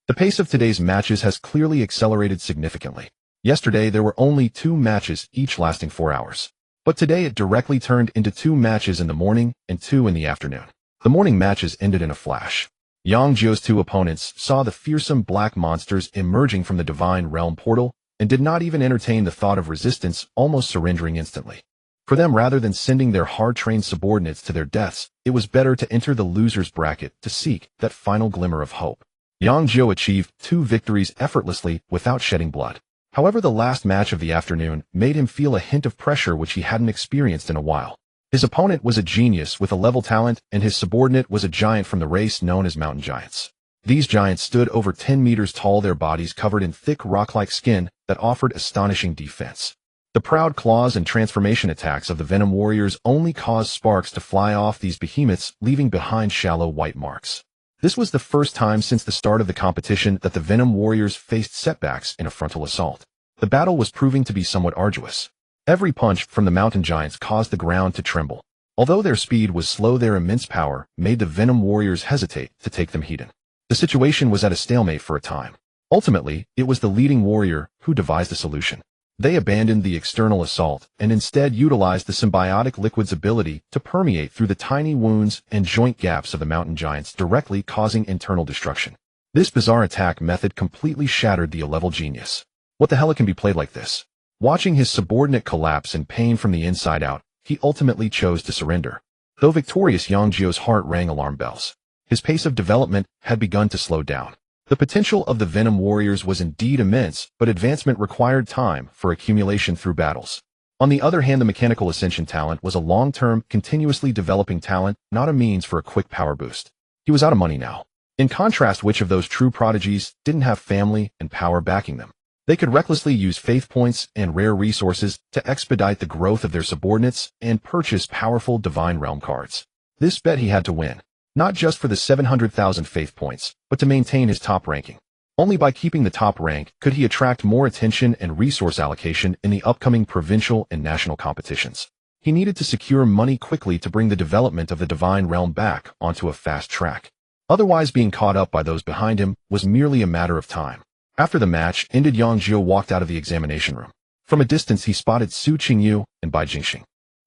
The pace of today's matches has clearly accelerated significantly. Yesterday there were only 2 matches, each lasting 4 hours. But today it directly turned into 2 matches in the morning and 2 in the afternoon. The morning matches ended in a flash. Yang Jiu's 2 opponents saw the fearsome black monsters emerging from the Divine Realm portal and did not even entertain the thought of resistance, almost surrendering instantly. For them, rather than sending their hard-trained subordinates to their deaths, it was better to enter the loser's bracket to seek that final glimmer of hope. Yang Jiu achieved 2 victories effortlessly without shedding blood. However, the last match of the afternoon made him feel a hint of pressure which he hadn't experienced in a while. His opponent was a genius with a level talent, and his subordinate was a giant from the race known as mountain giants. These giants stood over 10 meters tall, their bodies covered in thick rock-like skin that offered astonishing defense. The proud claws and transformation attacks of the Venom warriors only caused sparks to fly off these behemoths, leaving behind shallow white marks. This was the first time since the start of the competition that the Venom warriors faced setbacks in a frontal assault. The battle was proving to be somewhat arduous. Every punch from the mountain giants caused the ground to tremble. Although their speed was slow, their immense power made the Venom warriors hesitate to take them heed. The situation was at a stalemate for a time. Ultimately, it was the leading warrior who devised a solution. They abandoned the external assault and instead utilized the symbiotic liquid's ability to permeate through the tiny wounds and joint gaps of the mountain giants, directly causing internal destruction. This bizarre attack method completely shattered the A-level genius. What the hell, it can be played like this? Watching his subordinate collapse in pain from the inside out, he ultimately chose to surrender. Though victorious, Yang Jiu's heart rang alarm bells. His pace of development had begun to slow down. The potential of the Venom warriors was indeed immense, but advancement required time for accumulation through battles. On the other hand, the mechanical ascension talent was a long-term, continuously developing talent, not a means for a quick power boost. He was out of money now. In contrast, which of those true prodigies didn't have family and power backing them? They could recklessly use faith points and rare resources to expedite the growth of their subordinates and purchase powerful Divine Realm cards. This bet he had to win. Not just for the 700,000 faith points, but to maintain his top ranking. Only by keeping the top rank could he attract more attention and resource allocation in the upcoming provincial and national competitions. He needed to secure money quickly to bring the development of the Divine Realm back onto a fast track. Otherwise, being caught up by those behind him was merely a matter of time. After the match ended, Yang Jiu walked out of the examination room. From a distance, he spotted Su Qingyu and Bai Jingxing.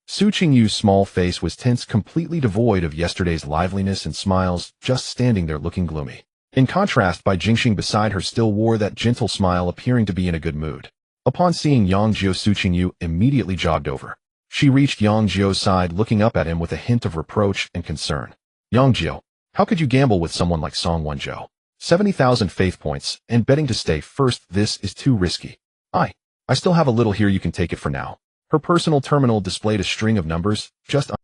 Su Qingyu's small face was tense, completely devoid of yesterday's liveliness and smiles, just standing there looking gloomy. In contrast, Bai Jingxing beside her still wore that gentle smile, appearing to be in a good mood. Upon seeing Yang Jiu, Su Qingyu immediately jogged over. She reached Yang Jiu's side, looking up at him with a hint of reproach and concern. Yang Jiu, how could you gamble with someone like Song Wenzhou? 70,000 faith points, and betting to stay first, this is too risky. I still have a little here, you can take it for now. Her personal terminal displayed a string of numbers.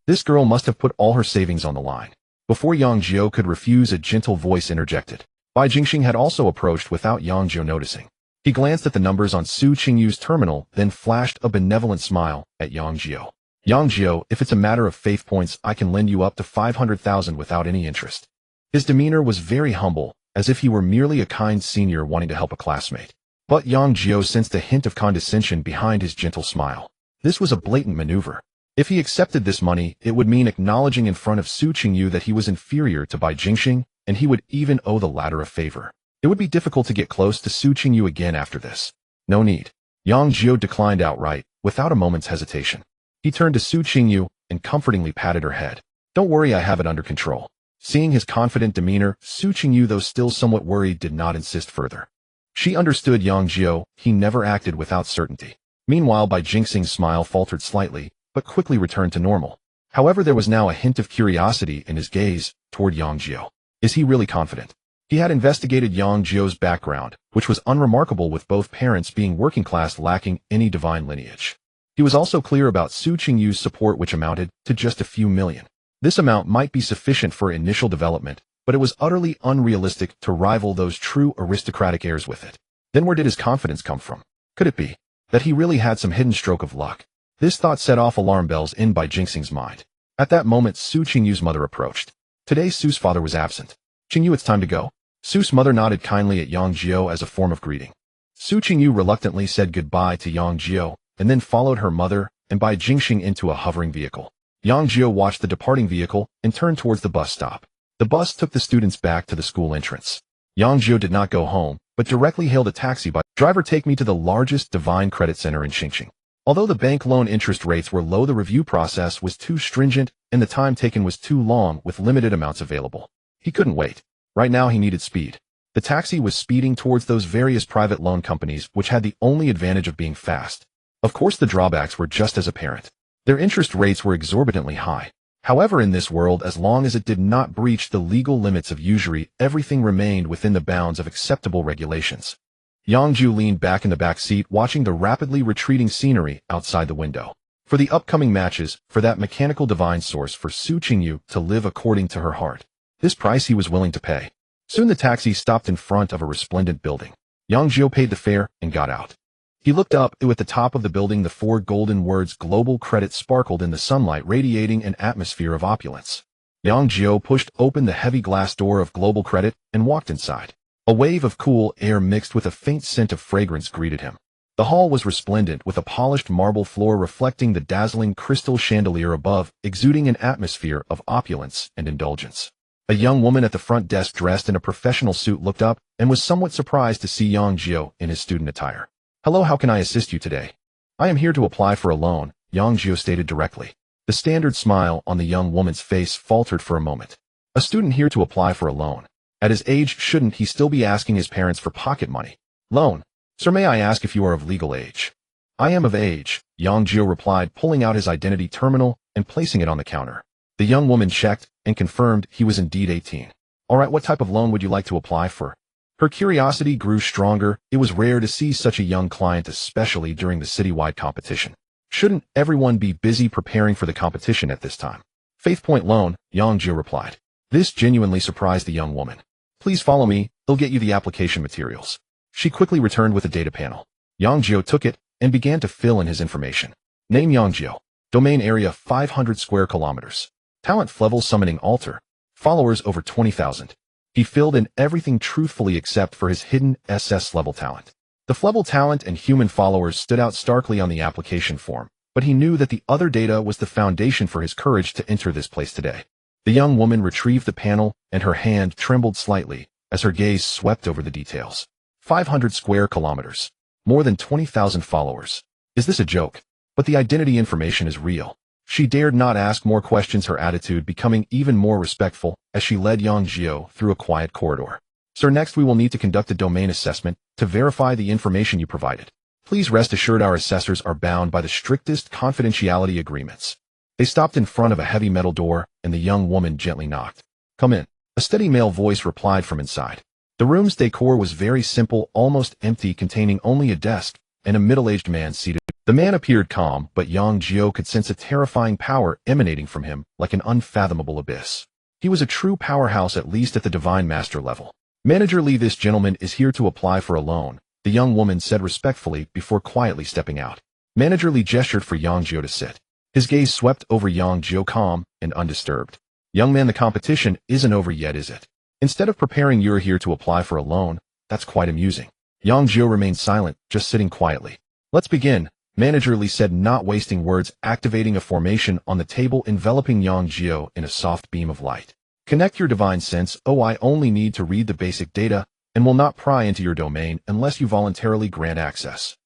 This girl must have put all her savings on the line. Before Yang Jiu could refuse, a gentle voice interjected. Bai Jingxing had also approached without Yang Jiu noticing. He glanced at the numbers on Su Qingyu's terminal, then flashed a benevolent smile at Yang Jiu. Yang Jiu, if it's a matter of faith points, I can lend you up to 500,000 without any interest. His demeanor was very humble, as if he were merely a kind senior wanting to help a classmate. But Yang Jiu sensed a hint of condescension behind his gentle smile. This was a blatant maneuver. If he accepted this money, it would mean acknowledging in front of Su Qingyu that he was inferior to Bai Jingxing, and he would even owe the latter a favor. It would be difficult to get close to Su Qingyu again after this. No need. Yang Jiu declined outright, without a moment's hesitation. He turned to Su Qingyu and comfortingly patted her head. Don't worry, I have it under control. Seeing his confident demeanor, Su Qingyu, though still somewhat worried, did not insist further. She understood Yang Jiu, he never acted without certainty. Meanwhile, Bai Jingxing's smile faltered slightly, but quickly returned to normal. However, there was now a hint of curiosity in his gaze toward Yang Jiu. Is he really confident? He had investigated Yang Jiu's background, which was unremarkable, with both parents being working class, lacking any divine lineage. He was also clear about Su Qingyu's support, which amounted to just a few million. This amount might be sufficient for initial development, but it was utterly unrealistic to rival those true aristocratic heirs with it. Then where did his confidence come from? Could it be that he really had some hidden stroke of luck? This thought set off alarm bells in Bai Jingxing's mind. At that moment, Su Qingyu's mother approached. Today, Su's father was absent. Qingyu, it's time to go. Su's mother nodded kindly at Yang Jiu as a form of greeting. Su Qingyu reluctantly said goodbye to Yang Jiu, and then followed her mother and Bai Jingxing into a hovering vehicle. Yang Jiu watched the departing vehicle and turned towards the bus stop. The bus took the students back to the school entrance. Yang Jiu did not go home, but directly hailed a taxi by driver. Take me to the largest divine credit center in Xingqing. Although the bank loan interest rates were low, the review process was too stringent and the time taken was too long with limited amounts available. He couldn't wait. Right now he needed speed. The taxi was speeding towards those various private loan companies, which had the only advantage of being fast. Of course, the drawbacks were just as apparent. Their interest rates were exorbitantly high. However, in this world, as long as it did not breach the legal limits of usury, everything remained within the bounds of acceptable regulations. Yang Jiu leaned back in the back seat, watching the rapidly retreating scenery outside the window. For the upcoming matches, for that mechanical divine source, for Su Qingyu to live according to her heart. This price he was willing to pay. Soon the taxi stopped in front of a resplendent building. Yang Jiu paid the fare and got out. He looked up. At the top of the building, the 4 golden words "Global Credit" sparkled in the sunlight, radiating an atmosphere of opulence. Yang Jiu pushed open the heavy glass door of Global Credit and walked inside. A wave of cool air mixed with a faint scent of fragrance greeted him. The hall was resplendent, with a polished marble floor reflecting the dazzling crystal chandelier above, exuding an atmosphere of opulence and indulgence. A young woman at the front desk, dressed in a professional suit, looked up and was somewhat surprised to see Yang Jiu in his student attire. Hello, how can I assist you today? I am here to apply for a loan, Yang Jiu stated directly. The standard smile on the young woman's face faltered for a moment. A student here to apply for a loan. At his age, shouldn't he still be asking his parents for pocket money? Loan. Sir, may I ask if you are of legal age? I am of age, Yang Jiu replied, pulling out his identity terminal and placing it on the counter. The young woman checked and confirmed he was indeed 18. All right, what type of loan would you like to apply for? Her curiosity grew stronger. It was rare to see such a young client, especially during the citywide competition. Shouldn't everyone be busy preparing for the competition at this time? Faith Point Loan, Yang Jiu replied. This genuinely surprised the young woman. Please follow me, they'll get you the application materials. She quickly returned with a data panel. Yang Jiu took it and began to fill in his information. Name Yang Jiu. Domain area 500 square kilometers. Talent level summoning altar. Followers over 20,000. He filled in everything truthfully except for his hidden SS level talent. The level talent and human followers stood out starkly on the application form, but he knew that the other data was the foundation for his courage to enter this place today. The young woman retrieved the panel, and her hand trembled slightly as her gaze swept over the details. 500 square kilometers. More than 20,000 followers. Is this a joke? But the identity information is real. She dared not ask more questions, her attitude becoming even more respectful as she led Yang Jiu through a quiet corridor. Sir, next we will need to conduct a domain assessment to verify the information you provided. Please rest assured our assessors are bound by the strictest confidentiality agreements. They stopped in front of a heavy metal door, and the young woman gently knocked. Come in. A steady male voice replied from inside. The room's decor was very simple, almost empty, containing only a desk and a middle-aged man seated. The man appeared calm, but Yang Jiu could sense a terrifying power emanating from him, like an unfathomable abyss. He was a true powerhouse, at least at the Divine Master level. Manager Lee, this gentleman is here to apply for a loan, the young woman said respectfully before quietly stepping out. Manager Lee gestured for Yang Jiu to sit. His gaze swept over Yang Jiu, calm and undisturbed. Young man, the competition isn't over yet, is it? Instead of preparing, you're here to apply for a loan. That's quite amusing. Yang Jiu remained silent, just sitting quietly. Let's begin, Manager Lee said, not wasting words, activating a formation on the table enveloping Yang Jiu in a soft beam of light. Connect your divine sense. I only need to read the basic data and will not pry into your domain unless you voluntarily grant access.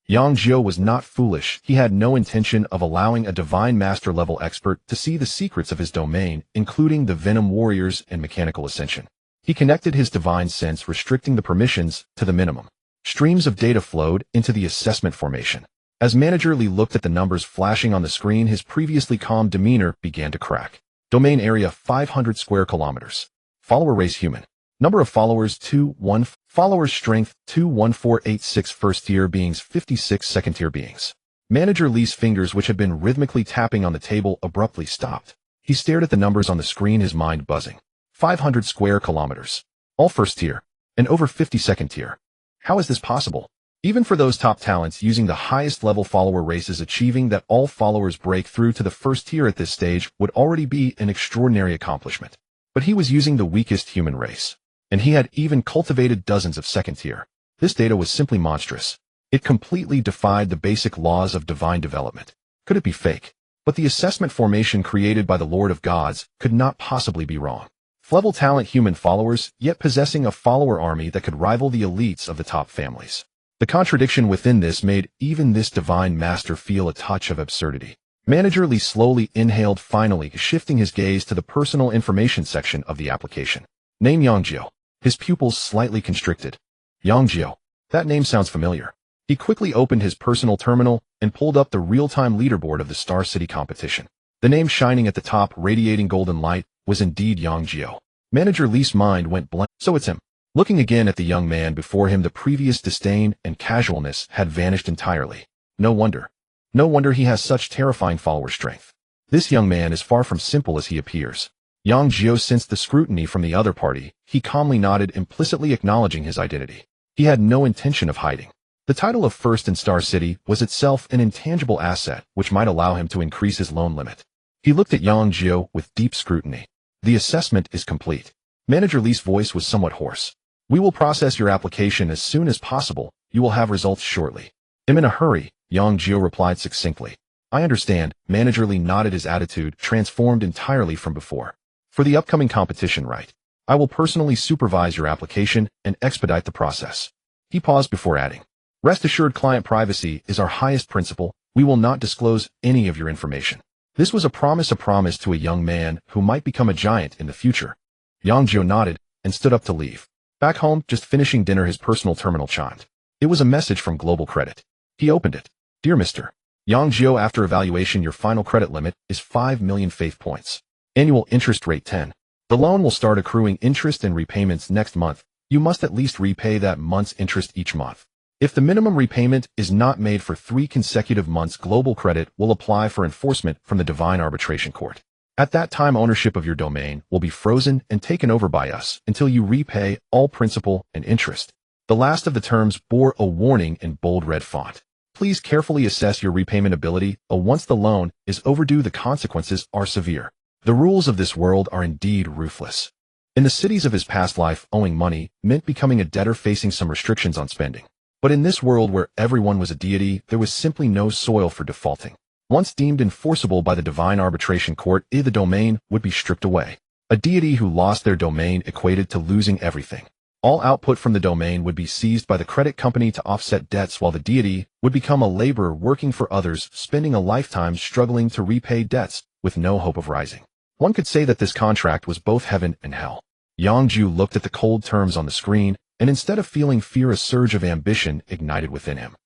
Yang Jiu was not foolish. He had no intention of allowing a Divine Master level expert to see the secrets of his domain, including the Venom warriors and mechanical ascension. He connected his divine sense, restricting the permissions to the minimum. Streams of data flowed into the assessment formation. As Manager Lee looked at the numbers flashing on the screen, his previously calm demeanor began to crack. Domain area 500 square kilometers. Follower race human. Number of followers 2-1. Followers strength 21486. First tier beings 56. Second tier beings. Manager Lee's fingers, which had been rhythmically tapping on the table, abruptly stopped. He stared at the numbers on the screen, his mind buzzing. 500 square kilometers. All first tier. And over 50 second tier. How is this possible? Even for those top talents using the highest level follower races, achieving that all followers break through to the first tier at this stage would already be an extraordinary accomplishment. But he was using the weakest human race. And he had even cultivated dozens of second tier. This data was simply monstrous. It completely defied the basic laws of divine development. Could it be fake? But the assessment formation created by the Lord of Gods could not possibly be wrong. Level talent human followers, yet possessing a follower army that could rival the elites of the top families. The contradiction within this made even this Divine Master feel a touch of absurdity. Manager Lee slowly inhaled, finally shifting his gaze to the personal information section of the application. Name Yang Jiu. His pupils slightly constricted. Yang Jiu. That name sounds familiar. He quickly opened his personal terminal and pulled up the real-time leaderboard of the Star City competition. The name shining at the top, radiating golden light, was indeed Yang Jiu. Manager Lee's mind went blank. So it's him. Looking again at the young man before him, the previous disdain and casualness had vanished entirely. No wonder. No wonder he has such terrifying follower strength. This young man is far from simple as he appears. Yang Jiu sensed the scrutiny from the other party. He calmly nodded, implicitly acknowledging his identity. He had no intention of hiding. The title of first in Star City was itself an intangible asset which might allow him to increase his loan limit. He looked at Yang Jiu with deep scrutiny. The assessment is complete. Manager Lee's voice was somewhat hoarse. We will process your application as soon as possible. You will have results shortly. I'm in a hurry, Yang Jiu replied succinctly. I understand. Manager Lee nodded, his attitude transformed entirely from before. For the upcoming competition, right? I will personally supervise your application and expedite the process. He paused before adding. Rest assured, client privacy is our highest principle. We will not disclose any of your information. This was a promise to a young man who might become a giant in the future. Yang Jiu nodded and stood up to leave. Back home, just finishing dinner, his personal terminal chimed. It was a message from Global Credit. He opened it. Dear Mr. Yang Jiu, after evaluation, your final credit limit is 5 million faith points. Annual interest rate 10. The loan will start accruing interest and repayments next month. You must at least repay that month's interest each month. If the minimum repayment is not made for 3 consecutive months, Global Credit will apply for enforcement from the Divine Arbitration Court. At that time, ownership of your domain will be frozen and taken over by us until you repay all principal and interest. The last of the terms bore a warning in bold red font. Please carefully assess your repayment ability. Once the loan is overdue, the consequences are severe. The rules of this world are indeed ruthless. In the cities of his past life, owing money meant becoming a debtor, facing some restrictions on spending. But in this world where everyone was a deity, there was simply no soil for defaulting. Once deemed enforceable by the Divine Arbitration Court, the domain would be stripped away. A deity who lost their domain equated to losing everything. All output from the domain would be seized by the credit company to offset debts, while the deity would become a laborer working for others, spending a lifetime struggling to repay debts with no hope of rising. One could say that this contract was both heaven and hell. Yang Jiu looked at the cold terms on the screen, and instead of feeling fear, a surge of ambition ignited within him.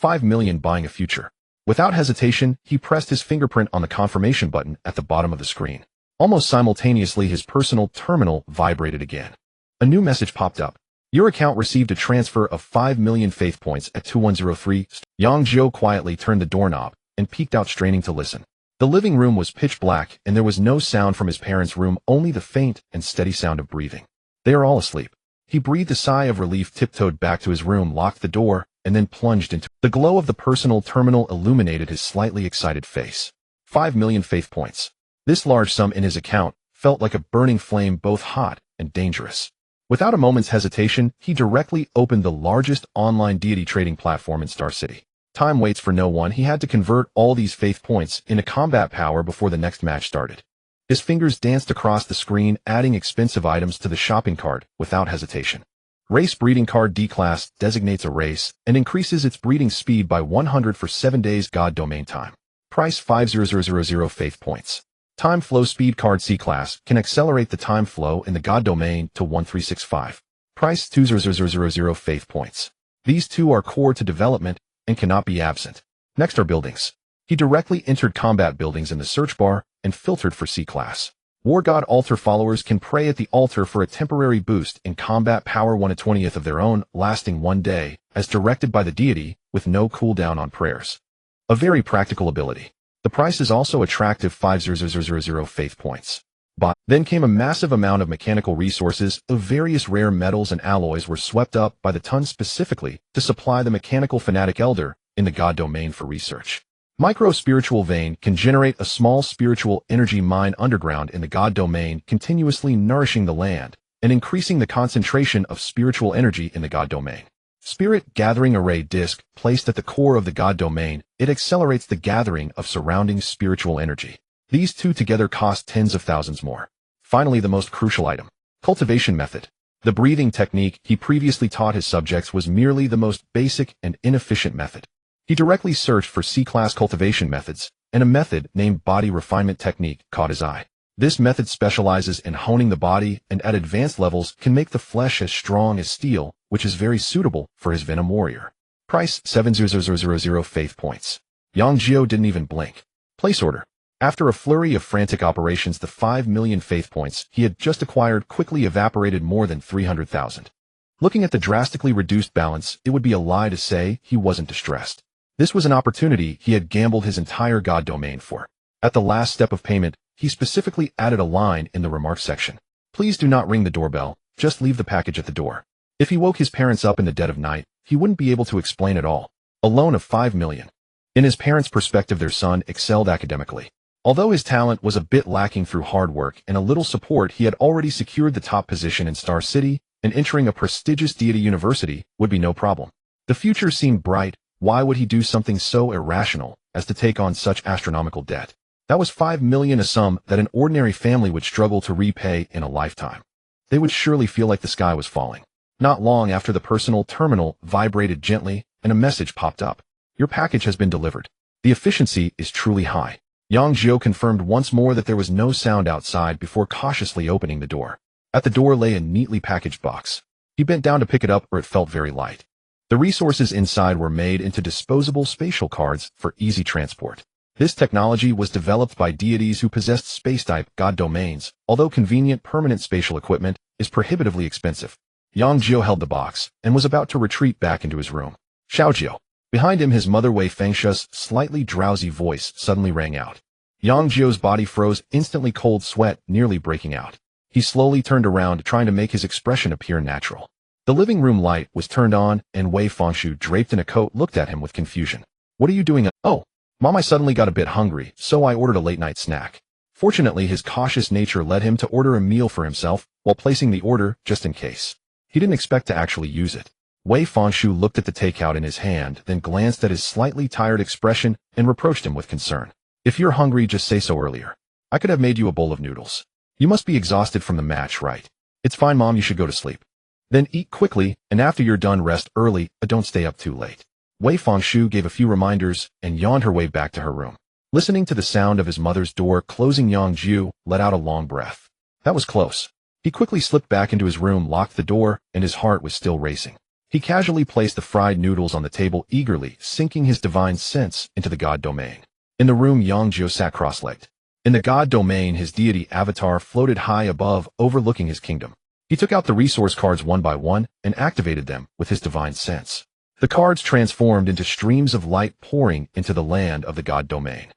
5 million buying a future. Without hesitation, he pressed his fingerprint on the confirmation button at the bottom of the screen. Almost simultaneously, his personal terminal vibrated again. A new message popped up. Your account received a transfer of 5 million faith points at 2103. Yang Jiu quietly turned the doorknob and peeked out, straining to listen. The living room was pitch black, and there was no sound from his parents' room, only the faint and steady sound of breathing. They are all asleep. He breathed a sigh of relief, tiptoed back to his room, locked the door, and then plunged into the glow of the personal terminal illuminated his slightly excited face. 5 million faith points. This large sum in his account felt like a burning flame, both hot and dangerous. Without a moment's hesitation, he directly opened the largest online deity trading platform in Star City. Time waits for no one. He had to convert all these faith points into combat power before the next match started. His fingers danced across the screen, adding expensive items to the shopping cart without hesitation. Race breeding card D-Class designates a race and increases its breeding speed by 100 for 7 days. God domain time. Price 5,000 faith points. Time flow speed card C-Class can accelerate the time flow in the God domain to 1365. Price 2,000 faith points. These two are core to development and cannot be absent. Next are buildings. He directly entered combat buildings in the search bar and filtered for C-Class. War God altar followers can pray at the altar for a temporary boost in combat power, 1/20th of their own, lasting 1 day, as directed by the deity, with no cooldown on prayers. A very practical ability. The price is also attractive, 5,000 faith points. But then came a massive amount of mechanical resources of various rare metals and alloys were swept up by the ton specifically to supply the mechanical fanatic elder in the God domain for research. Micro-spiritual vein can generate a small spiritual energy mine underground in the God domain, continuously nourishing the land and increasing the concentration of spiritual energy in the God domain. Spirit gathering array disc placed at the core of the God domain, it accelerates the gathering of surrounding spiritual energy. These two together cost tens of thousands more. Finally, the most crucial item. Cultivation method. The breathing technique he previously taught his subjects was merely the most basic and inefficient method. He directly searched for C-Class cultivation methods, and a method named Body Refinement Technique caught his eye. This method specializes in honing the body and at advanced levels can make the flesh as strong as steel, which is very suitable for his Venom warrior. Price 7,000 faith points. Yang Jiu didn't even blink. Place order. After a flurry of frantic operations, the 5 million faith points he had just acquired quickly evaporated more than 300,000. Looking at the drastically reduced balance, it would be a lie to say he wasn't distressed. This was an opportunity he had gambled his entire God domain for. At the last step of payment, he specifically added a line in the remarks section. Please do not ring the doorbell, just leave the package at the door. If he woke his parents up in the dead of night, he wouldn't be able to explain it all. A loan of 5 million. In his parents' perspective, their son excelled academically. Although his talent was a bit lacking, through hard work and a little support, he had already secured the top position in Star City, and entering a prestigious deity university would be no problem. The future seemed bright. Why would he do something so irrational as to take on such astronomical debt? That was 5 million, a sum that an ordinary family would struggle to repay in a lifetime. They would surely feel like the sky was falling. Not long after, the personal terminal vibrated gently and a message popped up. Your package has been delivered. The efficiency is truly high. Yang Jiu confirmed once more that there was no sound outside before cautiously opening the door. At the door lay a neatly packaged box. He bent down to pick it up, for it felt very light. The resources inside were made into disposable spatial cards for easy transport. This technology was developed by deities who possessed space-type God domains, although convenient permanent spatial equipment is prohibitively expensive. Yang Jiu held the box and was about to retreat back into his room. Xiaojiu. Behind him, his mother Wei Fengshu's slightly drowsy voice suddenly rang out. Yang Jiu's body froze, instantly, cold sweat nearly breaking out. He slowly turned around, trying to make his expression appear natural. The living room light was turned on, and Wei Fengshu, draped in a coat, looked at him with confusion. What are you doing? Oh, Mom, I suddenly got a bit hungry, so I ordered a late-night snack. Fortunately, his cautious nature led him to order a meal for himself, while placing the order just in case. He didn't expect to actually use it. Wei Fengshu looked at the takeout in his hand, then glanced at his slightly tired expression and reproached him with concern. If you're hungry, just say so earlier. I could have made you a bowl of noodles. You must be exhausted from the match, right? It's fine, Mom, you should go to sleep. Then eat quickly, and after you're done, rest early, but don't stay up too late. Wei Fengshu gave a few reminders and yawned her way back to her room. Listening to the sound of his mother's door closing, Yang Jiu let out a long breath. That was close. He quickly slipped back into his room, locked the door, and his heart was still racing. He casually placed the fried noodles on the table, eagerly sinking his divine sense into the god domain. In the room, Yang Jiu sat cross-legged. In the god domain, his deity avatar floated high above, overlooking his kingdom. He took out the resource cards one by one and activated them with his divine sense. The cards transformed into streams of light pouring into the land of the god domain.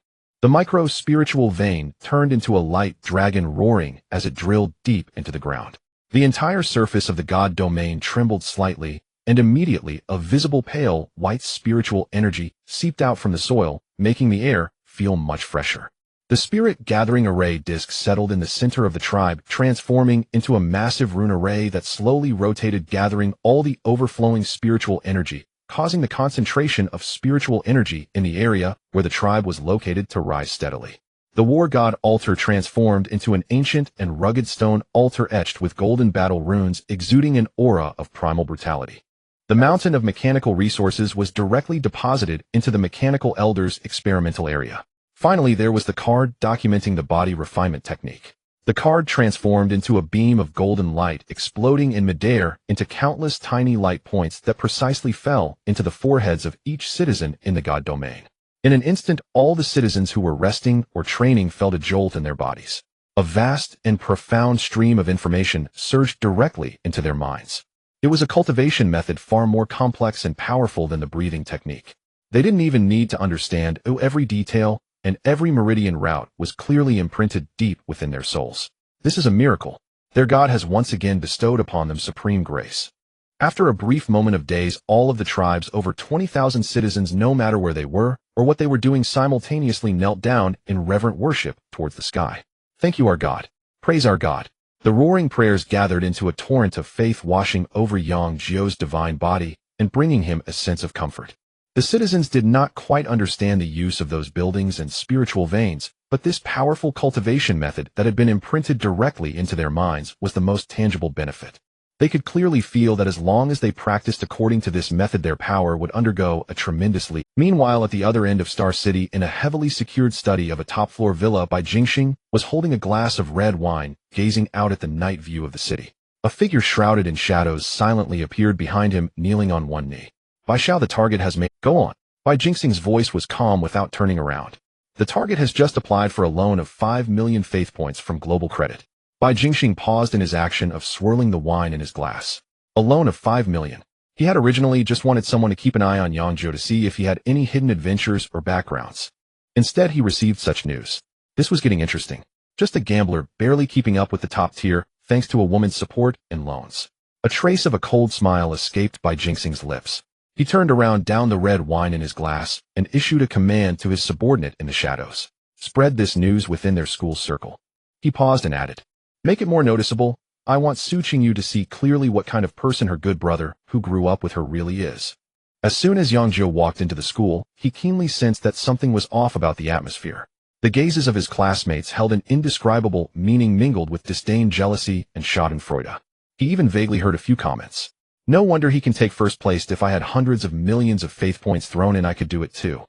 The micro-spiritual vein turned into a light dragon roaring as it drilled deep into the ground. The entire surface of the god domain trembled slightly, and immediately a visible pale, white spiritual energy seeped out from the soil, making the air feel much fresher. The spirit gathering array disk settled in the center of the tribe, transforming into a massive rune array that slowly rotated, gathering all the overflowing spiritual energy, causing the concentration of spiritual energy in the area where the tribe was located to rise steadily. The war god altar transformed into an ancient and rugged stone altar etched with golden battle runes, exuding an aura of primal brutality. The mountain of mechanical resources was directly deposited into the mechanical elders' experimental area. Finally, there was the card documenting the body refinement technique. The card transformed into a beam of golden light, exploding in midair into countless tiny light points that precisely fell into the foreheads of each citizen in the god domain. In an instant, all the citizens who were resting or training felt a jolt in their bodies. A vast and profound stream of information surged directly into their minds. It was a cultivation method far more complex and powerful than the breathing technique. They didn't even need to understand every detail, and every meridian route was clearly imprinted deep within their souls. This is a miracle. Their God has once again bestowed upon them supreme grace. After a brief moment of daze, all of the tribe's over 20,000 citizens, no matter where they were or what they were doing, simultaneously knelt down in reverent worship towards the sky. Thank you, our God. Praise our God. The roaring prayers gathered into a torrent of faith, washing over Yang Jiu's divine body and bringing him a sense of comfort. The citizens did not quite understand the use of those buildings and spiritual veins, but this powerful cultivation method that had been imprinted directly into their minds was the most tangible benefit. They could clearly feel that as long as they practiced according to this method, their power would undergo a tremendous leap. Meanwhile, at the other end of Star City, in a heavily secured study of a top-floor villa, by Jingxing was holding a glass of red wine, gazing out at the night view of the city. A figure shrouded in shadows silently appeared behind him, kneeling on one knee. Bai Xiao, the target has made... Go on. Bai Jingxing's voice was calm without turning around. The target has just applied for a loan of 5 million faith points from Global Credit. Bai Jingxing paused in his action of swirling the wine in his glass. A loan of 5 million. He had originally just wanted someone to keep an eye on Yang Jiu to see if he had any hidden adventures or backgrounds. Instead, he received such news. This was getting interesting. Just a gambler, barely keeping up with the top tier, thanks to a woman's support and loans. A trace of a cold smile escaped Bai Jingxing's lips. He turned around, down the red wine in his glass, and issued a command to his subordinate in the shadows. Spread this news within their school circle. He paused and added, make it more noticeable. I want Su Qingyu to see clearly what kind of person her good brother, who grew up with her, really is. As soon as Yang Jiu walked into the school, he keenly sensed that something was off about the atmosphere. The gazes of his classmates held an indescribable meaning mingled with disdain, jealousy, and schadenfreude. He even vaguely heard a few comments. No wonder he can take first place. If I had hundreds of millions of faith points thrown in, I could do it too.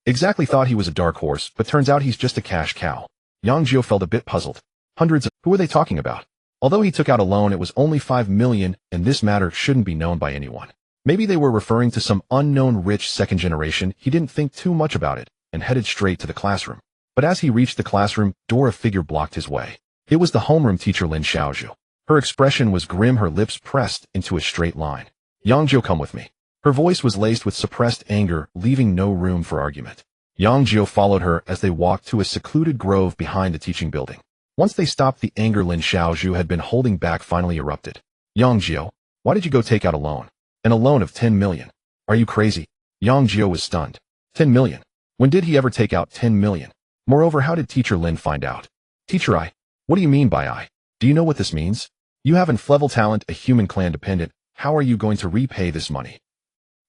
Exactly, thought he was a dark horse, but turns out he's just a cash cow. Yang Jiu felt a bit puzzled. Hundreds of... Who are they talking about? Although he took out a loan, it was only 5 million, and this matter shouldn't be known by anyone. Maybe they were referring to some unknown rich second generation. He didn't think too much about it, and headed straight to the classroom. But as he reached the classroom door, a figure blocked his way. It was the homeroom teacher Lin Xiaozhu. Her expression was grim, her lips pressed into a straight line. Yang Jiu, come with me. Her voice was laced with suppressed anger, leaving no room for argument. Yang Jiu followed her as they walked to a secluded grove behind the teaching building. Once they stopped, the anger Lin Xiaozhu had been holding back finally erupted. Yang Jiu, why did you go take out a loan? And a loan of 10 million. Are you crazy? Yang Jiu was stunned. 10 million? When did he ever take out 10 million? Moreover, how did Teacher Lin find out? Teacher I? What do you mean by I? Do you know what this means? You have an level talent, a human clan dependent. How are you going to repay this money?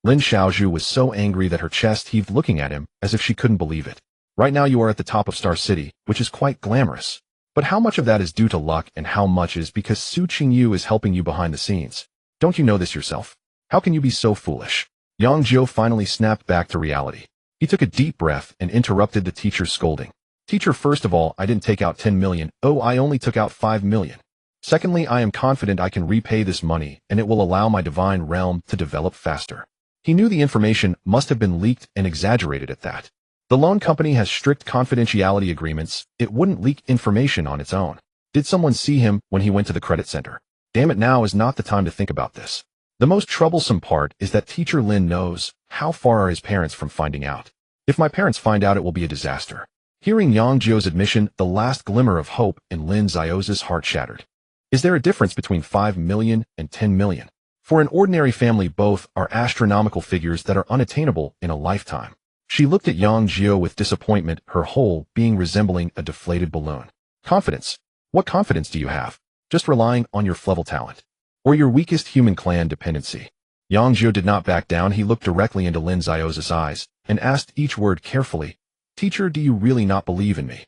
Lin Xiaozhu was so angry that her chest heaved, looking at him as if she couldn't believe it. Right now you are at the top of Star City, which is quite glamorous. But how much of that is due to luck and how much is because Su Qingyu is helping you behind the scenes? Don't you know this yourself? How can you be so foolish? Yang Jiu finally snapped back to reality. He took a deep breath and interrupted the teacher's scolding. Teacher, first of all, I didn't take out 10 million. Oh, I only took out 5 million. Secondly, I am confident I can repay this money and it will allow my divine realm to develop faster. He knew the information must have been leaked and exaggerated at that. The loan company has strict confidentiality agreements. It wouldn't leak information on its own. Did someone see him when he went to the credit center? Damn it, now is not the time to think about this. The most troublesome part is that teacher Lin knows. How far are his parents from finding out? If my parents find out, it will be a disaster. Hearing Yang Jiu's admission, the last glimmer of hope in Lin Xiao's heart shattered. Is there a difference between 5 million and 10 million? For an ordinary family, both are astronomical figures that are unattainable in a lifetime. She looked at Yang Jiu with disappointment, her whole being resembling a deflated balloon. Confidence. What confidence do you have? Just relying on your level talent? Or your weakest human clan dependency? Yang Jiu did not back down. He looked directly into Lin Xiao's eyes and asked each word carefully. Teacher, do you really not believe in me?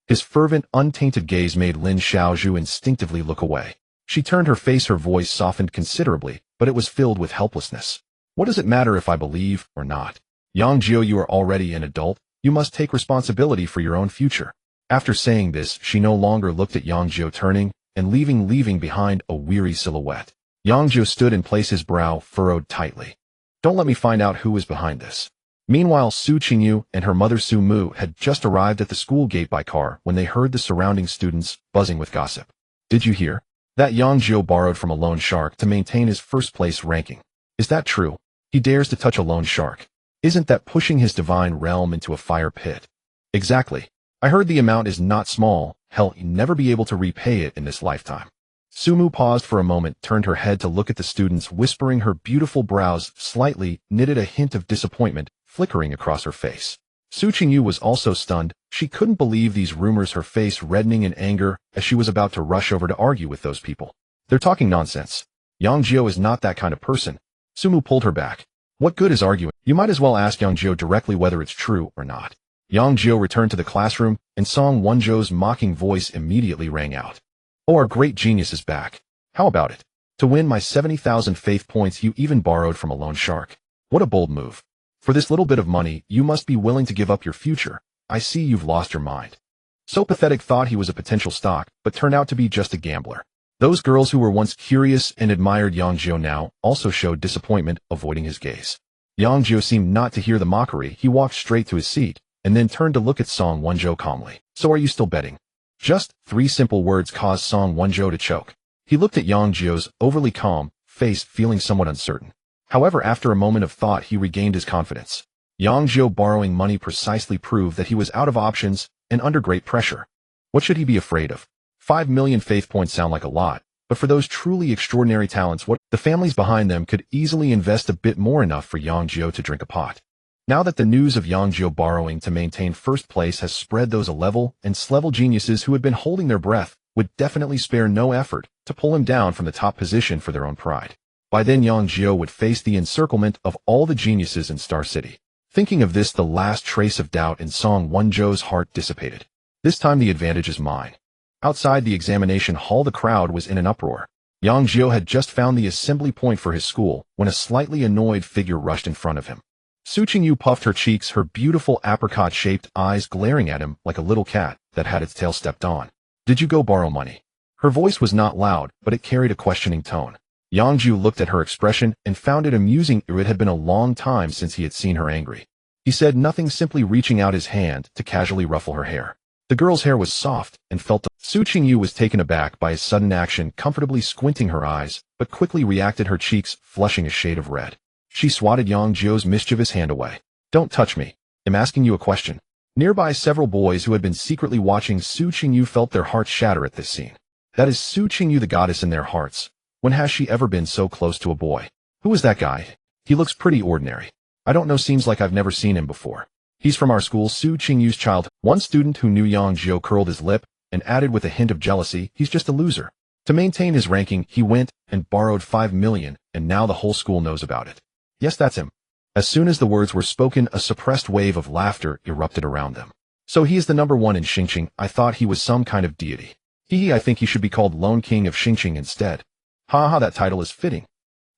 His fervent, untainted gaze made Lin Xiaozhu instinctively look away. She turned her face, her voice softened considerably, but it was filled with helplessness. What does it matter if I believe or not? Yang Jiu, you are already an adult. You must take responsibility for your own future. After saying this, she no longer looked at Yang Jiu, turning and leaving behind a weary silhouette. Yang Jiu stood in place, his brow furrowed tightly. Don't let me find out who is behind this. Meanwhile, Su Qingyu and her mother Su Mu had just arrived at the school gate by car when they heard the surrounding students buzzing with gossip. Did you hear? That Yang Jiu borrowed from a loan shark to maintain his first-place ranking. Is that true? He dares to touch a loan shark. Isn't that pushing his divine realm into a fire pit? Exactly. I heard the amount is not small. Hell, he'll never be able to repay it in this lifetime. Su Mu paused for a moment, turned her head to look at the students, whispering, her beautiful brows slightly knitted, a hint of disappointment flickering across her face. Su Qingyu was also stunned. She couldn't believe these rumors, her face reddening in anger as she was about to rush over to argue with those people. They're talking nonsense. Yang Jiu is not that kind of person. Su Mu pulled her back. What good is arguing? You might as well ask Yang Jiu directly whether it's true or not. Yang Jiu returned to the classroom, and Song Wenzhou's mocking voice immediately rang out. Oh, our great genius is back. How about it? To win my 70,000 faith points, you even borrowed from a loan shark. What a bold move. For this little bit of money, you must be willing to give up your future. I see you've lost your mind. So Pathetic thought he was a potential stock, but turned out to be just a gambler. Those girls who were once curious and admired Yang Jiu now also showed disappointment, avoiding his gaze. Yang Jiu seemed not to hear the mockery. He walked straight to his seat, and then turned to look at Song Wenzhou calmly. So are you still betting? Just 3 simple words caused Song Wenzhou to choke. He looked at Yang Jiu's overly calm face, feeling somewhat uncertain. However, after a moment of thought, he regained his confidence. Yang Jiu borrowing money precisely proved that he was out of options and under great pressure. What should he be afraid of? 5 million faith points sound like a lot, but for those truly extraordinary talents, what the families behind them could easily invest a bit more, enough for Yang Jiu to drink a pot. Now that the news of Yang Jiu borrowing to maintain first place has spread, those A-level and S-level geniuses who had been holding their breath would definitely spare no effort to pull him down from the top position for their own pride. By then, Yang Jiu would face the encirclement of all the geniuses in Star City. Thinking of this, the last trace of doubt in Song Wenzhou's heart dissipated. This time the advantage is mine. Outside the examination hall, the crowd was in an uproar. Yang Jiu had just found the assembly point for his school when a slightly annoyed figure rushed in front of him. Su Qingyu puffed her cheeks, her beautiful apricot-shaped eyes glaring at him like a little cat that had its tail stepped on. Did you go borrow money? Her voice was not loud, but it carried a questioning tone. Yang Jiu looked at her expression and found it amusing. It had been a long time since he had seen her angry. He said nothing, simply reaching out his hand to casually ruffle her hair. The girl's hair was soft and felt. Su Qingyu was taken aback by his sudden action, comfortably squinting her eyes, but quickly reacted, her cheeks flushing a shade of red. She swatted Yang Jiu's mischievous hand away. Don't touch me. I'm asking you a question. Nearby, several boys who had been secretly watching Su Qingyu felt their hearts shatter at this scene. That is Su Qingyu, the goddess in their hearts. When has she ever been so close to a boy? Who is that guy? He looks pretty ordinary. I don't know, seems like I've never seen him before. He's from our school, Su Qingyu's child. One student who knew Yang Jiu curled his lip and added with a hint of jealousy, he's just a loser. To maintain his ranking, he went and borrowed 5 million, and now the whole school knows about it. Yes, that's him. As soon as the words were spoken, a suppressed wave of laughter erupted around them. So he is the number 1 in Xingqing. I thought he was some kind of deity. I think he should be called Lone King of Xingqing instead. Ha, that title is fitting.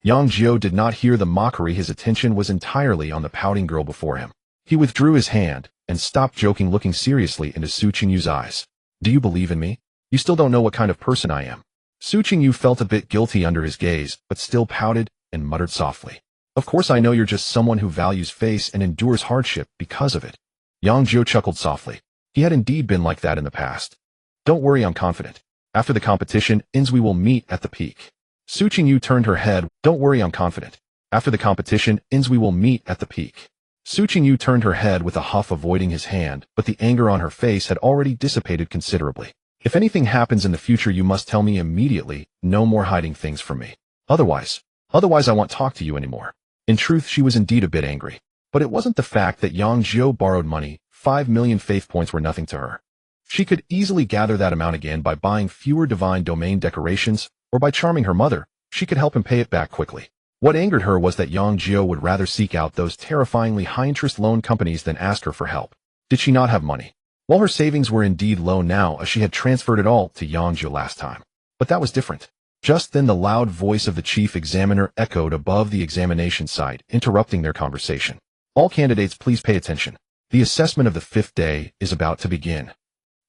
Yang Jiu did not hear the mockery. His attention was entirely on the pouting girl before him. He withdrew his hand and stopped joking, looking seriously into Su Qingyu's eyes. Do you believe in me? You still don't know what kind of person I am. Su Qingyu felt a bit guilty under his gaze, but still pouted and muttered softly. Of course I know you're just someone who values face and endures hardship because of it. Yang Jiu chuckled softly. He had indeed been like that in the past. Don't worry, I'm confident. After the competition, we will meet at the peak. Su Qingyu turned her head. Don't worry, I'm confident. After the competition, we will meet at the peak. Su Qingyu turned her head with a huff, avoiding his hand, but the anger on her face had already dissipated considerably. If anything happens in the future, you must tell me immediately. No more hiding things from me. Otherwise I won't talk to you anymore. In truth, she was indeed a bit angry. But it wasn't the fact that Yang Jiu borrowed money. 5 million faith points were nothing to her. She could easily gather that amount again by buying fewer divine domain decorations, or by charming her mother. She could help him pay it back quickly. What angered her was that Yang Jiu would rather seek out those terrifyingly high-interest loan companies than ask her for help. Did she not have money? Well, her savings were indeed low now, as she had transferred it all to Yang Jiu last time. But that was different. Just then the loud voice of the chief examiner echoed above the examination site, interrupting their conversation. All candidates, please pay attention. The assessment of the 5th day is about to begin.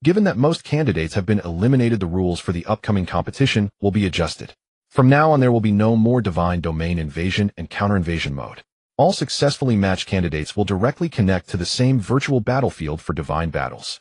Given that most candidates have been eliminated, the rules for the upcoming competition will be adjusted. From now on, there will be no more divine domain invasion and counter-invasion mode. All successfully matched candidates will directly connect to the same virtual battlefield for divine battles.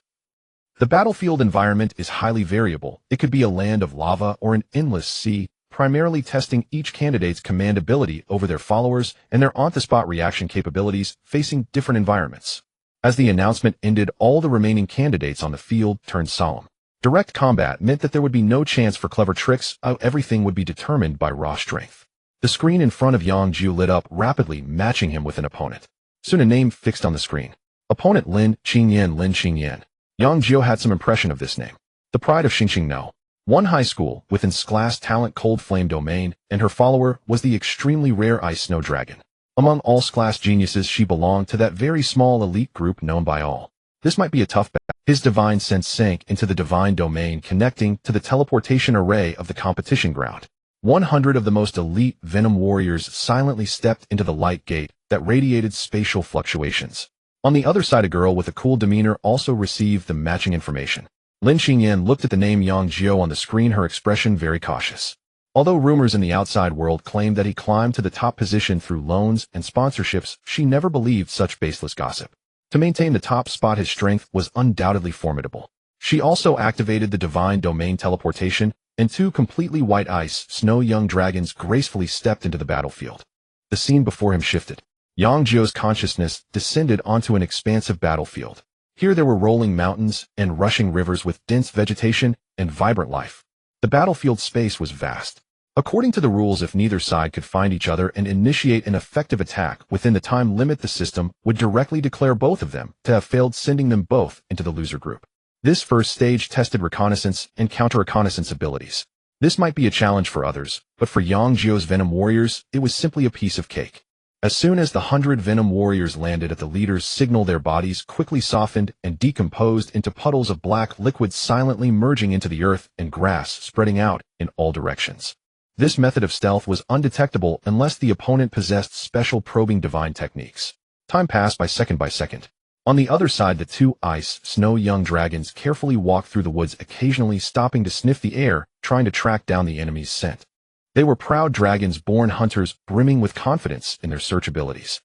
The battlefield environment is highly variable. It could be a land of lava or an endless sea, primarily testing each candidate's command ability over their followers and their on-the-spot reaction capabilities facing different environments. As the announcement ended, all the remaining candidates on the field turned solemn. Direct combat meant that there would be no chance for clever tricks. Everything would be determined by raw strength. The screen in front of Yang Jiu lit up rapidly, matching him with an opponent. Soon a name fixed on the screen. Opponent Lin Qingyan. Yang Jiu had some impression of this name. The pride of Xingqing No. One high school within class talent Cold Flame Domain, and her follower was the extremely rare Ice Snow Dragon. Among all class geniuses, she belonged to that very small elite group known by all. This might be a tough battle. His divine sense sank into the divine domain, connecting to the teleportation array of the competition ground. 100 of the most elite Venom warriors silently stepped into the light gate that radiated spatial fluctuations. On the other side, a girl with a cool demeanor also received the matching information. Lin Qingyan looked at the name Yang Jiu on the screen, her expression very cautious. Although rumors in the outside world claimed that he climbed to the top position through loans and sponsorships, she never believed such baseless gossip. To maintain the top spot, his strength was undoubtedly formidable. She also activated the divine domain teleportation, and 2 completely white ice snow young dragons gracefully stepped into the battlefield. The scene before him shifted. Yang Jiu's consciousness descended onto an expansive battlefield. Here there were rolling mountains and rushing rivers with dense vegetation and vibrant life. The battlefield space was vast. According to the rules, if neither side could find each other and initiate an effective attack within the time limit, the system would directly declare both of them to have failed, sending them both into the loser group. This first stage tested reconnaissance and counter-reconnaissance abilities. This might be a challenge for others, but for Yang Jiu's Venom warriors, it was simply a piece of cake. As soon as the 100 Venom warriors landed at the leader's signal, their bodies quickly softened and decomposed into puddles of black liquid, silently merging into the earth and grass spreading out in all directions. This method of stealth was undetectable unless the opponent possessed special probing divine techniques. Time passed by second. On the other side, the 2 ice snow young dragons carefully walked through the woods, occasionally stopping to sniff the air, trying to track down the enemy's scent. They were proud dragons, born hunters, brimming with confidence in their search abilities.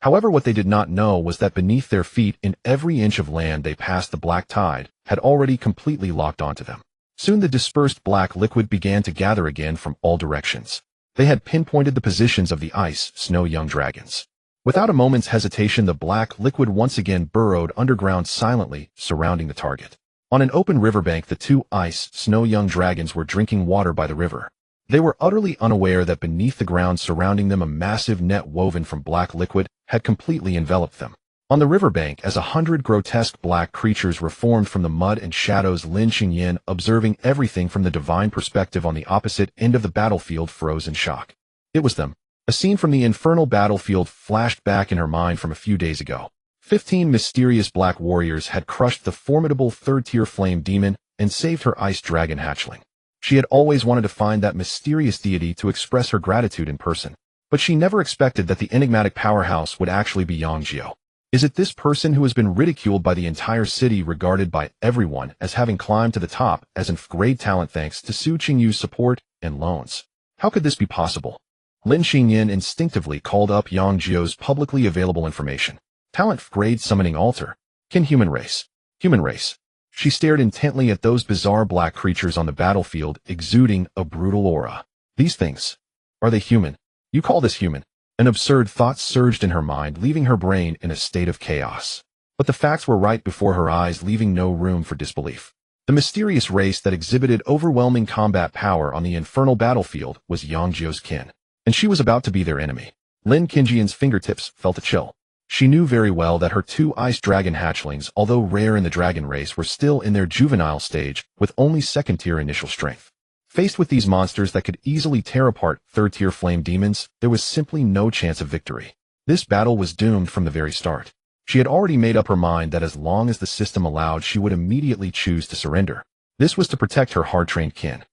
However, what they did not know was that beneath their feet, in every inch of land they passed, the black tide had already completely locked onto them. Soon the dispersed black liquid began to gather again from all directions. They had pinpointed the positions of the ice snow young dragons. Without a moment's hesitation, the black liquid once again burrowed underground, silently surrounding the target. On an open riverbank, the 2 ice snow young dragons were drinking water by the river. They were utterly unaware that beneath the ground surrounding them, a massive net woven from black liquid had completely enveloped them. On the riverbank, as 100 grotesque black creatures reformed from the mud and shadows, Lin Qingyan, observing everything from the divine perspective on the opposite end of the battlefield, froze in shock. It was them. A scene from the infernal battlefield flashed back in her mind from a few days ago. 15 mysterious black warriors had crushed the formidable 3rd-tier flame demon and saved her ice dragon hatchling. She had always wanted to find that mysterious deity to express her gratitude in person, but she never expected that the enigmatic powerhouse would actually be Yang Jiu. Is it this person who has been ridiculed by the entire city, regarded by everyone as having climbed to the top as in grade talent thanks to Su Qingyu's support and loans? How could this be possible? Lin Xinyan instinctively called up Yang Jiu's publicly available information. Talent grade summoning altar. Kin human race. Human race. She stared intently at those bizarre black creatures on the battlefield, exuding a brutal aura. These things. Are they human? You call this human? An absurd thought surged in her mind, leaving her brain in a state of chaos. But the facts were right before her eyes, leaving no room for disbelief. The mysterious race that exhibited overwhelming combat power on the infernal battlefield was Yang Jiu's kin, and she was about to be their enemy. Lin Qinjian's fingertips felt a chill. She knew very well that her two ice dragon hatchlings, although rare in the dragon race, were still in their juvenile stage with only second-tier initial strength. Faced with these monsters that could easily tear apart third-tier flame demons, there was simply no chance of victory. This battle was doomed from the very start. She had already made up her mind that as long as the system allowed, she would immediately choose to surrender. This was to protect her hard-trained kin.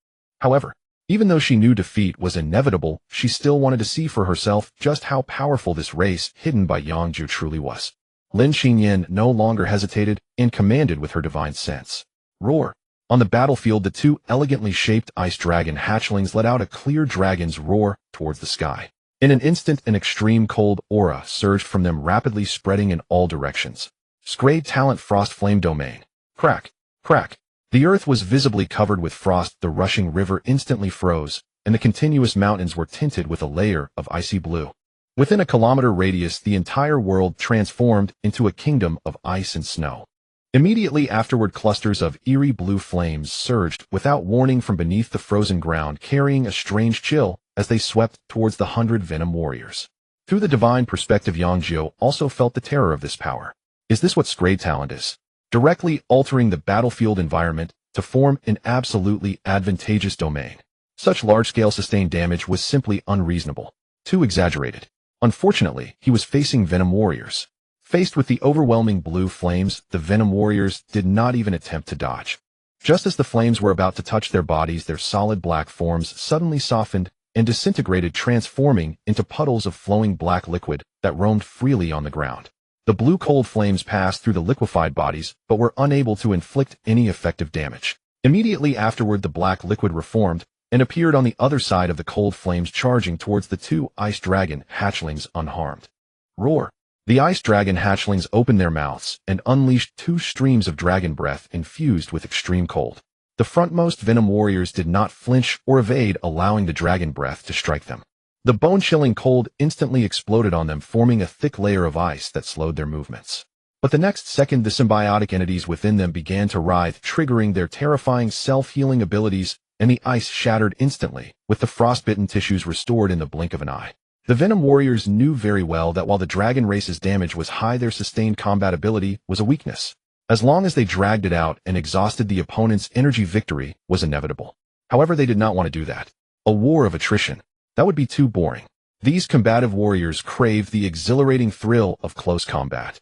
However, even though she knew defeat was inevitable, she still wanted to see for herself just how powerful this race hidden by Yang Jiu truly was. Lin Xinyan no longer hesitated and commanded with her divine sense. Roar! On the battlefield, the two elegantly shaped ice dragon hatchlings let out a clear dragon's roar towards the sky. In an instant, an extreme cold aura surged from them, rapidly spreading in all directions. Grade talent frost flame domain. Crack! Crack! The earth was visibly covered with frost, the rushing river instantly froze, and the continuous mountains were tinted with a layer of icy blue. Within a kilometer radius, the entire world transformed into a kingdom of ice and snow. Immediately afterward, clusters of eerie blue flames surged without warning from beneath the frozen ground, carrying a strange chill as they swept towards the 100 Venom warriors. Through the divine perspective, Yang Jiu also felt the terror of this power. Is this what grade talent is? Directly altering the battlefield environment to form an absolutely advantageous domain. Such large-scale sustained damage was simply unreasonable. Too exaggerated. Unfortunately, he was facing Venom warriors. Faced with the overwhelming blue flames, the Venom warriors did not even attempt to dodge. Just as the flames were about to touch their bodies, their solid black forms suddenly softened and disintegrated, transforming into puddles of flowing black liquid that roamed freely on the ground. The blue cold flames passed through the liquefied bodies, but were unable to inflict any effective damage. Immediately afterward, the black liquid reformed and appeared on the other side of the cold flames, charging towards the two ice dragon hatchlings unharmed. Roar! The ice dragon hatchlings opened their mouths and unleashed two streams of dragon breath infused with extreme cold. The frontmost Venom warriors did not flinch or evade, allowing the dragon breath to strike them. The bone-chilling cold instantly exploded on them, forming a thick layer of ice that slowed their movements. But the next second, the symbiotic entities within them began to writhe, triggering their terrifying self-healing abilities, and the ice shattered instantly, with the frostbitten tissues restored in the blink of an eye. The Venom warriors knew very well that while the dragon race's damage was high, their sustained combat ability was a weakness. As long as they dragged it out and exhausted the opponent's energy, victory was inevitable. However, they did not want to do that. A war of attrition. That would be too boring. These combative warriors craved the exhilarating thrill of close combat.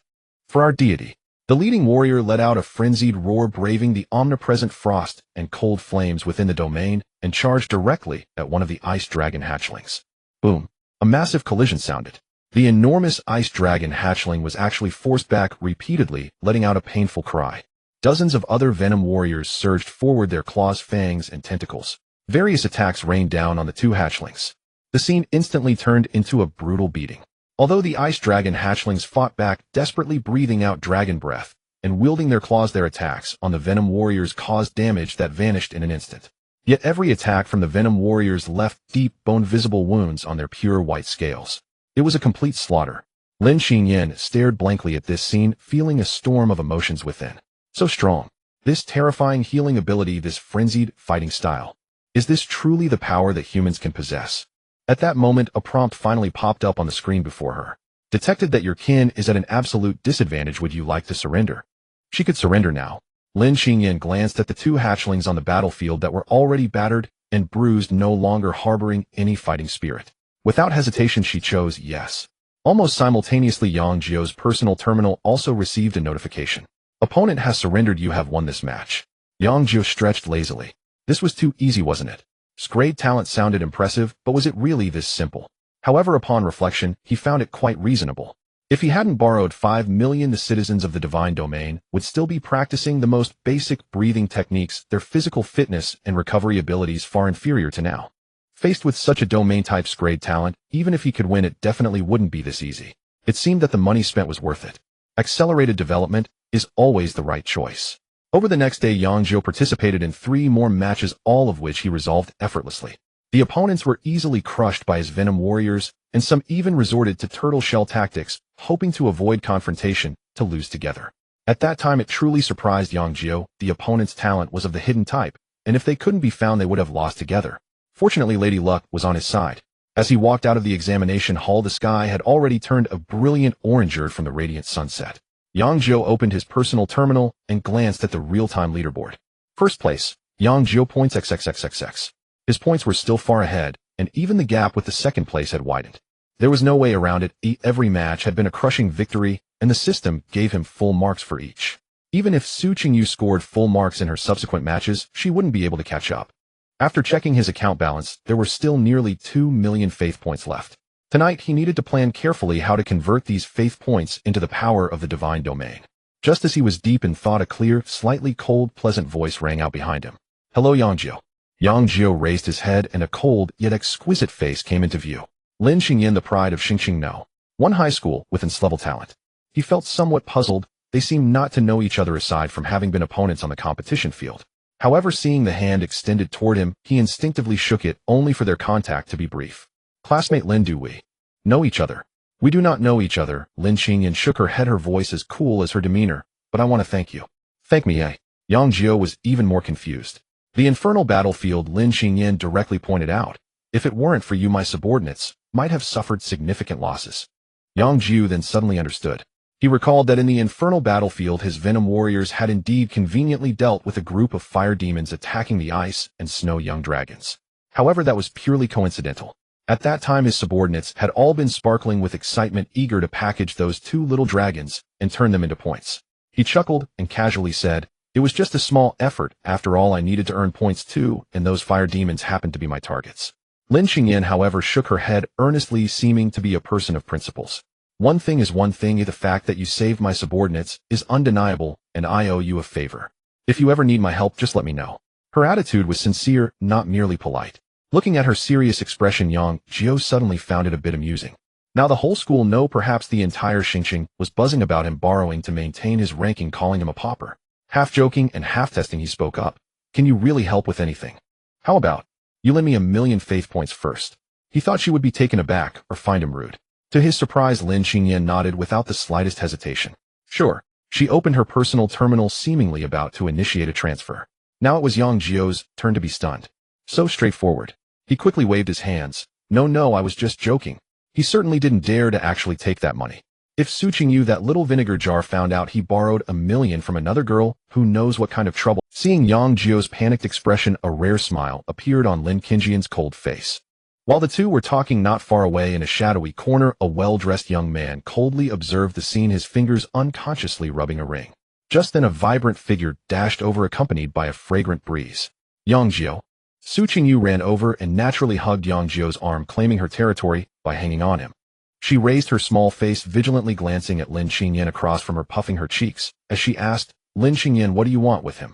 For our deity, the leading warrior let out a frenzied roar, braving the omnipresent frost and cold flames within the domain, and charged directly at one of the ice dragon hatchlings. Boom! A massive collision sounded. The enormous ice dragon hatchling was actually forced back repeatedly, letting out a painful cry. Dozens of other Venom warriors surged forward, their claws, fangs, and tentacles. Various attacks rained down on the two hatchlings. The scene instantly turned into a brutal beating. Although the ice dragon hatchlings fought back, desperately breathing out dragon breath and wielding their claws, their attacks on the Venom warriors caused damage that vanished in an instant. Yet every attack from the Venom warriors left deep, bone-visible wounds on their pure white scales. It was a complete slaughter. Lin Xinyan stared blankly at this scene, feeling a storm of emotions within. So strong. This terrifying healing ability, this frenzied fighting style. Is this truly the power that humans can possess? At that moment, a prompt finally popped up on the screen before her. Detected that your kin is at an absolute disadvantage. Would you like to surrender? She could surrender now. Lin Xinyan glanced at the two hatchlings on the battlefield that were already battered and bruised, no longer harboring any fighting spirit. Without hesitation, she chose yes. Almost simultaneously, Yang Jiu's personal terminal also received a notification. Opponent has surrendered. You have won this match. Yang Jiu stretched lazily. This was too easy, wasn't it? Grade talent sounded impressive, but was it really this simple? However, upon reflection, he found it quite reasonable. If he hadn't borrowed 5 million, the citizens of the divine domain would still be practicing the most basic breathing techniques, their physical fitness and recovery abilities far inferior to now. Faced with such a domain-type's grade talent, even if he could win, it definitely wouldn't be this easy. It seemed that the money spent was worth it. Accelerated development is always the right choice. Over the next day, Yang Jiu participated in 3 more matches, all of which he resolved effortlessly. The opponents were easily crushed by his Venom warriors, and some even resorted to turtle shell tactics, hoping to avoid confrontation, to lose together. At that time, it truly surprised Yang Jiu. The opponent's talent was of the hidden type, and if they couldn't be found, they would have lost together. Fortunately, Lady Luck was on his side. As he walked out of the examination hall, the sky had already turned a brilliant orangey from the radiant sunset. Yang Jiu opened his personal terminal and glanced at the real-time leaderboard. First place, Yang Jiu points XXXXX. His points were still far ahead, and even the gap with the second place had widened. There was no way around it. Every match had been a crushing victory, and the system gave him full marks for each. Even if Su Qingyu scored full marks in her subsequent matches, she wouldn't be able to catch up. After checking his account balance, there were still nearly 2 million faith points left. Tonight, he needed to plan carefully how to convert these faith points into the power of the divine domain. Just as he was deep in thought, a clear, slightly cold, pleasant voice rang out behind him. "Hello, Yang Jiu." Yang Jiu raised his head, and a cold yet exquisite face came into view. Lin Xingyan, the pride of Xingqing No. One high school with its-level talent. He felt somewhat puzzled. They seemed not to know each other aside from having been opponents on the competition field. However, seeing the hand extended toward him, he instinctively shook it, only for their contact to be brief. "Classmate Lin, do we know each other?" "We do not know each other." Lin Xingyan shook her head, her voice as cool as her demeanor. "But I want to thank you." "Thank me, eh?" Yang Jiu was even more confused. "The infernal battlefield," Lin Xingyan directly pointed out. "If it weren't for you, my subordinates might have suffered significant losses." Yang Jiu then suddenly understood. He recalled that in the infernal battlefield, his Venom warriors had indeed conveniently dealt with a group of fire demons attacking the ice and snow young dragons. However, that was purely coincidental. At that time, his subordinates had all been sparkling with excitement, eager to package those 2 little dragons and turn them into points. He chuckled and casually said, "It was just a small effort. After all, I needed to earn points too, and those fire demons happened to be my targets." Lin Xingyan, however, shook her head earnestly, seeming to be a person of principles. "One thing is one thing. The fact that you saved my subordinates is undeniable, and I owe you a favor. If you ever need my help, just let me know." Her attitude was sincere, not merely polite. Looking at her serious expression, Yang Jiu suddenly found it a bit amusing. Now the whole school, no, perhaps the entire Xingqing, was buzzing about him borrowing to maintain his ranking, calling him a pauper. Half joking and half testing, he spoke up. "Can you really help with anything? How about you lend me 1,000,000 faith points first?" He thought she would be taken aback or find him rude. To his surprise, Lin Xingyan nodded without the slightest hesitation. "Sure." She opened her personal terminal, seemingly about to initiate a transfer. Now it was Yang Jiu's turn to be stunned. So straightforward. He quickly waved his hands. No, I was just joking." He certainly didn't dare to actually take that money. If Su Qingyu, that little vinegar jar, found out he borrowed 1,000,000 from another girl, who knows what kind of trouble. Seeing Yang Jiu's panicked expression, a rare smile appeared on Lin Xingyan's cold face. While the two were talking, not far away in a shadowy corner, a well-dressed young man coldly observed the scene, his fingers unconsciously rubbing a ring. Just then a vibrant figure dashed over, accompanied by a fragrant breeze. "Yang Jiu." Su Qingyu ran over and naturally hugged Yang Jiu's arm, claiming her territory by hanging on him. She raised her small face, vigilantly glancing at Lin Xingyan across from her, puffing her cheeks, as she asked, "Lin Xingyan, what do you want with him?"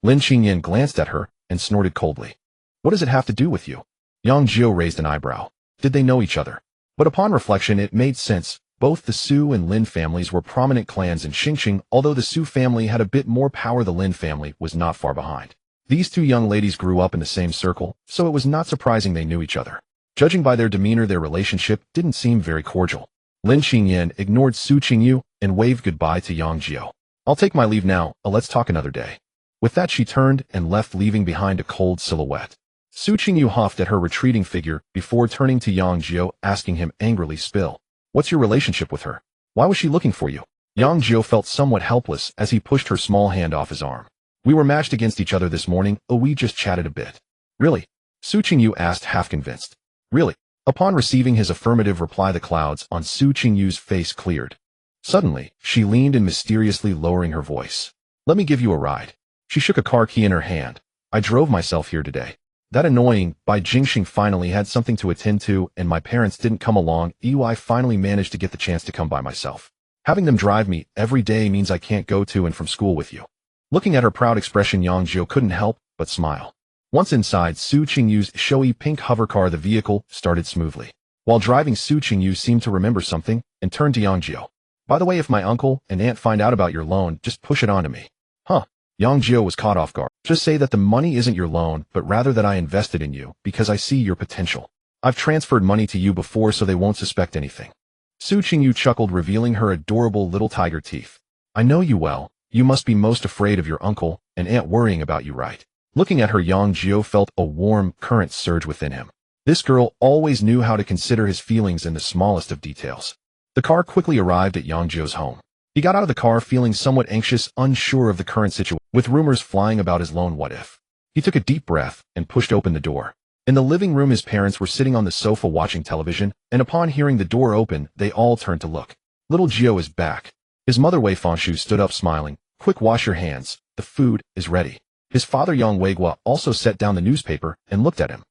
Lin Xingyan glanced at her and snorted coldly. "What does it have to do with you?" Yang Jiu raised an eyebrow. Did they know each other? But upon reflection, it made sense. Both the Su and Lin families were prominent clans in Xingqing. Although the Su family had a bit more power, the Lin family was not far behind. These 2 young ladies grew up in the same circle, so it was not surprising they knew each other. Judging by their demeanor, their relationship didn't seem very cordial. Lin Xingyan ignored Su Qingyu and waved goodbye to Yang Jiu. "I'll take my leave now. Let's talk another day." With that, she turned and left, leaving behind a cold silhouette. Su Qingyu huffed at her retreating figure before turning to Yang Jiu, asking him angrily, "Spill. What's your relationship with her? Why was she looking for you?" Yang Jiu felt somewhat helpless as he pushed her small hand off his arm. "We were matched against each other this morning. We just chatted a bit." "Really?" Su Qingyu asked, half convinced. "Really?" Upon receiving his affirmative reply, the clouds on Su Qingyu's face cleared. Suddenly, she leaned in, mysteriously lowering her voice. "Let me give you a ride." She shook a car key in her hand. "I drove myself here today." That annoying, Bai Jingxing finally had something to attend to and my parents didn't come along. I finally managed to get the chance to come by myself. Having them drive me every day means I can't go to and from school with you. Looking at her proud expression, Yang Jiu couldn't help but smile. Once inside Su Qingyu's showy pink hovercar, the vehicle started smoothly. While driving, Su Qingyu seemed to remember something and turned to Yang Jiu. By the way, if my uncle and aunt find out about your loan, just push it on to me. Huh. Yang Jiu was caught off guard. Just say that the money isn't your loan, but rather that I invested in you because I see your potential. I've transferred money to you before so they won't suspect anything. Su Qingyu chuckled, revealing her adorable little tiger teeth. I know you well. You must be most afraid of your uncle and aunt worrying about you, right? Looking at her, Yang Jiu felt a warm current surge within him. This girl always knew how to consider his feelings in the smallest of details. The car quickly arrived at Yang Jiu's home. He got out of the car feeling somewhat anxious, unsure of the current situation, with rumors flying about his loan what if. He took a deep breath and pushed open the door. In the living room, his parents were sitting on the sofa watching television, and upon hearing the door open, they all turned to look. Little Jiu is back. His mother Wei Fangshu stood up smiling. Quick, wash your hands. The food is ready. His father Yang Weiguo also set down the newspaper and looked at him.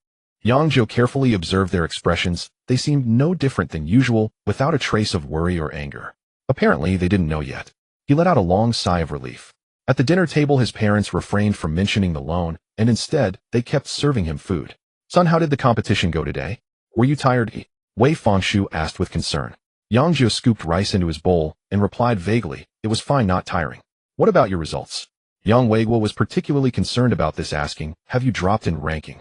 Yang Jiu carefully observed their expressions. They seemed no different than usual, without a trace of worry or anger. Apparently, they didn't know yet. He let out a long sigh of relief. At the dinner table, his parents refrained from mentioning the loan, and instead, they kept serving him food. Son, how did the competition go today? Were you tired? Wei Fangshu asked with concern. Yang Jiu scooped rice into his bowl and replied vaguely, it was fine, not tiring. What about your results? Yang Weiguo was particularly concerned about this, asking, have you dropped in ranking?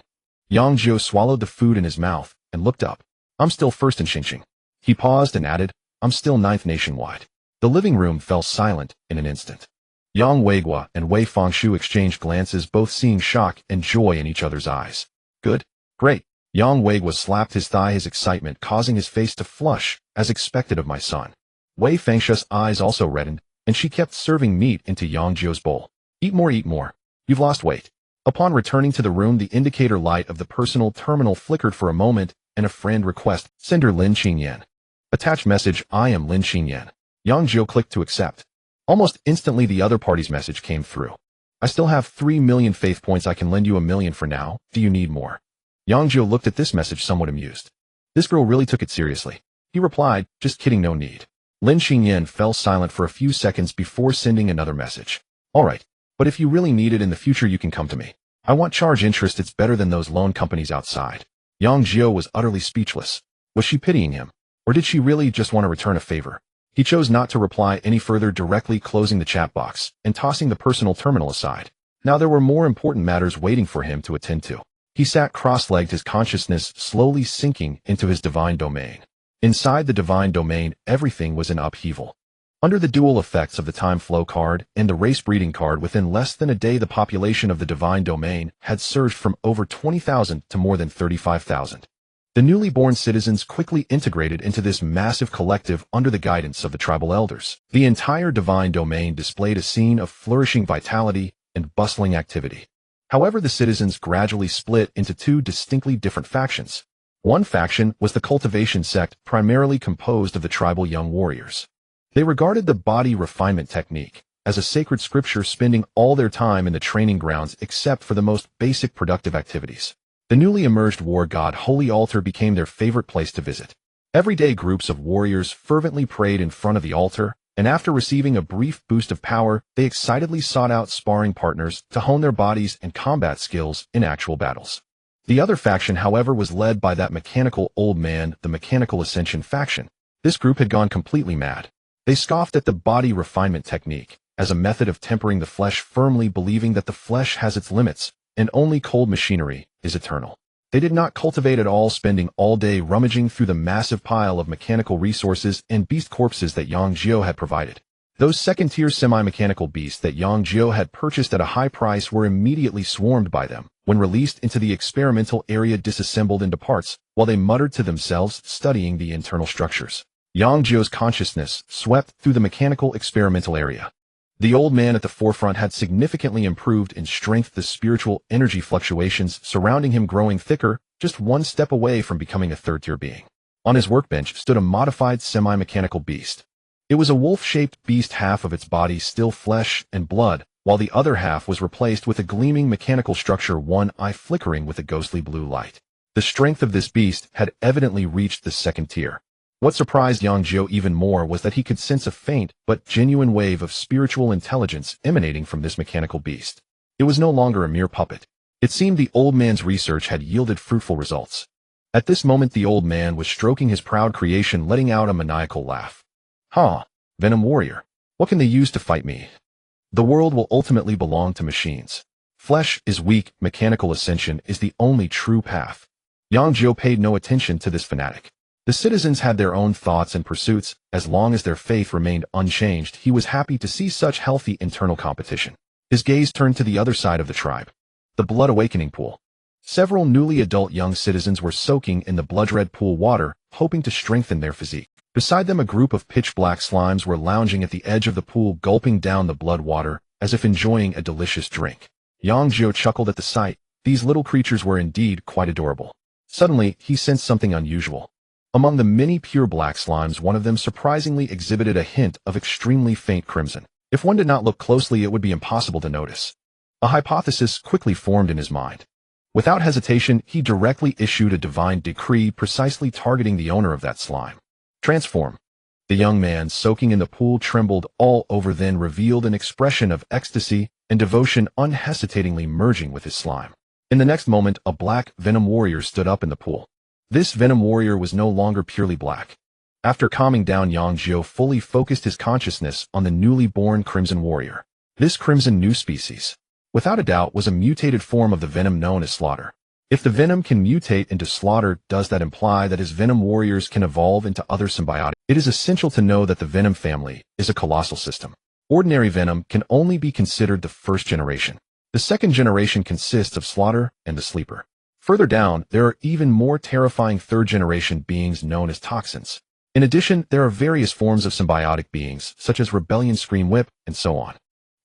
Yang Jiu swallowed the food in his mouth and looked up. I'm still first in Xingqing. He paused and added, I'm still 9th nationwide. The living room fell silent in an instant. Yang Weiguo and Wei Fangshu exchanged glances, both seeing shock and joy in each other's eyes. Good. Great. Yang Weiguo slapped his thigh, his excitement causing his face to flush, as expected of my son. Wei Fangshu's eyes also reddened, and she kept serving meat into Yang Jiu's bowl. Eat more, eat more. You've lost weight. Upon returning to the room, the indicator light of the personal terminal flickered for a moment, and a friend request, sender Lin Qingyan. Attached message, I am Lin Qingyan. Yang Jiu clicked to accept. Almost instantly, the other party's message came through. I still have 3 million faith points. I can lend you 1 million for now. Do you need more? Yang Jiu looked at this message somewhat amused. This girl really took it seriously. He replied, just kidding, no need. Lin Qingyan fell silent for a few seconds before sending another message. All right, but if you really need it in the future, you can come to me. I won't charge interest. It's better than those loan companies outside. Yang Jiu was utterly speechless. Was she pitying him? Or did she really just want to return a favor? He chose not to reply any further, directly closing the chat box and tossing the personal terminal aside. Now there were more important matters waiting for him to attend to. He sat cross-legged, his consciousness slowly sinking into his divine domain. Inside the divine domain, everything was in upheaval. Under the dual effects of the time flow card and the race breeding card, within less than a day, the population of the divine domain had surged from over 20,000 to more than 35,000. The newly born citizens quickly integrated into this massive collective under the guidance of the tribal elders. The entire divine domain displayed a scene of flourishing vitality and bustling activity. However, the citizens gradually split into 2 distinctly different factions. One faction was the cultivation sect, primarily composed of the tribal young warriors. They regarded the body refinement technique as a sacred scripture, spending all their time in the training grounds except for the most basic productive activities. The newly emerged war god Holy Altar became their favorite place to visit. Every day, groups of warriors fervently prayed in front of the altar, and after receiving a brief boost of power, they excitedly sought out sparring partners to hone their bodies and combat skills in actual battles. The other faction, however, was led by that mechanical old man, the Mechanical Ascension faction. This group had gone completely mad. They scoffed at the body refinement technique as a method of tempering the flesh, firmly believing that the flesh has its limits, and only cold machinery is eternal. They did not cultivate at all, spending all day rummaging through the massive pile of mechanical resources and beast corpses that Yang Jiu had provided. Those second-tier semi-mechanical beasts that Yang Jiu had purchased at a high price were immediately swarmed by them when released into the experimental area, disassembled into parts, while they muttered to themselves, studying the internal structures. Yang Jiu's consciousness swept through the mechanical experimental area. The old man at the forefront had significantly improved in strength, the spiritual energy fluctuations surrounding him growing thicker, just one step away from becoming a third-tier being. On his workbench stood a modified semi-mechanical beast. It was a wolf-shaped beast, half of its body still flesh and blood, while the other half was replaced with a gleaming mechanical structure, one eye flickering with a ghostly blue light. The strength of this beast had evidently reached the second tier. What surprised Yang Jiu even more was that he could sense a faint but genuine wave of spiritual intelligence emanating from this mechanical beast. It was no longer a mere puppet. It seemed the old man's research had yielded fruitful results. At this moment the old man was stroking his proud creation, letting out a maniacal laugh. "Huh, Venom warrior. What can they use to fight me? The world will ultimately belong to machines. Flesh is weak, mechanical ascension is the only true path." Yang Jiu paid no attention to this fanatic. The citizens had their own thoughts and pursuits. As long as their faith remained unchanged, he was happy to see such healthy internal competition. His gaze turned to the other side of the tribe. The blood awakening pool. Several newly adult young citizens were soaking in the blood-red pool water, hoping to strengthen their physique. Beside them a group of pitch-black slimes were lounging at the edge of the pool, gulping down the blood water, as if enjoying a delicious drink. Yang Jiu chuckled at the sight. These little creatures were indeed quite adorable. Suddenly, he sensed something unusual. Among the many pure black slimes, one of them surprisingly exhibited a hint of extremely faint crimson. If one did not look closely, it would be impossible to notice. A hypothesis quickly formed in his mind. Without hesitation, he directly issued a divine decree precisely targeting the owner of that slime. "Transform." The young man soaking in the pool trembled all over, then revealed an expression of ecstasy and devotion, unhesitatingly merging with his slime. In the next moment, a black Venom warrior stood up in the pool. This Venom warrior was no longer purely black. After calming down, Yang Jiu fully focused his consciousness on the newly born Crimson Warrior. This Crimson new species, without a doubt, was a mutated form of the Venom known as Slaughter. If the Venom can mutate into Slaughter, does that imply that his Venom warriors can evolve into other symbiotic? It is essential to know that the Venom family is a colossal system. Ordinary Venom can only be considered the first generation. The second generation consists of Slaughter and the Sleeper. Further down, there are even more terrifying third-generation beings known as toxins. In addition, there are various forms of symbiotic beings, such as Rebellion, Scream Whip, and so on.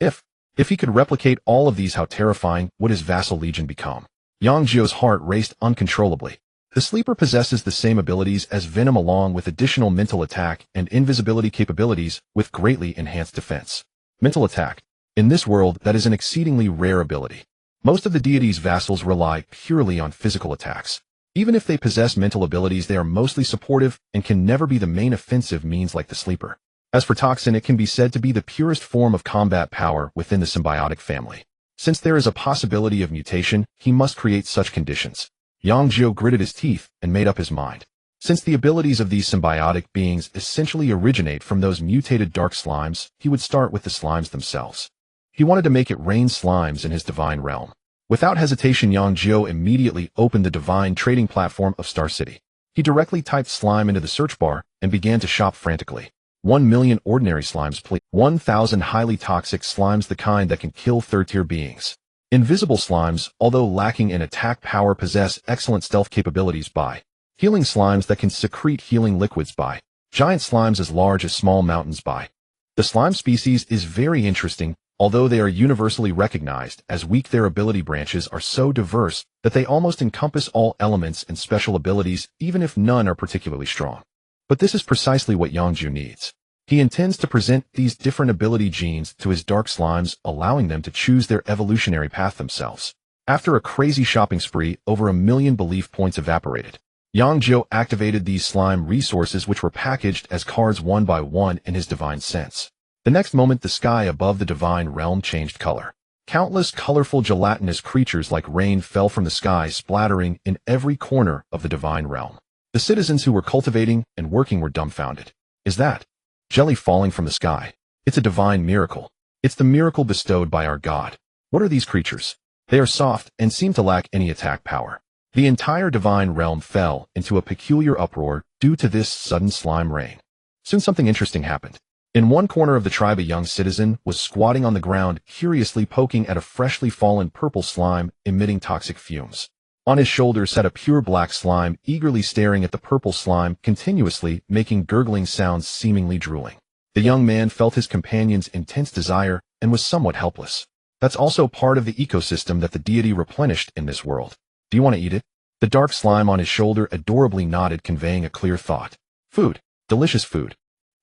If he could replicate all of these, how terrifying would his vassal legion become? Yang Jiu's heart raced uncontrollably. The Sleeper possesses the same abilities as Venom, along with additional mental attack and invisibility capabilities, with greatly enhanced defense. Mental attack. In this world, that is an exceedingly rare ability. Most of the deity's vassals rely purely on physical attacks. Even if they possess mental abilities, they are mostly supportive and can never be the main offensive means like the Sleeper. As for Toxin, it can be said to be the purest form of combat power within the symbiotic family. Since there is a possibility of mutation, he must create such conditions. Yang Jiu gritted his teeth and made up his mind. Since the abilities of these symbiotic beings essentially originate from those mutated dark slimes, he would start with the slimes themselves. He wanted to make it rain slimes in his divine realm. Without hesitation, Yang Jiu immediately opened the divine trading platform of Star City. He directly typed slime into the search bar and began to shop frantically. 1 million ordinary slimes, please. 1,000 highly toxic slimes, the kind that can kill third-tier beings. Invisible slimes, although lacking in attack power, possess excellent stealth capabilities. Buy. Healing slimes that can secrete healing liquids. Buy. Giant slimes as large as small mountains. Buy. The slime species is very interesting. Although they are universally recognized as weak, their ability branches are so diverse that they almost encompass all elements and special abilities, even if none are particularly strong. But this is precisely what Yang Jiu needs. He intends to present these different ability genes to his dark slimes, allowing them to choose their evolutionary path themselves. After a crazy shopping spree, over 1 million belief points evaporated. Yang Jiu activated these slime resources, which were packaged as cards one by one in his divine sense. The next moment, the sky above the divine realm changed color. Countless colorful gelatinous creatures like rain fell from the sky, splattering in every corner of the divine realm. The citizens who were cultivating and working were dumbfounded. Is that jelly falling from the sky? It's a divine miracle. It's the miracle bestowed by our God. What are these creatures? They are soft and seem to lack any attack power. The entire divine realm fell into a peculiar uproar due to this sudden slime rain. Soon something interesting happened. In one corner of the tribe, a young citizen was squatting on the ground, curiously poking at a freshly fallen purple slime emitting toxic fumes. On his shoulder sat a pure black slime, eagerly staring at the purple slime, continuously making gurgling sounds, seemingly drooling. The young man felt his companion's intense desire and was somewhat helpless. That's also part of the ecosystem that the deity replenished in this world. Do you want to eat it? The dark slime on his shoulder adorably nodded, conveying a clear thought. Food. Delicious food.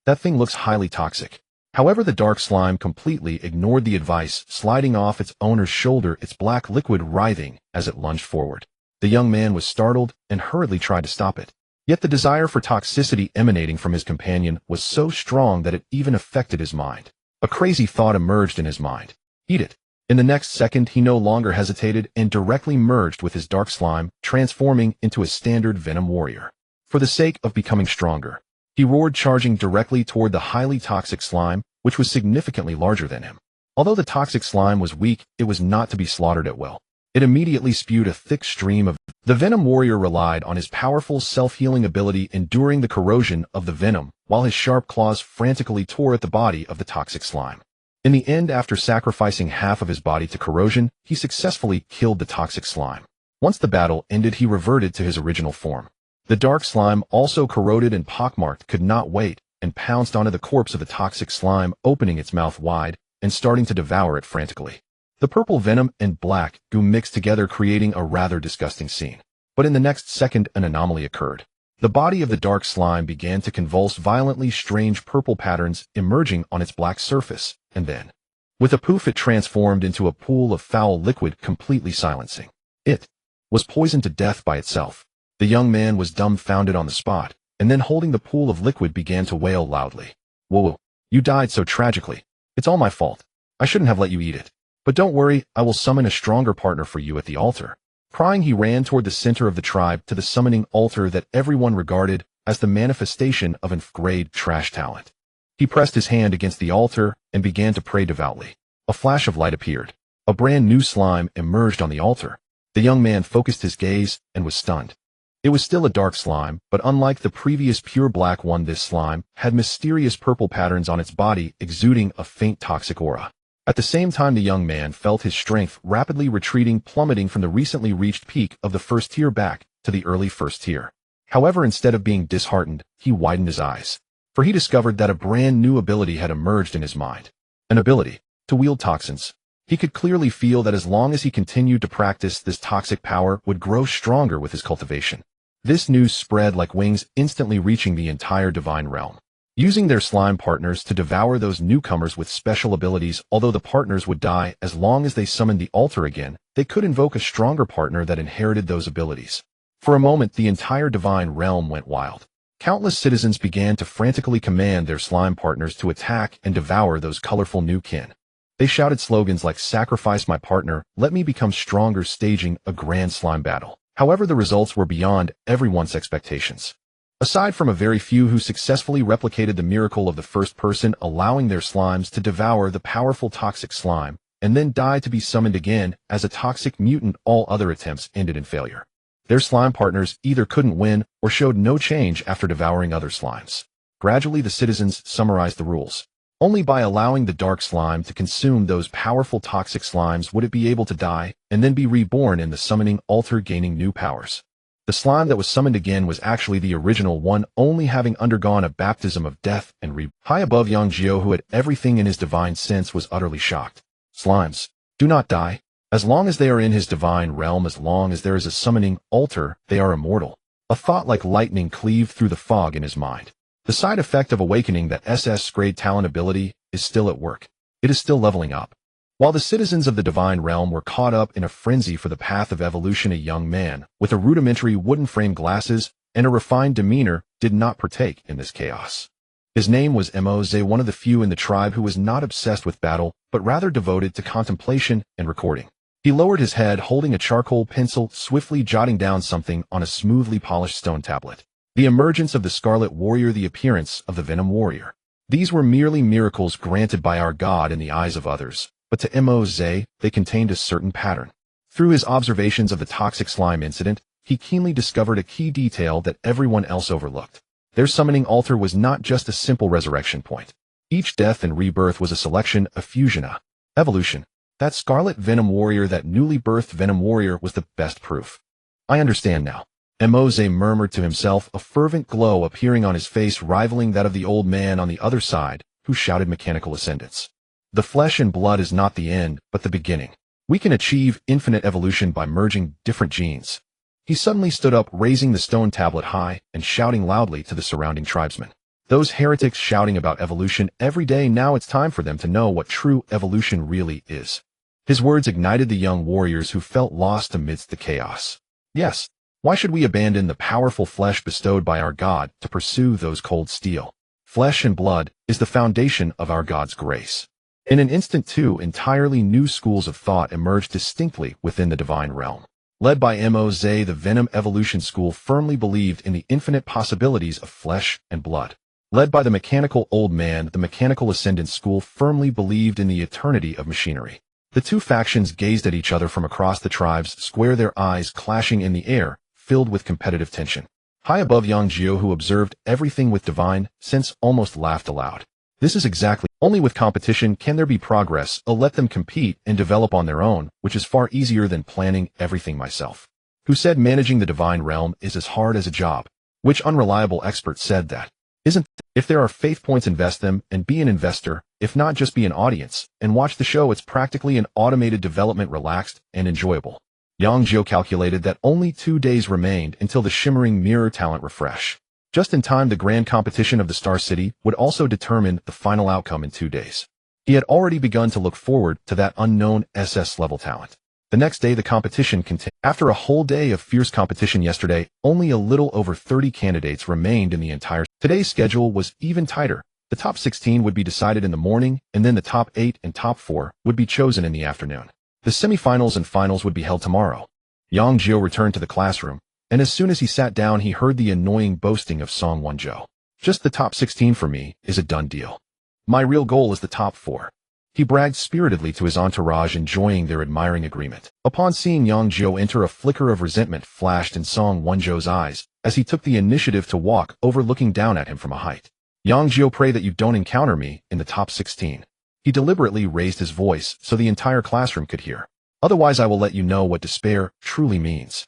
That thing looks highly toxic. However, the dark slime completely ignored the advice, sliding off its owner's shoulder, its black liquid writhing as it lunged forward. The young man was startled and hurriedly tried to stop it. Yet the desire for toxicity emanating from his companion was so strong that it even affected his mind. A crazy thought emerged in his mind. Eat it. In the next second, he no longer hesitated and directly merged with his dark slime, transforming into a standard Venom warrior. For the sake of becoming stronger, he roared, charging directly toward the highly toxic slime, which was significantly larger than him. Although the toxic slime was weak, it was not to be slaughtered at will. It immediately spewed a thick stream of. The Venom warrior relied on his powerful self-healing ability, enduring the corrosion of the venom, while his sharp claws frantically tore at the body of the toxic slime. In the end, after sacrificing half of his body to corrosion, he successfully killed the toxic slime. Once the battle ended, he reverted to his original form. The dark slime, also corroded and pockmarked, could not wait, and pounced onto the corpse of the toxic slime, opening its mouth wide and starting to devour it frantically. The purple venom and black goo mixed together, creating a rather disgusting scene. But in the next second, an anomaly occurred. The body of the dark slime began to convulse violently, strange purple patterns emerging on its black surface, and then, with a poof, it transformed into a pool of foul liquid, completely silencing. It was poisoned to death by itself. The young man was dumbfounded on the spot, and then, holding the pool of liquid, began to wail loudly. "Whoa, you died so tragically. It's all my fault. I shouldn't have let you eat it. But don't worry, I will summon a stronger partner for you at the altar." Crying, he ran toward the center of the tribe, to the summoning altar that everyone regarded as the manifestation of grade trash talent. He pressed his hand against the altar and began to pray devoutly. A flash of light appeared. A brand new slime emerged on the altar. The young man focused his gaze and was stunned. It was still a dark slime, but unlike the previous pure black one, this slime had mysterious purple patterns on its body, exuding a faint toxic aura. At the same time, the young man felt his strength rapidly retreating, plummeting from the recently reached peak of the first tier back to the early first tier. However, instead of being disheartened, he widened his eyes, for he discovered that a brand new ability had emerged in his mind. An ability to wield toxins. He could clearly feel that as long as he continued to practice, this toxic power would grow stronger with his cultivation. This news spread like wings, instantly reaching the entire divine realm. Using their slime partners to devour those newcomers with special abilities, although the partners would die as long as they summoned the altar again, they could invoke a stronger partner that inherited those abilities. For a moment, the entire divine realm went wild. Countless citizens began to frantically command their slime partners to attack and devour those colorful new kin. They shouted slogans like "Sacrifice my partner, let me become stronger," staging a grand slime battle. However, the results were beyond everyone's expectations. Aside from a very few who successfully replicated the miracle of the first person, allowing their slimes to devour the powerful toxic slime, and then die to be summoned again as a toxic mutant, all other attempts ended in failure. Their slime partners either couldn't win or showed no change after devouring other slimes. Gradually, the citizens summarized the rules. Only by allowing the dark slime to consume those powerful toxic slimes would it be able to die and then be reborn in the summoning altar, gaining new powers. The slime that was summoned again was actually the original one, only having undergone a baptism of death and High above, Yang Jiu, who had everything in his divine sense, was utterly shocked. Slimes do not die. As long as they are in his divine realm, as long as there is a summoning altar, they are immortal. A thought like lightning cleaved through the fog in his mind. The side effect of awakening, that SS grade talent ability, is still at work. It is still leveling up. While the citizens of the divine realm were caught up in a frenzy for the path of evolution, a young man with a rudimentary wooden frame, glasses, and a refined demeanor did not partake in this chaos. His name was Moz, one of the few in the tribe who was not obsessed with battle, but rather devoted to contemplation and recording. He lowered his head, holding a charcoal pencil, swiftly jotting down something on a smoothly polished stone tablet. The emergence of the Scarlet Warrior, the appearance of the Venom Warrior. These were merely miracles granted by our God in the eyes of others, but to Moz, they contained a certain pattern. Through his observations of the toxic slime incident, he keenly discovered a key detail that everyone else overlooked. Their summoning altar was not just a simple resurrection point. Each death and rebirth was a selection, a fusion, a evolution. That Scarlet Venom Warrior, that newly birthed Venom Warrior, was the best proof. "I understand now," Moz murmured to himself, a fervent glow appearing on his face, rivaling that of the old man on the other side, who shouted mechanical ascendance. "The flesh and blood is not the end, but the beginning. We can achieve infinite evolution by merging different genes." He suddenly stood up, raising the stone tablet high and shouting loudly to the surrounding tribesmen. Those heretics shouting about evolution every day, now it's time for them to know what true evolution really is. His words ignited the young warriors who felt lost amidst the chaos. Yes, why should we abandon the powerful flesh bestowed by our God to pursue those cold steel? Flesh and blood is the foundation of our God's grace. In an instant, two entirely new schools of thought emerged distinctly within the divine realm. Led by Moz, the Venom evolution school firmly believed in the infinite possibilities of flesh and blood. Led by the mechanical old man, the mechanical ascendant school firmly believed in the eternity of machinery. The two factions gazed at each other from across the tribes square, their eyes clashing in the air, filled with competitive tension. High above, Yang Jiu, who observed everything with divine sense, almost laughed aloud. This is exactly, only with competition can there be progress. I'll let them compete and develop on their own, which is far easier than planning everything myself. Who said managing the divine realm is as hard as a job? Which unreliable expert said that? Isn't, if there are faith points, invest them and be an investor, if not just be an audience, and watch the show. It's practically an automated development, relaxed and enjoyable. Yang Jiu calculated that only 2 days remained until the shimmering mirror talent refresh. Just in time, the grand competition of the Star City would also determine the final outcome in 2 days. He had already begun to look forward to that unknown SS level talent. The next day, the competition continued. After a whole day of fierce competition yesterday, only a little over 30 candidates remained in the entire. Today's schedule was even tighter. The top 16 would be decided in the morning, and then the top 8 and top 4 would be chosen in the afternoon. The semifinals and finals would be held tomorrow. Yang Jiu returned to the classroom, and as soon as he sat down, he heard the annoying boasting of Song Wonjo. Just the top 16 for me is a done deal. My real goal is the top 4. He bragged spiritedly to his entourage, enjoying their admiring agreement. Upon seeing Yang Jiu enter, a flicker of resentment flashed in Song Wonjo's eyes as he took the initiative to walk over, looking down at him from a height. Yang Jiu, pray that you don't encounter me in the top 16. He deliberately raised his voice so the entire classroom could hear. Otherwise, I will let you know what despair truly means.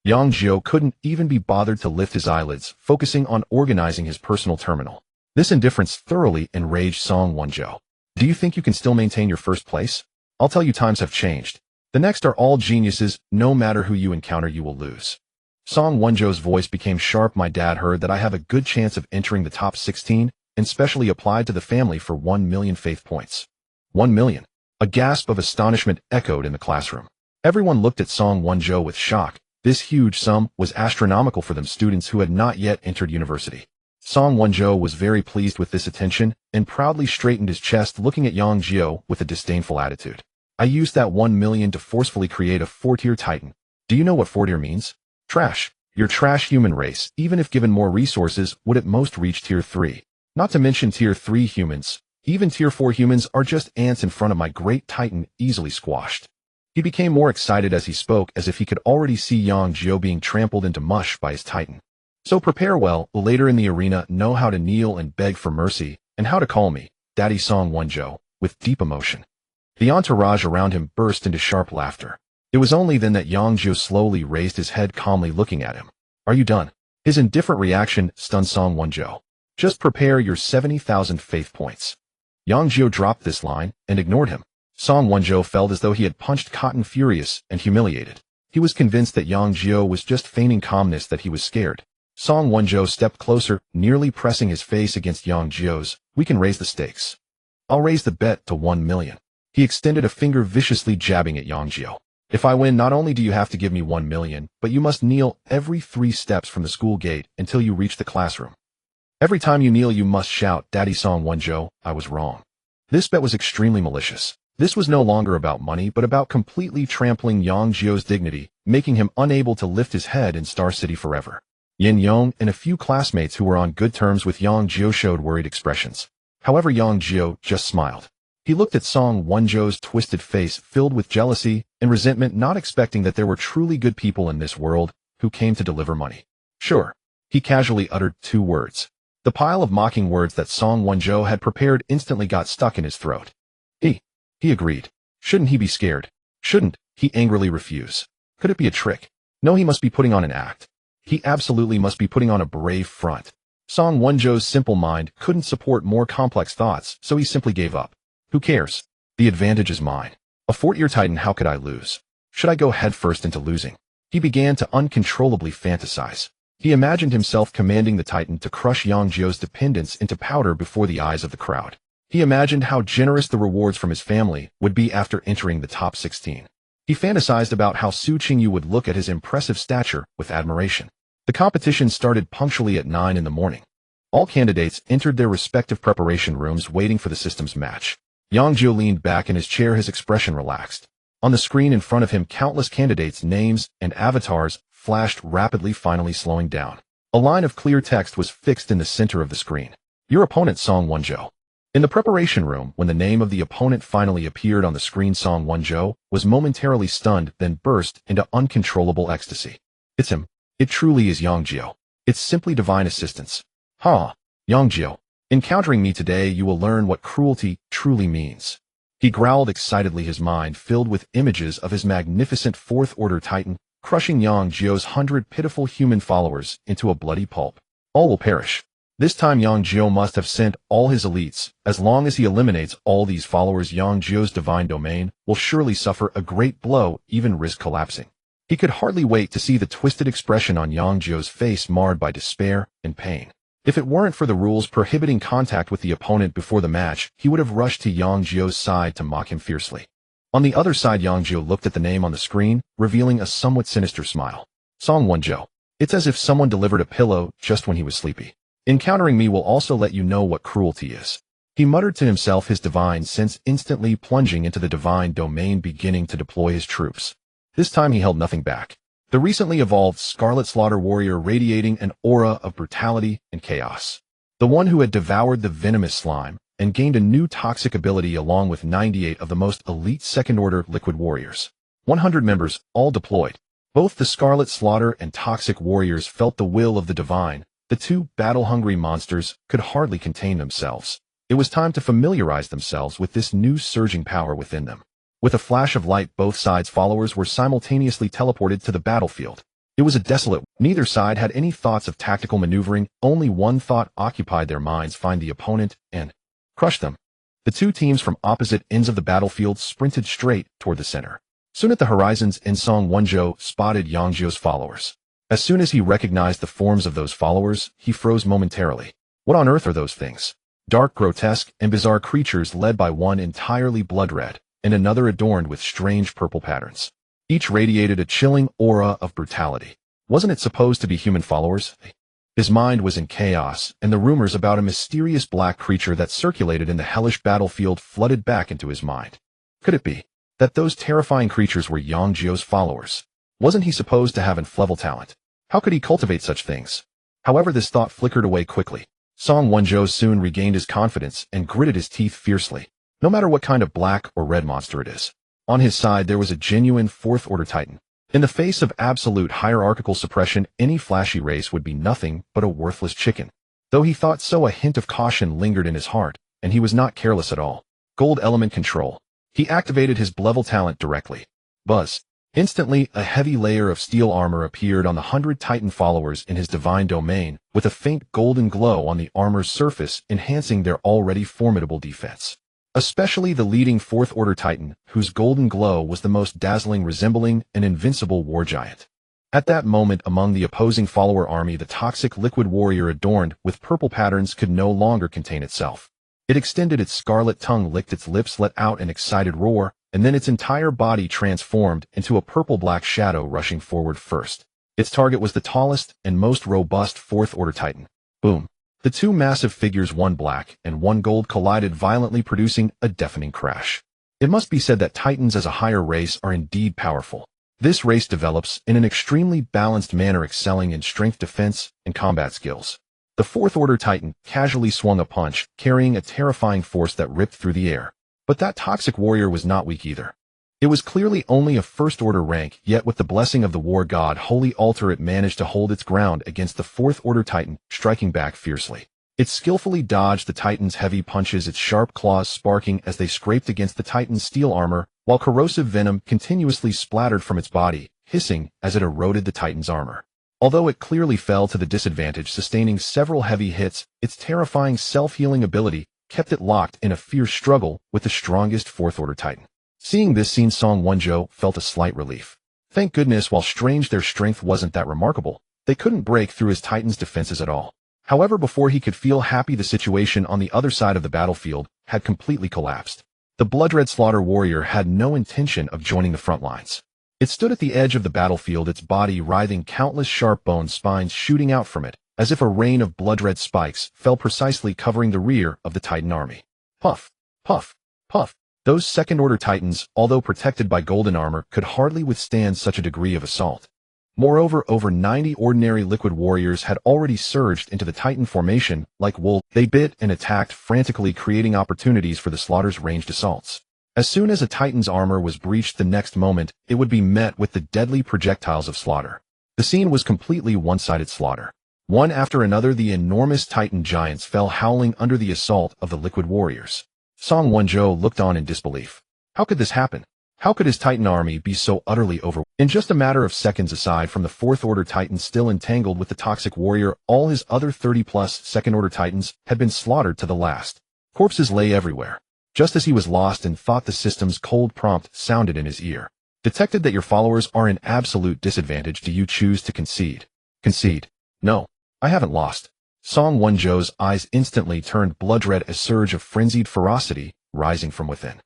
Yang Jiu couldn't even be bothered to lift his eyelids, focusing on organizing his personal terminal. This indifference thoroughly enraged Song Wonjo. Do you think you can still maintain your first place? I'll tell you, times have changed. The next are all geniuses. No matter who you encounter, you will lose. Song Wonjo's voice became sharp. My dad heard that I have a good chance of entering the top 16, and specially applied to the family for 1 million faith points. 1 million. A gasp of astonishment echoed in the classroom. Everyone looked at Song Wonjo with shock. This huge sum was astronomical for them students who had not yet entered university. Song Wonjo was very pleased with this attention and proudly straightened his chest, looking at Yang Jiu with a disdainful attitude. I used that 1 million to forcefully create a 4-tier titan. Do you know what 4-tier means? Trash. Your trash human race, even if given more resources, would at most reach tier 3. Not to mention tier 3 humans. Even tier 4 humans are just ants in front of my great titan, easily squashed. He became more excited as he spoke, as if he could already see Yang Jiu being trampled into mush by his titan. So prepare well, later in the arena, know how to kneel and beg for mercy, and how to call me Daddy. Song Wonjo, with deep emotion. The entourage around him burst into sharp laughter. It was only then that Yang Jiu slowly raised his head, calmly looking at him. Are you done? His indifferent reaction stunned Song Wonjo. Just prepare your 70,000 faith points. Yang Jiu dropped this line and ignored him. Song Wonjo felt as though he had punched cotton, furious and humiliated. He was convinced that Yang Jiu was just feigning calmness, that he was scared. Song Wonjo stepped closer, nearly pressing his face against Yang Jiu's. We can raise the stakes. I'll raise the bet to 1 million. He extended a finger, viciously jabbing at Yang Jiu. If I win, not only do you have to give me 1 million, but you must kneel every 3 steps from the school gate until you reach the classroom. Every time you kneel, you must shout, Daddy. Song Wonjo, I was wrong. This bet was extremely malicious. This was no longer about money, but about completely trampling Yang Jiu's dignity, making him unable to lift his head in Star City forever. Yin Yong and a few classmates who were on good terms with Yang Jiu showed worried expressions. However, Yang Jiu just smiled. He looked at Song Wonjo's twisted face, filled with jealousy and resentment, not expecting that there were truly good people in this world who came to deliver money. Sure. He casually uttered 2 words. The pile of mocking words that Song Wonjo had prepared instantly got stuck in his throat. He agreed. Shouldn't he be scared? Shouldn't he angrily refuse? Could it be a trick? No, he must be putting on an act. He absolutely must be putting on a brave front. Song Wonjo's simple mind couldn't support more complex thoughts, so he simply gave up. Who cares? The advantage is mine. A 4-tier titan, how could I lose? Should I go headfirst into losing? He began to uncontrollably fantasize. He imagined himself commanding the Titan to crush Yang Jiu's dependents into powder before the eyes of the crowd. He imagined how generous the rewards from his family would be after entering the top 16. He fantasized about how Su Qingyu would look at his impressive stature with admiration. The competition started punctually at 9 in the morning. All candidates entered their respective preparation rooms waiting for the system's match. Yang Jiu leaned back in his chair, his expression relaxed. On the screen in front of him, countless candidates' names and avatars flashed rapidly, finally slowing down. A line of clear text was fixed in the center of the screen. Your opponent, Song Wenzhou. In the preparation room, when the name of the opponent finally appeared on the screen, Song Wenzhou was momentarily stunned, then burst into uncontrollable ecstasy. It's him. It truly is Yang Jiu. It's simply divine assistance. Yang Jiu. Encountering me today, you will learn what cruelty truly means. He growled excitedly, his mind filled with images of his magnificent fourth-order Titan, crushing Yang Jiu's 100 pitiful human followers into a bloody pulp. All will perish. This time Yang Jiu must have sent all his elites. As long as he eliminates all these followers, Yang Jiu's divine domain will surely suffer a great blow, even risk collapsing. He could hardly wait to see the twisted expression on Yang Jiu's face, marred by despair and pain. If it weren't for the rules prohibiting contact with the opponent before the match, he would have rushed to Yang Jiu's side to mock him fiercely. On the other side, Yang Jiu looked at the name on the screen, revealing a somewhat sinister smile. Song Wenzhou. It's as if someone delivered a pillow just when he was sleepy. Encountering me will also let you know what cruelty is. He muttered to himself, his divine sense instantly plunging into the divine domain, beginning to deploy his troops. This time he held nothing back. The recently evolved Scarlet Slaughter Warrior radiating an aura of brutality and chaos. The one who had devoured the venomous slime and gained a new toxic ability along with 98 of the most elite second-order liquid warriors. 100 members, all deployed. Both the Scarlet Slaughter and Toxic Warriors felt the will of the divine. The two battle-hungry monsters could hardly contain themselves. It was time to familiarize themselves with this new surging power within them. With a flash of light, both sides' followers were simultaneously teleported to the battlefield. It was a desolate. Neither side had any thoughts of tactical maneuvering. Only one thought occupied their minds: find the opponent and crush them. The two teams from opposite ends of the battlefield sprinted straight toward the center. Soon at the horizons, Song Wenzhou spotted Yang Jiu's followers. As soon as he recognized the forms of those followers, he froze momentarily. What on earth are those things? Dark, grotesque, and bizarre creatures led by one entirely blood-red and another adorned with strange purple patterns. Each radiated a chilling aura of brutality. Wasn't it supposed to be human followers? His mind was in chaos, and the rumors about a mysterious black creature that circulated in the hellish battlefield flooded back into his mind. Could it be that those terrifying creatures were Yang Jiu's followers? Wasn't he supposed to have inflexible talent? How could he cultivate such things? However, this thought flickered away quickly. Song Wenzhou soon regained his confidence and gritted his teeth fiercely. No matter what kind of black or red monster it is. On his side, there was a genuine fourth-order Titan. In the face of absolute hierarchical suppression, any flashy race would be nothing but a worthless chicken. Though he thought so, a hint of caution lingered in his heart, and he was not careless at all. Gold element control. He activated his level talent directly. Buzz. Instantly, a heavy layer of steel armor appeared on the 100 Titan followers in his divine domain, with a faint golden glow on the armor's surface, enhancing their already formidable defense. Especially the leading fourth-order Titan, whose golden glow was the most dazzling, resembling an invincible war giant. At that moment, among the opposing follower army, the toxic liquid warrior adorned with purple patterns could no longer contain itself. It extended its scarlet tongue, licked its lips, let out an excited roar, and then its entire body transformed into a purple-black shadow rushing forward first. Its target was the tallest and most robust fourth-order Titan. Boom. The two massive figures, one black and one gold, collided violently, producing a deafening crash. It must be said that Titans as a higher race are indeed powerful. This race develops in an extremely balanced manner, excelling in strength, defense, and combat skills. The fourth-order Titan casually swung a punch, carrying a terrifying force that ripped through the air. But that toxic warrior was not weak either. It was clearly only a first-order rank, yet with the blessing of the war god Holy Altar, it managed to hold its ground against the fourth-order Titan, striking back fiercely. It skillfully dodged the Titan's heavy punches, its sharp claws sparking as they scraped against the Titan's steel armor, while corrosive venom continuously splattered from its body, hissing as it eroded the Titan's armor. Although it clearly fell to the disadvantage, sustaining several heavy hits, its terrifying self-healing ability kept it locked in a fierce struggle with the strongest fourth-order Titan. Seeing this scene, Song Wenzhou felt a slight relief. Thank goodness, while strange their strength wasn't that remarkable, They couldn't break through his Titan's defenses at all. However, before he could feel happy, the situation on the other side of the battlefield had completely collapsed. The blood-red slaughter warrior had no intention of joining the front lines. It stood at the edge of the battlefield, its body writhing, countless sharp bone spines shooting out from it, as if a rain of blood-red spikes fell precisely covering the rear of the Titan army. Puff, puff, puff. Those second-order Titans, although protected by golden armor, could hardly withstand such a degree of assault. Moreover, over 90 ordinary liquid warriors had already surged into the Titan formation like wolves. They bit and attacked frantically, creating opportunities for the Slaughter's ranged assaults. As soon as a Titan's armor was breached, the next moment, it would be met with the deadly projectiles of Slaughter. The scene was completely one-sided slaughter. One after another, the enormous Titan giants fell howling under the assault of the liquid warriors. Song Wonjo looked on in disbelief. How could this happen? How could his Titan army be so utterly overwhelmed? In just a matter of seconds, aside from the fourth-order Titan still entangled with the toxic warrior, all his other 30-plus second-order Titans had been slaughtered to the last. Corpses lay everywhere. Just as he was lost in thought, the system's cold prompt sounded in his ear. Detected that your followers are in absolute disadvantage. Do you choose to concede? Concede. No, I haven't lost. Song Wonjo's eyes instantly turned blood-red, a surge of frenzied ferocity rising from within.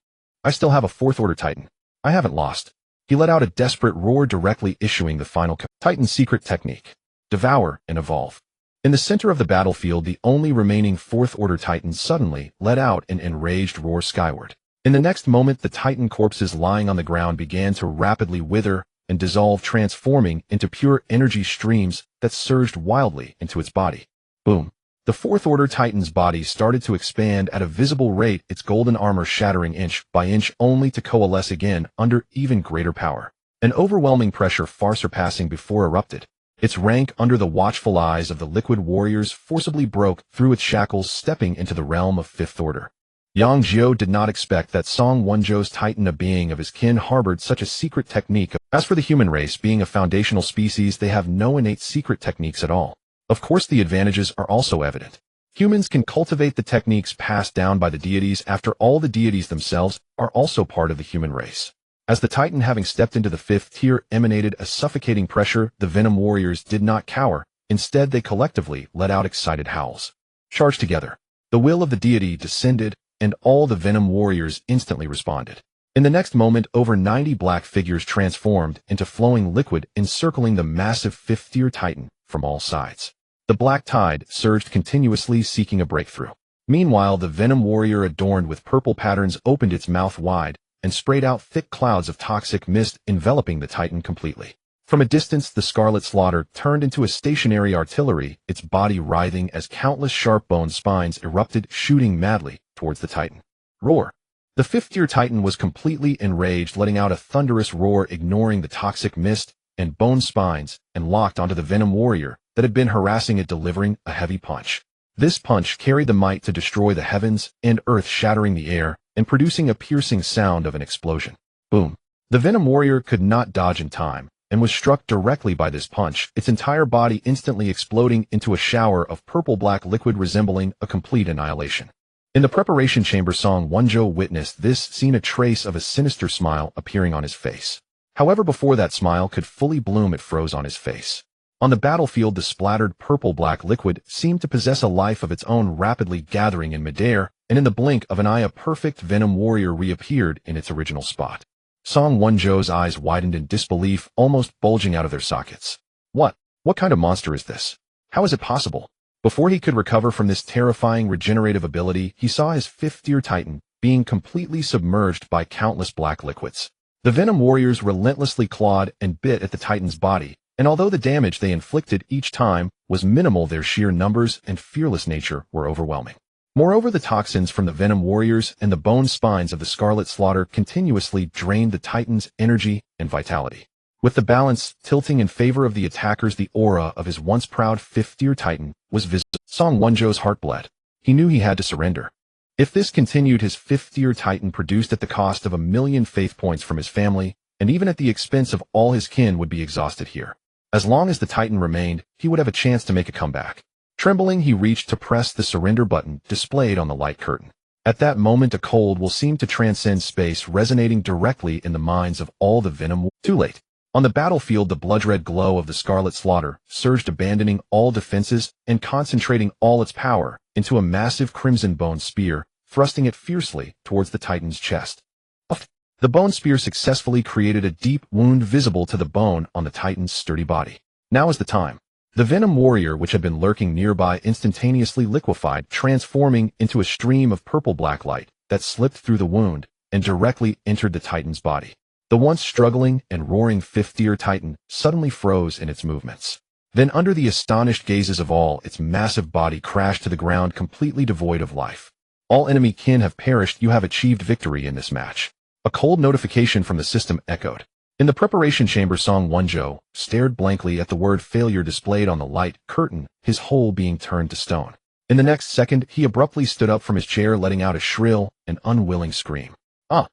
I still have a fourth-order Titan. I haven't lost. He let out a desperate roar, directly issuing the final Titan's secret technique. Devour and evolve. In the center of the battlefield, the only remaining fourth-order Titan suddenly let out an enraged roar skyward. In the next moment, the Titan corpses lying on the ground began to rapidly wither and dissolve, transforming into pure energy streams that surged wildly into its body. Boom. The fourth-order Titan's body started to expand at a visible rate, its golden armor shattering inch by inch, only to coalesce again under even greater power. An overwhelming pressure far surpassing before erupted. Its rank under the watchful eyes of the liquid warriors forcibly broke through its shackles, stepping into the realm of fifth order. Yang Jiu did not expect that Song Wonjo's Titan, a being of his kin, harbored such a secret technique. As for the human race, being a foundational species, they have no innate secret techniques at all. Of course, the advantages are also evident. Humans can cultivate the techniques passed down by the deities. After all, the deities themselves are also part of the human race. As the Titan, having stepped into the fifth tier, emanated a suffocating pressure, the Venom warriors did not cower. Instead, they collectively let out excited howls. Charged together. The will of the deity descended, and all the Venom warriors instantly responded. In the next moment, over 90 black figures transformed into flowing liquid, encircling the massive fifth-tier Titan from all sides. The black tide surged continuously, seeking a breakthrough. Meanwhile, the Venom warrior, adorned with purple patterns, opened its mouth wide and sprayed out thick clouds of toxic mist, enveloping the Titan completely. From a distance, the Scarlet Slaughter turned into a stationary artillery, its body writhing as countless sharp-boned spines erupted, shooting madly towards the Titan. Roar! The fifth-tier Titan was completely enraged, letting out a thunderous roar, ignoring the toxic mist and bone spines, and locked onto the Venom warrior that had been harassing it, delivering a heavy punch. This punch carried the might to destroy the heavens and earth, shattering the air and producing a piercing sound of an explosion. Boom! The Venom warrior could not dodge in time and was struck directly by this punch, its entire body instantly exploding into a shower of purple-black liquid, resembling a complete annihilation. In the preparation chamber, Song Wonjo witnessed this scene, a trace of a sinister smile appearing on his face. However, before that smile could fully bloom, it froze on his face. On the battlefield, the splattered purple-black liquid seemed to possess a life of its own, rapidly gathering in midair, and in the blink of an eye, a perfect Venom warrior reappeared in its original spot. Song Wonjo's eyes widened in disbelief, almost bulging out of their sockets. What kind of monster is this? How is it possible? Before he could recover from this terrifying regenerative ability, he saw his fifth-tier Titan being completely submerged by countless black liquids. The Venom warriors relentlessly clawed and bit at the Titan's body, and although the damage they inflicted each time was minimal, their sheer numbers and fearless nature were overwhelming. Moreover, the toxins from the Venom warriors and the bone spines of the Scarlet Slaughter continuously drained the Titan's energy and vitality. With the balance tilting in favor of the attackers, the aura of his once proud fifth-tier Titan was visible. Song Wonjo's heart bled. He knew he had to surrender. If this continued, his fifth-tier Titan, produced at the cost of 1,000,000 faith points from his family, and even at the expense of all his kin, would be exhausted here. As long as the Titan remained, he would have a chance to make a comeback. Trembling, he reached to press the surrender button displayed on the light curtain. At that moment, a cold will seemed to transcend space, resonating directly in the minds of all the Venom. Too late. On the battlefield, the blood-red glow of the Scarlet Slaughter surged, abandoning all defenses and concentrating all its power into a massive crimson bone spear, thrusting it fiercely towards the Titan's chest. The bone spear successfully created a deep wound visible to the bone on the Titan's sturdy body. Now is the time. The Venom warrior, which had been lurking nearby, instantaneously liquefied, transforming into a stream of purple-black light that slipped through the wound and directly entered the Titan's body. The once struggling and roaring fifth-tier Titan suddenly froze in its movements. Then, under the astonished gazes of all, its massive body crashed to the ground, completely devoid of life. All enemy kin have perished. You have achieved victory in this match. A cold notification from the system echoed. In the preparation chamber, Yang Jiu stared blankly at the word failure displayed on the light curtain, his whole being turned to stone. In the next second, he abruptly stood up from his chair, letting out a shrill and unwilling scream. Ah!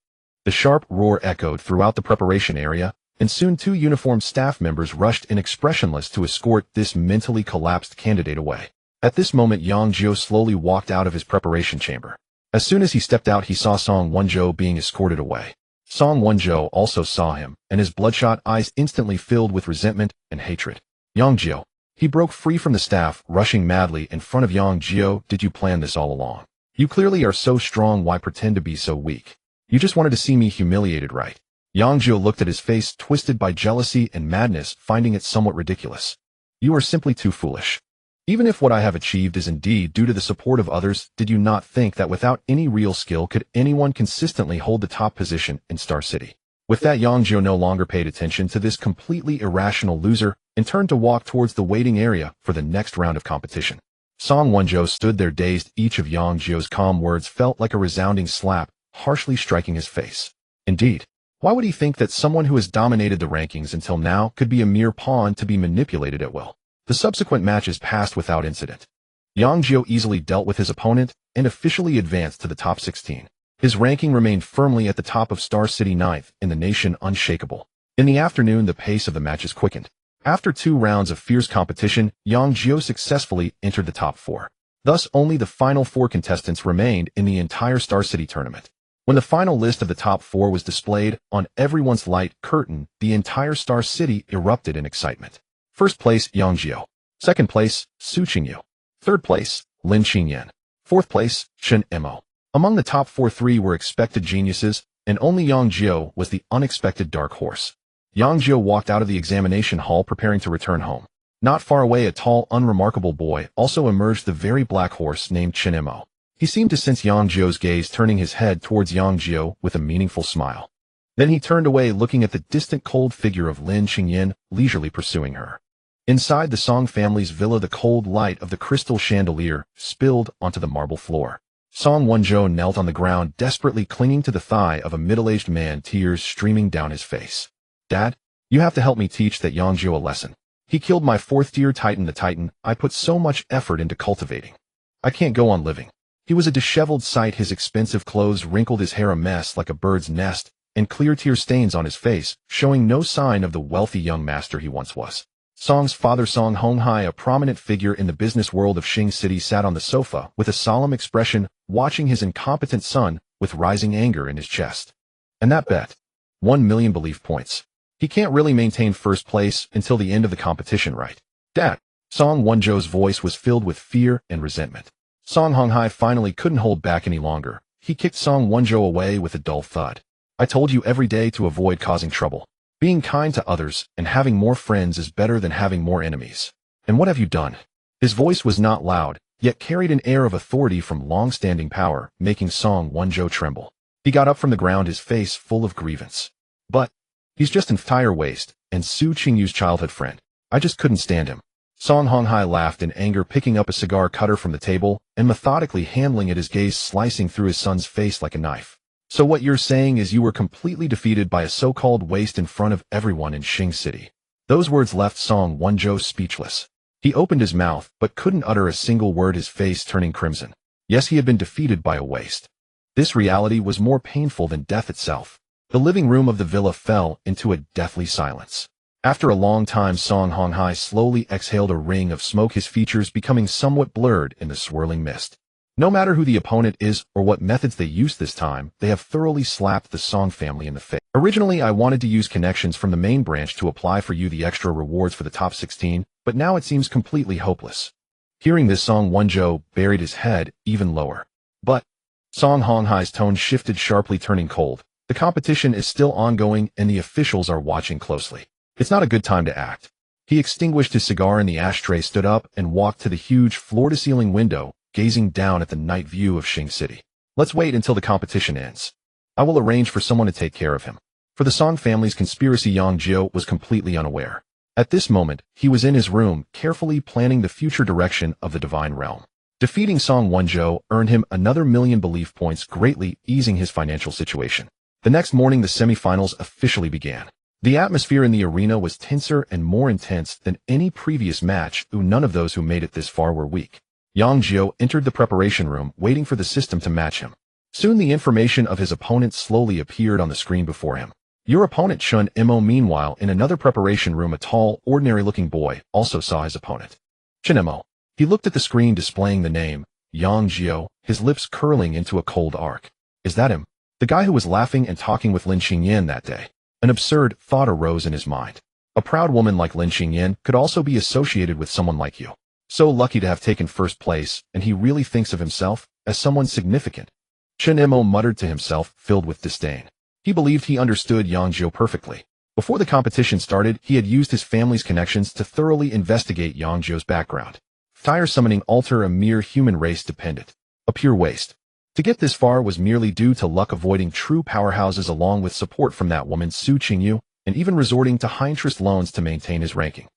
The sharp roar echoed throughout the preparation area, and soon 2 uniformed staff members rushed in expressionless to escort this mentally collapsed candidate away. At this moment, Yang Jiu slowly walked out of his preparation chamber. As soon as he stepped out, he saw Yang Jiu being escorted away. Yang Jiu also saw him, and his bloodshot eyes instantly filled with resentment and hatred. Yang Jiu. He broke free from the staff, rushing madly in front of Yang Jiu. Did you plan this all along? You clearly are so strong, why pretend to be so weak? You just wanted to see me humiliated, right? Yang Jiu looked at his face, twisted by jealousy and madness, finding it somewhat ridiculous. You are simply too foolish. Even if what I have achieved is indeed due to the support of others, did you not think that without any real skill could anyone consistently hold the top position in Star City? With that, Yang Jiu no longer paid attention to this completely irrational loser and turned to walk towards the waiting area for the next round of competition. Yang Jiu stood there dazed. Each of Yang Jiu's calm words felt like a resounding slap, harshly striking his face. Indeed, why would he think that someone who has dominated the rankings until now could be a mere pawn to be manipulated at will? The subsequent matches passed without incident. Yang Jiu easily dealt with his opponent and officially advanced to the top 16. His ranking remained firmly at the top of Star City, 9th in the nation, unshakable. In the afternoon, the pace of the matches quickened. After 2 rounds of fierce competition, Yang Jiu successfully entered the top 4. Thus, only the final 4 contestants remained in the entire Star City tournament. When the final list of the top 4 was displayed on everyone's light curtain, the entire Star City erupted in excitement. First place, Yang Jiu. Second place, Su Qingyu. Third place, Lin Qingyan. Fourth place, Chen Mo. Among the top 4, 3 were expected geniuses, and only Yang Jiu was the unexpected dark horse. Yang Jiu walked out of the examination hall preparing to return home. Not far away, a tall, unremarkable boy also emerged, the very black horse named Chen Mo. He seemed to sense Yang Jiu's gaze, turning his head towards Yang Jiu with a meaningful smile. Then he turned away, looking at the distant, cold figure of Lin Qingyan, leisurely pursuing her. Inside the Song family's villa, the cold light of the crystal chandelier spilled onto the marble floor. Yang Jiu knelt on the ground, desperately clinging to the thigh of a middle-aged man, tears streaming down his face. Dad, you have to help me teach that Yang Jiu a lesson. He killed my 4th-tier Titan, the Titan I put so much effort into cultivating. I can't go on living. He was a disheveled sight, his expensive clothes wrinkled, his hair a mess like a bird's nest, and clear tear stains on his face, showing no sign of the wealthy young master he once was. Song's father, Song Honghai, a prominent figure in the business world of Xing City, sat on the sofa with a solemn expression, watching his incompetent son with rising anger in his chest. And that bet? 1 million belief points. He can't really maintain first place until the end of the competition, right? Dad. Yang Jiu's voice was filled with fear and resentment. Song Honghai finally couldn't hold back any longer. He kicked Yang Jiu away with a dull thud. I told you every day to avoid causing trouble. Being kind to others and having more friends is better than having more enemies. And what have you done? His voice was not loud, yet carried an air of authority from long-standing power, making Yang Jiu tremble. He got up from the ground, his face full of grievance. But he's just an entire waste, and Su Qingyu's childhood friend. I just couldn't stand him. Song Honghai laughed in anger, picking up a cigar cutter from the table and methodically handling it, his gaze slicing through his son's face like a knife. So what you're saying is you were completely defeated by a so-called waste in front of everyone in Xing City. Those words left Yang Jiu speechless. He opened his mouth, but couldn't utter a single word, his face turning crimson. Yes, he had been defeated by a waste. This reality was more painful than death itself. The living room of the villa fell into a deathly silence. After a long time, Song Honghai slowly exhaled a ring of smoke, his features becoming somewhat blurred in the swirling mist. No matter who the opponent is or what methods they use this time, they have thoroughly slapped the Song family in the face. Originally, I wanted to use connections from the main branch to apply for you the extra rewards for the top 16, but now it seems completely hopeless. Hearing this, Song Jiu buried his head even lower. But Song Honghai's tone shifted sharply, turning cold. The competition is still ongoing and the officials are watching closely. It's not a good time to act. He extinguished his cigar in the ashtray, stood up, and walked to the huge floor-to-ceiling window, gazing down at the night view of Xing City. Let's wait until the competition ends. I will arrange for someone to take care of him. For the Song family's conspiracy, Yang Jiu was completely unaware. At this moment, he was in his room, carefully planning the future direction of the Divine Realm. Defeating Song Jiu earned him another 1,000,000 belief points, greatly easing his financial situation. The next morning, the semifinals officially began. The atmosphere in the arena was tenser and more intense than any previous match, none of those who made it this far were weak. Yang Jiu entered the preparation room, waiting for the system to match him. Soon the information of his opponent slowly appeared on the screen before him. Your opponent Chun Mo. Meanwhile, in another preparation room, a tall, ordinary-looking boy also saw his opponent. Chun Mo. He looked at the screen displaying the name, Yang Jiu, his lips curling into a cold arc. Is that him? The guy who was laughing and talking with Lin Xingyan that day. An absurd thought arose in his mind. A proud woman like Lin Xingyan could also be associated with someone like you. So lucky to have taken first place, and he really thinks of himself as someone significant. Chun Mo muttered to himself, filled with disdain. He believed he understood Yang Jiu perfectly. Before the competition started, he had used his family's connections to thoroughly investigate Yang Jiu's background. Tire summoning altar, a mere human race dependent. A pure waste. To get this far was merely due to luck, avoiding true powerhouses along with support from that woman Su Qingyu, and even resorting to high-interest loans to maintain his ranking.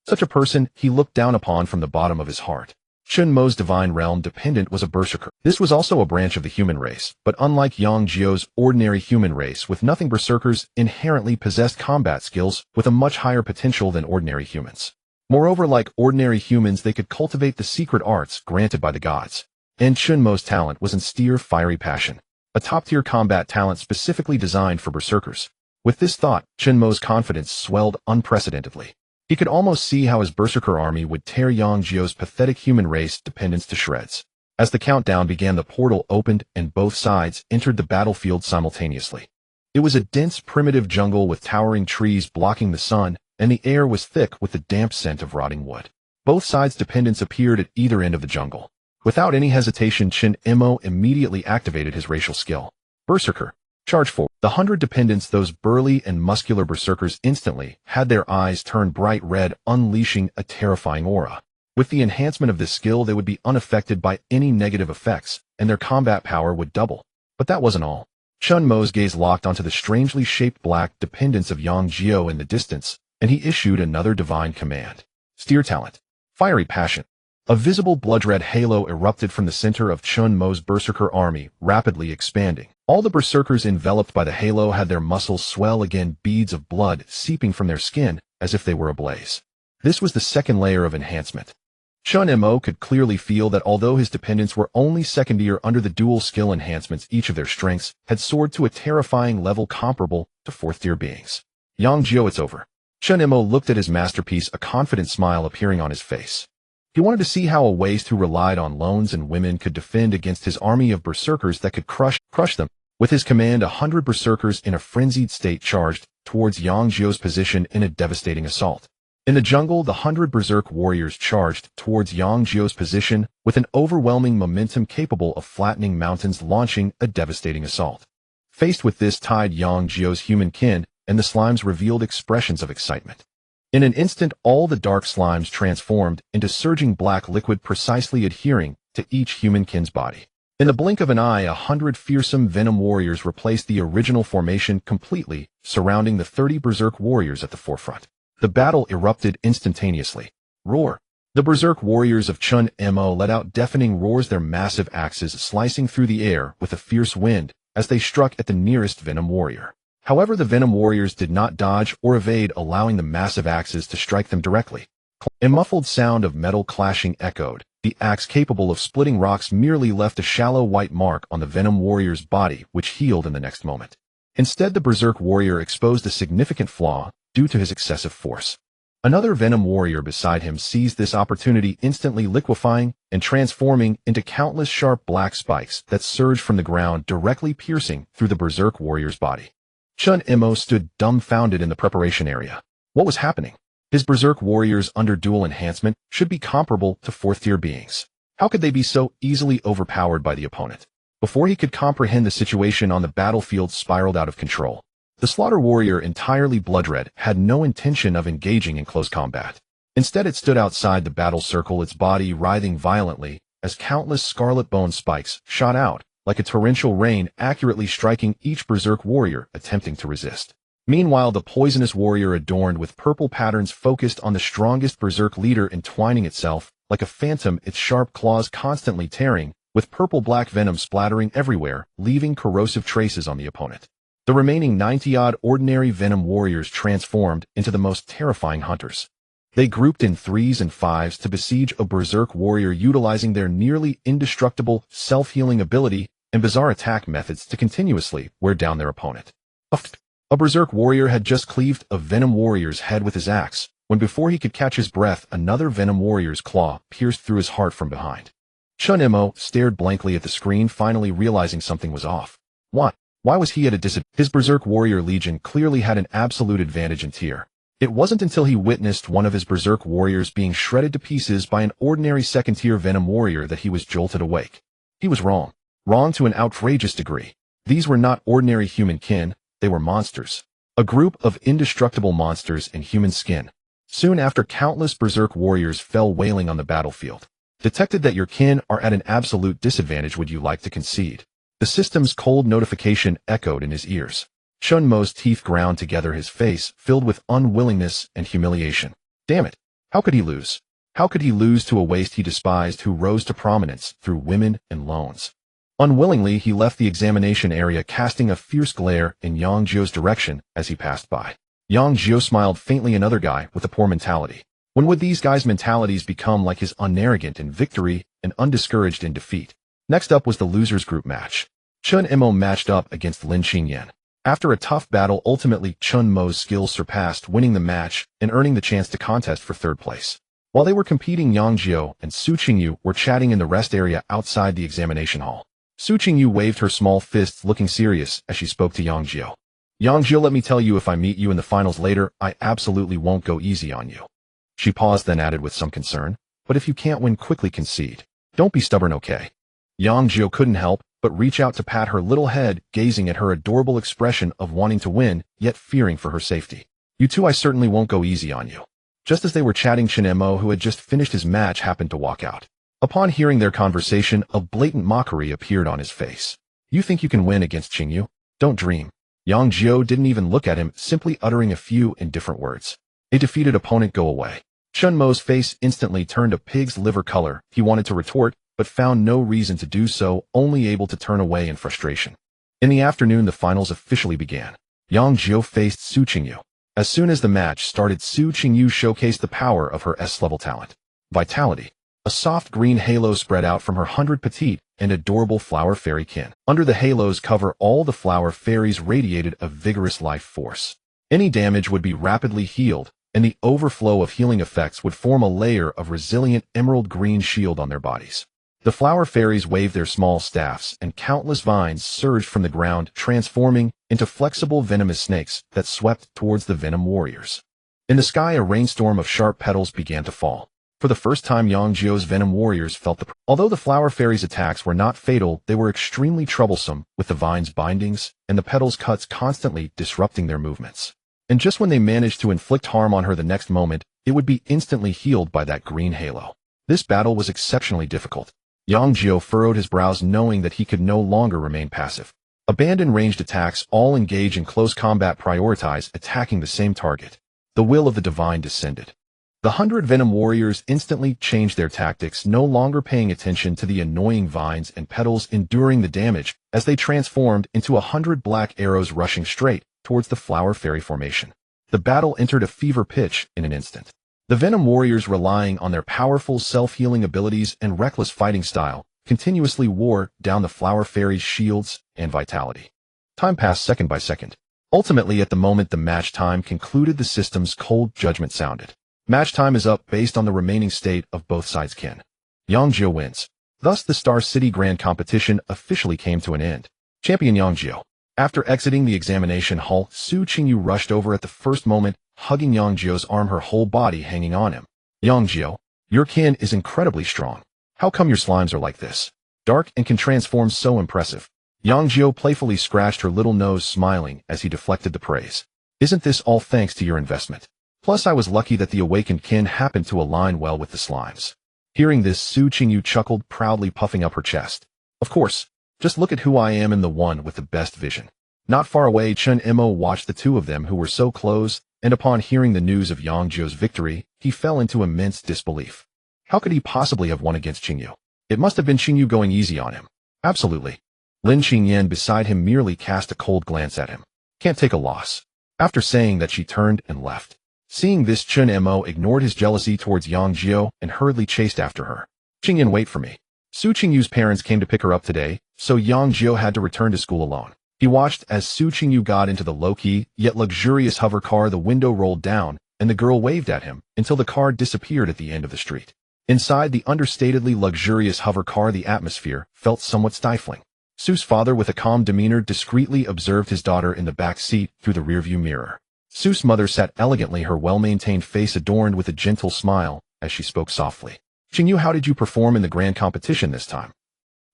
Such a person he looked down upon from the bottom of his heart. Chun Mo's divine realm dependent was a berserker. This was also a branch of the human race, but unlike Yang Jiu's ordinary human race with nothing, berserkers inherently possessed combat skills with a much higher potential than ordinary humans. Moreover, like ordinary humans, they could cultivate the secret arts granted by the gods. And Chun Mo's talent was in steer fiery passion, a top-tier combat talent specifically designed for berserkers. With this thought, Chun Mo's confidence swelled unprecedentedly. He could almost see how his berserker army would tear Yang Jiu's pathetic human race dependence to shreds. As the countdown began, the portal opened and both sides entered the battlefield simultaneously. It was a dense, primitive jungle with towering trees blocking the sun, and the air was thick with the damp scent of rotting wood. Both sides' dependents appeared at either end of the jungle. Without any hesitation, Chun Mo immediately activated his racial skill. Berserker. Charge forward. The 100 dependents, those burly and muscular berserkers, instantly had their eyes turn bright red, unleashing a terrifying aura. With the enhancement of this skill, they would be unaffected by any negative effects, and their combat power would double. But that wasn't all. Chun Mo's gaze locked onto the strangely shaped black dependents of Yang Jiu in the distance, and he issued another divine command. Steer talent. Fiery passion. A visible blood-red halo erupted from the center of Chun Mo's berserker army, rapidly expanding. All the berserkers enveloped by the halo had their muscles swell again, beads of blood seeping from their skin as if they were ablaze. This was the second layer of enhancement. Chun Mo could clearly feel that although his dependents were only second tier under the dual skill enhancements, each of their strengths had soared to a terrifying level comparable to fourth-tier beings. Yang Jiu, it's over. Chun Mo looked at his masterpiece, a confident smile appearing on his face. He wanted to see how a waste who relied on loans and women could defend against his army of berserkers that could crush them. With his command, 100 berserkers in a frenzied state charged towards Yang Jiu's position in a devastating assault. In the jungle, the 100 berserk warriors charged towards Yang Jiu's position with an overwhelming momentum capable of flattening mountains, launching a devastating assault. Faced with this tide, Yang Jiu's human kin and the slimes revealed expressions of excitement. In an instant, all the dark slimes transformed into surging black liquid precisely adhering to each human kin's body. In the blink of an eye, 100 fearsome Venom warriors replaced the original formation completely, surrounding the 30 berserk warriors at the forefront. The battle erupted instantaneously. Roar! The berserk warriors of Chun Mo let out deafening roars, their massive axes slicing through the air with a fierce wind as they struck at the nearest Venom warrior. However, the Venom warriors did not dodge or evade, allowing the massive axes to strike them directly. A muffled sound of metal clashing echoed. The axe, capable of splitting rocks, merely left a shallow white mark on the Venom warrior's body, which healed in the next moment. Instead, the berserk warrior exposed a significant flaw due to his excessive force. Another Venom warrior beside him seized this opportunity, instantly liquefying and transforming into countless sharp black spikes that surged from the ground, directly piercing through the Berserk warrior's body. Chun Imo stood dumbfounded in the preparation area. What was happening? His Berserk warriors under dual enhancement should be comparable to fourth-tier beings. How could they be so easily overpowered by the opponent? Before he could comprehend, the situation on the battlefield spiraled out of control. The Slaughter warrior, entirely blood-red, had no intention of engaging in close combat. Instead, it stood outside the battle circle, its body writhing violently as countless scarlet bone spikes shot out like a torrential rain, accurately striking each Berserk warrior attempting to resist. Meanwhile, the poisonous warrior, adorned with purple patterns, focused on the strongest Berserk leader, entwining itself like a phantom, its sharp claws constantly tearing, with purple-black venom splattering everywhere, leaving corrosive traces on the opponent. The remaining 90-odd ordinary Venom warriors transformed into the most terrifying hunters. They grouped in 3s and 5s to besiege a Berserk warrior, utilizing their nearly indestructible self-healing ability and bizarre attack methods to continuously wear down their opponent. A Berserk warrior had just cleaved a Venom warrior's head with his axe, when before he could catch his breath, another Venom warrior's claw pierced through his heart from behind. Chun Imo stared blankly at the screen, finally realizing something was off. Why was he at a disadvantage? His Berserk warrior legion clearly had an absolute advantage in tier. It wasn't until he witnessed one of his Berserk warriors being shredded to pieces by an ordinary second-tier Venom warrior that he was jolted awake. He was wrong. Wrong to an outrageous degree. These were not ordinary human kin, they were monsters. A group of indestructible monsters in human skin. Soon after, countless Berserk warriors fell wailing on the battlefield. Detected that your kin are at an absolute disadvantage. Would you like to concede? The system's cold notification echoed in his ears. Chun Mo's teeth ground together, his face filled with unwillingness and humiliation. Damn it! How could he lose? How could he lose to a waste he despised, who rose to prominence through women and loans? Unwillingly, he left the examination area, casting a fierce glare in Yang Jiu's direction as he passed by. Yang Jiu smiled faintly. Another guy with a poor mentality. When would these guys' mentalities become like his, unarrogant in victory and undiscouraged in defeat? Next up was the losers group match. Chun Imo matched up against Lin Qingyan. After a tough battle, ultimately Chun Mo's skills surpassed, winning the match and earning the chance to contest for third place. While they were competing, Yang Jiu and Su Qingyu were chatting in the rest area outside the examination hall. Su Qingyu waved her small fists, looking serious as she spoke to Yang Jiu. Yang Jiu, let me tell you, if I meet you in the finals later, I absolutely won't go easy on you. She paused, then added with some concern, but if you can't win, quickly concede. Don't be stubborn, okay? Yang Jiu couldn't help but reach out to pat her little head, gazing at her adorable expression of wanting to win, yet fearing for her safety. You two, I certainly won't go easy on you. Just as they were chatting, Chun Imo, who had just finished his match, happened to walk out. Upon hearing their conversation, a blatant mockery appeared on his face. You think you can win against Qingyu? Don't dream. Yang Jiu didn't even look at him, simply uttering a few indifferent words. A defeated opponent, go away. Chun Mo's face instantly turned a pig's liver color. He wanted to retort, but found no reason to do so, only able to turn away in frustration. In the afternoon, the finals officially began. Yang Jiu faced Su Qingyu. As soon as the match started, Su Qingyu showcased the power of her S-level talent. Vitality. A soft green halo spread out from her 100 petite and adorable flower fairy kin. Under the halo's cover, all the flower fairies radiated a vigorous life force. Any damage would be rapidly healed, and the overflow of healing effects would form a layer of resilient emerald green shield on their bodies. The flower fairies waved their small staffs, and countless vines surged from the ground, transforming into flexible venomous snakes that swept towards the Venom warriors. In the sky, a rainstorm of sharp petals began to fall. For the first time, Yang Jiu's Venom warriors felt Although the flower fairies' attacks were not fatal, they were extremely troublesome, with the vines' bindings and the petals' cuts constantly disrupting their movements. And just when they managed to inflict harm on her, the next moment, it would be instantly healed by that green halo. This battle was exceptionally difficult. Yang Jiu furrowed his brows, knowing that he could no longer remain passive. Abandon ranged attacks, all engage in close combat, prioritize attacking the same target. The will of the divine descended. The 100 Venom warriors instantly changed their tactics, no longer paying attention to the annoying vines and petals enduring the damage, as they transformed into 100 black arrows rushing straight towards the flower fairy formation. The battle entered a fever pitch in an instant. The Venom warriors, relying on their powerful self-healing abilities and reckless fighting style, continuously wore down the flower fairies' shields and vitality. Time passed second by second. Ultimately, at the moment the match time concluded, the system's cold judgment sounded. Match time is up based on the remaining state of both sides' kin. Yang Jiu wins. Thus, the Star City Grand Competition officially came to an end. Champion Yang Jiu. After exiting the examination hall, Su Qingyu rushed over at the first moment, hugging Yang Jiu's arm, her whole body hanging on him. Yang Jiu, your kin is incredibly strong. How come your slimes are like this? Dark and can transform so impressive. Yang Jiu playfully scratched her little nose, smiling as he deflected the praise. Isn't this all thanks to your investment? Plus, I was lucky that the awakened kin happened to align well with the slimes. Hearing this, Su Qingyu chuckled, proudly puffing up her chest. Of course. Just look at who I am and the one with the best vision. Not far away, Chen Mo watched the two of them who were so close, and upon hearing the news of Yang Jiu's victory, he fell into immense disbelief. How could he possibly have won against Qingyu? It must have been Qingyu going easy on him. Absolutely. Lin Qingyan beside him merely cast a cold glance at him. Can't take a loss. After saying that, she turned and left. Seeing this, Chen Mo ignored his jealousy towards Yang Jiu and hurriedly chased after her. Qingyan, wait for me. Su Qingyu's parents came to pick her up today, so Yang Jiu had to return to school alone. He watched as Su Qingyu got into the low-key, yet luxurious hover car. The window rolled down, and the girl waved at him until the car disappeared at the end of the street. Inside the understatedly luxurious hover car, the atmosphere felt somewhat stifling. Su's father, with a calm demeanor, discreetly observed his daughter in the back seat through the rearview mirror. Su's mother sat elegantly, her well-maintained face adorned with a gentle smile, as she spoke softly. Qingyu, how did you perform in the grand competition this time?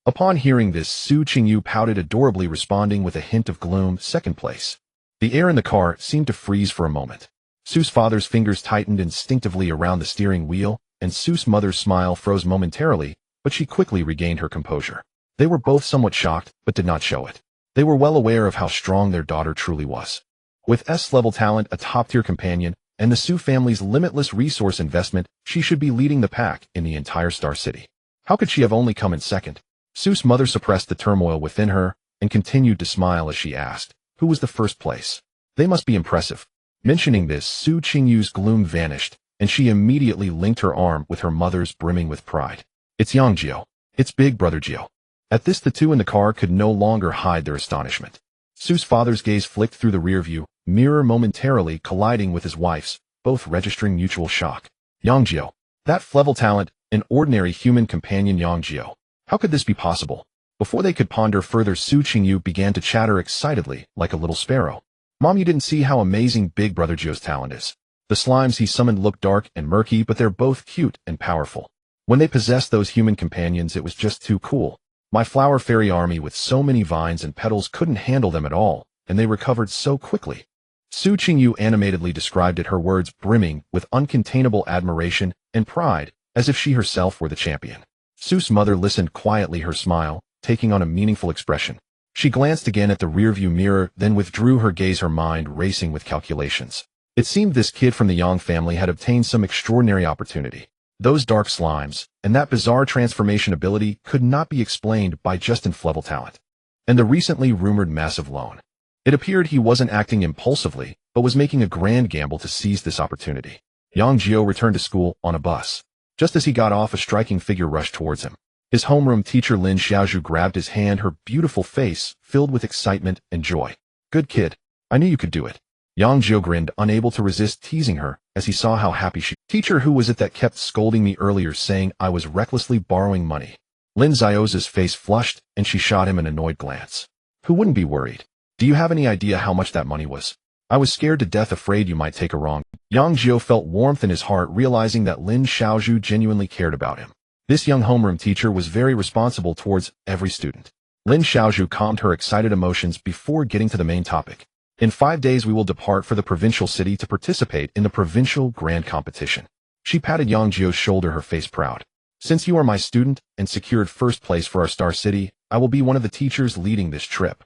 Upon hearing this, Su Qingyu pouted adorably, responding with a hint of gloom, second place. The air in the car seemed to freeze for a moment. Su's father's fingers tightened instinctively around the steering wheel, and Su's mother's smile froze momentarily, but she quickly regained her composure. They were both somewhat shocked, but did not show it. They were well aware of how strong their daughter truly was. With S-level talent, a top-tier companion, and the Su family's limitless resource investment, she should be leading the pack in the entire Star City. How could she have only come in second? Su's mother suppressed the turmoil within her and continued to smile as she asked, who was the first place? They must be impressive. Mentioning this, Su Qingyu's gloom vanished, and she immediately linked her arm with her mother's, brimming with pride. It's Yang Jiu. It's big brother Jiu. At this, the two in the car could no longer hide their astonishment. Su's father's gaze flicked through the rearview mirror, momentarily colliding with his wife's, both registering mutual shock. Yang Jiu. That level talent, an ordinary human companion. Yang Jiu. How could this be possible? Before they could ponder further, Su Qingyu began to chatter excitedly, like a little sparrow. Mom, you didn't see how amazing big brother Jiu's talent is. The slimes he summoned look dark and murky, but they're both cute and powerful. When they possessed those human companions, it was just too cool. My flower fairy army with so many vines and petals couldn't handle them at all, and they recovered so quickly. Su Qingyu animatedly described it, her words brimming with uncontainable admiration and pride, as if she herself were the champion. Su's mother listened quietly, her smile taking on a meaningful expression. She glanced again at the rearview mirror, then withdrew her gaze, her mind racing with calculations. It seemed this kid from the Yang family had obtained some extraordinary opportunity. Those dark slimes, and that bizarre transformation ability could not be explained by just level talent. And the recently rumored massive loan. It appeared he wasn't acting impulsively, but was making a grand gamble to seize this opportunity. Yang Jiu returned to school on a bus. Just as he got off, a striking figure rushed towards him. His homeroom teacher Lin Xiaozhu grabbed his hand, her beautiful face filled with excitement and joy. Good kid. I knew you could do it. Yang Jiu grinned, unable to resist teasing her, as he saw how happy she was. Teacher, who was it that kept scolding me earlier, saying I was recklessly borrowing money? Lin Xiaozhu's face flushed, and she shot him an annoyed glance. Who wouldn't be worried? Do you have any idea how much that money was? I was scared to death, afraid you might take a wrong. Yang Jiu felt warmth in his heart, realizing that Lin Xiaozhu genuinely cared about him. This young homeroom teacher was very responsible towards every student. Lin Xiaozhu calmed her excited emotions before getting to the main topic. In 5 days we will depart for the provincial city to participate in the provincial grand competition. She patted Yang Jiu's shoulder, her face proud. Since you are my student and secured first place for our Star City, I will be one of the teachers leading this trip.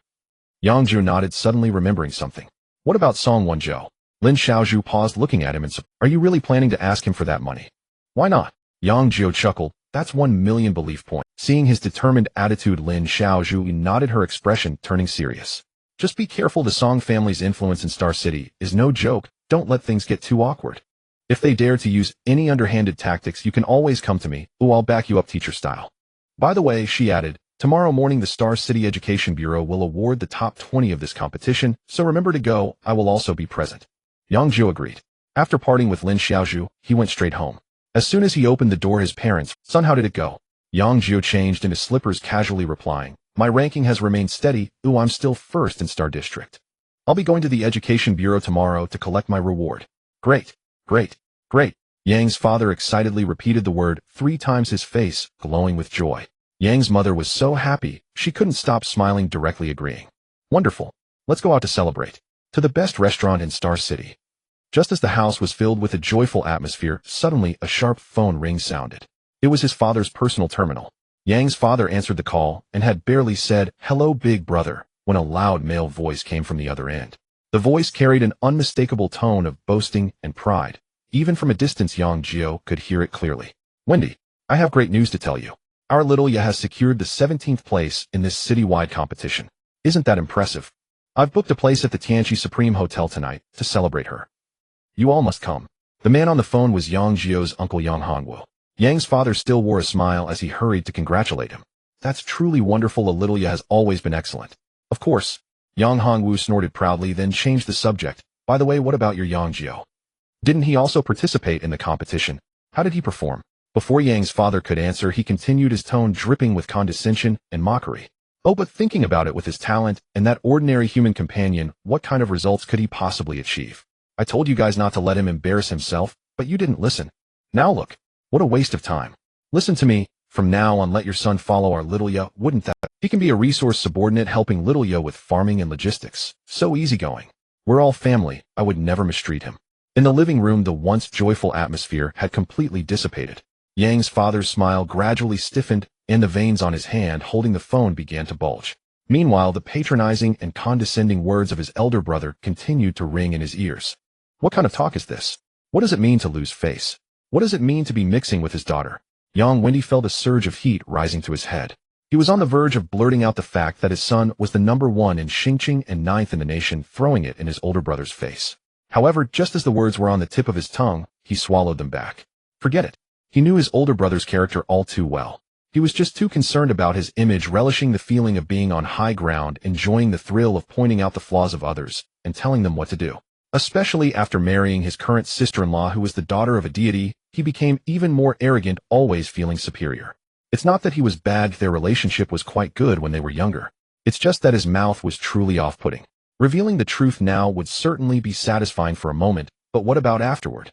Yang Jiu nodded, suddenly remembering something. What about Song Wenzhou? Lin Xiaozhu paused, looking at him and said, are you really planning to ask him for that money? Why not? Yang Jiu chuckled. That's 1 million belief points. Seeing his determined attitude, Lin Xiaozhu nodded, her expression turning serious. Just be careful, the Song family's influence in Star City is no joke. Don't let things get too awkward. If they dare to use any underhanded tactics, you can always come to me. I'll back you up teacher style. By the way, she added, tomorrow morning the Star City Education Bureau will award the top 20 of this competition, so remember to go. I will also be present. Yang Jiu agreed. After parting with Lin Xiaozhu, he went straight home. As soon as he opened the door, his parents, "Son, how did it go?" Yang Jiu changed into slippers, casually replying, "My ranking has remained steady. Ooh, I'm still first in Star District. I'll be going to the Education Bureau tomorrow to collect my reward." "Great, great, great." Yang's father excitedly repeated the word 3 times, his face glowing with joy. Yang's mother was so happy, she couldn't stop smiling, directly agreeing. "Wonderful. Let's go out to celebrate. To the best restaurant in Star City." Just as the house was filled with a joyful atmosphere, suddenly a sharp phone ring sounded. It was his father's personal terminal. Yang's father answered the call and had barely said, "Hello, big brother," when a loud male voice came from the other end. The voice carried an unmistakable tone of boasting and pride. Even from a distance, Yang Jiu could hear it clearly. "Wendy, I have great news to tell you. Our little Ya has secured the 17th place in this citywide competition. Isn't that impressive? I've booked a place at the Tianqi Supreme Hotel tonight to celebrate her. You all must come." The man on the phone was Yang Jiu's uncle, Yang Hongwu. Yang's father still wore a smile as he hurried to congratulate him. "That's truly wonderful. A little Ya has always been excellent." "Of course." Yang Hongwu snorted proudly, then changed the subject. "By the way, what about your Yang Jiu? Didn't he also participate in the competition? How did he perform?" Before Yang's father could answer, he continued, his tone dripping with condescension and mockery. "Oh, but thinking about it, with his talent and that ordinary human companion, what kind of results could he possibly achieve? I told you guys not to let him embarrass himself, but you didn't listen. Now look, what a waste of time. Listen to me, from now on let your son follow our little Ya, wouldn't that? He can be a resource subordinate helping little Ya with farming and logistics. So easygoing. We're all family, I would never mistreat him." In the living room, the once joyful atmosphere had completely dissipated. Yang's father's smile gradually stiffened, and the veins on his hand holding the phone began to bulge. Meanwhile, the patronizing and condescending words of his elder brother continued to ring in his ears. What kind of talk is this? What does it mean to lose face? What does it mean to be mixing with his daughter? Yang Wendy felt a surge of heat rising to his head. He was on the verge of blurting out the fact that his son was the #1 in Xingqing and 9th in the nation, throwing it in his older brother's face. However, just as the words were on the tip of his tongue, he swallowed them back. Forget it. He knew his older brother's character all too well. He was just too concerned about his image, relishing the feeling of being on high ground, enjoying the thrill of pointing out the flaws of others and telling them what to do. Especially after marrying his current sister-in-law, who was the daughter of a deity, he became even more arrogant, always feeling superior. It's not that he was bad, their relationship was quite good when they were younger. It's just that his mouth was truly off-putting. Revealing the truth now would certainly be satisfying for a moment, but what about afterward?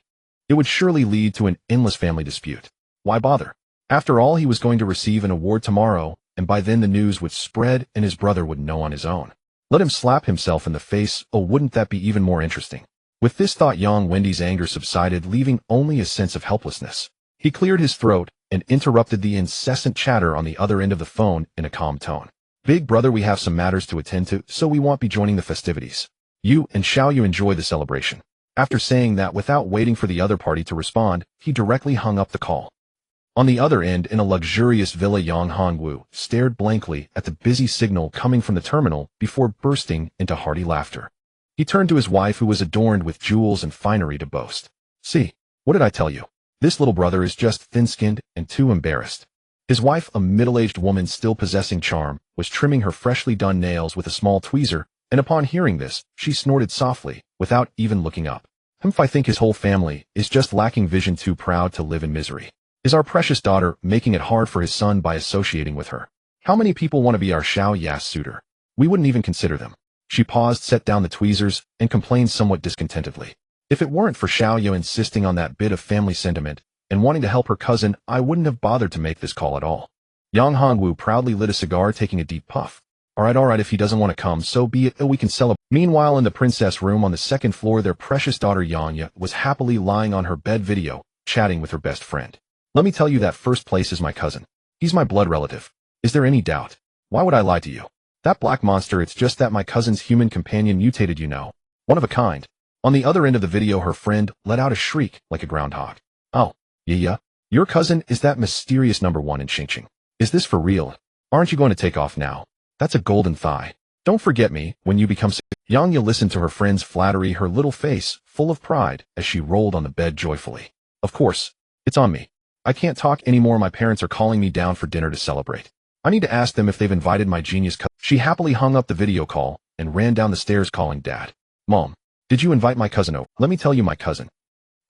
It would surely lead to an endless family dispute. Why bother? After all, he was going to receive an award tomorrow, and by then the news would spread and his brother would know on his own. Let him slap himself in the face. Oh, wouldn't that be even more interesting? With this thought, Yang Wendy's anger subsided, leaving only a sense of helplessness. He cleared his throat and interrupted the incessant chatter on the other end of the phone in a calm tone. "Big brother, we have some matters to attend to, so we won't be joining the festivities. You and Xiaoyu enjoy the celebration." After saying that, without waiting for the other party to respond, he directly hung up the call. On the other end, in a luxurious villa, Yang Hongwu stared blankly at the busy signal coming from the terminal before bursting into hearty laughter. He turned to his wife, who was adorned with jewels and finery, to boast. "See, what did I tell you? This little brother is just thin-skinned and too embarrassed." His wife, a middle-aged woman still possessing charm, was trimming her freshly done nails with a small tweezer, and upon hearing this, she snorted softly, without even looking up. I think his whole family is just lacking vision, too proud to live in misery. Is our precious daughter making it hard for his son by associating with her? How many people want to be our Xiao Ya's suitor? We wouldn't even consider them." She paused, set down the tweezers, and complained somewhat discontentedly. "If it weren't for Xiaoyu insisting on that bit of family sentiment and wanting to help her cousin, I wouldn't have bothered to make this call at all." Yang Hongwu proudly lit a cigar, taking a deep puff. All right, if he doesn't want to come, so be it. We can celebrate." Meanwhile, in the princess room on the second floor, their precious daughter Yanya was happily lying on her bed, chatting with her best friend. "Let me tell you that first place is my cousin. He's my blood relative. Is there any doubt? Why would I lie to you? That black monster, it's just that my cousin's human companion mutated, one of a kind." On the other end of the video, her friend let out a shriek like a groundhog. "Oh, yeah, your cousin is that mysterious #1 in Xingqing. Is this for real? Aren't you going to take off now? That's a golden thigh. Don't forget me when you become..." Yanya listened to her friend's flattery, her little face full of pride as she rolled on the bed joyfully. "Of course, it's on me. I can't talk anymore. My parents are calling me down for dinner to celebrate. I need to ask them if they've invited my genius cousin." She happily hung up the video call and ran down the stairs calling Dad. "Mom, did you invite my cousin over? Let me tell you, my cousin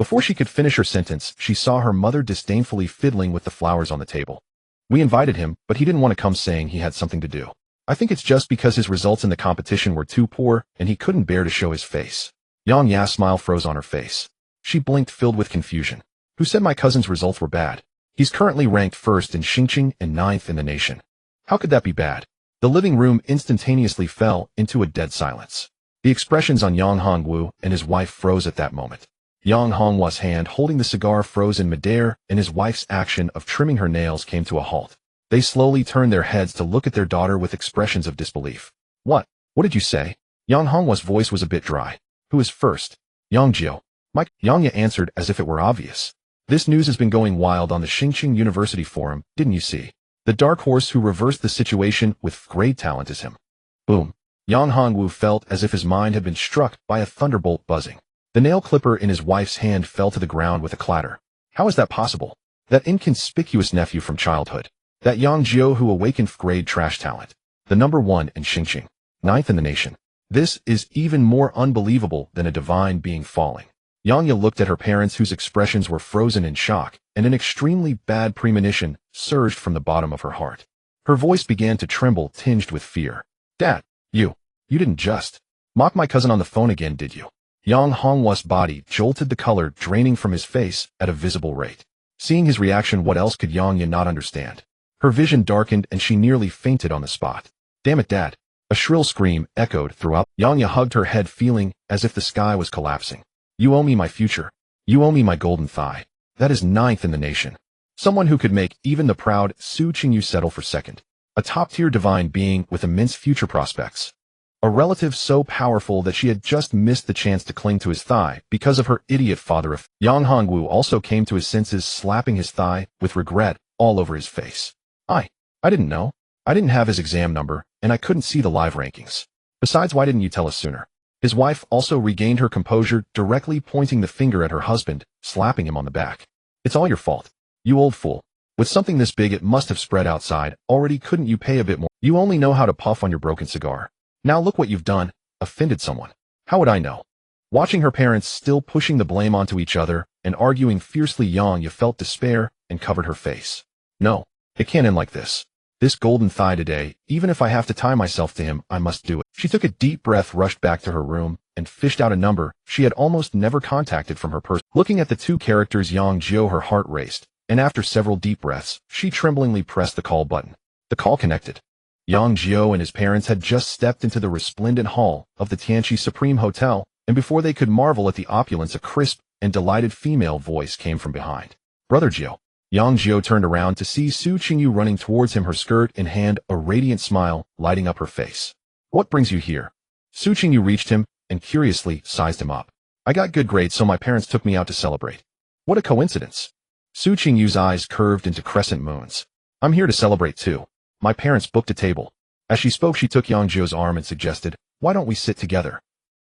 Before she could finish her sentence, she saw her mother disdainfully fiddling with the flowers on the table. We invited him, but he didn't want to come, saying he had something to do. I think it's just because his results in the competition were too poor and he couldn't bear to show his face. Yang Jiu's smile froze on her face. She blinked, filled with confusion. Who said my cousin's results were bad? He's currently ranked first in Xingqing and ninth in the nation. How could that be bad? The living room instantaneously fell into a dead silence. The expressions on Yang Hongwu and his wife froze at that moment. Yang Hongwu's hand holding the cigar froze in midair, and his wife's action of trimming her nails came to a halt. They slowly turned their heads to look at their daughter with expressions of disbelief. What did you say? Yang Hongwu's voice was a bit dry. Who is first? Yang Jiu. Mike. Yang Jiu answered as if it were obvious. This news has been going wild on the Xingqing University forum, didn't you see? The dark horse who reversed the situation with great talent is him. Boom. Yang Hongwu felt as if his mind had been struck by a thunderbolt buzzing. The nail clipper in his wife's hand fell to the ground with a clatter. How is that possible? That inconspicuous nephew from childhood. That Yang Jiu who awakened grade trash talent. The #1 in Xingqing. Ninth in the nation. This is even more unbelievable than a divine being falling. Yang Jiu looked at her parents, whose expressions were frozen in shock, and an extremely bad premonition surged from the bottom of her heart. Her voice began to tremble, tinged with fear. Dad, you didn't just mock my cousin on the phone again, did you? Yang Hongwu's body jolted, the color draining from his face at a visible rate. Seeing his reaction, what else could Yang Jiu not understand? Her vision darkened and she nearly fainted on the spot. Damn it, Dad. A shrill scream echoed throughout. Yang Jiu hugged her head, feeling as if the sky was collapsing. You owe me my future. You owe me my golden thigh. That is ninth in the nation. Someone who could make even the proud Su Qingyu settle for second. A top-tier divine being with immense future prospects. A relative so powerful that she had just missed the chance to cling to his thigh because of her idiot father. Yang Hongwu also came to his senses, slapping his thigh with regret all over his face. I didn't know. I didn't have his exam number, and I couldn't see the live rankings. Besides, why didn't you tell us sooner? His wife also regained her composure, directly pointing the finger at her husband, slapping him on the back. It's all your fault. You old fool. With something this big, it must have spread outside already. Couldn't you pay a bit more? You only know how to puff on your broken cigar. Now look what you've done. Offended someone. How would I know? Watching her parents still pushing the blame onto each other and arguing fiercely, Yang Jiu felt despair and covered her face. No, it can't end like this. This golden thigh today, even if I have to tie myself to him, I must do it. She took a deep breath, rushed back to her room, and fished out a number she had almost never contacted from her purse. Looking at the two characters Yang Jiu, her heart raced, and after several deep breaths, she tremblingly pressed the call button. The call connected. Yang Jiu and his parents had just stepped into the resplendent hall of the Tianqi Supreme Hotel, and before they could marvel at the opulence, a crisp and delighted female voice came from behind. Brother Jiu. Yang Jiu turned around to see Su Qingyu running towards him, her skirt in hand, a radiant smile lighting up her face. What brings you here? Su Qingyu reached him and curiously sized him up. I got good grades, so my parents took me out to celebrate. What a coincidence. Su Qingyu's eyes curved into crescent moons. I'm here to celebrate too. My parents booked a table. As she spoke, she took Yang Jiu's arm and suggested, why don't we sit together?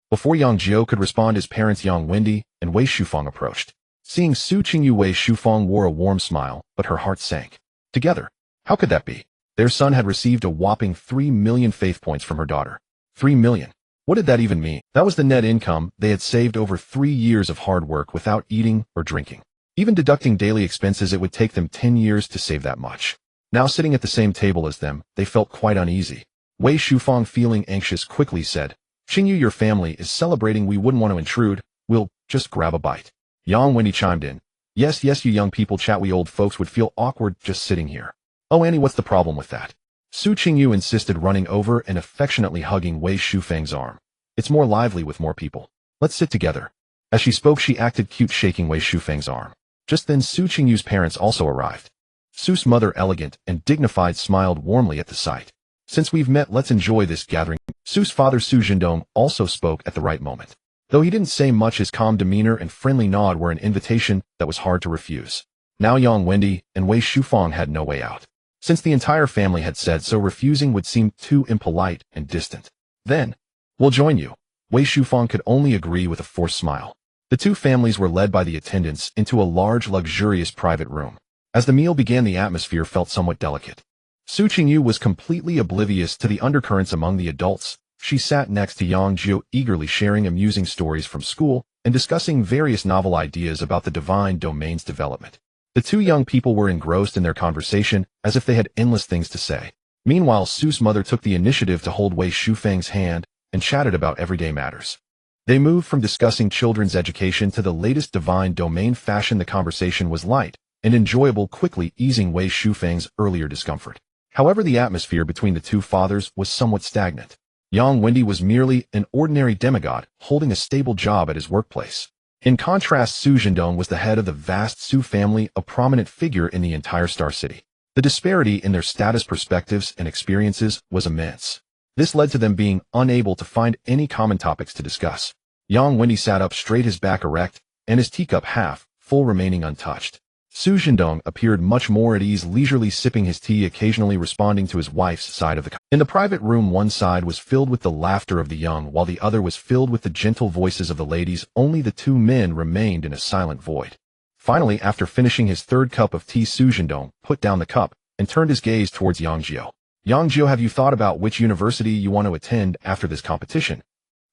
Before Yang Jiu could respond, his parents Yang Wendy and Wei Shufang approached. Seeing Su Qingyu, Wei Shufang wore a warm smile, but her heart sank. Together? How could that be? Their son had received a whopping 3 million faith points from her daughter. 3 million. What did that even mean? That was the net income they had saved over 3 years of hard work without eating or drinking. Even deducting daily expenses, it would take them 10 years to save that much. Now sitting at the same table as them, they felt quite uneasy. Wei Shufang, feeling anxious, quickly said, Qingyu, your family is celebrating. We wouldn't want to intrude. We'll just grab a bite. Yang Wendy chimed in. Yes, you young people chat. We old folks would feel awkward just sitting here. Oh, Annie, what's the problem with that? Su Qingyu insisted, running over and affectionately hugging Wei Shufang's arm. It's more lively with more people. Let's sit together. As she spoke, she acted cute, shaking Wei Shufang's arm. Just then, Su Qingyu's parents also arrived. Su's mother, elegant and dignified, smiled warmly at the sight. Since we've met, let's enjoy this gathering. Su's father, Su Jindong, also spoke at the right moment. Though he didn't say much, his calm demeanor and friendly nod were an invitation that was hard to refuse. Now Yang Wendy and Wei Shufang had no way out. Since the entire family had said so, refusing would seem too impolite and distant. Then, we'll join you. Wei Shufang could only agree with a forced smile. The two families were led by the attendants into a large, luxurious private room. As the meal began, the atmosphere felt somewhat delicate. Su Qingyu was completely oblivious to the undercurrents among the adults. She sat next to Yang Jiu, eagerly sharing amusing stories from school and discussing various novel ideas about the divine domain's development. The two young people were engrossed in their conversation as if they had endless things to say. Meanwhile, Su's mother took the initiative to hold Wei Shufang's hand and chatted about everyday matters. They moved from discussing children's education to the latest divine domain fashion. The conversation was light and enjoyable, quickly easing Wei Shufang's earlier discomfort. However, the atmosphere between the two fathers was somewhat stagnant. Yang Wendy was merely an ordinary demigod, holding a stable job at his workplace. In contrast, Su Zhendong was the head of the vast Su family, a prominent figure in the entire Star City. The disparity in their status, perspectives, and experiences was immense. This led to them being unable to find any common topics to discuss. Yang Wendy sat up straight, his back erect, and his teacup half full remaining untouched. Su Zhendong appeared much more at ease, leisurely sipping his tea, occasionally responding to his wife's side of the conversation. In the private room, one side was filled with the laughter of the young, while the other was filled with the gentle voices of the ladies. Only the two men remained in a silent void. Finally, after finishing his third cup of tea, Su Zhendong put down the cup and turned his gaze towards Yang Jiu. Yang Jiu, have you thought about which university you want to attend after this competition?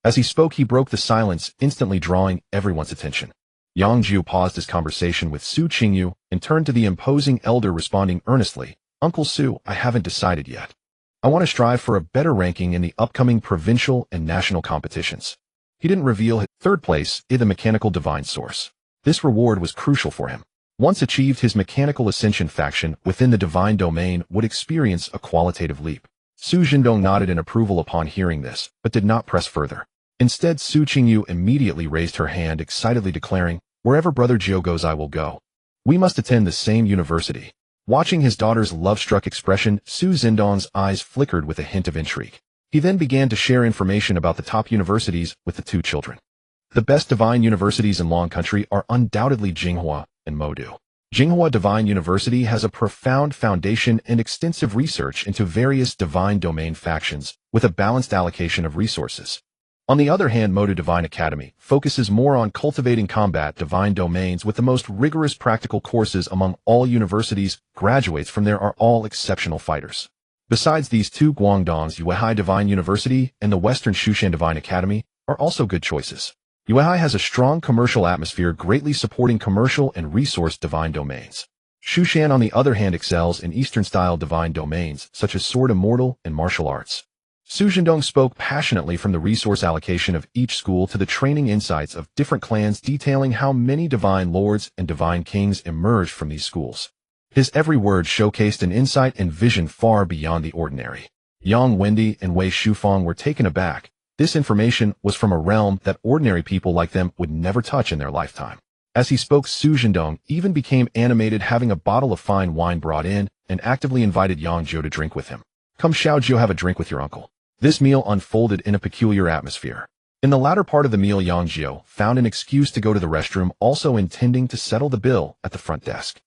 As he spoke, he broke the silence, instantly drawing everyone's attention. Yang Jiu paused his conversation with Su Qingyu and turned to the imposing elder, responding earnestly, Uncle Su, I haven't decided yet. I want to strive for a better ranking in the upcoming provincial and national competitions. He didn't reveal his third place in the mechanical divine source. This reward was crucial for him. Once achieved, his mechanical ascension faction within the divine domain would experience a qualitative leap. Su Zhendong nodded in approval upon hearing this, but did not press further. Instead, Su Qingyu immediately raised her hand, excitedly declaring, Wherever Brother Jiu goes, I will go. We must attend the same university. Watching his daughter's love-struck expression, Su Zhendong's eyes flickered with a hint of intrigue. He then began to share information about the top universities with the two children. The best divine universities in Long Country are undoubtedly Jinghua and Modu. Jinghua Divine University has a profound foundation and extensive research into various divine domain factions, with a balanced allocation of resources. On the other hand, Modu Divine Academy focuses more on cultivating combat divine domains with the most rigorous practical courses among all universities. Graduates from there are all exceptional fighters. Besides these two, Guangdong's Yuehai Divine University and the Western Shushan Divine Academy are also good choices. Yuehai has a strong commercial atmosphere, greatly supporting commercial and resource divine domains. Shushan, on the other hand, excels in Eastern-style divine domains such as sword immortal and martial arts. Su Zhendong spoke passionately from the resource allocation of each school to the training insights of different clans, detailing how many divine lords and divine kings emerged from these schools. His every word showcased an insight and vision far beyond the ordinary. Yang Wendy and Wei Shufang were taken aback. This information was from a realm that ordinary people like them would never touch in their lifetime. As he spoke, Su Zhendong even became animated, having a bottle of fine wine brought in, and actively invited Yang Jiu to drink with him. Come, Xiao Jiu, have a drink with your uncle. This meal unfolded in a peculiar atmosphere. In the latter part of the meal, Yang Jiu found an excuse to go to the restroom, also intending to settle the bill at the front desk.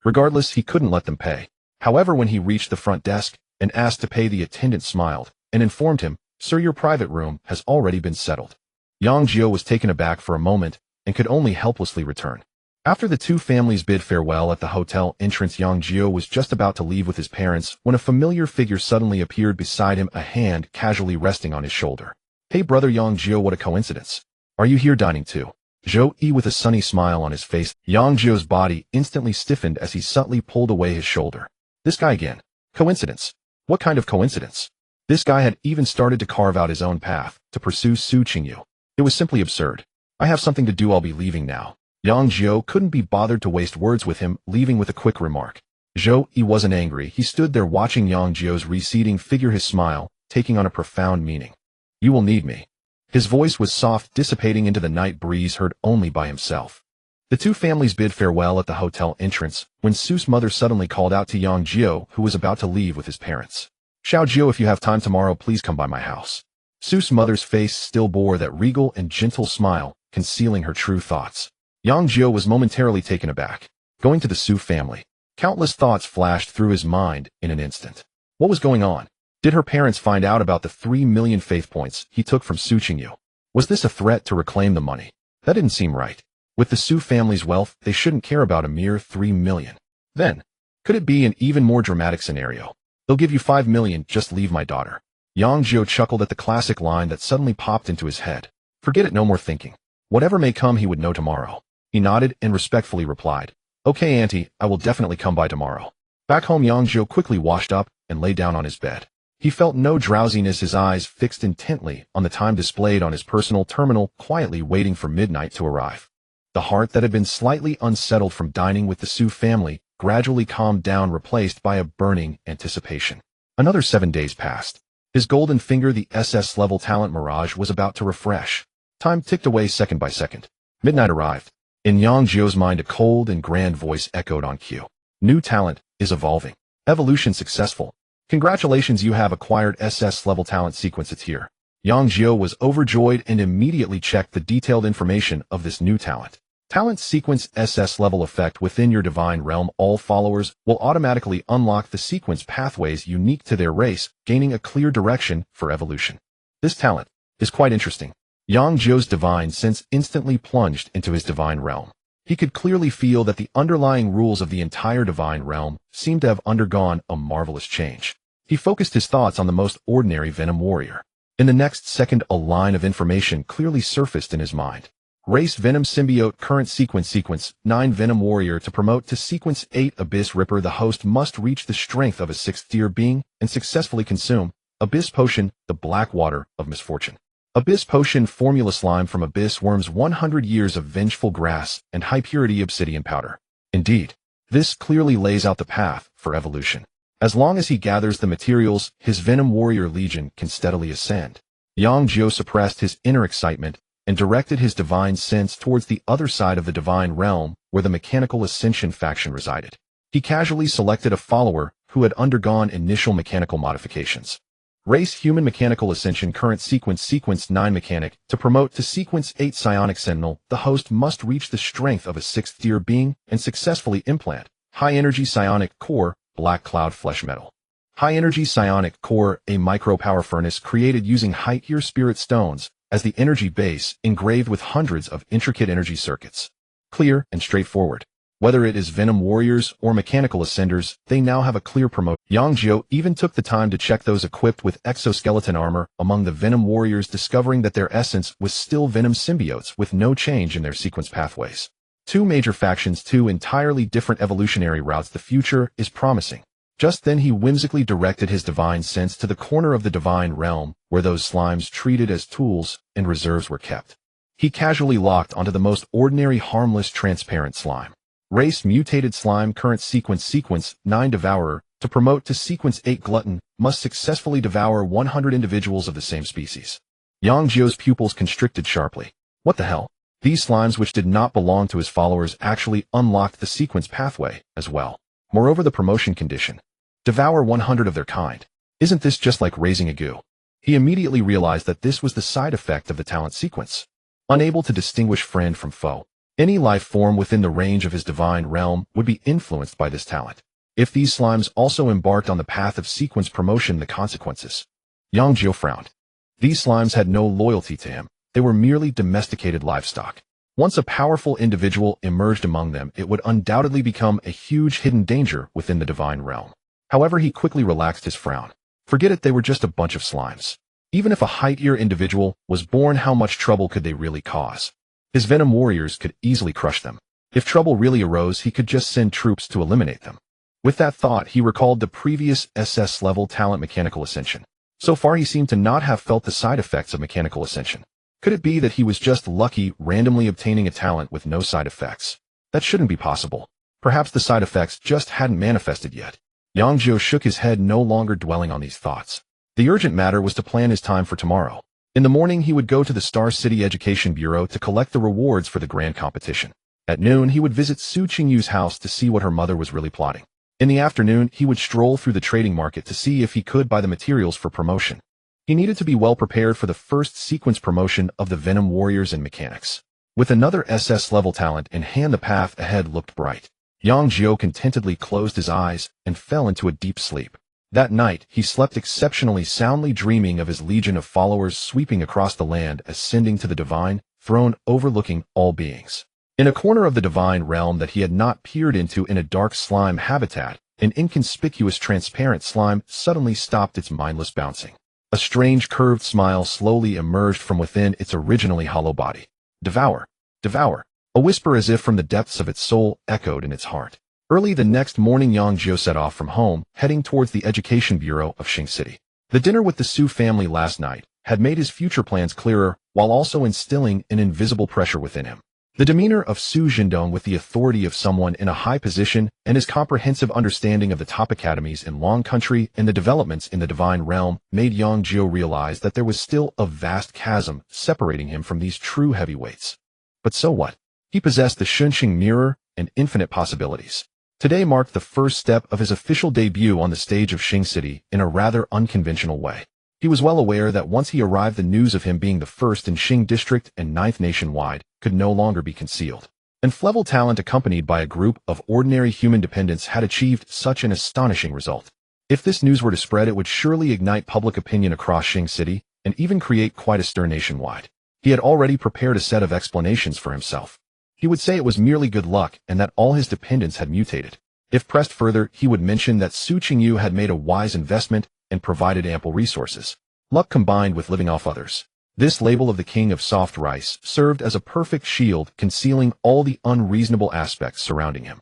Regardless, he couldn't let them pay. However, when he reached the front desk and asked to pay, the attendant smiled and informed him, Sir, your private room has already been settled. Yang Jiu was taken aback for a moment and could only helplessly return. After the two families bid farewell at the hotel entrance, Yang Jiu was just about to leave with his parents when a familiar figure suddenly appeared beside him, a hand casually resting on his shoulder. Hey brother Yang Jiu, what a coincidence. Are you here dining too? Zhou-Yi, with a sunny smile on his face. Yang Jiu's body instantly stiffened as he subtly pulled away his shoulder. This guy again. Coincidence? What kind of coincidence? This guy had even started to carve out his own path to pursue Su Qingyu. It was simply absurd. I have something to do, I'll be leaving now. Yang Jiu couldn't be bothered to waste words with him, leaving with a quick remark. Zhou-Yi wasn't angry. He stood there watching Yang Jiu's receding figure, his smile taking on a profound meaning. You will need me. His voice was soft, dissipating into the night breeze, heard only by himself. The two families bid farewell at the hotel entrance when Su's mother suddenly called out to Yang Jiu, who was about to leave with his parents. Xiao Jiu, if you have time tomorrow, please come by my house. Su's mother's face still bore that regal and gentle smile, concealing her true thoughts. Yang Jiu was momentarily taken aback. Going to the Su family. Countless thoughts flashed through his mind in an instant. What was going on? Did her parents find out about the 3 million faith points he took from Su Qingyu? Was this a threat to reclaim the money? That didn't seem right. With the Su family's wealth, they shouldn't care about a mere 3 million. Then, could it be an even more dramatic scenario? They'll give you 5 million, just leave my daughter. Yang Jiu chuckled at the classic line that suddenly popped into his head. Forget it, no more thinking. Whatever may come he would know tomorrow. He nodded and respectfully replied, "Okay, Auntie, I will definitely come by tomorrow." Back home, Yang Jiu quickly washed up and lay down on his bed. He felt no drowsiness, his eyes fixed intently on the time displayed on his personal terminal, quietly waiting for midnight to arrive. The heart that had been slightly unsettled from dining with the Su family gradually calmed down, replaced by a burning anticipation. Another 7 days passed. His golden finger, the SS level talent Mirage, was about to refresh. Time ticked away second by second. Midnight arrived. In Yang Jiu's mind, a cold and grand voice echoed on cue. New talent is evolving. Evolution successful. Congratulations, you have acquired SS level talent sequence. It's here. Yang Jiu was overjoyed and immediately checked the detailed information of this new talent. Talent sequence SS level effect within your divine realm. All followers will automatically unlock the sequence pathways unique to their race, gaining a clear direction for evolution. This talent is quite interesting. Yang Jiu's divine sense instantly plunged into his divine realm. He could clearly feel that the underlying rules of the entire divine realm seemed to have undergone a marvelous change. He focused his thoughts on the most ordinary Venom warrior. In the next second, a line of information clearly surfaced in his mind. Race Venom symbiote, current sequence 9 Venom warrior. To promote to sequence 8 Abyss Ripper, the host must reach the strength of a 6th tier being and successfully consume Abyss Potion, the Black Water of Misfortune. Abyss Potion formula slime from Abyss Worms, 100 years of vengeful grass and high purity obsidian powder. Indeed, this clearly lays out the path for evolution. As long as he gathers the materials, his Venom warrior legion can steadily ascend. Yang Jiu suppressed his inner excitement and directed his divine sense towards the other side of the divine realm where the Mechanical Ascension faction resided. He casually selected a follower who had undergone initial mechanical modifications. Race Human Mechanical Ascension, current sequence 9 Mechanic. To promote to sequence 8 Psionic Sentinel, the host must reach the strength of a 6th tier being and successfully implant High Energy Psionic Core, Black Cloud Flesh Metal. High Energy Psionic Core, a micro-power furnace created using high-tier spirit stones as the energy base, engraved with hundreds of intricate energy circuits. Clear and straightforward. Whether it is Venom warriors or mechanical ascenders, they now have a clear promote. Yang Jiu even took the time to check those equipped with exoskeleton armor among the Venom warriors, discovering that their essence was still Venom symbiotes with no change in their sequence pathways. 2 major factions, 2 entirely different evolutionary routes. The future is promising. Just then he whimsically directed his divine sense to the corner of the divine realm where those slimes treated as tools and reserves were kept. He casually locked onto the most ordinary, harmless, transparent slime. Race Mutated Slime, current sequence 9 Devourer. To promote to sequence 8 Glutton, must successfully devour 100 individuals of the same species. Yang Jiu's pupils constricted sharply. What the hell? These slimes, which did not belong to his followers, actually unlocked the sequence pathway as well. Moreover, the promotion condition: devour 100 of their kind. Isn't this just like raising a goo? He immediately realized that this was the side effect of the talent sequence. Unable to distinguish friend from foe, any life form within the range of his divine realm would be influenced by this talent. If these slimes also embarked on the path of sequence promotion, the consequences. Yang Jiu frowned. These slimes had no loyalty to him. They were merely domesticated livestock. Once a powerful individual emerged among them, it would undoubtedly become a huge hidden danger within the divine realm. However, he quickly relaxed his frown. Forget it, they were just a bunch of slimes. Even if a high-tier individual was born, how much trouble could they really cause? His Venom warriors could easily crush them. If trouble really arose, he could just send troops to eliminate them. With that thought, he recalled the previous SS level talent Mechanical Ascension. So far, he seemed to not have felt the side effects of Mechanical Ascension. Could it be that he was just lucky, randomly obtaining a talent with no side effects? That shouldn't be possible. Perhaps the side effects just hadn't manifested yet. Yang Jiu shook his head, no longer dwelling on these thoughts. The urgent matter was to plan his time for tomorrow. In the morning, he would go to the Star City Education Bureau to collect the rewards for the grand competition. At noon, he would visit Su Qingyu's house to see what her mother was really plotting. In the afternoon, he would stroll through the trading market to see if he could buy the materials for promotion. He needed to be well prepared for the first sequence promotion of the Venom warriors and mechanics. With another SS level talent in hand, the path ahead looked bright. Yang Jiu contentedly closed his eyes and fell into a deep sleep. That night, he slept exceptionally soundly, dreaming of his legion of followers sweeping across the land, ascending to the divine throne, overlooking all beings. In a corner of the divine realm that he had not peered into, in a dark slime habitat, an inconspicuous transparent slime suddenly stopped its mindless bouncing. A strange curved smile slowly emerged from within its originally hollow body. Devour. Devour. A whisper as if from the depths of its soul echoed in its heart. Early the next morning, Yang Jiu set off from home, heading towards the Education Bureau of Xing City. The dinner with the Su family last night had made his future plans clearer, while also instilling an invisible pressure within him. The demeanor of Su Jindong, with the authority of someone in a high position and his comprehensive understanding of the top academies in Long Country and the developments in the divine realm, made Yang Jiu realize that there was still a vast chasm separating him from these true heavyweights. But so what? He possessed the Shunxing Mirror and infinite possibilities. Today marked the first step of his official debut on the stage of Xing City in a rather unconventional way. He was well aware that once he arrived, the news of him being the first in Xing District and ninth nationwide could no longer be concealed. And level talent accompanied by a group of ordinary human dependents had achieved such an astonishing result. If this news were to spread, it would surely ignite public opinion across Xing City and even create quite a stir nationwide. He had already prepared a set of explanations for himself. He would say it was merely good luck and that all his dependents had mutated. If pressed further, he would mention that Su Qingyu had made a wise investment and provided ample resources. Luck combined with living off others. This label of the king of soft rice served as a perfect shield, concealing all the unreasonable aspects surrounding him.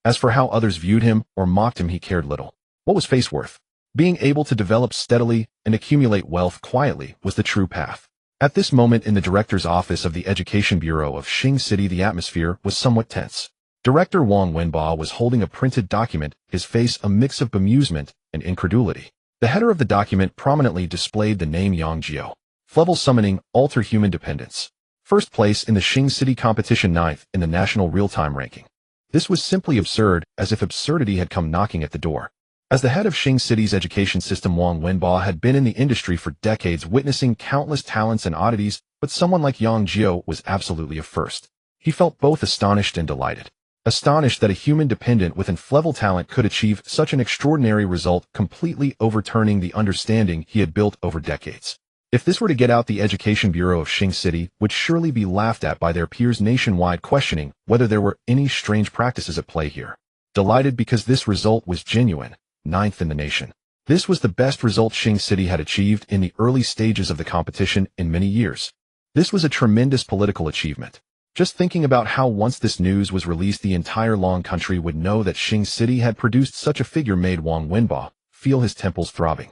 As for how others viewed him or mocked him, he cared little. What was face worth? Being able to develop steadily and accumulate wealth quietly was the true path. At this moment in the director's office of the Education Bureau of Xing City, the atmosphere was somewhat tense. Director Wang Wenba was holding a printed document, his face a mix of bemusement and incredulity. The header of the document prominently displayed the name Yang Jiu. Level summoning, alter human dependence. First place in the Xing City competition, 9th in the national real-time ranking. This was simply absurd, as if absurdity had come knocking at the door. As the head of Xing City's education system, Wang Wenba had been in the industry for decades, witnessing countless talents and oddities, but someone like Yang Jiu was absolutely a first. He felt both astonished and delighted. Astonished that a human dependent with level talent could achieve such an extraordinary result, completely overturning the understanding he had built over decades. If this were to get out, the Education Bureau of Xing City would surely be laughed at by their peers nationwide, questioning whether there were any strange practices at play here. Delighted because this result was genuine. 9th in the nation. This was the best result Xing City had achieved in the early stages of the competition in many years. This was a tremendous political achievement. Just thinking about how once this news was released, the entire Long Country would know that Xing City had produced such a figure made Wang Wenba feel his temples throbbing.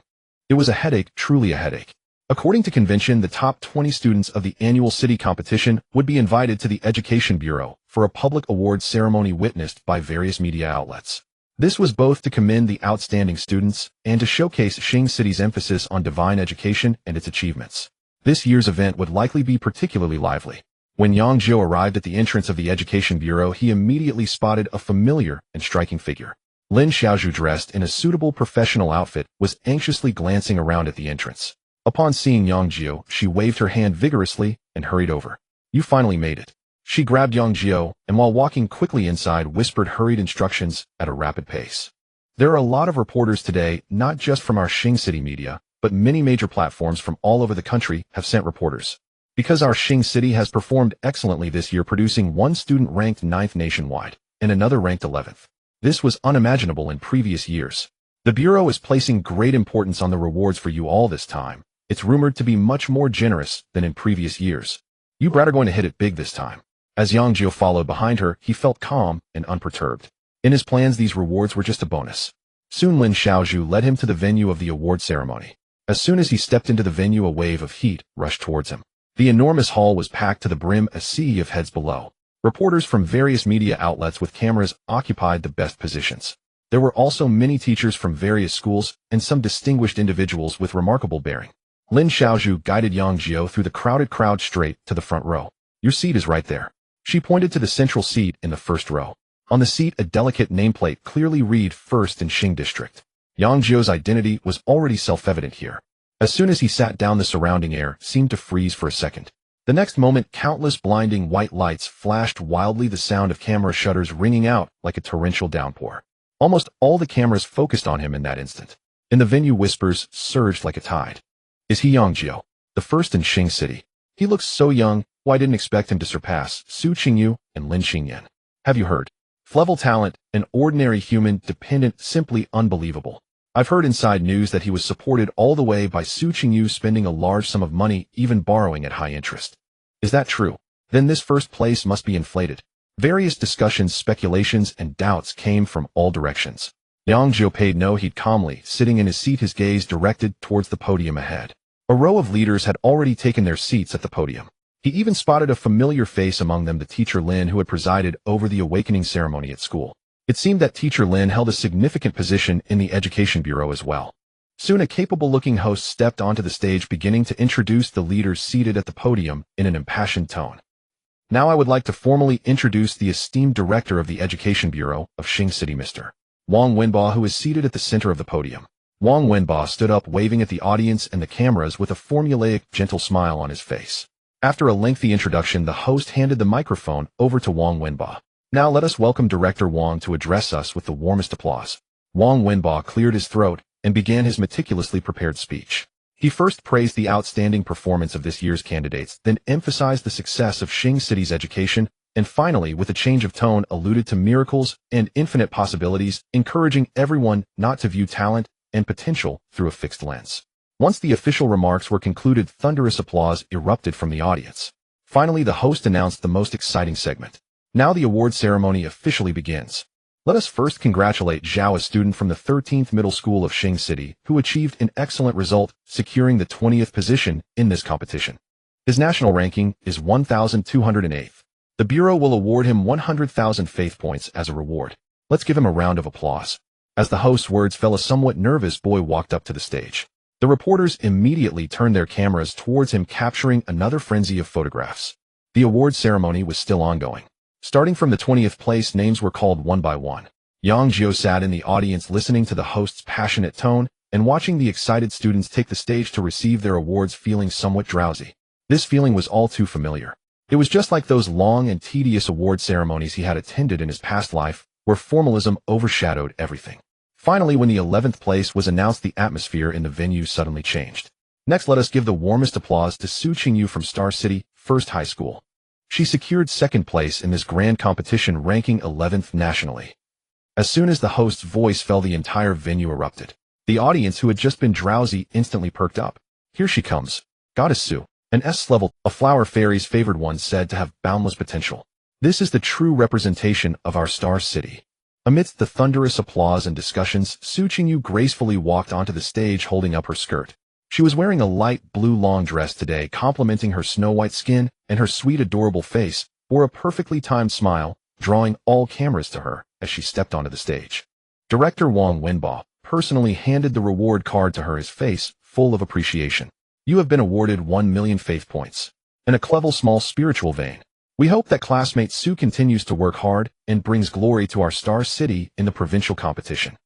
It was a headache, truly a headache. According to convention, the top 20 students of the annual city competition would be invited to the Education Bureau for a public awards ceremony witnessed by various media outlets. This was both to commend the outstanding students and to showcase Xing City's emphasis on divine education and its achievements. This year's event would likely be particularly lively. When Yang Jiu arrived at the entrance of the Education Bureau, he immediately spotted a familiar and striking figure. Lin Xiaozhu, dressed in a suitable professional outfit, was anxiously glancing around at the entrance. Upon seeing Yang Jiu, she waved her hand vigorously and hurried over. "You finally made it." She grabbed Yang Jiu and, while walking quickly inside, whispered hurried instructions at a rapid pace. There are a lot of reporters today, not just from our Xing City media, but many major platforms from all over the country have sent reporters. Because our Xing City has performed excellently this year, producing one student ranked 9th nationwide and another ranked 11th. This was unimaginable in previous years. The Bureau is placing great importance on the rewards for you all this time. It's rumored to be much more generous than in previous years. You brat are going to hit it big this time. As Yang Jiu followed behind her, he felt calm and unperturbed. In his plans, these rewards were just a bonus. Soon Lin Xiaozhu led him to the venue of the award ceremony. As soon as he stepped into the venue, a wave of heat rushed towards him. The enormous hall was packed to the brim, a sea of heads below. Reporters from various media outlets with cameras occupied the best positions. There were also many teachers from various schools and some distinguished individuals with remarkable bearing. Lin Xiaozhu guided Yang Jiu through the crowded crowd straight to the front row. "Your seat is right there." She pointed to the central seat in the first row. On the seat, a delicate nameplate clearly read "First in Xing District." Yang Jiu's identity was already self-evident here. As soon as he sat down, the surrounding air seemed to freeze for a second. The next moment, countless blinding white lights flashed wildly, the sound of camera shutters ringing out like a torrential downpour. Almost all the cameras focused on him in that instant. In the venue, whispers surged like a tide. "Is he Yang Jiu, the first in Xing City? He looks so young. Why didn't expect him to surpass Su Qingyu and Lin Xingyan. Have you heard? Level talent, an ordinary human dependent, simply unbelievable. I've heard inside news that he was supported all the way by Su Qingyu, spending a large sum of money, even borrowing at high interest. Is that true?" Then this first place must be inflated. Various discussions, speculations, and doubts came from all directions. Yang Jiu paid no heed, calmly sitting in his seat, his gaze directed towards the podium ahead. A row of leaders had already taken their seats at the podium. He even spotted a familiar face among them, the teacher Lin, who had presided over the awakening ceremony at school. It seemed that teacher Lin held a significant position in the education bureau as well. Soon a capable-looking host stepped onto the stage, beginning to introduce the leaders seated at the podium in an impassioned tone. Now I would like to formally introduce the esteemed director of the Education Bureau of Xing City, Mr. Wang Wenba, who is seated at the center of the podium. Wang Wenba stood up, waving at the audience and the cameras with a formulaic, gentle smile on his face. After a lengthy introduction, the host handed the microphone over to Wang Wenba. Now let us welcome Director Wang to address us with the warmest applause. Wang Wenba cleared his throat and began his meticulously prepared speech. He first praised the outstanding performance of this year's candidates, then emphasized the success of Xing City's education, and finally, with a change of tone, alluded to miracles and infinite possibilities, encouraging everyone not to view talent and potential through a fixed lens. Once the official remarks were concluded, thunderous applause erupted from the audience. Finally, the host announced the most exciting segment. Now the award ceremony officially begins. Let us first congratulate Zhao, a student from the 13th Middle School of Xing City, who achieved an excellent result, securing the 20th position in this competition. His national ranking is 1,208th. The Bureau will award him 100,000 faith points as a reward. Let's give him a round of applause. As the host's words fell, a somewhat nervous boy walked up to the stage. The reporters immediately turned their cameras towards him, capturing another frenzy of photographs. The award ceremony was still ongoing. Starting from the 20th place, names were called one by one. Yang Jiu sat in the audience, listening to the host's passionate tone and watching the excited students take the stage to receive their awards, feeling somewhat drowsy. This feeling was all too familiar. It was just like those long and tedious award ceremonies he had attended in his past life, where formalism overshadowed everything. Finally, when the 11th place was announced, the atmosphere in the venue suddenly changed. Next, let us give the warmest applause to Su Qingyu from Star City First High School. She secured second place in this grand competition, ranking 11th nationally. As soon as the host's voice fell, the entire venue erupted. The audience, who had just been drowsy, instantly perked up. Here she comes. Goddess Su, an S-level, a flower fairy's favored one, said to have boundless potential. This is the true representation of our Star City. Amidst the thunderous applause and discussions, Su Qingyu gracefully walked onto the stage, holding up her skirt. She was wearing a light blue long dress today, complementing her snow-white skin, and her sweet, adorable face bore a perfectly timed smile, drawing all cameras to her as she stepped onto the stage. Director Wang Wenba personally handed the reward card to her, his face full of appreciation. You have been awarded 1,000,000 faith points. In a clever, small spiritual vein, we hope that classmate Su continues to work hard and brings glory to our Star City in the provincial competition.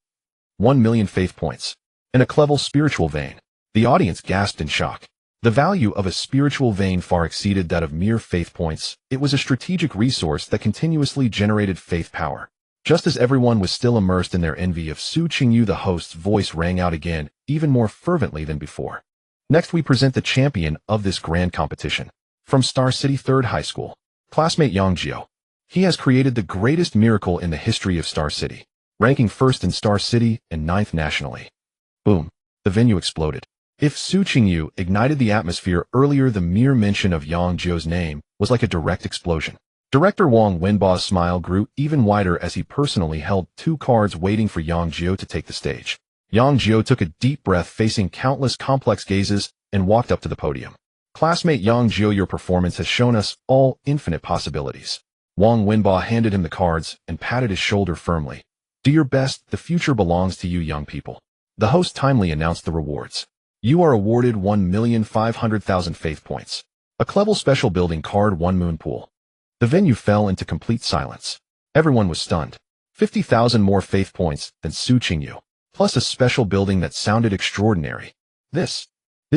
1,000,000 faith points. In a clever spiritual vein. The audience gasped in shock. The value of a spiritual vein far exceeded that of mere faith points. It was a strategic resource that continuously generated faith power. Just as everyone was still immersed in their envy of Su Qingyu, the host's voice rang out again, even more fervently than before. Next, we present the champion of this grand competition. From Star City Third High School, classmate Yang Jiu. He has created the greatest miracle in the history of Star City, ranking first in Star City and 9th nationally. Boom. The venue exploded. If Su Qingyu ignited the atmosphere earlier, the mere mention of Yang Jiu's name was like a direct explosion. Director Wang Wenba's smile grew even wider as he personally held 2 cards, waiting for Yang Jiu to take the stage. Yang Jiu took a deep breath, facing countless complex gazes, and walked up to the podium. Classmate Yang Jiu, your performance has shown us all infinite possibilities. Wang Wenba handed him the cards and patted his shoulder firmly. Do your best, the future belongs to you, young people. The host timely announced the rewards. You are awarded 1,500,000 faith points. A clever special building card, 1 moon pool. The venue fell into complete silence. Everyone was stunned. 50,000 more faith points than Su Qingyu, plus a special building that sounded extraordinary. This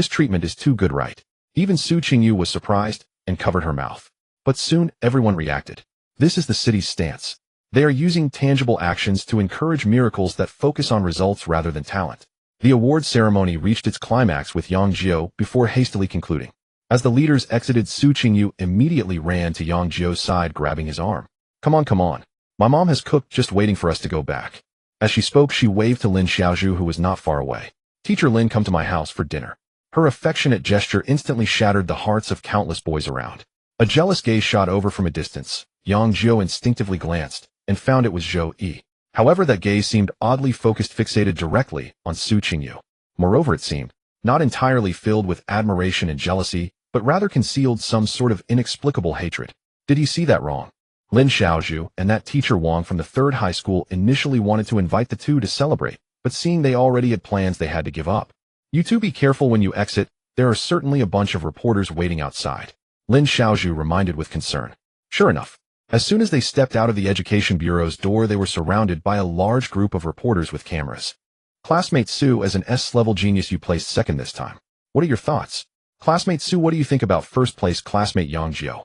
treatment is too good, right? Even Su Qingyu was surprised and covered her mouth. But soon everyone reacted. This is the city's stance. They are using tangible actions to encourage miracles that focus on results rather than talent. The award ceremony reached its climax with Yang Jiu before hastily concluding. As the leaders exited, Su Qingyu immediately ran to Yang Jiu's side, grabbing his arm. Come on. My mom has cooked, just waiting for us to go back. As she spoke, she waved to Lin Xiaozhu, who was not far away. Teacher Lin, come to my house for dinner. Her affectionate gesture instantly shattered the hearts of countless boys around. A jealous gaze shot over from a distance. Yang Jiu instinctively glanced, and found it was Zhou Yi. However, that gaze seemed oddly focused, fixated directly on Su Qingyu. Moreover, it seemed not entirely filled with admiration and jealousy, but rather concealed some sort of inexplicable hatred. Did he see that wrong? Lin Xiaozhu and that teacher Wang from the third high school initially wanted to invite the two to celebrate, but seeing they already had plans, they had to give up. You two be careful when you exit. There are certainly a bunch of reporters waiting outside. Lin Xiaozhu reminded with concern. Sure enough, as soon as they stepped out of the Education Bureau's door, they were surrounded by a large group of reporters with cameras. Classmate Su, as an S-level genius, you placed second this time. What are your thoughts? Classmate Su, what do you think about first place classmate Yang Jiu?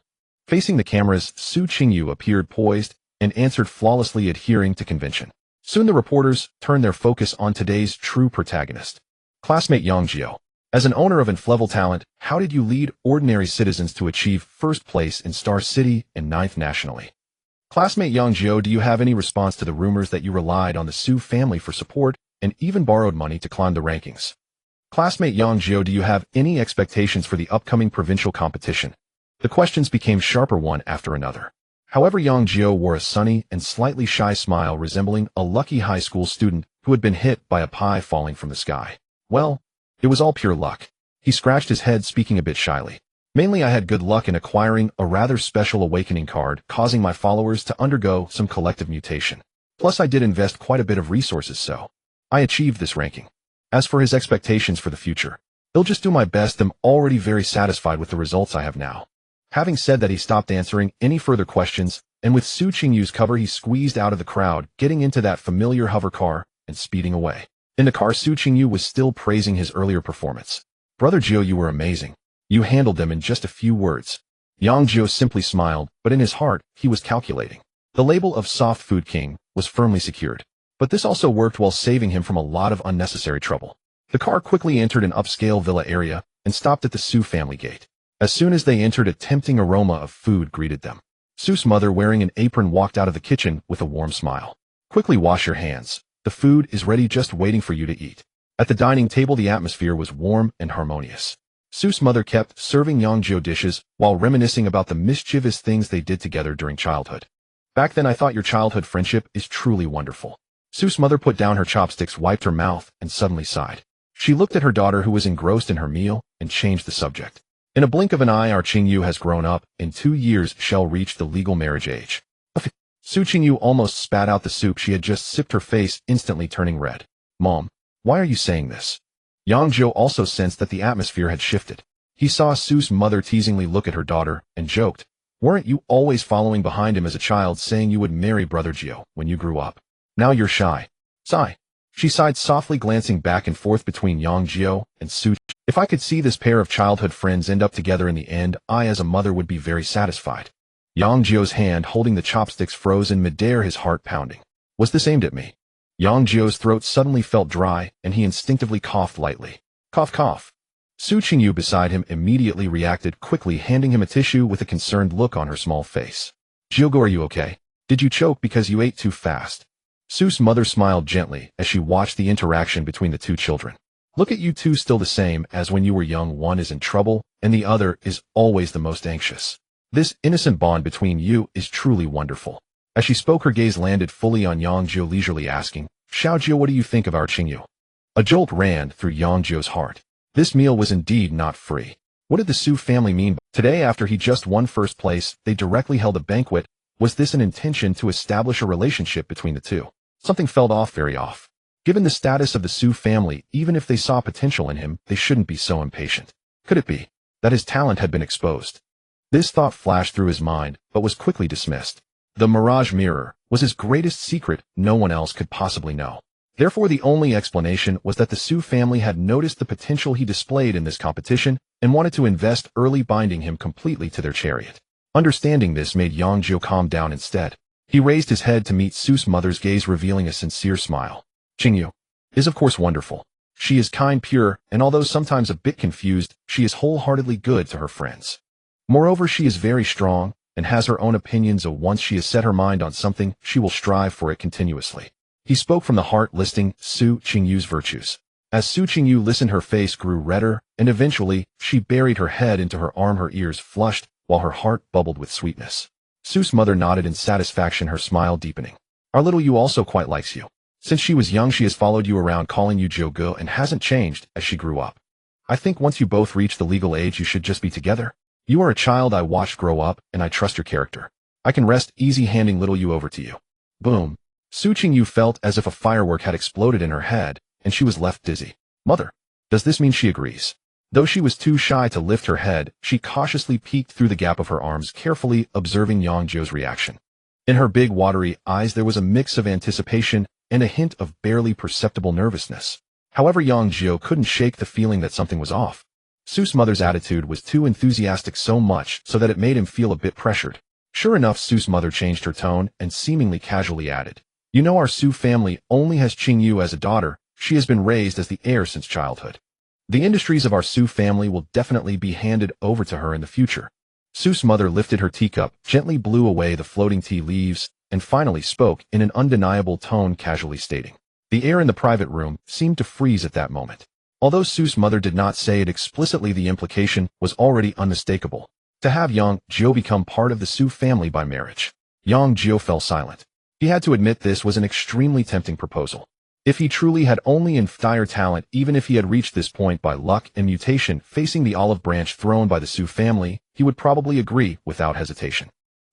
Facing the cameras, Su Qingyu appeared poised and answered flawlessly, adhering to convention. Soon the reporters turned their focus on today's true protagonist. Classmate Yang Jiu. As an owner of inflexible talent, how did you lead ordinary citizens to achieve first place in Star City and 9th nationally? Classmate Yang Jiu, do you have any response to the rumors that you relied on the Su family for support and even borrowed money to climb the rankings? Classmate Yang Jiu, do you have any expectations for the upcoming provincial competition? The questions became sharper one after another. However, Yang Jiu wore a sunny and slightly shy smile, resembling a lucky high school student who had been hit by a pie falling from the sky. Well, it was all pure luck. He scratched his head, speaking a bit shyly. Mainly, I had good luck in acquiring a rather special awakening card, causing my followers to undergo some collective mutation. Plus, I did invest quite a bit of resources, so I achieved this ranking. As for his expectations for the future, he'll just do my best. I'm already very satisfied with the results I have now. Having said that, he stopped answering any further questions, and with Su Qingyu's cover, he squeezed out of the crowd, getting into that familiar hover car and speeding away. In the car, Su Qingyu was still praising his earlier performance. Brother Jiu, you were amazing. You handled them in just a few words. Yang Jiu simply smiled, but in his heart, he was calculating. The label of Soft Food King was firmly secured. But this also worked while saving him from a lot of unnecessary trouble. The car quickly entered an upscale villa area and stopped at the Su family gate. As soon as they entered, a tempting aroma of food greeted them. Su's mother, wearing an apron, walked out of the kitchen with a warm smile. Quickly wash your hands. The food is ready, just waiting for you to eat. At the dining table, the atmosphere was warm and harmonious. Su's mother kept serving Yang Jiu dishes while reminiscing about the mischievous things they did together during childhood. Back then, I thought your childhood friendship is truly wonderful. Su's mother put down her chopsticks, wiped her mouth, and suddenly sighed. She looked at her daughter, who was engrossed in her meal, and changed the subject. In a blink of an eye, our Qingyu has grown up. In 2 years, shall reach the legal marriage age. Su Qingyu almost spat out the soup she had just sipped, her face instantly turning red. Mom, why are you saying this? Yang Jiu also sensed that the atmosphere had shifted. He saw Su's mother teasingly look at her daughter and joked, weren't you always following behind him as a child, saying you would marry Brother Jiu when you grew up? Now you're shy. Sigh. She sighed softly, glancing back and forth between Yang Jiu and Su. If I could see this pair of childhood friends end up together in the end, I as a mother would be very satisfied. Yang Jiu's hand holding the chopsticks froze in midair, his heart pounding. Was this aimed at me? Yang Jiu's throat suddenly felt dry, and he instinctively coughed lightly. Cough, cough. Su Qingyu beside him immediately reacted, quickly handing him a tissue with a concerned look on her small face. Jiugo, are you okay? Did you choke because you ate too fast? Su's mother smiled gently as she watched the interaction between the two children. Look at you two, still the same as when you were young. One is in trouble, and the other is always the most anxious. This innocent bond between you is truly wonderful. As she spoke, her gaze landed fully on Yang Jiu, leisurely asking, Xiao Jiu, what do you think of our Qingyu? A jolt ran through Yang Jiu's heart. This meal was indeed not free. What did the Su family mean? Today, after he just won first place, they directly held a banquet. Was this an intention to establish a relationship between the two? Something felt very off. Given the status of the Su family, even if they saw potential in him, they shouldn't be so impatient. Could it be that his talent had been exposed? This thought flashed through his mind, but was quickly dismissed. The Mirage Mirror was his greatest secret. No one else could possibly know. Therefore, the only explanation was that the Su family had noticed the potential he displayed in this competition and wanted to invest early, binding him completely to their chariot. Understanding this made Yang Jiu calm down instead. He raised his head to meet Su's mother's gaze, revealing a sincere smile. Qingyu is of course wonderful. She is kind, pure, and although sometimes a bit confused, she is wholeheartedly good to her friends. Moreover, she is very strong and has her own opinions. Once she has set her mind on something, she will strive for it continuously. He spoke from the heart, listing Su Qingyu's virtues. As Su Qingyu listened, her face grew redder, and eventually, she buried her head into her arm, her ears flushed, while her heart bubbled with sweetness. Su's mother nodded in satisfaction, her smile deepening. Our little Yu also quite likes you. Since she was young, she has followed you around calling you Jiu and hasn't changed as she grew up. I think once you both reach the legal age, you should just be together. You are a child I watched grow up, and I trust your character. I can rest easy handing little Yu over to you. Boom. Su Qingyu felt as if a firework had exploded in her head, and she was left dizzy. Mother, does this mean she agrees? Though she was too shy to lift her head, she cautiously peeked through the gap of her arms, carefully observing Yang Jiu's reaction. In her big, watery eyes there was a mix of anticipation and a hint of barely perceptible nervousness. However, Yang Jiu couldn't shake the feeling that something was off. Su's mother's attitude was too enthusiastic, so much so that it made him feel a bit pressured. Sure enough, Su's mother changed her tone and seemingly casually added, "You know, our Su family only has Qingyu as a daughter. She has been raised as the heir since childhood. The industries of our Su family will definitely be handed over to her in the future." Su's mother lifted her teacup, gently blew away the floating tea leaves, and finally spoke in an undeniable tone, casually stating. The air in the private room seemed to freeze at that moment. Although Su's mother did not say it explicitly, the implication was already unmistakable. To have Yang Jiu become part of the Su family by marriage. Yang Jiu fell silent. He had to admit this was an extremely tempting proposal. If he truly had only entire talent, even if he had reached this point by luck and mutation, facing the olive branch thrown by the Su family, he would probably agree without hesitation.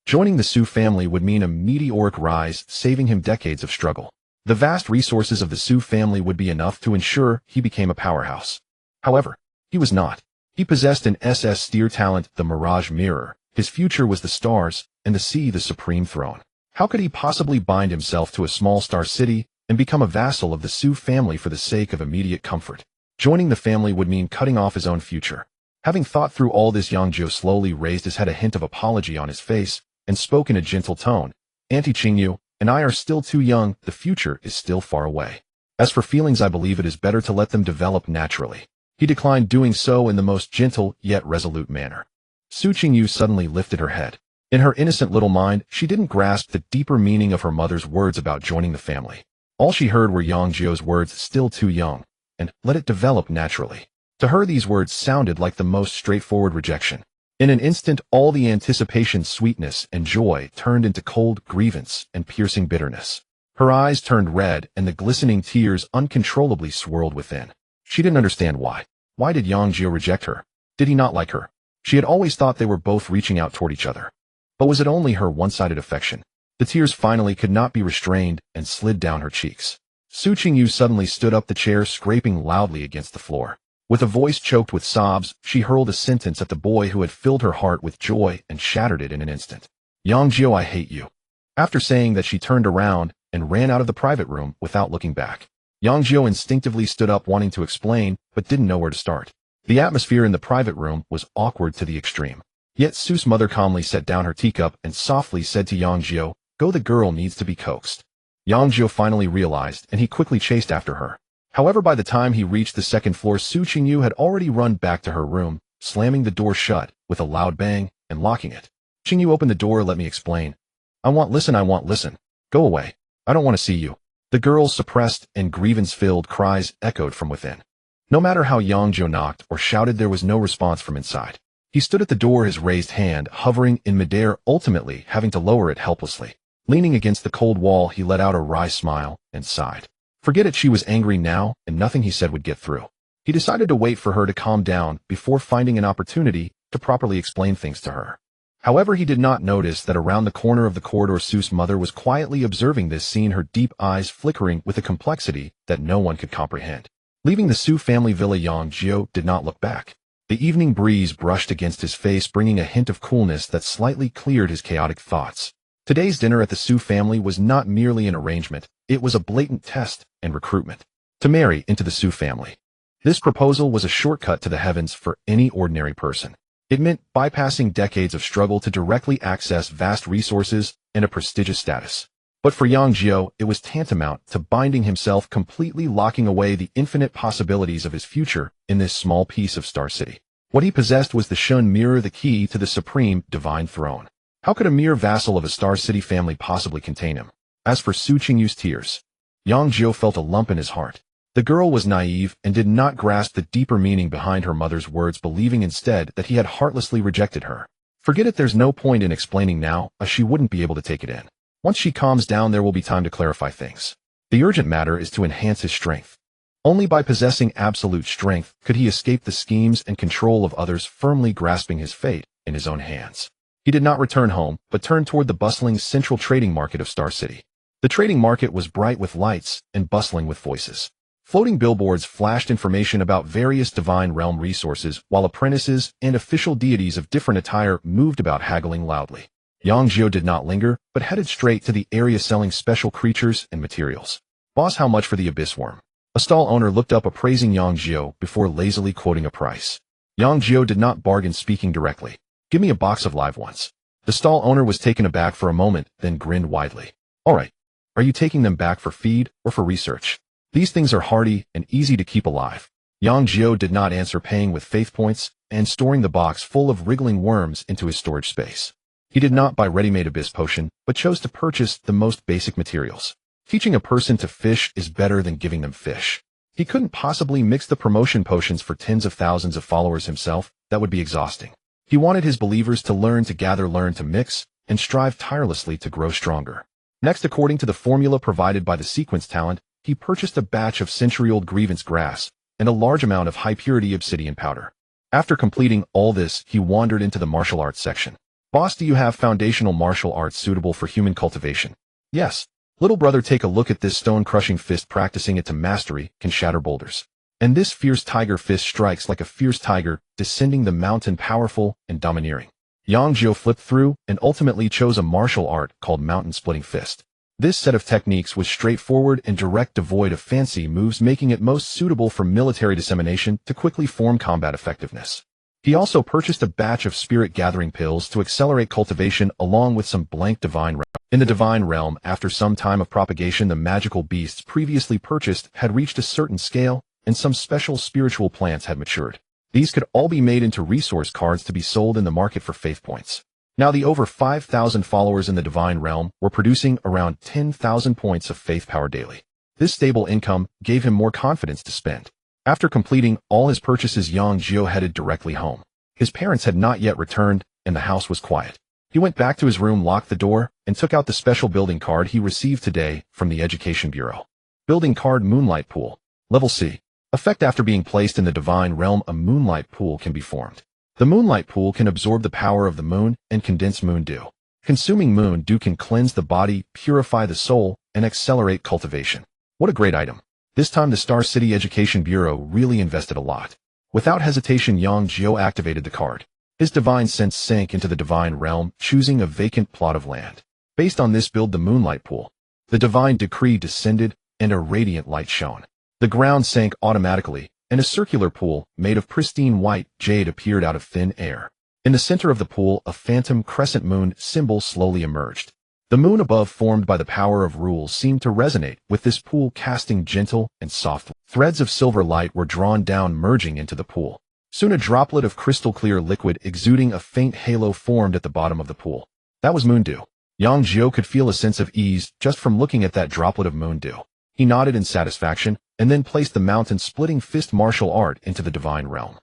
Joining the Su family would mean a meteoric rise, saving him decades of struggle. The vast resources of the Su family would be enough to ensure he became a powerhouse. However, he was not. He possessed an SS steer talent, the Mirage Mirror. His future was the stars, and the sea the supreme throne. How could he possibly bind himself to a small star city and become a vassal of the Su family for the sake of immediate comfort? Joining the family would mean cutting off his own future. Having thought through all this, Yang Jiu slowly raised his head, a hint of apology on his face, and spoke in a gentle tone. Auntie Qingyu and I are still too young, the future is still far away. As for feelings, I believe it is better to let them develop naturally. He declined doing so in the most gentle yet resolute manner. Su Qingyu suddenly lifted her head. In her innocent little mind, she didn't grasp the deeper meaning of her mother's words about joining the family. All she heard were Yang Jiu's words, still too young, and let it develop naturally. To her, these words sounded like the most straightforward rejection. In an instant, all the anticipation, sweetness, and joy turned into cold grievance and piercing bitterness. Her eyes turned red, and the glistening tears uncontrollably swirled within. She didn't understand why. Why did Yang Jiu reject her? Did he not like her? She had always thought they were both reaching out toward each other. But was it only her one-sided affection? The tears finally could not be restrained and slid down her cheeks. Su Qingyu suddenly stood up, the chair scraping loudly against the floor. With a voice choked with sobs, she hurled a sentence at the boy who had filled her heart with joy and shattered it in an instant. Yang Jiu, I hate you. After saying that, she turned around and ran out of the private room without looking back. Yang Jiu instinctively stood up, wanting to explain, but didn't know where to start. The atmosphere in the private room was awkward to the extreme. Yet Su's mother calmly set down her teacup and softly said to Yang Jiu, "Go, the girl needs to be coaxed." Yang Jiu finally realized, and he quickly chased after her. However, by the time he reached the second floor, Su Qingyu had already run back to her room, slamming the door shut with a loud bang and locking it. "Qingyu, open the door, let me explain." I want listen. Go away. I don't want to see you." The girl's suppressed and grievance-filled cries echoed from within. No matter how Yang Jiu knocked or shouted, there was no response from inside. He stood at the door, his raised hand hovering in midair, ultimately having to lower it helplessly. Leaning against the cold wall, he let out a wry smile and sighed. Forget it, she was angry now, and nothing he said would get through. He decided to wait for her to calm down before finding an opportunity to properly explain things to her. However, he did not notice that around the corner of the corridor, Su's mother was quietly observing this scene, her deep eyes flickering with a complexity that no one could comprehend. Leaving the Su family villa, Yang Jiu did not look back. The evening breeze brushed against his face, bringing a hint of coolness that slightly cleared his chaotic thoughts. Today's dinner at the Su family was not merely an arrangement, it was a blatant test and recruitment. To marry into the Su family. This proposal was a shortcut to the heavens for any ordinary person. It meant bypassing decades of struggle to directly access vast resources and a prestigious status. But for Yang Jiu, it was tantamount to binding himself, completely locking away the infinite possibilities of his future in this small piece of Star City. What he possessed was the Shun Mirror, the key to the supreme divine throne. How could a mere vassal of a Star City family possibly contain him? As for Su Qingyu's tears, Yang Jiu felt a lump in his heart. The girl was naive and did not grasp the deeper meaning behind her mother's words, believing instead that he had heartlessly rejected her. Forget it, there's no point in explaining now, as she wouldn't be able to take it in. Once she calms down, there will be time to clarify things. The urgent matter is to enhance his strength. Only by possessing absolute strength could he escape the schemes and control of others, firmly grasping his fate in his own hands. He did not return home, but turned toward the bustling central trading market of Star City. The trading market was bright with lights and bustling with voices. Floating billboards flashed information about various divine realm resources, while apprentices and official deities of different attire moved about haggling loudly. Yang Jiu did not linger, but headed straight to the area selling special creatures and materials. Boss, how much for the abyss worm? A stall owner looked up, appraising Yang Jiu before lazily quoting a price. Yang Jiu did not bargain, speaking directly. Give me a box of live ones. The stall owner was taken aback for a moment, then grinned widely. All right. Are you taking them back for feed or for research? These things are hardy and easy to keep alive. Yang Jiu did not answer, paying with faith points and storing the box full of wriggling worms into his storage space. He did not buy ready-made abyss potion, but chose to purchase the most basic materials. Teaching a person to fish is better than giving them fish. He couldn't possibly mix the promotion potions for tens of thousands of followers himself. That would be exhausting. He wanted his believers to learn to gather, learn to mix, and strive tirelessly to grow stronger. Next, according to the formula provided by the sequence talent, he purchased a batch of century-old grievance grass and a large amount of high-purity obsidian powder. After completing all this, he wandered into the martial arts section. Boss, do you have foundational martial arts suitable for human cultivation? Yes. Little brother, take a look at this stone-crushing fist. Practicing it to mastery can shatter boulders. And this fierce tiger fist strikes like a fierce tiger, descending the mountain, powerful and domineering. Yang Jiu flipped through and ultimately chose a martial art called mountain-splitting fist. This set of techniques was straightforward and direct, devoid of fancy moves, making it most suitable for military dissemination to quickly form combat effectiveness. He also purchased a batch of spirit-gathering pills to accelerate cultivation, along with some blank divine realm. In the divine realm, after some time of propagation, the magical beasts previously purchased had reached a certain scale, and some special spiritual plants had matured. These could all be made into resource cards to be sold in the market for faith points. Now the over 5,000 followers in the divine realm were producing around 10,000 points of faith power daily. This stable income gave him more confidence to spend. After completing all his purchases, Yang Jiu headed directly home. His parents had not yet returned, and the house was quiet. He went back to his room, locked the door, and took out the special building card he received today from the Education Bureau. Building card: Moonlight Pool. Level C. Effect: after being placed in the divine realm, a moonlight pool can be formed. The moonlight pool can absorb the power of the moon and condense moon dew. Consuming moon dew can cleanse the body, purify the soul, and accelerate cultivation. What a great item. This time the Star City Education Bureau really invested a lot. Without hesitation, Yang Jiu activated the card. His divine sense sank into the divine realm, choosing a vacant plot of land. Based on this, build the moonlight pool. The divine decree descended, and a radiant light shone. The ground sank automatically, and a circular pool made of pristine white jade appeared out of thin air. In the center of the pool, a phantom crescent moon symbol slowly emerged. The moon above, formed by the power of rules, seemed to resonate with this pool, casting gentle and soft threads of silver light were drawn down, merging into the pool. Soon a droplet of crystal-clear liquid exuding a faint halo formed at the bottom of the pool. That was moon dew. Yang Jiu could feel a sense of ease just from looking at that droplet of moon dew. He nodded in satisfaction, and then placed the mountain-splitting fist martial art into the divine realm.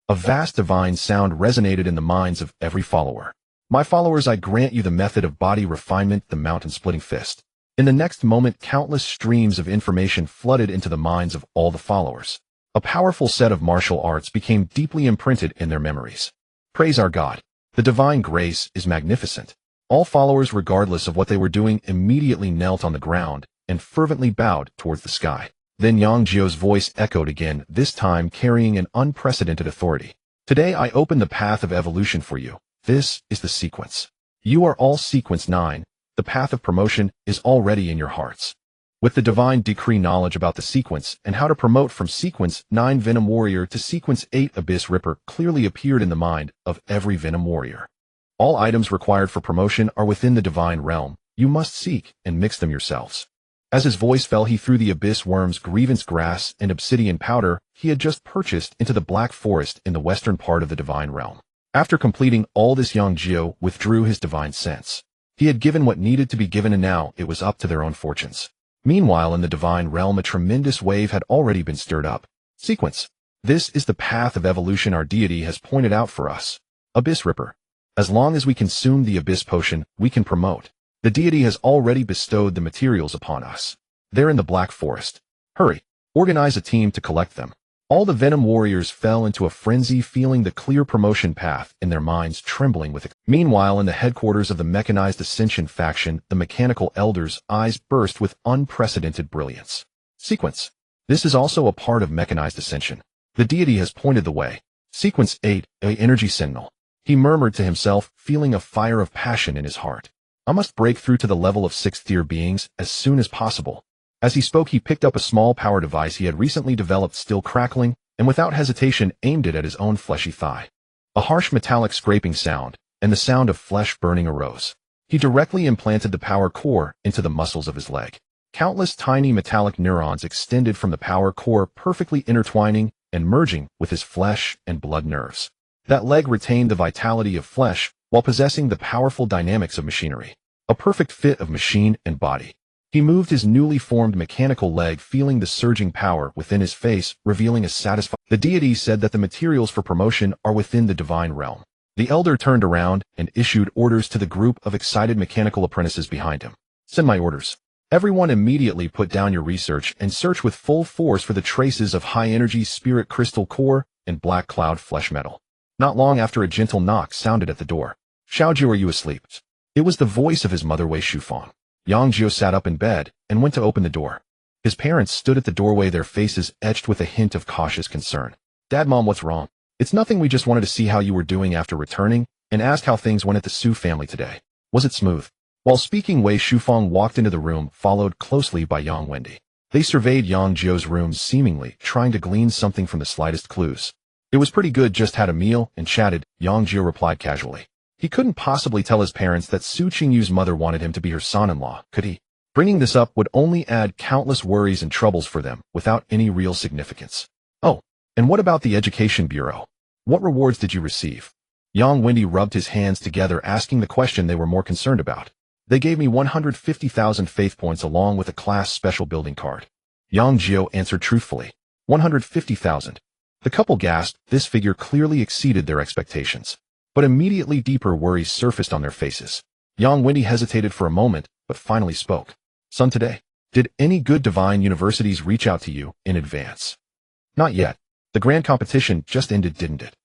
A vast divine sound resonated in the minds of every follower. My followers, I grant you the method of body refinement, the mountain-splitting fist. In the next moment, countless streams of information flooded into the minds of all the followers. A powerful set of martial arts became deeply imprinted in their memories. Praise our God. The divine grace is magnificent. All followers, regardless of what they were doing, immediately knelt on the ground and fervently bowed towards the sky. Then Yang Jiu's voice echoed again, this time carrying an unprecedented authority. Today I open the path of evolution for you. This is the sequence. You are all sequence 9. The path of promotion is already in your hearts. With the divine decree, knowledge about the sequence and how to promote from sequence 9 Venom Warrior to sequence 8 Abyss Ripper clearly appeared in the mind of every Venom Warrior. All items required for promotion are within the divine realm. You must seek and mix them yourselves. As his voice fell, he threw the abyss worm's grievance grass and obsidian powder he had just purchased into the black forest in the western part of the divine realm. After completing all this, Yang Jiu withdrew his divine sense. He had given what needed to be given, and now it was up to their own fortunes. Meanwhile, in the divine realm, a tremendous wave had already been stirred up. Sequence. This is the path of evolution our deity has pointed out for us. Abyss Ripper. As long as we consume the Abyss Potion, we can promote. The deity has already bestowed the materials upon us. They're in the Black Forest. Hurry, organize a team to collect them. All the Venom warriors fell into a frenzy, feeling the clear promotion path in their minds, trembling with it. Meanwhile, in the headquarters of the Mechanized Ascension faction, the mechanical elders' eyes burst with unprecedented brilliance. Sequence. This is also a part of Mechanized Ascension. The deity has pointed the way. Sequence 8, a energy sentinel. He murmured to himself, feeling a fire of passion in his heart. I must break through to the level of 6th-tier beings as soon as possible. As he spoke, he picked up a small power device he had recently developed, still crackling, and without hesitation aimed it at his own fleshy thigh. A harsh metallic scraping sound, and the sound of flesh burning arose. He directly implanted the power core into the muscles of his leg. Countless tiny metallic neurons extended from the power core, perfectly intertwining and merging with his flesh and blood nerves. That leg retained the vitality of flesh while possessing the powerful dynamics of machinery. A perfect fit of machine and body. He moved his newly formed mechanical leg, feeling the surging power within his face, revealing a satisfying. The deity said that the materials for promotion are within the divine realm. The elder turned around and issued orders to the group of excited mechanical apprentices behind him. Send my orders. Everyone immediately put down your research and search with full force for the traces of high-energy spirit crystal core and black cloud flesh metal. Not long after, a gentle knock sounded at the door. Xiao Jiu, are you asleep? It was the voice of his mother, Wei Shufang. Yang Jiu sat up in bed and went to open the door. His parents stood at the doorway, their faces etched with a hint of cautious concern. Dad, Mom, what's wrong? It's nothing, we just wanted to see how you were doing after returning and ask how things went at the Su family today. Was it smooth? While speaking, Wei Shufang walked into the room, followed closely by Yang Wendy. They surveyed Yang Jiu's room, seemingly trying to glean something from the slightest clues. It was pretty good, just had a meal and chatted, Yang Jiu replied casually. He couldn't possibly tell his parents that Su Qingyu's mother wanted him to be her son-in-law, could he? Bringing this up would only add countless worries and troubles for them, without any real significance. Oh, and what about the Education Bureau? What rewards did you receive? Yang Wendy rubbed his hands together, asking the question they were more concerned about. They gave me 150,000 faith points along with a class special building card. Yang Jiu answered truthfully. 150,000. The couple gasped. This figure clearly exceeded their expectations. But immediately deeper worries surfaced on their faces. Yang Wendy hesitated for a moment, but finally spoke. Son, today, did any good divine universities reach out to you in advance? Not yet. The grand competition just ended, didn't it?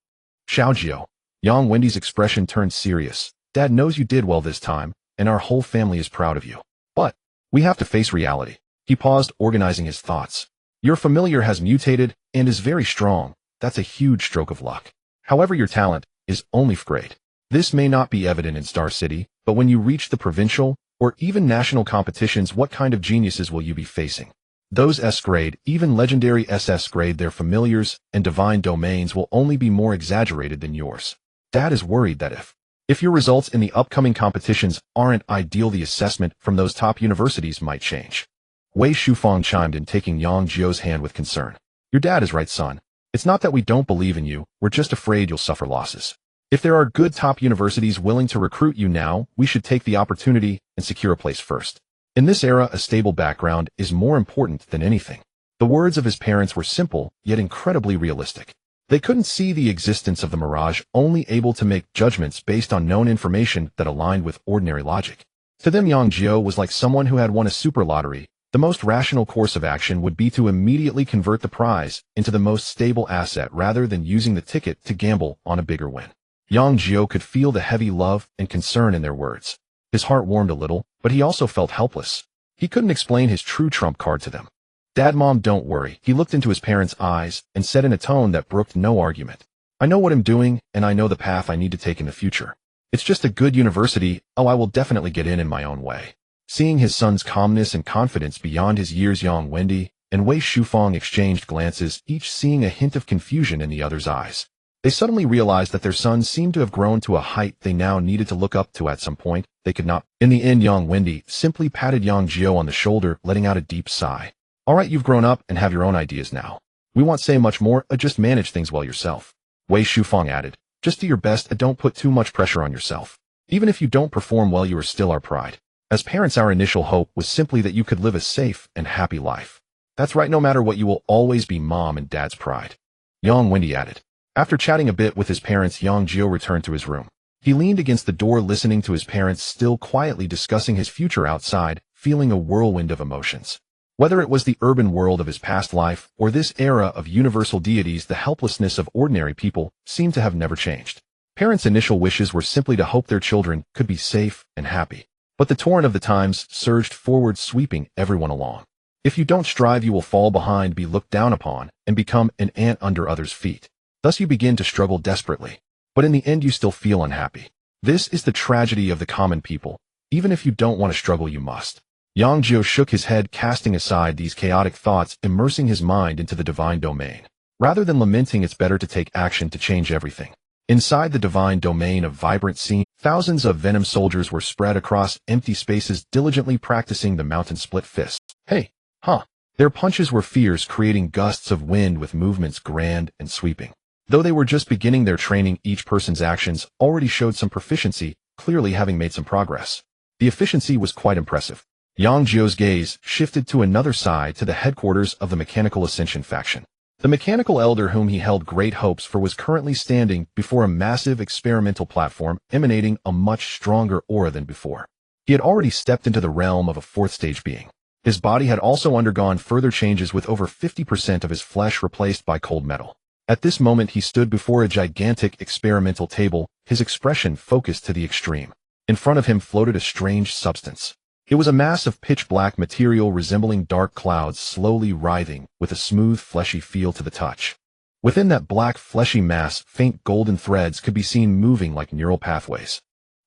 Xiao Jiu. Yang Wendy's expression turned serious. Dad knows you did well this time, and our whole family is proud of you. But we have to face reality. He paused, organizing his thoughts. Your familiar has mutated and is very strong. That's a huge stroke of luck. However, your talent is only grade. This may not be evident in Star City, but when you reach the provincial or even national competitions, what kind of geniuses will you be facing? Those S-grade, even legendary SS-grade, their familiars and divine domains will only be more exaggerated than yours. Dad is worried that if your results in the upcoming competitions aren't ideal, the assessment from those top universities might change. Wei Shufang chimed in, taking Yang Jiu's hand with concern. Your dad is right, son. It's not that we don't believe in you, we're just afraid you'll suffer losses. If there are good top universities willing to recruit you now, we should take the opportunity and secure a place first. In this era, a stable background is more important than anything. The words of his parents were simple, yet incredibly realistic. They couldn't see the existence of the Mirage, only able to make judgments based on known information that aligned with ordinary logic. To them, Yang Jiu was like someone who had won a super lottery. The most rational course of action would be to immediately convert the prize into the most stable asset rather than using the ticket to gamble on a bigger win. Yang Jiu could feel the heavy love and concern in their words. His heart warmed a little, but he also felt helpless. He couldn't explain his true trump card to them. Dad, Mom, don't worry. He looked into his parents' eyes and said in a tone that brooked no argument. I know what I'm doing, and I know the path I need to take in the future. It's just a good university. Oh, I will definitely get in my own way. Seeing his son's calmness and confidence beyond his years, Yang Wendy and Wei Shufang exchanged glances, each seeing a hint of confusion in the other's eyes. They suddenly realized that their son seemed to have grown to a height they now needed to look up to at some point. They could not. In the end, Yang Wendy simply patted Yang Jiu on the shoulder, letting out a deep sigh. All right, you've grown up and have your own ideas now. We won't say much more, just manage things well yourself. Wei Shufang added, just do your best and don't put too much pressure on yourself. Even if you don't perform well, you are still our pride. As parents, our initial hope was simply that you could live a safe and happy life. That's right, no matter what, you will always be Mom and Dad's pride. Yang Wendy added. After chatting a bit with his parents, Yang Jiu returned to his room. He leaned against the door listening to his parents still quietly discussing his future outside, feeling a whirlwind of emotions. Whether it was the urban world of his past life or this era of universal deities, the helplessness of ordinary people seemed to have never changed. Parents' initial wishes were simply to hope their children could be safe and happy. But the torrent of the times surged forward, sweeping everyone along. If you don't strive, you will fall behind, be looked down upon, and become an ant under others' feet. Thus you begin to struggle desperately. But in the end you still feel unhappy. This is the tragedy of the common people. Even if you don't want to struggle, you must. Yang Jiu shook his head, casting aside these chaotic thoughts, immersing his mind into the divine domain. Rather than lamenting, it's better to take action to change everything. Inside the divine domain of vibrant scene, thousands of Venom soldiers were spread across empty spaces, diligently practicing the mountain split fist. Hey, huh. Their punches were fierce, creating gusts of wind with movements grand and sweeping. Though they were just beginning their training, each person's actions already showed some proficiency, clearly having made some progress. The efficiency was quite impressive. Yang Jiu's gaze shifted to another side, to the headquarters of the Mechanical Ascension faction. The mechanical elder whom he held great hopes for was currently standing before a massive experimental platform emanating a much stronger aura than before. He had already stepped into the realm of a fourth-stage being. His body had also undergone further changes, with over 50% of his flesh replaced by cold metal. At this moment he stood before a gigantic experimental table, his expression focused to the extreme. In front of him floated a strange substance. It was a mass of pitch-black material resembling dark clouds, slowly writhing, with a smooth, fleshy feel to the touch. Within that black, fleshy mass, faint golden threads could be seen moving like neural pathways.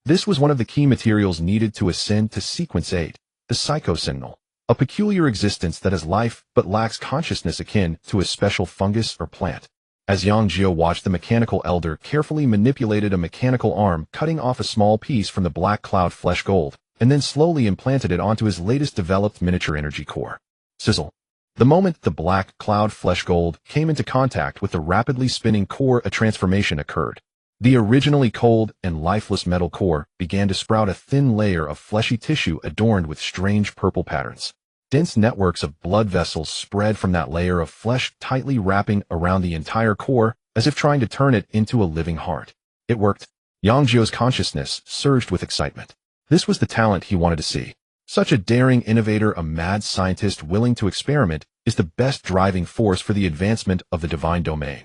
This was one of the key materials needed to ascend to Sequence 8, the Psycho-Sentinel, a peculiar existence that has life but lacks consciousness, akin to a special fungus or plant. As Yang Jiu watched, the mechanical elder carefully manipulated a mechanical arm, cutting off a small piece from the black cloud flesh gold, and then slowly implanted it onto his latest developed miniature energy core. Sizzle. The moment the black cloud flesh gold came into contact with the rapidly spinning core, a transformation occurred. The originally cold and lifeless metal core began to sprout a thin layer of fleshy tissue adorned with strange purple patterns. Dense networks of blood vessels spread from that layer of flesh, tightly wrapping around the entire core, as if trying to turn it into a living heart. It worked. Yang Jiu's consciousness surged with excitement. This was the talent he wanted to see. Such a daring innovator, a mad scientist willing to experiment, is the best driving force for the advancement of the divine domain.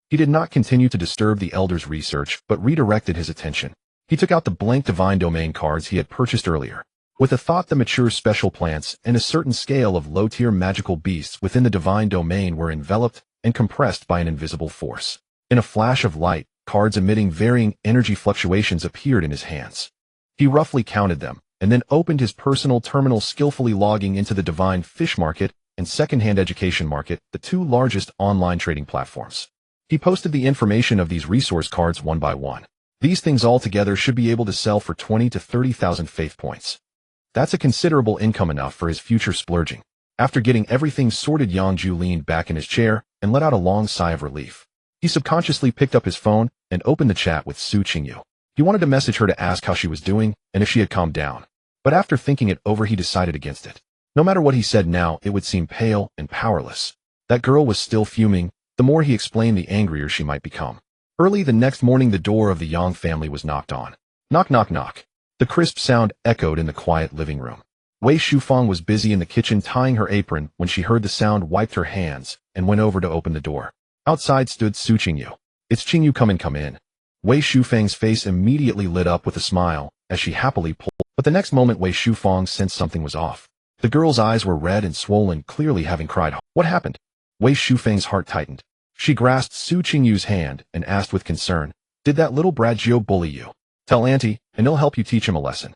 He did not continue to disturb the elder's research, but redirected his attention. He took out the blank divine domain cards he had purchased earlier. With a thought, the mature special plants and a certain scale of low-tier magical beasts within the divine domain were enveloped and compressed by an invisible force. In a flash of light, cards emitting varying energy fluctuations appeared in his hands. He roughly counted them, and then opened his personal terminal, skillfully logging into the Divine Fish Market and Secondhand Education Market, the two largest online trading platforms. He posted the information of these resource cards one by one. These things all together should be able to sell for 20 to 30,000 faith points. That's a considerable income, enough for his future splurging. After getting everything sorted, Yang Jiu leaned back in his chair and let out a long sigh of relief. He subconsciously picked up his phone and opened the chat with Su Qingyu. He wanted to message her to ask how she was doing and if she had calmed down. But after thinking it over, he decided against it. No matter what he said now, it would seem pale and powerless. That girl was still fuming. The more he explained, the angrier she might become. Early the next morning, the door of the Yang family was knocked on. Knock, knock, knock. The crisp sound echoed in the quiet living room. Wei Shufang was busy in the kitchen tying her apron when she heard the sound, wiped her hands, and went over to open the door. Outside stood Su Qingyu. It's Qingyu, come in. Wei Shufang's face immediately lit up with a smile as she happily pulled, but the next moment Wei Shufang sensed something was off. The girl's eyes were red and swollen, clearly having cried. What happened? Wei Shufang's heart tightened. She grasped Su Qingyu's hand and asked with concern, did that little brat Jiu bully you? Tell auntie, and he'll help you teach him a lesson.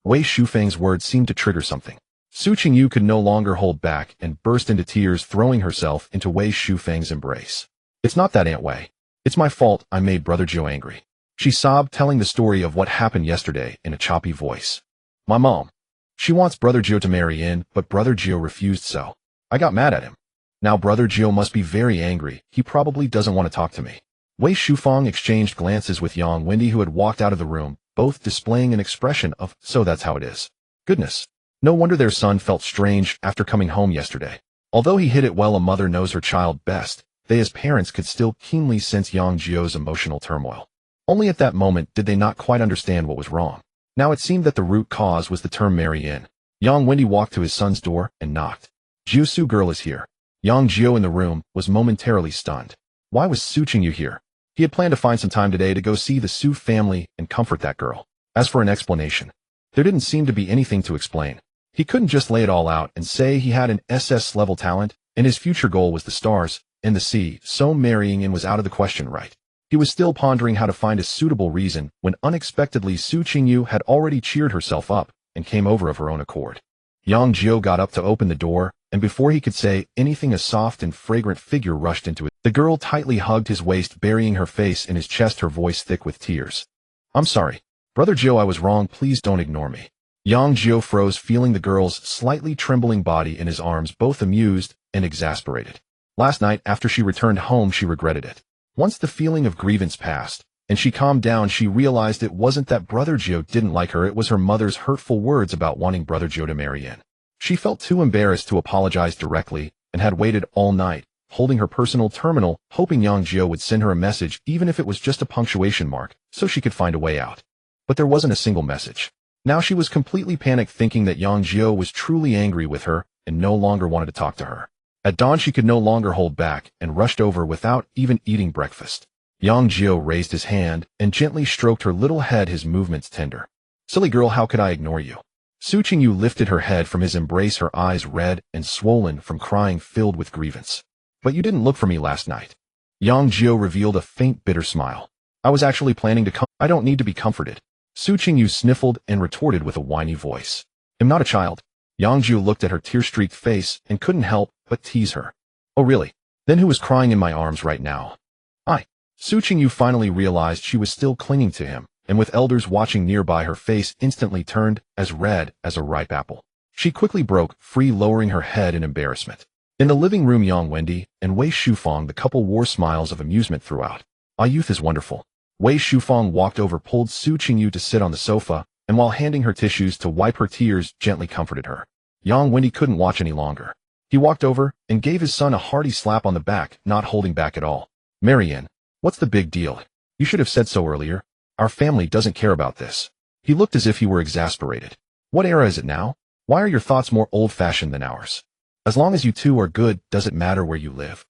Wei Shufang's words seemed to trigger something. Su Qingyu could no longer hold back and burst into tears, throwing herself into Wei Shufang's embrace. It's not that, Aunt Wei. It's my fault I made Brother Jiu angry. She sobbed, telling the story of what happened yesterday in a choppy voice. My mom. She wants Brother Jiu to marry in, but Brother Jiu refused, so I got mad at him. Now Brother Jiu must be very angry. He probably doesn't want to talk to me. Wei Shufang exchanged glances with Yang Wendy, who had walked out of the room, both displaying an expression of, so that's how it is. Goodness. No wonder their son felt strange after coming home yesterday. Although he hid it well, a mother knows her child best. They as parents could still keenly sense Yang Jiu's emotional turmoil. Only at that moment did they not quite understand what was wrong. Now it seemed that the root cause was the term marry in. Yang Wendy walked to his son's door and knocked. Jiu girl is here. Yang Jiu in the room was momentarily stunned. Why was Su Qingyu here? He had planned to find some time today to go see the Su family and comfort that girl. As for an explanation, there didn't seem to be anything to explain. He couldn't just lay it all out and say he had an SS level talent and his future goal was the stars and the sea, so marrying in was out of the question, right? He was still pondering how to find a suitable reason when unexpectedly Su Qingyu had already cheered herself up and came over of her own accord. Yang Jiu got up to open the door, and before he could say anything a soft and fragrant figure rushed into it. The girl tightly hugged his waist, burying her face in his chest, her voice thick with tears. I'm sorry. Brother Jiu, I was wrong, please don't ignore me. Yang Jiu froze, feeling the girl's slightly trembling body in his arms, both amused and exasperated. Last night, after she returned home, she regretted it. Once the feeling of grievance passed, and she calmed down, she realized it wasn't that Brother Jiu didn't like her, it was her mother's hurtful words about wanting Brother Jiu to marry in. She felt too embarrassed to apologize directly, and had waited all night, holding her personal terminal, hoping Yang Jiu would send her a message, even if it was just a punctuation mark, so she could find a way out. But there wasn't a single message. Now she was completely panicked, thinking that Yang Jiu was truly angry with her and no longer wanted to talk to her. At dawn she could no longer hold back and rushed over without even eating breakfast. Yang Jiu raised his hand and gently stroked her little head, his movements tender. Silly girl, how could I ignore you? Su Qingyu lifted her head from his embrace, her eyes red and swollen from crying, filled with grievance. But you didn't look for me last night. Yang Jiu revealed a faint bitter smile. I was actually planning to come. I don't need to be comforted. Su Qingyu sniffled and retorted with a whiny voice. I'm not a child. Yang Jiu looked at her tear-streaked face and couldn't help but tease her. Oh really? Then who is crying in my arms right now? I. Su Qingyu finally realized she was still clinging to him, and with elders watching nearby, her face instantly turned as red as a ripe apple. She quickly broke free, lowering her head in embarrassment. In the living room, Yang Wendy and Wei Shufang, the couple, wore smiles of amusement throughout. Our youth is wonderful. Wei Shufang walked over, pulled Su Qingyu to sit on the sofa, and while handing her tissues to wipe her tears, gently comforted her. Yang Wendy couldn't watch any longer. He walked over and gave his son a hearty slap on the back, not holding back at all. Marianne, what's the big deal? You should have said so earlier. Our family doesn't care about this. He looked as if he were exasperated. What era is it now? Why are your thoughts more old-fashioned than ours? As long as you two are good, does it matter where you live?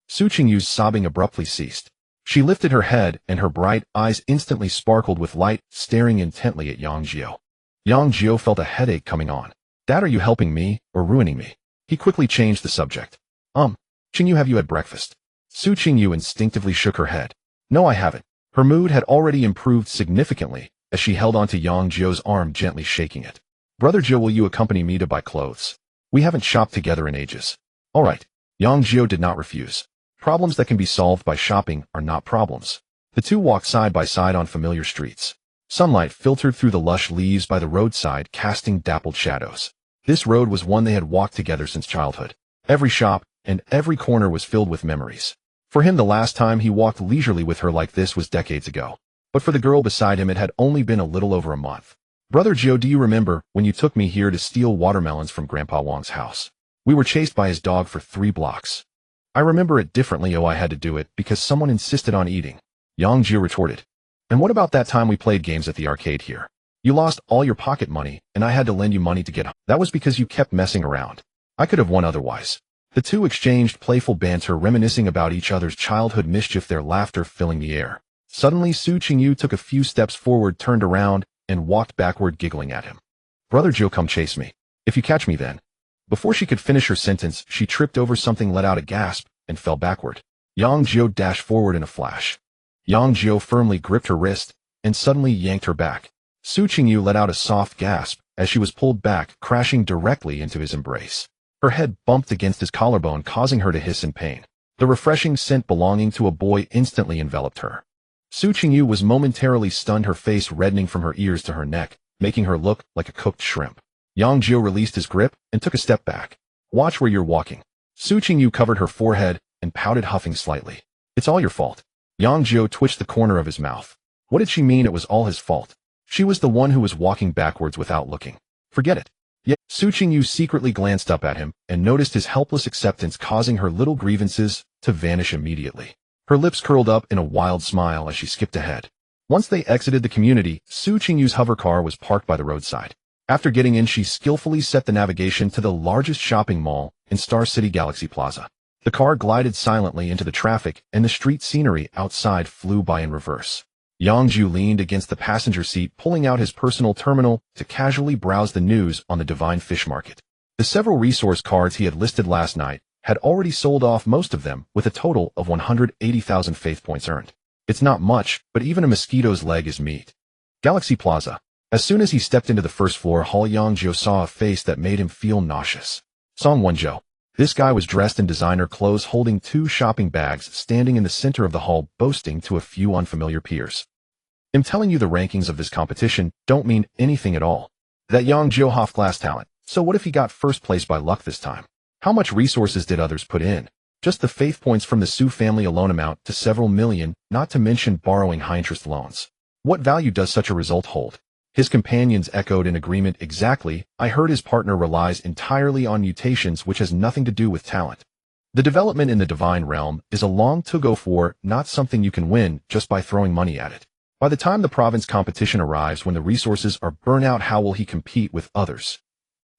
Su Qingyu's sobbing abruptly ceased. She lifted her head and her bright eyes instantly sparkled with light, staring intently at Yang Jiu. Yang Jiu felt a headache coming on. Dad, are you helping me or ruining me? He quickly changed the subject. Qingyu, have you had breakfast? Su Qingyu instinctively shook her head. No, I haven't. Her mood had already improved significantly as she held onto Yang Jiu's arm, gently shaking it. Brother Jiu, will you accompany me to buy clothes? We haven't shopped together in ages. All right. Yang Jiu did not refuse. Problems that can be solved by shopping are not problems. The two walked side by side on familiar streets. Sunlight filtered through the lush leaves by the roadside, casting dappled shadows. This road was one they had walked together since childhood. Every shop and every corner was filled with memories. For him, the last time he walked leisurely with her like this was decades ago. But for the girl beside him, it had only been a little over a month. Brother Jiu, do you remember when you took me here to steal watermelons from Grandpa Wang's house? We were chased by his dog for 3 blocks. I remember it differently. Oh, I had to do it because someone insisted on eating. Yang Jiu retorted. And what about that time we played games at the arcade here? You lost all your pocket money, and I had to lend you money to get home. That was because you kept messing around. I could have won otherwise. The two exchanged playful banter, reminiscing about each other's childhood mischief, their laughter filling the air. Suddenly, Su Qingyu took a few steps forward, turned around, and walked backward, giggling at him. Brother Jiu, come chase me. If you catch me then. Before she could finish her sentence, she tripped over something, let out a gasp, and fell backward. Yang Jiu dashed forward in a flash. Yang Jiu firmly gripped her wrist, and suddenly yanked her back. Su Qingyu let out a soft gasp as she was pulled back, crashing directly into his embrace. Her head bumped against his collarbone, causing her to hiss in pain. The refreshing scent belonging to a boy instantly enveloped her. Su Qingyu was momentarily stunned, her face reddening from her ears to her neck, making her look like a cooked shrimp. Yang Jiu released his grip and took a step back. Watch where you're walking. Su Qingyu covered her forehead and pouted, huffing slightly. It's all your fault. Yang Jiu twitched the corner of his mouth. What did she mean it was all his fault? She was the one who was walking backwards without looking. Forget it. Yet, Su Qingyu secretly glanced up at him and noticed his helpless acceptance, causing her little grievances to vanish immediately. Her lips curled up in a wild smile as she skipped ahead. Once they exited the community, Su Qingyu's hover car was parked by the roadside. After getting in, she skillfully set the navigation to the largest shopping mall in Star City Galaxy Plaza. The car glided silently into the traffic, and the street scenery outside flew by in reverse. Yang Jiu leaned against the passenger seat, pulling out his personal terminal to casually browse the news on the Divine Fish Market. The several resource cards he had listed last night had already sold off, most of them with a total of 180,000 faith points earned. It's not much, but even a mosquito's leg is meat. Galaxy Plaza. As soon as he stepped into the first floor hall, Yang Jiu saw a face that made him feel nauseous. Song Wonjo. This guy was dressed in designer clothes, holding 2 shopping bags, standing in the center of the hall, boasting to a few unfamiliar peers. I'm telling you, the rankings of this competition don't mean anything at all. That Yang Jiu half-class talent. So what if he got first place by luck this time? How much resources did others put in? Just the faith points from the Su family alone amount to several million, not to mention borrowing high-interest loans. What value does such a result hold? His companions echoed in agreement. Exactly. I heard his partner relies entirely on mutations, which has nothing to do with talent. The development in the divine realm is a long to-go for, not something you can win just by throwing money at it. By the time the province competition arrives, when the resources are burnt out, how will he compete with others?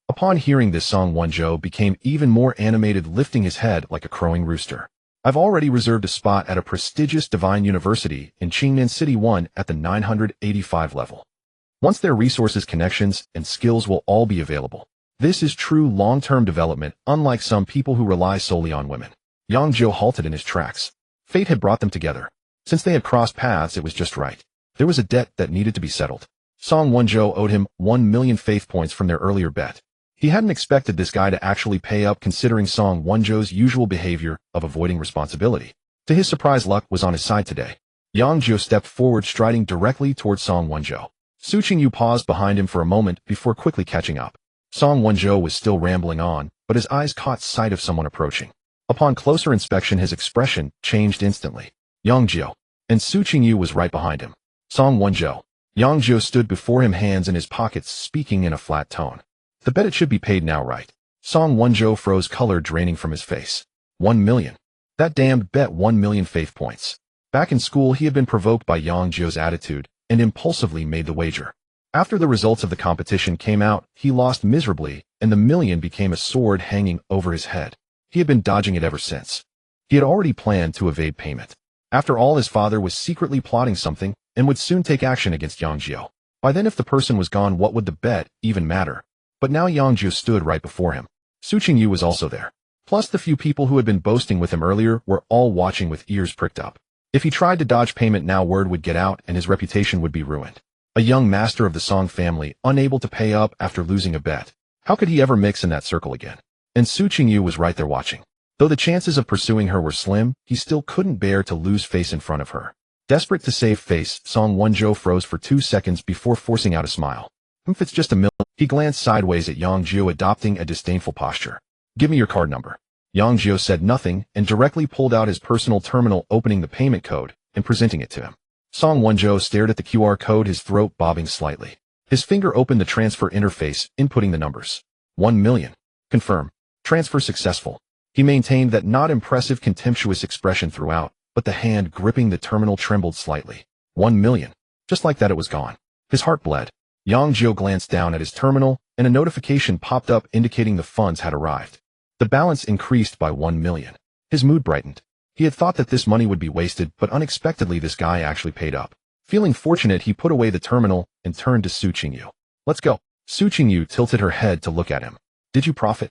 Upon hearing this, Song Wonjo became even more animated, lifting his head like a crowing rooster. I've already reserved a spot at a prestigious divine university in Qingnan City 1 at the 985 level. Once their resources, connections, and skills will all be available. This is true long-term development, unlike some people who rely solely on women. Yang Jiu halted in his tracks. Fate had brought them together. Since they had crossed paths, it was just right. There was a debt that needed to be settled. Song Wonjo owed him 1 million faith points from their earlier bet. He hadn't expected this guy to actually pay up, considering Song Wonjo's usual behavior of avoiding responsibility. To his surprise, luck was on his side today. Yang Jiu stepped forward, striding directly towards Song Wonjo. Su Qingyu paused behind him for a moment before quickly catching up. Song Wonjo was still rambling on, but his eyes caught sight of someone approaching. Upon closer inspection, his expression changed instantly. Yang Jiu. And Su Qingyu was right behind him. Song Wonjo. Yang Jiu stood before him, hands in his pockets, speaking in a flat tone. The bet, it should be paid now, right? Song Wonjo froze, color draining from his face. 1 million. That damned bet, 1 million faith points. Back in school, he had been provoked by Yang Jiu's attitude and impulsively made the wager. After the results of the competition came out, he lost miserably, and the million became a sword hanging over his head. He had been dodging it ever since. He had already planned to evade payment. After all, his father was secretly plotting something and would soon take action against Yang Jiu. By then, if the person was gone, what would the bet even matter? But now Yang Jiu stood right before him. Su Qingyu was also there. Plus, the few people who had been boasting with him earlier were all watching with ears pricked up. If he tried to dodge payment now, word would get out and his reputation would be ruined. A young master of the Song family, unable to pay up after losing a bet. How could he ever mix in that circle again? And Su Qingyu was right there watching. Though the chances of pursuing her were slim, he still couldn't bear to lose face in front of her. Desperate to save face, Song Wonjo froze for 2 seconds before forcing out a smile. If it's just a million. He glanced sideways at Yang Jiu, adopting a disdainful posture. Give me your card number. Yang Jiu said nothing and directly pulled out his personal terminal, opening the payment code and presenting it to him. Song Wonjo stared at the QR code, his throat bobbing slightly. His finger opened the transfer interface, inputting the numbers. 1 million. Confirm. Transfer successful. He maintained that not impressive, contemptuous expression throughout, but the hand gripping the terminal trembled slightly. 1 million. Just like that, it was gone. His heart bled. Yang Jiu glanced down at his terminal, and a notification popped up indicating the funds had arrived. The balance increased by 1 million. His mood brightened. He had thought that this money would be wasted, but unexpectedly this guy actually paid up. Feeling fortunate, he put away the terminal and turned to Su Qingyu. Let's go. Su Qingyu tilted her head to look at him. Did you profit?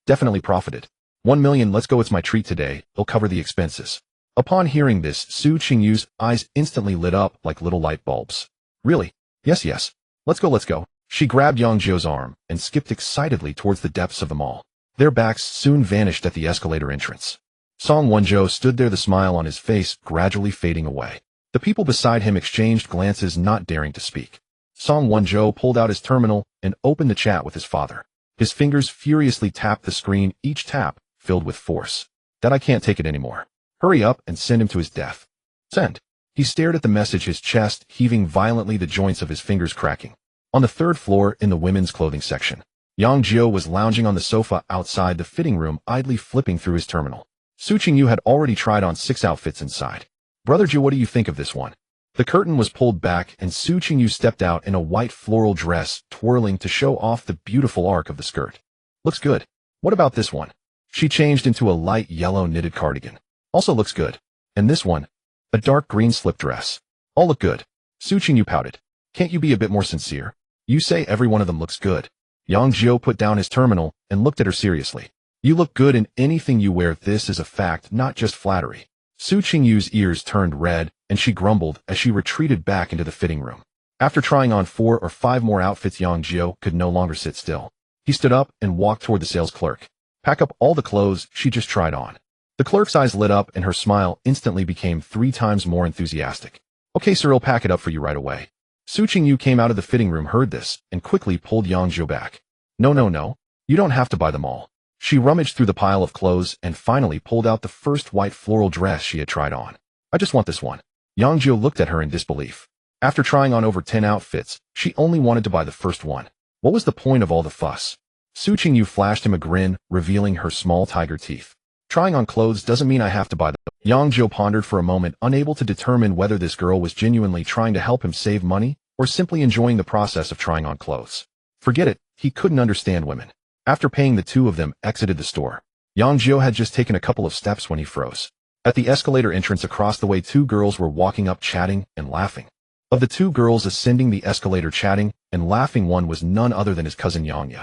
Definitely profited. 1 million, let's go, it's my treat today, it'll cover the expenses. Upon hearing this, Su Qingyu's eyes instantly lit up like little light bulbs. Really? Yes. Let's go. She grabbed Yang Jiu's arm and skipped excitedly towards the depths of the mall. Their backs soon vanished at the escalator entrance. Song Wonjo stood there, the smile on his face gradually fading away. The people beside him exchanged glances, not daring to speak. Song Wonjo pulled out his terminal and opened the chat with his father. His fingers furiously tapped the screen, each tap filled with force. That I can't take it anymore. Hurry up and send him to his death. Send. He stared at the message, his chest heaving violently, the joints of his fingers cracking. On the 3rd floor, in the women's clothing section, Yang Jiu was lounging on the sofa outside the fitting room, idly flipping through his terminal. Su Qingyu had already tried on 6 outfits inside. Brother Jiu, what do you think of this one? The curtain was pulled back and Su Qingyu stepped out in a white floral dress, twirling to show off the beautiful arc of the skirt. Looks good. What about this one? She changed into a light yellow knitted cardigan. Also looks good. And this one? A dark green slip dress. All look good. Su Qingyu pouted. Can't you be a bit more sincere? You say every one of them looks good. Yang Jiu put down his terminal and looked at her seriously. You look good in anything you wear. This is a fact, not just flattery. Su Qingyu's ears turned red, and she grumbled as she retreated back into the fitting room. After trying on 4 or 5 more outfits, Yang Jiu could no longer sit still. He stood up and walked toward the sales clerk. Pack up all the clothes she just tried on. The clerk's eyes lit up and her smile instantly became 3 times more enthusiastic. Okay, sir, I'll pack it up for you right away. Su Qingyu came out of the fitting room, heard this, and quickly pulled Yang Jiu back. No. You don't have to buy them all. She rummaged through the pile of clothes and finally pulled out the first white floral dress she had tried on. I just want this one. Yang Jiu looked at her in disbelief. After trying on over 10 outfits, she only wanted to buy the first one. What was the point of all the fuss? Su Qingyu flashed him a grin, revealing her small tiger teeth. Trying on clothes doesn't mean I have to buy them. Yang Jiu pondered for a moment, unable to determine whether this girl was genuinely trying to help him save money or simply enjoying the process of trying on clothes. Forget it, he couldn't understand women. After paying, the two of them exited the store. Yang Jiu had just taken a couple of steps when he froze. At the escalator entrance across the way, 2 girls were walking up, chatting and laughing. Of the 2 girls ascending the escalator chatting and laughing, one was none other than his cousin Yang Jiu.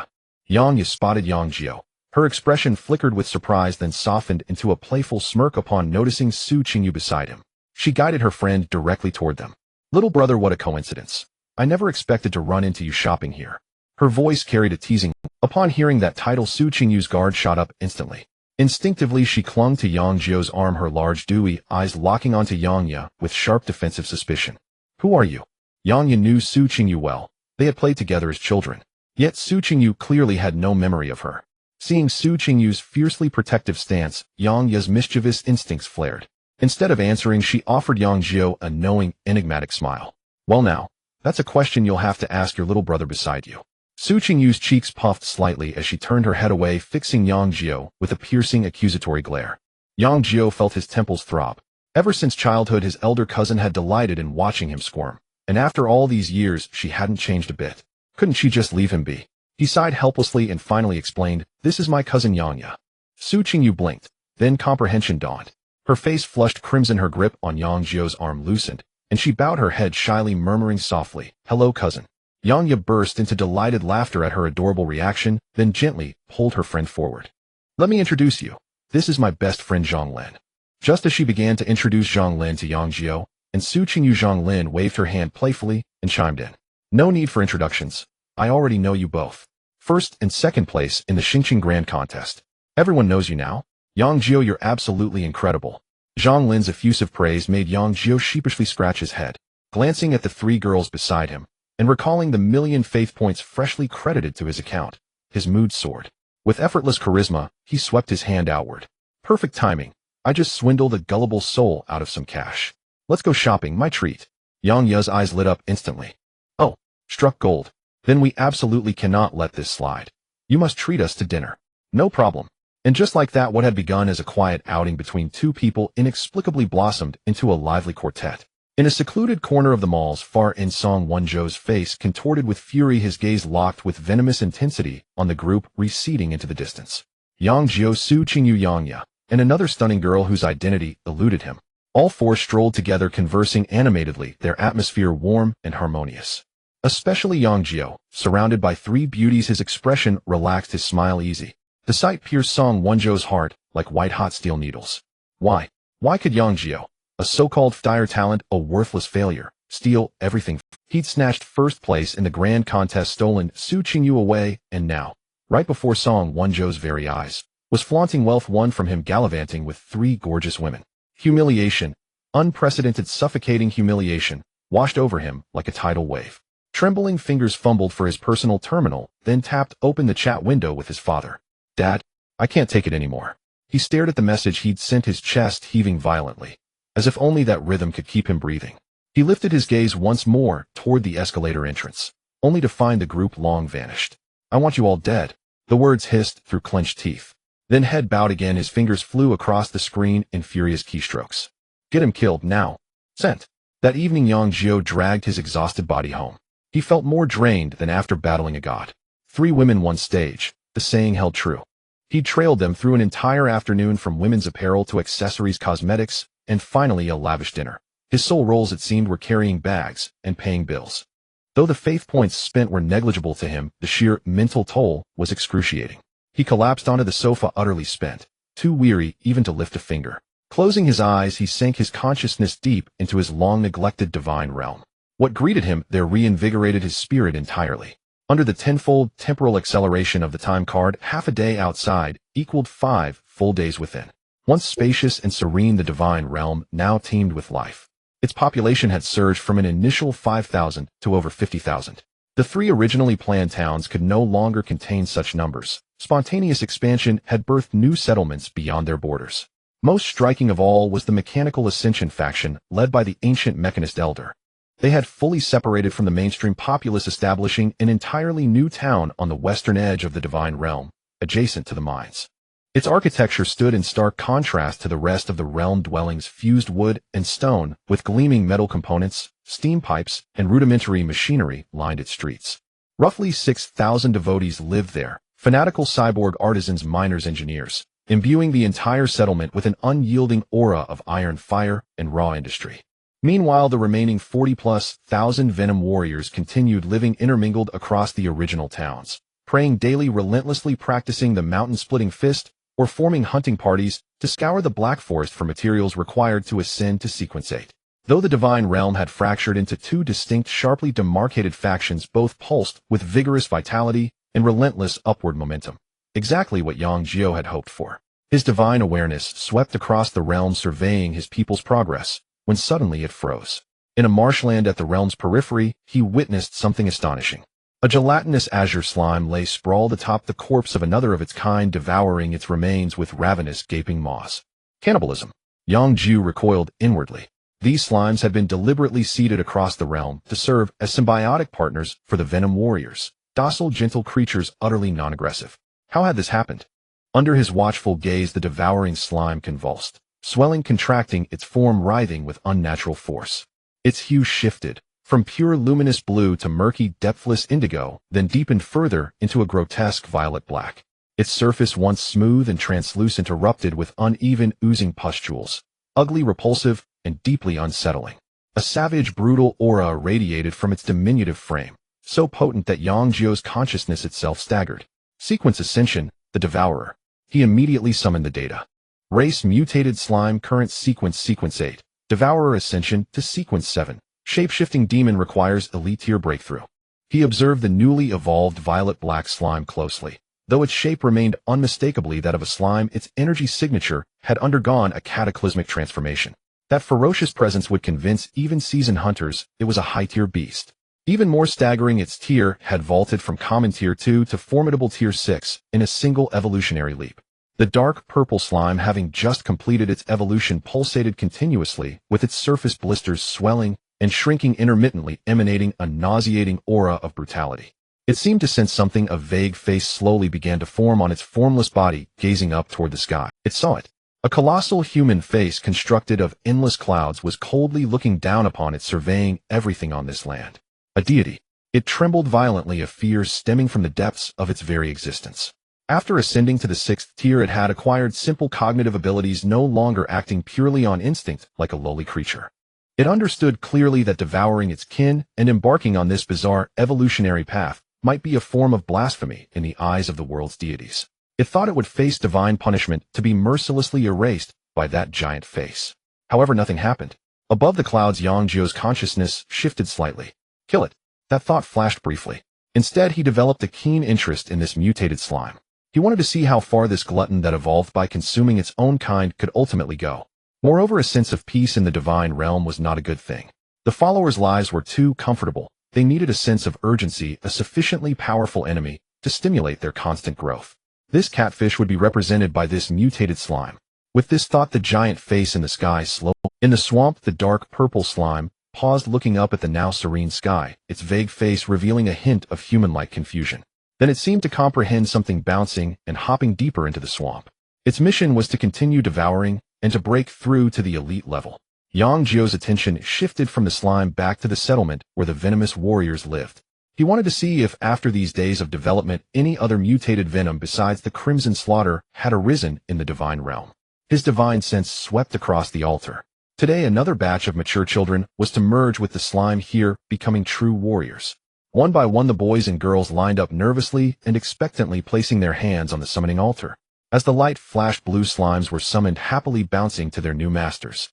Yang Jiu spotted Yang Jiu. Her expression flickered with surprise, then softened into a playful smirk upon noticing Su Qingyu beside him. She guided her friend directly toward them. Little brother, what a coincidence. I never expected to run into you shopping here. Her voice carried a teasing. Upon hearing that title, Su Qingyu's guard shot up instantly. Instinctively, she clung to Yang Jiu's arm, her large dewy eyes locking onto Yang Jiu with sharp defensive suspicion. Who are you? Yang Jiu knew Su Qingyu well. They had played together as children. Yet Su Qingyu clearly had no memory of her. Seeing Su Qingyu's fiercely protective stance, Yang Jiu's mischievous instincts flared. Instead of answering, she offered Yang Jiu a knowing, enigmatic smile. Well now, that's a question you'll have to ask your little brother beside you. Su Qingyu's cheeks puffed slightly as she turned her head away, fixing Yang Jiu with a piercing, accusatory glare. Yang Jiu felt his temples throb. Ever since childhood, his elder cousin had delighted in watching him squirm. And after all these years, she hadn't changed a bit. Couldn't she just leave him be? He sighed helplessly and finally explained, this is my cousin Yang Jiu. Su Qingyu blinked. Then comprehension dawned. Her face flushed crimson, her grip on Yang Jiu's arm loosened, and she bowed her head shyly, murmuring softly, hello, cousin. Yang Jiu burst into delighted laughter at her adorable reaction, then gently pulled her friend forward. Let me introduce you. This is my best friend Zhang Lin. Just as she began to introduce Zhang Lin to Yang Jiu, and Su Qingyu, Zhang Lin waved her hand playfully and chimed in. No need for introductions. I already know you both. First and second place in the Xingqing Grand Contest. Everyone knows you now. Yang Jiu, you're absolutely incredible. Zhang Lin's effusive praise made Yang Jiu sheepishly scratch his head, glancing at the 3 girls beside him, and recalling the 1,000,000 faith points freshly credited to his account. His mood soared. With effortless charisma, he swept his hand outward. Perfect timing. I just swindled a gullible soul out of some cash. Let's go shopping, my treat. Yang Jiu's eyes lit up instantly. Oh, struck gold. Then we absolutely cannot let this slide. You must treat us to dinner. No problem. And just like that, what had begun as a quiet outing between 2 people inexplicably blossomed into a lively quartet. In a secluded corner of the mall's far end, Song Wonzhou's face contorted with fury, his gaze locked with venomous intensity on the group receding into the distance. Yang Jiu, Su Qingyu, Yang Jiu, and another stunning girl whose identity eluded him. All 4 strolled together, conversing animatedly, their atmosphere warm and harmonious. Especially Yang Jiu, surrounded by 3 beauties, his expression relaxed, his smile easy. The sight pierced Song Wonzhou's heart like white-hot steel needles. Why could Yang Jiu, a so-called dire talent, a worthless failure, steal everything? He'd snatched first place in the grand contest, stolen Su Qingyu away, and now, right before Song Wonzhou's very eyes, was flaunting wealth won from him, gallivanting with 3 gorgeous women. Humiliation, unprecedented, suffocating humiliation, washed over him like a tidal wave. Trembling fingers fumbled for his personal terminal, then tapped open the chat window with his father. Dad, I can't take it anymore. He stared at the message he'd sent, his chest heaving violently, as if only that rhythm could keep him breathing. He lifted his gaze once more toward the escalator entrance, only to find the group long vanished. I want you all dead, the words hissed through clenched teeth. Then head bowed again, his fingers flew across the screen in furious keystrokes. Get him killed now. Sent. That evening, Yang Jiu dragged his exhausted body home. He felt more drained than after battling a god. 3 women, 1 stage. The saying held true. He trailed them through an entire afternoon, from women's apparel to accessories, cosmetics, and finally a lavish dinner. His sole roles, it seemed, were carrying bags and paying bills. Though the faith points spent were negligible to him, the sheer mental toll was excruciating. He collapsed onto the sofa, utterly spent, too weary even to lift a finger. Closing his eyes, he sank his consciousness deep into his long-neglected divine realm. What greeted him there reinvigorated his spirit entirely. Under the tenfold temporal acceleration of the time card, half a day outside equaled 5 full days within. Once spacious and serene, the divine realm now teemed with life. Its population had surged from an initial 5,000 to over 50,000. The 3 originally planned towns could no longer contain such numbers. Spontaneous expansion had birthed new settlements beyond their borders. Most striking of all was the Mechanical Ascension faction, led by the ancient Mechanist Elder. They had fully separated from the mainstream populace, establishing an entirely new town on the western edge of the divine realm, adjacent to the mines. Its architecture stood in stark contrast to the rest of the realm dwellings. Fused wood and stone, with gleaming metal components, steam pipes, and rudimentary machinery lined its streets. Roughly 6,000 devotees lived there, fanatical cyborg artisans, miners, engineers, imbuing the entire settlement with an unyielding aura of iron fire and raw industry. Meanwhile, the remaining 40+ thousand Venom warriors continued living intermingled across the original towns, praying daily, relentlessly practicing the mountain-splitting fist, or forming hunting parties to scour the Black Forest for materials required to ascend to Sequence 8. Though the divine realm had fractured into 2 distinct, sharply demarcated factions, both pulsed with vigorous vitality and relentless upward momentum. Exactly what Yang Jiu had hoped for. His divine awareness swept across the realm, surveying his people's progress, when suddenly it froze. In a marshland at the realm's periphery, he witnessed something astonishing. A gelatinous azure slime lay sprawled atop the corpse of another of its kind, devouring its remains with ravenous, gaping maws. Cannibalism. Yang Jiu recoiled inwardly. These slimes had been deliberately seeded across the realm to serve as symbiotic partners for the Venom warriors, docile, gentle creatures utterly non-aggressive. How had this happened? Under his watchful gaze, the devouring slime convulsed, swelling, contracting, its form writhing with unnatural force. Its hue shifted, from pure luminous blue to murky, depthless indigo, then deepened further into a grotesque violet black. Its surface, once smooth and translucent, erupted with uneven, oozing pustules, ugly, repulsive, and deeply unsettling. A savage, brutal aura radiated from its diminutive frame, so potent that Yang Jiu's consciousness itself staggered. Sequence Ascension, the Devourer. He immediately summoned the data. Race: mutated slime. Current sequence: Sequence 8. Devourer ascension to Sequence 7. Shape-shifting demon requires elite tier breakthrough. He observed the newly evolved violet-black slime closely. Though its shape remained unmistakably that of a slime, its energy signature had undergone a cataclysmic transformation. That ferocious presence would convince even seasoned hunters it was a high-tier beast. Even more staggering, its tier had vaulted from common tier 2 to formidable tier 6 in a single evolutionary leap. The dark purple slime, having just completed its evolution, pulsated continuously, with its surface blisters swelling and shrinking intermittently, emanating a nauseating aura of brutality. It seemed to sense something. A vague face slowly began to form on its formless body, gazing up toward the sky. It saw it. A colossal human face constructed of endless clouds was coldly looking down upon it, surveying everything on this land. A deity. It trembled violently, a fear stemming from the depths of its very existence. After ascending to the 6th tier, it had acquired simple cognitive abilities, no longer acting purely on instinct like a lowly creature. It understood clearly that devouring its kin and embarking on this bizarre evolutionary path might be a form of blasphemy in the eyes of the world's deities. It thought it would face divine punishment to be mercilessly erased by that giant face. However, nothing happened. Above the clouds, Yang Jiu's consciousness shifted slightly. Kill it. That thought flashed briefly. Instead, he developed a keen interest in this mutated slime. He wanted to see how far this glutton that evolved by consuming its own kind could ultimately go. Moreover, a sense of peace in the divine realm was not a good thing. The followers' lives were too comfortable. They needed a sense of urgency, a sufficiently powerful enemy, to stimulate their constant growth. This catfish would be represented by this mutated slime. With this thought, the giant face in the sky slowly. In the swamp, the dark purple slime paused, looking up at the now serene sky, its vague face revealing a hint of human-like confusion. Then it seemed to comprehend something, bouncing and hopping deeper into the swamp. Its mission was to continue devouring and to break through to the elite level. Yang Jiu's attention shifted from the slime back to the settlement where the venomous warriors lived. He wanted to see if, after these days of development, any other mutated venom besides the Crimson Slaughter had arisen in the divine realm. His divine sense swept across the altar. Today, another batch of mature children was to merge with the slime here, becoming true warriors. One by one, the boys and girls lined up nervously and expectantly, placing their hands on the summoning altar. As the light flashed, blue slimes were summoned, happily bouncing to their new masters.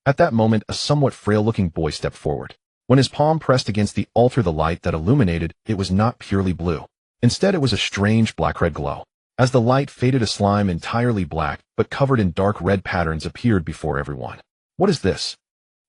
At that moment, a somewhat frail-looking boy stepped forward. When his palm pressed against the altar, the light that illuminated it was not purely blue. Instead, it was a strange black-red glow. As the light faded, a slime entirely black, but covered in dark red patterns, appeared before everyone. What is this?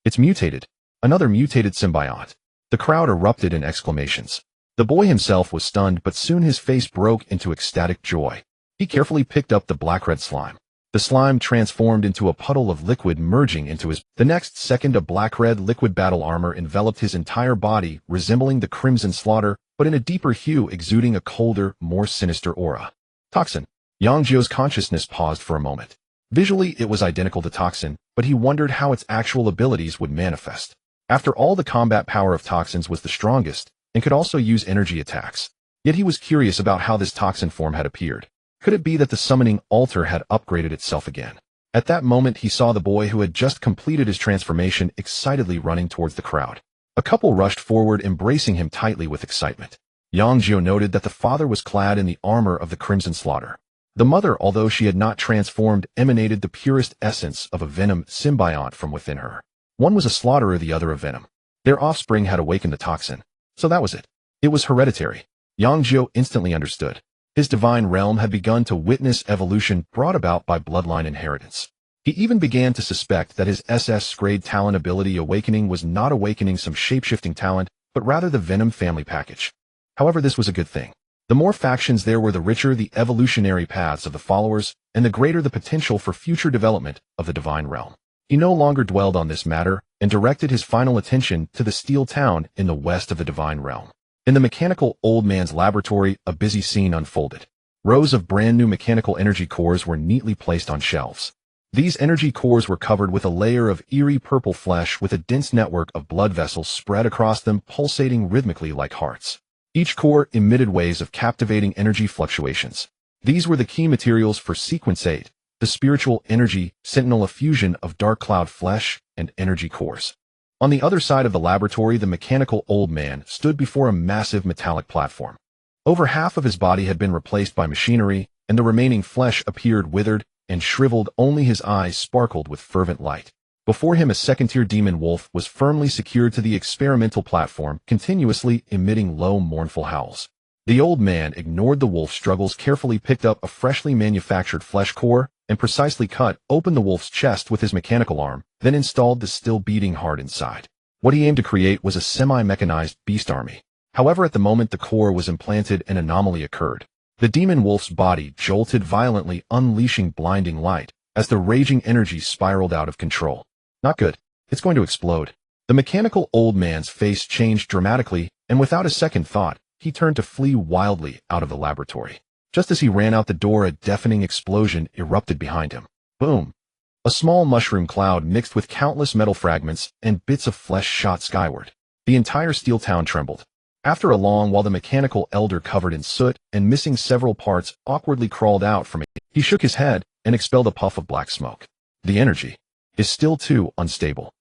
It's mutated. Another mutated symbiont. The crowd erupted in exclamations. The boy himself was stunned, but soon his face broke into ecstatic joy. He carefully picked up the black-red slime. The slime transformed into a puddle of liquid, merging into his. The next second, a black-red liquid battle armor enveloped his entire body, resembling the Crimson Slaughter, but in a deeper hue, exuding a colder, more sinister aura. Toxin. Yang Jiu's consciousness paused for a moment. Visually, it was identical to Toxin, but he wondered how its actual abilities would manifest. After all, the combat power of Toxins was the strongest, and could also use energy attacks. Yet he was curious about how this Toxin form had appeared. Could it be that the summoning altar had upgraded itself again? At that moment, he saw the boy who had just completed his transformation excitedly running towards the crowd. A couple rushed forward, embracing him tightly with excitement. Yang Jiu noted that the father was clad in the armor of the Crimson Slaughter. The mother, although she had not transformed, emanated the purest essence of a Venom symbiont from within her. One was a slaughterer, the other a Venom. Their offspring had awakened the Toxin. So that was it. It was hereditary. Yang Jiu instantly understood. His divine realm had begun to witness evolution brought about by bloodline inheritance. He even began to suspect that his SSS Ability Awakening was not awakening some shape-shifting talent, but rather the Venom family package. However, this was a good thing. The more factions there were, the richer the evolutionary paths of the followers, and the greater the potential for future development of the divine realm. He no longer dwelled on this matter, and directed his final attention to the steel town in the west of the divine realm. In the mechanical old man's laboratory, a busy scene unfolded. Rows of brand new mechanical energy cores were neatly placed on shelves. These energy cores were covered with a layer of eerie purple flesh with a dense network of blood vessels spread across them, pulsating rhythmically like hearts. Each core emitted waves of captivating energy fluctuations. These were the key materials for Sequence 8, the spiritual energy sentinel, a fusion of dark cloud flesh and energy cores. On the other side of the laboratory, the mechanical old man stood before a massive metallic platform. Over half of his body had been replaced by machinery, and the remaining flesh appeared withered and shriveled. Only his eyes sparkled with fervent light. Before him, a second-tier demon wolf was firmly secured to the experimental platform, continuously emitting low, mournful howls. The old man ignored the wolf's struggles, carefully picked up a freshly manufactured flesh core, and precisely cut open the wolf's chest with his mechanical arm, then installed the still beating heart inside. What he aimed to create was a semi-mechanized beast army. However, at the moment the core was implanted, an anomaly occurred. The demon wolf's body jolted violently, unleashing blinding light, as the raging energy spiraled out of control. Not good. It's going to explode. The mechanical old man's face changed dramatically, and without a second thought, he turned to flee wildly out of the laboratory. Just as he ran out the door, a deafening explosion erupted behind him. Boom! A small mushroom cloud mixed with countless metal fragments and bits of flesh shot skyward. The entire steel town trembled. After a long while, the mechanical elder, covered in soot and missing several parts, awkwardly crawled out from it. He shook his head and expelled a puff of black smoke. The energy is still too unstable.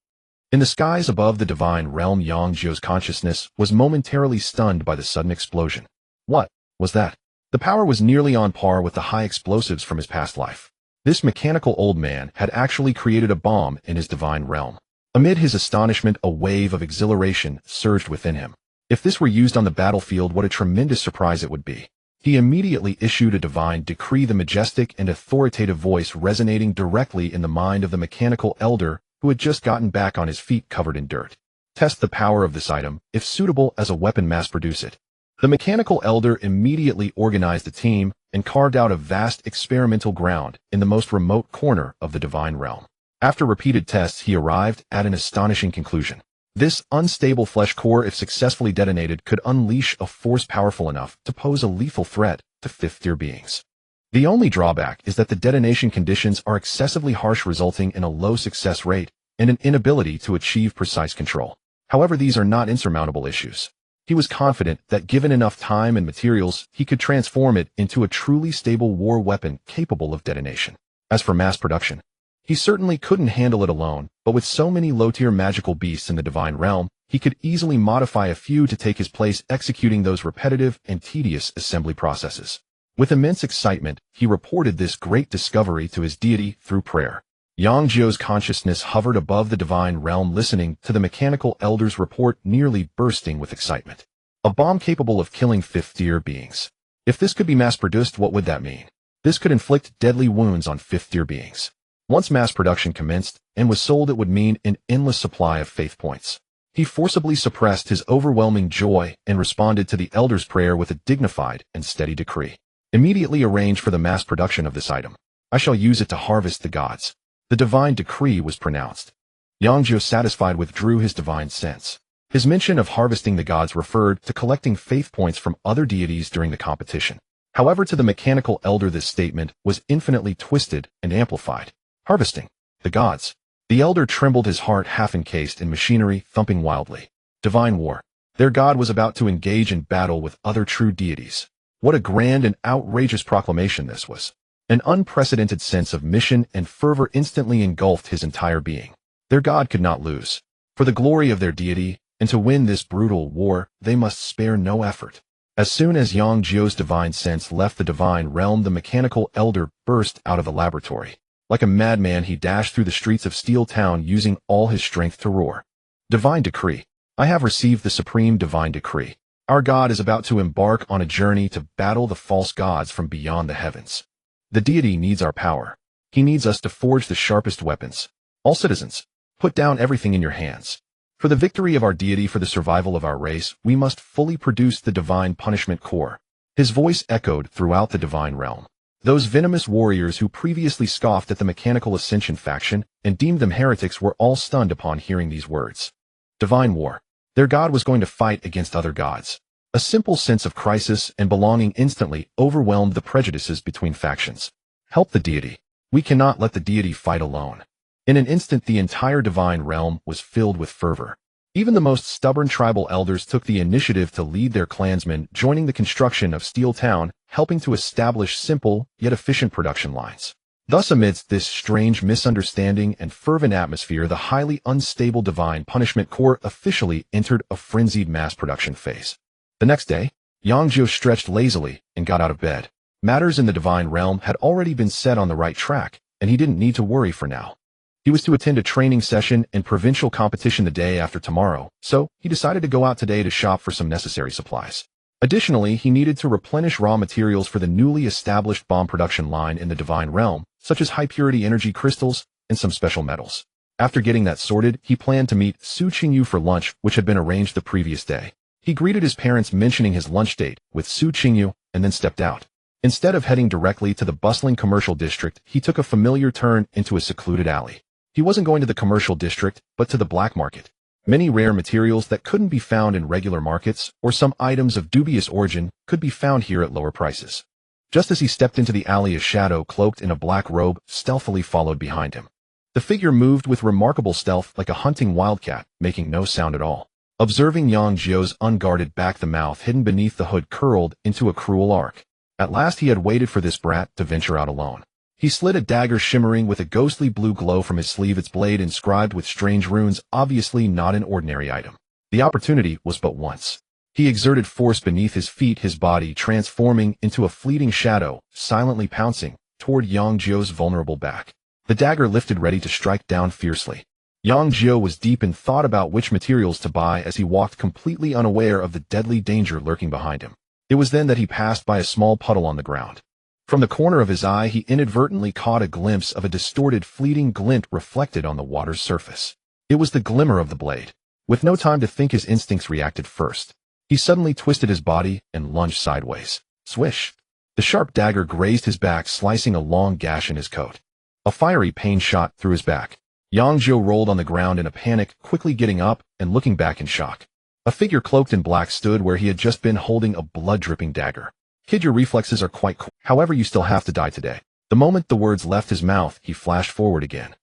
In the skies above the divine realm, Yang Jiu's consciousness was momentarily stunned by the sudden explosion. What was that? The power was nearly on par with the high explosives from his past life. This mechanical old man had actually created a bomb in his divine realm. Amid his astonishment, a wave of exhilaration surged within him. If this were used on the battlefield, what a tremendous surprise it would be. He immediately issued a divine decree, the majestic and authoritative voice resonating directly in the mind of the mechanical elder, who had just gotten back on his feet covered in dirt. Test the power of this item. If suitable as a weapon, mass produce it. The mechanical elder immediately organized a team and carved out a vast experimental ground in the most remote corner of the divine realm. After repeated tests, he arrived at an astonishing conclusion. This unstable flesh core, if successfully detonated, could unleash a force powerful enough to pose a lethal threat to fifth-tier beings. The only drawback is that the detonation conditions are excessively harsh, resulting in a low success rate and an inability to achieve precise control. However, these are not insurmountable issues. He was confident that given enough time and materials, he could transform it into a truly stable war weapon capable of detonation. As for mass production, he certainly couldn't handle it alone, but with so many low-tier magical beasts in the divine realm, he could easily modify a few to take his place executing those repetitive and tedious assembly processes. With immense excitement, he reported this great discovery to his deity through prayer. Yang Jiu's consciousness hovered above the divine realm listening to the mechanical elder's report, nearly bursting with excitement. A bomb capable of killing fifth-tier beings. If this could be mass-produced, what would that mean? This could inflict deadly wounds on fifth-tier beings. Once mass production commenced and was sold, it would mean an endless supply of faith points. He forcibly suppressed his overwhelming joy and responded to the elder's prayer with a dignified and steady decree. Immediately arrange for the mass production of this item. I shall use it to harvest the gods. The divine decree was pronounced. Yang Jiu, satisfied, withdrew his divine sense. His mention of harvesting the gods referred to collecting faith points from other deities during the competition. However, to the mechanical elder, this statement was infinitely twisted and amplified. Harvesting the gods. The elder trembled, his heart half encased in machinery, thumping wildly. Divine war. Their god was about to engage in battle with other true deities. What a grand and outrageous proclamation this was. An unprecedented sense of mission and fervor instantly engulfed his entire being. Their god could not lose. For the glory of their deity, and to win this brutal war, they must spare no effort. As soon as Yang Jiu's divine sense left the divine realm, the mechanical elder burst out of the laboratory. Like a madman, he dashed through the streets of Steel Town, using all his strength to roar. Divine decree. I have received the supreme divine decree. Our god is about to embark on a journey to battle the false gods from beyond the heavens. The deity needs our power. He needs us to forge the sharpest weapons. All citizens, put down everything in your hands. For the victory of our deity, for the survival of our race, we must fully produce the divine punishment core. His voice echoed throughout the divine realm. Those venomous warriors who previously scoffed at the Mechanical Ascension faction and deemed them heretics were all stunned upon hearing these words. Divine war. Their god was going to fight against other gods. A simple sense of crisis and belonging instantly overwhelmed the prejudices between factions. Help the deity. We cannot let the deity fight alone. In an instant, the entire divine realm was filled with fervor. Even the most stubborn tribal elders took the initiative to lead their clansmen, joining the construction of Steel Town, helping to establish simple yet efficient production lines. Thus, amidst this strange misunderstanding and fervent atmosphere, the highly unstable divine punishment core officially entered a frenzied mass production phase. The next day, Yang Jiu stretched lazily and got out of bed. Matters in the divine realm had already been set on the right track, and he didn't need to worry for now. He was to attend a training session and provincial competition the day after tomorrow, so he decided to go out today to shop for some necessary supplies. Additionally, he needed to replenish raw materials for the newly established bomb production line in the divine realm, such as high-purity energy crystals and some special metals. After getting that sorted, he planned to meet Su Qingyu for lunch, which had been arranged the previous day. He greeted his parents, mentioning his lunch date with Su Qingyu, and then stepped out. Instead of heading directly to the bustling commercial district, he took a familiar turn into a secluded alley. He wasn't going to the commercial district, but to the black market. Many rare materials that couldn't be found in regular markets, or some items of dubious origin, could be found here at lower prices. Just as he stepped into the alley, a shadow cloaked in a black robe stealthily followed behind him. The figure moved with remarkable stealth, like a hunting wildcat, making no sound at all. Observing Yang Jiu's unguarded back, the mouth hidden beneath the hood curled into a cruel arc. At last he had waited for this brat to venture out alone. He slid a dagger shimmering with a ghostly blue glow from his sleeve, its blade inscribed with strange runes, obviously not an ordinary item. The opportunity was but once. He exerted force beneath his feet, his body transforming into a fleeting shadow, silently pouncing toward Yang Jiu's vulnerable back. The dagger lifted, ready to strike down fiercely. Yang Jiu was deep in thought about which materials to buy as he walked, completely unaware of the deadly danger lurking behind him. It was then that he passed by a small puddle on the ground. From the corner of his eye, he inadvertently caught a glimpse of a distorted, fleeting glint reflected on the water's surface. It was the glimmer of the blade. With no time to think, his instincts reacted first. He suddenly twisted his body and lunged sideways. Swish! The sharp dagger grazed his back, slicing a long gash in his coat. A fiery pain shot through his back. Yang Jiu rolled on the ground in a panic, quickly getting up and looking back in shock. A figure cloaked in black stood where he had just been, holding a blood-dripping dagger. Kid, your reflexes are quite cool. However, you still have to die today. The moment the words left his mouth, he flashed forward again.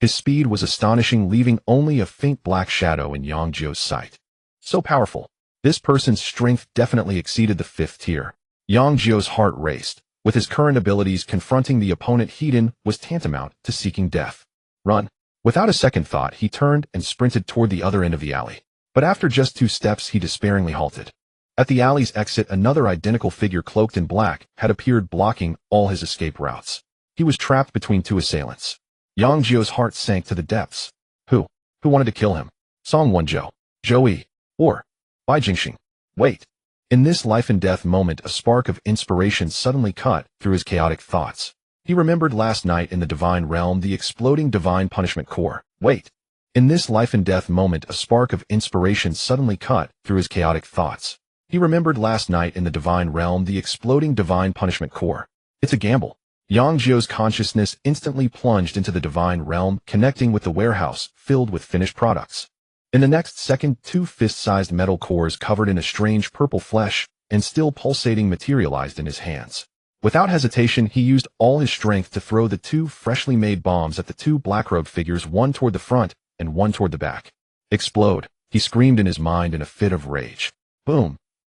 His speed was astonishing, leaving only a faint black shadow in Yang Jiu's sight. So powerful. This person's strength definitely exceeded the 5th tier. Yang Jiu's heart raced. With his current abilities, confronting the opponent head-on was tantamount to seeking death. Run. Without a second thought, he turned and sprinted toward the other end of the alley. But after just 2 steps, he despairingly halted. At the alley's exit, another identical figure cloaked in black had appeared, blocking all his escape routes. He was trapped between 2 assailants. Yang Jiu's heart sank to the depths. Who wanted to kill him? Song Wonzhou, Zhou, or Bai Jingxing? Wait. In this life-and-death moment, a spark of inspiration suddenly cut through his chaotic thoughts. He remembered last night in the Divine Realm, the exploding Divine Punishment Core. Wait. In this life-and-death moment, a spark of inspiration suddenly cut through his chaotic thoughts. He remembered last night in the Divine Realm, the exploding Divine Punishment Core. It's a gamble. Yang Jiu's consciousness instantly plunged into the Divine Realm, connecting with the warehouse filled with finished products. In the next second, 2 fist-sized metal cores covered in a strange purple flesh and still pulsating materialized in his hands. Without hesitation, he used all his strength to throw the 2 freshly made bombs at the 2 black-robed figures, one toward the front and one toward the back. Explode, he screamed in his mind in a fit of rage. Boom.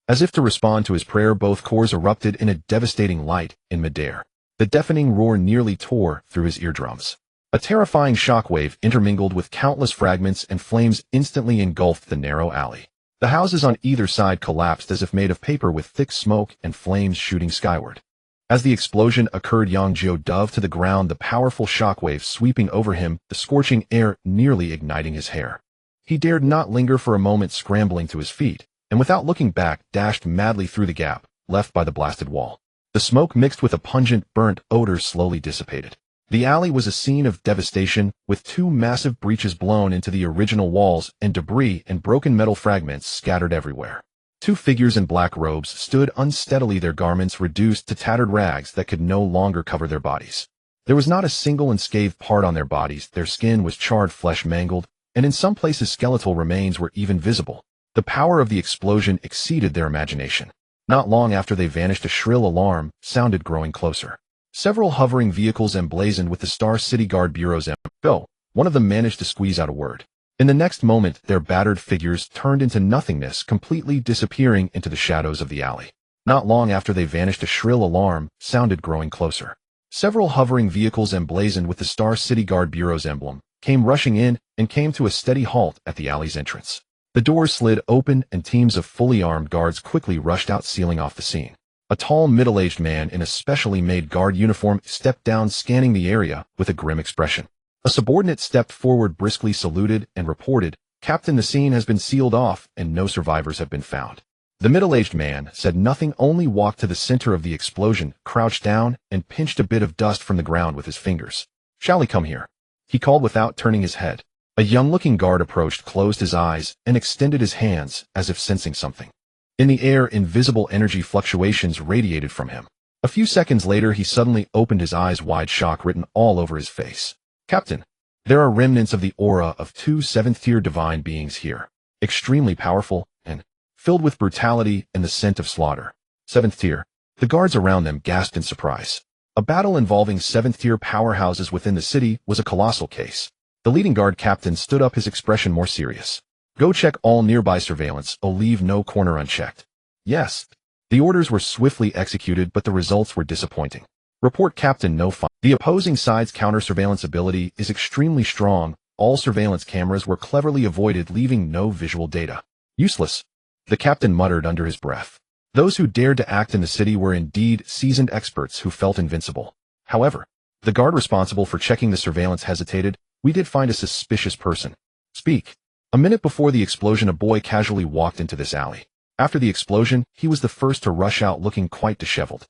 As if to respond to his prayer, both cores erupted in a devastating light in midair. The deafening roar nearly tore through his eardrums. A terrifying shockwave intermingled with countless fragments and flames instantly engulfed the narrow alley. The houses on either side collapsed as if made of paper, with thick smoke and flames shooting skyward. As the explosion occurred, Yang Jiu dove to the ground, the powerful shockwave sweeping over him, the scorching air nearly igniting his hair. He dared not linger for a moment, scrambling to his feet, and without looking back, dashed madly through the gap left by the blasted wall. The smoke mixed with a pungent, burnt odor slowly dissipated. The alley was a scene of devastation, with 2 massive breaches blown into the original walls and debris and broken metal fragments scattered everywhere. 2 figures in black robes stood unsteadily, their garments reduced to tattered rags that could no longer cover their bodies. There was not a single unscathed part on their bodies. Their skin was charred flesh, mangled, and in some places skeletal remains were even visible. The power of the explosion exceeded their imagination. Not long after they vanished, a shrill alarm sounded, growing closer. Several hovering vehicles emblazoned with the Star City Guard Bureau's emblem. One of them managed to squeeze out a word. In the next moment, their battered figures turned into nothingness, completely disappearing into the shadows of the alley. Not long after they vanished, a shrill alarm sounded, growing closer. Several hovering vehicles emblazoned with the Star City Guard Bureau's emblem came rushing in and came to a steady halt at the alley's entrance. The doors slid open and teams of fully armed guards quickly rushed out, sealing off the scene. A tall, middle-aged man in a specially made guard uniform stepped down, scanning the area with a grim expression. A subordinate stepped forward, briskly saluted, and reported, "Captain, the scene has been sealed off and no survivors have been found." The middle-aged man said nothing, only walked to the center of the explosion, crouched down, and pinched a bit of dust from the ground with his fingers. "Shall we come here?" he called without turning his head. A young-looking guard approached, closed his eyes, and extended his hands as if sensing something. In the air, invisible energy fluctuations radiated from him. A few seconds later, he suddenly opened his eyes wide, shock written all over his face. "Captain, there are remnants of the aura of 2 7th-tier divine beings here. Extremely powerful and filled with brutality and the scent of slaughter." 7th tier. The guards around them gasped in surprise. A battle involving 7th-tier powerhouses within the city was a colossal case. The leading guard captain stood up, his expression more serious. "Go check all nearby surveillance. Leave no corner unchecked." Yes. The orders were swiftly executed, but the results were disappointing. "Report, Captain, no fine. The opposing side's counter-surveillance ability is extremely strong. All surveillance cameras were cleverly avoided, leaving no visual data." "Useless," the captain muttered under his breath. Those who dared to act in the city were indeed seasoned experts who felt invincible. However, the guard responsible for checking the surveillance hesitated. "We did find a suspicious person." "Speak." A minute before the explosion, a boy casually walked into this alley. After the explosion, he was the first to rush out, looking quite disheveled.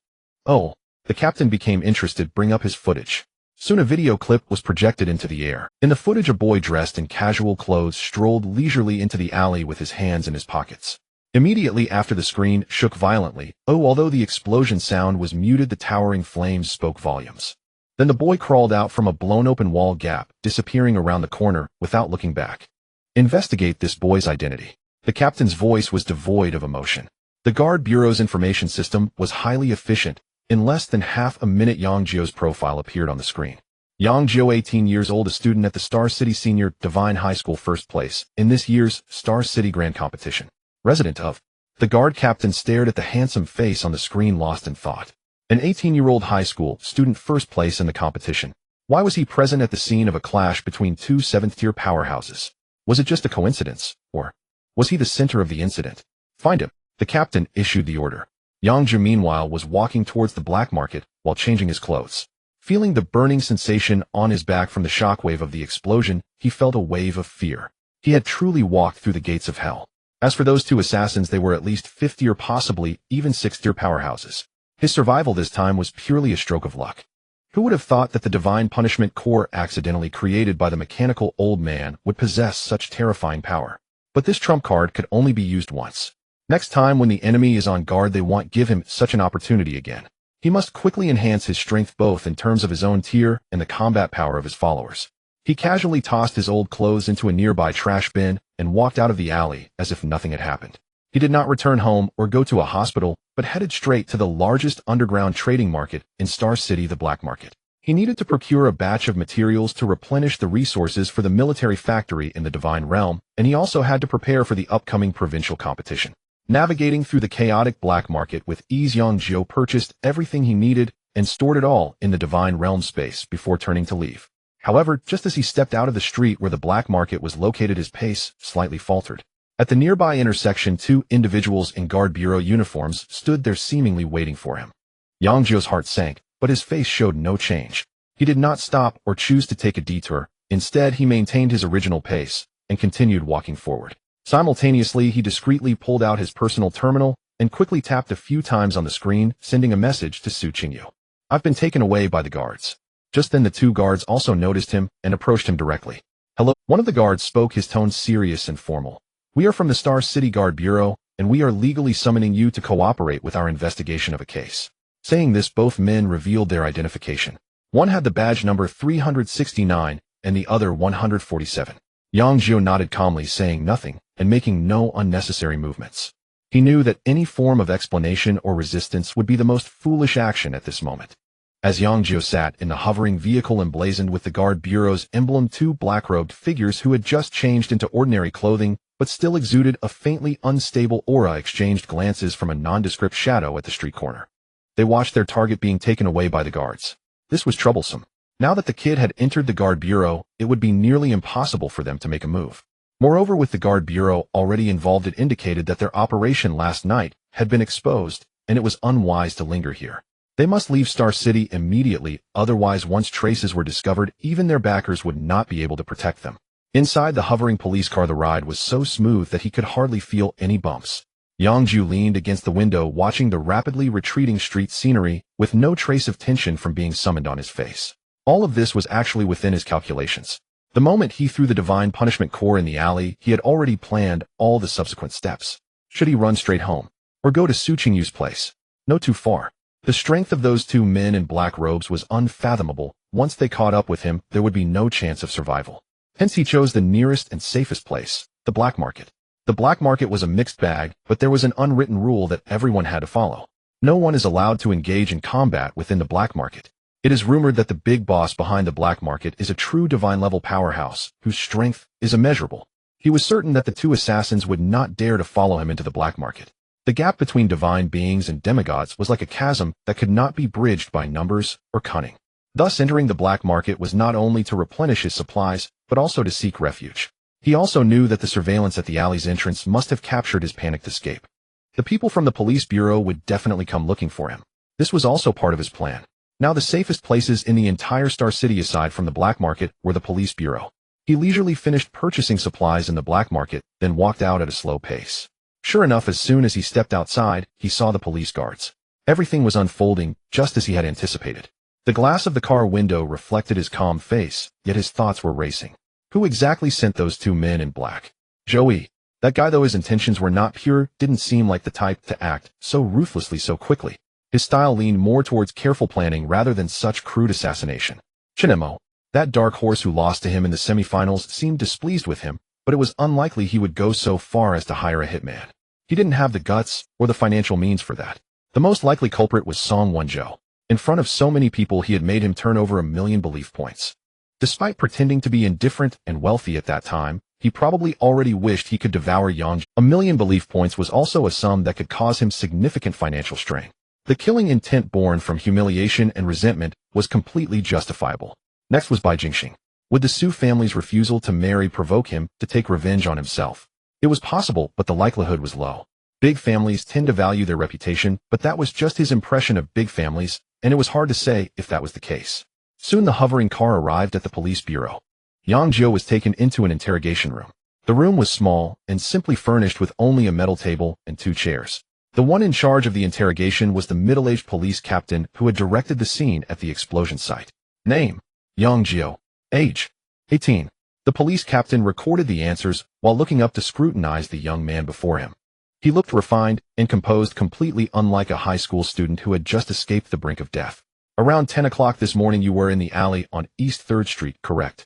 "Oh." The captain became interested. "Bring up his footage." Soon a video clip was projected into the air. In the footage, a boy dressed in casual clothes strolled leisurely into the alley with his hands in his pockets. Immediately after, the screen shook violently. Although the explosion sound was muted, the towering flames spoke volumes. Then the boy crawled out from a blown-open wall gap, disappearing around the corner without looking back. "Investigate this boy's identity." The captain's voice was devoid of emotion. The Guard Bureau's information system was highly efficient. In less than half a minute, Yang Jiu's profile appeared on the screen. Yang Jiu, 18 years old, a student at the Star City Senior Divine High School, first place in this year's Star City Grand Competition. Resident of. The guard captain stared at the handsome face on the screen, lost in thought. An 18-year-old high school student, first place in the competition. Why was he present at the scene of a clash between two seventh-tier powerhouses? Was it just a coincidence, or was he the center of the incident? Find him. The captain issued the order. Yang Jiu, meanwhile, was walking towards the black market while changing his clothes. Feeling the burning sensation on his back from the shockwave of the explosion, he felt a wave of fear. He had truly walked through the gates of hell. As for those two assassins, they were at least 50 or possibly even 6th-tier powerhouses. His survival this time was purely a stroke of luck. Who would have thought that the divine punishment core accidentally created by the mechanical old man would possess such terrifying power? But this trump card could only be used once. Next time when the enemy is on guard, they won't give him such an opportunity again. He must quickly enhance his strength both in terms of his own tier and the combat power of his followers. He casually tossed his old clothes into a nearby trash bin and walked out of the alley as if nothing had happened. He did not return home or go to a hospital, but headed straight to the largest underground trading market in Star City, the black market. He needed to procure a batch of materials to replenish the resources for the military factory in the Divine Realm, and he also had to prepare for the upcoming provincial competition. Navigating through the chaotic black market with ease, Yang Jiu purchased everything he needed and stored it all in the Divine Realm space before turning to leave. However, just as he stepped out of the street where the black market was located, his pace slightly faltered. At the nearby intersection, two individuals in guard bureau uniforms stood there seemingly waiting for him. Yang Jiu's heart sank, but his face showed no change. He did not stop or choose to take a detour. Instead, he maintained his original pace and continued walking forward. Simultaneously, he discreetly pulled out his personal terminal and quickly tapped a few times on the screen, sending a message to Su Qingyu. "I've been taken away by the guards." Just then the two guards also noticed him and approached him directly. "Hello." One of the guards spoke, his tone serious and formal. "We are from the Star City Guard Bureau, and we are legally summoning you to cooperate with our investigation of a case." Saying this, both men revealed their identification. One had the badge number 369 and the other 147. Yang Jiu nodded calmly, saying nothing and making no unnecessary movements. He knew that any form of explanation or resistance would be the most foolish action at this moment. As Yang Jiu sat in the hovering vehicle emblazoned with the Guard Bureau's emblem, two black-robed figures who had just changed into ordinary clothing but still exuded a faintly unstable aura exchanged glances from a nondescript shadow at the street corner. They watched their target being taken away by the guards. This was troublesome. Now that the kid had entered the Guard Bureau, it would be nearly impossible for them to make a move. Moreover, with the Guard Bureau already involved, it indicated that their operation last night had been exposed, and it was unwise to linger here. They must leave Star City immediately, otherwise once traces were discovered, even their backers would not be able to protect them. Inside the hovering police car, the ride was so smooth that he could hardly feel any bumps. Yang Jiu leaned against the window, watching the rapidly retreating street scenery with no trace of tension from being summoned on his face. All of this was actually within his calculations. The moment he threw the divine punishment core in the alley, he had already planned all the subsequent steps. Should he run straight home? Or go to Su Qingyu's place? No, too far. The strength of those two men in black robes was unfathomable. Once they caught up with him, there would be no chance of survival. Hence he chose the nearest and safest place, the black market. The black market was a mixed bag, but there was an unwritten rule that everyone had to follow. No one is allowed to engage in combat within the black market. It is rumored that the big boss behind the black market is a true divine-level powerhouse, whose strength is immeasurable. He was certain that the two assassins would not dare to follow him into the black market. The gap between divine beings and demigods was like a chasm that could not be bridged by numbers or cunning. Thus, entering the black market was not only to replenish his supplies, but also to seek refuge. He also knew that the surveillance at the alley's entrance must have captured his panicked escape. The people from the police bureau would definitely come looking for him. This was also part of his plan. Now the safest places in the entire Star City aside from the black market were the police bureau. He leisurely finished purchasing supplies in the black market, then walked out at a slow pace. Sure enough, as soon as he stepped outside, he saw the police guards. Everything was unfolding just as he had anticipated. The glass of the car window reflected his calm face, yet his thoughts were racing. Who exactly sent those two men in black? Joey. That guy, though his intentions were not pure, didn't seem like the type to act so ruthlessly so quickly. His style leaned more towards careful planning rather than such crude assassination. Chinemo. That dark horse who lost to him in the semifinals seemed displeased with him, but it was unlikely he would go so far as to hire a hitman. He didn't have the guts or the financial means for that. The most likely culprit was Song Wonzhou. In front of so many people, he had made him turn over 1,000,000 belief points. Despite pretending to be indifferent and wealthy at that time, he probably already wished he could devour Yang Jiu. 1,000,000 belief points was also a sum that could cause him significant financial strain. The killing intent born from humiliation and resentment was completely justifiable. Next was Bai Jingxing. Would the Su family's refusal to marry provoke him to take revenge on himself? It was possible, but the likelihood was low. Big families tend to value their reputation, but that was just his impression of big families, and it was hard to say if that was the case. Soon the hovering car arrived at the police bureau. Yang Jiu was taken into an interrogation room. The room was small and simply furnished with only a metal table and 2 chairs. The one in charge of the interrogation was the middle-aged police captain who had directed the scene at the explosion site. Name: Yang Jiu. Age: 18. The police captain recorded the answers while looking up to scrutinize the young man before him. He looked refined and composed, completely unlike a high school student who had just escaped the brink of death. Around 10 o'clock this morning you were in the alley on East 3rd Street, correct?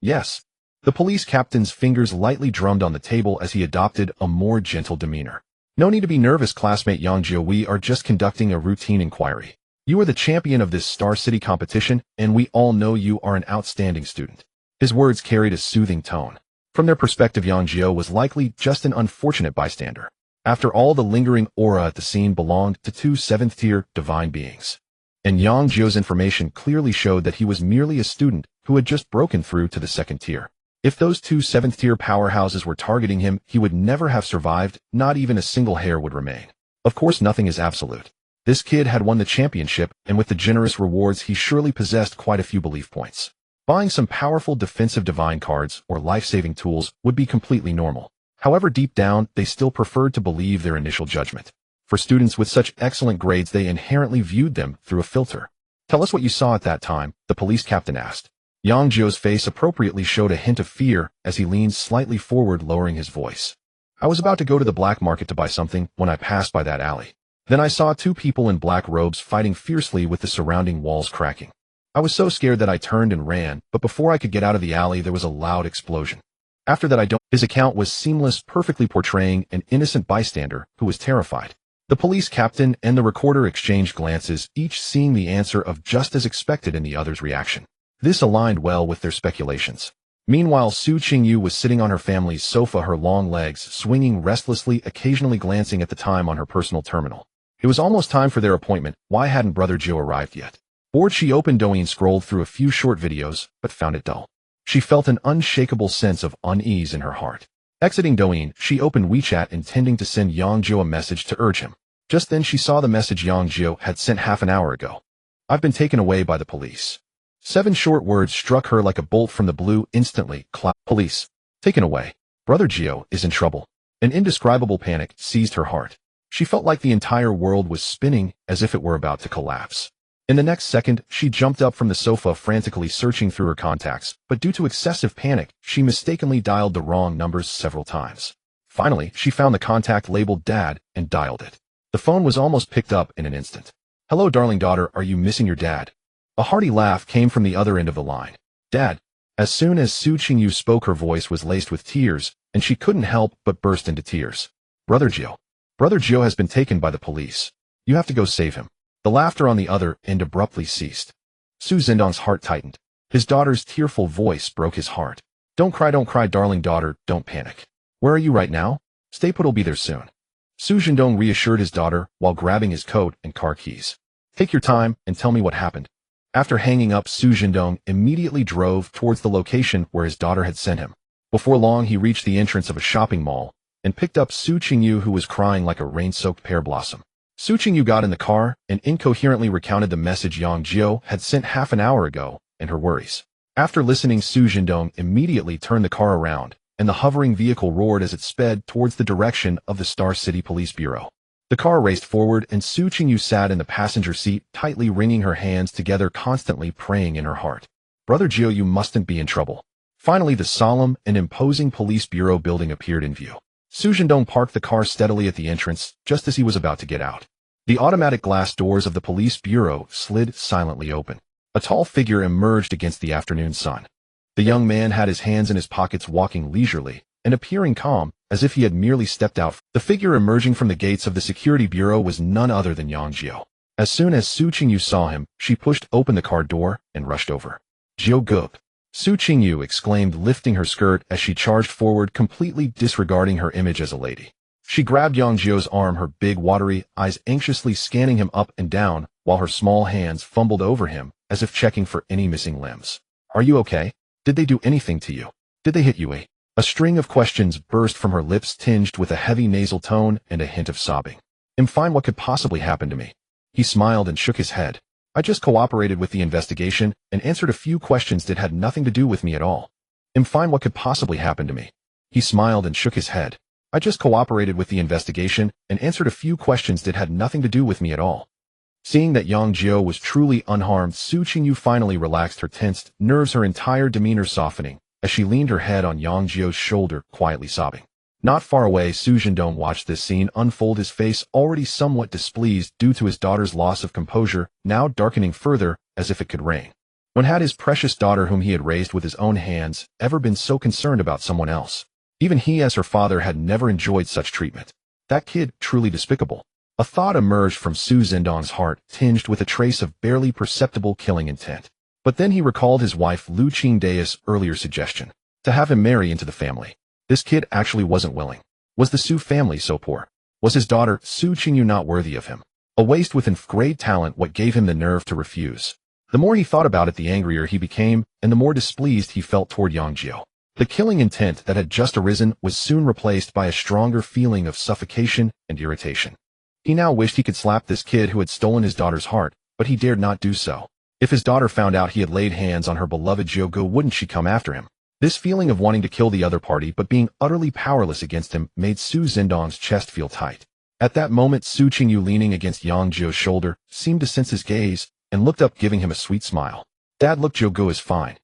Yes. The police captain's fingers lightly drummed on the table as he adopted a more gentle demeanor. No need to be nervous, classmate Yang Jiu. We are just conducting a routine inquiry. You are the champion of this Star City competition, and we all know you are an outstanding student. His words carried a soothing tone. From their perspective, Yang Jiu was likely just an unfortunate bystander. After all, the lingering aura at the scene belonged to 2 7th-tier divine beings. And Yang Jiu's information clearly showed that he was merely a student who had just broken through to the 2nd tier. If those 2 7th-tier powerhouses were targeting him, he would never have survived, not even a single hair would remain. Of course, nothing is absolute. This kid had won the championship, and with the generous rewards he surely possessed quite a few belief points. Buying some powerful defensive divine cards or life-saving tools would be completely normal. However, deep down, they still preferred to believe their initial judgment. For students with such excellent grades, they inherently viewed them through a filter. Tell us what you saw at that time, the police captain asked. Yang Jiu's face appropriately showed a hint of fear as he leaned slightly forward, lowering his voice. I was about to go to the black market to buy something when I passed by that alley. Then I saw 2 people in black robes fighting fiercely with the surrounding walls cracking. I was so scared that I turned and ran, but before I could get out of the alley there was a loud explosion. After that His account was seamless, perfectly portraying an innocent bystander who was terrified. The police captain and the recorder exchanged glances, each seeing the answer of just as expected in the other's reaction. This aligned well with their speculations. Meanwhile, Su Qingyu was sitting on her family's sofa, her long legs swinging restlessly, occasionally glancing at the time on her personal terminal. It was almost time for their appointment. Why hadn't Brother Jiu arrived yet? Bored, she opened Douyin, scrolled through a few short videos, but found it dull. She felt an unshakable sense of unease in her heart. Exiting Douyin, she opened WeChat, intending to send Yang Jiu a message to urge him. Just then she saw the message Yang Jiu had sent half an hour ago. I've been taken away by the police. 7 short words struck her like a bolt from the blue. Instantly, police. Taken away. Brother Jiu is in trouble. An indescribable panic seized her heart. She felt like the entire world was spinning, as if it were about to collapse. In the next second, she jumped up from the sofa, frantically searching through her contacts, but due to excessive panic, she mistakenly dialed the wrong numbers several times. Finally, she found the contact labeled Dad and dialed it. The phone was almost picked up in an instant. Hello, darling daughter, are you missing your dad? A hearty laugh came from the other end of the line. Dad. As soon as Su Qingyu spoke, her voice was laced with tears, and she couldn't help but burst into tears. Brother Jiu. Brother Jiu has been taken by the police. You have to go save him. The laughter on the other end abruptly ceased. Su Zhendong's heart tightened. His daughter's tearful voice broke his heart. Don't cry, darling daughter, don't panic. Where are you right now? Stay put, I'll be there soon. Su Zhendong reassured his daughter while grabbing his coat and car keys. Take your time and tell me what happened. After hanging up, Su Zhendong immediately drove towards the location where his daughter had sent him. Before long, he reached the entrance of a shopping mall and picked up Su Qingyu, who was crying like a rain-soaked pear blossom. Su Qingyu got in the car and incoherently recounted the message Yang Jiu had sent half an hour ago and her worries. After listening, Su Zhendong immediately turned the car around, and the hovering vehicle roared as it sped towards the direction of the Star City Police Bureau. The car raced forward, and Su Qingyu sat in the passenger seat, tightly wringing her hands together, constantly praying in her heart. Brother Jiu, you mustn't be in trouble. Finally, the solemn and imposing police bureau building appeared in view. Su Zhendong parked the car steadily at the entrance, just as he was about to get out. The automatic glass doors of the police bureau slid silently open. A tall figure emerged against the afternoon sun. The young man had his hands in his pockets, walking leisurely and appearing calm, as if he had merely stepped out. The figure emerging from the gates of the security bureau was none other than Yang Jiu. As soon as Su Qingyu saw him, she pushed open the car door and rushed over. "Jiu Gup!" Su Qingyu exclaimed, lifting her skirt as she charged forward, completely disregarding her image as a lady. She grabbed Yang Jiu's arm, her big watery eyes anxiously scanning him up and down, while her small hands fumbled over him, as if checking for any missing limbs. "Are you okay? Did they do anything to you? Did they hit you?" A string of questions burst from her lips, tinged with a heavy nasal tone and a hint of sobbing. "I'm fine. What could possibly happen to me?" He smiled and shook his head. "I just cooperated with the investigation and answered a few questions that had nothing to do with me at all." "I'm fine. What could possibly happen to me?" He smiled and shook his head. "I just cooperated with the investigation and answered a few questions that had nothing to do with me at all." Seeing that Yang Jiu was truly unharmed, Su Qingyu finally relaxed her tensed nerves, her entire demeanor softening, as she leaned her head on Yang Jiu's shoulder, quietly sobbing. Not far away, Su Zhendong watched this scene unfold, his face already somewhat displeased due to his daughter's loss of composure, now darkening further, as if it could rain. When had his precious daughter, whom he had raised with his own hands, ever been so concerned about someone else? Even he, as her father, had never enjoyed such treatment. That kid, truly despicable. A thought emerged from Su Zhendong's heart, tinged with a trace of barely perceptible killing intent. But then he recalled his wife Lu Qingda's earlier suggestion, to have him marry into the family. This kid actually wasn't willing. Was the Su family so poor? Was his daughter, Su Qingyu, not worthy of him? A waste with great talent, what gave him the nerve to refuse? The more he thought about it, the angrier he became, and the more displeased he felt toward Yang Jiu. The killing intent that had just arisen was soon replaced by a stronger feeling of suffocation and irritation. He now wished he could slap this kid who had stolen his daughter's heart, but he dared not do so. If his daughter found out he had laid hands on her beloved Jiugu, wouldn't she come after him? This feeling of wanting to kill the other party but being utterly powerless against him made Su Zhendong's chest feel tight. At that moment, Su Qingyu, leaning against Yang Jiu's shoulder, seemed to sense his gaze and looked up, giving him a sweet smile. "Dad, look, Jiugu is fine."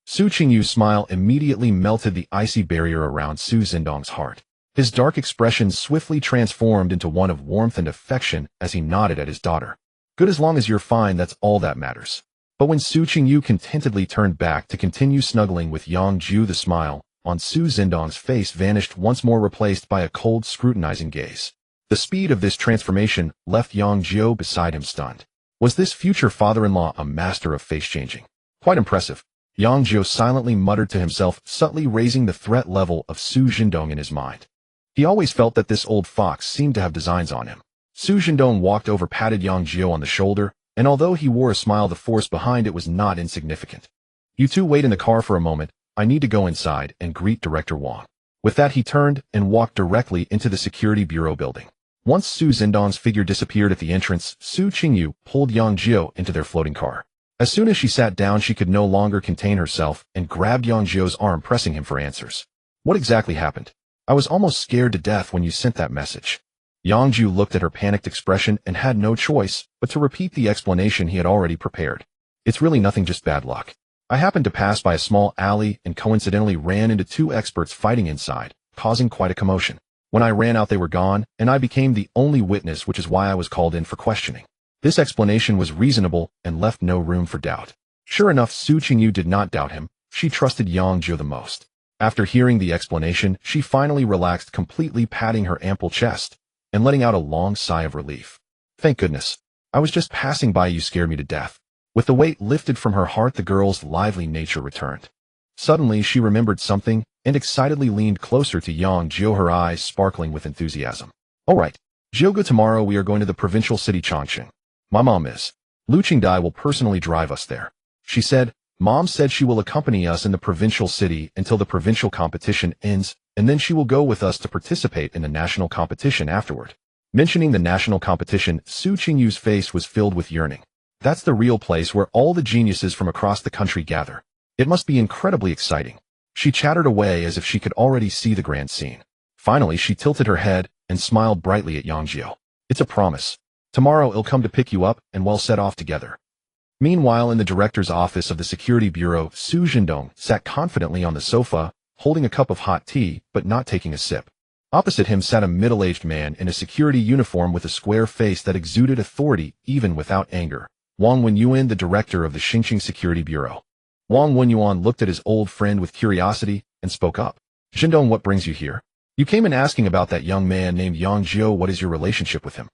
Su Qingyu's smile immediately melted the icy barrier around Su Zhendong's heart. His dark expression swiftly transformed into one of warmth and affection as he nodded at his daughter. "Good, as long as you're fine, that's all that matters." But when Su Qingyu contentedly turned back to continue snuggling with Yang Jiu, the smile on Su Zhendong's face vanished once more, replaced by a cold, scrutinizing gaze. The speed of this transformation left Yang Jiu beside him, stunned. Was this future father-in-law a master of face-changing? Quite impressive. Yang Jiu silently muttered to himself, subtly raising the threat level of Su Zhendong in his mind. He always felt that this old fox seemed to have designs on him. Su Zhendong walked over, patted Yang Jiu on the shoulder, and although he wore a smile, the force behind it was not insignificant. "You two wait in the car for a moment. I need to go inside and greet Director Wang." With that, he turned and walked directly into the Security Bureau building. Once Su Zhendong's figure disappeared at the entrance, Su Qingyu pulled Yang Jiu into their floating car. As soon as she sat down, she could no longer contain herself and grabbed Yang Jiu's arm, pressing him for answers. "What exactly happened? I was almost scared to death when you sent that message." Yang Jiu looked at her panicked expression and had no choice but to repeat the explanation he had already prepared. "It's really nothing, just bad luck. I happened to pass by a small alley and coincidentally ran into two experts fighting inside, causing quite a commotion. When I ran out, they were gone, and I became the only witness, which is why I was called in for questioning." This explanation was reasonable and left no room for doubt. Sure enough, Su Qingyu did not doubt him. She trusted Yang Jiu the most. After hearing the explanation, she finally relaxed completely, patting her ample chest and letting out a long sigh of relief. "Thank goodness. I was just passing by. You scared me to death." With the weight lifted from her heart, the girl's lively nature returned. Suddenly, she remembered something and excitedly leaned closer to Yang Jiu, her eyes sparkling with enthusiasm. "All right, Jiugu, tomorrow we are going to the provincial city Chongqing. My mom is. Lu Qingdai will personally drive us there," she said. "Mom said she will accompany us in the provincial city until the provincial competition ends, and then she will go with us to participate in the national competition afterward." Mentioning the national competition, Su Qingyu's face was filled with yearning. That's the real place where all the geniuses from across the country gather. It must be incredibly exciting. She chattered away as if she could already see the grand scene. Finally, she tilted her head and smiled brightly at Yang Jiu. "It's a promise. Tomorrow I'll come to pick you up and we'll set off together." Meanwhile, in the director's office of the Security Bureau, Su Zhendong sat confidently on the sofa, holding a cup of hot tea, but not taking a sip. Opposite him sat a middle-aged man in a security uniform with a square face that exuded authority even without anger. Wang Wenyuan, the director of the Xingqing Security Bureau. Wang Wenyuan looked at his old friend with curiosity and spoke up. "Zhendong, what brings you here? You came in asking about that young man named Yang Jiu. What is your relationship with him?"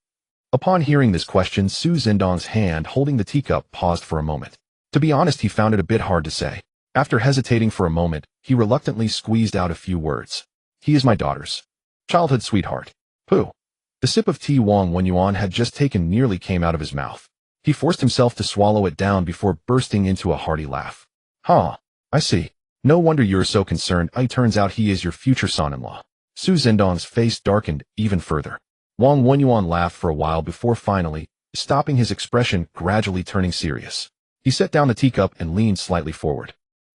Upon hearing this question, Su Zhendong's hand holding the teacup paused for a moment. To be honest, he found it a bit hard to say. After hesitating for a moment, he reluctantly squeezed out a few words. He is my daughter's childhood sweetheart. Pooh. The sip of tea Wang Wenyuan had just taken nearly came out of his mouth. He forced himself to swallow it down before bursting into a hearty laugh. Huh. I see. No wonder you're so concerned. It turns out he is your future son-in-law. Su Zhendong's face darkened even further. Wang Wenyuan laughed for a while before finally stopping, his expression gradually turning serious. He set down the teacup and leaned slightly forward.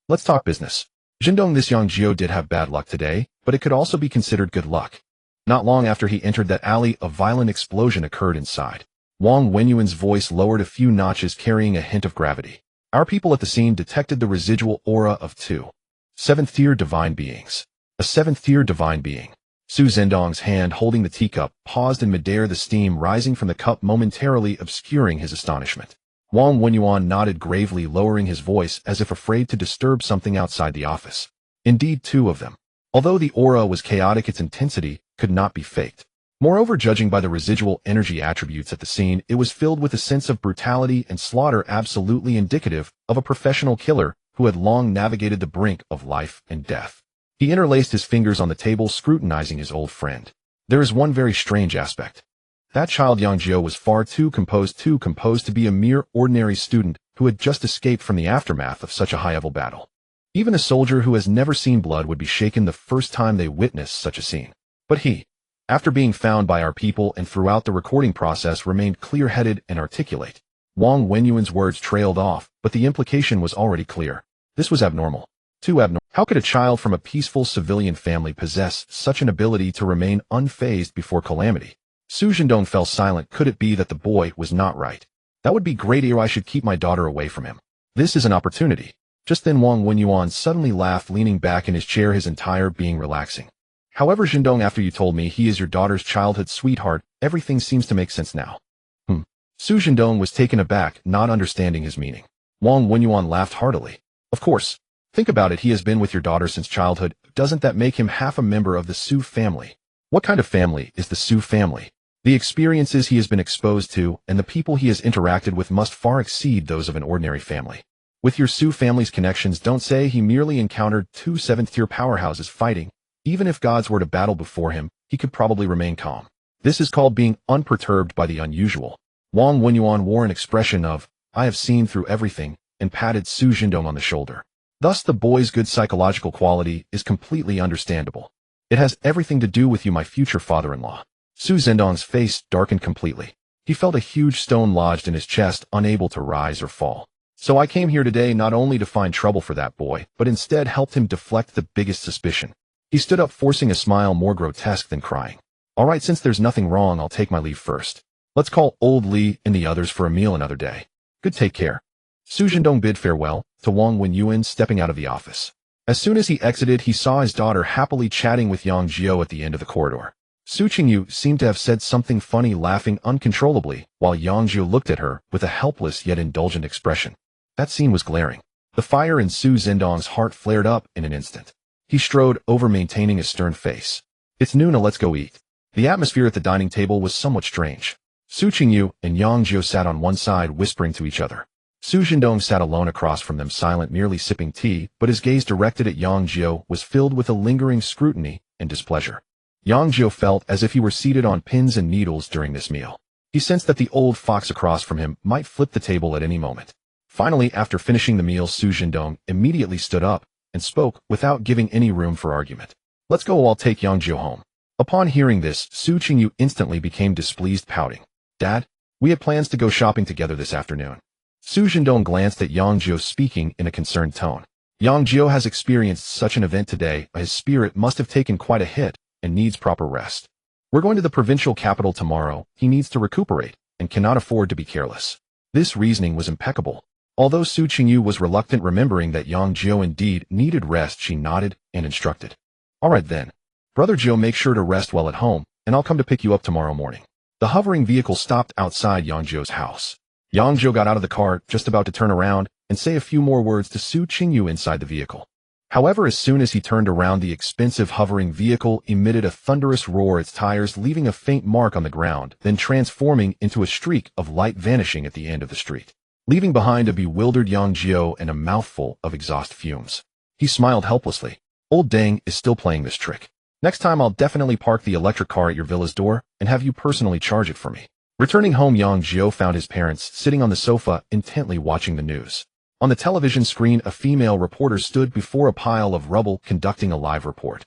Let's talk business. Zhendong, this Yang Jiu did have bad luck today, but it could also be considered good luck. Not long after he entered that alley, a violent explosion occurred inside. Wang Wenyuan's voice lowered a few notches, carrying a hint of gravity. Our people at the scene detected the residual aura of two seventh-tier divine beings. A seventh-tier divine being. Su Zhendong's hand holding the teacup paused in midair, the steam rising from the cup momentarily obscuring his astonishment. Wang Wenyuan nodded gravely, lowering his voice as if afraid to disturb something outside the office. Indeed, two of them. Although the aura was chaotic, its intensity could not be faked. Moreover, judging by the residual energy attributes at the scene, it was filled with a sense of brutality and slaughter, absolutely indicative of a professional killer who had long navigated the brink of life and death. He interlaced his fingers on the table, scrutinizing his old friend. There is one very strange aspect. That child Yang Jiu was far too composed to be a mere ordinary student who had just escaped from the aftermath of such a high-level battle. Even a soldier who has never seen blood would be shaken the first time they witnessed such a scene. But he, after being found by our people and throughout the recording process, remained clear-headed and articulate. Wang Wenyuan's words trailed off, but the implication was already clear. This was abnormal. Too abnormal. How could a child from a peaceful civilian family possess such an ability to remain unfazed before calamity? Su Zhendong fell silent. Could it be that the boy was not right? That would be great, or I should keep my daughter away from him. This is an opportunity. Just then Wang Wenyuan suddenly laughed, leaning back in his chair, his entire being relaxing. However, Zhendong, after you told me he is your daughter's childhood sweetheart, everything seems to make sense now. Su Zhendong was taken aback, not understanding his meaning. Wang Wenyuan laughed heartily. Of course. Think about it, he has been with your daughter since childhood. Doesn't that make him half a member of the Su family? What kind of family is the Su family? The experiences he has been exposed to and the people he has interacted with must far exceed those of an ordinary family. With your Su family's connections, don't say he merely encountered two seventh-tier powerhouses fighting. Even if gods were to battle before him, he could probably remain calm. This is called being unperturbed by the unusual. Wang Wenyuan wore an expression of, I have seen through everything, and patted Su Zhendong on the shoulder. Thus the boy's good psychological quality is completely understandable. It has everything to do with you, my future father-in-law. Su Zhendong's face darkened completely. He felt a huge stone lodged in his chest, unable to rise or fall. So I came here today not only to find trouble for that boy, but instead helped him deflect the biggest suspicion. He stood up, forcing a smile more grotesque than crying. All right, since there's nothing wrong, I'll take my leave first. Let's call old Li and the others for a meal another day. Good, take care. Su Zhendong bid farewell to Wang Wenyuan, stepping out of the office. As soon as he exited, he saw his daughter happily chatting with Yang Jiu at the end of the corridor. Su Qingyu seemed to have said something funny, laughing uncontrollably, while Yang Jiu looked at her with a helpless yet indulgent expression. That scene was glaring. The fire in Su Zhendong's heart flared up in an instant. He strode over, maintaining a stern face. It's noon, now let's go eat. The atmosphere at the dining table was somewhat strange. Su Qingyu and Yang Jiu sat on one side, whispering to each other. Su Zhendong sat alone across from them, silent, merely sipping tea, but his gaze directed at Yang Jiu was filled with a lingering scrutiny and displeasure. Yang Jiu felt as if he were seated on pins and needles during this meal. He sensed that the old fox across from him might flip the table at any moment. Finally, after finishing the meal, Su Zhendong immediately stood up and spoke without giving any room for argument. Let's go, I'll take Yang Jiu home. Upon hearing this, Su Qingyu instantly became displeased, pouting. Dad, we had plans to go shopping together this afternoon. Su Zhendong glanced at Yang Jiu, speaking in a concerned tone. Yang Jiu has experienced such an event today, his spirit must have taken quite a hit and needs proper rest. We're going to the provincial capital tomorrow. He needs to recuperate and cannot afford to be careless. This reasoning was impeccable. Although Su Qingyu was reluctant, remembering that Yang Jiu indeed needed rest, she nodded and instructed. All right then. Brother Jiu, make sure to rest well at home, and I'll come to pick you up tomorrow morning. The hovering vehicle stopped outside Yang Jiu's house. Yang Jiu got out of the car, just about to turn around and say a few more words to Su Qingyu inside the vehicle. However, as soon as he turned around, the expensive hovering vehicle emitted a thunderous roar, its tires leaving a faint mark on the ground, then transforming into a streak of light vanishing at the end of the street, leaving behind a bewildered Yang Jiu and a mouthful of exhaust fumes. He smiled helplessly. Old Deng is still playing this trick. Next time I'll definitely park the electric car at your villa's door and have you personally charge it for me. Returning home, Yang Jiu found his parents sitting on the sofa intently watching the news. On the television screen, a female reporter stood before a pile of rubble conducting a live report.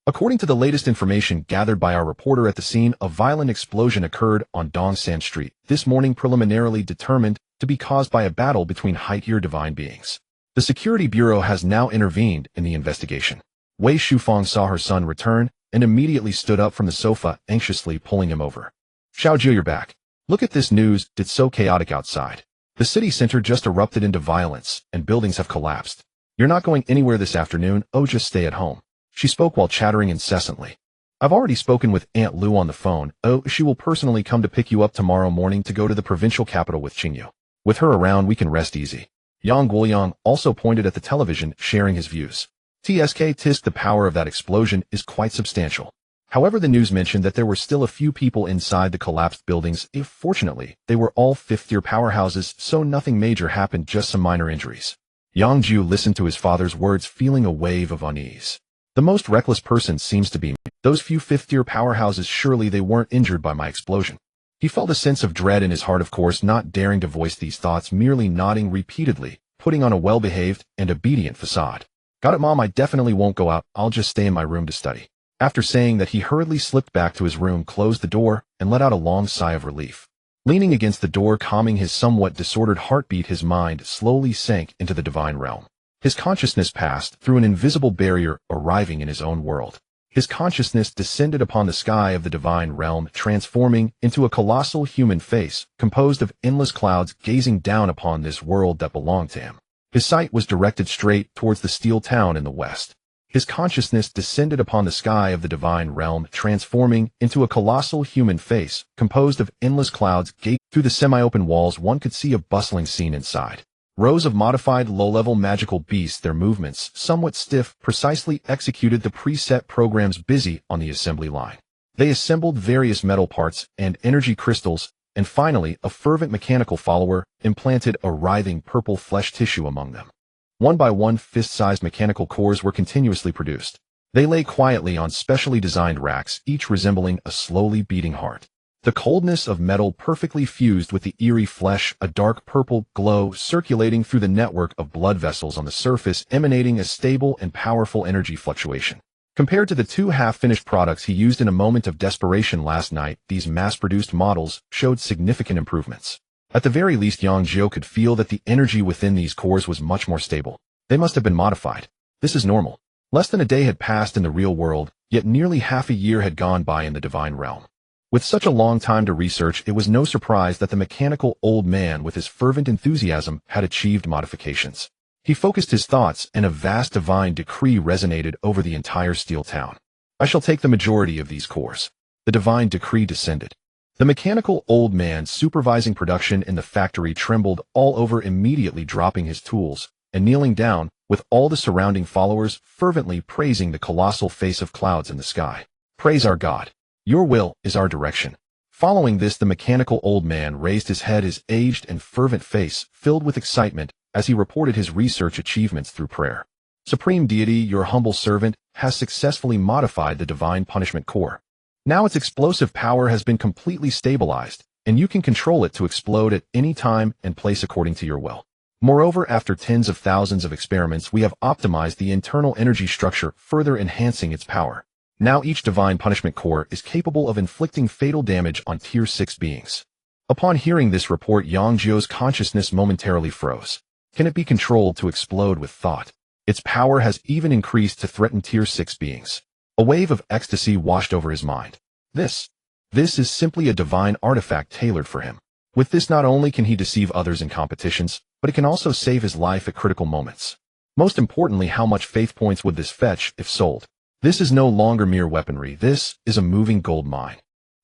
According to the latest information gathered by our reporter at the scene, a violent explosion occurred on Dongsan Street this morning, preliminarily determined to be caused by a battle between high-tier divine beings. The Security Bureau has now intervened in the investigation. Wei Shufang saw her son return and immediately stood up from the sofa, anxiously pulling him over. Xiaojiu, you're back. Look at this news. It's so chaotic outside. The city center just erupted into violence, and buildings have collapsed. You're not going anywhere this afternoon. Oh, just stay at home. She spoke while chattering incessantly. I've already spoken with Aunt Lu on the phone. Oh, she will personally come to pick you up tomorrow morning to go to the provincial capital with Qingyu. With her around, we can rest easy. Yang Guoyang also pointed at the television, sharing his views. Tisk, the power of that explosion is quite substantial. However, the news mentioned that there were still a few people inside the collapsed buildings. Fortunately, they were all fifth-tier powerhouses, so nothing major happened, just some minor injuries. Yang Jiu listened to his father's words, feeling a wave of unease. The most reckless person seems to be me. Those few fifth-tier powerhouses, surely they weren't injured by my explosion. He felt a sense of dread in his heart, of course, not daring to voice these thoughts, merely nodding repeatedly, putting on a well-behaved and obedient facade. Got it, Mom, I definitely won't go out. I'll just stay in my room to study. After saying that, he hurriedly slipped back to his room, closed the door, and let out a long sigh of relief. Leaning against the door, calming his somewhat disordered heartbeat, his mind slowly sank into the divine realm. His consciousness passed through an invisible barrier, arriving in his own world. His consciousness descended upon the sky of the divine realm, transforming into a colossal human face, composed of endless clouds, gazing down upon this world that belonged to him. His sight was directed straight towards the steel town in the west. His consciousness descended upon the sky of the divine realm, transforming into a colossal human face, composed of endless clouds. Through the semi-open walls, one could see a bustling scene inside. Rows of modified low-level magical beasts, their movements, somewhat stiff, precisely executed the preset programs, busy on the assembly line. They assembled various metal parts and energy crystals, and finally, a fervent mechanical follower implanted a writhing purple flesh tissue among them. One by one, fist-sized mechanical cores were continuously produced. They lay quietly on specially designed racks, each resembling a slowly beating heart. The coldness of metal perfectly fused with the eerie flesh, a dark purple glow circulating through the network of blood vessels on the surface, emanating a stable and powerful energy fluctuation. Compared to the two half-finished products he used in a moment of desperation last night, these mass-produced models showed significant improvements. At the very least, Yang Jiu could feel that the energy within these cores was much more stable. They must have been modified. This is normal. Less than a day had passed in the real world, yet nearly half a year had gone by in the divine realm. With such a long time to research, it was no surprise that the mechanical old man with his fervent enthusiasm had achieved modifications. He focused his thoughts, and a vast divine decree resonated over the entire steel town. I shall take the majority of these cores. The divine decree descended. The mechanical old man supervising production in the factory trembled all over, immediately dropping his tools and kneeling down, with all the surrounding followers fervently praising the colossal face of clouds in the sky. Praise our God. Your will is our direction. Following this, the mechanical old man raised his head, his aged and fervent face filled with excitement as he reported his research achievements through prayer. Supreme Deity, your humble servant has successfully modified the divine punishment core. Now its explosive power has been completely stabilized, and you can control it to explode at any time and place according to your will. Moreover, after tens of thousands of experiments, we have optimized the internal energy structure, further enhancing its power. Now each divine punishment core is capable of inflicting fatal damage on Tier 6 beings. Upon hearing this report, Yang Jiu's consciousness momentarily froze. Can it be controlled to explode with thought? Its power has even increased to threaten Tier 6 beings. A wave of ecstasy washed over his mind. This is simply a divine artifact tailored for him. With this, not only can he deceive others in competitions, but it can also save his life at critical moments. Most importantly, how much faith points would this fetch if sold? This is no longer mere weaponry. This is a moving gold mine.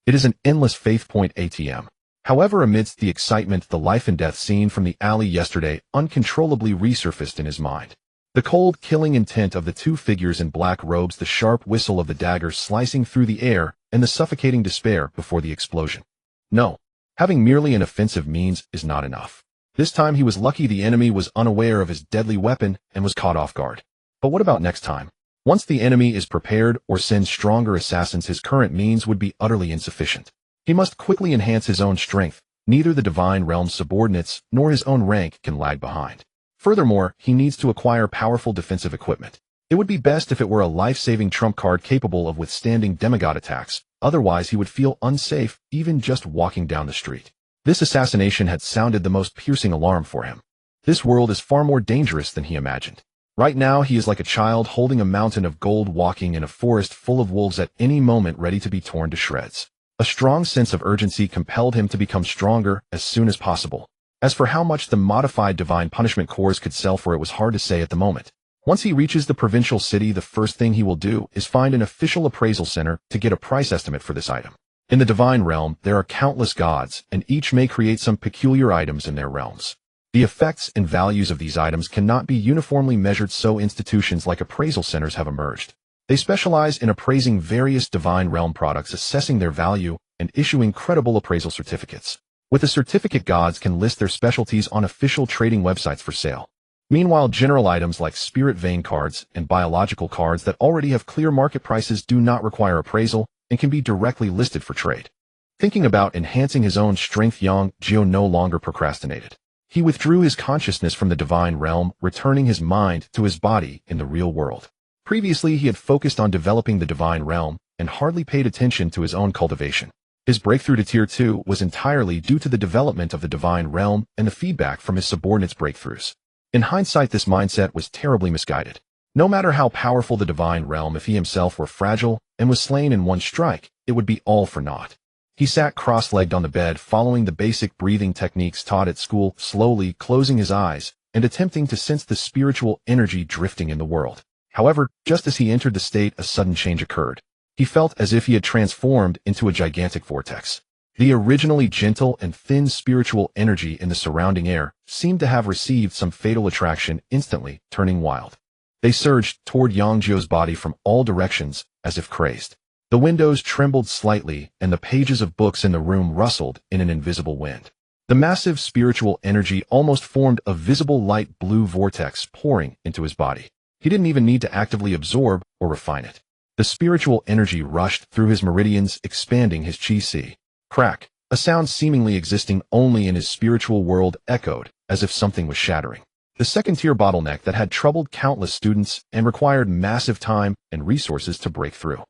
It is an endless faith point ATM. However, amidst the excitement, the life and death scene from the alley yesterday uncontrollably resurfaced in his mind. The cold, killing intent of the two figures in black robes, the sharp whistle of the dagger slicing through the air, and the suffocating despair before the explosion. No. Having merely an offensive means is not enough. This time he was lucky the enemy was unaware of his deadly weapon and was caught off guard. But what about next time? Once the enemy is prepared or sends stronger assassins, his current means would be utterly insufficient. He must quickly enhance his own strength. Neither the Divine Realm's subordinates nor his own rank can lag behind. Furthermore, he needs to acquire powerful defensive equipment. It would be best if it were a life-saving trump card capable of withstanding demigod attacks, otherwise he would feel unsafe even just walking down the street. This assassination had sounded the most piercing alarm for him. This world is far more dangerous than he imagined. Right now he is like a child holding a mountain of gold walking in a forest full of wolves at any moment ready to be torn to shreds. A strong sense of urgency compelled him to become stronger as soon as possible. As for how much the modified divine punishment cores could sell for, it was hard to say at the moment. Once he reaches the provincial city, the first thing he will do is find an official appraisal center to get a price estimate for this item. In the Divine Realm, there are countless gods, and each may create some peculiar items in their realms. The effects and values of these items cannot be uniformly measured, so institutions like appraisal centers have emerged. They specialize in appraising various Divine Realm products, assessing their value, and issuing credible appraisal certificates. With a certificate, gods can list their specialties on official trading websites for sale. Meanwhile, general items like spirit vein cards and biological cards that already have clear market prices do not require appraisal and can be directly listed for trade. Thinking about enhancing his own strength, Yang Jiu no longer procrastinated. He withdrew his consciousness from the Divine Realm, returning his mind to his body in the real world. Previously, he had focused on developing the Divine Realm and hardly paid attention to his own cultivation. His breakthrough to Tier 2 was entirely due to the development of the Divine Realm and the feedback from his subordinates' breakthroughs. In hindsight, this mindset was terribly misguided. No matter how powerful the Divine Realm, if he himself were fragile and was slain in one strike, it would be all for naught. He sat cross-legged on the bed, following the basic breathing techniques taught at school, slowly closing his eyes and attempting to sense the spiritual energy drifting in the world. However, just as he entered the state, a sudden change occurred. He felt as if he had transformed into a gigantic vortex. The originally gentle and thin spiritual energy in the surrounding air seemed to have received some fatal attraction, instantly turning wild. They surged toward Yang Jiu's body from all directions, as if crazed. The windows trembled slightly, and the pages of books in the room rustled in an invisible wind. The massive spiritual energy almost formed a visible light blue vortex pouring into his body. He didn't even need to actively absorb or refine it. The spiritual energy rushed through his meridians, expanding his chi. Crack. A sound seemingly existing only in his spiritual world echoed, as if something was shattering. The second-tier bottleneck that had troubled countless students and required massive time and resources to break through.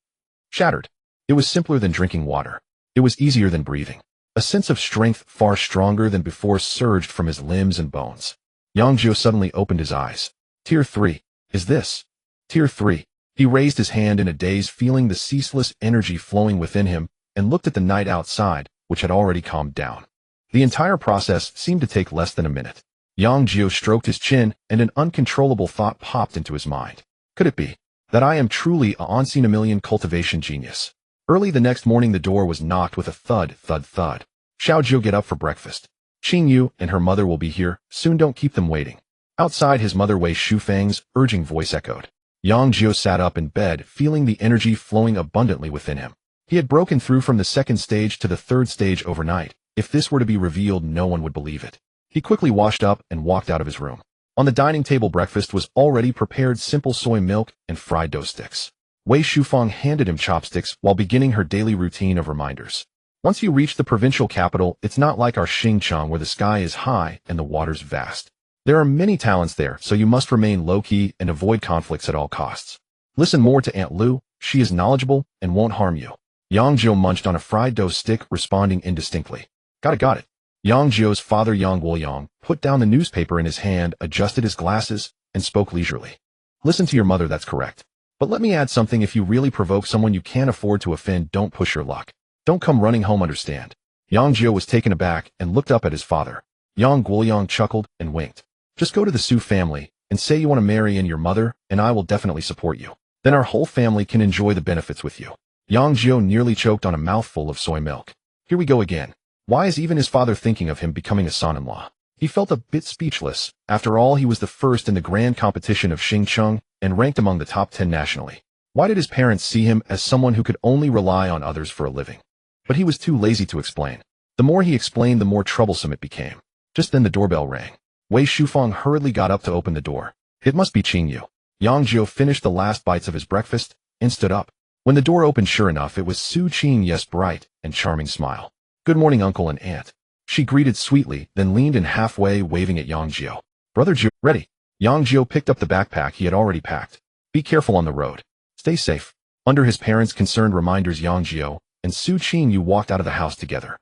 Shattered. It was simpler than drinking water. It was easier than breathing. A sense of strength far stronger than before surged from his limbs and bones. Yang Jiu suddenly opened his eyes. Tier 3. Is this? Tier 3. He raised his hand in a daze, feeling the ceaseless energy flowing within him, and looked at the night outside, which had already calmed down. The entire process seemed to take less than a minute. Yang Jiu stroked his chin, and an uncontrollable thought popped into his mind. Could it be that I am truly a unseen-a-million cultivation genius? Early the next morning, the door was knocked with a thud, thud, thud. Xiao Jiu, get up for breakfast. Qing Yu and her mother will be here soon, don't keep them waiting. Outside, his mother Wei Shufang's urging voice echoed. Yang Jiu sat up in bed, feeling the energy flowing abundantly within him. He had broken through from the second stage to the third stage overnight. If this were to be revealed, no one would believe it. He quickly washed up and walked out of his room. On the dining table, breakfast was already prepared: simple soy milk and fried dough sticks. Wei Shufang handed him chopsticks while beginning her daily routine of reminders. Once you reach the provincial capital, it's not like our Xinjiang where the sky is high and the waters vast. There are many talents there, so you must remain low-key and avoid conflicts at all costs. Listen more to Aunt Lu, she is knowledgeable and won't harm you. Yang Jiu munched on a fried dough stick, responding indistinctly. Got it. Yang Jiu's father, Yang Guoyang, put down the newspaper in his hand, adjusted his glasses, and spoke leisurely. Listen to your mother, that's correct. But let me add something: if you really provoke someone you can't afford to offend, don't push your luck. Don't come running home, understand? Yang Jiu was taken aback and looked up at his father. Yang Guoyang chuckled and winked. Just go to the Su family and say you want to marry in your mother, and I will definitely support you. Then our whole family can enjoy the benefits with you. Yang Jiu nearly choked on a mouthful of soy milk. Here we go again. Why is even his father thinking of him becoming a son-in-law? He felt a bit speechless. After all, he was the first in the grand competition of Xingqiang and ranked among the top 10 nationally. Why did his parents see him as someone who could only rely on others for a living? But he was too lazy to explain. The more he explained, the more troublesome it became. Just then the doorbell rang. Wei Shufeng hurriedly got up to open the door. It must be Qingyu. Yang Jiu finished the last bites of his breakfast and stood up. When the door opened, sure enough, it was Su Qing's bright and charming smile. Good morning, uncle and aunt. She greeted sweetly, then leaned in halfway, waving at Yang Jiu. Brother Jiu, ready. Yang Jiu picked up the backpack he had already packed. Be careful on the road. Stay safe. Under his parents' concerned reminders, Yang Jiu and Su Qingyu walked out of the house together.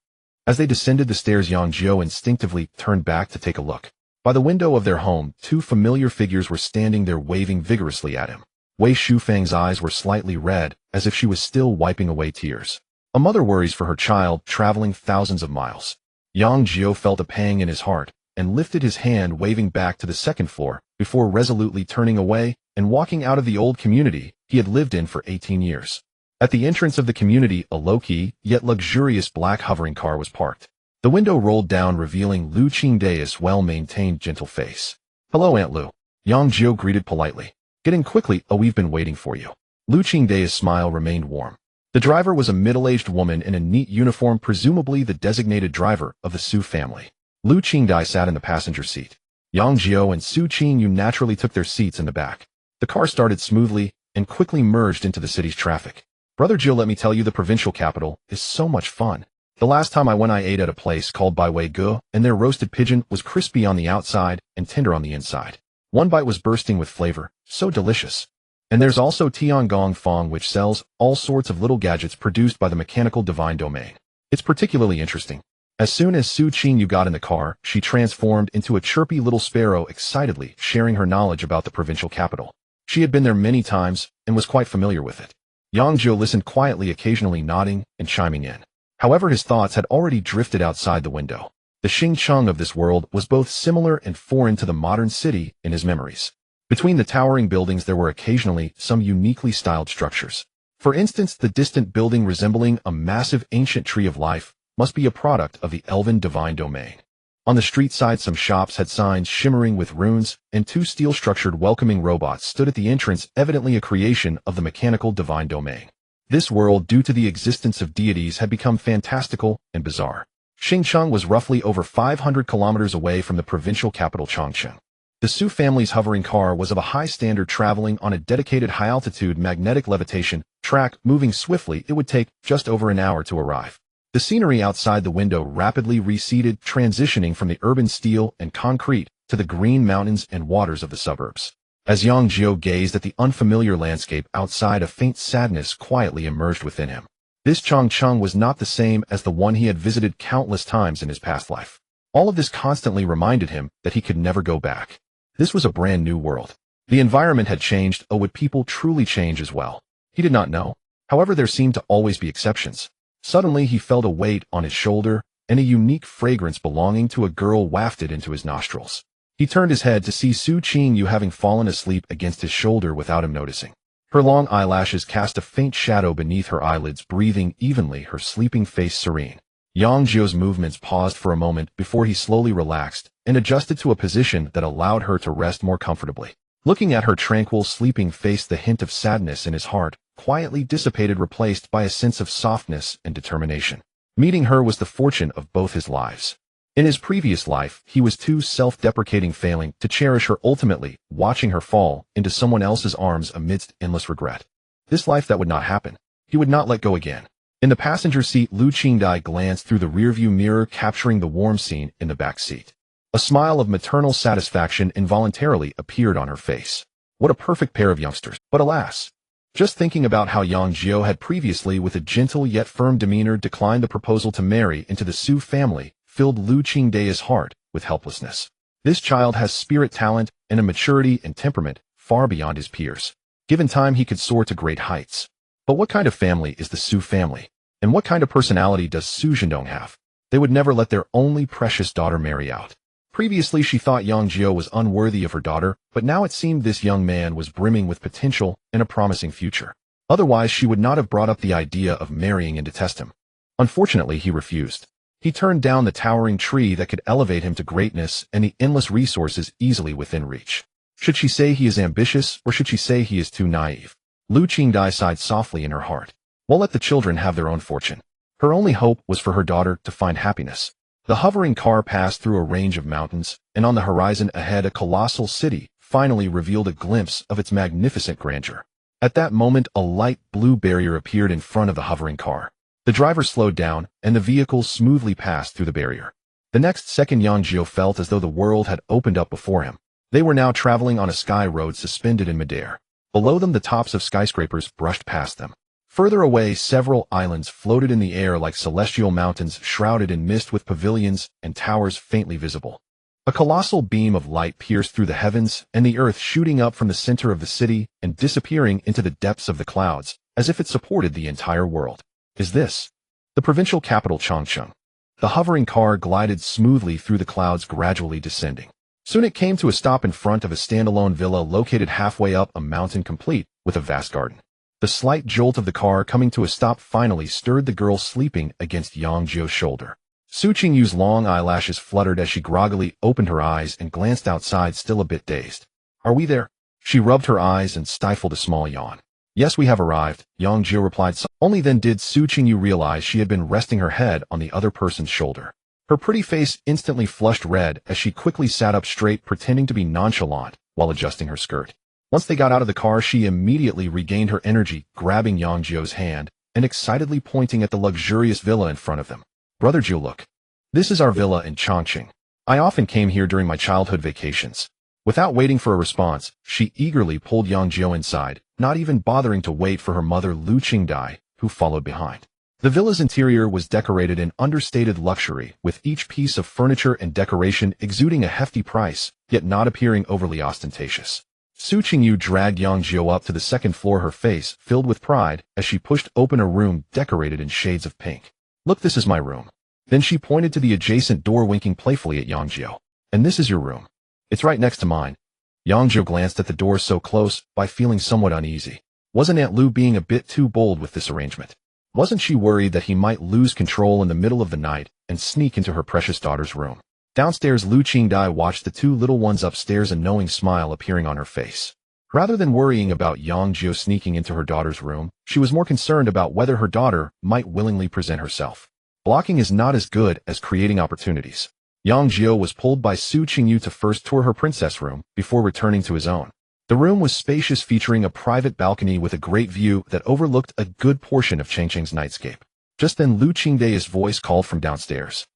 As they descended the stairs, Yang Jiu instinctively turned back to take a look. By the window of their home, two familiar figures were standing there, waving vigorously at him. Wei Shufeng's eyes were slightly red, as if she was still wiping away tears. A mother worries for her child, traveling thousands of miles. Yang Jiu felt a pang in his heart and lifted his hand, waving back to the second floor, before resolutely turning away and walking out of the old community he had lived in for 18 years. At the entrance of the community, a low-key, yet luxurious black hovering car was parked. The window rolled down, revealing Lu Qing's well-maintained, gentle face. Hello, Aunt Lu. Yang Jiu greeted politely. Get in quickly, we've been waiting for you. Lu Qing's smile remained warm. The driver was a middle-aged woman in a neat uniform, presumably the designated driver of the Su family. Lu Qingdai sat in the passenger seat. Yang Jiu and Su Qingyu naturally took their seats in the back. The car started smoothly and quickly merged into the city's traffic. Brother Jiu, let me tell you, the provincial capital is so much fun. The last time I went, I ate at a place called Bai Wei Gu, and their roasted pigeon was crispy on the outside and tender on the inside. One bite was bursting with flavor, so delicious. And there's also Tiangong Fong, which sells all sorts of little gadgets produced by the mechanical divine domain. It's particularly interesting. As soon as Su Qingyu got in the car, she transformed into a chirpy little sparrow, excitedly sharing her knowledge about the provincial capital. She had been there many times and was quite familiar with it. Yang Jiu listened quietly, occasionally nodding and chiming in. However, his thoughts had already drifted outside the window. The Xingqiang of this world was both similar and foreign to the modern city in his memories. Between the towering buildings, there were occasionally some uniquely styled structures. For instance, the distant building resembling a massive ancient tree of life must be a product of the elven divine domain. On the street side, some shops had signs shimmering with runes, and two steel-structured welcoming robots stood at the entrance, evidently a creation of the mechanical divine domain. This world, due to the existence of deities, had become fantastical and bizarre. Xingqiang was roughly over 500 kilometers away from the provincial capital Chongqing. The Su family's hovering car was of a high standard, traveling on a dedicated high-altitude magnetic levitation track, moving swiftly. It would take just over an hour to arrive. The scenery outside the window rapidly receded, transitioning from the urban steel and concrete to the green mountains and waters of the suburbs. As Yang Jiu gazed at the unfamiliar landscape outside, a faint sadness quietly emerged within him. This Chongqing was not the same as the one he had visited countless times in his past life. All of this constantly reminded him that he could never go back. This was a brand new world. The environment had changed. Would people truly change as well? He did not know. However, there seemed to always be exceptions. Suddenly, he felt a weight on his shoulder, and a unique fragrance belonging to a girl wafted into his nostrils. He turned his head to see Su Qingyu having fallen asleep against his shoulder without him noticing. Her long eyelashes cast a faint shadow beneath her eyelids, breathing evenly, her sleeping face serene. Yang Jiu's movements paused for a moment before he slowly relaxed and adjusted to a position that allowed her to rest more comfortably. Looking at her tranquil, sleeping face, the hint of sadness in his heart quietly dissipated, replaced by a sense of softness and determination. Meeting her was the fortune of both his lives. In his previous life, he was too self-deprecating, failing to cherish her, ultimately watching her fall into someone else's arms amidst endless regret. This life, that would not happen. He would not let go again. In the passenger seat, Lu Qingdai glanced through the rearview mirror, capturing the warm scene in the back seat. A smile of maternal satisfaction involuntarily appeared on her face. What a perfect pair of youngsters. But alas, just thinking about how Yang Jiu had previously, with a gentle yet firm demeanor, declined the proposal to marry into the Su family, filled Lu Qingdai's heart with helplessness. This child has spirit, talent, and a maturity and temperament far beyond his peers. Given time, he could soar to great heights. But what kind of family is the Su family? And what kind of personality does Su Zhendong have? They would never let their only precious daughter marry out. Previously, she thought Yang Jiu was unworthy of her daughter, but now it seemed this young man was brimming with potential and a promising future. Otherwise, she would not have brought up the idea of marrying and to test him. Unfortunately, he refused. He turned down the towering tree that could elevate him to greatness and the endless resources easily within reach. Should she say he is ambitious, or should she say he is too naive? Lu Qingdai sighed softly in her heart. Well, let the children have their own fortune. Her only hope was for her daughter to find happiness. The hovering car passed through a range of mountains, and on the horizon ahead a colossal city finally revealed a glimpse of its magnificent grandeur. At that moment, a light blue barrier appeared in front of the hovering car. The driver slowed down, and the vehicle smoothly passed through the barrier. The next second, Yang Jiu felt as though the world had opened up before him. They were now traveling on a sky road suspended in midair. Below them, the tops of skyscrapers brushed past them. Further away, several islands floated in the air like celestial mountains shrouded in mist, with pavilions and towers faintly visible. A colossal beam of light pierced through the heavens, and the earth shooting up from the center of the city and disappearing into the depths of the clouds, as if it supported the entire world. Is this the provincial capital, Changchun? The hovering car glided smoothly through the clouds, gradually descending. Soon it came to a stop in front of a standalone villa located halfway up a mountain, complete with a vast garden. The slight jolt of the car coming to a stop finally stirred the girl sleeping against Yang Jiu's shoulder. Su Qingyu's long eyelashes fluttered as she groggily opened her eyes and glanced outside, still a bit dazed. Are we there? She rubbed her eyes and stifled a small yawn. Yes, we have arrived, Yang Jiu replied. Only then did Su Qingyu realize she had been resting her head on the other person's shoulder. Her pretty face instantly flushed red as she quickly sat up straight, pretending to be nonchalant while adjusting her skirt. Once they got out of the car, she immediately regained her energy, grabbing Yang Jiu's hand and excitedly pointing at the luxurious villa in front of them. Brother Jiu, look. This is our villa in Chongqing. I often came here during my childhood vacations. Without waiting for a response, she eagerly pulled Yang Jiu inside, not even bothering to wait for her mother Lu Qingdai, who followed behind. The villa's interior was decorated in understated luxury, with each piece of furniture and decoration exuding a hefty price, yet not appearing overly ostentatious. Su Qingyu dragged Yang Jiu up to the second floor, her face filled with pride as she pushed open a room decorated in shades of pink. Look, this is my room. Then she pointed to the adjacent door, winking playfully at Yang Jiu. And this is your room. It's right next to mine. Yang Jiu glanced at the door so close by feeling somewhat uneasy. Wasn't Aunt Lu being a bit too bold with this arrangement? Wasn't she worried that he might lose control in the middle of the night and sneak into her precious daughter's room? Downstairs, Lu Qingdai watched the two little ones upstairs, a knowing smile appearing on her face. Rather than worrying about Yang Jiu sneaking into her daughter's room, she was more concerned about whether her daughter might willingly present herself. Blocking is not as good as creating opportunities. Yang Jiu was pulled by Su Qingyu to first tour her princess room before returning to his own. The room was spacious, featuring a private balcony with a great view that overlooked a good portion of Changcheng's nightscape. Just then, Lu Qingdai's voice called from downstairs.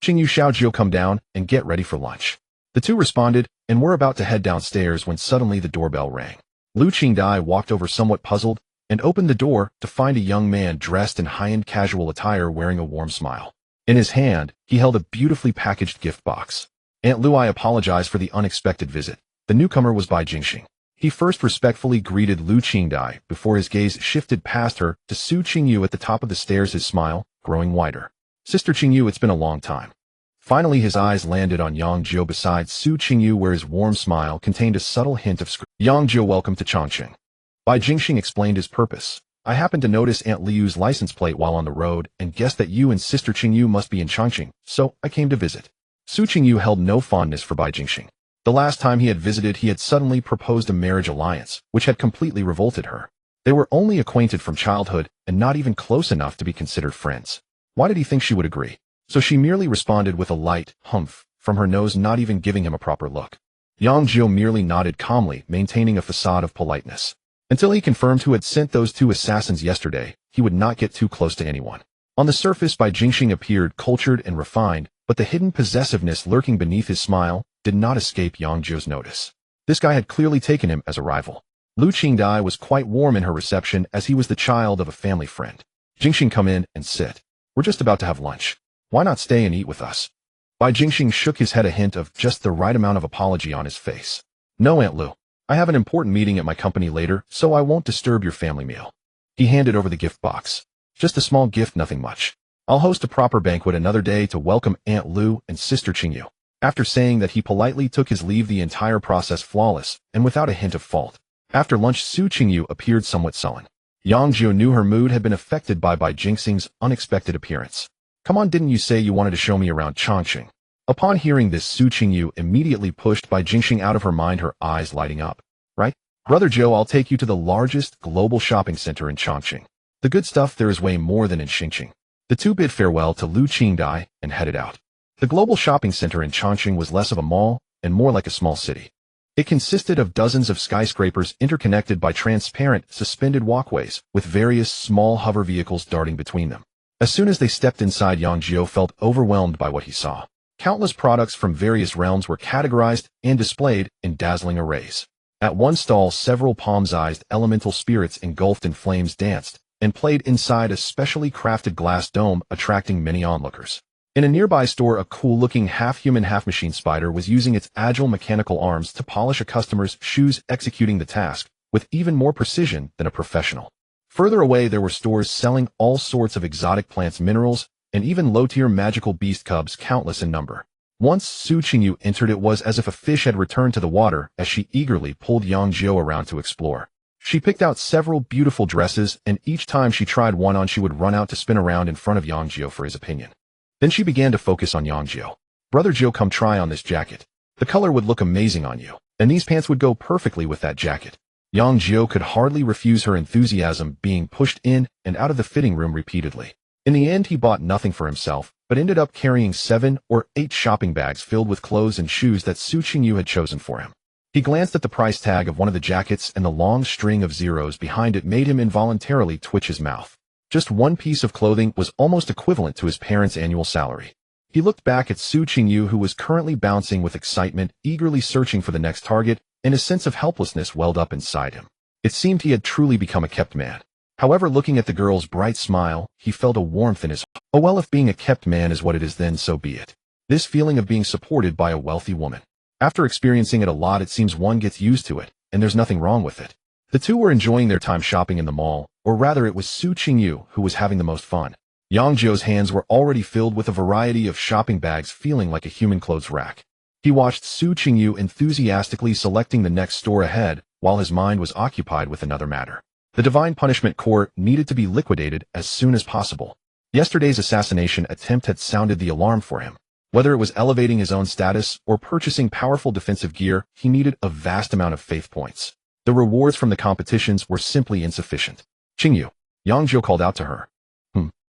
Qingyu, Xiao Jiu, come down and get ready for lunch. The two responded and were about to head downstairs when suddenly the doorbell rang. Lu Qingdai walked over, somewhat puzzled, and opened the door to find a young man dressed in high-end casual attire, wearing a warm smile. In his hand, he held a beautifully packaged gift box. Aunt Lu, I apologize for the unexpected visit. The newcomer was Bai Jingxing. He first respectfully greeted Lu Qingdai before his gaze shifted past her to Su Qingyu at the top of the stairs, his smile growing wider. Sister Qingyu, it's been a long time. Finally, his eyes landed on Yang Jiu beside Su Qingyu, where his warm smile contained a subtle hint of Yang Jiu, welcome to Chongqing. Bai Jingxing explained his purpose. I happened to notice Aunt Liu's license plate while on the road and guessed that you and Sister Qingyu must be in Chongqing, so I came to visit. Su Qingyu held no fondness for Bai Jingxing. The last time he had visited, he had suddenly proposed a marriage alliance, which had completely revolted her. They were only acquainted from childhood and not even close enough to be considered friends. Why did he think she would agree? So she merely responded with a light humph from her nose, not even giving him a proper look. Yang Jiu merely nodded calmly, maintaining a facade of politeness. Until he confirmed who had sent those two assassins yesterday, he would not get too close to anyone. On the surface, Bai Jingxing appeared cultured and refined, but the hidden possessiveness lurking beneath his smile did not escape Yang Jiu's notice. This guy had clearly taken him as a rival. Lu Qingdai was quite warm in her reception, as he was the child of a family friend. Jingxing, come in and sit. We're just about to have lunch. Why not stay and eat with us? Bai Jingxing shook his head, a hint of just the right amount of apology on his face. No, Aunt Lu. I have an important meeting at my company later, so I won't disturb your family meal. He handed over the gift box. Just a small gift, nothing much. I'll host a proper banquet another day to welcome Aunt Lu and Sister Qingyu. After saying that, he politely took his leave, the entire process flawless and without a hint of fault. After lunch, Su Qingyu appeared somewhat sullen. Yang Jiu knew her mood had been affected by Bai Jingxing's unexpected appearance. Come on, didn't you say you wanted to show me around Chongqing? Upon hearing this, Su Qingyu immediately pushed Bai Jingxing out of her mind, her eyes lighting up. Right? Brother Joe, I'll take you to the largest global shopping center in Chongqing. The good stuff there is way more than in Xingqing. The two bid farewell to Lu Qingdai and headed out. The global shopping center in Chongqing was less of a mall and more like a small city. It consisted of dozens of skyscrapers interconnected by transparent, suspended walkways, with various small hover vehicles darting between them. As soon as they stepped inside, Yang Jiu felt overwhelmed by what he saw. Countless products from various realms were categorized and displayed in dazzling arrays. At one stall, several palm-sized elemental spirits engulfed in flames danced and played inside a specially crafted glass dome, attracting many onlookers. In a nearby store, a cool-looking half-human, half-machine spider was using its agile mechanical arms to polish a customer's shoes, executing the task with even more precision than a professional. Further away, there were stores selling all sorts of exotic plants, minerals, and even low-tier magical beast cubs, countless in number. Once Su Qingyu entered, it was as if a fish had returned to the water as she eagerly pulled Yang Jiu around to explore. She picked out several beautiful dresses, and each time she tried one on, she would run out to spin around in front of Yang Jiu for his opinion. Then she began to focus on Yang Jiu. Brother Joe, come try on this jacket. The color would look amazing on you, and these pants would go perfectly with that jacket. Yang Jiu could hardly refuse her enthusiasm, being pushed in and out of the fitting room repeatedly. In the end, he bought nothing for himself, but ended up carrying 7 or 8 shopping bags filled with clothes and shoes that Su Qingyu had chosen for him. He glanced at the price tag of one of the jackets, and the long string of zeros behind it made him involuntarily twitch his mouth. Just one piece of clothing was almost equivalent to his parents' annual salary. He looked back at Su Qingyu, who was currently bouncing with excitement, eagerly searching for the next target, and a sense of helplessness welled up inside him. It seemed he had truly become a kept man. However, looking at the girl's bright smile, he felt a warmth in his heart. Oh well, if being a kept man is what it is, then so be it. This feeling of being supported by a wealthy woman. After experiencing it a lot, it seems one gets used to it, and there's nothing wrong with it. The two were enjoying their time shopping in the mall, or rather it was Su Qingyu who was having the most fun. Yang Jiu's hands were already filled with a variety of shopping bags, feeling like a human clothes rack. He watched Su Qingyu enthusiastically selecting the next store ahead, while his mind was occupied with another matter. The Divine Punishment Court needed to be liquidated as soon as possible. Yesterday's assassination attempt had sounded the alarm for him. Whether it was elevating his own status or purchasing powerful defensive gear, he needed a vast amount of faith points. The rewards from the competitions were simply insufficient. Qingyu, Yang Jiu called out to her.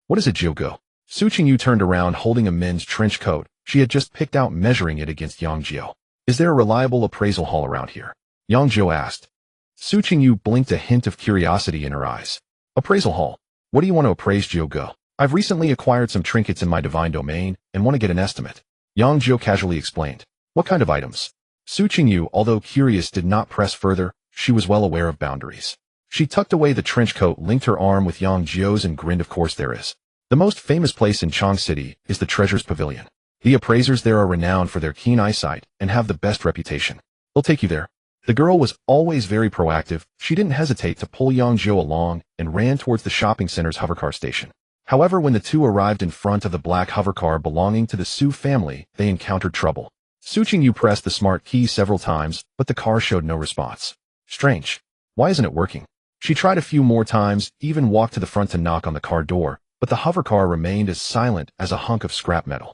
What is it, Jiu Go? Su Qingyu turned around holding a men's trench coat she had just picked out, measuring it against Yang Jiu. Is there a reliable appraisal hall around here? Yang Jiu asked. Su Qingyu blinked, a hint of curiosity in her eyes. Appraisal hall? What do you want to appraise, Jiu Go? I've recently acquired some trinkets in my divine domain and want to get an estimate. Yang Jiu casually explained. What kind of items? Su Qingyu, although curious, did not press further. She was well aware of boundaries. She tucked away the trench coat, linked her arm with Yang Jiu's, and grinned. Of course there is. The most famous place in Chong City is the Treasures Pavilion. The appraisers there are renowned for their keen eyesight and have the best reputation. They'll take you there. The girl was always very proactive. She didn't hesitate to pull Yang Jiu along and ran towards the shopping center's hovercar station. However, when the two arrived in front of the black hovercar belonging to the Su family, they encountered trouble. Su Qingyu pressed the smart key several times, but the car showed no response. Strange. Why isn't it working? She tried a few more times, even walked to the front to knock on the car door, but the hovercar remained as silent as a hunk of scrap metal.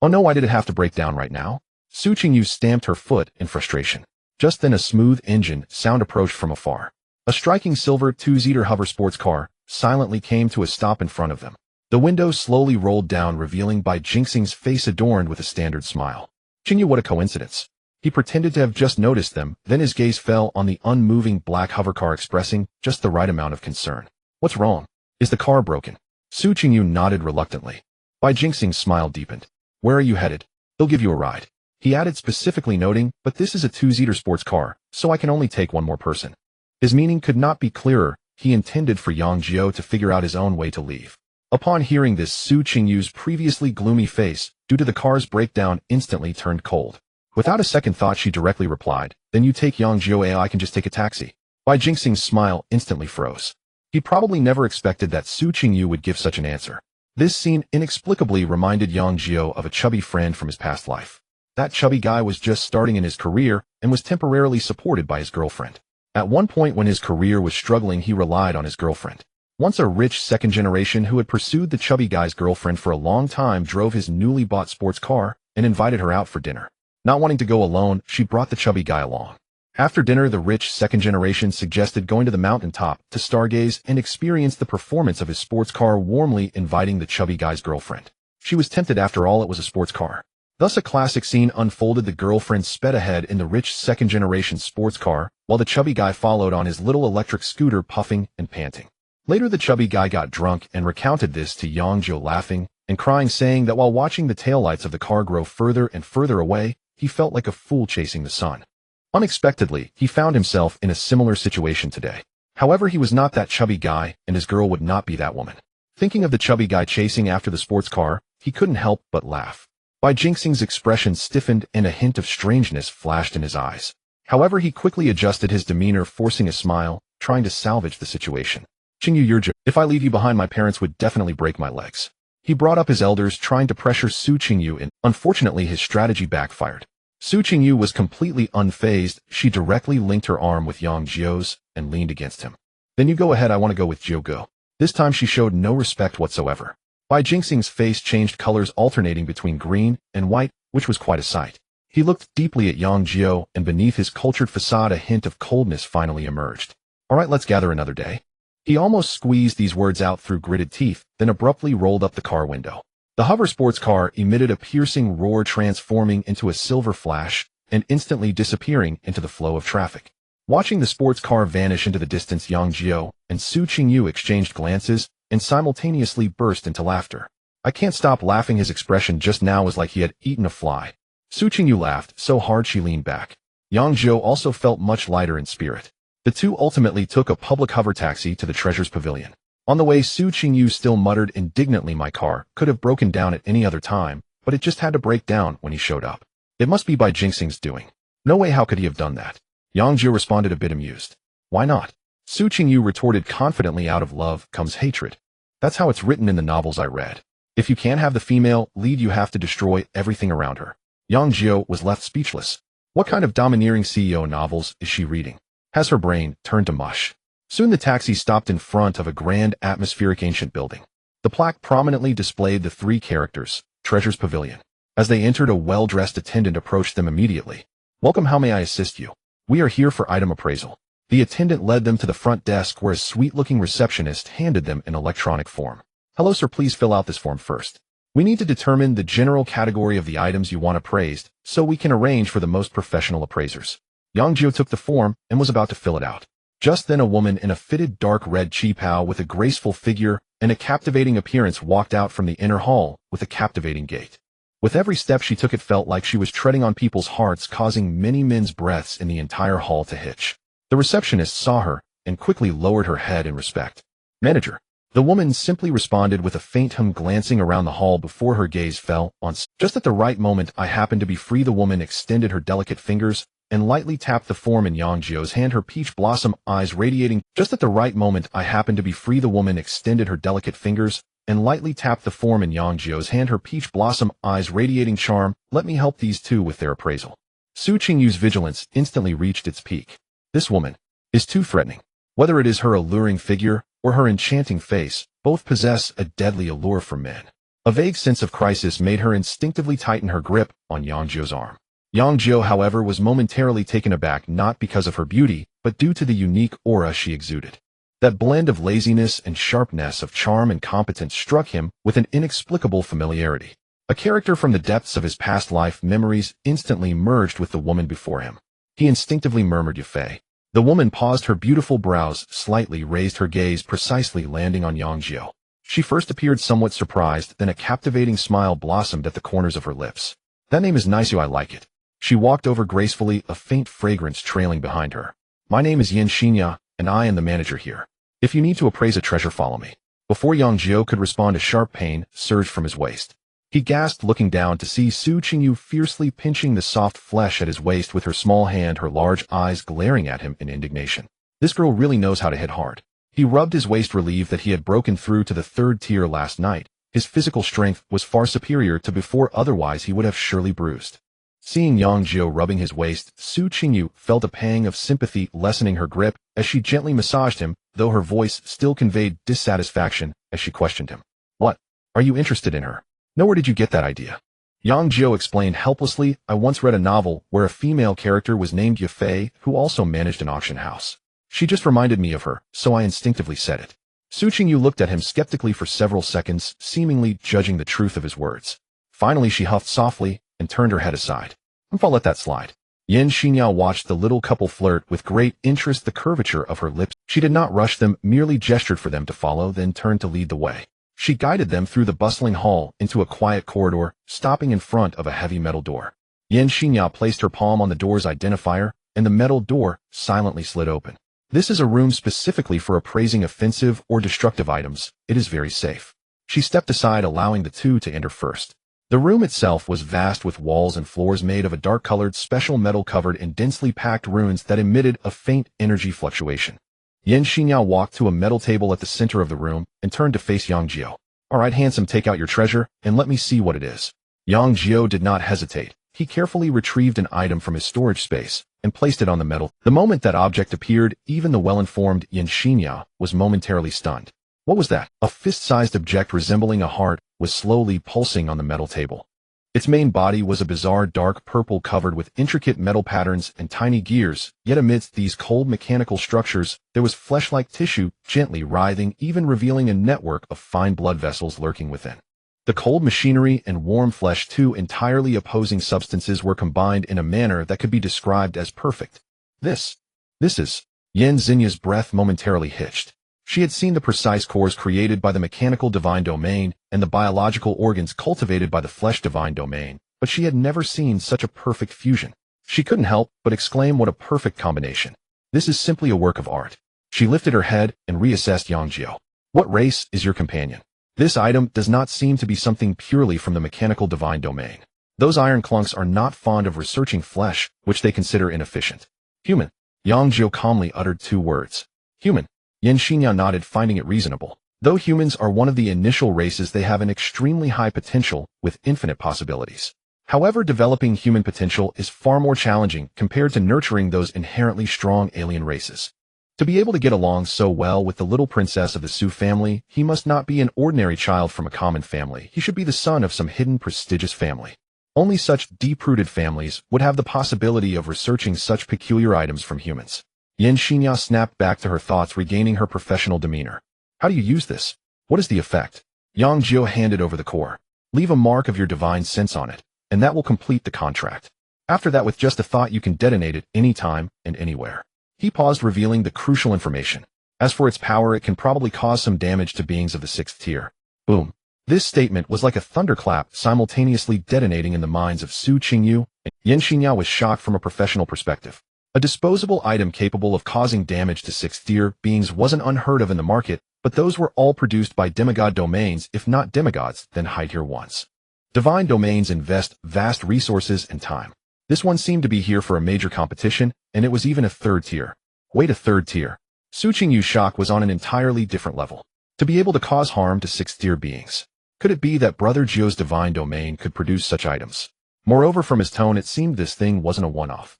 Oh no, why did it have to break down right now? Su Qingyu stamped her foot in frustration. Just then a smooth engine sound approached from afar. A striking silver two-seater hover sports car silently came to a stop in front of them. The window slowly rolled down, revealing Bai Jingxing's face adorned with a standard smile. Qingyu, what a coincidence. He pretended to have just noticed them, then his gaze fell on the unmoving black hovercar, expressing just the right amount of concern. What's wrong? Is the car broken? Su Qingyu nodded reluctantly. Bai Jingxing's smile deepened. Where are you headed? He'll give you a ride. He added, specifically noting, but this is a two-seater sports car, so I can only take one more person. His meaning could not be clearer. He intended for Yang Jiu to figure out his own way to leave. Upon hearing this, Su Qingyu's previously gloomy face, due to the car's breakdown, instantly turned cold. Without a second thought, she directly replied, then you take Yang Jiu. I can just take a taxi. Bai Jingxing's smile instantly froze. He probably never expected that Su Qingyu would give such an answer. This scene inexplicably reminded Yang Jiu of a chubby friend from his past life. That chubby guy was just starting in his career and was temporarily supported by his girlfriend. At one point when his career was struggling, he relied on his girlfriend. Once a rich second generation who had pursued the chubby guy's girlfriend for a long time drove his newly bought sports car and invited her out for dinner. Not wanting to go alone, she brought the chubby guy along. After dinner, the rich second generation suggested going to the mountaintop to stargaze and experience the performance of his sports car, warmly inviting the chubby guy's girlfriend. She was tempted. After all, it was a sports car. Thus a classic scene unfolded. The girlfriend sped ahead in the rich second generation sports car, while the chubby guy followed on his little electric scooter, puffing and panting. Later, the chubby guy got drunk and recounted this to Yang Jiu, laughing and crying, saying that while watching the taillights of the car grow further and further away, he felt like a fool chasing the sun. Unexpectedly, he found himself in a similar situation today. However, he was not that chubby guy, and his girl would not be that woman. Thinking of the chubby guy chasing after the sports car, he couldn't help but laugh. Bai Jingxing's expression stiffened and a hint of strangeness flashed in his eyes. However, he quickly adjusted his demeanor, forcing a smile, trying to salvage the situation. Qingyu, if I leave you behind, my parents would definitely break my legs. He brought up his elders, trying to pressure Su Qingyu, and unfortunately his strategy backfired. Su Qingyu was completely unfazed. She directly linked her arm with Yang Jiu's and leaned against him. Then you go ahead, I want to go with Jiu Go. This time she showed no respect whatsoever. Bai Jingxing's face changed colors, alternating between green and white, which was quite a sight. He looked deeply at Yang Jiu, and beneath his cultured facade a hint of coldness finally emerged. All right, let's gather another day. He almost squeezed these words out through gritted teeth, then abruptly rolled up the car window. The hover sports car emitted a piercing roar, transforming into a silver flash and instantly disappearing into the flow of traffic. Watching the sports car vanish into the distance, Yang Jiu and Su Qingyu exchanged glances and simultaneously burst into laughter. I can't stop laughing. His expression just now was like he had eaten a fly. Su Qingyu laughed so hard she leaned back. Yang Jiu also felt much lighter in spirit. The two ultimately took a public hover taxi to the treasure's pavilion. On the way, Su Qingyu still muttered indignantly, my car could have broken down at any other time, but it just had to break down when he showed up. It must be Bai Jingxing's doing. No way, how could he have done that? Yang Jiu responded, a bit amused. Why not? Su Qingyu retorted confidently, out of love comes hatred. That's how it's written in the novels I read. If you can't have the female lead, you have to destroy everything around her. Yang Jiu was left speechless. What kind of domineering CEO novels is she reading? Has her brain turned to mush? Soon the taxi stopped in front of a grand, atmospheric ancient building. The plaque prominently displayed the three characters, Treasure's Pavilion. As they entered, a well-dressed attendant approached them immediately. Welcome, how may I assist you? We are here for item appraisal. The attendant led them to the front desk, where a sweet-looking receptionist handed them an electronic form. Hello sir, please fill out this form first. We need to determine the general category of the items you want appraised, so we can arrange for the most professional appraisers. Yang Jiu took the form and was about to fill it out. Just then a woman in a fitted dark red qipao with a graceful figure and a captivating appearance walked out from the inner hall with a captivating gait. With every step she took, it felt like she was treading on people's hearts, causing many men's breaths in the entire hall to hitch. The receptionist saw her and quickly lowered her head in respect. Manager. The woman simply responded with a faint hum, glancing around the hall before her gaze fell on. Just at the right moment, I happened to be free. The woman extended her delicate fingers and lightly tapped the form in Yang Jiu's hand, her peach blossom eyes radiating. Just at the right moment, I happened to be free. The woman extended her delicate fingers and lightly tapped the form in Yang Jiu's hand, her peach blossom eyes radiating charm. Let me help these two with their appraisal. Su Qingyu's vigilance instantly reached its peak. This woman is too threatening. Whether it is her alluring figure or her enchanting face, both possess a deadly allure for men. A vague sense of crisis made her instinctively tighten her grip on Yang Jiu's arm. Yang Jiu, however, was momentarily taken aback, not because of her beauty, but due to the unique aura she exuded. That blend of laziness and sharpness, of charm and competence, struck him with an inexplicable familiarity. A character from the depths of his past life memories instantly merged with the woman before him. He instinctively murmured, Yufei. The woman paused, her beautiful brows slightly raised, her gaze precisely landing on Yang Jiu. She first appeared somewhat surprised, then a captivating smile blossomed at the corners of her lips. That name is nice, I like it. She walked over gracefully, a faint fragrance trailing behind her. My name is Yin Xinya, and I am the manager here. If you need to appraise a treasure, follow me. Before Yang Jiu could respond, a sharp pain surged from his waist. He gasped, looking down to see Su Qingyu fiercely pinching the soft flesh at his waist with her small hand, her large eyes glaring at him in indignation. This girl really knows how to hit hard. He rubbed his waist, relieved that he had broken through to the third tier last night. His physical strength was far superior to before, otherwise he would have surely bruised Seeing Yang Jiu rubbing his waist, Su Qingyu felt a pang of sympathy lessening her grip as she gently massaged him, though her voice still conveyed dissatisfaction as she questioned him. What? Are you interested in her? No, where did you get that idea? Yang Jiu explained helplessly, I once read a novel where a female character was named Yafei who also managed an auction house. She just reminded me of her, so I instinctively said it. Su Qingyu looked at him skeptically for several seconds, seemingly judging the truth of his words. Finally she huffed softly and turned her head aside. I'll let that slide. Yan Xinyao watched the little couple flirt with great interest. The curvature of her lips. She did not rush them, merely gestured for them to follow, then turned to lead the way. She guided them through the bustling hall into a quiet corridor, stopping in front of a heavy metal door. Yan Xinyao placed her palm on the door's identifier, and the metal door silently slid open. This is a room specifically for appraising offensive or destructive items. It is very safe. She stepped aside, allowing the two to enter first. The room itself was vast, with walls and floors made of a dark-colored special metal covered in densely packed runes that emitted a faint energy fluctuation. Yan Xinyao walked to a metal table at the center of the room and turned to face Yang Jiu. All right, handsome, take out your treasure and let me see what it is. Yang Jiu did not hesitate. He carefully retrieved an item from his storage space and placed it on the metal. The moment that object appeared, even the well-informed Yan Xinyao was momentarily stunned. What was that? A fist-sized object resembling a heart was slowly pulsing on the metal table. Its main body was a bizarre dark purple covered with intricate metal patterns and tiny gears, yet amidst these cold mechanical structures, there was flesh-like tissue gently writhing, even revealing a network of fine blood vessels lurking within. The cold machinery and warm flesh, two entirely opposing substances, were combined in a manner that could be described as perfect. This is... Yan Xinya's breath momentarily hitched. She had seen the precise cores created by the mechanical divine domain and the biological organs cultivated by the flesh divine domain, but she had never seen such a perfect fusion. She couldn't help but exclaim, what a perfect combination. This is simply a work of art. She lifted her head and reassessed Yang Jiu. What race is your companion? This item does not seem to be something purely from the mechanical divine domain. Those iron clunks are not fond of researching flesh, which they consider inefficient. Human. Yang Jiu calmly uttered two words. Human. Yan Xinyao nodded, finding it reasonable. Though humans are one of the initial races, they have an extremely high potential with infinite possibilities. However, developing human potential is far more challenging compared to nurturing those inherently strong alien races. To be able to get along so well with the little princess of the Su family, he must not be an ordinary child from a common family. He should be the son of some hidden prestigious family. Only such deep-rooted families would have the possibility of researching such peculiar items from humans. Yan Xinyao snapped back to her thoughts, regaining her professional demeanor. How do you use this? What is the effect? Yang Jiu handed over the core. Leave a mark of your divine sense on it, and that will complete the contract. After that, with just a thought, you can detonate it anytime and anywhere. He paused, revealing the crucial information. As for its power, it can probably cause some damage to beings of the 6th tier. Boom. This statement was like a thunderclap, simultaneously detonating in the minds of Su Qingyu, and Yan Xinyao was shocked from a professional perspective. A disposable item capable of causing damage to 6th tier beings wasn't unheard of in the market, but those were all produced by demigod domains. If not demigods, then high tier ones. Divine domains invest vast resources and time. This one seemed to be here for a major competition, and it was even a 3rd tier. Wait, a 3rd tier? Su Qingyu's shock was on an entirely different level. To be able to cause harm to 6th tier beings. Could it be that Brother Jiu's divine domain could produce such items? Moreover, from his tone, it seemed this thing wasn't a one-off.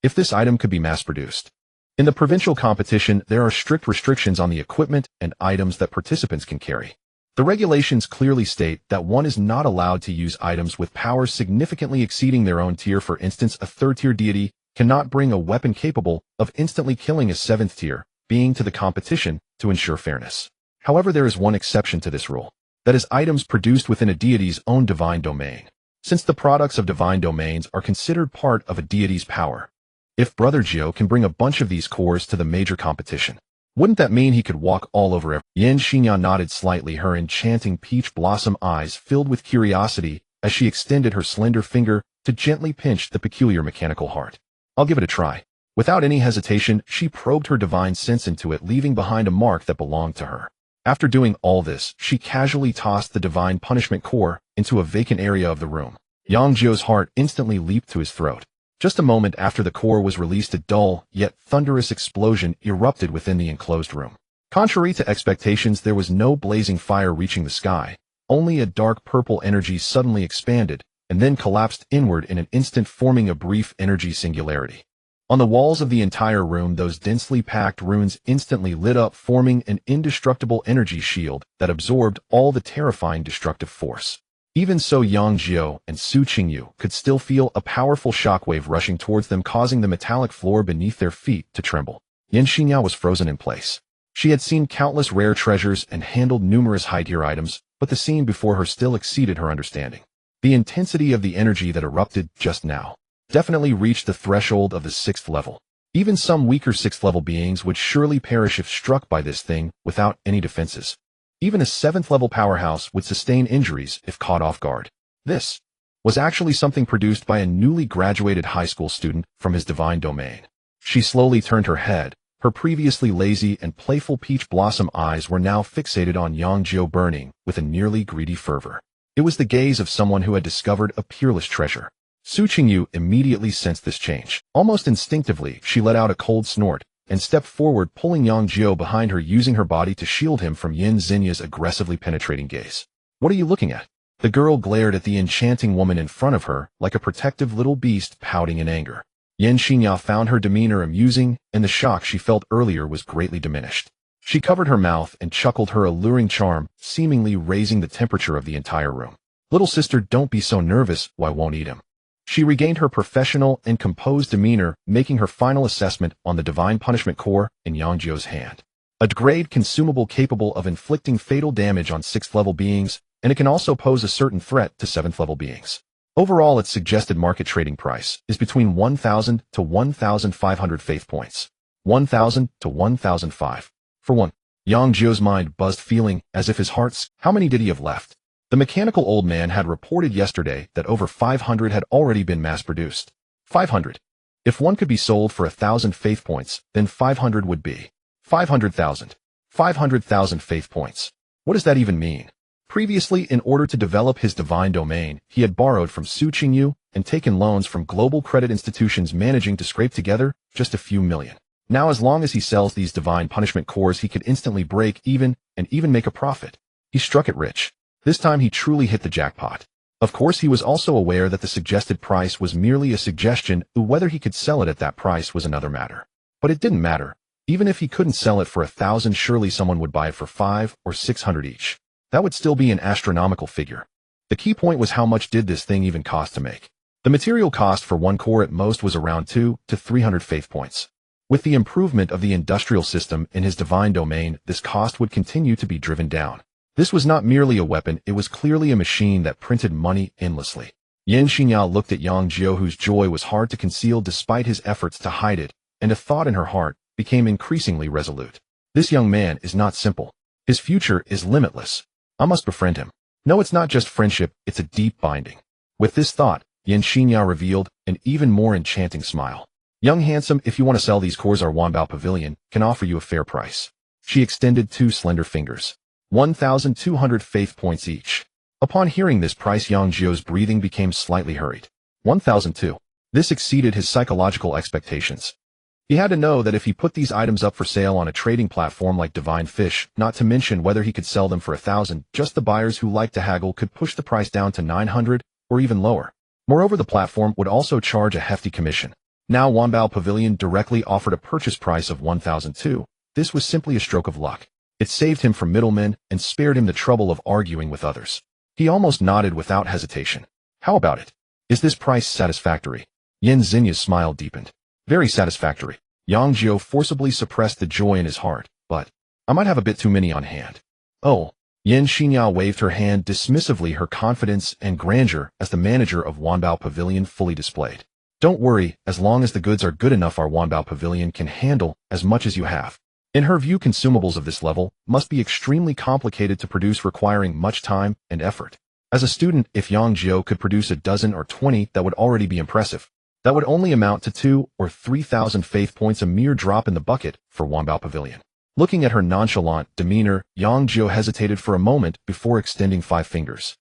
If this item could be mass-produced. In the provincial competition, there are strict restrictions on the equipment and items that participants can carry. The regulations clearly state that one is not allowed to use items with powers significantly exceeding their own tier. For instance, a 3rd tier deity cannot bring a weapon capable of instantly killing a 7th tier being to the competition to ensure fairness. However, there is one exception to this rule. That is, items produced within a deity's own divine domain. Since the products of divine domains are considered part of a deity's power. If Brother Jiu can bring a bunch of these cores to the major competition, wouldn't that mean he could walk all over everything? Yan Xinyao nodded slightly, her enchanting peach blossom eyes filled with curiosity as she extended her slender finger to gently pinch the peculiar mechanical heart. I'll give it a try. Without any hesitation, she probed her divine sense into it, leaving behind a mark that belonged to her. After doing all this, she casually tossed the divine punishment core into a vacant area of the room. Yang Jiu's heart instantly leaped to his throat. Just a moment after the core was released, a dull, yet thunderous explosion erupted within the enclosed room. Contrary to expectations, there was no blazing fire reaching the sky. Only a dark purple energy suddenly expanded, and then collapsed inward in an instant, forming a brief energy singularity. On the walls of the entire room, those densely packed runes instantly lit up, forming an indestructible energy shield that absorbed all the terrifying destructive force. Even so, Yang Jiu and Su Qingyu could still feel a powerful shockwave rushing towards them, causing the metallic floor beneath their feet to tremble. Yan Xingyao was frozen in place. She had seen countless rare treasures and handled numerous high-tier items, but the scene before her still exceeded her understanding. The intensity of the energy that erupted just now definitely reached the threshold of the 6th level. Even some weaker 6th level beings would surely perish if struck by this thing without any defenses. Even a 7th level powerhouse would sustain injuries if caught off guard. This was actually something produced by a newly graduated high school student from his divine domain. She slowly turned her head. Her previously lazy and playful peach blossom eyes were now fixated on Yang Jiu, burning with a nearly greedy fervor. It was the gaze of someone who had discovered a peerless treasure. Su Qingyu immediately sensed this change. Almost instinctively, she let out a cold snort and stepped forward, pulling Yang Jiu behind her, using her body to shield him from Yin Xinya's aggressively penetrating gaze. "What are you looking at?" The girl glared at the enchanting woman in front of her like a protective little beast, pouting in anger. Yan Xingyao found her demeanor amusing, and the shock she felt earlier was greatly diminished. She covered her mouth and chuckled, her alluring charm seemingly raising the temperature of the entire room. "Little sister, don't be so nervous, why won't eat him?" She regained her professional and composed demeanor, making her final assessment on the divine punishment core in Yang Jiu's hand. A grade consumable capable of inflicting fatal damage on 6th level beings, and it can also pose a certain threat to 7th level beings. Overall, its suggested market trading price is between 1,000 to 1,500 faith points. 1,000 to 1,005. For one. Yang Jiu's mind buzzed, feeling as if his heart's. How many did he have left? The mechanical old man had reported yesterday that over 500 had already been mass-produced. 500. If one could be sold for 1,000 faith points, then 500 would be 500,000. 500,000 faith points. What does that even mean? Previously, in order to develop his divine domain, he had borrowed from Su Qingyu and taken loans from global credit institutions, managing to scrape together just a few million. Now, as long as he sells these divine punishment cores, he could instantly break even and even make a profit. He struck it rich. This time he truly hit the jackpot. Of course, he was also aware that the suggested price was merely a suggestion. Whether he could sell it at that price was another matter. But it didn't matter. Even if he couldn't sell it for 1,000, surely someone would buy it for 500 or 600 each. That would still be an astronomical figure. The key point was, how much did this thing even cost to make? The material cost for one core at most was around 200 to 300 faith points. With the improvement of the industrial system in his divine domain, this cost would continue to be driven down. This was not merely a weapon, it was clearly a machine that printed money endlessly. Yan Xingyao looked at Yang Jiu, whose joy was hard to conceal despite his efforts to hide it, and a thought in her heart became increasingly resolute. This young man is not simple. His future is limitless. I must befriend him. No, it's not just friendship, it's a deep binding. With this thought, Yan Xingyao revealed an even more enchanting smile. "Young handsome, if you want to sell these cores, our Wanbao Pavilion can offer you a fair price." She extended 2 slender fingers. 1,200 faith points each. Upon hearing this price, Yang Jiu's breathing became slightly hurried. 1,002. This exceeded his psychological expectations. He had to know that if he put these items up for sale on a trading platform like Divine Fish, not to mention whether he could sell them for 1,000, just the buyers who liked to haggle could push the price down to 900 or even lower. Moreover, the platform would also charge a hefty commission. Now Wanbao Pavilion directly offered a purchase price of 1,002. This was simply a stroke of luck. It saved him from middlemen and spared him the trouble of arguing with others. He almost nodded without hesitation. "How about it? Is this price satisfactory?" Yin Xinya's smile deepened. "Very satisfactory." Yang Jiu forcibly suppressed the joy in his heart. "But I might have a bit too many on hand." "Oh." Yan Xingyao waved her hand dismissively, her confidence and grandeur as the manager of Wanbao Pavilion fully displayed. "Don't worry, as long as the goods are good enough, our Wanbao Pavilion can handle as much as you have." In her view, consumables of this level must be extremely complicated to produce, requiring much time and effort. As a student, if Yang Jiu could produce a dozen or 20, that would already be impressive. That would only amount to 2,000 or 3,000 faith points, a mere drop in the bucket for Wanbao Pavilion. Looking at her nonchalant demeanor, Yang Jiu hesitated for a moment before extending 5 fingers.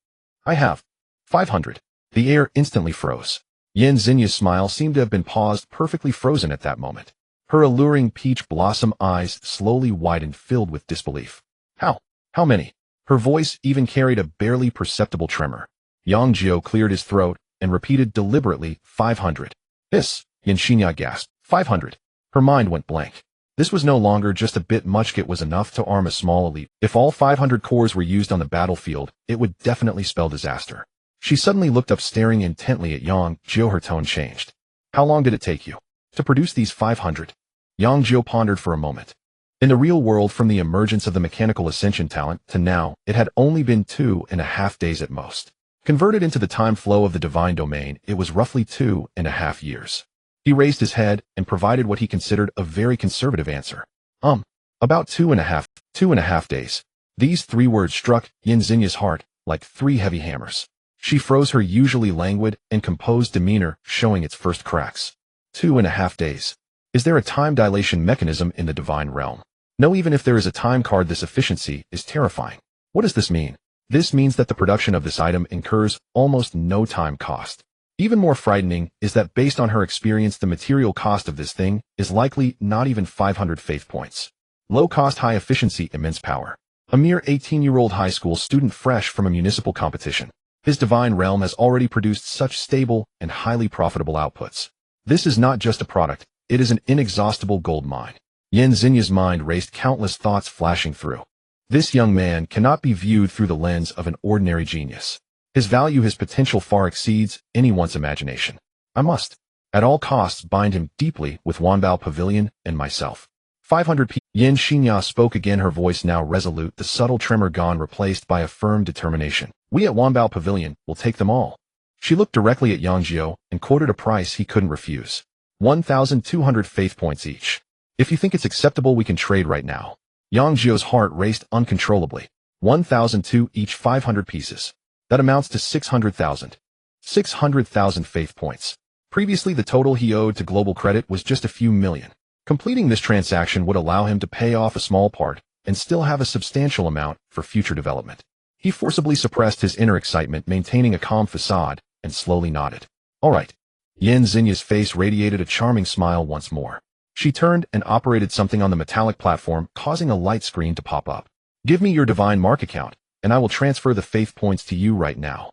"I have 500. The air instantly froze. Yin Xinya's smile seemed to have been paused, perfectly frozen at that moment. Her alluring peach blossom eyes slowly widened, filled with disbelief. How many?" Her voice even carried a barely perceptible tremor. Yang Jiu cleared his throat and repeated deliberately, 500. Hiss, Yan Xinya gasped, 500. Her mind went blank. This was no longer just a bit much. It was enough to arm a small elite. If all 500 cores were used on the battlefield, it would definitely spell disaster. She suddenly looked up, staring intently at Yang Jiu. Her tone changed. How long did it take you to produce these 500? Yang Jiu pondered for a moment. In the real world, from the emergence of the mechanical ascension talent to now, it had only been 2.5 days at most. Converted into the time flow of the divine domain, it was roughly 2.5 years. He raised his head and provided what he considered a very conservative answer. About 2.5 days. These 3 words struck Yan Xinya's heart like 3 heavy hammers. She froze, her usually languid and composed demeanor showing its first cracks. 2.5 days. Is there a time dilation mechanism in the divine realm? No, even if there is a time card, this efficiency is terrifying. What does this mean? This means that the production of this item incurs almost no time cost. Even more frightening is that based on her experience, the material cost of this thing is likely not even 500 faith points. Low cost, high efficiency, immense power. A mere 18-year-old high school student fresh from a municipal competition. His divine realm has already produced such stable and highly profitable outputs. This is not just a product, it is an inexhaustible gold mine. Yan Xinya's mind raced, countless thoughts flashing through. This young man cannot be viewed through the lens of an ordinary genius. His value, his potential far exceeds anyone's imagination. I must, at all costs, bind him deeply with Wanbao Pavilion and myself. 500 p. Yan Xinya spoke again, her voice now resolute, the subtle tremor gone, replaced by a firm determination. We at Wanbao Pavilion will take them all. She looked directly at Yang Jiu and quoted a price he couldn't refuse. 1,200 faith points each. If you think it's acceptable, we can trade right now. Yang Jiu's heart raced uncontrollably. 1,002 each, 500 pieces. That amounts to 600,000. 600,000 faith points. Previously, the total he owed to Global Credit was just a few million. Completing this transaction would allow him to pay off a small part and still have a substantial amount for future development. He forcibly suppressed his inner excitement, maintaining a calm facade, and slowly nodded. All right. Yan Xinya's face radiated a charming smile once more. She turned and operated something on the metallic platform, causing a light screen to pop up. Give me your divine mark account, and I will transfer the faith points to you right now.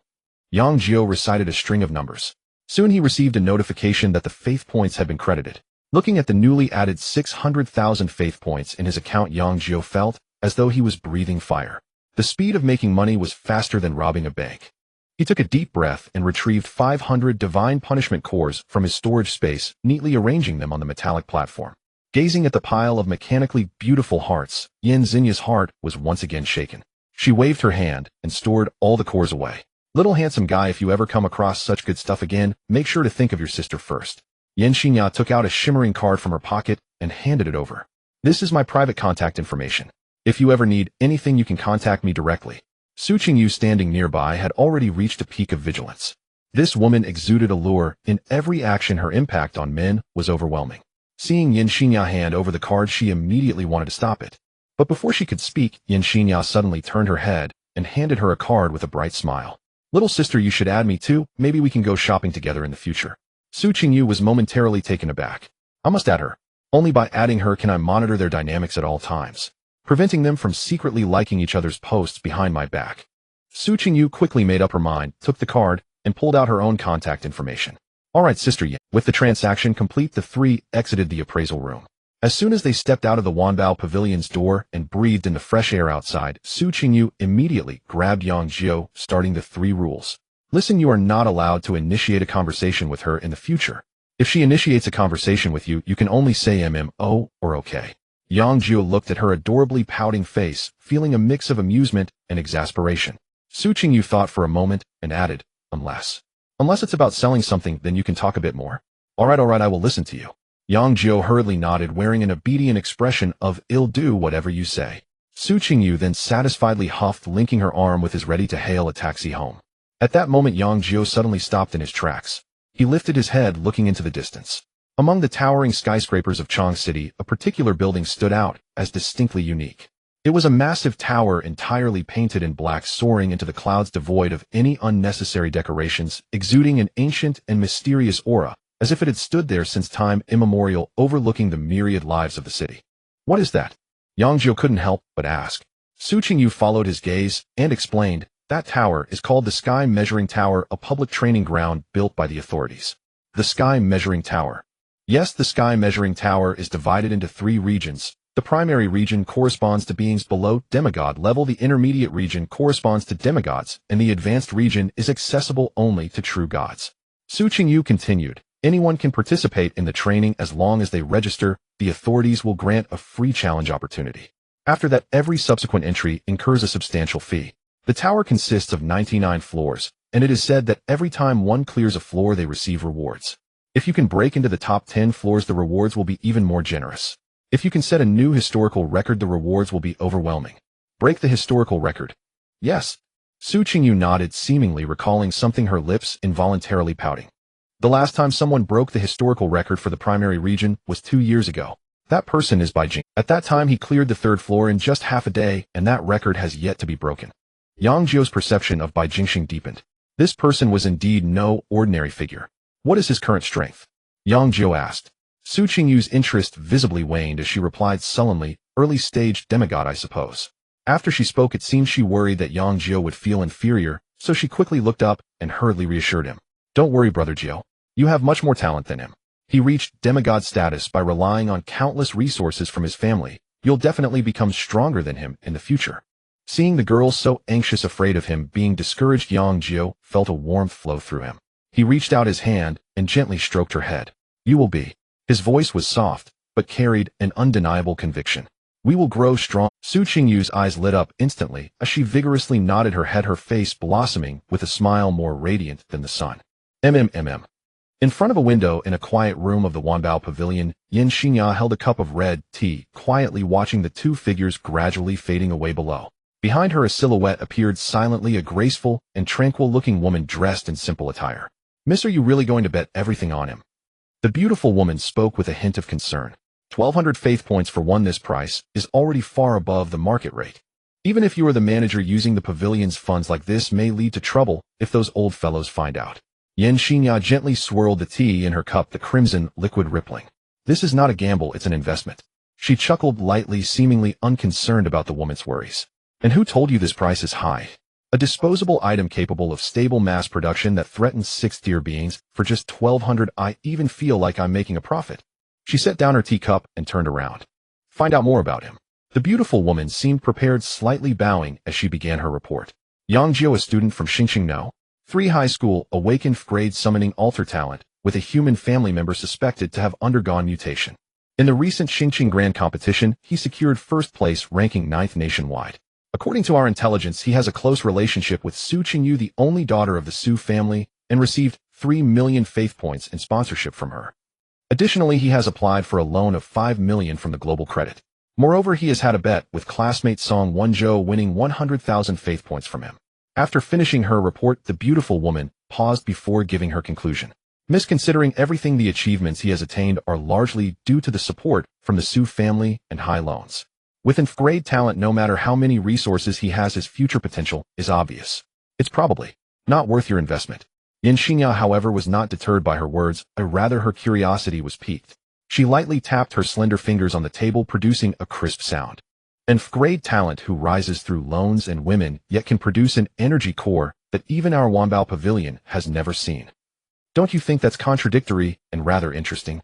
Yang Jiu recited a string of numbers. Soon he received a notification that the faith points had been credited. Looking at the newly added 600,000 faith points in his account, Yang Jiu felt as though he was breathing fire. The speed of making money was faster than robbing a bank. He took a deep breath and retrieved 500 divine punishment cores from his storage space, neatly arranging them on the metallic platform. Gazing at the pile of mechanically beautiful hearts, Yan Xinya's heart was once again shaken. She waved her hand and stored all the cores away. Little handsome guy, if you ever come across such good stuff again, make sure to think of your sister first. Yan Xinya took out a shimmering card from her pocket and handed it over. This is my private contact information. If you ever need anything, you can contact me directly. Su Qingyu, standing nearby, had already reached a peak of vigilance. This woman exuded allure in every action. Her impact on men was overwhelming. Seeing Yan Xinya hand over the card, she immediately wanted to stop it. But before she could speak, Yan Xinya suddenly turned her head and handed her a card with a bright smile. Little sister, you should add me too. Maybe we can go shopping together in the future. Su Qingyu was momentarily taken aback. I must add her. Only by adding her can I monitor their dynamics at all times, preventing them from secretly liking each other's posts behind my back. Su Qingyu quickly made up her mind, took the card, and pulled out her own contact information. All right, Sister Yan. With the transaction complete, the three exited the appraisal room. As soon as they stepped out of the Wanbao Pavilion's door and breathed in the fresh air outside, Su Qingyu immediately grabbed Yang Jiu, starting the 3 rules. Listen, you are not allowed to initiate a conversation with her in the future. If she initiates a conversation with you, you can only say MMO or okay. Yang Jiu looked at her adorably pouting face, feeling a mix of amusement and exasperation. Su Qingyu thought for a moment and added, Unless it's about selling something, then you can talk a bit more. All right, I will listen to you. Yang Jiu hurriedly nodded, wearing an obedient expression of, I'll do whatever you say. Su Qingyu then satisfiedly huffed, linking her arm with his, ready to hail a taxi home. At that moment, Yang Jiu suddenly stopped in his tracks. He lifted his head, looking into the distance. Among the towering skyscrapers of Chong City, a particular building stood out as distinctly unique. It was a massive tower entirely painted in black, soaring into the clouds, devoid of any unnecessary decorations, exuding an ancient and mysterious aura, as if it had stood there since time immemorial, overlooking the myriad lives of the city. What is that? Yang Jiu couldn't help but ask. Su Qingyu followed his gaze and explained, That tower is called the Sky Measuring Tower, a public training ground built by the authorities. The Sky Measuring Tower. Yes, the Sky Measuring Tower is divided into 3 regions. The primary region corresponds to beings below demigod level, the intermediate region corresponds to demigods, and the advanced region is accessible only to true gods. Su Qingyu continued, anyone can participate in the training as long as they register. The authorities will grant a free challenge opportunity. After that, every subsequent entry incurs a substantial fee. The tower consists of 99 floors, and it is said that every time one clears a floor they receive rewards. If you can break into the top 10 floors, the rewards will be even more generous. If you can set a new historical record, the rewards will be overwhelming. Break the historical record. Yes. Su Qingyu nodded, seemingly recalling something, her lips involuntarily pouting. The last time someone broke the historical record for the primary region was 2 years ago. That person is Bai Jing. At that time he cleared the 3rd floor in just half a day, and that record has yet to be broken. Yang Jiu's perception of Bai Jingxing deepened. This person was indeed no ordinary figure. What is his current strength? Yang Jiu asked. Su Qingyu's interest visibly waned as she replied sullenly, early-stage demigod, I suppose. After she spoke, it seemed she worried that Yang Jiu would feel inferior, so she quickly looked up and hurriedly reassured him. Don't worry, Brother Jiu. You have much more talent than him. He reached demigod status by relying on countless resources from his family. You'll definitely become stronger than him in the future. Seeing the girl so anxious, afraid of him being discouraged, Yang Jiu felt a warmth flow through him. He reached out his hand and gently stroked her head. You will be. His voice was soft, but carried an undeniable conviction. We will grow strong. Su Qingyu's eyes lit up instantly as she vigorously nodded her head, her face blossoming with a smile more radiant than the sun. In front of a window in a quiet room of the Wanbao Pavilion, Yan Xingya held a cup of red tea, quietly watching the 2 figures gradually fading away below. Behind her, a silhouette appeared silently, a graceful and tranquil-looking woman dressed in simple attire. Miss, are you really going to bet everything on him? The beautiful woman spoke with a hint of concern. 1,200 faith points for one. This price is already far above the market rate. Even if you are the manager, using the pavilion's funds like this may lead to trouble if those old fellows find out. Yan Xingya gently swirled the tea in her cup, the crimson liquid rippling. This is not a gamble, it's an investment. She chuckled lightly, seemingly unconcerned about the woman's worries. And who told you this price is high? A disposable item capable of stable mass production that threatens 6th-tier beings for just 1,200. I even feel like I'm making a profit. She set down her teacup and turned around. Find out more about him. The beautiful woman seemed prepared, slightly bowing as she began her report. Yang Jiu, a student from Xingqing 3 High School, awakened grade summoning altar talent, with a human family member suspected to have undergone mutation. In the recent Xingqing Grand Competition, he secured 1st place, ranking 9th nationwide. According to our intelligence, he has a close relationship with Su Qingyu, the only daughter of the Su family, and received 3 million faith points in sponsorship from her. Additionally, he has applied for a loan of 5 million from the Global Credit. Moreover, he has had a bet with classmate Song Wenzhou, winning 100,000 faith points from him. After finishing her report, the beautiful woman paused before giving her conclusion. Miss, considering everything, the achievements he has attained are largely due to the support from the Su family and high loans. With grade talent, no matter how many resources he has, his future potential is obvious. It's probably not worth your investment. Yan Xingya, however, was not deterred by her words, rather her curiosity was piqued. She lightly tapped her slender fingers on the table, producing a crisp sound. An grade talent who rises through loans and women, yet can produce an energy core that even our Wanbao Pavilion has never seen. Don't you think that's contradictory and rather interesting?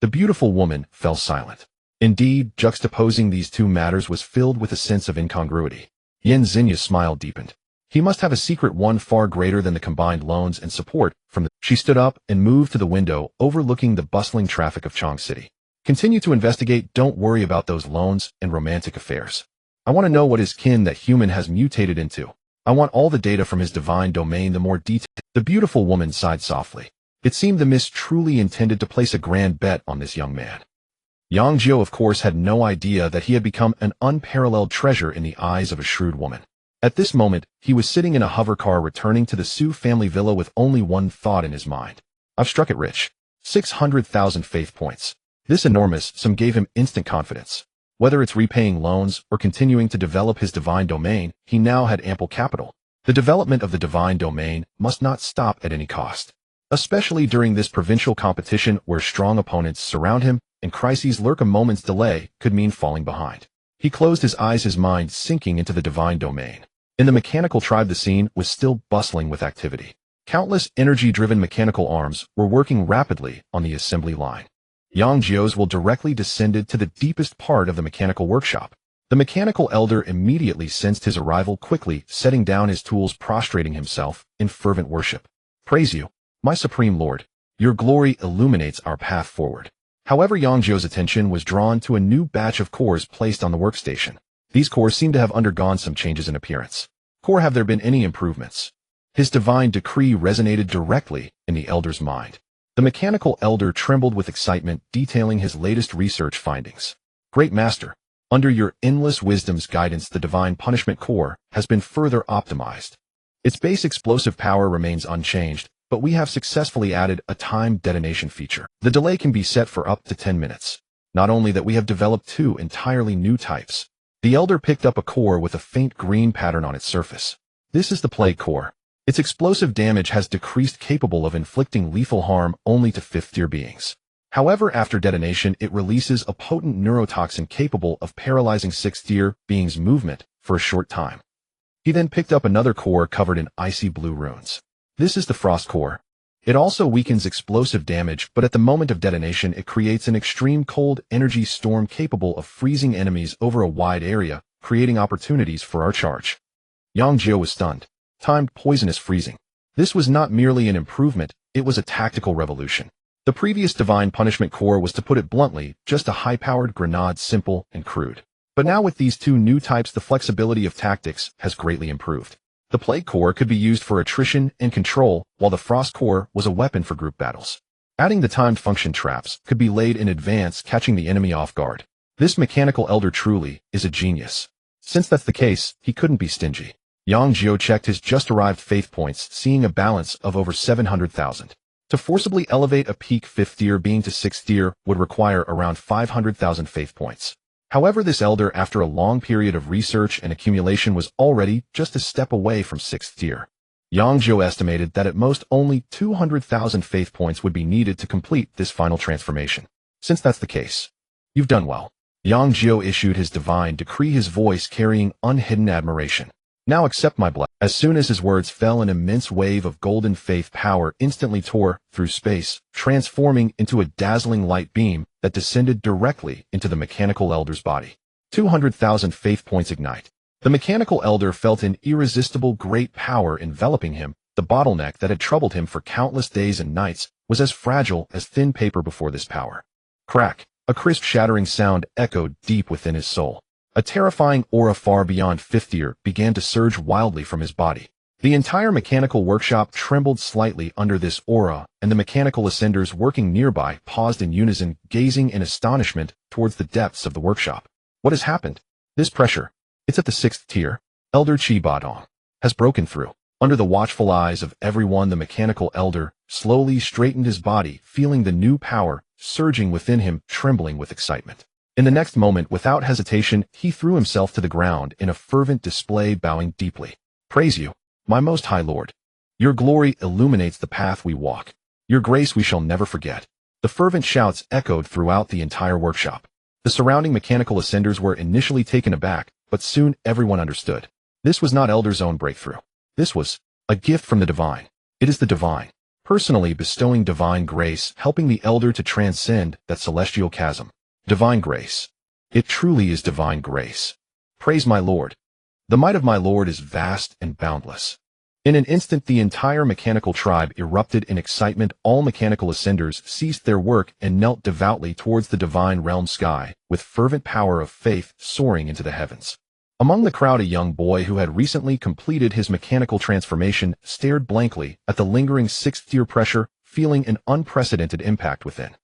The beautiful woman fell silent. Indeed, juxtaposing these 2 matters was filled with a sense of incongruity. Yan Xingya's smile deepened. He must have a secret, one far greater than the combined loans and support from the... She stood up and moved to the window overlooking the bustling traffic of Chong City. Continue to investigate. Don't worry about those loans and romantic affairs. I want to know what his kin, that human, has mutated into. I want all the data from his divine domain, the more detail. The beautiful woman sighed softly. It seemed the miss truly intended to place a grand bet on this young man. Yang Jiu, of course, had no idea that he had become an unparalleled treasure in the eyes of a shrewd woman. At this moment, he was sitting in a hover car returning to the Su family villa with only one thought in his mind. I've struck it rich. 600,000 faith points. This enormous sum gave him instant confidence. Whether it's repaying loans or continuing to develop his divine domain, he now had ample capital. The development of the divine domain must not stop at any cost. Especially during this provincial competition where strong opponents surround him and crises lurk, a moment's delay could mean falling behind. He closed his eyes, his mind sinking into the divine domain. In the mechanical tribe, the scene was still bustling with activity. Countless energy-driven mechanical arms were working rapidly on the assembly line. Yang Jiu's will directly descended to the deepest part of the mechanical workshop. The mechanical elder immediately sensed his arrival, quickly setting down his tools, prostrating himself in fervent worship. Praise you, my supreme lord. Your glory illuminates our path forward. However, Yang Jiu's attention was drawn to a new batch of cores placed on the workstation. These cores seemed to have undergone some changes in appearance. Core, have there been any improvements? His divine decree resonated directly in the elder's mind. The mechanical elder trembled with excitement, detailing his latest research findings. Great Master, under your endless wisdom's guidance, the divine punishment core has been further optimized. Its base explosive power remains unchanged, but we have successfully added a timed detonation feature. The delay can be set for up to 10 minutes. Not only that, we have developed 2 entirely new types. The elder picked up a core with a faint green pattern on its surface. This is the plague core. Its explosive damage has decreased, capable of inflicting lethal harm only to 5th-tier beings. However, after detonation, it releases a potent neurotoxin capable of paralyzing 6th-tier beings' movement for a short time. He then picked up another core covered in icy blue runes. This is the frost core. It also weakens explosive damage, but at the moment of detonation, it creates an extreme cold energy storm capable of freezing enemies over a wide area, creating opportunities for our charge. Yang Jiu was stunned. Timed poisonous freezing. This was not merely an improvement, it was a tactical revolution. The previous divine punishment core was, to put it bluntly, just a high-powered grenade, simple and crude. But now with these 2 new types, the flexibility of tactics has greatly improved. The plague core could be used for attrition and control, while the frost core was a weapon for group battles. Adding the timed function traps could be laid in advance, catching the enemy off guard. This mechanical elder truly is a genius. Since that's the case, he couldn't be stingy. Yang Jiu checked his just-arrived faith points, seeing a balance of over 700,000. To forcibly elevate a peak 5th-tier being to 6th-tier would require around 500,000 faith points. However, this elder, after a long period of research and accumulation, was already just a step away from 6th-tier. Yang Jiu estimated that at most only 200,000 faith points would be needed to complete this final transformation. Since that's the case, you've done well. Yang Jiu issued his divine decree, his voice carrying unhidden admiration. Now accept my blessing. As soon as his words fell, an immense wave of golden faith power instantly tore through space, transforming into a dazzling light beam that descended directly into the mechanical elder's body. 200,000 faith points ignite. The mechanical elder felt an irresistible great power enveloping him. The bottleneck that had troubled him for countless days and nights was as fragile as thin paper before this power. Crack! A crisp shattering sound echoed deep within his soul. A terrifying aura far beyond 5th-tier began to surge wildly from his body. The entire mechanical workshop trembled slightly under this aura, and the mechanical ascenders working nearby paused in unison, gazing in astonishment towards the depths of the workshop. What has happened? This pressure, it's at the 6th-tier. Elder Chi Badong has broken through. Under the watchful eyes of everyone, the mechanical elder slowly straightened his body, feeling the new power surging within him, trembling with excitement. In the next moment, without hesitation, he threw himself to the ground in a fervent display, bowing deeply. Praise you, my most high lord. Your glory illuminates the path we walk. Your grace we shall never forget. The fervent shouts echoed throughout the entire workshop. The surrounding mechanical ascenders were initially taken aback, but soon everyone understood. This was not Elder's own breakthrough. This was a gift from the divine. It is the divine, personally bestowing divine grace, helping the elder to transcend that celestial chasm. Divine grace. It truly is divine grace. Praise my Lord. The might of my Lord is vast and boundless. In an instant, the entire mechanical tribe erupted in excitement. All mechanical ascenders ceased their work and knelt devoutly towards the divine realm sky, with fervent power of faith soaring into the heavens. Among the crowd, a young boy who had recently completed his mechanical transformation stared blankly at the lingering 6th-tier pressure, feeling an unprecedented impact within.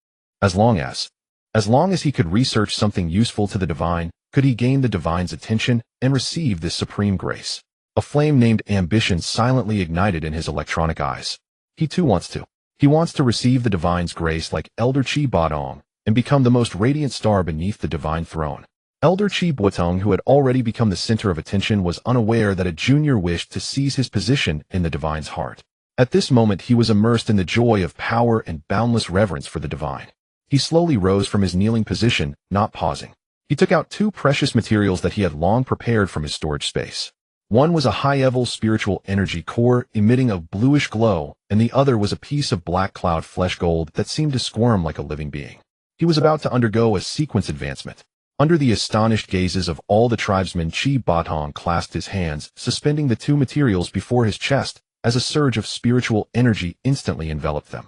As long as he could research something useful to the divine, could he gain the divine's attention and receive this supreme grace. A flame named ambition silently ignited in his electronic eyes. He too wants to. He wants to receive the divine's grace like Elder Chi Badong and become the most radiant star beneath the divine throne. Elder Chi Badong, who had already become the center of attention, was unaware that a junior wished to seize his position in the divine's heart. At this moment, he was immersed in the joy of power and boundless reverence for the divine. He slowly rose from his kneeling position, not pausing. He took out 2 precious materials that he had long prepared from his storage space. One was a high-level spiritual energy core emitting a bluish glow, and the other was a piece of black cloud flesh gold that seemed to squirm like a living being. He was about to undergo a sequence advancement. Under the astonished gazes of all the tribesmen, Chi Batong clasped his hands, suspending the two materials before his chest, as a surge of spiritual energy instantly enveloped them.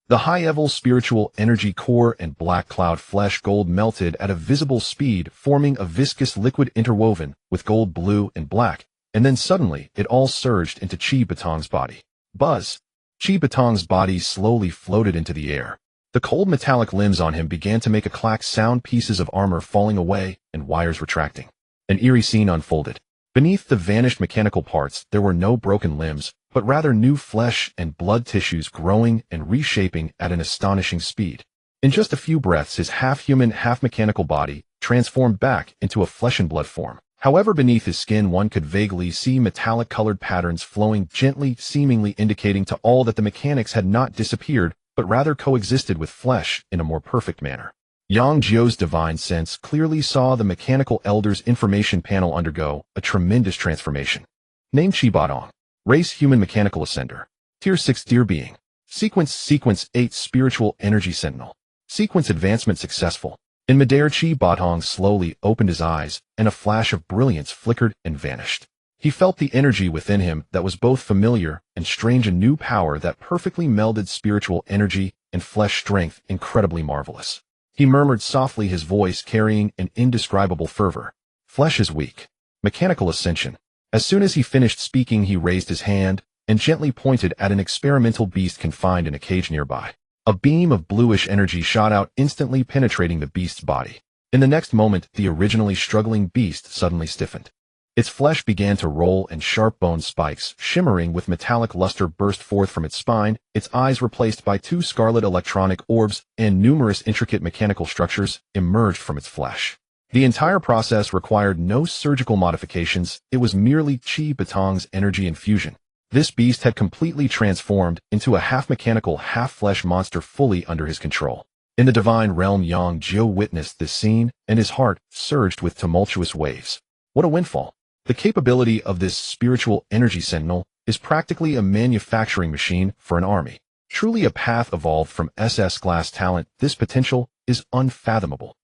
The high-level spiritual energy core and black cloud flesh gold melted at a visible speed, forming a viscous liquid interwoven with gold, blue, and black, and then suddenly it all surged into Chi Batong's body. Buzz! Chi Batong's body slowly floated into the air. The cold metallic limbs on him began to make a clack sound, pieces of armor falling away and wires retracting. An eerie scene unfolded. Beneath the vanished mechanical parts, there were no broken limbs, but rather new flesh and blood tissues growing and reshaping at an astonishing speed. In just a few breaths, his half-human, half-mechanical body transformed back into a flesh and blood form. However, beneath his skin one could vaguely see metallic-colored patterns flowing gently, seemingly indicating to all that the mechanics had not disappeared, but rather coexisted with flesh in a more perfect manner. Yang Jiu's divine sense clearly saw the mechanical elder's information panel undergo a tremendous transformation. Name Chi Batong. Race human mechanical ascender. Tier 6 tier being. Sequence 8 spiritual energy sentinel. Sequence advancement successful. In midair, Chi Batong slowly opened his eyes, and a flash of brilliance flickered and vanished. He felt the energy within him that was both familiar and strange, a new power that perfectly melded spiritual energy and flesh strength, incredibly marvelous. He murmured softly, his voice carrying an indescribable fervor. Flesh is weak. Mechanical ascension. As soon as he finished speaking, he raised his hand and gently pointed at an experimental beast confined in a cage nearby. A beam of bluish energy shot out, instantly penetrating the beast's body. In the next moment, the originally struggling beast suddenly stiffened. Its flesh began to roll, and sharp bone spikes, shimmering with metallic luster, burst forth from its spine. Its eyes, replaced by two scarlet electronic orbs, and numerous intricate mechanical structures, emerged from its flesh. The entire process required no surgical modifications. It was merely Chi Batong's energy infusion. This beast had completely transformed into a half-mechanical, half-flesh monster fully under his control. In the divine realm, Yang Jiu witnessed this scene, and his heart surged with tumultuous waves. What a windfall! The capability of this spiritual energy sentinel is practically a manufacturing machine for an army. Truly a path evolved from SS class talent, this potential is unfathomable.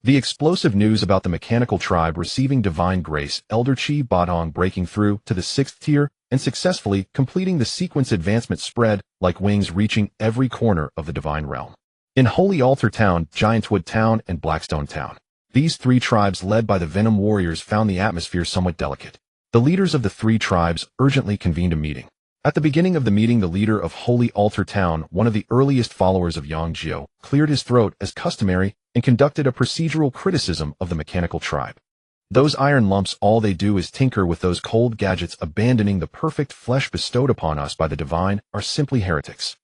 The explosive news about the mechanical tribe receiving divine grace, Elder Chi Batong breaking through to the 6th tier and successfully completing the sequence advancement spread like wings, reaching every corner of the divine realm. In Holy Altar Town, Giantwood Town, and Blackstone Town, these three tribes led by the Venom warriors found the atmosphere somewhat delicate. The leaders of the three tribes urgently convened a meeting. At the beginning of the meeting, the leader of Holy Altar Town, one of the earliest followers of Yang Jiu, cleared his throat as customary and conducted a procedural criticism of the mechanical tribe. Those iron lumps, all they do is tinker with those cold gadgets, abandoning the perfect flesh bestowed upon us by the divine, are simply heretics.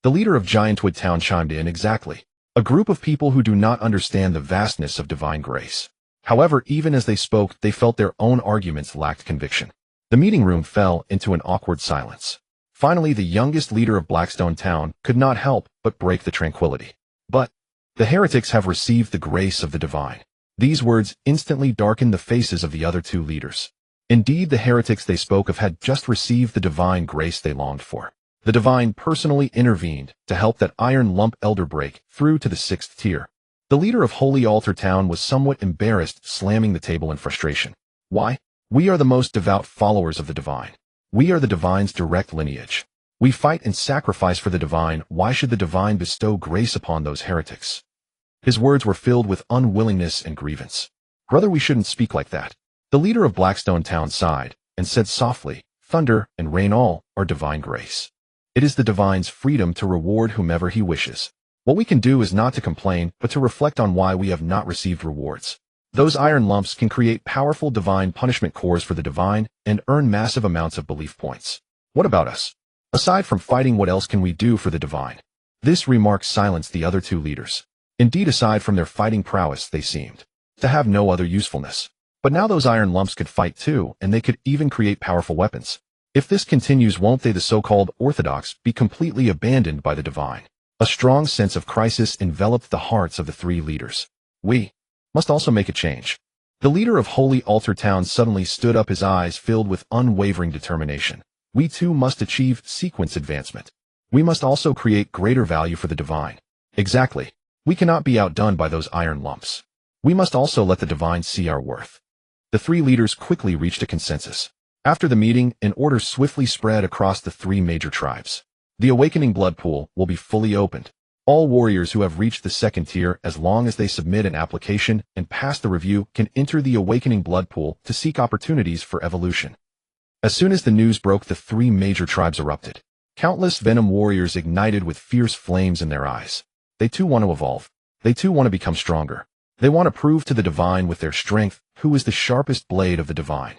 The leader of Giantwood Town chimed in. Exactly. A group of people who do not understand the vastness of divine grace. However, even as they spoke, they felt their own arguments lacked conviction. The meeting room fell into an awkward silence. Finally, the youngest leader of Blackstone Town could not help but break the tranquility. But the heretics have received the grace of the divine. These words instantly darkened the faces of the other two leaders. Indeed, the heretics they spoke of had just received the divine grace they longed for. The divine personally intervened to help that iron lump elder break through to the 6th tier. The leader of Holy Altar Town was somewhat embarrassed, slamming the table in frustration. Why? We are the most devout followers of the divine. We are the divine's direct lineage. We fight and sacrifice for the divine. Why should the divine bestow grace upon those heretics? His words were filled with unwillingness and grievance. Brother, we shouldn't speak like that. The leader of Blackstone Town sighed and said softly, thunder and rain all are divine grace. It is the divine's freedom to reward whomever he wishes. What we can do is not to complain, but to reflect on why we have not received rewards. Those iron lumps can create powerful divine punishment cores for the divine and earn massive amounts of belief points. What about us? Aside from fighting, what else can we do for the divine? This remark silenced the other two leaders. Indeed, aside from their fighting prowess, they seemed to have no other usefulness. But now those iron lumps could fight too, and they could even create powerful weapons. If this continues, won't they, the so-called orthodox, be completely abandoned by the divine? A strong sense of crisis enveloped the hearts of the three leaders. We must also make a change. The leader of Holy Altar Town suddenly stood up, his eyes filled with unwavering determination. We too must achieve sequence advancement. We must also create greater value for the divine. Exactly. We cannot be outdone by those iron lumps. We must also let the divine see our worth. The three leaders quickly reached a consensus. After the meeting, an order swiftly spread across the three major tribes. The awakening blood pool will be fully opened. All warriors who have reached the second tier, as long as they submit an application and pass the review, can enter the awakening blood pool to seek opportunities for evolution. As soon as the news broke, the three major tribes erupted. Countless Venom warriors ignited with fierce flames in their eyes. They too want to evolve. They too want to become stronger. They want to prove to the divine with their strength who is the sharpest blade of the divine.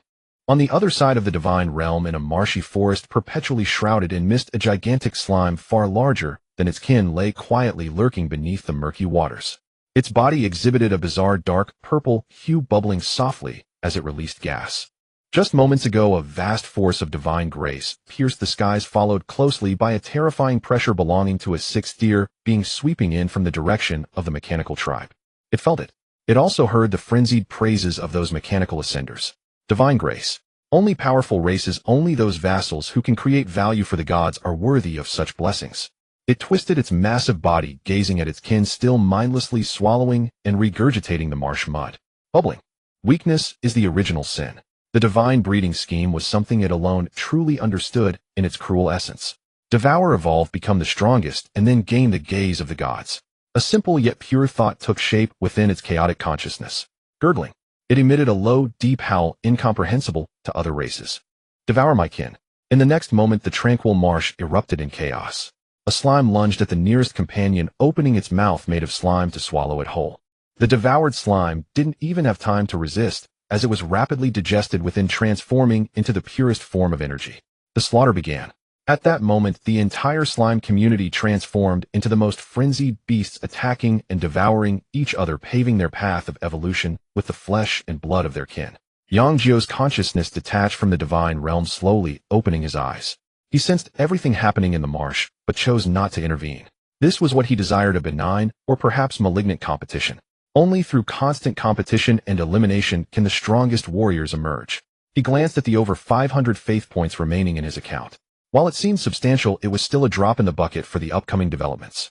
On the other side of the divine realm, in a marshy forest perpetually shrouded in mist, a gigantic slime far larger than its kin lay quietly lurking beneath the murky waters. Its body exhibited a bizarre dark purple hue, bubbling softly as it released gas. Just moments ago, a vast force of divine grace pierced the skies, followed closely by a terrifying pressure belonging to a sixth tier being sweeping in from the direction of the mechanical tribe. It felt it. It also heard the frenzied praises of those mechanical ascenders. Divine grace. Only powerful races, only those vassals who can create value for the gods are worthy of such blessings. It twisted its massive body, gazing at its kin still mindlessly swallowing and regurgitating the marsh mud. Bubbling. Weakness is the original sin. The divine breeding scheme was something it alone truly understood in its cruel essence. Devour, evolve, become the strongest, and then gain the gaze of the gods. A simple yet pure thought took shape within its chaotic consciousness. Gurgling. It emitted a low, deep howl incomprehensible to other races. Devour my kin. In the next moment, the tranquil marsh erupted in chaos. A slime lunged at the nearest companion, opening its mouth made of slime to swallow it whole. The devoured slime didn't even have time to resist, as it was rapidly digested within, transforming into the purest form of energy. The slaughter began. At that moment, the entire slime community transformed into the most frenzied beasts, attacking and devouring each other, paving their path of evolution with the flesh and blood of their kin. Yang Jiu's consciousness detached from the divine realm, slowly opening his eyes. He sensed everything happening in the marsh, but chose not to intervene. This was what he desired, a benign, or perhaps malignant competition. Only through constant competition and elimination can the strongest warriors emerge. He glanced at the over 500 faith points remaining in his account. While it seemed substantial, it was still a drop in the bucket for the upcoming developments.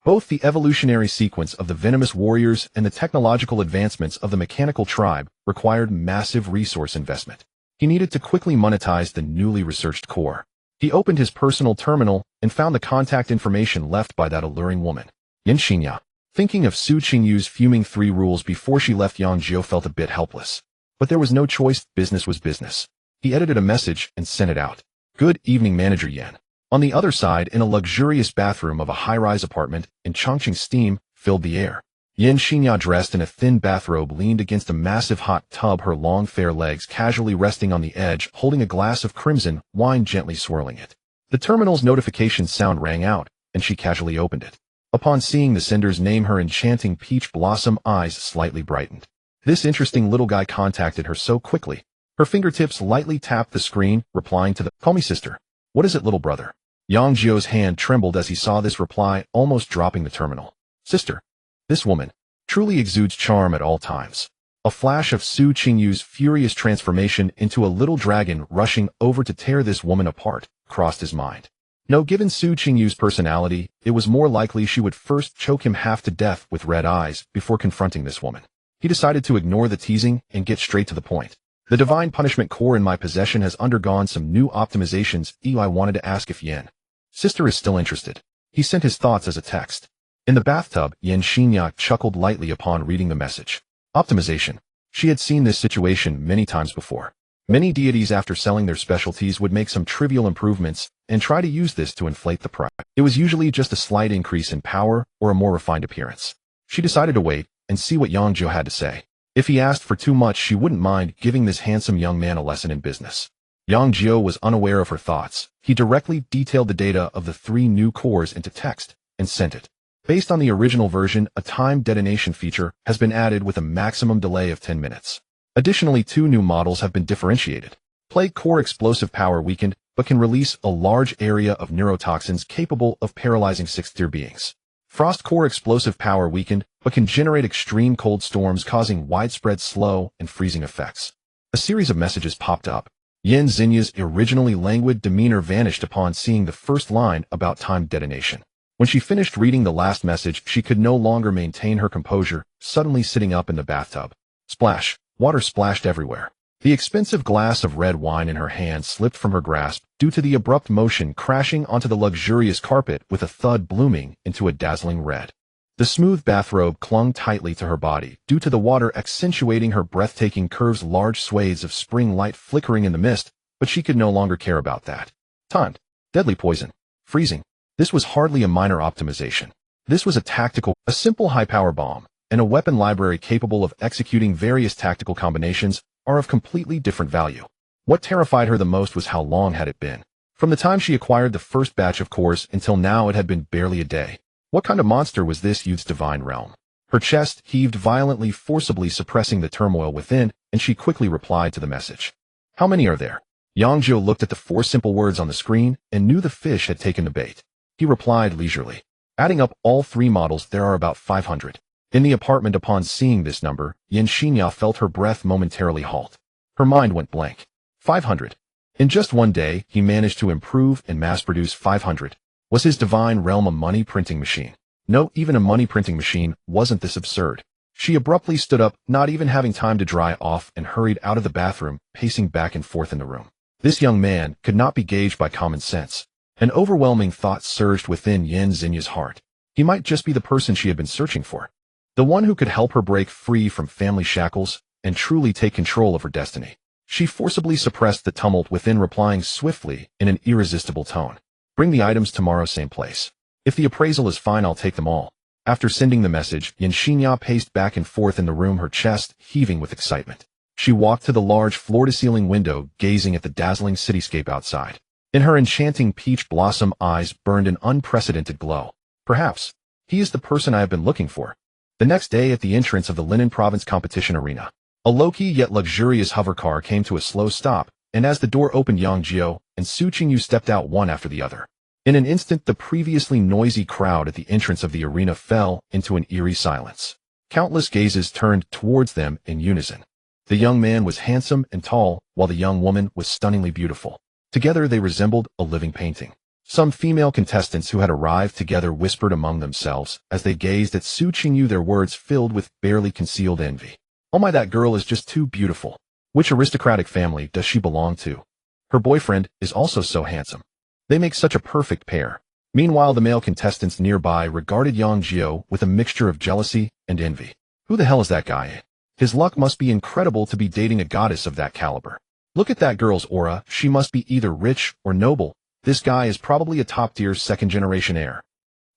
Both the evolutionary sequence of the venomous warriors and the technological advancements of the mechanical tribe required massive resource investment. He needed to quickly monetize the newly researched core. He opened his personal terminal and found the contact information left by that alluring woman, Yan Xinya. Thinking of Su Qingyu's fuming 3 rules before she left, Yang Jiu felt a bit helpless. But there was no choice, business was business. He edited a message and sent it out. Good evening, Manager Yan. On the other side, in a luxurious bathroom of a high-rise apartment in Chongqing, steam filled the air. Yan Xinya, dressed in a thin bathrobe, leaned against a massive hot tub, her long fair legs casually resting on the edge, holding a glass of crimson wine, gently swirling it. The terminal's notification sound rang out, and she casually opened it. Upon seeing the sender's name, her enchanting peach blossom eyes slightly brightened. This interesting little guy contacted her so quickly. Her fingertips lightly tapped the screen, replying to the, "Call me sister." "What is it, little brother?" Yang Jiu's hand trembled as he saw this reply, almost dropping the terminal. "Sister. This woman truly exudes charm at all times." A flash of Su Qingyu's furious transformation into a little dragon rushing over to tear this woman apart crossed his mind. No, given Su Qingyu's personality, it was more likely she would first choke him half to death with red eyes before confronting this woman. He decided to ignore the teasing and get straight to the point. "The divine punishment core in my possession has undergone some new optimizations. I wanted to ask if Yan sister is still interested." He sent his thoughts as a text. In the bathtub, Yan Xinya chuckled lightly upon reading the message. Optimization. She had seen this situation many times before. Many deities, after selling their specialties, would make some trivial improvements and try to use this to inflate the price. It was usually just a slight increase in power or a more refined appearance. She decided to wait and see what Yang Jiu had to say. If he asked for too much, she wouldn't mind giving this handsome young man a lesson in business. Yang Jiu was unaware of her thoughts. He directly detailed the data of the 3 new cores into text and sent it. Based on the original version, a time detonation feature has been added with a maximum delay of 10 minutes. Additionally, 2 new models have been differentiated. Plague core, explosive power weakened, but can release a large area of neurotoxins capable of paralyzing 6th tier beings. Frost core explosive power weakened, but can generate extreme cold storms causing widespread slow and freezing effects. A series of messages popped up. Yang Jiu's originally languid demeanor vanished upon seeing the first line about timed detonation. When she finished reading the last message, she could no longer maintain her composure, suddenly sitting up in the bathtub. Splash! Water splashed everywhere. The expensive glass of red wine in her hand slipped from her grasp due to the abrupt motion, crashing onto the luxurious carpet with a thud, blooming into a dazzling red. The smooth bathrobe clung tightly to her body due to the water accentuating her breathtaking curves, large swathes of spring light flickering in the mist, but she could no longer care about that. Timed. Deadly poison. Freezing. This was hardly a minor optimization. This was a simple high-power bomb, and a weapon library capable of executing various tactical combinations are of completely different value. What terrified her the most was how long had it been. From the time she acquired the first batch of cores until now, it had been barely a day. What kind of monster was this youth's divine realm? Her chest heaved violently, forcibly suppressing the turmoil within, and she quickly replied to the message. How many are there? Yang Jiu looked at the 4 simple words on the screen and knew the fish had taken the bait. He replied leisurely. Adding up all 3 models, there are about 500. In the apartment, upon seeing this number, Yang Jiu felt her breath momentarily halt. Her mind went blank. 500. In just one day, he managed to improve and mass-produce 500. Was his divine realm a money-printing machine? No, even a money-printing machine wasn't this absurd. She abruptly stood up, not even having time to dry off, and hurried out of the bathroom, pacing back and forth in the room. This young man could not be gauged by common sense. An overwhelming thought surged within Yang Jiu's heart. He might just be the person she had been searching for. The one who could help her break free from family shackles and truly take control of her destiny. She forcibly suppressed the tumult within, replying swiftly in an irresistible tone. Bring the items tomorrow, same place. If the appraisal is fine, I'll take them all. After sending the message, Yang Jiu paced back and forth in the room, her chest heaving with excitement. She walked to the large floor-to-ceiling window, gazing at the dazzling cityscape outside. In her enchanting peach blossom eyes burned an unprecedented glow. Perhaps he is the person I have been looking for. The next day, at the entrance of the Linen Province competition arena, a low-key yet luxurious hovercar came to a slow stop, and as the door opened, Yang Jiu and Su Qingyu stepped out one after the other. In an instant, the previously noisy crowd at the entrance of the arena fell into an eerie silence. Countless gazes turned towards them in unison. The young man was handsome and tall, while the young woman was stunningly beautiful. Together they resembled a living painting. Some female contestants who had arrived together whispered among themselves as they gazed at Su Qingyu, their words filled with barely concealed envy. Oh my, that girl is just too beautiful. Which aristocratic family does she belong to? Her boyfriend is also so handsome. They make such a perfect pair. Meanwhile, the male contestants nearby regarded Yang Jiu with a mixture of jealousy and envy. Who the hell is that guy? His luck must be incredible to be dating a goddess of that caliber. Look at that girl's aura, she must be either rich or noble. This guy is probably a top-tier second-generation heir.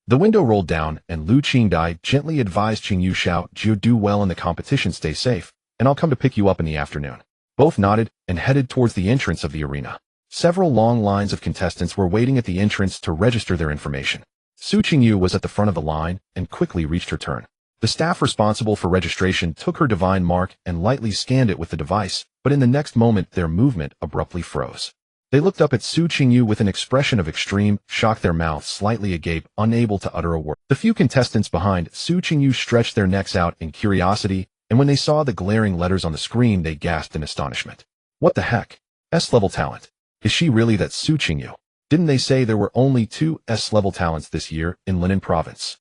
The window rolled down, and Lu Qingdai gently advised Qingyu Xiao, Jiu, do well in the competition, stay safe, and I'll come to pick you up in the afternoon. Both nodded and headed towards the entrance of the arena. Several long lines of contestants were waiting at the entrance to register their information. Su Qingyu was at the front of the line and quickly reached her turn. The staff responsible for registration took her divine mark and lightly scanned it with the device, but in the next moment their movement abruptly froze. They looked up at Su Qingyu with an expression of extreme shock, their mouths slightly agape, unable to utter a word. The few contestants behind Su Qingyu stretched their necks out in curiosity, and when they saw the glaring letters on the screen, they gasped in astonishment. What the heck? S-level talent. Is she really that Su Qingyu? Didn't they say there were only 2 S-level talents this year in Linen Province?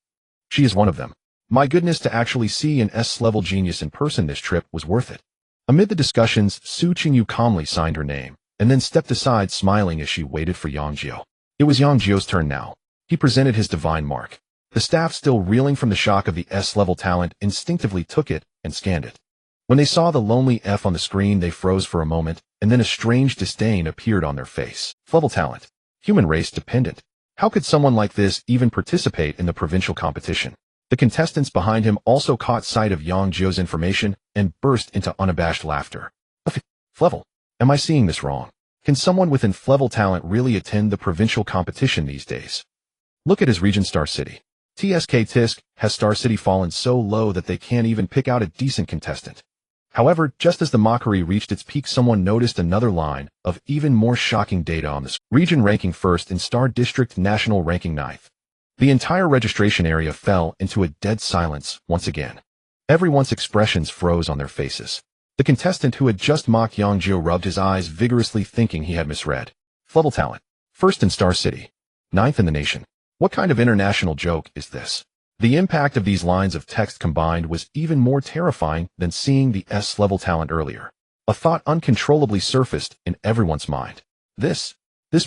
She is one of them. My goodness, to actually see an S-level genius in person, this trip was worth it. Amid the discussions, Su Qingyu calmly signed her name, and then stepped aside, smiling as she waited for Yang Jiu. It was Yang Jiu's turn now. He presented his divine mark. The staff, still reeling from the shock of the S-level talent, instinctively took it and scanned it. When they saw the lonely F on the screen, they froze for a moment, and then a strange disdain appeared on their face. Level talent. Human race dependent. How could someone like this even participate in the provincial competition? The contestants behind him also caught sight of Yang Jiu's information and burst into unabashed laughter. Level. Am I seeing this wrong? Can someone with level talent really attend the provincial competition these days? Look at his region, Star City. Tisk, has Star City fallen so low that they can't even pick out a decent contestant? However, just as the mockery reached its peak, someone noticed another line of even more shocking data on the screen. Region ranking 1st in Star District, national ranking 9th. The entire registration area fell into a dead silence once again. Everyone's expressions froze on their faces. The contestant who had just mocked Yang Jiu rubbed his eyes vigorously, thinking he had misread. Level talent. First in Star City. Ninth in the nation. What kind of international joke is this? The impact of these lines of text combined was even more terrifying than seeing the S-level talent earlier. A thought uncontrollably surfaced in everyone's mind. This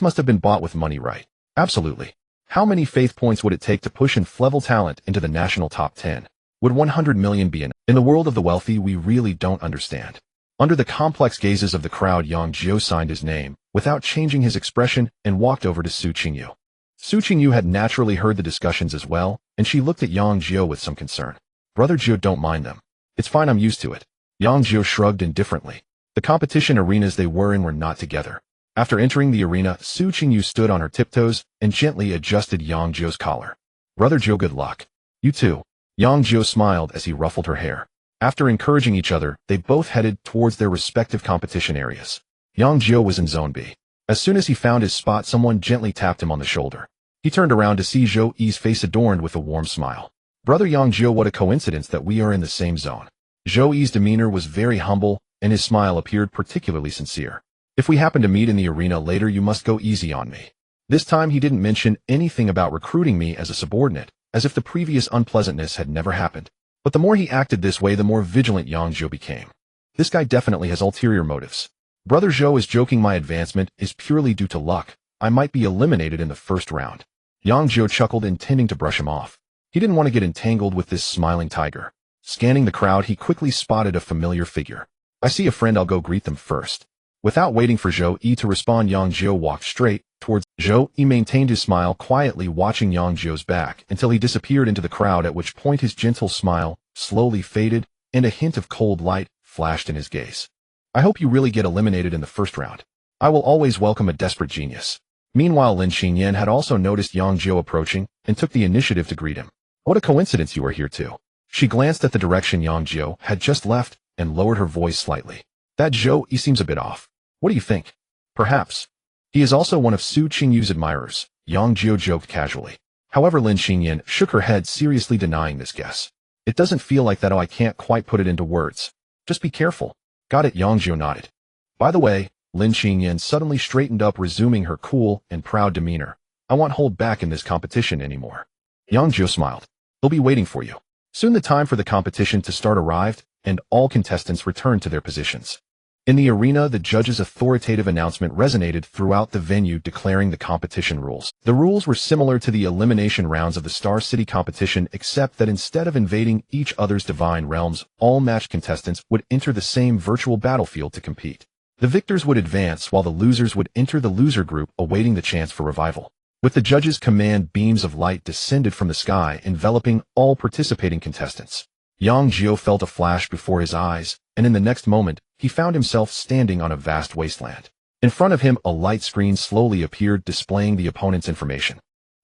must have been bought with money, right? Absolutely. How many faith points would it take to push in level talent into the national top 10? Would 100 million be enough? In the world of the wealthy, we really don't understand. Under the complex gazes of the crowd, Yang Jiu signed his name, without changing his expression, and walked over to Su Qingyu. Su Qingyu had naturally heard the discussions as well, and she looked at Yang Jiu with some concern. Brother Jiu, don't mind them. It's fine, I'm used to it. Yang Jiu shrugged indifferently. The competition arenas they were in were not together. After entering the arena, Su Qingyu stood on her tiptoes and gently adjusted Yang Jiu's collar. Brother Jiu, good luck. You too. Yang Jiu smiled as he ruffled her hair. After encouraging each other, they both headed towards their respective competition areas. Yang Jiu was in Zone B. As soon as he found his spot, someone gently tapped him on the shoulder. He turned around to see Zhou Yi's face adorned with a warm smile. Brother Yang Jiu, what a coincidence that we are in the same zone. Zhou Yi's demeanor was very humble, and his smile appeared particularly sincere. If we happen to meet in the arena later, you must go easy on me. This time he didn't mention anything about recruiting me as a subordinate, as if the previous unpleasantness had never happened. But the more he acted this way, the more vigilant Yang Jiu became. This guy definitely has ulterior motives. Brother Zhou is joking. My advancement is purely due to luck. I might be eliminated in the first round. Yang Jiu chuckled, intending to brush him off. He didn't want to get entangled with this smiling tiger. Scanning the crowd, he quickly spotted a familiar figure. I see a friend, I'll go greet them first. Without waiting for Zhou Yi to respond, Yang Jiu walked straight towards Zhou Yi. Maintained his smile, quietly watching Yang Jiu's back until he disappeared into the crowd, at which point his gentle smile slowly faded and a hint of cold light flashed in his gaze. I hope you really get eliminated in the first round. I will always welcome a desperate genius. Meanwhile, Lin Xinyan had also noticed Yang Jiu approaching and took the initiative to greet him. What a coincidence you are here too. She glanced at the direction Yang Jiu had just left and lowered her voice slightly. That Zhou Yi seems a bit off. What do you think? Perhaps. He is also one of Su Qingyu's admirers, Yang Jiu joked casually. However, Lin Xinyan shook her head, seriously denying this guess. It doesn't feel like that. Oh, I can't quite put it into words. Just be careful. Got it, Yang Jiu nodded. By the way, Lin Xinyan suddenly straightened up, resuming her cool and proud demeanor. I won't hold back in this competition anymore. Yang Jiu smiled. He'll be waiting for you. Soon the time for the competition to start arrived, and all contestants returned to their positions. In the arena, the judge's authoritative announcement resonated throughout the venue, declaring the competition rules. The rules were similar to the elimination rounds of the Star City competition, except that instead of invading each other's divine realms, all match contestants would enter the same virtual battlefield to compete. The victors would advance, while the losers would enter the loser group, awaiting the chance for revival. With the judge's command, beams of light descended from the sky, enveloping all participating contestants. Yang Jiu felt a flash before his eyes, and in the next moment, he found himself standing on a vast wasteland. In front of him, a light screen slowly appeared, displaying the opponent's information.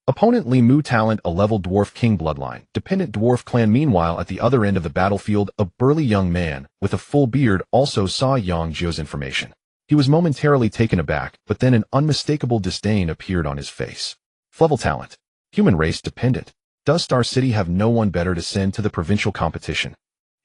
Opponent Li Mu, talent, a level dwarf, king bloodline, dependent dwarf clan. Meanwhile, at the other end of the battlefield, a burly young man with a full beard also saw Yang Jiu's information. He was momentarily taken aback, but then an unmistakable disdain appeared on his face. Level talent. Human race dependent. Does Star City have no one better to send to the provincial competition?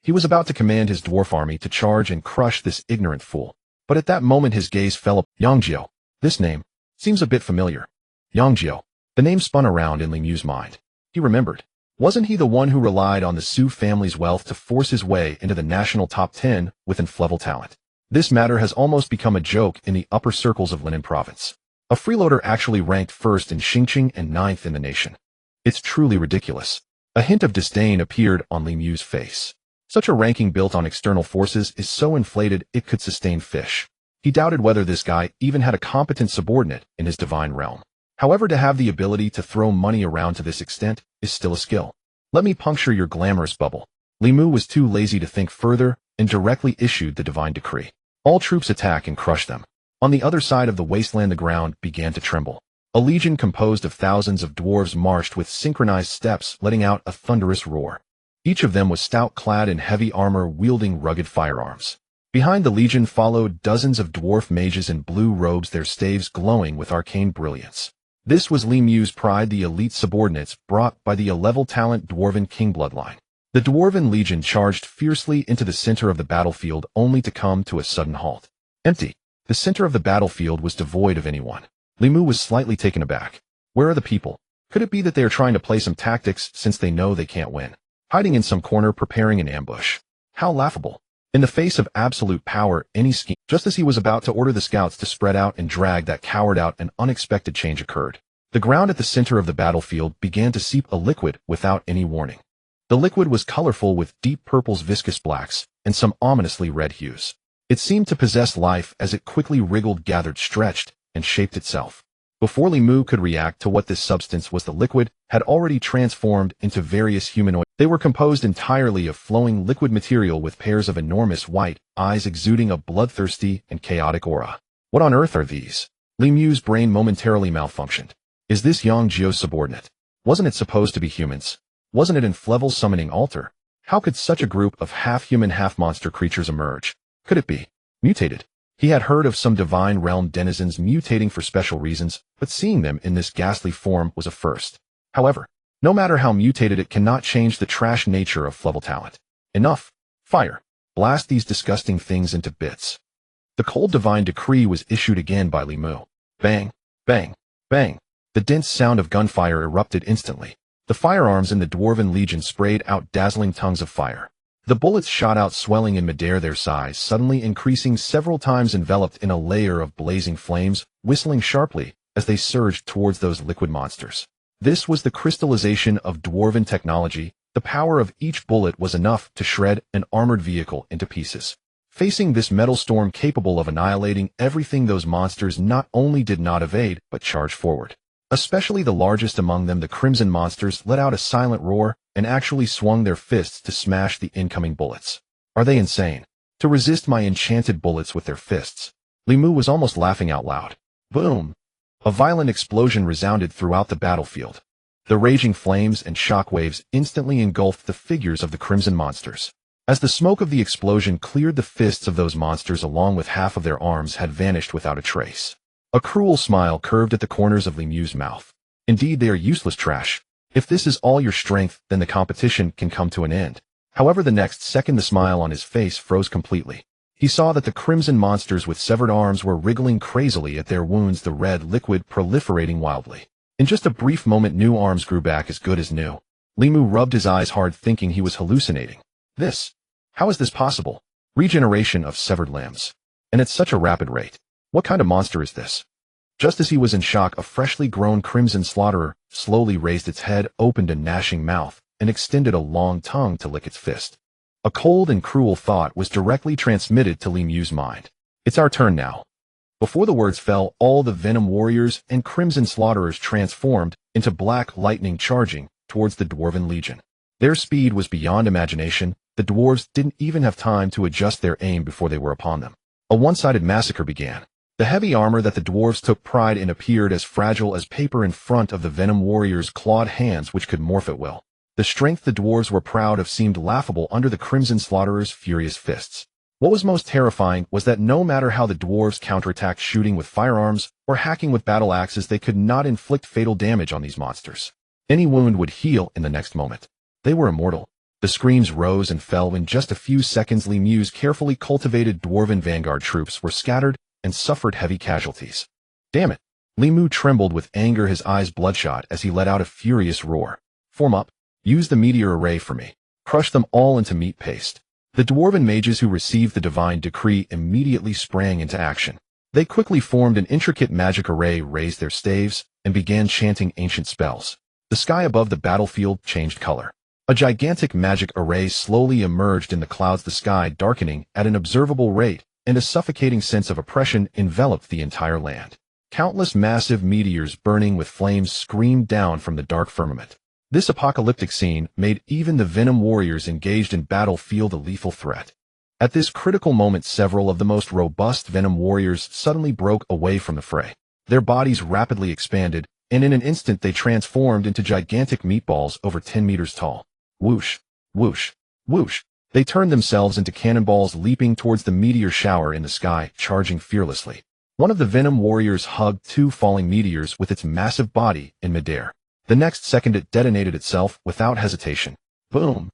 He was about to command his dwarf army to charge and crush this ignorant fool. But at that moment his gaze fell upon Yang Jiu. This name seems a bit familiar. Yang Jiu. The name spun around in Li Mu's mind. He remembered. Wasn't he the one who relied on the Su family's wealth to force his way into the national top 10 with level talent? This matter has almost become a joke in the upper circles of Linan province. A freeloader actually ranked first in Xingqing and ninth in the nation. It's truly ridiculous. A hint of disdain appeared on Li Mu's face. Such a ranking built on external forces is so inflated it could sustain fish. He doubted whether this guy even had a competent subordinate in his divine realm. However, to have the ability to throw money around to this extent is still a skill. Let me puncture your glamorous bubble. Li Mu was too lazy to think further and directly issued the divine decree. All troops attack and crush them. On the other side of the wasteland, the ground began to tremble. A legion composed of thousands of dwarves marched with synchronized steps, letting out a thunderous roar. Each of them was stout, clad in heavy armor, wielding rugged firearms. Behind the legion followed dozens of dwarf mages in blue robes, their staves glowing with arcane brilliance. This was Li Mu's pride, the elite subordinates brought by the A-level talent Dwarven King bloodline. The Dwarven Legion charged fiercely into the center of the battlefield only to come to a sudden halt. Empty. The center of the battlefield was devoid of anyone. Li Mu was slightly taken aback. Where are the people? Could it be that they are trying to play some tactics since they know they can't win? Hiding in some corner preparing an ambush. How laughable. In the face of absolute power, any scheme. Just as he was about to order the scouts to spread out and drag that coward out, an unexpected change occurred. The ground at the center of the battlefield began to seep a liquid without any warning. The liquid was colorful with deep purples, viscous blacks, and some ominously red hues. It seemed to possess life as it quickly wriggled, gathered, stretched, and shaped itself. Before Li Mu could react to what this substance was, the liquid had already transformed into various humanoid. They were composed entirely of flowing liquid material with pairs of enormous white eyes exuding a bloodthirsty and chaotic aura. What on earth are these? Li Mu's brain momentarily malfunctioned. Is this Yang Jiu's subordinate? Wasn't it supposed to be humans? Wasn't it in Flevel's summoning altar? How could such a group of half-human, half-monster creatures emerge? Could it be mutated? He had heard of some divine realm denizens mutating for special reasons, but seeing them in this ghastly form was a first. However, no matter how mutated, it cannot change the trash nature of Flevel talent. Enough. Fire. Blast these disgusting things into bits. The cold divine decree was issued again by Li Mu. Bang, bang, bang. The dense sound of gunfire erupted instantly. The firearms in the Dwarven Legion sprayed out dazzling tongues of fire. The bullets shot out, swelling in midair, their size suddenly increasing several times, enveloped in a layer of blazing flames, whistling sharply as they surged towards those liquid monsters. This was the crystallization of Dwarven technology. The power of each bullet was enough to shred an armored vehicle into pieces. Facing this metal storm capable of annihilating everything, those monsters not only did not evade, but charged forward. Especially the largest among them, the Crimson monsters, let out a silent roar and actually swung their fists to smash the incoming bullets. Are they insane? To resist my enchanted bullets with their fists? Li Mu was almost laughing out loud. Boom! A violent explosion resounded throughout the battlefield. The raging flames and shockwaves instantly engulfed the figures of the Crimson monsters. As the smoke of the explosion cleared, the fists of those monsters along with half of their arms had vanished without a trace. A cruel smile curved at the corners of Li Mu's mouth. Indeed, they are useless trash. If this is all your strength, then the competition can come to an end. However, the next second the smile on his face froze completely. He saw that the Crimson monsters with severed arms were wriggling crazily at their wounds, the red liquid proliferating wildly. In just a brief moment, new arms grew back as good as new. Li Mu rubbed his eyes hard, thinking he was hallucinating. How is this possible? Regeneration of severed limbs. And at such a rapid rate. What kind of monster is this? Just as he was in shock, a freshly grown Crimson slaughterer slowly raised its head, opened a gnashing mouth, and extended a long tongue to lick its fist. A cold and cruel thought was directly transmitted to Li Mu's mind. It's our turn now. Before the words fell, all the Venom warriors and Crimson slaughterers transformed into black lightning, charging towards the Dwarven Legion. Their speed was beyond imagination. The dwarves didn't even have time to adjust their aim before they were upon them. A one-sided massacre began. The heavy armor that the dwarves took pride in appeared as fragile as paper in front of the Venom warriors' clawed hands, which could morph at will. The strength the dwarves were proud of seemed laughable under the Crimson slaughterers' furious fists. What was most terrifying was that no matter how the dwarves counterattacked, shooting with firearms or hacking with battle axes, they could not inflict fatal damage on these monsters. Any wound would heal in the next moment. They were immortal. The screams rose and fell. In just a few seconds, Li Mu's carefully cultivated Dwarven vanguard troops were scattered and suffered heavy casualties. Damn it! Li Mu trembled with anger, his eyes bloodshot, as he let out a furious roar. Form up. Use the meteor array for me. Crush them all into meat paste. The Dwarven mages who received the divine decree immediately sprang into action. They quickly formed an intricate magic array, raised their staves, and began chanting ancient spells. The sky above the battlefield changed color. A gigantic magic array slowly emerged in the clouds, the sky darkening at an observable rate, and a suffocating sense of oppression enveloped the entire land. Countless massive meteors burning with flames screamed down from the dark firmament. This apocalyptic scene made even the Venom warriors engaged in battle feel the lethal threat. At this critical moment, several of the most robust Venom warriors suddenly broke away from the fray. Their bodies rapidly expanded, and in an instant they transformed into gigantic meatballs over 10 meters tall. Whoosh, whoosh, whoosh. They turned themselves into cannonballs, leaping towards the meteor shower in the sky, charging fearlessly. One of the Venom warriors hugged two falling meteors with its massive body in midair. The next second it detonated itself without hesitation. Boom!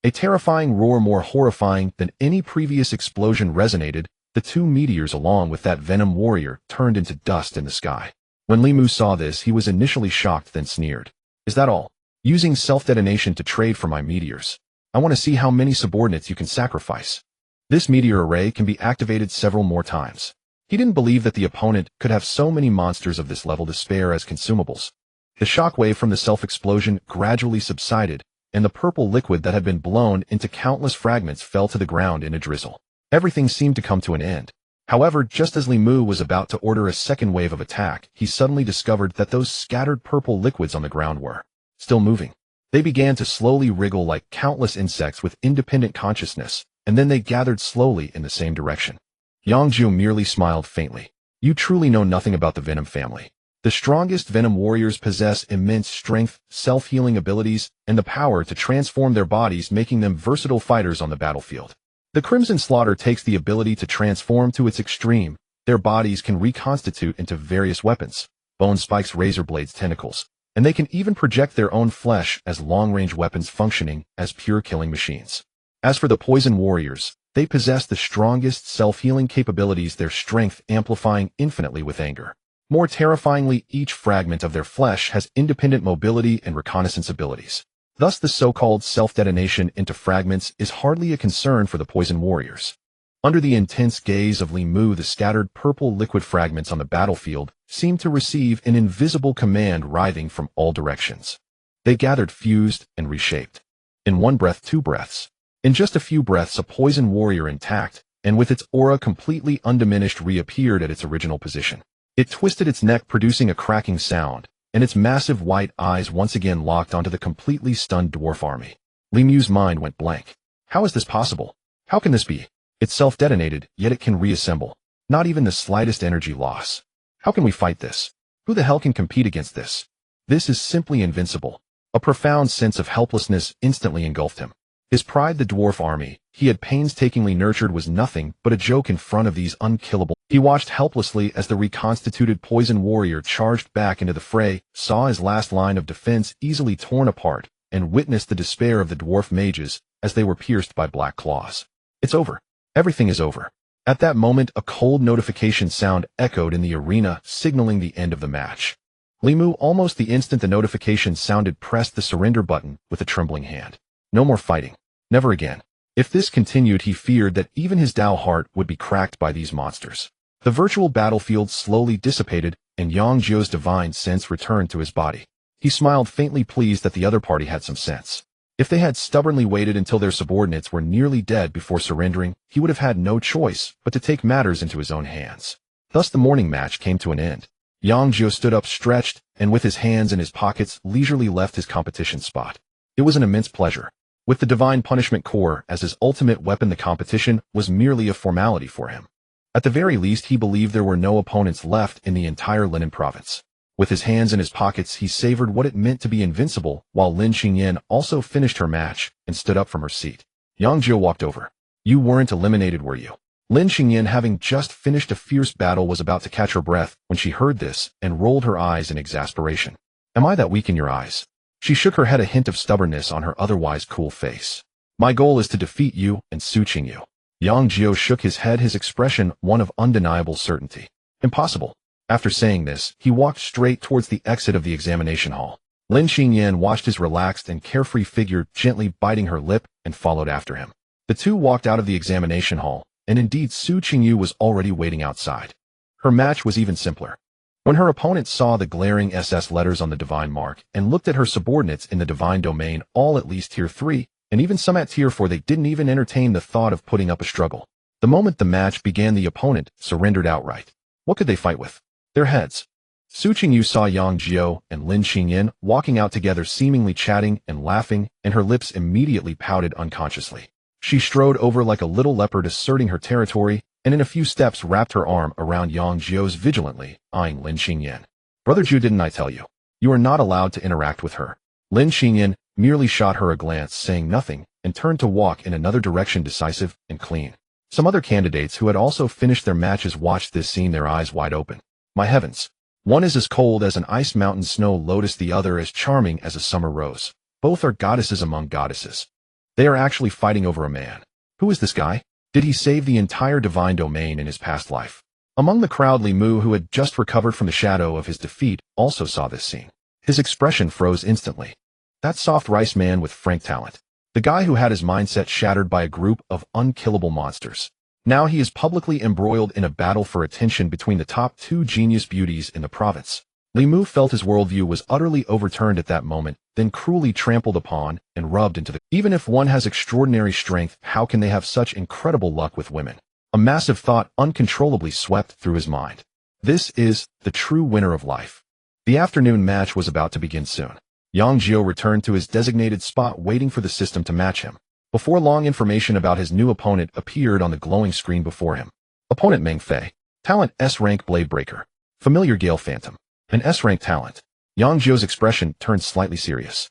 A terrifying roar more horrifying than any previous explosion resonated. The two meteors along with that Venom warrior turned into dust in the sky. When Limu saw this, he was initially shocked, then sneered. Is that all? Using self-detonation to trade for my meteors? I want to see how many subordinates you can sacrifice. This meteor array can be activated several more times. He didn't believe that the opponent could have so many monsters of this level to spare as consumables. The shockwave from the self-explosion gradually subsided, and the purple liquid that had been blown into countless fragments fell to the ground in a drizzle. Everything seemed to come to an end. However, just as Limu was about to order a second wave of attack, he suddenly discovered that those scattered purple liquids on the ground were still moving. They began to slowly wriggle like countless insects with independent consciousness, and then they gathered slowly in the same direction. Yang Jiu merely smiled faintly. You truly know nothing about the Venom family. The strongest Venom warriors possess immense strength, self-healing abilities, and the power to transform their bodies, making them versatile fighters on the battlefield. The Crimson Slaughter takes the ability to transform to its extreme. Their bodies can reconstitute into various weapons, bone spikes, razor blades, tentacles, and they can even project their own flesh as long-range weapons, functioning as pure killing machines. As for the Poison Warriors, they possess the strongest self-healing capabilities, their strength amplifying infinitely with anger. More terrifyingly, each fragment of their flesh has independent mobility and reconnaissance abilities. Thus, the so-called self-detonation into fragments is hardly a concern for the Poison Warriors. Under the intense gaze of Limu, the scattered purple liquid fragments on the battlefield seemed to receive an invisible command writhing from all directions. They gathered, fused, and reshaped. In one breath, two breaths. In just a few breaths, a Poison Warrior intact, and with its aura completely undiminished, reappeared at its original position. It twisted its neck, producing a cracking sound, and its massive white eyes once again locked onto the completely stunned dwarf army. Limu's mind went blank. How is this possible? How can this be? It self-detonated, yet it can reassemble. Not even the slightest energy loss. How can we fight this? Who the hell can compete against this? This is simply invincible. A profound sense of helplessness instantly engulfed him. His pride, the dwarf army he had painstakingly nurtured, was nothing but a joke in front of these unkillable. He watched helplessly as the reconstituted Poison Warrior charged back into the fray, saw his last line of defense easily torn apart, and witnessed the despair of the dwarf mages as they were pierced by black claws. It's over. Everything is over. At that moment, a cold notification sound echoed in the arena, signaling the end of the match. Limu, almost the instant the notification sounded, pressed the surrender button with a trembling hand. No more fighting. Never again. If this continued, he feared that even his Dao heart would be cracked by these monsters. The virtual battlefield slowly dissipated, and Yang Jiu's divine sense returned to his body. He smiled faintly, pleased that the other party had some sense. If they had stubbornly waited until their subordinates were nearly dead before surrendering, he would have had no choice but to take matters into his own hands. Thus the morning match came to an end. Yang Jiu stood up, stretched, and with his hands in his pockets, leisurely left his competition spot. It was an immense pleasure. With the Divine Punishment Core as his ultimate weapon, the competition was merely a formality for him. At the very least, he believed there were no opponents left in the entire Linen province. With his hands in his pockets, he savored what it meant to be invincible, while Lin Xingyan also finished her match and stood up from her seat. Yang Jiu walked over. You weren't eliminated, were you? Lin Xingyan, having just finished a fierce battle, was about to catch her breath when she heard this and rolled her eyes in exasperation. Am I that weak in your eyes? She shook her head, a hint of stubbornness on her otherwise cool face. My goal is to defeat you and Su Qingyu. Yang Jiu shook his head, his expression one of undeniable certainty. Impossible. After saying this, he walked straight towards the exit of the examination hall. Lin Xingyan watched his relaxed and carefree figure, gently biting her lip, and followed after him. The two walked out of the examination hall, and indeed Su Qingyu was already waiting outside. Her match was even simpler. When her opponent saw the glaring SS letters on the divine mark and looked at her subordinates in the divine domain, all at least tier 3, and even some at tier 4, they didn't even entertain the thought of putting up a struggle. The moment the match began, the opponent surrendered outright. What could they fight with? Their heads. Su Qingyu saw Yang Jiu and Lin Xingyan walking out together, seemingly chatting and laughing, and her lips immediately pouted unconsciously. She strode over like a little leopard, asserting her territory, and in a few steps wrapped her arm around Yang Jiu's, vigilantly eyeing Lin Xingyan. Brother Jiu, didn't I tell you? You are not allowed to interact with her. Lin Xingyan merely shot her a glance, saying nothing, and turned to walk in another direction, decisive and clean. Some other candidates who had also finished their matches watched this scene, their eyes wide open. My heavens. One is as cold as an ice mountain snow lotus, the other as charming as a summer rose. Both are goddesses among goddesses. They are actually fighting over a man. Who is this guy? Did he save the entire divine domain in his past life? Among the crowd, Li Mu, who had just recovered from the shadow of his defeat, also saw this scene. His expression froze instantly. That soft rice man with frank talent. The guy who had his mindset shattered by a group of unkillable monsters. Now he is publicly embroiled in a battle for attention between the top two genius beauties in the province. Li Mu felt his worldview was utterly overturned at that moment, then cruelly trampled upon and rubbed into the... Even if one has extraordinary strength, how can they have such incredible luck with women? A massive thought uncontrollably swept through his mind. This is the true winner of life. The afternoon match was about to begin soon. Yang Jiu returned to his designated spot, waiting for the system to match him. Before long, information about his new opponent appeared on the glowing screen before him. Opponent Meng Fei. Talent S-rank Blade Breaker. Familiar Gale Phantom. An S-rank talent. Yang Jiu's expression turned slightly serious.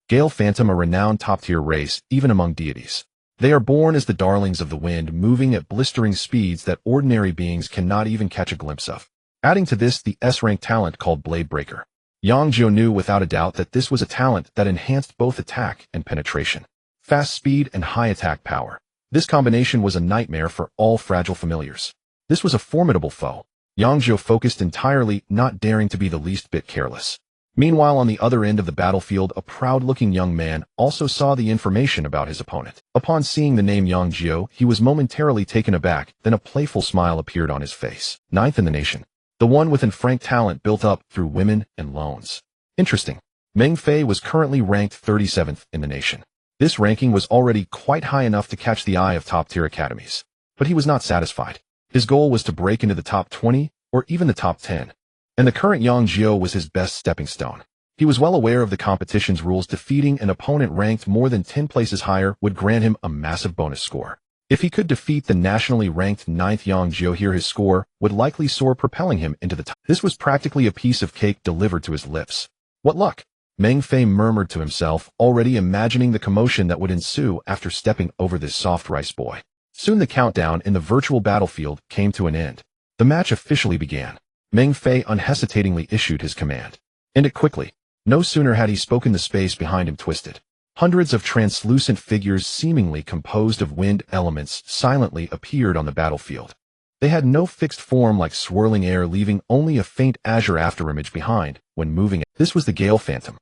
Gale Phantom, a renowned top-tier race, even among deities. They are born as the darlings of the wind, moving at blistering speeds that ordinary beings cannot even catch a glimpse of. Adding to this, the S-rank talent called Blade Breaker. Yang Jiu knew without a doubt that this was a talent that enhanced both attack and penetration. Fast speed and high attack power. This combination was a nightmare for all fragile familiars. This was a formidable foe. Yang Jiu focused entirely, not daring to be the least bit careless. Meanwhile, on the other end of the battlefield, a proud-looking young man also saw the information about his opponent. Upon seeing the name Yang Jiu, he was momentarily taken aback, then a playful smile appeared on his face. Ninth in the nation. The one with frank talent built up through women and loans. Interesting. Meng Fei was currently ranked 37th in the nation. This ranking was already quite high enough to catch the eye of top-tier academies. But he was not satisfied. His goal was to break into the top 20, or even the top 10. And the current Yang Jiu was his best stepping stone. He was well aware of the competition's rules. Defeating an opponent ranked more than 10 places higher would grant him a massive bonus score. If he could defeat the nationally ranked 9th Yang Jiu here, his score would likely soar, propelling him into the top. This was practically a piece of cake delivered to his lips. What luck! Meng Fei murmured to himself, already imagining the commotion that would ensue after stepping over this soft rice boy. Soon the countdown in the virtual battlefield came to an end. The match officially began. Meng Fei unhesitatingly issued his command. End it quickly. No sooner had he spoken, the space behind him twisted. Hundreds of translucent figures, seemingly composed of wind elements, silently appeared on the battlefield. They had no fixed form, like swirling air, leaving only a faint azure afterimage behind when moving. This was the Gale Phantom.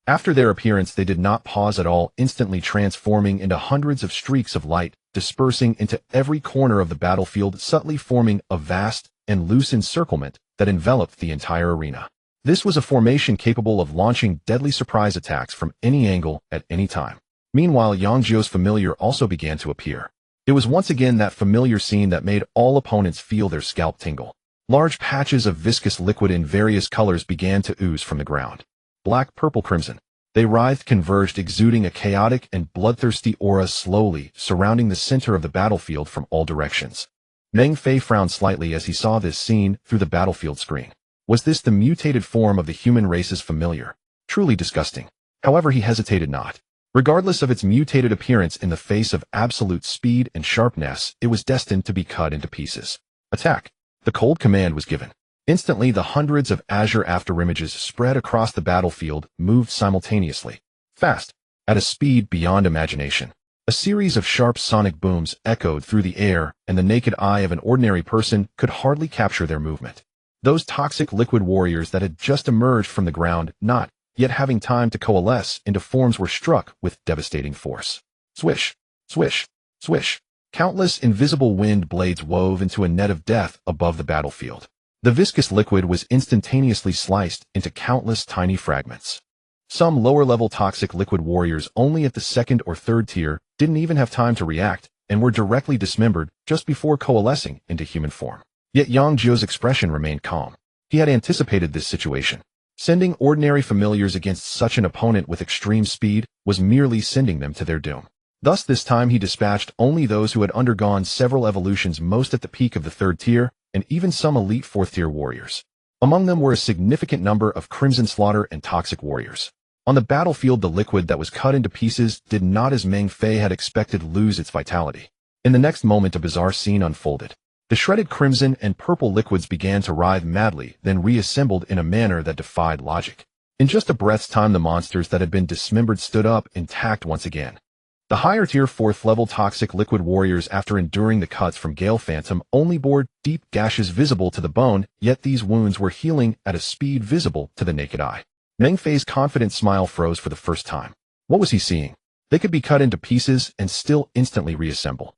After their appearance, they did not pause at all, instantly transforming into hundreds of streaks of light, dispersing into every corner of the battlefield, subtly forming a vast and loose encirclement that enveloped the entire arena. This was a formation capable of launching deadly surprise attacks from any angle at any time. Meanwhile, Yang Jiu's familiar also began to appear. It was once again that familiar scene that made all opponents feel their scalp tingle. Large patches of viscous liquid in various colors began to ooze from the ground. Black, purple, crimson. They writhed, converged, exuding a chaotic and bloodthirsty aura, slowly surrounding the center of the battlefield from all directions. Meng Fei frowned slightly as he saw this scene through the battlefield screen. Was this the mutated form of the human race's familiar? Truly disgusting. However, he hesitated not. Regardless of its mutated appearance, in the face of absolute speed and sharpness, it was destined to be cut into pieces. Attack. The cold command was given. Instantly, the hundreds of azure afterimages spread across the battlefield, moved simultaneously. Fast. At a speed beyond imagination. A series of sharp sonic booms echoed through the air, and the naked eye of an ordinary person could hardly capture their movement. Those toxic liquid warriors that had just emerged from the ground, not yet having time to coalesce into forms, were struck with devastating force. Swish, swish, swish. Countless invisible wind blades wove into a net of death above the battlefield. The viscous liquid was instantaneously sliced into countless tiny fragments. Some lower-level toxic liquid warriors, only at the second or third tier, didn't even have time to react, and were directly dismembered just before coalescing into human form. Yet Yang Jiu's expression remained calm. He had anticipated this situation. Sending ordinary familiars against such an opponent with extreme speed was merely sending them to their doom. Thus, this time he dispatched only those who had undergone several evolutions, most at the peak of the third tier, and even some elite fourth-tier warriors. Among them were a significant number of Crimson Slaughter and Toxic warriors. On the battlefield, the liquid that was cut into pieces did not, as Meng Fei had expected, lose its vitality. In the next moment, a bizarre scene unfolded. The shredded crimson and purple liquids began to writhe madly, then reassembled in a manner that defied logic. In just a breath's time, the monsters that had been dismembered stood up intact once again. The higher tier 4th level toxic liquid warriors, after enduring the cuts from Gale Phantom, only bore deep gashes visible to the bone, yet these wounds were healing at a speed visible to the naked eye. Meng Fei's confident smile froze for the first time. What was he seeing? They could be cut into pieces and still instantly reassemble.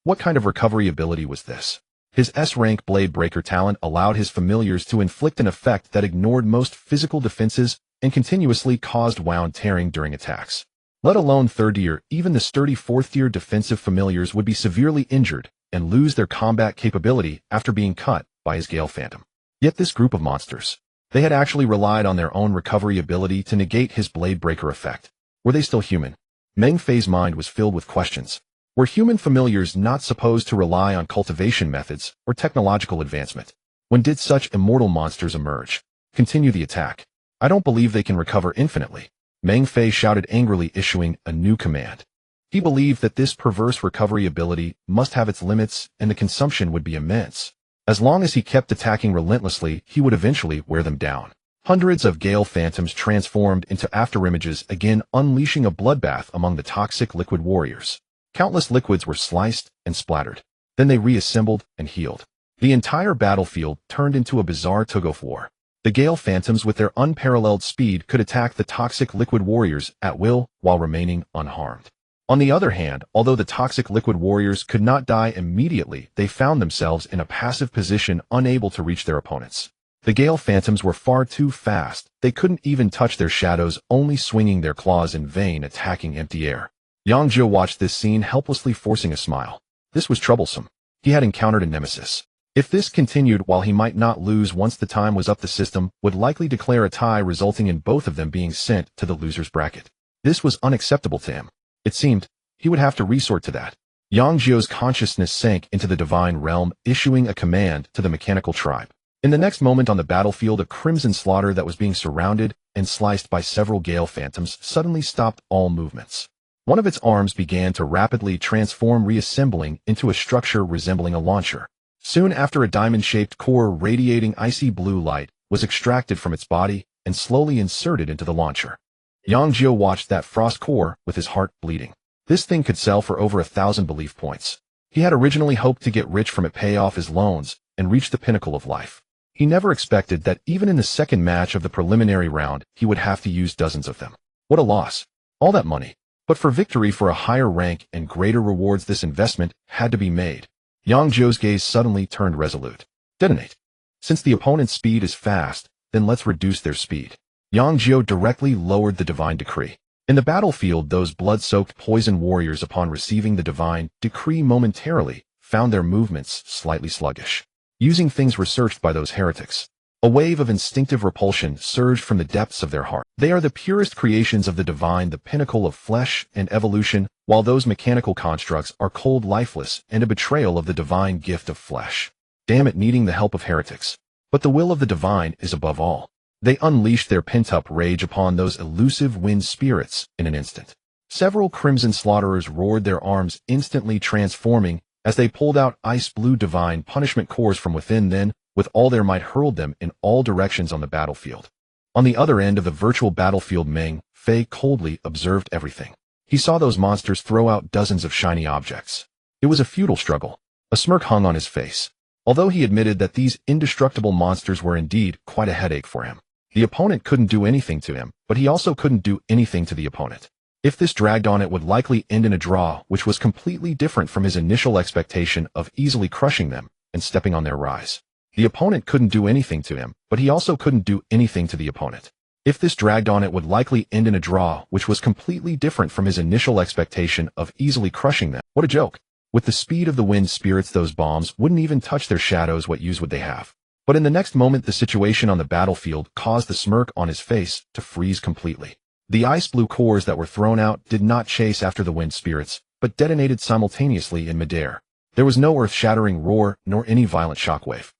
What kind of recovery ability was this? His S-rank Blade Breaker talent allowed his familiars to inflict an effect that ignored most physical defenses and continuously caused wound tearing during attacks. Let alone 3rd tier, even the sturdy 4th tier defensive familiars would be severely injured and lose their combat capability after being cut by his Gale Phantom. Yet this group of monsters, they had actually relied on their own recovery ability to negate his Blade Breaker effect. Were they still human? Meng Fei's mind was filled with questions. Were human familiars not supposed to rely on cultivation methods or technological advancement? When did such immortal monsters emerge? Continue the attack. I don't believe they can recover infinitely. Meng Fei shouted angrily, issuing a new command. He believed that this perverse recovery ability must have its limits and the consumption would be immense. As long as he kept attacking relentlessly, he would eventually wear them down. Hundreds of Gale Phantoms transformed into afterimages, again unleashing a bloodbath among the toxic liquid warriors. Countless liquids were sliced and splattered. Then they reassembled and healed. The entire battlefield turned into a bizarre tug-of-war. The Gale Phantoms, with their unparalleled speed, could attack the toxic liquid warriors at will while remaining unharmed. On the other hand, although the toxic liquid warriors could not die immediately, they found themselves in a passive position, unable to reach their opponents. The Gale Phantoms were far too fast. They couldn't even touch their shadows, only swinging their claws in vain, attacking empty air. Yang Jiu watched this scene, helplessly forcing a smile. This was troublesome. He had encountered a nemesis. If this continued, while he might not lose once the time was up, the system would likely declare a tie, resulting in both of them being sent to the loser's bracket. This was unacceptable to him. It seemed he would have to resort to that. Yang Jiu's consciousness sank into the divine realm, issuing a command to the mechanical tribe. In the next moment, on the battlefield, a crimson slaughter that was being surrounded and sliced by several Gale Phantoms suddenly stopped all movements. One of its arms began to rapidly transform, reassembling into a structure resembling a launcher. Soon after, a diamond-shaped core radiating icy blue light was extracted from its body and slowly inserted into the launcher. Yang Jiu watched that frost core with his heart bleeding. This thing could sell for over 1,000 belief points. He had originally hoped to get rich from it, pay off his loans, and reach the pinnacle of life. He never expected that even in the second match of the preliminary round, he would have to use dozens of them. What a loss. All that money. But for victory, for a higher rank and greater rewards, this investment had to be made. Yang Jiu's gaze suddenly turned resolute. Detonate. Since the opponent's speed is fast, then let's reduce their speed. Yang Jiu directly lowered the divine decree. In the battlefield, those blood-soaked poison warriors, upon receiving the divine decree momentarily, found their movements slightly sluggish. Using things researched by those heretics, a wave of instinctive repulsion surged from the depths of their heart. They are the purest creations of the divine, the pinnacle of flesh and evolution, while those mechanical constructs are cold, lifeless, and a betrayal of the divine gift of flesh. Damn it, needing the help of heretics. But the will of the divine is above all. They unleashed their pent-up rage upon those elusive wind spirits in an instant. Several crimson slaughterers roared, their arms instantly transforming as they pulled out ice-blue divine punishment cores from within, then, with all their might, hurled them in all directions on the battlefield. On the other end of the virtual battlefield, Meng Fei coldly observed everything. He saw those monsters throw out dozens of shiny objects. It was a futile struggle. A smirk hung on his face. Although he admitted that these indestructible monsters were indeed quite a headache for him. The opponent couldn't do anything to him, but he also couldn't do anything to the opponent. If this dragged on, it would likely end in a draw, which was completely different from his initial expectation of easily crushing them and stepping on their rise. The opponent couldn't do anything to him, but he also couldn't do anything to the opponent. If this dragged on, it would likely end in a draw, which was completely different from his initial expectation of easily crushing them. What a joke. With the speed of the wind spirits, those bombs wouldn't even touch their shadows. What use would they have? But in the next moment, the situation on the battlefield caused the smirk on his face to freeze completely. The ice blue cores that were thrown out did not chase after the wind spirits, but detonated simultaneously in midair. There was no earth-shattering roar, nor any violent shockwave.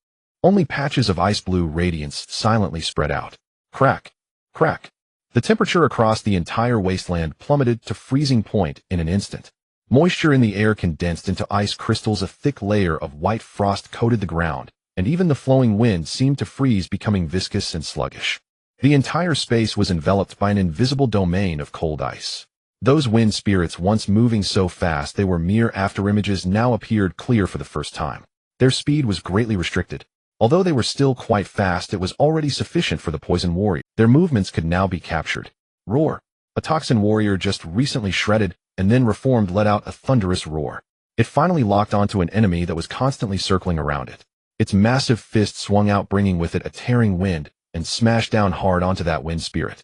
Only patches of ice blue radiance silently spread out. Crack, crack. The temperature across the entire wasteland plummeted to freezing point in an instant. Moisture in the air condensed into ice crystals. A thick layer of white frost coated the ground, and even the flowing wind seemed to freeze, becoming viscous and sluggish. The entire space was enveloped by an invisible domain of cold ice. Those wind spirits, once moving so fast they were mere afterimages, now appeared clear for the first time. Their speed was greatly restricted. Although they were still quite fast, it was already sufficient for the poison warrior. Their movements could now be captured. Roar. A toxin warrior just recently shredded and then reformed let out a thunderous roar. It finally locked onto an enemy that was constantly circling around it. Its massive fist swung out, bringing with it a tearing wind, and smashed down hard onto that wind spirit.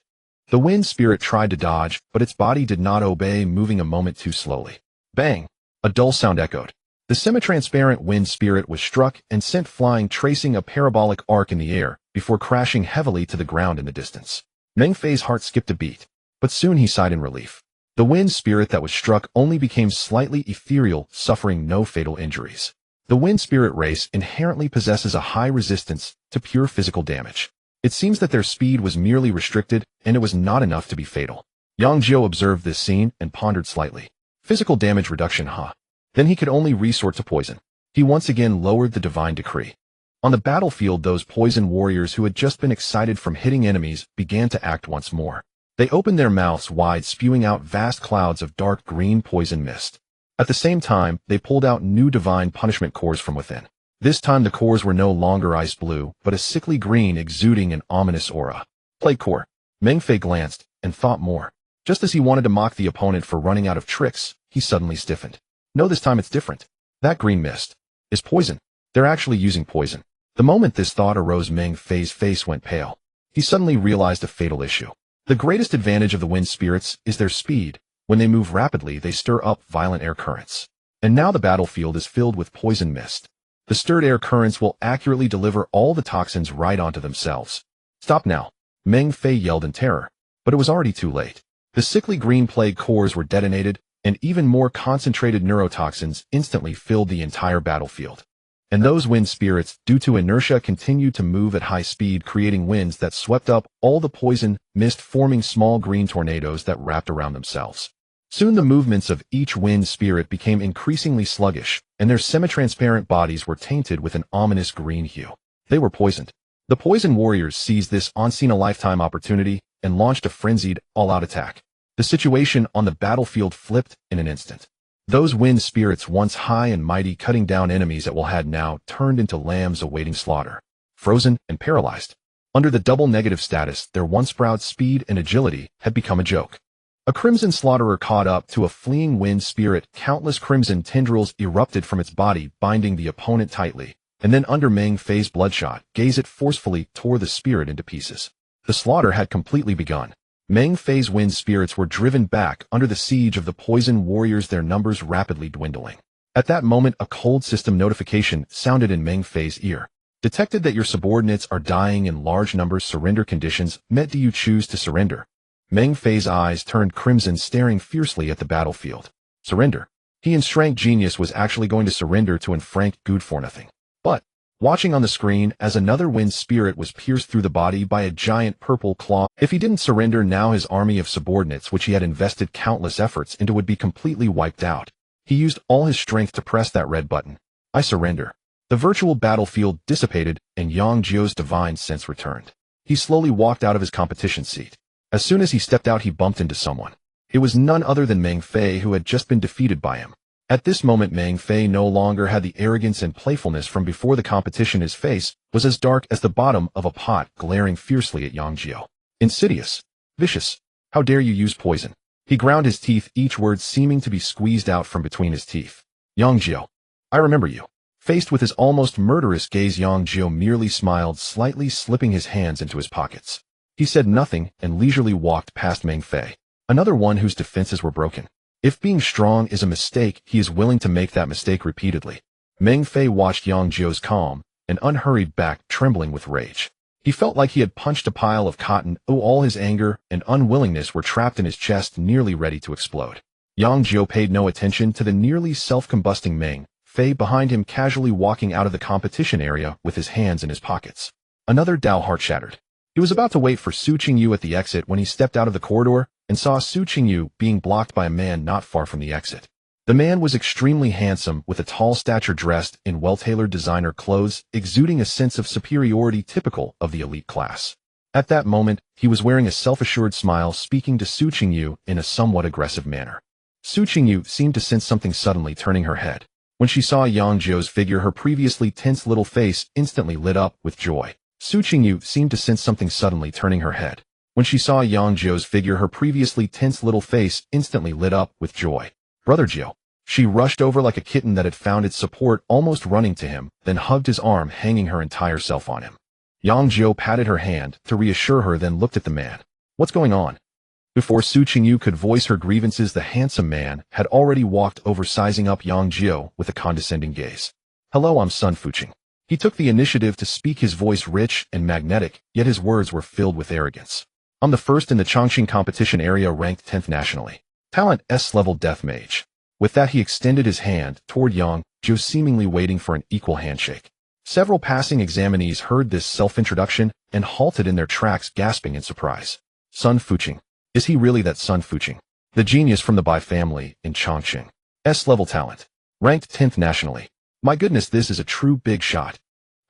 The wind spirit tried to dodge, but its body did not obey, moving a moment too slowly. Bang! A dull sound echoed. The semi-transparent wind spirit was struck and sent flying, tracing a parabolic arc in the air, before crashing heavily to the ground in the distance. Meng Fei's heart skipped a beat, but soon he sighed in relief. The wind spirit that was struck only became slightly ethereal, suffering no fatal injuries. The wind spirit race inherently possesses a high resistance to pure physical damage. It seems that their speed was merely restricted, and it was not enough to be fatal. Yang Jiu observed this scene and pondered slightly. Physical damage reduction, huh? Then he could only resort to poison. He once again lowered the divine decree. On the battlefield, those poison warriors who had just been excited from hitting enemies began to act once more. They opened their mouths wide, spewing out vast clouds of dark green poison mist. At the same time, they pulled out new divine punishment cores from within. This time the cores were no longer ice blue, but a sickly green, exuding an ominous aura. Plague core. Meng Fei glanced and thought more. Just as he wanted to mock the opponent for running out of tricks, he suddenly stiffened. No, this time it's different. That green mist is poison. They're actually using poison. The moment this thought arose, Meng Fei's face went pale. He suddenly realized a fatal issue. The greatest advantage of the wind spirits is their speed. When they move rapidly, they stir up violent air currents. And now the battlefield is filled with poison mist. The stirred air currents will accurately deliver all the toxins right onto themselves. Stop now, Meng Fei yelled in terror. But it was already too late. The sickly green plague cores were detonated, and even more concentrated neurotoxins instantly filled the entire battlefield. And those wind spirits, due to inertia, continued to move at high speed, creating winds that swept up all the poison mist, forming small green tornadoes that wrapped around themselves. Soon the movements of each wind spirit became increasingly sluggish, and their semi-transparent bodies were tainted with an ominous green hue. They were poisoned. The poison warriors seized this once-in-a-lifetime opportunity and launched a frenzied, all-out attack. The situation on the battlefield flipped in an instant. Those wind spirits, once high and mighty, cutting down enemies at will, had now turned into lambs awaiting slaughter. Frozen and paralyzed. Under the double negative status, their once proud speed and agility had become a joke. A crimson slaughterer caught up to a fleeing wind spirit. Countless crimson tendrils erupted from its body, binding the opponent tightly, and then under Meng Fei's bloodshot gaze it forcefully tore the spirit into pieces. The slaughter had completely begun. Meng Fei's wind spirits were driven back under the siege of the poison warriors, their numbers rapidly dwindling. At that moment, a cold system notification sounded in Meng Fei's ear. Detected that your subordinates are dying in large numbers. Surrender conditions met. Do you choose to surrender? Meng Fei's eyes turned crimson, staring fiercely at the battlefield. Surrender. He and Shrank Genius was actually going to surrender to Frank Good for nothing. But, watching on the screen as another wind spirit was pierced through the body by a giant purple claw, if he didn't surrender now, his army of subordinates, which he had invested countless efforts into, would be completely wiped out. He used all his strength to press that red button. I surrender. The virtual battlefield dissipated, and Yang Jiu's divine sense returned. He slowly walked out of his competition seat. As soon as he stepped out, he bumped into someone. It was none other than Meng Fei, who had just been defeated by him. At this moment, Meng Fei no longer had the arrogance and playfulness from before the competition. His face was as dark as the bottom of a pot, glaring fiercely at Yang Jiu. Insidious. Vicious. How dare you use poison? He ground his teeth, each word seeming to be squeezed out from between his teeth. Yang Jiu. I remember you. Faced with his almost murderous gaze, Yang Jiu merely smiled slightly, slipping his hands into his pockets. He said nothing and leisurely walked past Meng Fei, another one whose defenses were broken. If being strong is a mistake, he is willing to make that mistake repeatedly. Meng Fei watched Yang Jiu's calm and unhurried back, trembling with rage. He felt like he had punched a pile of cotton. All his anger and unwillingness were trapped in his chest, nearly ready to explode. Yang Jiu paid no attention to the nearly self-combusting Meng Fei behind him, casually walking out of the competition area with his hands in his pockets. Another Dao heart shattered. He was about to wait for Su Qingyu at the exit when he stepped out of the corridor and saw Su Qingyu being blocked by a man not far from the exit. The man was extremely handsome, with a tall stature, dressed in well-tailored designer clothes, exuding a sense of superiority typical of the elite class. At that moment, he was wearing a self-assured smile, speaking to Su Qingyu in a somewhat aggressive manner. Su Qingyu seemed to sense something, suddenly turning her head. When she saw Yang Jiu's figure, her previously tense little face instantly lit up with joy. Su Qingyu seemed to sense something, suddenly turning her head. When she saw Yang Jiu's figure, her previously tense little face instantly lit up with joy. Brother Jiu. She rushed over like a kitten that had found its support, almost running to him, then hugged his arm, hanging her entire self on him. Yang Jiu patted her hand to reassure her, then looked at the man. What's going on? Before Su Qingyu could voice her grievances, the handsome man had already walked over, sizing up Yang Jiu with a condescending gaze. Hello, I'm Sun Fuqing. He took the initiative to speak, his voice rich and magnetic, yet his words were filled with arrogance. I'm the first in the Chongqing competition area, ranked 10th nationally. Talent S-level death mage. With that, he extended his hand toward Yang Jiu, seemingly waiting for an equal handshake. Several passing examinees heard this self-introduction and halted in their tracks, gasping in surprise. Sun Fuqing. Is he really that Sun Fuqing? The genius from the Bai family in Chongqing. S-level talent. Ranked 10th nationally. My goodness, this is a true big shot.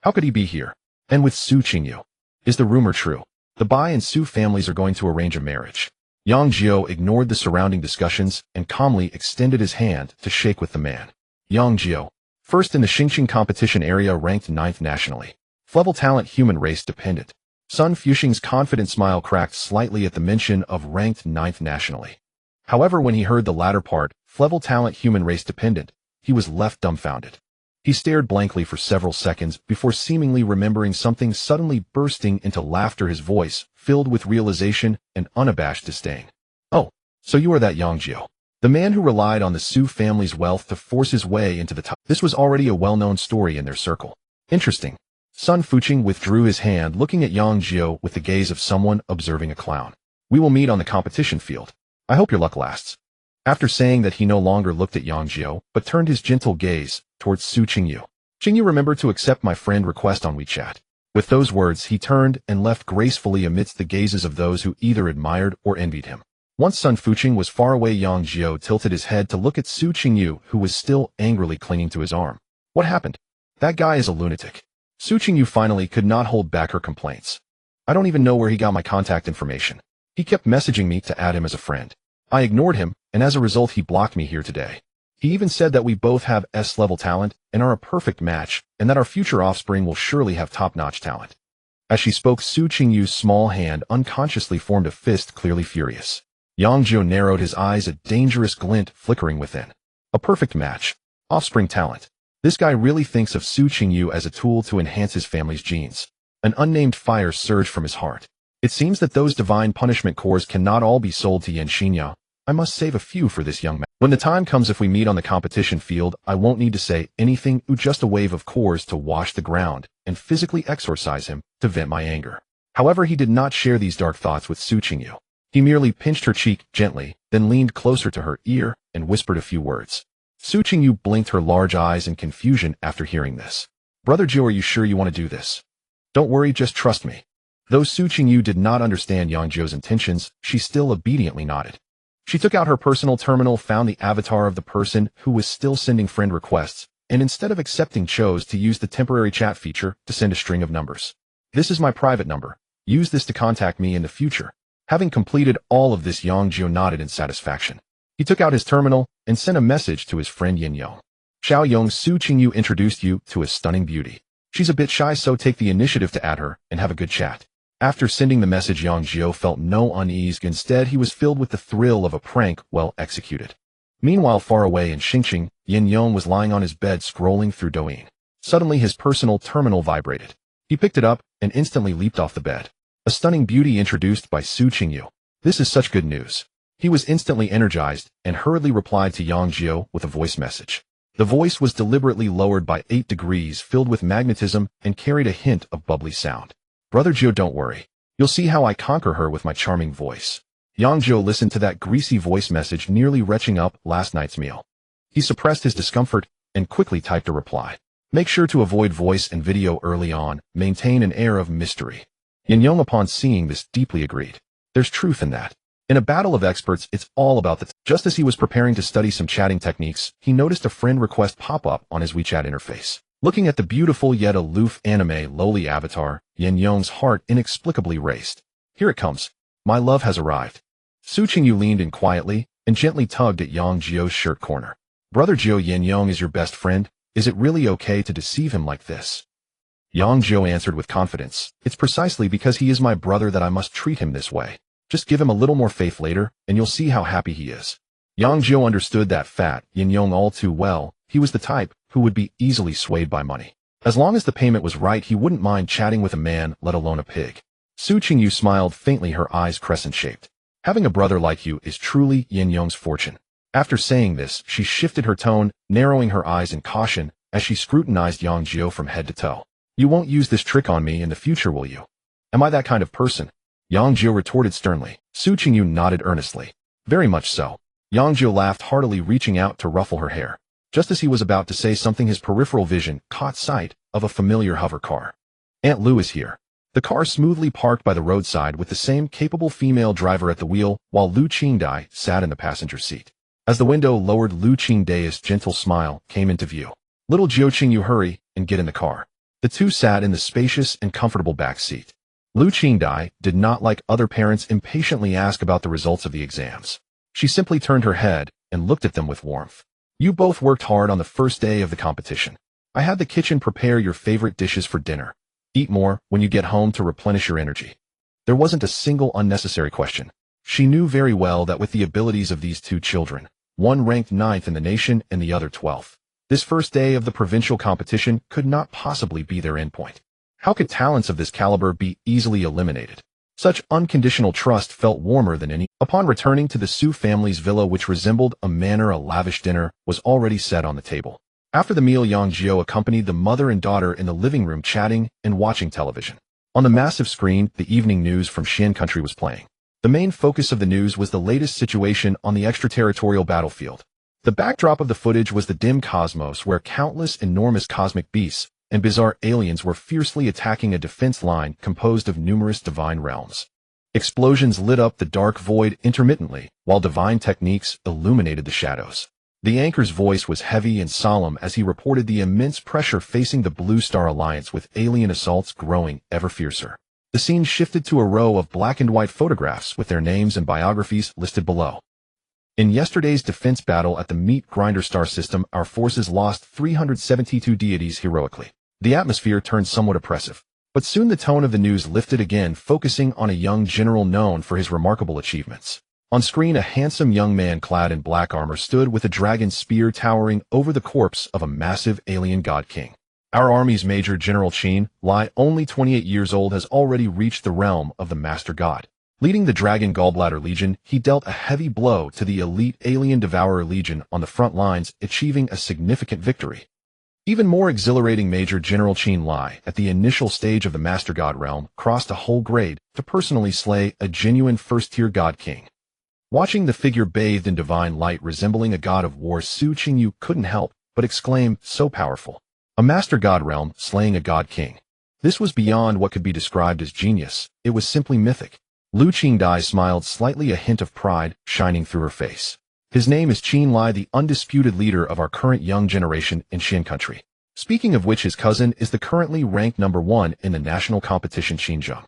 How could he be here? And with Su Qingyu. Is the rumor true? The Bai and Su families are going to arrange a marriage. Yang Jiu ignored the surrounding discussions and calmly extended his hand to shake with the man. Yang Jiu. First in the Xingqing competition area, ranked 9th nationally. Level talent, human race dependent. Sun Fuqing's confident smile cracked slightly at the mention of ranked 9th nationally. However, when he heard the latter part, level talent, human race dependent, he was left dumbfounded. He stared blankly for several seconds before seemingly remembering something, suddenly bursting into laughter, his voice filled with realization and unabashed disdain. Oh, so you are that Yang Jiu, the man who relied on the Su family's wealth to force his way into the top. This was already a well-known story in their circle. Interesting. Sun Fuqing withdrew his hand, looking at Yang Jiu with the gaze of someone observing a clown. We will meet on the competition field. I hope your luck lasts. After saying that, he no longer looked at Yang Jiu, but turned his gentle gaze towards Su Qingyu. Qingyu, remember to accept my friend request on WeChat. With those words, he turned and left gracefully amidst the gazes of those who either admired or envied him. Once Sun Fuqing was far away, Yang Jiu tilted his head to look at Su Qingyu, who was still angrily clinging to his arm. What happened? That guy is a lunatic. Su Qingyu finally could not hold back her complaints. I don't even know where he got my contact information. He kept messaging me to add him as a friend. I ignored him, and as a result he blocked me here today. He even said that we both have S-level talent and are a perfect match, and that our future offspring will surely have top-notch talent. As she spoke, Su Qingyu's small hand unconsciously formed a fist, clearly furious. Yang Jiu narrowed his eyes, a dangerous glint flickering within. A perfect match. Offspring talent. This guy really thinks of Su Qingyu as a tool to enhance his family's genes. An unnamed fire surged from his heart. It seems that those divine punishment cores cannot all be sold to Yan Xinya. I must save a few for this young man. When the time comes, if we meet on the competition field, I won't need to say anything, just a wave of cores to wash the ground and physically exorcise him to vent my anger. However, he did not share these dark thoughts with Su Qingyu. He merely pinched her cheek gently, then leaned closer to her ear and whispered a few words. Su Qingyu blinked her large eyes in confusion after hearing this. Brother Jiu, are you sure you want to do this? Don't worry, just trust me. Though Su Qingyu did not understand Yang Jiu's intentions, she still obediently nodded. She took out her personal terminal, found the avatar of the person who was still sending friend requests, and instead of accepting, chose to use the temporary chat feature to send a string of numbers. This is my private number. Use this to contact me in the future. Having completed all of this, Yang Jiu nodded in satisfaction. He took out his terminal and sent a message to his friend Yin Yong. Xiao Yong, Su Qingyu introduced you to a stunning beauty. She's a bit shy, so take the initiative to add her and have a good chat. After sending the message, Yang Jiu felt no unease. Instead, he was filled with the thrill of a prank well executed. Meanwhile, far away in Xingqing, Yin Yong was lying on his bed scrolling through Douyin. Suddenly, his personal terminal vibrated. He picked it up and instantly leaped off the bed. A stunning beauty introduced by Su Qingyu. This is such good news. He was instantly energized and hurriedly replied to Yang Jiu with a voice message. The voice was deliberately lowered by 8 degrees, filled with magnetism, and carried a hint of bubbly sound. Brother Jiu, don't worry. You'll see how I conquer her with my charming voice. Yang Jiu listened to that greasy voice message, nearly retching up last night's meal. He suppressed his discomfort and quickly typed a reply. Make sure to avoid voice and video early on. Maintain an air of mystery. Yin Yong, upon seeing this, deeply agreed. There's truth in that. In a battle of experts, it's all about the... Just as he was preparing to study some chatting techniques, he noticed a friend request pop up on his WeChat interface. Looking at the beautiful yet aloof anime lowly avatar, Yin Yong's heart inexplicably raced. Here it comes. My love has arrived. Su Qingyu leaned in quietly and gently tugged at Yang Jiu's shirt corner. Brother Jiu, Yin Yong is your best friend. Is it really okay to deceive him like this? Yang Jiu answered with confidence. It's precisely because he is my brother that I must treat him this way. Just give him a little more faith later, and you'll see how happy he is. Yang Jiu understood that fat Yin Yong all too well. He was the type who would be easily swayed by money. As long as the payment was right, he wouldn't mind chatting with a man, let alone a pig. Su Qingyu smiled faintly, her eyes crescent-shaped. Having a brother like you is truly Yin Yong's fortune. After saying this, she shifted her tone, narrowing her eyes in caution as she scrutinized Yang Jiu from head to toe. You won't use this trick on me in the future, will you? Am I that kind of person? Yang Jiu retorted sternly. Su Qingyu nodded earnestly. Very much so. Yang Jiu laughed heartily, reaching out to ruffle her hair. Just as he was about to say something, his peripheral vision caught sight of a familiar hover car. Aunt Lu is here. The car smoothly parked by the roadside with the same capable female driver at the wheel, while Lu Qingdai sat in the passenger seat. As the window lowered, Lu Qingdai's gentle smile came into view. Little Jiu Qingyu, hurry and get in the car. The two sat in the spacious and comfortable back seat. Lu Qingdai did not, like other parents, impatiently ask about the results of the exams. She simply turned her head and looked at them with warmth. You both worked hard on the first day of the competition. I had the kitchen prepare your favorite dishes for dinner. Eat more when you get home to replenish your energy. There wasn't a single unnecessary question. She knew very well that with the abilities of these two children, one ranked 9th in the nation and the other 12th, this first day of the provincial competition could not possibly be their endpoint. How could talents of this caliber be easily eliminated? Such unconditional trust felt warmer than any. Upon returning to the Su family's villa, which resembled a manor, a lavish dinner was already set on the table. After the meal, Yang Jiu accompanied the mother and daughter in the living room, chatting and watching television. On the massive screen, the evening news from Xian country was playing. The main focus of the news was the latest situation on the extraterritorial battlefield. The backdrop of the footage was the dim cosmos, where countless enormous cosmic beasts and bizarre aliens were fiercely attacking a defense line composed of numerous divine realms. Explosions lit up the dark void intermittently, while divine techniques illuminated the shadows. The anchor's voice was heavy and solemn as he reported the immense pressure facing the Blue Star Alliance, with alien assaults growing ever fiercer. The scene shifted to a row of black and white photographs with their names and biographies listed below. In yesterday's defense battle at the Meat Grinder Star System, our forces lost 372 deities heroically. The atmosphere turned somewhat oppressive. But soon the tone of the news lifted again, focusing on a young general known for his remarkable achievements. On screen, a handsome young man clad in black armor stood with a dragon spear towering over the corpse of a massive alien god king. Our army's Major General Qin Lai, only 28 years old, has already reached the realm of the Master God. Leading the Dragon Gallbladder Legion, he dealt a heavy blow to the elite Alien Devourer Legion on the front lines, achieving a significant victory. Even more exhilarating, Major General Qin Lai, at the initial stage of the Master God realm, crossed a whole grade to personally slay a genuine first-tier God King. Watching the figure bathed in divine light resembling a god of war, Su Qingyu couldn't help but exclaim, so powerful. A Master God realm slaying a God King. This was beyond what could be described as genius. It was simply mythic. Lu Qingdai smiled slightly, a hint of pride shining through her face. His name is Qin Lai, the undisputed leader of our current young generation in Xian country. Speaking of which, his cousin is the currently ranked #1 in the national competition, Xinjiang.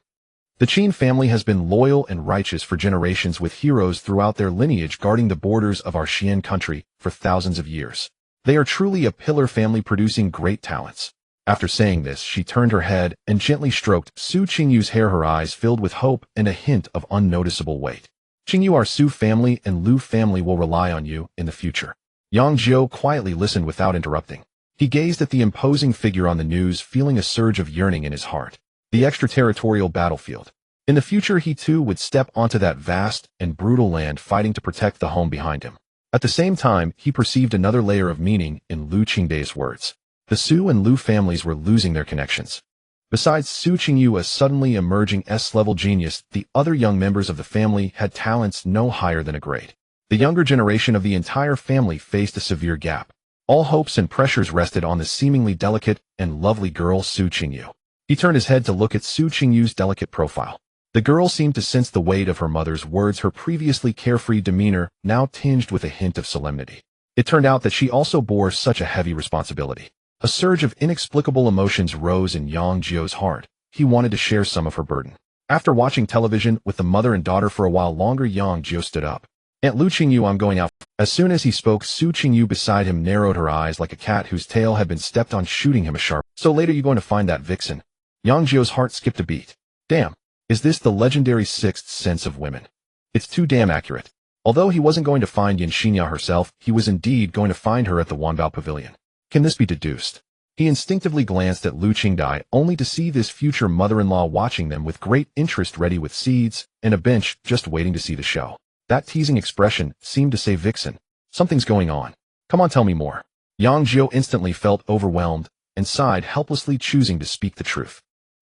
The Qin family has been loyal and righteous for generations, with heroes throughout their lineage guarding the borders of our Xian country for thousands of years. They are truly a pillar family, producing great talents. After saying this, she turned her head and gently stroked Su Qingyu's hair, her eyes filled with hope and a hint of unnoticeable weight. Qingyu, our Su family and Lu family will rely on you in the future. Yang Jiu quietly listened without interrupting. He gazed at the imposing figure on the news, feeling a surge of yearning in his heart. The extraterritorial battlefield. In the future, he too would step onto that vast and brutal land, fighting to protect the home behind him. At the same time, he perceived another layer of meaning in Lu Qingdai's words. The Su and Lu families were losing their connections. Besides Su Qingyu, a suddenly emerging S-level genius, the other young members of the family had talents no higher than a grade. The younger generation of the entire family faced a severe gap. All hopes and pressures rested on the seemingly delicate and lovely girl Su Qingyu. He turned his head to look at Su Qingyu's delicate profile. The girl seemed to sense the weight of her mother's words, her previously carefree demeanor now tinged with a hint of solemnity. It turned out that she also bore such a heavy responsibility. A surge of inexplicable emotions rose in Yang Jiu's heart. He wanted to share some of her burden. After watching television with the mother and daughter for a while longer, Yang Jiu stood up. "Aunt Lu Qingyu, I'm going out." As soon as he spoke, Su Qingyu beside him narrowed her eyes like a cat whose tail had been stepped on, shooting him a sharp. "So later you going to find that vixen?" Yang Jiu's heart skipped a beat. Damn. Is this the legendary sixth sense of women? It's too damn accurate. Although he wasn't going to find Yin Xinya herself, he was indeed going to find her at the Wanbao Pavilion. Can this be deduced? He instinctively glanced at Lu Qingdai, only to see this future mother-in-law watching them with great interest, ready with seeds and a bench just waiting to see the show. That teasing expression seemed to say, "Vixen, something's going on. Come on, tell me more." Yang Jiu instantly felt overwhelmed and sighed helplessly, choosing to speak the truth.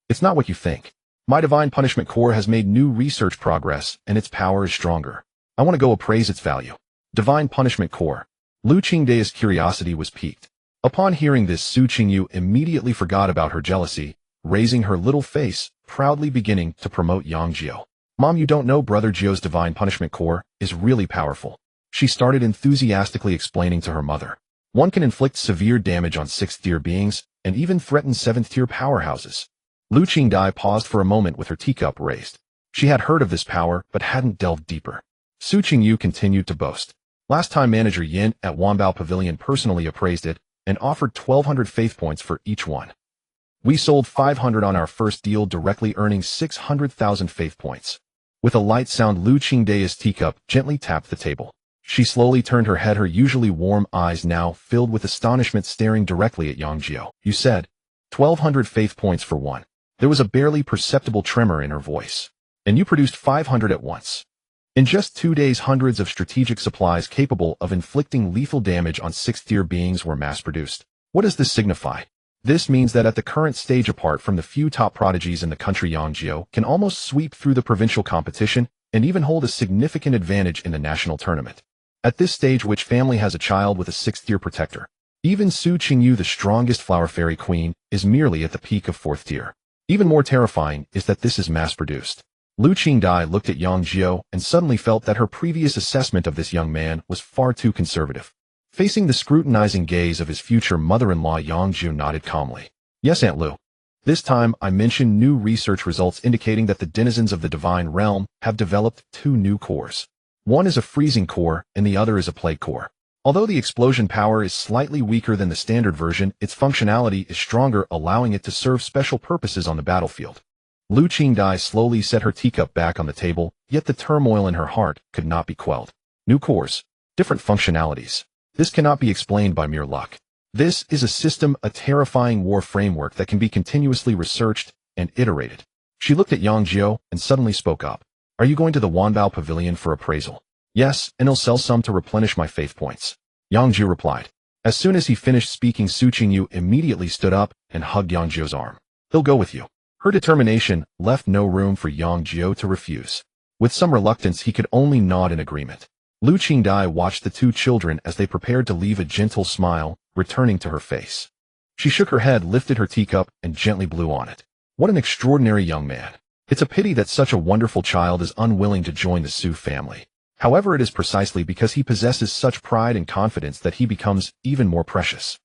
"It's not what you think. My Divine Punishment Core has made new research progress, and its power is stronger. I want to go appraise its value." Divine Punishment Core. Lu Qingdai's curiosity was piqued. Upon hearing this, Su Qingyu immediately forgot about her jealousy, raising her little face, proudly beginning to promote Yang Jiu. "Mom, you don't know Brother Jiu's Divine Punishment Core is really powerful," she started enthusiastically explaining to her mother. "One can inflict severe damage on 6th-tier beings, and even threaten 7th-tier powerhouses." Lu Qingdai paused for a moment with her teacup raised. She had heard of this power, but hadn't delved deeper. Su Qingyu continued to boast. "Last time Manager Yin at Wanbao Pavilion personally appraised it, and offered 1,200 faith points for each one. We sold 500 on our first deal, directly earning 600,000 faith points." With a light sound, Lu Qingdai's teacup gently tapped the table. She slowly turned her head, her usually warm eyes now filled with astonishment, staring directly at Yang Jiu. "You said 1,200 faith points for one." There was a barely perceptible tremor in her voice. "And you produced 500 at once. In just 2 days, hundreds of strategic supplies capable of inflicting lethal damage on 6th-tier beings were mass-produced. What does this signify?" "This means that at the current stage, apart from the few top prodigies in the country, Yang Jiu can almost sweep through the provincial competition and even hold a significant advantage in the national tournament. At this stage, which family has a child with a 6th-tier protector? Even Su Qingyu, the strongest flower fairy queen, is merely at the peak of 4th tier. Even more terrifying is that this is mass-produced." Lu Qingdai looked at Yang Jiu and suddenly felt that her previous assessment of this young man was far too conservative. Facing the scrutinizing gaze of his future mother-in-law, Yang Jiu nodded calmly. "Yes, Aunt Lu. This time I mentioned new research results indicating that the denizens of the divine realm have developed 2 new cores. One is a freezing core and the other is a plague core. Although the explosion power is slightly weaker than the standard version, its functionality is stronger, allowing it to serve special purposes on the battlefield." Lu Qingdai slowly set her teacup back on the table, yet the turmoil in her heart could not be quelled. New cores, different functionalities. This cannot be explained by mere luck. This is a system, a terrifying war framework that can be continuously researched and iterated. She looked at Yang Jiu and suddenly spoke up. "Are you going to the Wanbao Pavilion for appraisal?" "Yes, and I'll sell some to replenish my faith points," Yang Jiu replied. As soon as he finished speaking, Su Qingyu immediately stood up and hugged Yang Jiu's arm. "He'll go with you." Her determination left no room for Yang Jiu to refuse. With some reluctance, he could only nod in agreement. Lu Qingdai watched the 2 children as they prepared to leave, a gentle smile returning to her face. She shook her head, lifted her teacup, and gently blew on it. What an extraordinary young man. It's a pity that such a wonderful child is unwilling to join the Su family. However, it is precisely because he possesses such pride and confidence that he becomes even more precious.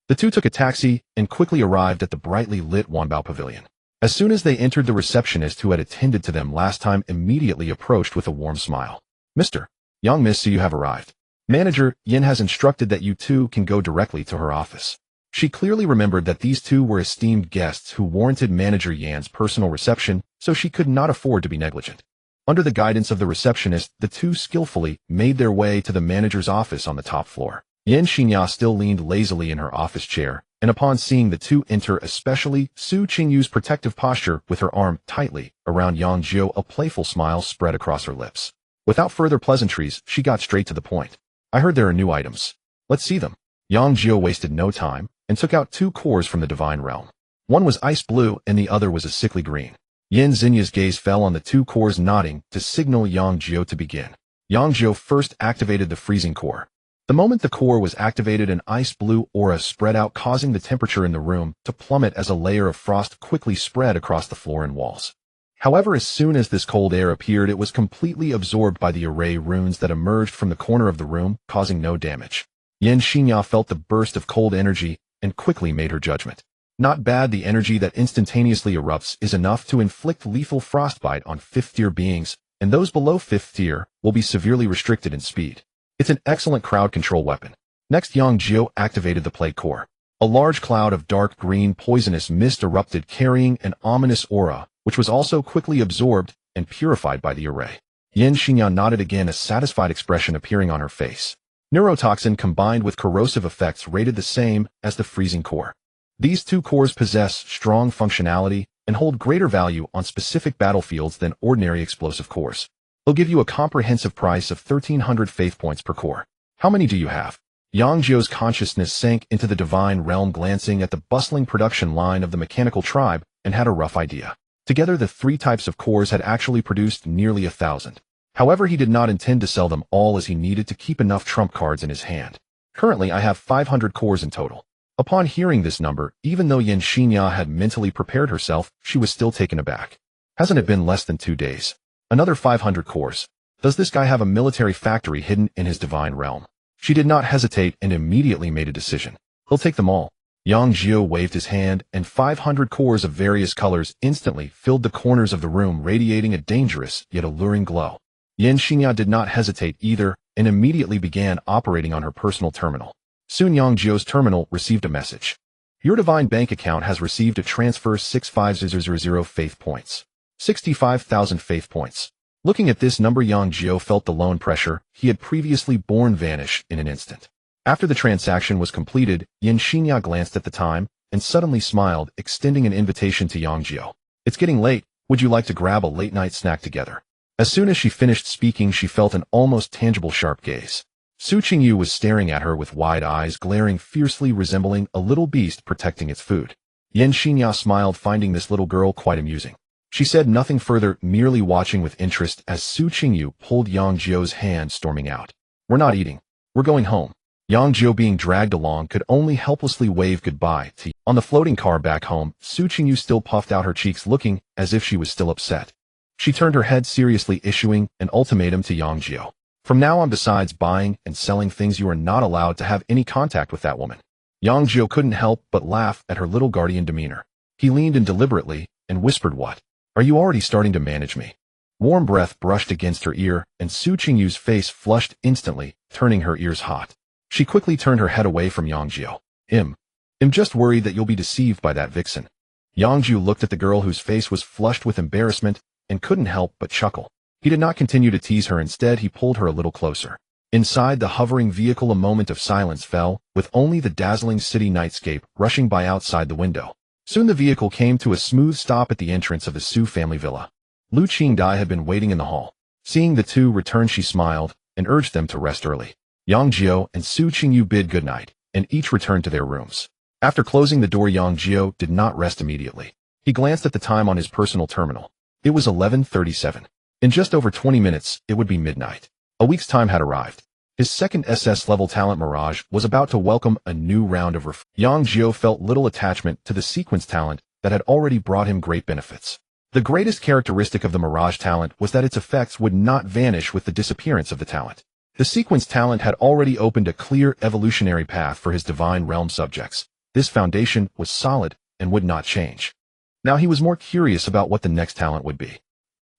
The 2 took a taxi and quickly arrived at the brightly lit Wanbao Pavilion. As soon as they entered, the receptionist who had attended to them last time immediately approached with a warm smile. "Mr. Young Miss, so you have arrived. Manager Yin has instructed that you 2 can go directly to her office." She clearly remembered that these 2 were esteemed guests who warranted Manager Yan's personal reception, so she could not afford to be negligent. Under the guidance of the receptionist, the 2 skillfully made their way to the manager's office on the top floor. Yin Xinya still leaned lazily in her office chair, and upon seeing the 2 enter, especially Su Qingyu's protective posture with her arm tightly around Yang Jiu, a playful smile spread across her lips. Without further pleasantries, she got straight to the point. "I heard there are new items. Let's see them." Yang Jiu wasted no time and took out 2 cores from the divine realm. One was ice blue and the other was a sickly green. Yin Xinya's gaze fell on the 2 cores, nodding to signal Yang Jiu to begin. Yang Jiu first activated the freezing core. The moment the core was activated, an ice blue aura spread out, causing the temperature in the room to plummet as a layer of frost quickly spread across the floor and walls. However, as soon as this cold air appeared, it was completely absorbed by the array runes that emerged from the corner of the room, causing no damage. Yan Jiu felt the burst of cold energy and quickly made her judgment. Not bad. The energy that instantaneously erupts is enough to inflict lethal frostbite on 5th tier beings, and those below 5th tier will be severely restricted in speed. It's an excellent crowd control weapon. Next, Yang Jiu activated the plague core. A large cloud of dark green poisonous mist erupted, carrying an ominous aura, which was also quickly absorbed and purified by the array. Yan Jiu nodded again, a satisfied expression appearing on her face. Neurotoxin combined with corrosive effects rated the same as the freezing core. These two cores possess strong functionality and hold greater value on specific battlefields than ordinary explosive cores. They'll give you a comprehensive price of 1,300 faith points per core. How many do you have? Yang Jiu's consciousness sank into the divine realm, glancing at the bustling production line of the mechanical tribe, and had a rough idea. Together, the 3 types of cores had actually produced nearly 1,000. However, he did not intend to sell them all, as he needed to keep enough trump cards in his hand. Currently, I have 500 cores in total. Upon hearing this number, even though Yan Jiu had mentally prepared herself, she was still taken aback. Hasn't it been less than 2 days? Another 500 cores. Does this guy have a military factory hidden in his divine realm? She did not hesitate and immediately made a decision. He'll take them all. Yang Jiu waved his hand, and 500 cores of various colors instantly filled the corners of the room, radiating a dangerous yet alluring glow. Yan Jiu did not hesitate either, and immediately began operating on her personal terminal. Soon Yang Jiu's terminal received a message. Your divine bank account has received a transfer 65000 faith points. 65,000 faith points. Looking at this number, Yang Jiu felt the loan pressure he had previously borne vanish in an instant. After the transaction was completed, Yan Jiu glanced at the time and suddenly smiled, extending an invitation to Yang Jiu. It's getting late. Would you like to grab a late-night snack together? As soon as she finished speaking, she felt an almost tangible sharp gaze. Su Qingyu was staring at her with wide eyes, glaring fiercely, resembling a little beast protecting its food. Yan Jiu smiled, finding this little girl quite amusing. She said nothing further, merely watching with interest as Su Qingyu pulled Yang Jiu's hand, storming out. We're not eating. We're going home. Yang Jiu, being dragged along, could only helplessly wave goodbye to. On the floating car back home, Su Qingyu still puffed out her cheeks, looking as if she was still upset. She turned her head seriously, issuing an ultimatum to Yang Jiu. From now on, besides buying and selling things, you are not allowed to have any contact with that woman. Yang Jiu couldn't help but laugh at her little guardian demeanor. He leaned in deliberately and whispered, "What? Are you already starting to manage me?" Warm breath brushed against her ear, and Su Qingyu's face flushed instantly, turning her ears hot. She quickly turned her head away from Yang Jiu. I'm just worried that you'll be deceived by that vixen." Yang Jiu looked at the girl, whose face was flushed with embarrassment, and couldn't help but chuckle. He did not continue to tease her. Instead, he pulled her a little closer. Inside the hovering vehicle, a moment of silence fell, with only the dazzling city nightscape rushing by outside the window. Soon the vehicle came to a smooth stop at the entrance of the Su family villa. Lu Qingdai had been waiting in the hall. Seeing the two return, she smiled and urged them to rest early. Yang Jiu and Su Qingyu bid goodnight, and each returned to their rooms. After closing the door, Yang Jiu did not rest immediately. He glanced at the time on his personal terminal. It was 11:37. In just over 20 minutes, it would be midnight. A week's time had arrived. His second SS level talent, Mirage, was about to welcome a new round of Yang Jiu felt little attachment to the sequence talent that had already brought him great benefits. The greatest characteristic of the Mirage talent was that its effects would not vanish with the disappearance of the talent. The sequence talent had already opened a clear evolutionary path for his divine realm subjects. This foundation was solid and would not change. Now he was more curious about what the next talent would be.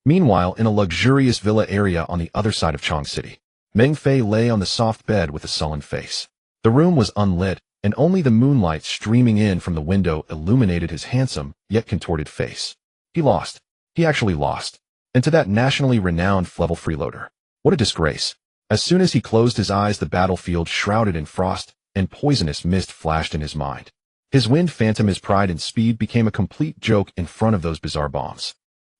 Meanwhile, in a luxurious villa area on the other side of Chong City, Meng Fei lay on the soft bed with a sullen face. The room was unlit, and only the moonlight streaming in from the window illuminated his handsome, yet contorted face. He lost. He actually lost. And to that nationally renowned level freeloader. What a disgrace. As soon as he closed his eyes, the battlefield shrouded in frost, and poisonous mist flashed in his mind. His wind phantom, his pride and speed, became a complete joke in front of those bizarre bombs.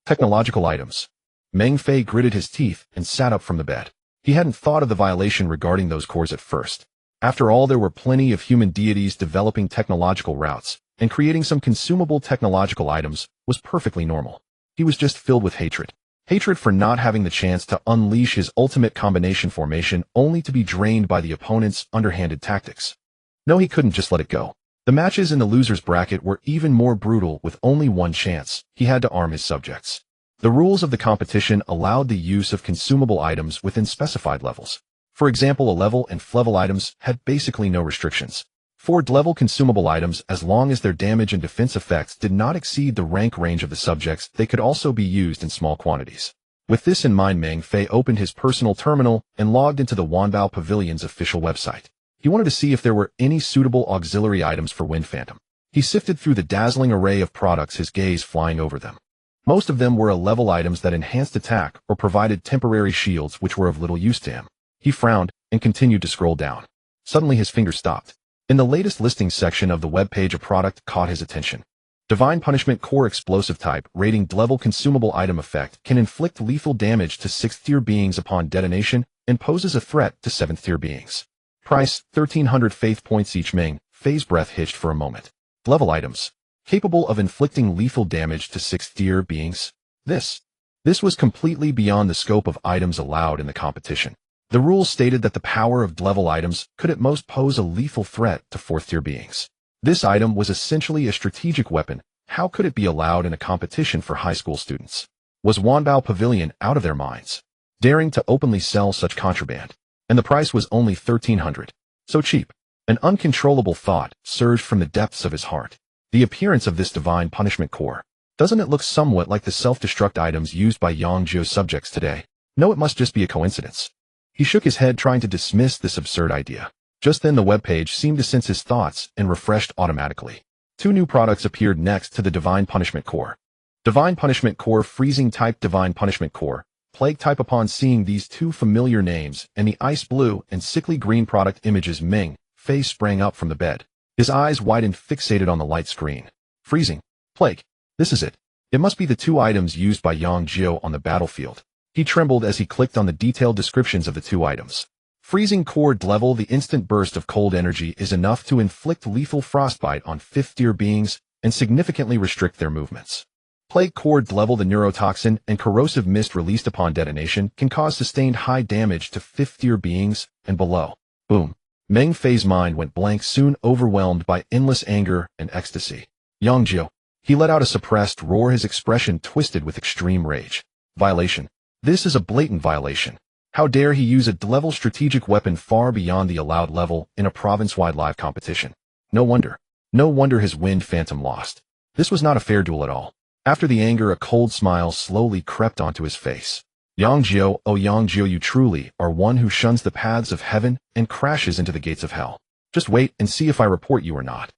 Technological items. Meng Fei gritted his teeth and sat up from the bed. He hadn't thought of the violation regarding those cores at first. After all, there were plenty of human deities developing technological routes, and creating some consumable technological items was perfectly normal. He was just filled with hatred. Hatred for not having the chance to unleash his ultimate combination formation, only to be drained by the opponent's underhanded tactics. No, he couldn't just let it go. The matches in the loser's bracket were even more brutal. With only one chance, he had to arm his subjects. The rules of the competition allowed the use of consumable items within specified levels. For example, a level and level items had basically no restrictions. For level consumable items, as long as their damage and defense effects did not exceed the rank range of the subjects, they could also be used in small quantities. With this in mind, Meng Fei opened his personal terminal and logged into the Wanbao Pavilion's official website. He wanted to see if there were any suitable auxiliary items for Wind Phantom. He sifted through the dazzling array of products, his gaze flying over them. Most of them were level items that enhanced attack or provided temporary shields, which were of little use to him. He frowned and continued to scroll down. Suddenly his finger stopped. In the latest listings section of the webpage, a product caught his attention. Divine Punishment Core Explosive Type, rating level consumable item effect, can inflict lethal damage to 6th tier beings upon detonation and poses a threat to 7th tier beings. Price, 1,300 faith points each. Meng Fei's breath hitched for a moment. Level items, capable of inflicting lethal damage to 6th tier beings. This was completely beyond the scope of items allowed in the competition. The rules stated that the power of level items could at most pose a lethal threat to 4th tier beings. This item was essentially a strategic weapon. How could it be allowed in a competition for high school students? Was Wanbao Pavilion out of their minds, daring to openly sell such contraband? And the price was only 1,300. So cheap. An uncontrollable thought surged from the depths of his heart. The appearance of this Divine Punishment Core. Doesn't it look somewhat like the self-destruct items used by Yang Jiu subjects today? No, it must just be a coincidence. He shook his head, trying to dismiss this absurd idea. Just then the webpage seemed to sense his thoughts and refreshed automatically. 2 new products appeared next to the Divine Punishment Core. Divine Punishment Core Freezing Type, Divine Punishment Core Plague Type. Upon seeing these 2 familiar names and the ice blue and sickly green product images, Meng Fei sprang up from the bed. His eyes widened, fixated on the light screen. Freezing. Plague. This is it. It must be the 2 items used by Yang Jiu on the battlefield. He trembled as he clicked on the detailed descriptions of the 2 items. Freezing Core level. The instant burst of cold energy is enough to inflict lethal frostbite on 5th tier beings and significantly restrict their movements. Plague Core level. The neurotoxin and corrosive mist released upon detonation can cause sustained high damage to 5th tier beings and below. Boom. Meng Fei's mind went blank, soon overwhelmed by endless anger and ecstasy. Yang Jiu. He let out a suppressed roar, his expression twisted with extreme rage. Violation. This is a blatant violation. How dare he use a level strategic weapon far beyond the allowed level in a province-wide live competition? No wonder his Wind Phantom lost. This was not a fair duel at all. After the anger, a cold smile slowly crept onto his face. Yang Jiu, oh Yang Jiu, you truly are one who shuns the paths of heaven and crashes into the gates of hell. Just wait and see if I report you or not.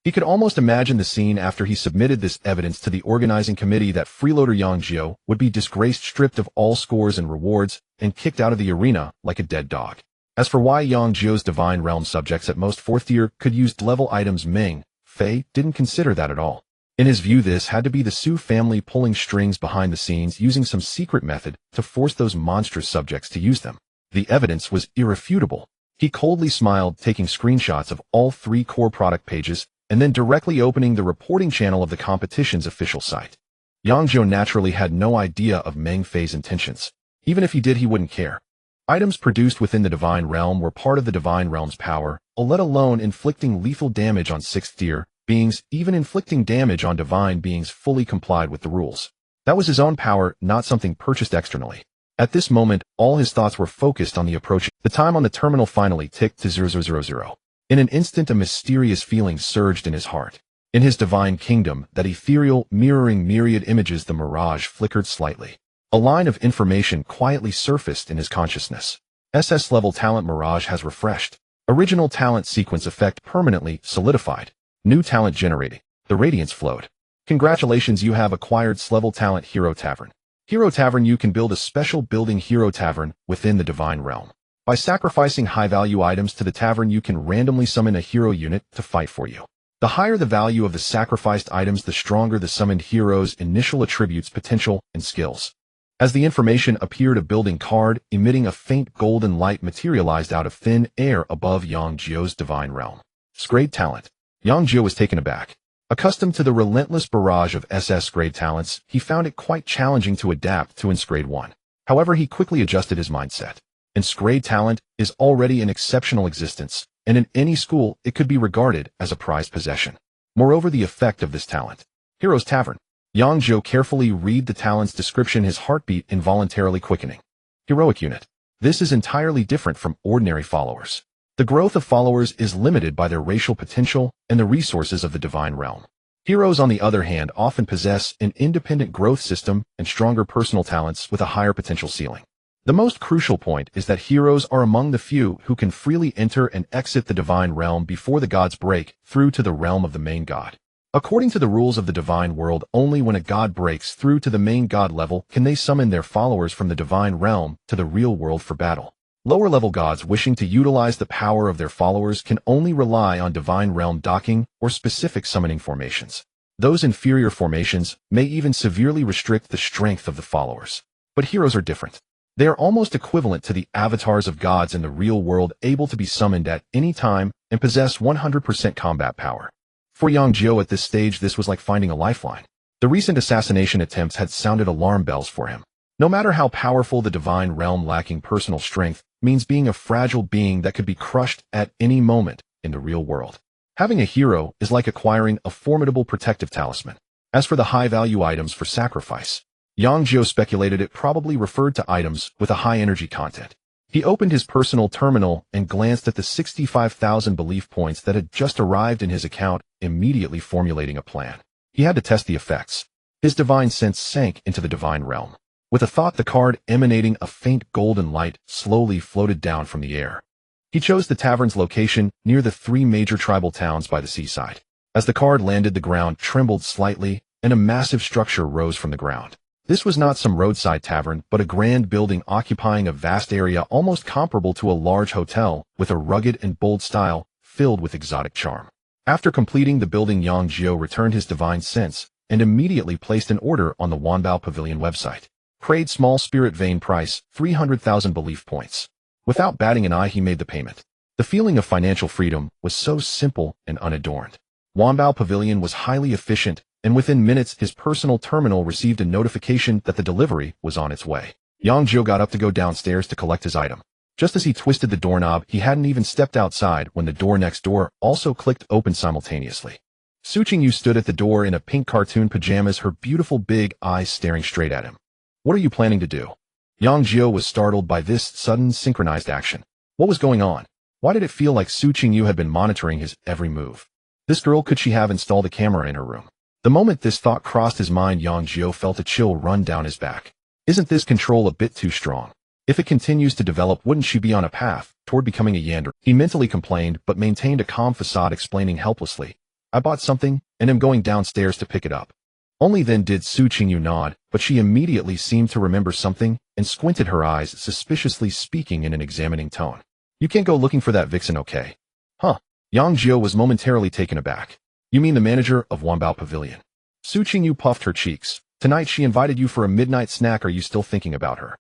He could almost imagine the scene after he submitted this evidence to the organizing committee. That freeloader Yang Jiu would be disgraced, stripped of all scores and rewards, and kicked out of the arena like a dead dog. As for why Yang Jiu's Divine Realm subjects at most 4th tier could use level items, Meng Fei didn't consider that at all. In his view, this had to be the Su family pulling strings behind the scenes, using some secret method to force those monstrous subjects to use them. The evidence was irrefutable. He coldly smiled, taking screenshots of all 3 core product pages, and then directly opening the reporting channel of the competition's official site. Yang Jiu naturally had no idea of Meng Fei's intentions. Even if he did, he wouldn't care. Items produced within the Divine Realm were part of the Divine Realm's power, let alone inflicting lethal damage on 6th tier beings. Even inflicting damage on divine beings fully complied with the rules. That was his own power, not something purchased externally. At this moment, all his thoughts were focused on the approach. The time on the terminal finally ticked to 0000. In an instant, a mysterious feeling surged in his heart. In his divine kingdom, that ethereal, mirroring myriad images, the mirage flickered slightly. A line of information quietly surfaced in his consciousness. SS level talent Mirage has refreshed. Original talent sequence effect permanently solidified. New talent generating. The radiance flowed. Congratulations, you have acquired level talent Hero Tavern. Hero Tavern. You can build a special building Hero Tavern within the Divine Realm. By sacrificing high-value items to the tavern, you can randomly summon a hero unit to fight for you. The higher the value of the sacrificed items, the stronger the summoned hero's initial attributes, potential, and skills. As the information appeared, a building card emitting a faint golden light materialized out of thin air above Yang Jiu's Divine Realm. Grade talent. Yang Jiu was taken aback. Accustomed to the relentless barrage of SS grade talents, he found it quite challenging to adapt to INS grade 1. However, he quickly adjusted his mindset. INS grade talent is already an exceptional existence, and in any school it could be regarded as a prized possession. Moreover, the effect of this talent. Hero's Tavern. Yang Jiu carefully read the talent's description, his heartbeat involuntarily quickening. Heroic unit. This is entirely different from ordinary followers. The growth of followers is limited by their racial potential and the resources of the divine realm. Heroes, on the other hand, often possess an independent growth system and stronger personal talents with a higher potential ceiling. The most crucial point is that heroes are among the few who can freely enter and exit the divine realm before the gods break through to the realm of the main god. According to the rules of the divine world, only when a god breaks through to the main god level can they summon their followers from the divine realm to the real world for battle. Lower-level gods wishing to utilize the power of their followers can only rely on divine realm docking or specific summoning formations. Those inferior formations may even severely restrict the strength of the followers. But heroes are different. They are almost equivalent to the avatars of gods in the real world, able to be summoned at any time and possess 100% combat power. For Yang Jiu at this stage, this was like finding a lifeline. The recent assassination attempts had sounded alarm bells for him. No matter how powerful the divine realm, lacking personal strength means being a fragile being that could be crushed at any moment in the real world. Having a hero is like acquiring a formidable protective talisman. As for the high-value items for sacrifice, Yang Jiu speculated it probably referred to items with a high energy content. He opened his personal terminal and glanced at the 65,000 belief points that had just arrived in his account, immediately formulating a plan. He had to test the effects. His divine sense sank into the divine realm. With a thought, the card, emanating a faint golden light, slowly floated down from the air. He chose the tavern's location near the 3 major tribal towns by the seaside. As the card landed, the ground trembled slightly, and a massive structure rose from the ground. This was not some roadside tavern, but a grand building occupying a vast area almost comparable to a large hotel, with a rugged and bold style, filled with exotic charm. After completing the building, Yang Jiu returned his divine sense, and immediately placed an order on the Wanbao Pavilion website. Crade small spirit vein price, 300,000 belief points. Without batting an eye, he made the payment. The feeling of financial freedom was so simple and unadorned. Wanbao Pavilion was highly efficient, and within minutes his personal terminal received a notification that the delivery was on its way. Yang Jiu got up to go downstairs to collect his item. Just as he twisted the doorknob, he hadn't even stepped outside when the door next door also clicked open simultaneously. Su Qingyu stood at the door in a pink cartoon pajamas, her beautiful big eyes staring straight at him. What are you planning to do? Yang Jiu was startled by this sudden synchronized action. What was going on? Why did it feel like Su Qingyu had been monitoring his every move? This girl, could she have installed a camera in her room? The moment this thought crossed his mind, Yang Jiu felt a chill run down his back. Isn't this control a bit too strong? If it continues to develop, wouldn't she be on a path toward becoming a Yander? He mentally complained, but maintained a calm facade, explaining helplessly, I bought something, and am going downstairs to pick it up. Only then did Su Qingyu nod, but she immediately seemed to remember something and squinted her eyes, suspiciously, speaking in an examining tone. You can't go looking for that vixen, okay? Huh. Yang Jiu was momentarily taken aback. You mean the manager of Wanbao Pavilion? Su Qingyu puffed her cheeks. Tonight she invited you for a midnight snack. Are you still thinking about her?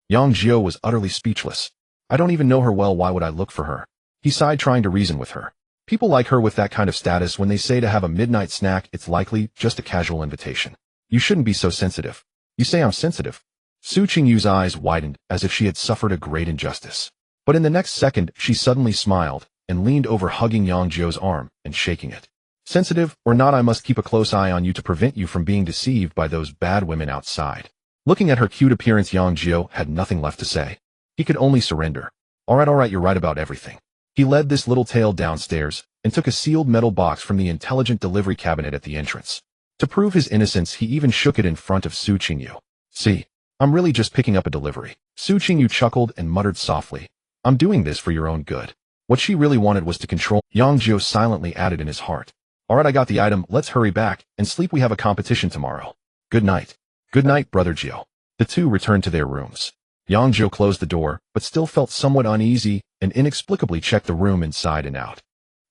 Yang Jiu was utterly speechless. I don't even know her well. Why would I look for her? He sighed, trying to reason with her. People like her with that kind of status, when they say to have a midnight snack, it's likely just a casual invitation. You shouldn't be so sensitive. You say I'm sensitive? Su Qingyu's eyes widened as if she had suffered a great injustice. But in the next second, she suddenly smiled and leaned over, hugging Yang Jiu's arm and shaking it. Sensitive or not, I must keep a close eye on you to prevent you from being deceived by those bad women outside. Looking at her cute appearance, Yang Jiu had nothing left to say. He could only surrender. All right, you're right about everything. He led this little tale downstairs and took a sealed metal box from the intelligent delivery cabinet at the entrance. To prove his innocence, he even shook it in front of Su Qingyu. See, I'm really just picking up a delivery. Su Qingyu chuckled and muttered softly, I'm doing this for your own good. What she really wanted was to control. Yang Jiu silently added in his heart, all right, I got the item. Let's hurry back and sleep. We have a competition tomorrow. Good night. Good night, Brother Jiu. The two returned to their rooms. Yang Jiu closed the door, but still felt somewhat uneasy and inexplicably checked the room inside and out.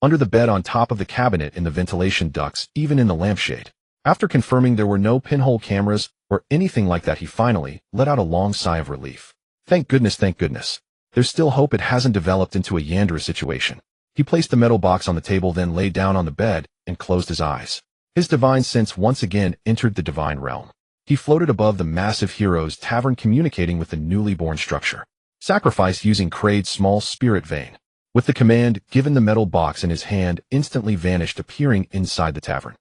Under the bed, on top of the cabinet, in the ventilation ducts, even in the lampshade. After confirming there were no pinhole cameras or anything like that, he finally let out a long sigh of relief. Thank goodness, thank goodness. There's still hope it hasn't developed into a Yandere situation. He placed the metal box on the table, then lay down on the bed and closed his eyes. His divine sense once again entered the divine realm. He floated above the massive Heroes Tavern, communicating with the newly born structure. Sacrifice using Crade's small spirit vein. With the command given, the metal box in his hand instantly vanished, appearing inside the tavern.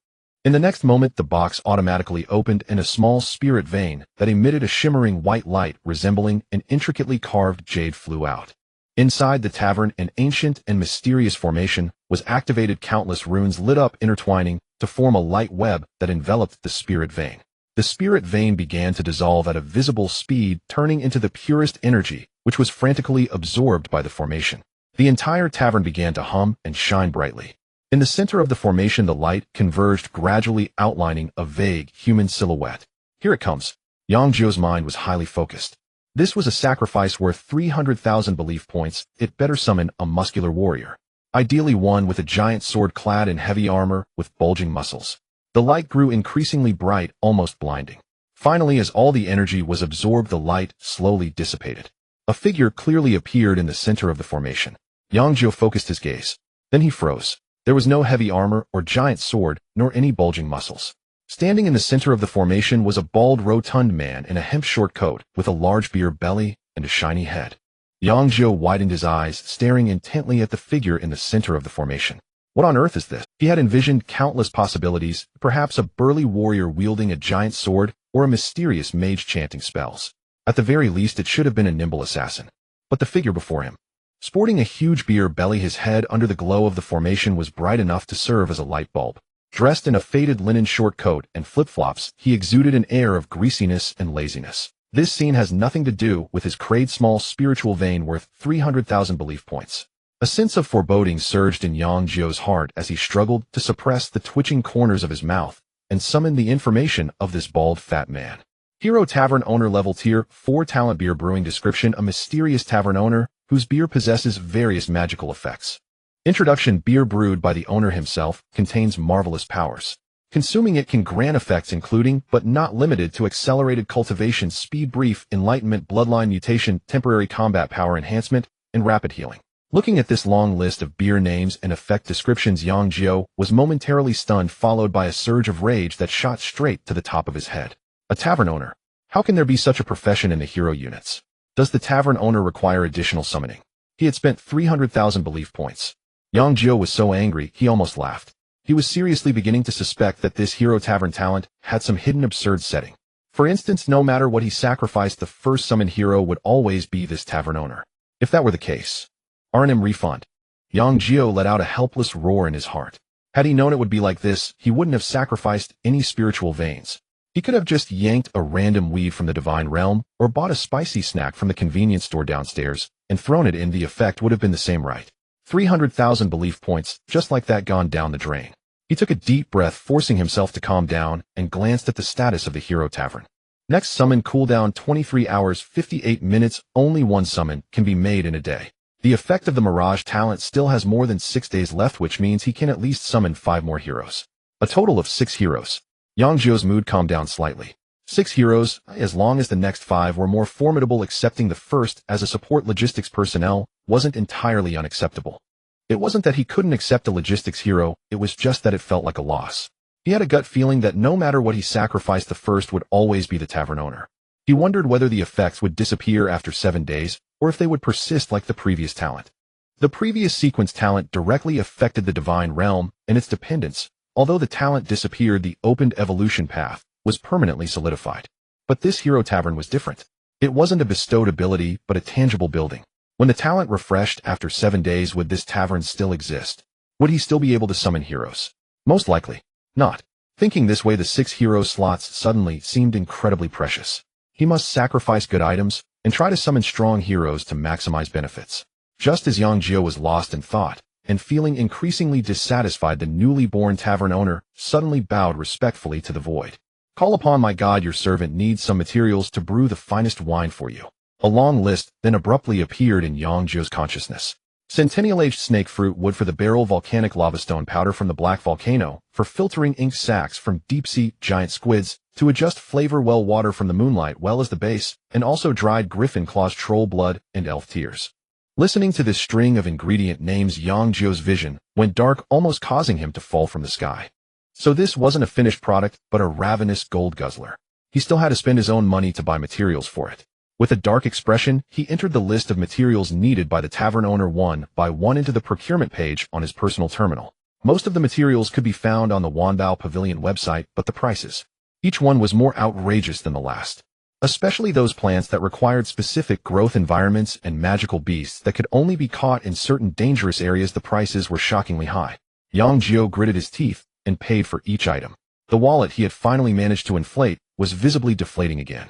In the next moment, the box automatically opened and a small spirit vein that emitted a shimmering white light resembling an intricately carved jade flew out. Inside the tavern, an ancient and mysterious formation was activated. Countless runes lit up, intertwining to form a light web that enveloped the spirit vein. The spirit vein began to dissolve at a visible speed, turning into the purest energy, which was frantically absorbed by the formation. The entire tavern began to hum and shine brightly. In the center of the formation, the light converged, gradually outlining a vague human silhouette. Here it comes. Yang Jiu's mind was highly focused. This was a sacrifice worth 300,000 belief points. It better summon a muscular warrior. Ideally one with a giant sword clad in heavy armor with bulging muscles. The light grew increasingly bright, almost blinding. Finally, as all the energy was absorbed, the light slowly dissipated. A figure clearly appeared in the center of the formation. Yang Jiu focused his gaze. Then he froze. There was no heavy armor or giant sword, nor any bulging muscles. Standing in the center of the formation was a bald, rotund man in a hemp short coat with a large beer belly and a shiny head. Yang Jiu widened his eyes, staring intently at the figure in the center of the formation. What on earth is this? He had envisioned countless possibilities, perhaps a burly warrior wielding a giant sword or a mysterious mage chanting spells. At the very least, it should have been a nimble assassin. But the figure before him, sporting a huge beer belly, his head under the glow of the formation was bright enough to serve as a light bulb. Dressed in a faded linen short coat and flip-flops, he exuded an air of greasiness and laziness. This scene has nothing to do with his crade small spiritual vein worth 300,000 belief points. A sense of foreboding surged in Yang Jiu's heart as he struggled to suppress the twitching corners of his mouth and summon the information of this bald fat man. Hero Tavern Owner, Level Tier 4 Talent Beer Brewing Description: a mysterious tavern owner whose beer possesses various magical effects. Introduction: beer brewed by the owner himself contains marvelous powers. Consuming it can grant effects including, but not limited to, accelerated cultivation speed, brief enlightenment, bloodline mutation, temporary combat power enhancement, and rapid healing. Looking at this long list of beer names and effect descriptions, Yang Jiu was momentarily stunned, followed by a surge of rage that shot straight to the top of his head. A tavern owner? How can there be such a profession in the hero units? Does the tavern owner require additional summoning? He had spent 300,000 belief points. Yang Jiu was so angry, he almost laughed. He was seriously beginning to suspect that this hero tavern talent had some hidden absurd setting. For instance, no matter what he sacrificed, the first summoned hero would always be this tavern owner. If that were the case, R&M refund. Yang Jiu let out a helpless roar in his heart. Had he known it would be like this, he wouldn't have sacrificed any spiritual veins. He could have just yanked a random weave from the divine realm or bought a spicy snack from the convenience store downstairs and thrown it in. The effect would have been the same, right? 300,000 belief points, just like that, gone down the drain. He took a deep breath, forcing himself to calm down, and glanced at the status of the hero tavern. Next summon cooldown 23 hours 58 minutes. Only one summon can be made in a day. The effect of the Mirage talent still has more than 6 days left, which means he can at least summon 5 more heroes. A total of 6 heroes. Yang Jiu's mood calmed down slightly. 6 heroes, as long as the next 5 were more formidable. Accepting the first as a support logistics personnel wasn't entirely unacceptable. It wasn't that he couldn't accept a logistics hero, it was just that it felt like a loss. He had a gut feeling that no matter what he sacrificed, the first would always be the tavern owner. He wondered whether the effects would disappear after 7 days, or if they would persist like the previous talent. The previous sequence talent directly affected the divine realm and its dependents. Although the talent disappeared, the opened evolution path was permanently solidified. But this hero tavern was different. It wasn't a bestowed ability, but a tangible building. When the talent refreshed after 7 days, would this tavern still exist? Would he still be able to summon heroes? Most likely not. Thinking this way, the 6 hero slots suddenly seemed incredibly precious. He must sacrifice good items and try to summon strong heroes to maximize benefits. Just as Yang Jiu was lost in thought and feeling increasingly dissatisfied, the newly born tavern owner suddenly bowed respectfully to the void. Call upon my god, your servant needs some materials to brew the finest wine for you. A long list then abruptly appeared in Yang Jiu's consciousness. Centennial-aged snake fruit wood for the barrel, volcanic lava stone powder from the black volcano, for filtering ink sacks from deep-sea giant squids, to adjust flavor well water from the moonlight well as the base, and also dried griffin claws, troll blood, and elf tears. Listening to this string of ingredient names, Yang Jiu's vision went dark, almost causing him to fall from the sky. So this wasn't a finished product, but a ravenous gold guzzler. He still had to spend his own money to buy materials for it. With a dark expression, he entered the list of materials needed by the tavern owner one by one into the procurement page on his personal terminal. Most of the materials could be found on the Wanbao Pavilion website, but the prices. Each one was more outrageous than the last. Especially those plants that required specific growth environments and magical beasts that could only be caught in certain dangerous areas. The prices were shockingly high. Yang Jiu gritted his teeth and paid for each item. The wallet he had finally managed to inflate was visibly deflating again.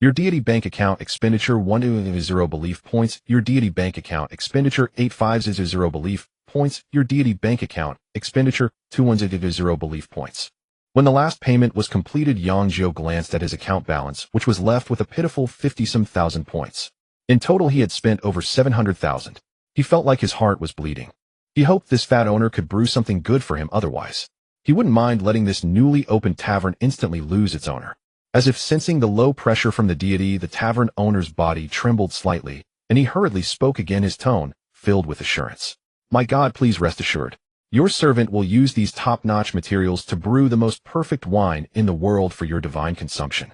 Your deity bank account expenditure 100 belief points. Your deity bank account expenditure 850 belief points. Your deity bank account expenditure 210 belief points. When the last payment was completed, Yang Jiu glanced at his account balance, which was left with a pitiful 50-some thousand points. In total, he had spent over 700,000. He felt like his heart was bleeding. He hoped this fat owner could brew something good for him otherwise. He wouldn't mind letting this newly opened tavern instantly lose its owner. As if sensing the low pressure from the deity, the tavern owner's body trembled slightly, and he hurriedly spoke again, his tone filled with assurance. My God, please rest assured. Your servant will use these top-notch materials to brew the most perfect wine in the world for your divine consumption.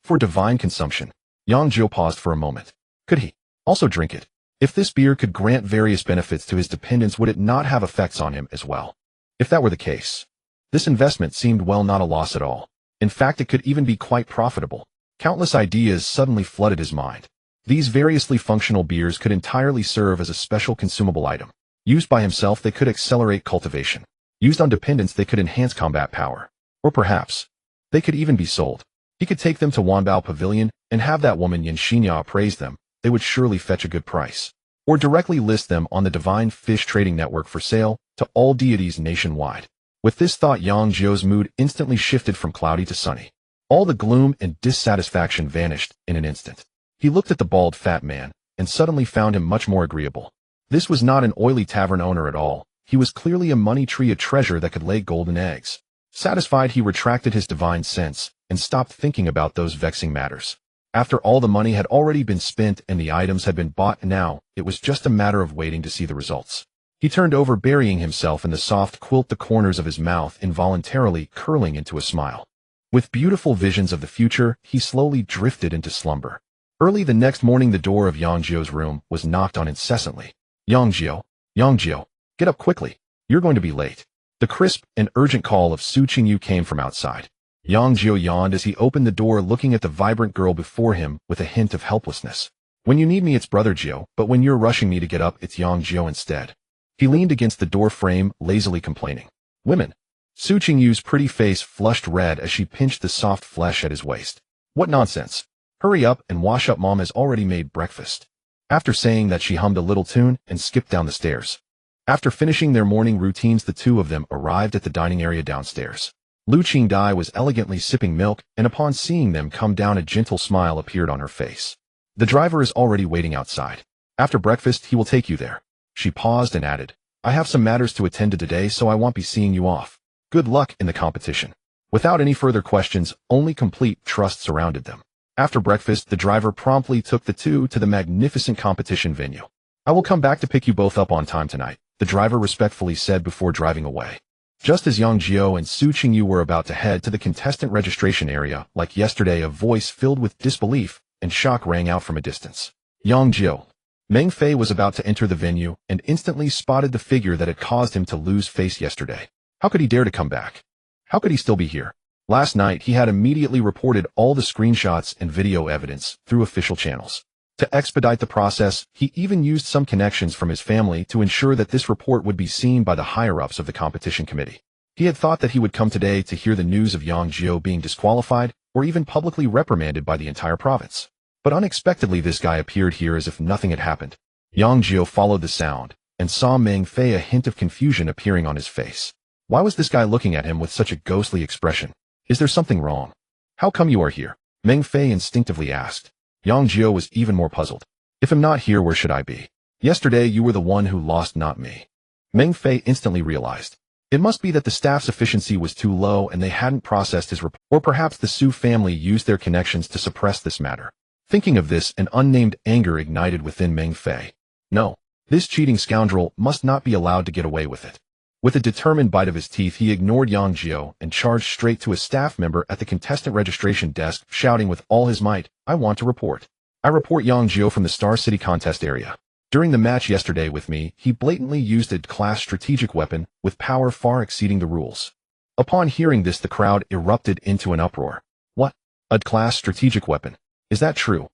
For divine consumption. Yang Jiu paused for a moment. Could he also drink it? If this beer could grant various benefits to his dependents, would it not have effects on him as well? If that were the case, this investment seemed well not a loss at all. In fact, it could even be quite profitable. Countless ideas suddenly flooded his mind. These variously functional beers could entirely serve as a special consumable item. Used by himself, they could accelerate cultivation. Used on dependents, they could enhance combat power. Or perhaps, they could even be sold. He could take them to Wanbao Pavilion and have that woman Yan Xinya appraise them. They would surely fetch a good price. Or directly list them on the Divine Fish Trading Network for sale to all deities nationwide. With this thought, Yang Jiu's mood instantly shifted from cloudy to sunny. All the gloom and dissatisfaction vanished in an instant. He looked at the bald fat man and suddenly found him much more agreeable. This was not an oily tavern owner at all. He was clearly a money tree, a treasure that could lay golden eggs. Satisfied, he retracted his divine sense and stopped thinking about those vexing matters. After all, the money had already been spent and the items had been bought, and now it was just a matter of waiting to see the results. He turned over, burying himself in the soft quilt, the corners of his mouth involuntarily curling into a smile. With beautiful visions of the future, he slowly drifted into slumber. Early the next morning, the door of Yang Jiu's room was knocked on incessantly. Yang Jiu, get up quickly. You're going to be late. The crisp and urgent call of Su Qingyu came from outside. Yang Jiu yawned as he opened the door, looking at the vibrant girl before him with a hint of helplessness. When you need me, it's Brother Jiu, but when you're rushing me to get up, it's Yang Jiu instead. He leaned against the door frame, lazily complaining. Women. Su Qingyu's pretty face flushed red as she pinched the soft flesh at his waist. What nonsense. Hurry up and wash up, Mom has already made breakfast. After saying that, she hummed a little tune and skipped down the stairs. After finishing their morning routines, the two of them arrived at the dining area downstairs. Lu Qingdai was elegantly sipping milk, and upon seeing them come down, a gentle smile appeared on her face. The driver is already waiting outside. After breakfast, he will take you there. She paused and added, I have some matters to attend to today, so I won't be seeing you off. Good luck in the competition. Without any further questions, only complete trust surrounded them. After breakfast, the driver promptly took the two to the magnificent competition venue. I will come back to pick you both up on time tonight, the driver respectfully said before driving away. Just as Yang Jiu and Su Qingyu were about to head to the contestant registration area, like yesterday, a voice filled with disbelief and shock rang out from a distance. Yang Jiu. Meng Fei was about to enter the venue and instantly spotted the figure that had caused him to lose face yesterday. How could he dare to come back? How could he still be here? Last night, he had immediately reported all the screenshots and video evidence through official channels. To expedite the process, he even used some connections from his family to ensure that this report would be seen by the higher-ups of the competition committee. He had thought that he would come today to hear the news of Yang Jiu being disqualified or even publicly reprimanded by the entire province. But unexpectedly, this guy appeared here as if nothing had happened. Yang Jiu followed the sound and saw Meng Fei, a hint of confusion appearing on his face. Why was this guy looking at him with such a ghostly expression? Is there something wrong? How come you are here? Meng Fei instinctively asked. Yang Jiu was even more puzzled. If I'm not here, where should I be? Yesterday you were the one who lost, not me. Meng Fei instantly realized. It must be that the staff's efficiency was too low and they hadn't processed his report, or perhaps the Su family used their connections to suppress this matter. Thinking of this, an unnamed anger ignited within Meng Fei. No, this cheating scoundrel must not be allowed to get away with it. With a determined bite of his teeth, he ignored Yang Jiu and charged straight to a staff member at the contestant registration desk, shouting with all his might, I want to report. I report Yang Jiu from the Star City contest area. During the match yesterday with me, he blatantly used a class strategic weapon with power far exceeding the rules. Upon hearing this, the crowd erupted into an uproar. What? A class strategic weapon? Is that true?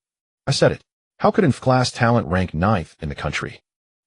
I said it. How could a class talent rank 9th in the country?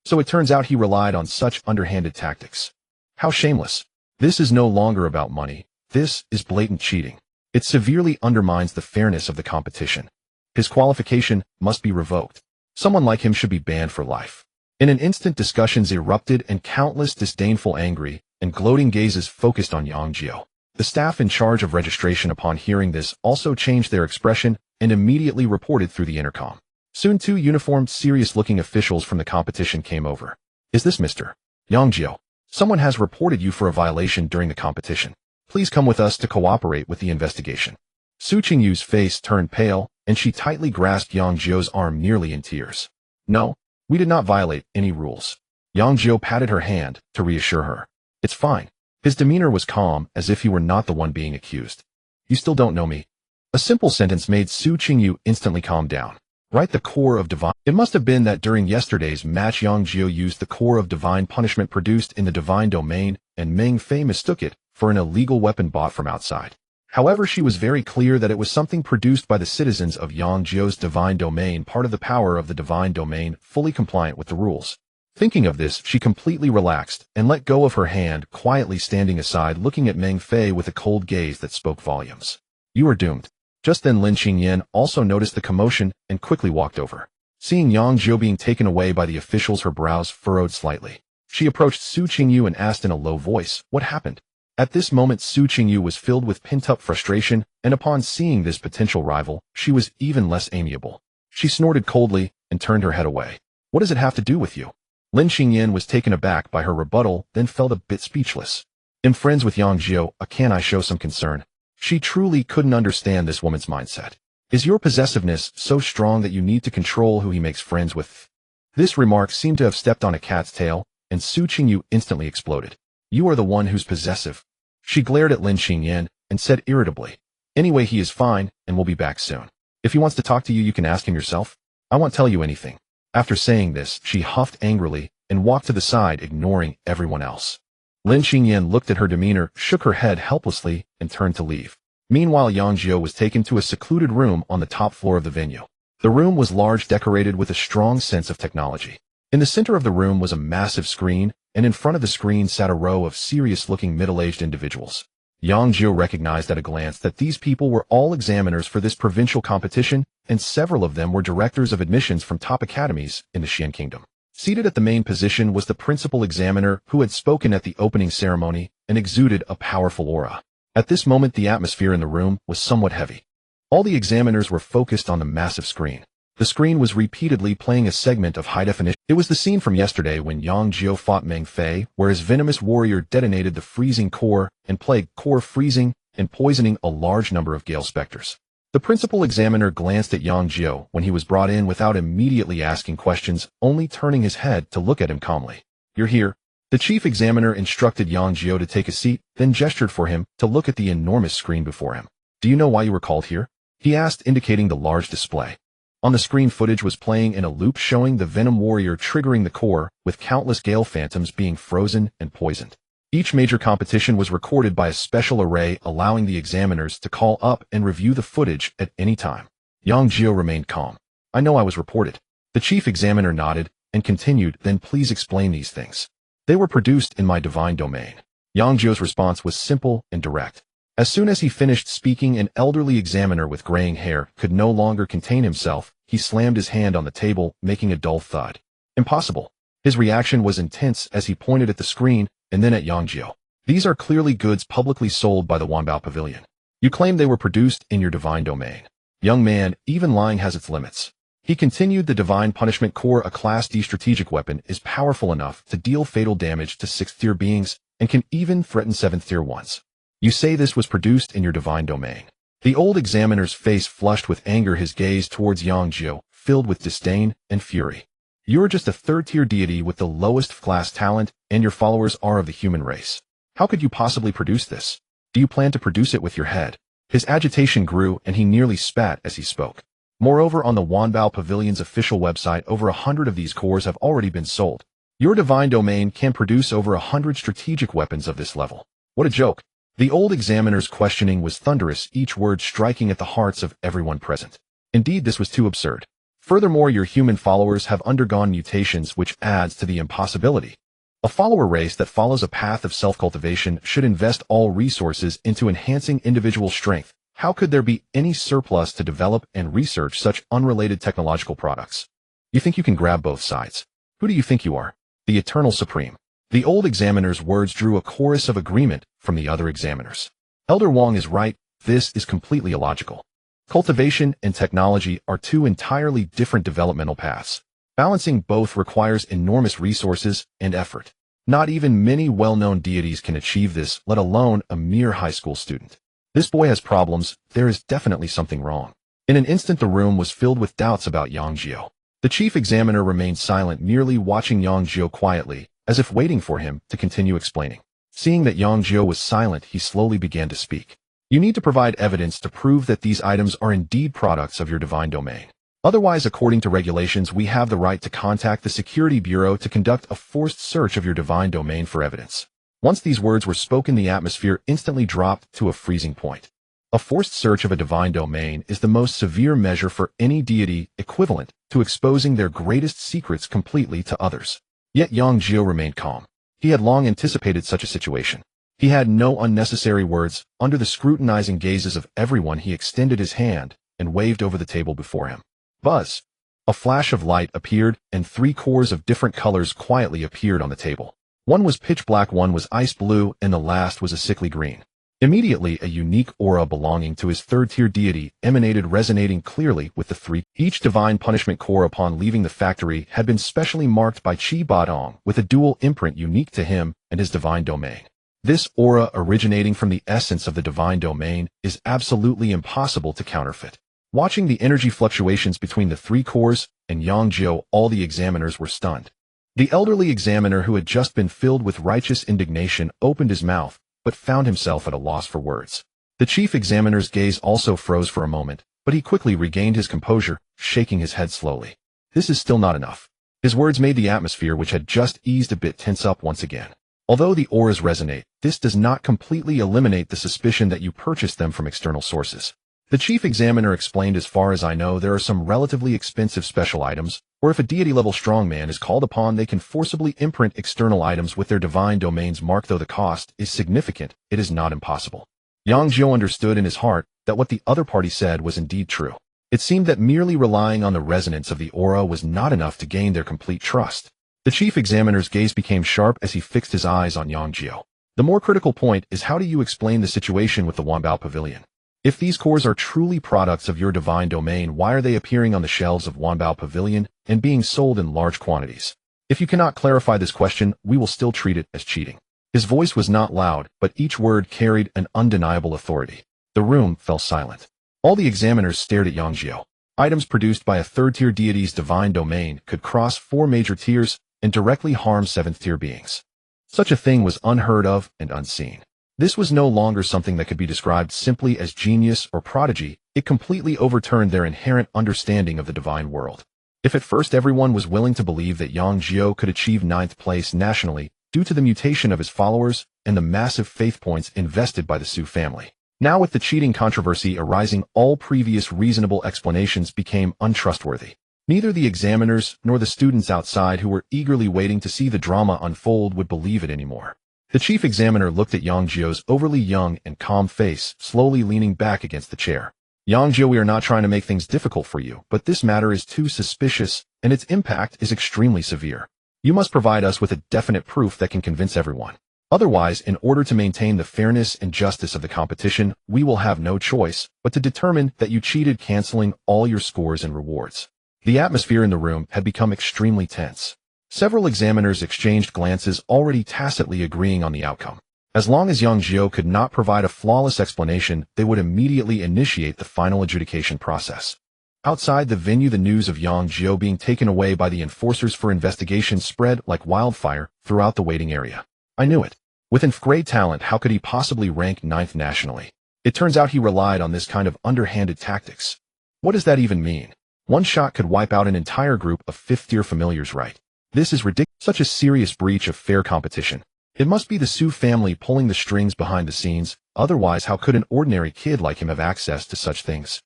So it turns out he relied on such underhanded tactics. How shameless. This is no longer about money. This is blatant cheating. It severely undermines the fairness of the competition. His qualification must be revoked. Someone like him should be banned for life. In an instant, discussions erupted and countless disdainful, angry, and gloating gazes focused on Yang Jiu. The staff in charge of registration, upon hearing this, also changed their expression and immediately reported through the intercom. Soon 2 uniformed, serious-looking officials from the competition came over. Is this Mr. Yang Jiu? Someone has reported you for a violation during the competition. Please come with us to cooperate with the investigation. Su Qingyu's face turned pale, and she tightly grasped Yang Jiu's arm, nearly in tears. No, we did not violate any rules. Yang Jiu patted her hand to reassure her. It's fine. His demeanor was calm, as if he were not the one being accused. You still don't know me? A simple sentence made Su Qingyu instantly calm down. Right, the core of divine. It must have been that during yesterday's match Yang Jiu used the core of divine punishment produced in the divine domain, and Meng Fei mistook it for an illegal weapon bought from outside. However, she was very clear that it was something produced by the citizens of Yang Jiu's divine domain, part of the power of the divine domain, fully compliant with the rules. Thinking of this, she completely relaxed and let go of her hand, quietly standing aside, looking at Meng Fei with a cold gaze that spoke volumes. You are doomed. Just then Lin Qingyan also noticed the commotion and quickly walked over. Seeing Yang Jiu being taken away by the officials, her brows furrowed slightly. She approached Su Qingyu and asked in a low voice, what happened? At this moment, Su Qingyu was filled with pent-up frustration, and upon seeing this potential rival, she was even less amiable. She snorted coldly and turned her head away. What does it have to do with you? Lin Qingyan was taken aback by her rebuttal, then felt a bit speechless. I'm friends with Yang Jiu, can I show some concern? She truly couldn't understand this woman's mindset. Is your possessiveness so strong that you need to control who he makes friends with? This remark seemed to have stepped on a cat's tail, and Su Qingyu instantly exploded. You are the one who's possessive. She glared at Lin Qingyan and said irritably, anyway, he is fine and will be back soon. If he wants to talk to you, you can ask him yourself. I won't tell you anything. After saying this, she huffed angrily and walked to the side, ignoring everyone else. Lin Qingyan looked at her demeanor, shook her head helplessly, and turned to leave. Meanwhile, Yang Jiu was taken to a secluded room on the top floor of the venue. The room was large, decorated with a strong sense of technology. In the center of the room was a massive screen, and in front of the screen sat a row of serious-looking middle-aged individuals. Yang Jiu recognized at a glance that these people were all examiners for this provincial competition, and several of them were directors of admissions from top academies in the Xian Kingdom. Seated at the main position was the principal examiner, who had spoken at the opening ceremony and exuded a powerful aura. At this moment, the atmosphere in the room was somewhat heavy. All the examiners were focused on the massive screen. The screen was repeatedly playing a segment of high definition. It was the scene from yesterday when Yang Jiu fought Meng Fei, where his venomous warrior detonated the freezing core and plagued core freezing and poisoning a large number of Gale Spectres. The principal examiner glanced at Yang Jiu when he was brought in without immediately asking questions, only turning his head to look at him calmly. You're here. The chief examiner instructed Yang Jiu to take a seat, then gestured for him to look at the enormous screen before him. Do you know why you were called here? He asked, indicating the large display. On the screen, footage was playing in a loop showing the Venom warrior triggering the core, with countless Gale Phantoms being frozen and poisoned. Each major competition was recorded by a special array, allowing the examiners to call up and review the footage at any time. Yang Jiu remained calm. I know I was reported. The chief examiner nodded and continued, then please explain these things. They were produced in my divine domain. Yang Jiu's response was simple and direct. As soon as he finished speaking, an elderly examiner with graying hair could no longer contain himself. He slammed his hand on the table, making a dull thud. Impossible. His reaction was intense as he pointed at the screen and then at Yang Jiu. These are clearly goods publicly sold by the Wanbao Pavilion. You claim they were produced in your divine domain. Young man, even lying has its limits. He continued, the divine punishment core, a class D strategic weapon, is powerful enough to deal fatal damage to 6th tier beings and can even threaten 7th tier ones. You say this was produced in your divine domain. The old examiner's face flushed with anger, his gaze towards Yang Jiu filled with disdain and fury. You're just a 3rd tier deity with the lowest class talent, and your followers are of the human race. How could you possibly produce this? Do you plan to produce it with your head? His agitation grew and he nearly spat as he spoke. Moreover, on the Wanbao Pavilion's official website, over 100 of these cores have already been sold. Your divine domain can produce over 100 strategic weapons of this level. What a joke. The old examiner's questioning was thunderous, each word striking at the hearts of everyone present. Indeed, this was too absurd. Furthermore, your human followers have undergone mutations, which adds to the impossibility. A follower race that follows a path of self-cultivation should invest all resources into enhancing individual strength. How could there be any surplus to develop and research such unrelated technological products? You think you can grab both sides? Who do you think you are? The Eternal Supreme. The old examiner's words drew a chorus of agreement from the other examiners. Elder Wang is right, this is completely illogical. Cultivation and technology are two entirely different developmental paths. Balancing both requires enormous resources and effort. Not even many well-known deities can achieve this, let alone a mere high school student. This boy has problems, there is definitely something wrong. In an instant the room was filled with doubts about Yang Jiu. The chief examiner remained silent, merely watching Yang Jiu quietly, as if waiting for him to continue explaining. Seeing that Yang Jiu was silent, he slowly began to speak. You need to provide evidence to prove that these items are indeed products of your divine domain. Otherwise, according to regulations, we have the right to contact the Security Bureau to conduct a forced search of your divine domain for evidence. Once these words were spoken, the atmosphere instantly dropped to a freezing point. A forced search of a divine domain is the most severe measure for any deity, equivalent to exposing their greatest secrets completely to others. Yet Yang Jiu remained calm. He had long anticipated such a situation. He had no unnecessary words. Under the scrutinizing gazes of everyone, he extended his hand and waved over the table before him. Buzz! A flash of light appeared, and 3 cores of different colors quietly appeared on the table. One was pitch black, one was ice blue, and the last was a sickly green. Immediately, a unique aura belonging to his third-tier deity emanated, resonating clearly with the 3. Each divine punishment core upon leaving the factory had been specially marked by Qi Badong with a dual imprint unique to him and his divine domain. This aura, originating from the essence of the divine domain, is absolutely impossible to counterfeit. Watching the energy fluctuations between the 3 cores and Yang Jiu, all the examiners were stunned. The elderly examiner, who had just been filled with righteous indignation, opened his mouth, but found himself at a loss for words. The chief examiner's gaze also froze for a moment, but he quickly regained his composure, shaking his head slowly. This is still not enough. His words made the atmosphere, which had just eased a bit, tense up once again. Although the auras resonate, this does not completely eliminate the suspicion that you purchased them from external sources. The chief examiner explained, as far as I know, there are some relatively expensive special items, or if a deity-level strongman is called upon, they can forcibly imprint external items with their divine domain's mark. Though the cost is significant, it is not impossible. Yang Jiu understood in his heart that what the other party said was indeed true. It seemed that merely relying on the resonance of the aura was not enough to gain their complete trust. The chief examiner's gaze became sharp as he fixed his eyes on Yang Jiu. The more critical point is, how do you explain the situation with the Wanbao Pavilion? If these cores are truly products of your divine domain, why are they appearing on the shelves of Wanbao Pavilion and being sold in large quantities? If you cannot clarify this question, we will still treat it as cheating. His voice was not loud, but each word carried an undeniable authority. The room fell silent. All the examiners stared at Yang Jiu. Items produced by a third-tier deity's divine domain could cross 4 major tiers and directly harm 7th-tier beings. Such a thing was unheard of and unseen. This was no longer something that could be described simply as genius or prodigy. It completely overturned their inherent understanding of the divine world. If at first everyone was willing to believe that Yang Jiu could achieve 9th place nationally due to the mutation of his followers and the massive faith points invested by the Su family, now with the cheating controversy arising, all previous reasonable explanations became untrustworthy. Neither the examiners nor the students outside, who were eagerly waiting to see the drama unfold, would believe it anymore. The chief examiner looked at Yang Jiu's overly young and calm face, slowly leaning back against the chair. Yang Jiu, we are not trying to make things difficult for you, but this matter is too suspicious, and its impact is extremely severe. You must provide us with a definite proof that can convince everyone. Otherwise, in order to maintain the fairness and justice of the competition, we will have no choice but to determine that you cheated, canceling all your scores and rewards. The atmosphere in the room had become extremely tense. Several examiners exchanged glances, already tacitly agreeing on the outcome. As long as Yang Jiu could not provide a flawless explanation, they would immediately initiate the final adjudication process. Outside the venue, the news of Yang Jiu being taken away by the enforcers for investigation spread like wildfire throughout the waiting area. I knew it. With great talent, how could he possibly rank 9th nationally? It turns out he relied on this kind of underhanded tactics. What does that even mean? One shot could wipe out an entire group of fifth-tier familiars, right? This is ridiculous. Such a serious breach of fair competition. It must be the Su family pulling the strings behind the scenes, otherwise how could an ordinary kid like him have access to such things?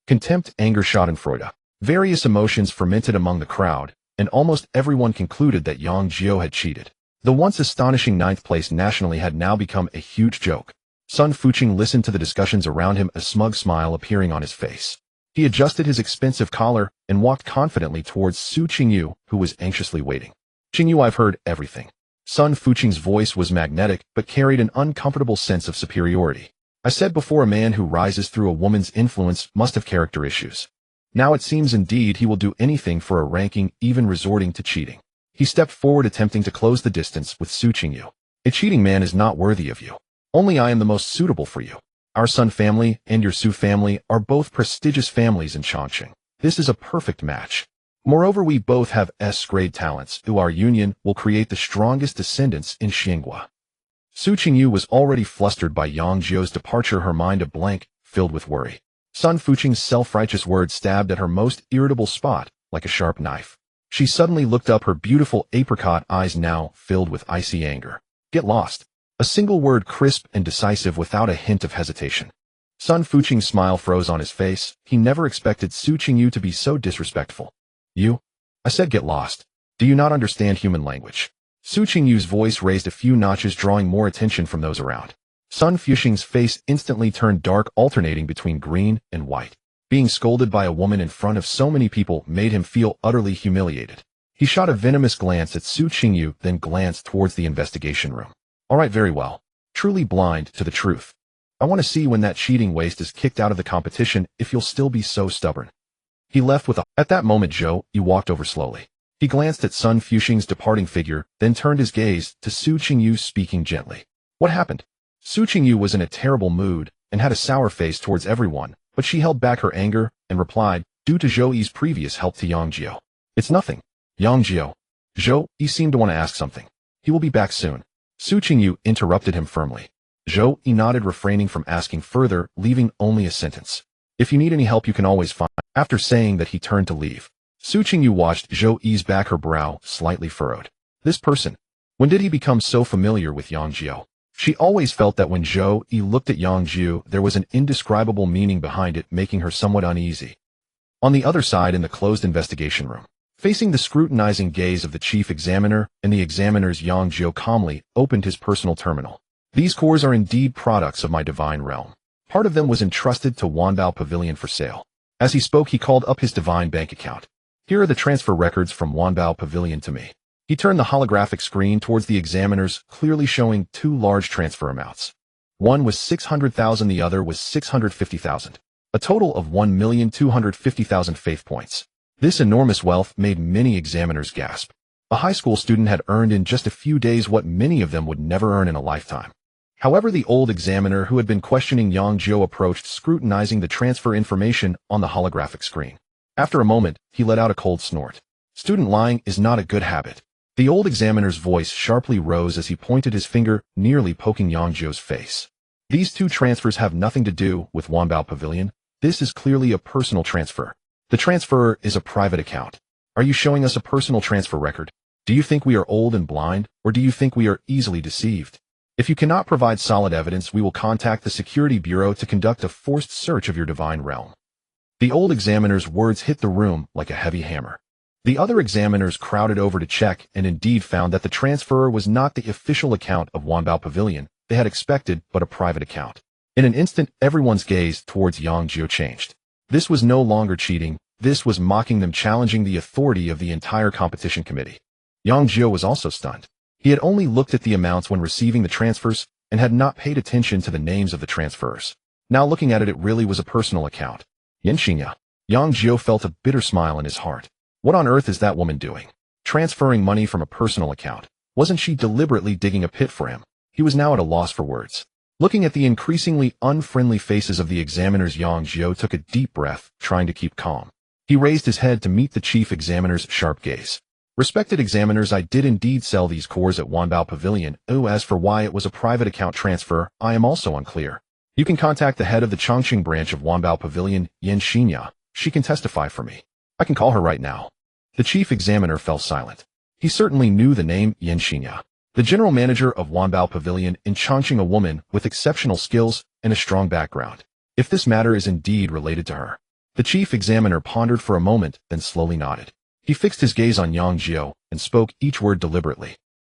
Contempt, anger, schadenfreude. Various emotions fermented among the crowd, and almost everyone concluded that Yang Jiu had cheated. The once astonishing ninth place nationally had now become a huge joke. Sun Fuqing listened to the discussions around him, a smug smile appearing on his face. He adjusted his expensive collar and walked confidently towards Su Qingyu, who was anxiously waiting. Qingyu, I've heard everything. Sun Fuqing's voice was magnetic, but carried an uncomfortable sense of superiority. I said before, a man who rises through a woman's influence must have character issues. Now it seems indeed he will do anything for a ranking, even resorting to cheating. He stepped forward, attempting to close the distance with Su Qingyu. A cheating man is not worthy of you. Only I am the most suitable for you. Our Sun family and your Su family are both prestigious families in Chongqing. This is a perfect match. Moreover, we both have S-grade talents, who our union will create the strongest descendants in Xinghua. Su Qingyu was already flustered by Yang Jiu's departure, her mind a blank, filled with worry. Sun Fuqing's self-righteous words stabbed at her most irritable spot, like a sharp knife. She suddenly looked up, her beautiful apricot eyes now filled with icy anger. Get lost. A single word, crisp and decisive, without a hint of hesitation. Sun Fuqing's smile froze on his face. He never expected Su Qingyu to be so disrespectful. You? I said get lost. Do you not understand human language? Su Qingyu's voice raised a few notches, drawing more attention from those around. Sun Fuqing's face instantly turned dark, alternating between green and white. Being scolded by a woman in front of so many people made him feel utterly humiliated. He shot a venomous glance at Su Qingyu, then glanced towards the investigation room. All right, very well. Truly blind to the truth. I want to see when that cheating waste is kicked out of the competition, if you'll still be so stubborn. He left with a... At that moment, Zhou Yi walked over slowly. He glanced at Sun Fuqing's departing figure, then turned his gaze to Su Qingyu, speaking gently. What happened? Su Qingyu was in a terrible mood and had a sour face towards everyone, but she held back her anger and replied, due to Zhou Yi's previous help to Yang Jiu. It's nothing. Yang Jiu. Zhou Yi seemed to want to ask something. He will be back soon. Su Qingyu interrupted him firmly. Zhou Yi nodded, refraining from asking further, leaving only a sentence. If you need any help, you can always find. After saying that, he turned to leave. Su Qingyu watched Zhou Yi's back, her brow slightly furrowed. This person. When did he become so familiar with Yang Jiu? She always felt that when Zhou Yi looked at Yang Jiu, there was an indescribable meaning behind it, making her somewhat uneasy. On the other side, in the closed investigation room, facing the scrutinizing gaze of the chief examiner and the examiners, Yang Jiu calmly opened his personal terminal. These cores are indeed products of my divine realm. Part of them was entrusted to Wanbao Pavilion for sale. As he spoke, he called up his divine bank account. Here are the transfer records from Wanbao Pavilion to me. He turned the holographic screen towards the examiners, clearly showing two large transfer amounts. One was 600,000, the other was 650,000. A total of 1,250,000 faith points. This enormous wealth made many examiners gasp. A high school student had earned in just a few days what many of them would never earn in a lifetime. However, the old examiner who had been questioning Yang Jiu approached, scrutinizing the transfer information on the holographic screen. After a moment, he let out a cold snort. Student lying is not a good habit. The old examiner's voice sharply rose as he pointed his finger, nearly poking Yang Jiu's face. These two transfers have nothing to do with Wanbao Pavilion. This is clearly a personal transfer. The transferor is a private account. Are you showing us a personal transfer record? Do you think we are old and blind, or do you think we are easily deceived? If you cannot provide solid evidence, we will contact the Security Bureau to conduct a forced search of your divine realm. The old examiner's words hit the room like a heavy hammer. The other examiners crowded over to check and indeed found that the transferor was not the official account of Wanbao Pavilion they had expected, but a private account. In an instant, everyone's gaze towards Yang Jiu changed. This was no longer cheating. This was mocking them, challenging the authority of the entire competition committee. Yang Jiu was also stunned. He had only looked at the amounts when receiving the transfers and had not paid attention to the names of the transfers. Now looking at it, it really was a personal account. Yanxinya. Yang Jiu felt a bitter smile in his heart. What on earth is that woman doing? Transferring money from a personal account. Wasn't she deliberately digging a pit for him? He was now at a loss for words. Looking at the increasingly unfriendly faces of the examiners, Yang Jiu took a deep breath, trying to keep calm. He raised his head to meet the chief examiner's sharp gaze. Respected examiners, I did indeed sell these cores at Wanbao Pavilion. As for why it was a private account transfer, I am also unclear. You can contact the head of the Chongqing branch of Wanbao Pavilion, Yan Xinya. She can testify for me. I can call her right now. The chief examiner fell silent. He certainly knew the name Yang Jiu, the general manager of Wanbao Pavilion in Chongqing, a woman with exceptional skills and a strong background. If this matter is indeed related to her. The chief examiner pondered for a moment, then slowly nodded. He fixed his gaze on Yang Jiu and spoke each word deliberately.